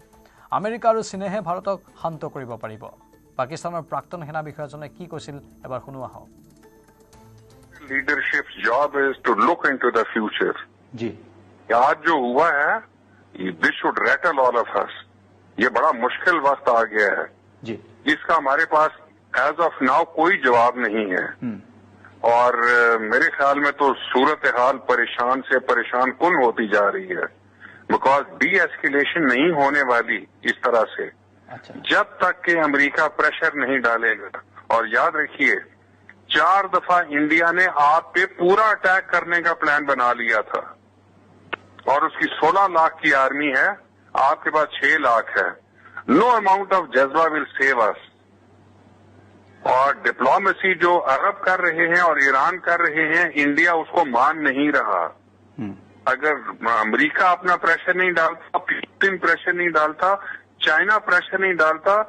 আমেৰিকা আৰু চীনেহে ভাৰতক শান্ত কৰিব পাৰিব। পাকিস্তানৰ প্ৰাক্তন সেনা বিষয়াজনে কি কৈছিল এবাৰ শুনো আহক। Leadership job is to look into the future. जी आज जो हुआ है this should rattle all of us. ये बड़ा मुश्किल वक्त आ गया है जी, इसका हमारे पास एज ऑफ नाउ कोई जवाब नहीं है। और मेरे ख्याल में तो सूरत हाल परेशान से परेशान कुन होती जा रही है, बिकॉज डी एस्केलेशन नहीं होने वाली इस तरह से जब तक कि अमेरिका प्रेशर नहीं डालेगा। और याद रखिए 4 दफा इंडिया ने आप पे पूरा अटैक करने का प्लान बना लिया था और उसकी 16 लाख की आर्मी है, आपके पास 6 लाख है। नो अमाउंट ऑफ जज्बा विल सेव अस। और डिप्लोमेसी जो अरब कर रहे हैं और ईरान कर रहे हैं, इंडिया उसको मान नहीं रहा। अगर अमेरिका अपना प्रेशर नहीं डालता, पुतिन प्रेशर नहीं डालता, चाइना प्रेशर नहीं डालता,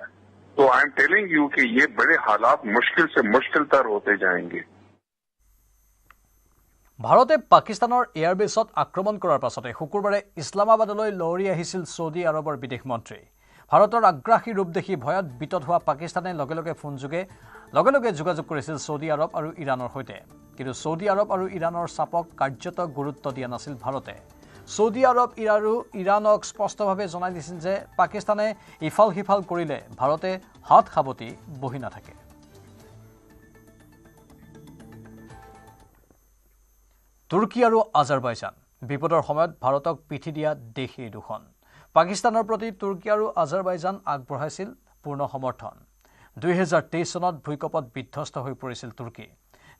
तो आई एम टेलिंग यू कि ये बड़े हालात मुश्किल से मुश्किल तर होते जाएंगे। ভাৰতে পাকিস্তানৰ এয়াৰবেছত আক্ৰমণ কৰাৰ পাছতে শুকুৰবাৰে ইছলামাবাদলৈ লহৰি আহিছিল ছৌদি আৰবৰ বিদেশ মন্ত্ৰী। ভাৰতৰ আগ্ৰাসী ৰূপ দেখি ভয়ত বিতত হোৱা পাকিস্তানে লগে লগে যোগাযোগ কৰিছিল ছৌদি আৰব আৰু ইৰাণৰ সৈতে। কিন্তু ছৌদি আৰব আৰু ইৰাণৰ চাপক কাৰ্যত গুৰুত্ব দিয়া নাছিল ভাৰতে। ছৌদি আৰব আৰু ইৰাণক স্পষ্টভাৱে জনাই দিছিল যে পাকিস্তানে ইফাল সিফাল কৰিলে ভাৰতে হাত সাৱটি বহি নাথাকে। তুৰ্কী আৰু আজাৰবাইজান বিপদৰ সময়ত ভাৰতক পিঠি দিয়া দেশ এই দুখন। পাকিস্তানৰ প্ৰতি তুৰ্কী আৰু আজাৰবাইজান আগবঢ়াইছিল পূৰ্ণ সমৰ্থন। 2023 চনত ভূঁইকঁপত বিধ্বস্ত হৈ পৰিছিল তুৰ্কী।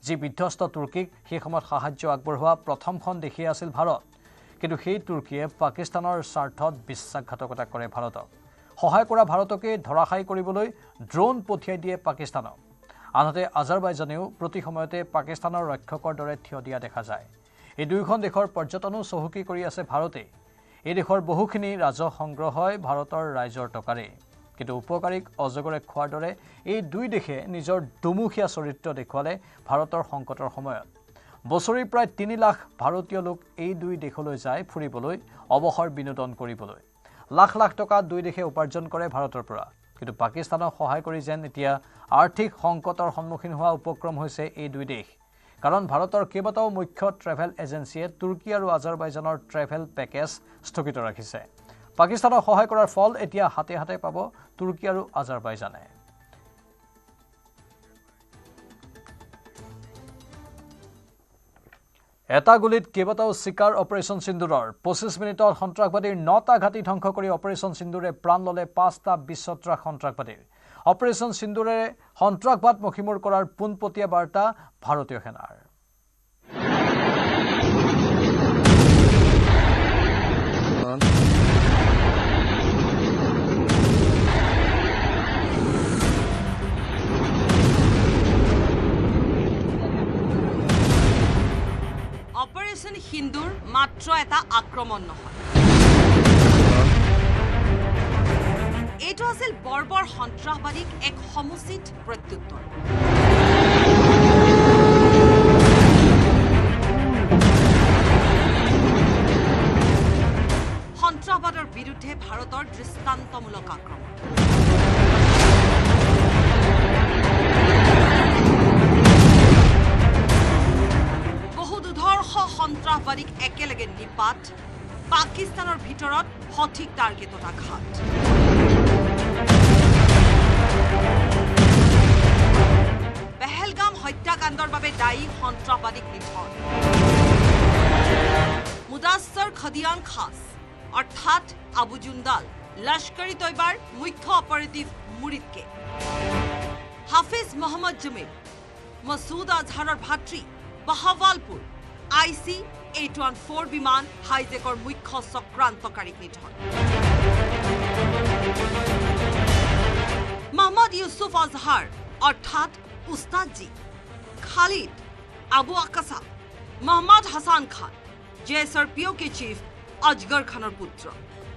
যি বিধ্বস্ত তুৰ্কীক সেই সময়ত সাহায্য আগবঢ়োৱা প্ৰথমখন দেশেই আছিল ভাৰত। কিন্তু সেই তুৰ্কীয়ে পাকিস্তানৰ স্বাৰ্থত বিশ্বাসঘাতকতা কৰে ভাৰতক। সহায় কৰা ভাৰতকে ধৰাশায়ী কৰিবলৈ ড্ৰোন পঠিয়াই দিয়ে পাকিস্তানক। আনহাতে আজাৰবাইজানেও প্ৰতি সময়তে পাকিস্তানৰ ৰক্ষকৰ দৰে থিয় দিয়া দেখা যায়। এই দুয়োখন দেশৰ পৰ্যটনো চহকী কৰি আছে ভাৰতে। এই দেশৰ বহুখিনি ৰাজহ সংগ্ৰহ হয় ভাৰতৰ ৰাইজৰ টকাৰে। কিন্তু উপকাৰীক অজগৰে খোৱাৰ দৰে এই দুই দেশে নিজৰ দুমুখীয়া চৰিত্ৰ দেখুৱালে ভাৰতৰ সংকটৰ সময়ত। বছৰি প্ৰায় 3 লাখ ভাৰতীয় লোক এই দুই দেশলৈ যায় ফুৰিবলৈ, অৱসৰ বিনোদন কৰিবলৈ। লাখ লাখ টকা দুই দেশে উপাৰ্জন কৰে ভাৰতৰ পৰা। কিন্তু পাকিস্তানক সহায় কৰি যেন এতিয়া আৰ্থিক সংকটৰ সন্মুখীন হোৱা উপক্ৰম হৈছে এই দুই দেশ। কাৰণ ভাৰতৰ কেইবাটাও মুখ্য ট্ৰেভেল এজেন্সিয়ে তুৰ্কী আৰু আজাৰবাইজানৰ ট্ৰেভেল পেকেজ স্থগিত ৰাখিছে। পাকিস্তানক সহায় কৰাৰ ফল এতিয়া হাতে হাতে পাব তুৰ্কী আৰু আজাৰবাইজানে। এটা গুলিত কেইবাটাও চিকাৰ অপাৰেশ্যন সিন্দুৰৰ 25 মিনিটত সন্ত্ৰাসবাদীৰ 9টা ঘাটি ধ্বংস কৰি অপাৰেশ্যন সিন্দুৰে প্ৰাণ ল'লে 5টা বিশ্বত্ৰা সন্ত্ৰাসবাদীৰ। অপাৰেশ্যন সিন্দুৰে সন্ত্ৰাসবাদ মষিমূৰ কৰাৰ পোনপটীয়া বাৰ্তা ভাৰতীয় সেনাৰ। অপাৰেশ্যন সিন্দুৰ মাত্ৰ এটা আক্ৰমণ নহয়, এইটো আছিল বৰ্বৰ সন্ত্ৰাসবাদীক এক সমুচিত প্ৰত্যুত্তৰ। সন্ত্ৰাসবাদৰ বিৰুদ্ধে ভাৰতৰ দৃষ্টান্তমূলক আক্ৰমণ। সন্ত্ৰাসবাদীক একেলগে নিপাত, পাকিস্তানৰ ভিতৰত সঠিক টাৰ্গেটত আঘাত। পেহেলগাম হত্যাকাণ্ডৰ বাবে দায়ী সন্ত্ৰাসবাদীক নিধন। মুদাছৰ খদিয়ান খাস অৰ্থাৎ আবু জুন্দাল লস্কৰী তৈবাৰ মুখ্য অপাৰেটিভ মুৰিদকে। হাফিজ মহম্মদ জমিল মছুদ আজহাৰৰ ভাতৃ বাহাৱালপুৰ IC-814 বিমান হাইজেকৰ মুখ্য চক্ৰান্তকাৰীক নিধন। মোহাম্মদ ইউসুফ আজহার অর্থাৎ উস্তাদজি, খালিদ আবু আকাসা, মোহাম্মদ হাসান খান JSRPO के चीफ अजगर खानर पुत्र।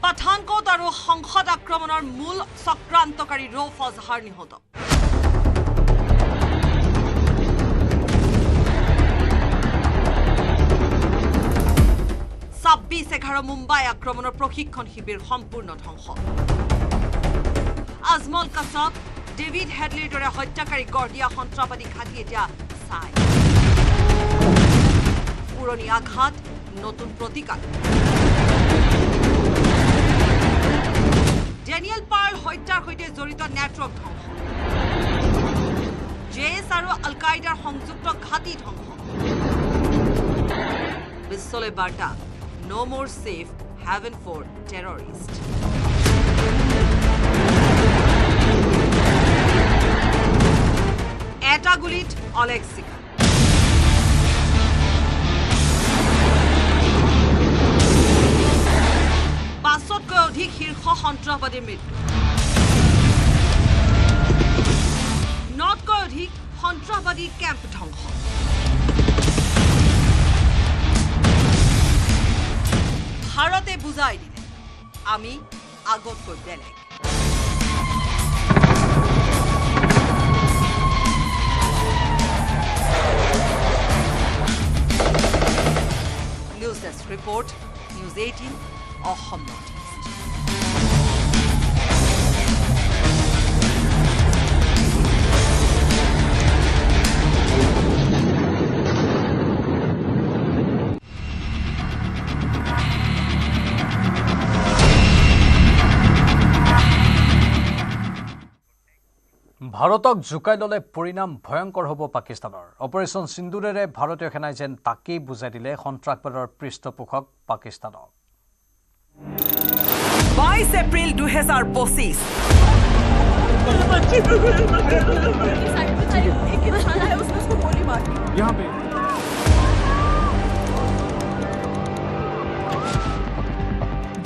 পাঠানকোট আৰু সংসদ আক্ৰমণৰ মূল চক্ৰান্তকাৰী ৰৌফ আজহাৰ নিহত। 26/11 মুম্বাই আক্ৰমণৰ প্ৰশিক্ষণ শিবিৰ সম্পূৰ্ণ ধ্বংস। আজমল কাছাব, ডেভিড হেডলিৰ দৰে হত্যাকাৰী গঢ় দিয়া সন্ত্ৰাসবাদী ঘাটি এতিয়া চাই। পুৰণি আঘাত, নতুন প্ৰতিকাৰ। ডেনিয়েল পাৰ্ল হত্যাৰ সৈতে জড়িত নেটৱৰ্ক ধ্বংস। JSR আৰু আল কায়দাৰ সংযুক্ত ঘাটি ধ্বংস বিশ্বলৈ বাৰ্তা নো মোৰ সেফ হেভেন ফৰ টেৰৰিষ্ট এটা গুলিত অলেগ শিকাৰ পাঁচতকৈ অধিক শীৰ্ষ সন্ত্ৰাসবাদীৰ মৃত্যু নতকৈ অধিক সন্ত্ৰাসবাদী কেম্প ধ্বংস ভাৰতে বুজাই দিলে আমি আগতকৈ বেলেগ news desk report news 18 Assam north east ভাৰতক জুকাই ললে পৰিণাম ভয়ংকৰ হ'ব পাকিস্তানৰ অপাৰেশ্যন সিন্দুৰেৰে ভাৰতীয় সেনাই যেন তাকেই বুজাই দিলে সন্ত্ৰাসবাদৰ পৃষ্ঠপোষক পাকিস্তানক 22 এপ্ৰিল 2025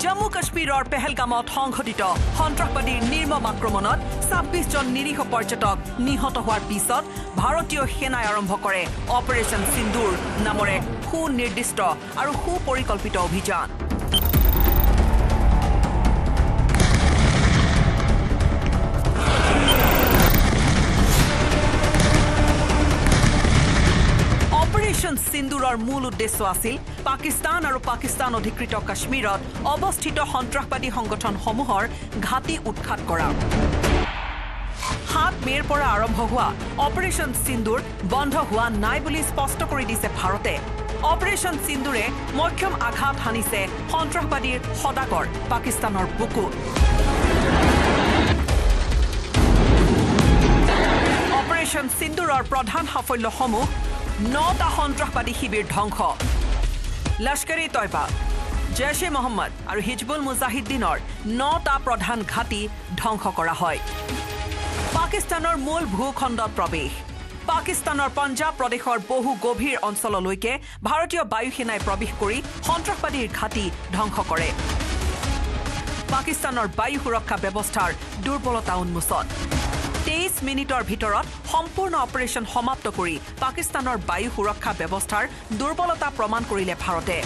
জম্মু কাশ্মীৰৰ পেহেলগামত সংঘটিত সন্ত্ৰাসবাদীৰ নিৰ্মম আক্ৰমণত 26 জন নিৰীহ পৰ্যটক নিহত হোৱাৰ পিছত ভাৰতীয় সেনাই আৰম্ভ কৰে অপাৰেশ্যন সিন্দুৰ নামেৰে সুনিৰ্দিষ্ট আৰু সুপৰিকল্পিত অভিযান অপাৰেশ্যন সিন্দুৰৰ মূল উদ্দেশ্য আছিল পাকিস্তান আৰু পাকিস্তান অধিকৃত কাশ্মীৰত অৱস্থিত সন্ত্ৰাসবাদী সংগঠনসমূহৰ ঘাটি উৎখাত কৰা 7 মেৰ পৰা আৰম্ভ হোৱা অপাৰেশ্যন সিন্দুৰ বন্ধ হোৱা নাই বুলি স্পষ্ট কৰি দিছে ভাৰতে অপাৰেশ্যন সিন্দুৰে মক্ষম আঘাত হানিছে সন্ত্ৰাসবাদীৰ সদাগৰ পাকিস্তানৰ বুকুত অপাৰেশ্যন সিন্দুৰৰ প্ৰধান সাফল্যসমূহ 9টা সন্ত্ৰাসবাদী শিবিৰ ধ্বংস লস্কৰী তয়বা জৈশ-ই মহম্মদ আৰু হিজবুল মুজাহিদ্দিনৰ 9টা প্ৰধান ঘাটি ধ্বংস কৰা হয় পাকিস্তানৰ মূল ভূখণ্ডত প্ৰৱেশ পাকিস্তানৰ পঞ্জাব প্ৰদেশৰ বহু গভীৰ অঞ্চললৈকে ভাৰতীয় বায়ু সেনাই প্ৰৱেশ কৰি সন্ত্ৰাসবাদীৰ ঘাটি ধ্বংস কৰে পাকিস্তানৰ বায়ু সুৰক্ষা ব্যৱস্থাৰ দুৰ্বলতা উন্মোচন 23 মিনিটৰ ভিতৰত সম্পূৰ্ণ অপাৰেশ্যন সমাপ্ত কৰি পাকিস্তানৰ বায়ু সুৰক্ষা ব্যৱস্থাৰ দুৰ্বলতা প্ৰমাণ কৰিলে ভাৰতে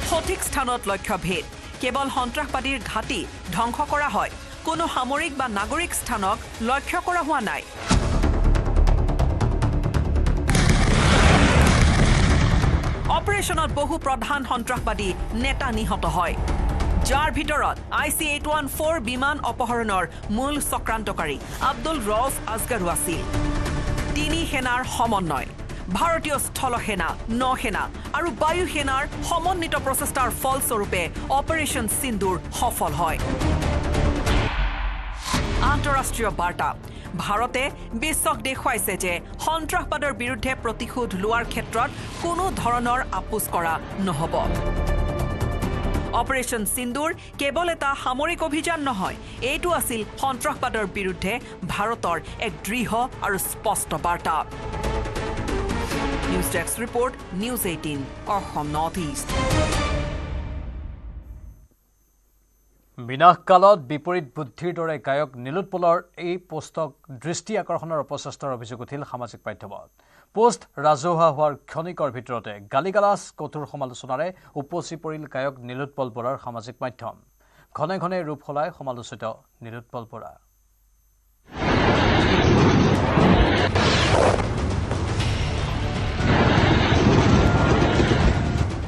সঠিক স্থানত লক্ষ্যভেদ কেৱল সন্ত্ৰাসবাদীৰ ঘাটি ধ্বংস কৰা হয় কোনো সামৰিক বা নাগৰিক স্থানক লক্ষ্য কৰা হোৱা নাই অপাৰেশ্যনত বহু প্ৰধান সন্ত্ৰাসবাদী নেতা নিহত হয় যাৰ ভিতৰত IC-814 বিমান অপহৰণৰ মূল চক্ৰান্তকাৰী আব্দুল ৰউফ আসগাৰো আছিল 3 সেনাৰ সমন্বয় ভাৰতীয় স্থল সেনা নৌসেনা আৰু বায়ু সেনাৰ সমন্বিত প্ৰচেষ্টাৰ ফলস্বৰূপে অপাৰেশ্যন সিন্দুৰ সফল হয় আন্তঃৰাষ্ট্ৰীয় বাৰ্তা ভাৰতে বিশ্বক দেখুৱাইছে যে সন্ত্ৰাসবাদৰ বিৰুদ্ধে প্ৰতিশোধ লোৱাৰ ক্ষেত্ৰত কোনো ধৰণৰ আপোচ কৰা নহব অপাৰেশ্যন সিন্দুৰ কেৱল এটা সামৰিক অভিযান নহয় এইটো আছিল সন্ত্ৰাসবাদৰ বিৰুদ্ধে ভাৰতৰ এক দৃঢ় আৰু স্পষ্ট বাৰ্তা news desk report news 18 Assam north east বিনাশকালত বিপৰীত বুদ্ধিৰ দৰে গায়ক নীলোৎপলৰ এই পোষ্টক দৃষ্টি আকৰ্ষণৰ অপচেষ্টাৰ অভিযোগ উঠিল সামাজিক মাধ্যমত পোষ্ট ৰাজহুৱা হোৱাৰ ক্ষণিকৰ ভিতৰতে গালিগালাজ কঠোৰ সমালোচনাৰে উপচি পৰিল গায়ক নীলোৎপল বৰাৰ সামাজিক মাধ্যম ঘনে ঘনে ৰূপ সলাই সমালোচিত নীলোৎপল বৰা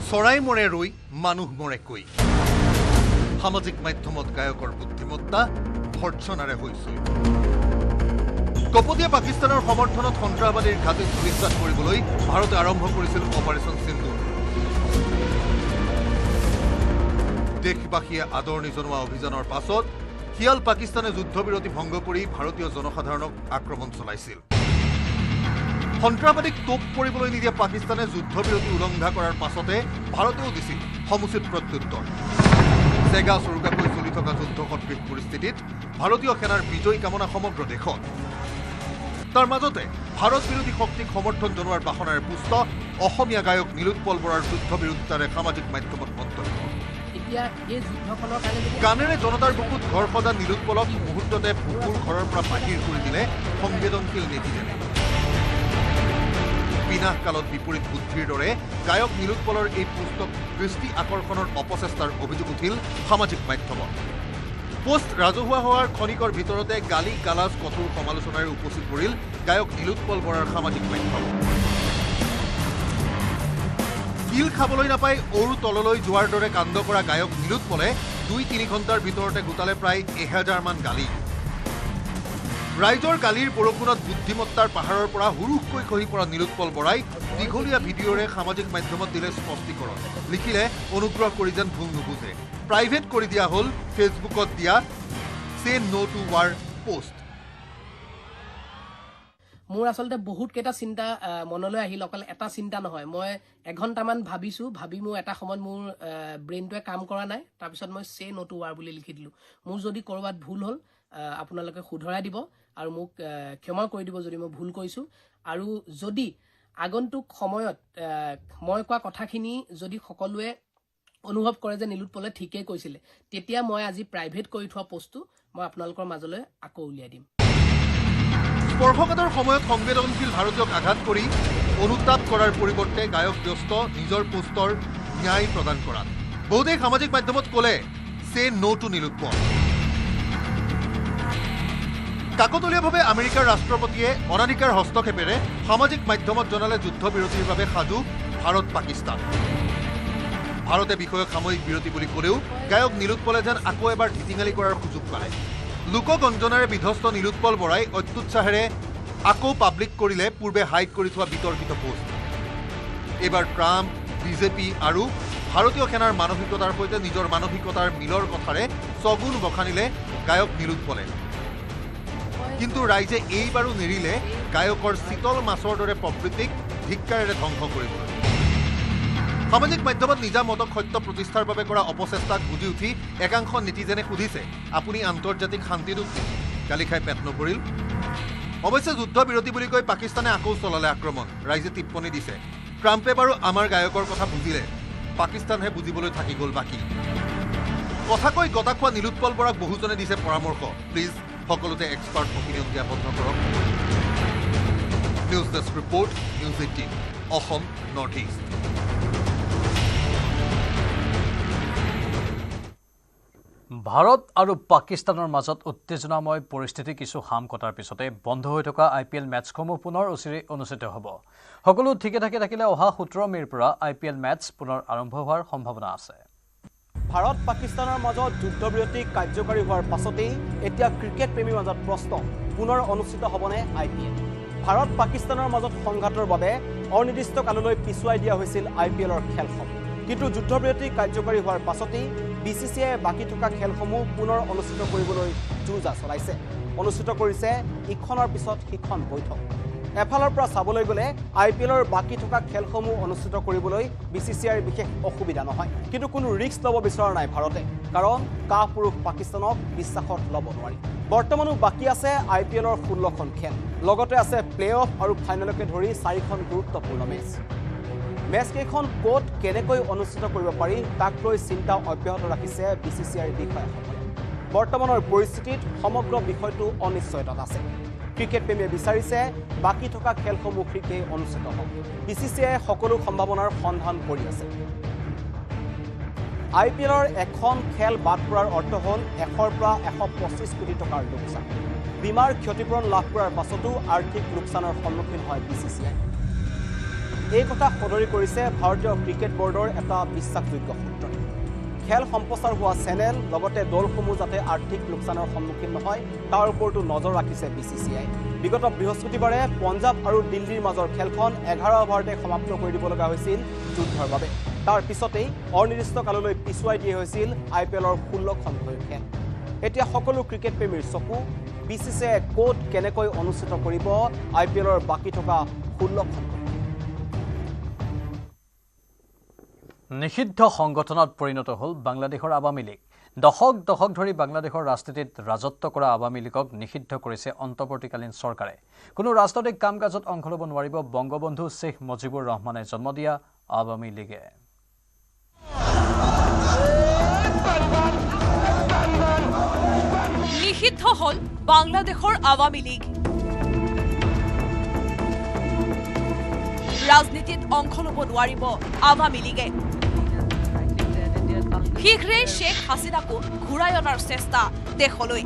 চৰাই মৰে ৰৈ মানুহ মৰে কৈ সামাজিক মাধ্যমত গায়কৰ বুদ্ধিমত্তা ভৰ্ৎসনাৰে হৈছে কপটীয়া পাকিস্তানৰ সমৰ্থনত সন্ত্ৰাসবাদীৰ ঘাটিত ধূলিসাৎ কৰিবলৈ ভাৰতে আৰম্ভ কৰিছিল অপাৰেশ্যন সিন্দুৰ দেশবাসীয়ে আদৰণি জনোৱা অভিযানৰ পাছত শিয়াল পাকিস্তানে যুদ্ধবিৰতি ভংগ কৰি ভাৰতীয় জনসাধাৰণক আক্ৰমণ চলাইছিল সন্ত্ৰাসবাদীক তোপ কৰিবলৈ নিদিয়া পাকিস্তানে যুদ্ধবিৰতি উলংঘা কৰাৰ পাছতে ভাৰতেও দিছিল সমুচিত প্ৰত্যুত্তৰ চেগা চৰুকাকৈ চলি থকা যুদ্ধ সদৃশ পৰিস্থিতিত ভাৰতীয় সেনাৰ বিজয় কামনা সমগ্ৰ দেশত তাৰ মাজতে ভাৰত বিৰোধী শক্তিক সমৰ্থন জনোৱাৰ বাসনাৰে পুষ্ট অসমীয়া গায়ক নীলোৎপল বৰাৰ যুদ্ধবিৰোধিতাৰে সামাজিক মাধ্যমত মন্তব্য গানেৰে জনতাৰ বুকুত ঘৰ সজা নীলোৎপলক মুহূৰ্ততে বুকুৰ ঘৰৰ পৰা বাহিৰ কৰি দিলে সংবেদনশীল নেটিজেনে বিনাশকালত বিপৰীত বুদ্ধিৰ দৰে গায়ক নীলোৎপলৰ এই পোষ্টক দৃষ্টি আকৰ্ষণৰ অপচেষ্টাৰ অভিযোগ উঠিল সামাজিক মাধ্যমত পোষ্ট ৰাজহুৱা হোৱাৰ ক্ষণিকৰ ভিতৰতে গালি গালাজ কঠোৰ সমালোচনাৰে উপচি পৰিল গায়ক নীলোৎপল বৰাৰ সামাজিক মাধ্যম শিল খাবলৈ নাপাই অৰু তললৈ যোৱাৰ দৰে কাণ্ড কৰা গায়ক নীলোৎপলে 2-3 ঘণ্টাৰ ভিতৰতে গোটালে প্ৰায় 1000 মান গালি ৰাইজৰ গালিৰ বৰষুণত বুদ্ধিমত্তাৰ পাহাৰৰ পৰা হুৰুহকৈ খহি পৰা নীলোৎপল বৰাই দীঘলীয়া ভিডিঅ'ৰে সামাজিক মাধ্যমত দিলে স্পষ্টীকৰণ লিখিলে অনুগ্ৰহ কৰি যেন ভুল নুবুজে প্ৰাইভেট কৰি দিয়া হ'ল ফেচবুকত দিয়া say no two war post মোৰ আসলতে বহুত কেইটা চিন্তা মনলৈ আহিল অকল এটা চিন্তা নহয় মই এঘণ্টামান ভাবি মোৰ এটা সময়ত মোৰ ব্ৰেইনটোৱে কাম কৰা নাই তাৰপিছত মই সে নো টু ৱাৰ বুলি লিখি দিলোঁ মোৰ যদি ক'ৰবাত ভুল হ'ল আপোনালোকে শুধৰাই দিব আৰু মোক ক্ষমা কৰি দিব যদি মই ভুল কৰিছোঁ আৰু যদি আগন্তুক সময়ত মই কোৱা কথাখিনি যদি সকলোৱে অনুভৱ কৰে যে নীলোৎপলে ঠিকেই কৈছিলে তেতিয়া মই আজি প্ৰাইভেট কৰি থোৱা পোষ্টটো মই আপোনালোকৰ মাজলৈ আকৌ উলিয়াই দিম স্পৰ্শকাতৰ সময়ত সংবেদনশীল ভাৰতীয়ক আঘাত কৰি অনুতাপ কৰাৰ পৰিৱৰ্তে গায়ক ব্যস্ত নিজৰ পোষ্টৰ ন্যায় প্ৰদান কৰাত বহুতে সামাজিক মাধ্যমত ক'লে সে নো টু নীলোৎপল কাকতলীয়াভাৱে আমেৰিকাৰ ৰাষ্ট্ৰপতিয়ে অনাধিকাৰ হস্তক্ষেপেৰে সামাজিক মাধ্যমত জনালে যুদ্ধবিৰতিৰ বাবে সাজু ভাৰত পাকিস্তান ভাৰতে বিষয়ক সাময়িক বিৰতি বুলি ক'লেও গায়ক নীলোৎপলে যেন আকৌ এবাৰ ঢিটিঙালি কৰাৰ সুযোগ পালে লোকগঞ্জনাৰে বিধ্বস্ত নীলোৎপল বৰাই অত্যুৎসাহেৰে আকৌ পাব্লিক কৰিলে পূৰ্বে হাইড কৰি থোৱা বিতৰ্কিত পোষ্ট এইবাৰ ট্ৰাম্প বিজেপি আৰু ভাৰতীয় সেনাৰ মানসিকতাৰ সৈতে নিজৰ মানসিকতাৰ মিলৰ কথাৰে চগুন বখানিলে গায়ক নীলোৎপলে কিন্তু ৰাইজে এইবাৰো নেৰিলে গায়কৰ শীতল মাছৰ দৰে প্ৰবৃত্তিক ধিক্কাৰেৰে ধ্বংস কৰিবলৈ সামাজিক মাধ্যমত নিজা মতক সত্য প্ৰতিষ্ঠাৰ বাবে কৰা অপচেষ্টাক বুজি উঠি একাংশ নেটিজেনে সুধিছে আপুনি আন্তৰ্জাতিক শান্তিদূত নেকি গালি খাই পেট নপৰিল অৱশ্যে যুদ্ধবিৰতি বুলি কৈ পাকিস্তানে আকৌ চলালে আক্ৰমণ ৰাইজে টিপ্পনী দিছে ট্ৰাম্পে বাৰু আমাৰ গায়কৰ কথা বুজিলে পাকিস্তানহে বুজিবলৈ থাকি গ'ল বাকী কথা কৈ গতা খোৱা নীলোৎপল বৰাক বহুজনে দিছে পৰামৰ্শ প্লিজ সকলোতে এক্সপাৰ্ট অপিনিয়ন দিয়া বন্ধ কৰক news desk report News18 Assam north east Bharat আৰু পাকিস্তানৰ মাজত উত্তেজনাময় পৰিস্থিতি কিছু হাম কটাৰ পিছতে বন্ধ হৈ থকা IPL মেটছসমূহ পুনৰ অনুষ্ঠিত হ'ব সকলো ঠিকে থাকিলে অহা 17 মে'ৰ পৰা IPL মেটছ পুনৰ আৰম্ভ হোৱাৰ সম্ভাৱনা আছে ভাৰত পাকিস্তানৰ মাজত যুদ্ধবিৰতি কাৰ্যকৰী হোৱাৰ পাছতেই এতিয়া ক্ৰিকেট প্ৰেমীৰ মাজত প্ৰশ্ন পুনৰ অনুষ্ঠিত হ'বনে IPL ভাৰত পাকিস্তানৰ মাজত সংঘাতৰ বাবে অনিৰ্দিষ্ট কাললৈ পিছুৱাই দিয়া হৈছিল IPLৰ খেলখন কিন্তু যুদ্ধবিৰতি কাৰ্যকৰী হোৱাৰ পাছতেই BCCI বাকি থকা খেলসমূহ পুনৰ অনুষ্ঠিত কৰিবলৈ যুঁজা চলাইছে অনুষ্ঠিত কৰিছে ইখনৰ পিছত সিখন বৈঠক এফালৰ পৰা চাবলৈ গ'লে IPLৰ বাকি থকা খেলসমূহ অনুষ্ঠিত কৰিবলৈ BCCIৰ বিশেষ অসুবিধা নহয় কিন্তু কোনো ৰিস্ক ল'ব বিচৰা নাই ভাৰতে কাৰণ কাপুৰুষ পাকিস্তানক বিশ্বাসত ল'ব নোৱাৰি বৰ্তমানো বাকি আছে IPLৰ 16খন খেল লগতে আছে প্লে-অফ আৰু ফাইনেলকে ধৰি 4খন গুৰুত্বপূৰ্ণ মেচ কেইখন কোট কেনেকৈ অনুষ্ঠিত কৰিব পাৰি তাক লৈ চিন্তা অব্যাহত ৰাখিছে BCCIৰ বিষয়াসকলে বৰ্তমানৰ পৰিস্থিতিত সমগ্ৰ বিষয়টো অনিশ্চয়তাত আছে ক্ৰিকেট প্ৰেমীয়ে বিচাৰিছে বাকি থকা খেলসমূহ শীঘ্ৰেই অনুষ্ঠিত হওক BCCIয়ে সকলো সম্ভাৱনাৰ সন্ধান কৰি আছে IPLৰ এখন খেল বাদ পৰাৰ অৰ্থ হ'ল 100 পৰা 125 কোটি টকাৰ লোকচান বীমাৰ ক্ষতিপূৰণ লাভ কৰাৰ পাছতো আৰ্থিক লোকচানৰ সন্মুখীন হয় BCCI এই কথা সদৰি কৰিছে ভাৰতীয় ক্ৰিকেট বৰ্ডৰ এটা বিশ্বাসযোগ্য সূত্ৰই খেল সম্প্ৰচাৰ হোৱা চেনেল লগতে দলসমূহ যাতে আৰ্থিক লোকচানৰ সন্মুখীন নহয় তাৰ ওপৰতো নজৰ ৰাখিছে BCCI বিগত বৃহস্পতিবাৰে পঞ্জাৱ আৰু দিল্লীৰ মাজৰ খেলখন 11 অভাৰতে সমাপ্ত কৰি দিব লগা হৈছিল যুদ্ধৰ বাবে তাৰ পিছতেই অনিৰ্দিষ্ট কাললৈ পিছুৱাই দিয়া হৈছিল IPLৰ 16খন খেল এতিয়া সকলো ক্ৰিকেট প্ৰেমীৰ চকু BCCIয়ে ক'ত কেনেকৈ অনুষ্ঠিত কৰিব IPLৰ বাকী থকা 16খন। নিষিদ্ধ সংগঠনত পৰিণত হ'ল বাংলাদেশৰ আৱামী লীগ। দশক ধৰি বাংলাদেশৰ ৰাজনীতিত ৰাজত্ব কৰা আৱামী লীগক নিষিদ্ধ কৰিছে অন্তৰ্বৰ্তীকালীন চৰকাৰে। কোনো ৰাজনৈতিক কাম কাজত অংশ ল'ব নোৱাৰিব বংগবন্ধু শ্বেখ মুজিবুৰ ৰহমানে জন্ম দিয়া আৱামী লীগে। নিষিদ্ধ হ'ল বাংলাদেশৰ আৱামী লীগ। ৰাজনীতিত অংশ ল'ব নোৱাৰিব আৱামী লীগে। শীঘ্ৰেই শ্বেখ হাছিনাকো ঘূৰাই অনাৰ চেষ্টা দেশলৈ।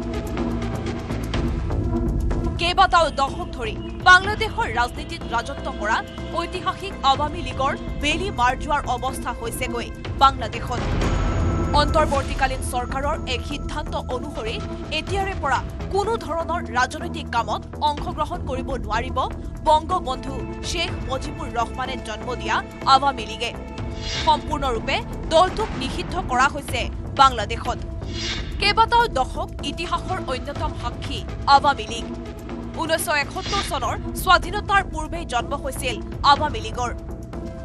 কেইবাটাও দশক ধৰি বাংলাদেশৰ ৰাজনীতিত ৰাজত্ব কৰা ঐতিহাসিক আৱামী লীগৰ বেলি মাৰ যোৱাৰ অৱস্থা হৈছেগৈ বাংলাদেশত। অন্তৰ্বৰ্তীকালীন চৰকাৰৰ এক সিদ্ধান্ত অনুসৰি এতিয়াৰে পৰা কোনো ধৰণৰ ৰাজনৈতিক কামত অংশগ্ৰহণ কৰিব নোৱাৰিব বংগবন্ধু শ্বেখ মুজিবুৰ ৰহমানে জন্ম দিয়া আৱামী লীগে। সম্পূৰ্ণৰূপে দলটোক নিষিদ্ধ কৰা হৈছে বাংলাদেশত। কেইবাটাও দশক ইতিহাসৰ অন্যতম সাক্ষী আৱামী লীগ। 1971 চনৰ স্বাধীনতাৰ পূৰ্বেই জন্ম হৈছিল আৱামী লীগৰ।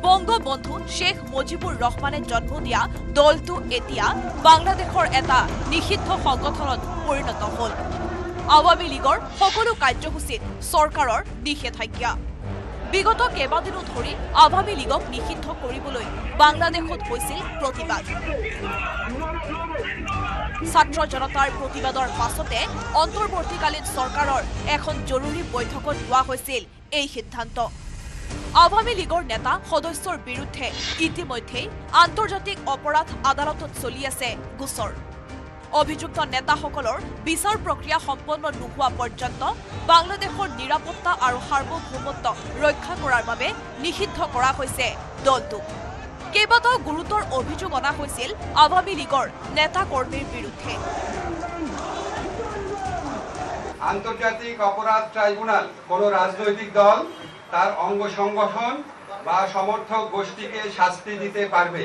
বংগবন্ধু শ্বেখ মুজিবুৰ ৰহমানে জন্ম দিয়া দলটো এতিয়া বাংলাদেশৰ এটা নিষিদ্ধ সংগঠনত পৰিণত হ'ল। আৱামী লীগৰ সকলো কাৰ্যসূচীত চৰকাৰৰ নিষেধাজ্ঞা। বিগত কেইবাদিনো ধৰি আৱামী লীগক নিষিদ্ধ কৰিবলৈ বাংলাদেশত হৈছিল প্ৰতিবাদ। ছাত্ৰ জনতাৰ প্ৰতিবাদৰ পাছতে অন্তৰ্বৰ্তীকালীন চৰকাৰৰ এখন জৰুৰী বৈঠকত লোৱা হৈছিল এই সিদ্ধান্ত। আৱামী লীগৰ নেতা সদস্যৰ বিৰুদ্ধে ইতিমধ্যেই আন্তৰ্জাতিক অপৰাধ আদালতত চলি আছে গোচৰ। অভিযুক্ত নেতাসকলৰ বিচাৰ প্ৰক্ৰিয়া সম্পন্ন নোহোৱা পৰ্যন্ত বাংলাদেশৰ নিৰাপত্তা আৰু সাৰ্বভৌমত্ব ৰক্ষা কৰাৰ বাবে নিষিদ্ধ কৰা হৈছে দলটোক। কেইবাটাও গুৰুতৰ অভিযোগ অনা হৈছিল আৱামী লীগৰ নেতা কৰ্মীৰ বিৰুদ্ধে। আন্তর্জাতিক অপরাধ ট্রাইব্যুনাল কোন রাজনৈতিক দল তার অঙ্গ সংগঠন বা সমর্থক গোষ্ঠীকে শাস্তি দিতে পারবে।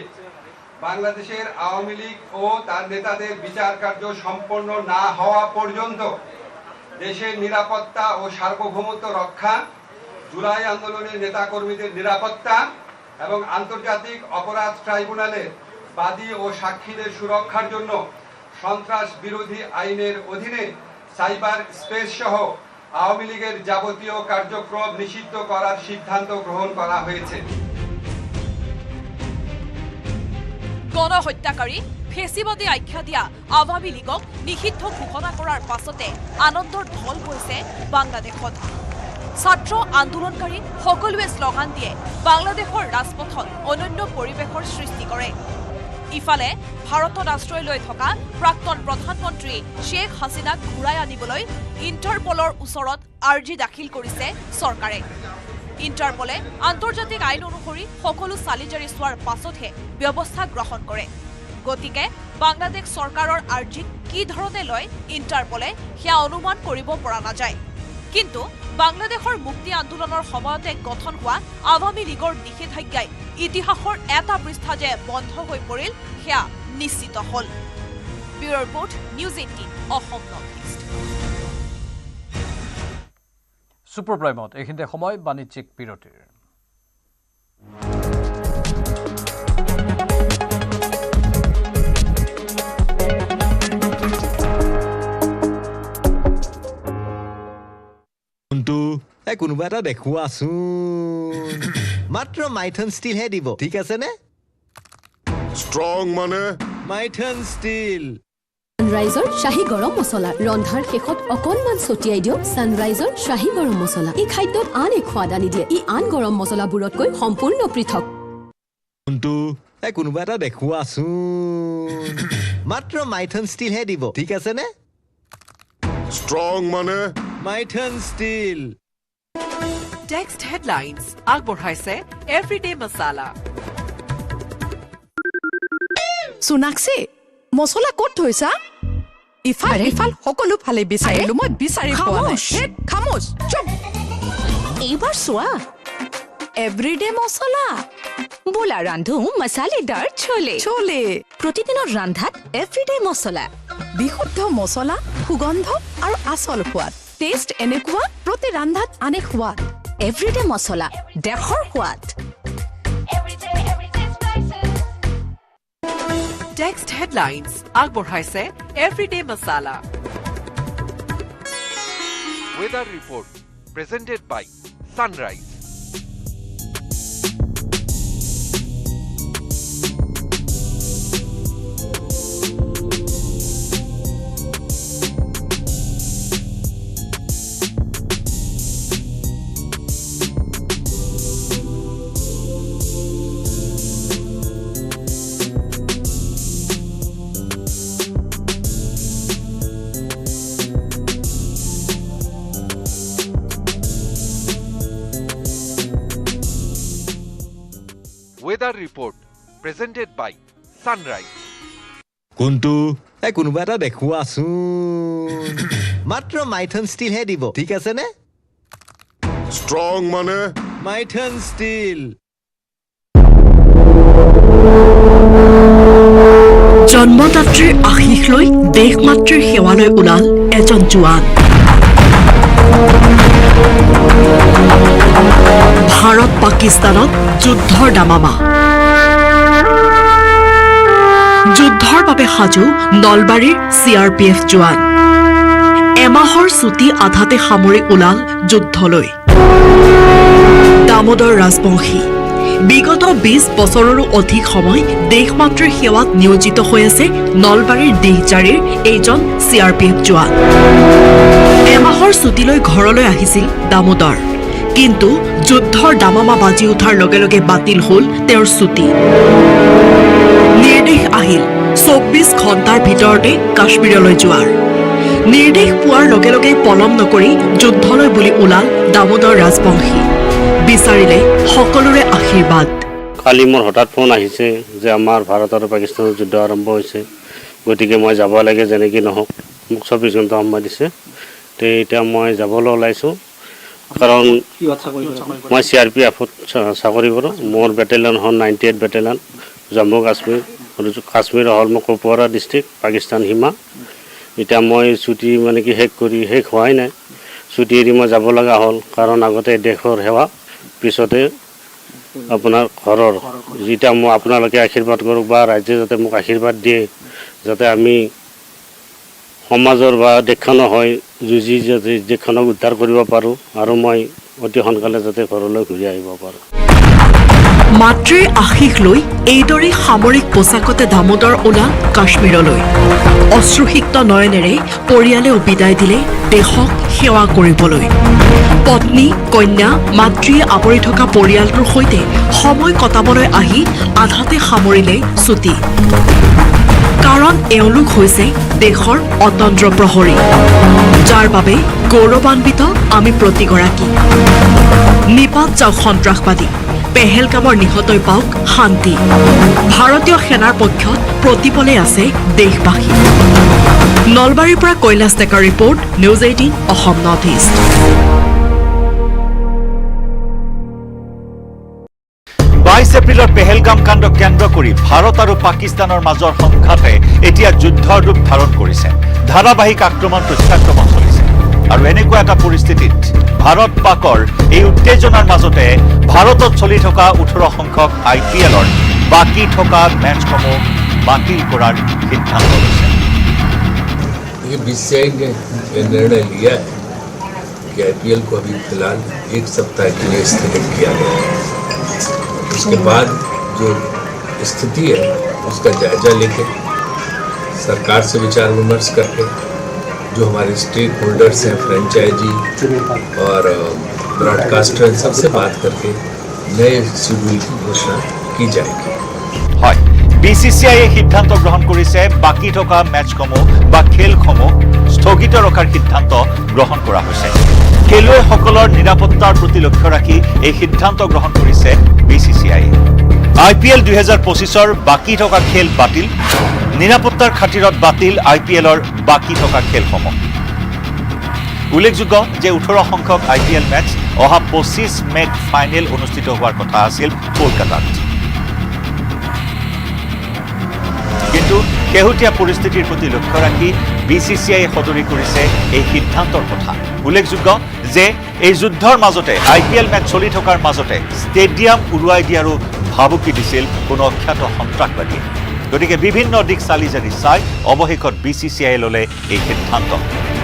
বাংলাদেশের আওয়ামী লীগ ও তার নেতাদের বিচার কার্য সম্পন্ন না হওয়া পর্যন্ত দেশের নিরাপত্তা ও সার্বভৌমত্ব রক্ষা, জুলাই আন্দোলনের নেতাকর্মীদের নিরাপত্তা এবং আন্তর্জাতিক অপরাধ ট্রাইব্যুনালের বাদী ও সাক্ষীদের সুরক্ষার জন্য সন্ত্রাস বিরোধী আইনের অধীনে সাইবার স্পেস সহ আওয়ামী লীগের যাবতীয় কার্যক্রম নিষিদ্ধ করার সিদ্ধান্ত গ্রহণ করা হয়েছে। গণহত্যাকাৰী ফেচিবাদী আখ্যা দিয়া আৱামী লীগক নিষিদ্ধ ঘোষণা কৰাৰ পাছতে আনন্দৰ ঢল বৈছে বাংলাদেশত। ছাত্ৰ আন্দোলনকাৰী সকলোৱে শ্লোগান দিয়ে বাংলাদেশৰ ৰাজপথত অনন্য পৰিৱেশৰ সৃষ্টি কৰে। ইফালে ভাৰতত আশ্ৰয় লৈ থকা প্ৰাক্তন প্ৰধানমন্ত্ৰী শ্বেখ হাছিনাক ঘূৰাই আনিবলৈ ইণ্টাৰপলৰ ওচৰত আৰ্জি দাখিল কৰিছে চৰকাৰে। ইণ্টাৰপলে আন্তৰ্জাতিক আইন অনুসৰি সকলো চালিজাৰি চোৱাৰ পাছতহে ব্যৱস্থা গ্ৰহণ কৰে। গতিকে বাংলাদেশ চৰকাৰৰ আৰ্জিক কি ধৰণে লয় ইণ্টাৰপলে সেয়া অনুমান কৰিব পৰা নাযায়। কিন্তু বাংলাদেশৰ মুক্তি আন্দোলনৰ সময়তে গঠন হোৱা আৱামী লীগৰ নিষেধাজ্ঞাই ইতিহাসৰ এটা পৃষ্ঠা যে বন্ধ হৈ পৰিল সেয়া নিশ্চিত হ'ল। Bureau' report news 18 Assam north east. Super প্ৰাইমত এইখিনিতে সময় বাণিজ্যিক বিৰতিৰ। কোনোবা এটা দেখুৱাচোন, মাত্ৰ মাইথন ষ্টিলহে দিব, ঠিক আছে নে? ষ্ট্ৰং মানে মাইথন ষ্টিল। সানৰাইজৰ শাহী গৰম মছলা ৰন্ধাৰ শেষত অকণমান ছটিয়াই দিয়ক। সানৰাইজৰ শাহী গৰম মছলা এই খাদ্যত আন এক সোৱাদ আনি দিয়ে। ই আন গৰম মছলাবোৰতকৈ সম্পূৰ্ণ পৃথক। কোনোবা এটা দেখুৱাচোন, মাত্ৰ মাইথন ষ্টিলহে দিব, ঠিক আছে নে? ষ্ট্ৰং মানে মাইথন ষ্টিল। টেক্সট হেডলাইন্স আগবঢ়াইছে এভৰিডে মছলা। সোনাক্ষী, মছলা ক'ত থৈছা? ইফাল ইফাল সকলো ফালে বিচাৰিলো, মই বিচাৰি পোৱা নাই। খামোচ, চুপ। এইবাৰ চোৱা, এভৰিডে মছলা। বোলা ৰান্ধো মছালেদাৰ চলে চলে। প্ৰতিদিনৰ ৰান্ধাত এভৰিডে মছলা, বিশুদ্ধ মছলা, সুগন্ধ আৰু আচল সোৱাদ টেষ্ট এনেকুৱা প্ৰতি ৰান্ধাত আনে সোৱাদ এভৰিডে মছলা দেশৰ সোৱাদ Text headlines আগবঢ়াইছে Everyday Masala. Weather report presented by Sunrise. Weather report presented by Sunrise. কোনটো কোনোবা এটা দেখুৱাচোন মাত্ৰ মাইথন ষ্টিল হে দিব ঠিক আছে নে ষ্ট্ৰং মানে মাইথন ষ্টিল জন্মদাত্ৰীৰ আশীষ লৈ দেশমাতৃৰ সেৱালৈ ওলাল এজন জোৱান ভাৰত পাকিস্তানত যুদ্ধৰ দামামা যুদ্ধৰ বাবে সাজু নলবাৰীৰ CRPF জোৱান এমাহৰ ছুটি আধাতে সামৰি ওলাল যুদ্ধলৈ দামোদৰ ৰাজবংশী বিগত 20 বছৰৰো অধিক সময় দেশমাতৃৰ সেৱাত নিয়োজিত হৈ আছে নলবাৰীৰ দিহজাৰীৰ এইজন CRPF জোৱান এমাহৰ ছুটিলৈ ঘৰলৈ আহিছিল দামোদৰ কিন্তু যুদ্ধৰ দামামা বাজি উঠাৰ লগে লগে বাতিল হ'ল তেওঁৰ ছুটি নিৰ্দেশ আহিল 24 ঘণ্টাৰ ভিতৰতে কাশ্মীৰলৈ যোৱাৰ নিৰ্দেশ পোৱাৰ লগে লগে পলম নকৰি যুদ্ধলৈ বুলি ওলাল দামোদৰ ৰাজবংশী বিচাৰিলে সকলোৰে আশীৰ্বাদ কালি মোৰ হঠাৎ ফোন আহিছে যে আমাৰ ভাৰত আৰু পাকিস্তানৰ যুদ্ধ আৰম্ভ হৈছে গতিকে মই যাব লাগে যেনেকৈ নহওক মোক 24 ঘণ্টা সময় দিছে তে এতিয়া মই যাবলৈ ওলাইছোঁ কাৰণ মই CRPFত চাকৰি কৰোঁ মোৰ বেটেলিয়ন হ'ল 98 বেটেলিয়ন জম্মু কাশ্মীৰ হ'ল মোৰ কুপৱাৰা ডিষ্ট্ৰিক্ট পাকিস্তান সীমা এতিয়া মই ছুটি মানে কি শেষ হোৱাই নাই ছুটি এৰি মই যাব লগা হ'ল কাৰণ আগতে দেশৰ সেৱা পিছতে আপোনাৰ ঘৰৰ যেটা মই আপোনালোকে আশীৰ্বাদ কৰক বা ৰাজ্যে যাতে মোক আশীৰ্বাদ দিয়ে যাতে আমি সমাজৰ বা দেশখনৰ হয় যুঁজি যাতে দেশখনক উদ্ধাৰ কৰিব পাৰোঁ আৰু মই অতি সোনকালে যাতে ঘৰলৈ ঘূৰি আহিব পাৰোঁ মাতৃৰ আশীষ লৈ এইদৰে সামৰিক পোছাকতে দামোদৰ ওলাল কাশ্মীৰলৈ অশ্ৰুসিক্ত নয়নেৰে পৰিয়ালে বিদায় দিলে দেশক সেৱা কৰিবলৈ পত্নী কন্যা মাতৃয়ে আৱৰি থকা পৰিয়ালটোৰ সৈতে সময় কটাবলৈ আহি আধাতে সামৰিলে ছুটি কাৰণ এওঁলোক হৈছে দেশৰ অতন্ত্ৰ প্ৰহৰী যাৰ বাবে গৌৰৱান্বিত আমি প্ৰতিগৰাকী নিপাত যাওক সন্ত্ৰাসবাদী পেহেলগামৰ নিহতই পাওক শান্তি ভাৰতীয় সেনাৰ পক্ষত প্ৰতিপলে আছে দেশবাসী নলবাৰীৰ পৰা কৈলাশ ডেকাৰ report News 18 Assam north east 22 এপ্ৰিলৰ পেহেলগাম কাণ্ড কেন্দ্ৰ কৰি ভাৰত আৰু পাকিস্তানৰ মাজৰ সংঘাতে এতিয়া যুদ্ধৰ ৰূপ ধাৰণ কৰিছে ধাৰাবাহিক আক্ৰমণ প্ৰত্যাক্ৰমণ চলিছে আৰু এনেকুৱা এটা পৰিস্থিতিত ভাৰত পাকৰ এই উত্তেজনাৰ মাজতে ভাৰতত চলি থকা 18 সংখ্যক IPLৰ বাকি থকা মেচসমূহ বাতিল কৰাৰ সিদ্ধান্ত লৈছে ये BCCI ने निर्णय लिया है कि IPL को अभी फिलहाल 1 सप्ताह के लिए स्थगित किया गया है उसके बाद जो स्थिति है उसका जायजा लेके सरकार से विचार विमर्श करके जो हमारे स्टेक होल्डर्स हैं फ्रेंचाइजी और ब्रॉडकास्टर सबसे बात करके नए शेड्यूल की घोषणा की जाएगी হয় BCCI সিদ্ধান্ত গ্ৰহণ কৰিছে বাকি থকা মেচসমূহ বা খেলসমূহ স্থগিত ৰখাৰ সিদ্ধান্ত গ্ৰহণ কৰা হৈছে খেলুৱৈসকলৰ নিৰাপত্তাৰ প্ৰতি লক্ষ্য ৰাখি এই সিদ্ধান্ত গ্ৰহণ কৰিছে BCCI IPL 2025ৰ বাকি থকা খেল বাতিল নিৰাপত্তাৰ খাতিৰত বাতিল IPLৰ বাকি থকা খেলসমূহ উল্লেখযোগ্য যে 18 সংখ্যক IPL মেচ অহা 25 মেত ফাইনেল অনুষ্ঠিত হোৱাৰ কথা আছিল কলকাতাত কিন্তু শেহতীয়া পৰিস্থিতিৰ প্ৰতি লক্ষ্য ৰাখি BCCIয়ে সদৰি কৰিছে এই সিদ্ধান্তৰ কথা উল্লেখযোগ্য যে এই যুদ্ধৰ মাজতে IPL মেচ চলি থকাৰ মাজতে ষ্টেডিয়াম উৰুৱাই দিয়াৰো ভাবুকি দিছিল কোনো অখ্যাত সন্ত্ৰাসবাদীয়ে গতিকে বিভিন্ন দিক চালি জাৰি চাই অৱশেষত BCCIয়ে ল'লে এই সিদ্ধান্ত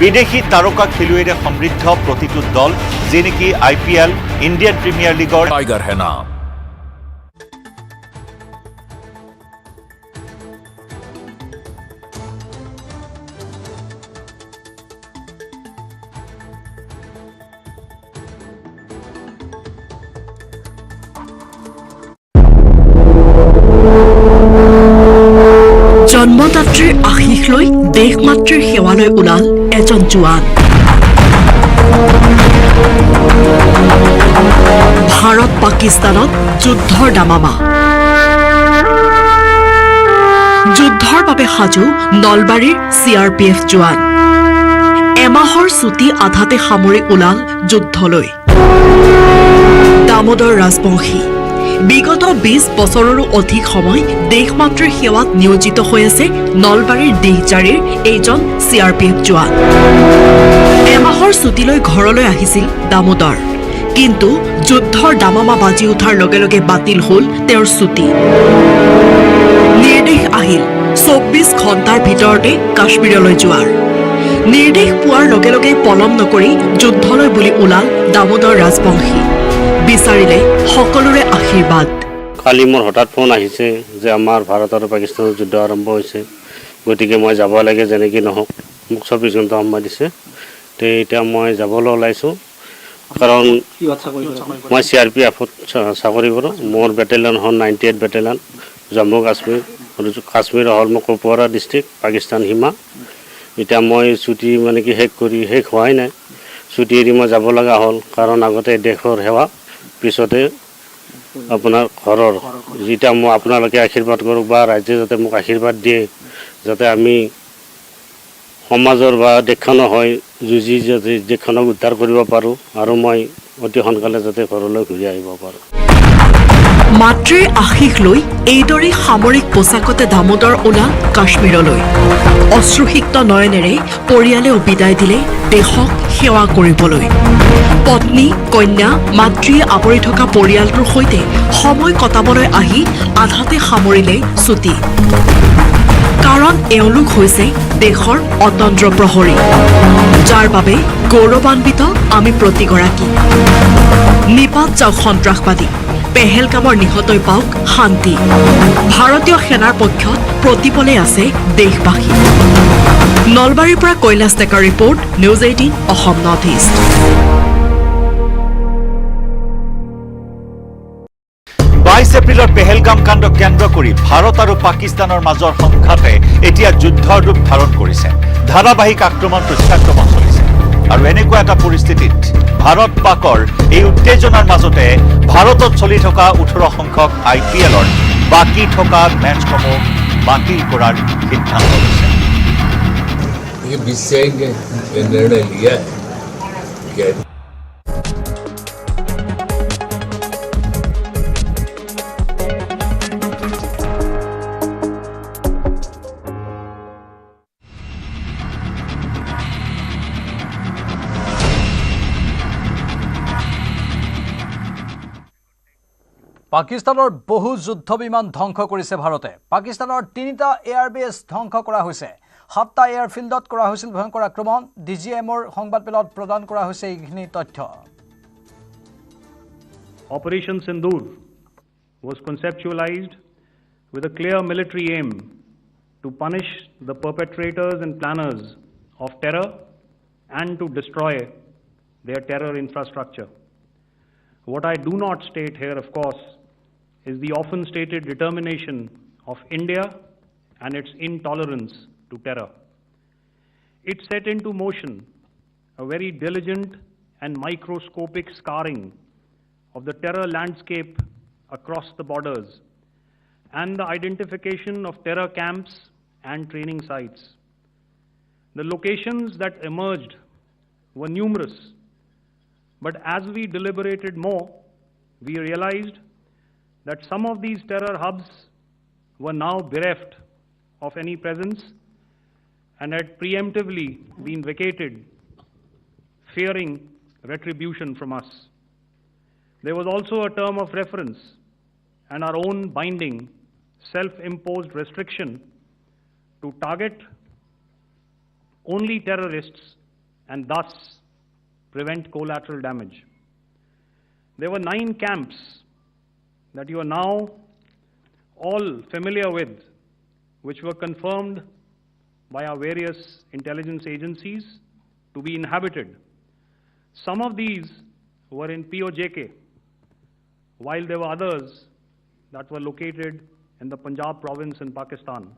বিদেশী তাৰকা খেলুৱৈৰে সমৃদ্ধ প্ৰতিটো দল যি নেকি IPL ইণ্ডিয়ান প্ৰিমিয়াৰ লীগৰ টাইগাৰ হে নাম জন্মদাত্ৰীৰ আশীষ লৈ দেশমাতৃৰ সেৱালৈ ওলাল এজন জোৱান ভাৰত পাকিস্তানত যুদ্ধৰ দামামা যুদ্ধৰ বাবে সাজু নলবাৰীৰ CRPF জোৱান এমাহৰ ছুটি আধাতে সামৰি ওলাল যুদ্ধলৈ দামোদৰ ৰাজবংশী বিগত 20 বছৰৰো অধিক সময় দেশমাতৃৰ সেৱাত নিয়োজিত হৈ আছে নলবাৰীৰ দিহজাৰীৰ এইজন CRPF জোৱান এমাহৰ ছুটিলৈ ঘৰলৈ আহিছিল দামোদৰ কিন্তু যুদ্ধৰ দামামা বাজি উঠাৰ লগে লগে বাতিল হ'ল তেওঁৰ ছুটি নিৰ্দেশ আহিল 24 ঘণ্টাৰ ভিতৰতে কাশ্মীৰলৈ যোৱাৰ নিৰ্দেশ পোৱাৰ লগে লগে পলম নকৰি যুদ্ধলৈ বুলি ওলাল দামোদৰ ৰাজবংশী বিচাৰিলে সকলোৰে আশীৰ্বাদ কালি মোৰ হঠাৎ ফোন আহিছে যে আমাৰ ভাৰত আৰু পাকিস্তানৰ যুদ্ধ আৰম্ভ হৈছে গতিকে মই যাব লাগে যেনেকৈ নহওক মোক 24 ঘণ্টা সময় দিছে তে এতিয়া মই যাবলৈ ওলাইছোঁ কাৰণ মই CRPFত চাকৰি কৰোঁ মোৰ বেটেলিয়ন হ'ল 98 বেটেলিয়ন জম্মু কাশ্মীৰ কাশ্মীৰ হ'ল মোৰ কুপৱাৰা ডিষ্ট্ৰিক্ট পাকিস্তান সীমা এতিয়া মই ছুটি মানে কি শেষ হোৱাই নাই ছুটি এৰি মই যাব লগা হ'ল কাৰণ আগতে দেশৰ সেৱা পিছতে আপোনাৰ ঘৰৰ যেটা মই আপোনালোকে আশীৰ্বাদ কৰক বা ৰাজ্যে যাতে মোক আশীৰ্বাদ দিয়ে যাতে আমি সমাজৰ বা দেশখনৰ হয় যুঁজি যাতে দেশখনক উদ্ধাৰ কৰিব পাৰোঁ আৰু মই অতি সোনকালে যাতে ঘৰলৈ ঘূৰি আহিব পাৰোঁ মাতৃৰ আশীষ লৈ এইদৰে সামৰিক পোছাকতে দামোদৰ ওলাল কাশ্মীৰলৈ অশ্ৰুসিক্ত নয়নেৰে পৰিয়ালেও বিদায় দিলে দেশক সেৱা কৰিবলৈ পত্নী কন্যা মাতৃয়ে আৱৰি থকা পৰিয়ালটোৰ সৈতে সময় কটাবলৈ আহি আধাতে সামৰিলে ছুটি কাৰণ এওঁলোক হৈছে দেশৰ অতন্ত্ৰ প্ৰহৰী যাৰ বাবে গৌৰৱান্বিত আমি প্ৰতিগৰাকী নিপাত যাওক সন্ত্ৰাসবাদী পেহেলগামৰ নিহতই পাওক শান্তি ভাৰতীয় সেনাৰ পক্ষত প্ৰতিপলে আছে দেশবাসী নলবাৰীৰ পৰা কৈলাশ ডেকাৰ report News 18 Assam north east 22 এপ্ৰিলৰ পেহেলগাম কাণ্ড কেন্দ্ৰ কৰি ভাৰত আৰু পাকিস্তানৰ মাজৰ সংঘাতে এতিয়া যুদ্ধৰ ৰূপ ধাৰণ কৰিছে ধাৰাবাহিক আক্ৰমণ প্ৰত্যাক্ৰমণ চলিছে আৰু এনেকুৱা এটা পৰিস্থিতিত ভাৰত পাকৰ এই উত্তেজনাৰ মাজতে ভাৰতত চলি থকা 18 সংখ্যক IPLৰ বাকি থকা মেচসমূহ বাতিল কৰাৰ সিদ্ধান্ত লৈছে ये BCCI ने निर्णय लिया है कि পাকিস্তানৰ বহু যুদ্ধ বিমান ধ্বংস কৰিছে ভাৰতে পাকিস্তানৰ 3টা এয়াৰবেছ ধ্বংস কৰা হৈছে 7টা এয়াৰফিল্ডত কৰা হৈছিল ভয়ংকৰ আক্ৰমণ DGMৰ সংবাদমেলত প্ৰদান কৰা হৈছে এইখিনি তথ্য Operation Synindhur was conceptualized with a clear military aim to punish the perpetrators and planners of terror and to destroy their terror infrastructure. What I do not state here, of course, is the often stated determination of India and its intolerance to terror. It set into motion a very diligent and microscopic scarring of the terror landscape across the borders and the identification of terror camps and training sites. The locations that emerged were numerous, but as we deliberated more, we realized that some of these terror hubs were now bereft of any presence and had preemptively been vacated, fearing retribution from us. There was also a term of reference and our own binding, self-imposed restriction to target only terrorists and thus prevent collateral damage. There were 9 camps that you are now all familiar with, which were confirmed by our various intelligence agencies to be inhabited. Some of these were in POJK, while there were others that were located in the Punjab province in Pakistan.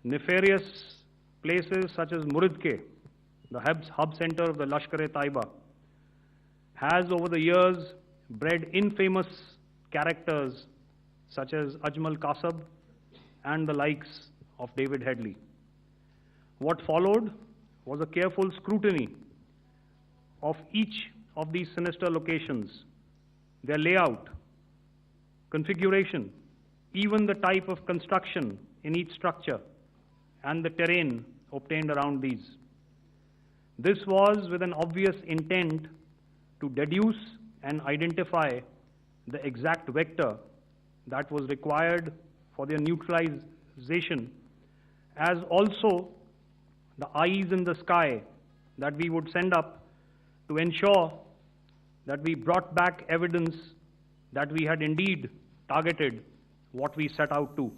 Nefarious places such as Muridke, the hub center of the Lashkar-e-Taiba, has over the years bred infamous characters such as Ajmal Kasab and the likes of David Headley. What followed was a careful scrutiny of each of these sinister locations, their layout, configuration, even the type of construction in each structure, and the terrain obtained around these. This was with an obvious intent to deduce and identify the exact vector that was required for their neutralization, as also the eyes in the sky that we would send up to ensure that we brought back evidence that we had indeed targeted what we set out to.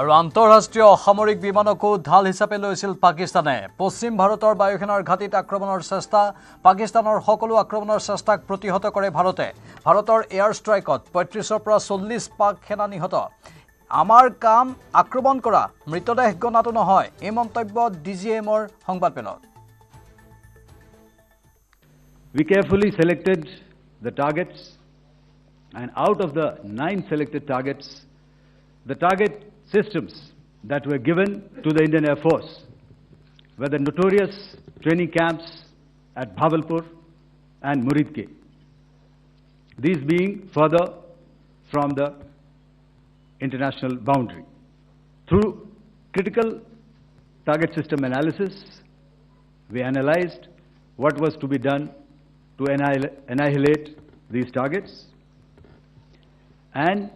আৰু আন্তঃৰাষ্ট্ৰীয় অসামৰিক বিমানকো ঢাল হিচাপে লৈছিল পাকিস্তানে। পশ্চিম ভাৰতৰ বায়ুসেনাৰ ঘাটিত আক্ৰমণৰ চেষ্টা, পাকিস্তানৰ সকলো আক্ৰমণৰ চেষ্টাক প্ৰতিহত কৰে ভাৰতে। ভাৰতৰ এয়াৰ ষ্ট্ৰাইকত ৩৫ৰ পৰা ৪০ পাক সেনা নিহত। আমাৰ কাম আক্ৰমণ কৰা, মৃতদেহ গণাটো নহয়, এই মন্তব্য DGMৰ সংবাদমেলত। We carefully selected the targets, and out of the 9 selected targets, the target systems that were given to the Indian Air Force were the notorious training camps at Bhavalpur and Muridke, these being further from the international boundary. Through critical target system analysis, we analyzed what was to be done to annihilate these targets and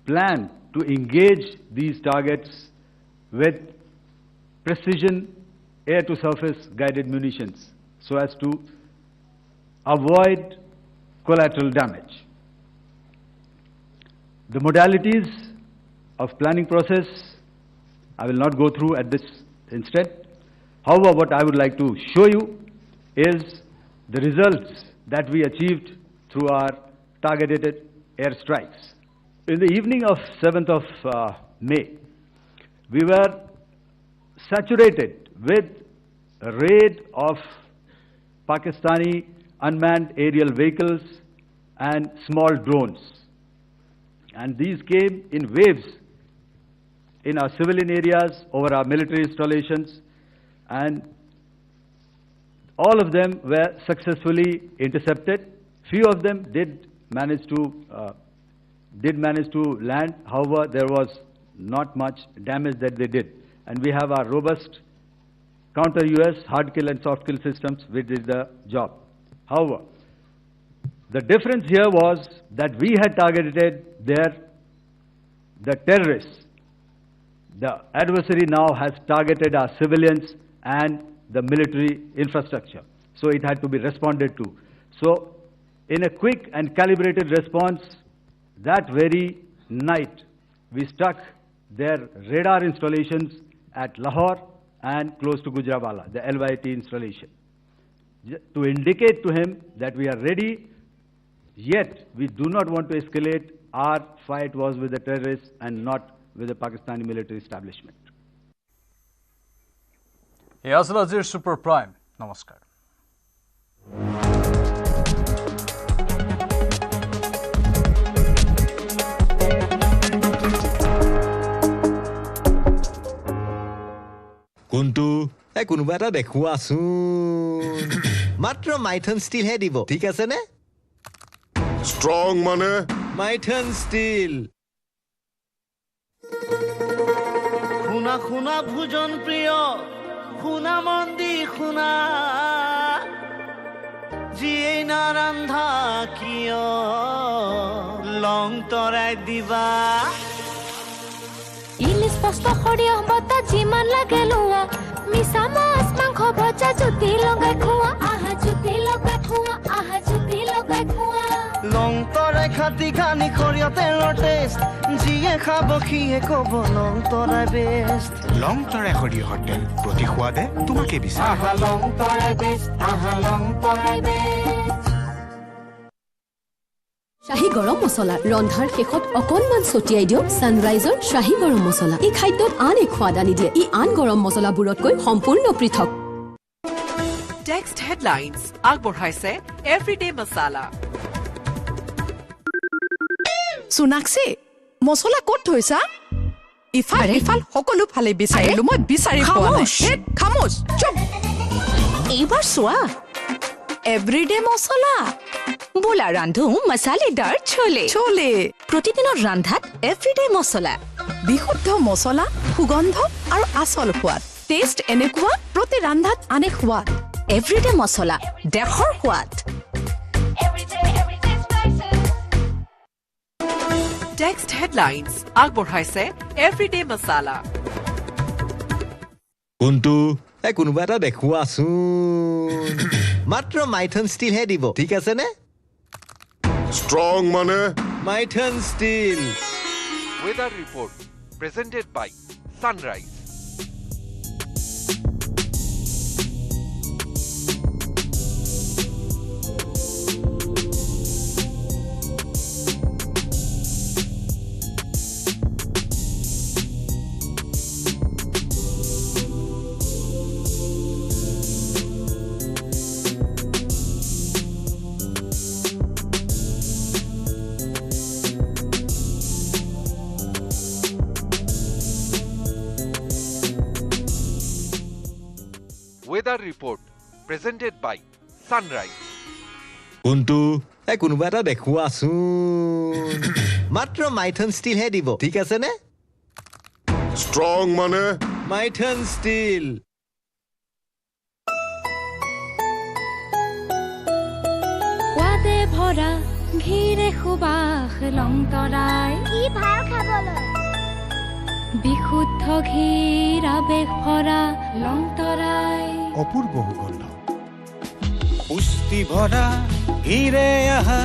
plan to engage these targets with precision air-to-surface guided munitions so as to avoid collateral damage. The modalities of planning process I will not go through at this instant. However, what I would like to show you is the results that we achieved through our targeted airstrikes. In the evening of 7th of May, we were saturated with a raid of Pakistani unmanned aerial vehicles and small drones. And these came in waves in our civilian areas, over our military installations, and all of them were successfully intercepted. Few of them did manage to land. However, there was not much damage that they did. And we have our robust counter-US hard kill and soft kill systems which did the job. However, the difference here was that we had targeted the terrorists. The adversary now has targeted our civilians and the military infrastructure. So it had to be responded to. So in a quick and calibrated response, that very night, we struck their radar installations at Lahore and close to Gujranwala, the LYT installation, to indicate to him that we are ready, yet we do not want to escalate. Our fight was with the terrorists and not with the Pakistani military establishment. এয়া আছিল আজিৰ super prime. নমস্কাৰ। কোনটো কোনোবা এটা দেখুৱাচোন, মাত্ৰ মাইথন ষ্টিলহে দিব, ঠিক আছে নে? ষ্ট্ৰং মানে মাইথন ষ্টিল শুনা শুনা ভোজন প্ৰিয় শুনা মন্দি শুনা যিয়েই না ৰান্ধা কিয় লং তৰাই দিবা ইলিশ পস্ত সৰিয়হ বতা যিমান লাগে লোৱা মিছা মাছ মাংস ভজা জুতি লগাই খোৱা আহা জুতি লগাই খোৱা আহা জুতি লগাই খোৱা লং তৰাই খাতি খানি সৰিয়হ তেলৰ টেষ্ট যিয়ে খাব সিয়ে ক'ব লং তৰাই বেষ্ট লং তৰাই সৰিয়হৰ তেল প্ৰতি সোৱাদে তোমাকে বিচাৰে আহা লং তৰাই বেষ্ট আহা লং তৰাই বেষ্ট শাহী গৰম মছলা ৰন্ধাৰ শেষত অকণমান ছটিয়াই দিয়ক ছানৰাইজৰ শাহী গৰম মছলা এই খাদ্যত আন এক সোৱাদ আনি দিয়ে ই আন গৰম মছলাবোৰতকৈ সম্পূৰ্ণ পৃথক টেক্সট হেডলাইন্স আগবঢ়াইছে এভৰিডে মছালা সোনাক্ষী মছলা ক'ত থৈছা ইফাল ইফাল সকলো ফালে বিচাৰিলো মই বিচাৰি পোৱা নাই খামোচ চুপ এইবাৰ চোৱা এভৰিডে মছলা বোলা ৰান্ধো মছালেদাৰ ছোলে ছোলে প্ৰতিদিনৰ ৰান্ধাত এভৰিডে মছলা বিশুদ্ধ মছলা সুগন্ধ আৰু আচল সোৱাদ টেষ্ট এনেকুৱা প্ৰতি ৰান্ধাত আনে সোৱাদ এভৰিডে মছলা দেশৰ সোৱাদ টেক্সট হেডলাইন্স আগবঢ়াইছে এভৰিডে মছালা কোনটো কোনোবা এটা দেখুৱাচোন মাত্ৰ মাইথন ষ্টিলহে দিব ঠিক আছে নে স্ট্রং মানে Maithan steel Weather report presented by Sunrise. Weather report presented by Sunrise. কোনটো কোনোবা এটা দেখুৱাচোন মাত্ৰ মাইথন ষ্টিলহে দিব ঠিক আছে নে স্ট্ৰং মানে মাইথন ষ্টিল সোৱাদে ভৰা ঘিৰে সুবাস লং তৰাই কি ভাল খাবলৈ বিশুদ্ধ ঘিৰ আবেগ ভৰা লং তৰাই অপূৰ্ব সুগন্ধ পুষ্টি ভৰা ঘিৰে আহা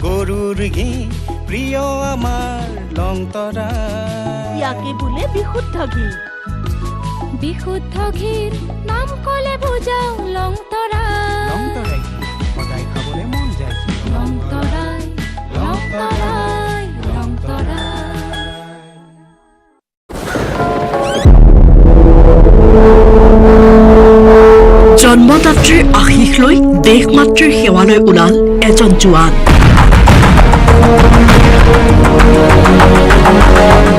গৰুৰ ঘি প্ৰিয় আমাৰ লং তৰাই ইয়াকে বোলে বিশুদ্ধ ঘি বিশুদ্ধ ঘিৰ নাম কলে বুজাও লং তৰাই লং তৰাই সদায় খাবলৈ মন যায় লং তৰাই লং তৰাই লং তৰাই জন্মদাত্ৰীৰ আশীষ লৈ দেশমাতৃৰ সেৱালৈ ওলাল এজন জোৱান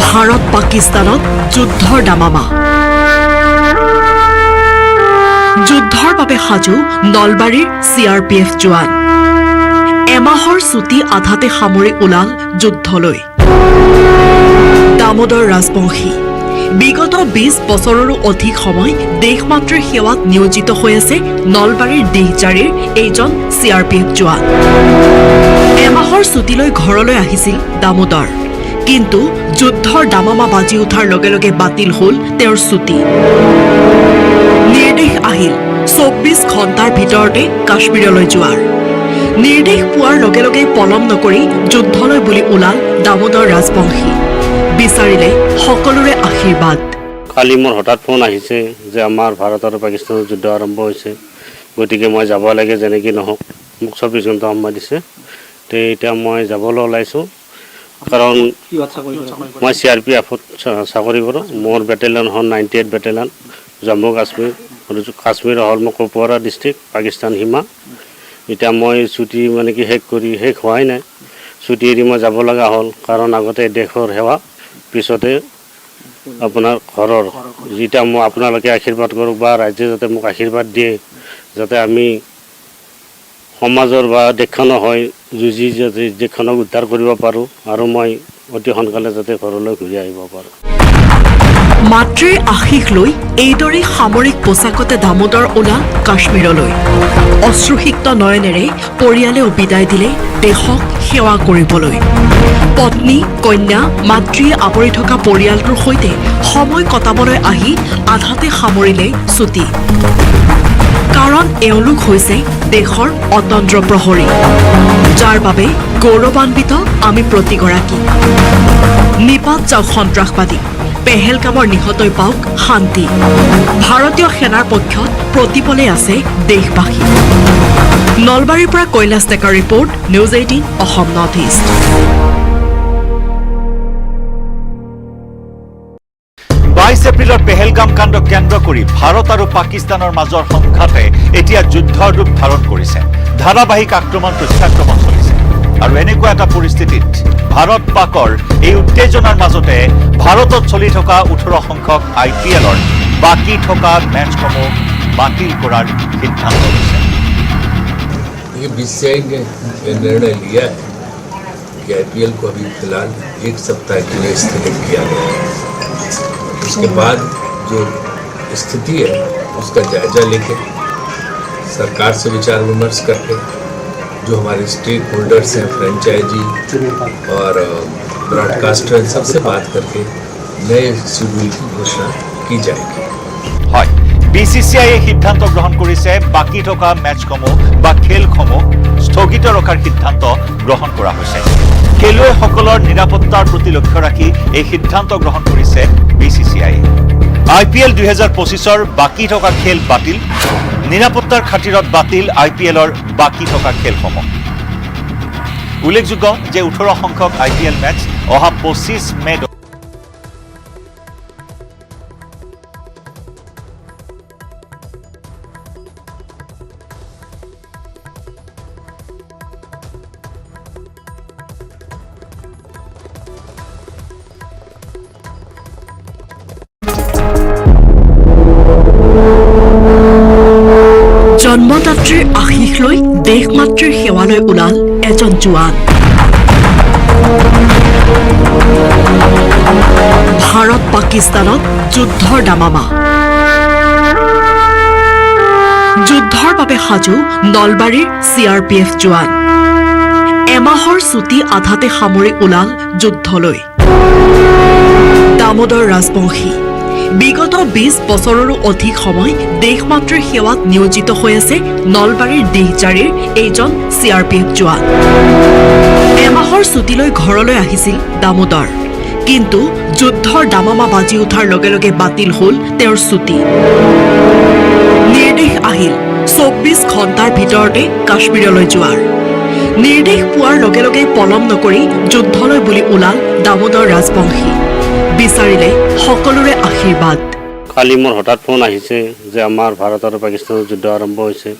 ভাৰত পাকিস্তানত যুদ্ধৰ দামামা যুদ্ধৰ বাবে সাজু নলবাৰীৰ CRPF জোৱান এমাহৰ ছুটি আধাতে সামৰি ওলাল যুদ্ধলৈ দামোদৰ ৰাজবংশী বিগত 20 বছৰৰো অধিক সময় দেশমাতৃৰ সেৱাত নিয়োজিত হৈ আছে নলবাৰীৰ দেহজাৰীৰ এইজন CRPF জোৱান এমাহৰ ছুটিলৈ ঘৰলৈ আহিছিল দামোদৰ কিন্তু যুদ্ধৰ দামামা বাজি উঠাৰ লগে লগে বাতিল হ'ল তেওঁৰ ছুটি নিৰ্দেশ আহিল 24 ঘণ্টাৰ ভিতৰতে কাশ্মীৰলৈ যোৱাৰ নিৰ্দেশ পোৱাৰ লগে লগে পলম নকৰি যুদ্ধলৈ বুলি ওলাল দামোদৰ ৰাজবংশী বিচাৰিলে সকলোৰে আশীৰ্বাদ কালি মোৰ হঠাৎ ফোন আহিছে যে আমাৰ ভাৰত আৰু পাকিস্তানৰ যুদ্ধ আৰম্ভ হৈছে গতিকে মই যাব লাগে যেনেকৈ নহওক মোক 24 ঘণ্টা সময় দিছে তো এতিয়া মই যাবলৈ ওলাইছোঁ কাৰণ মই CRPFত চাকৰি কৰোঁ মোৰ বেটেলিয়ন হ'ল 98 বেটেলিয়ন জম্মু কাশ্মীৰ কাশ্মীৰ হ'ল মোৰ কুপৱাৰা ডিষ্ট্ৰিক্ট পাকিস্তান সীমা এতিয়া মই ছুটি মানে কি শেষ হোৱাই নাই ছুটি এৰি মই যাব লগা হ'ল কাৰণ আগতে দেশৰ সেৱা পিছতে আপোনাৰ ঘৰৰ যেটা মই আপোনালোকে আশীৰ্বাদ কৰক বা ৰাজ্যে যাতে মোক আশীৰ্বাদ দিয়ে যাতে আমি সমাজৰ বা দেশখনৰ হয় যুঁজি যাতে দেশখনক উদ্ধাৰ কৰিব পাৰোঁ আৰু মই অতি সোনকালে যাতে ঘৰলৈ ঘূৰি আহিব পাৰোঁ মাতৃৰ আশীষ লৈ এইদৰে সামৰিক পোছাকতে দামোদৰ ওলাল কাশ্মীৰলৈ অশ্ৰুসিক্ত নয়নেৰে পৰিয়ালেও বিদায় দিলে দেশক সেৱা কৰিবলৈ পত্নী কন্যা মাতৃয়ে আৱৰি থকা পৰিয়ালটোৰ সৈতে সময় কটাবলৈ আহি আধাতে সামৰিলে ছুটি কাৰণ এওঁলোক হৈছে দেশৰ অতন্ত্ৰ প্ৰহৰী যাৰ বাবে গৌৰৱান্বিত আমি প্ৰতিগৰাকী নিপাত যাওক সন্ত্ৰাসবাদী পেহেলগামৰ নিহতই পাওক শান্তি ভাৰতীয় সেনাৰ পক্ষত প্ৰতিপলে আছে দেশবাসী নলবাৰীৰ পৰা কৈলাশ ডেকাৰ report news 18 Assam north east 22 এপ্ৰিলৰ পেহেলগাম কাণ্ড কেন্দ্ৰ কৰি ভাৰত আৰু পাকিস্তানৰ মাজৰ সংঘাতে এতিয়া যুদ্ধৰ ৰূপ ধাৰণ কৰিছে ধাৰাবাহিক আক্ৰমণ প্ৰত্যাক্ৰমণ চলিছে আৰু এনেকুৱা এটা পৰিস্থিতিত ভাৰত পাকৰ এই উত্তেজনাৰ মাজতে ভাৰতত চলি থকা 18 সংখ্যক IPLৰ বাকি থকা মেচসমূহ বাতিল কৰাৰ সিদ্ধান্ত লৈছে ये BCCI ने निर्णय लिया है कि IPL को अभी फिलहाल एक सप्ताह के लिए स्थगित किया गया है उसके बाद जो स्थिति है उसका जायजा लेके सरकार से विचार विमर्श करके जो हमारे स्टेक होल्डर्स हैं फ्रेंचाइजी और ब्रॉडकास्टर सबसे बात करके नए शेड्यूल की घोषणा की जाएगी হয় BCCI সিদ্ধান্ত গ্ৰহণ কৰিছে বাকি থকা মেচসমূহ বা খেলসমূহ স্থগিত ৰখাৰ সিদ্ধান্ত গ্ৰহণ কৰা হৈছে খেলুৱৈসকলৰ নিৰাপত্তাৰ প্ৰতি লক্ষ্য ৰাখি এই সিদ্ধান্ত গ্ৰহণ কৰিছে BCCI IPL 2025ৰ বাকি থকা খেল বাতিল নিৰাপত্তাৰ খাতিৰত বাতিল IPLৰ বাকি থকা খেলসমূহ উল্লেখযোগ্য যে 18 সংখ্যক IPL মেচ অহা 25 মে জন্মদাত্ৰীৰ আশীষ লৈ দেশ মাতৃৰ সেৱালৈ ওলাল এজন জোৱান ভাৰত পাকিস্তানত যুদ্ধৰ দামামা যুদ্ধৰ বাবে সাজু নলবাৰীৰ CRPF জোৱান এমাহৰ ছুটি আধাতে সামৰি ওলাল যুদ্ধলৈ দামোদৰ ৰাজবংশী বিগত 20 বছৰৰো অধিক সময় দেশমাতৃৰ সেৱাত নিয়োজিত হৈ আছে নলবাৰীৰ দেহজাৰীৰ এইজন CRPF জোৱান এমাহৰ ছুটিলৈ ঘৰলৈ আহিছিল দামোদৰ কিন্তু যুদ্ধৰ দামামা বাজি উঠাৰ লগে লগে বাতিল হ'ল তেওঁৰ ছুটি নিৰ্দেশ আহিল 24 ঘণ্টাৰ ভিতৰতে কাশ্মীৰলৈ যোৱাৰ নিৰ্দেশ পোৱাৰ লগে লগে পলম নকৰি যুদ্ধলৈ বুলি ওলাল দামোদৰ ৰাজবংশী বিচাৰিলে সকলোৰে আশীৰ্বাদ কালি মোৰ হঠাৎ ফোন আহিছে যে আমাৰ ভাৰত আৰু পাকিস্তানৰ যুদ্ধ আৰম্ভ হৈছে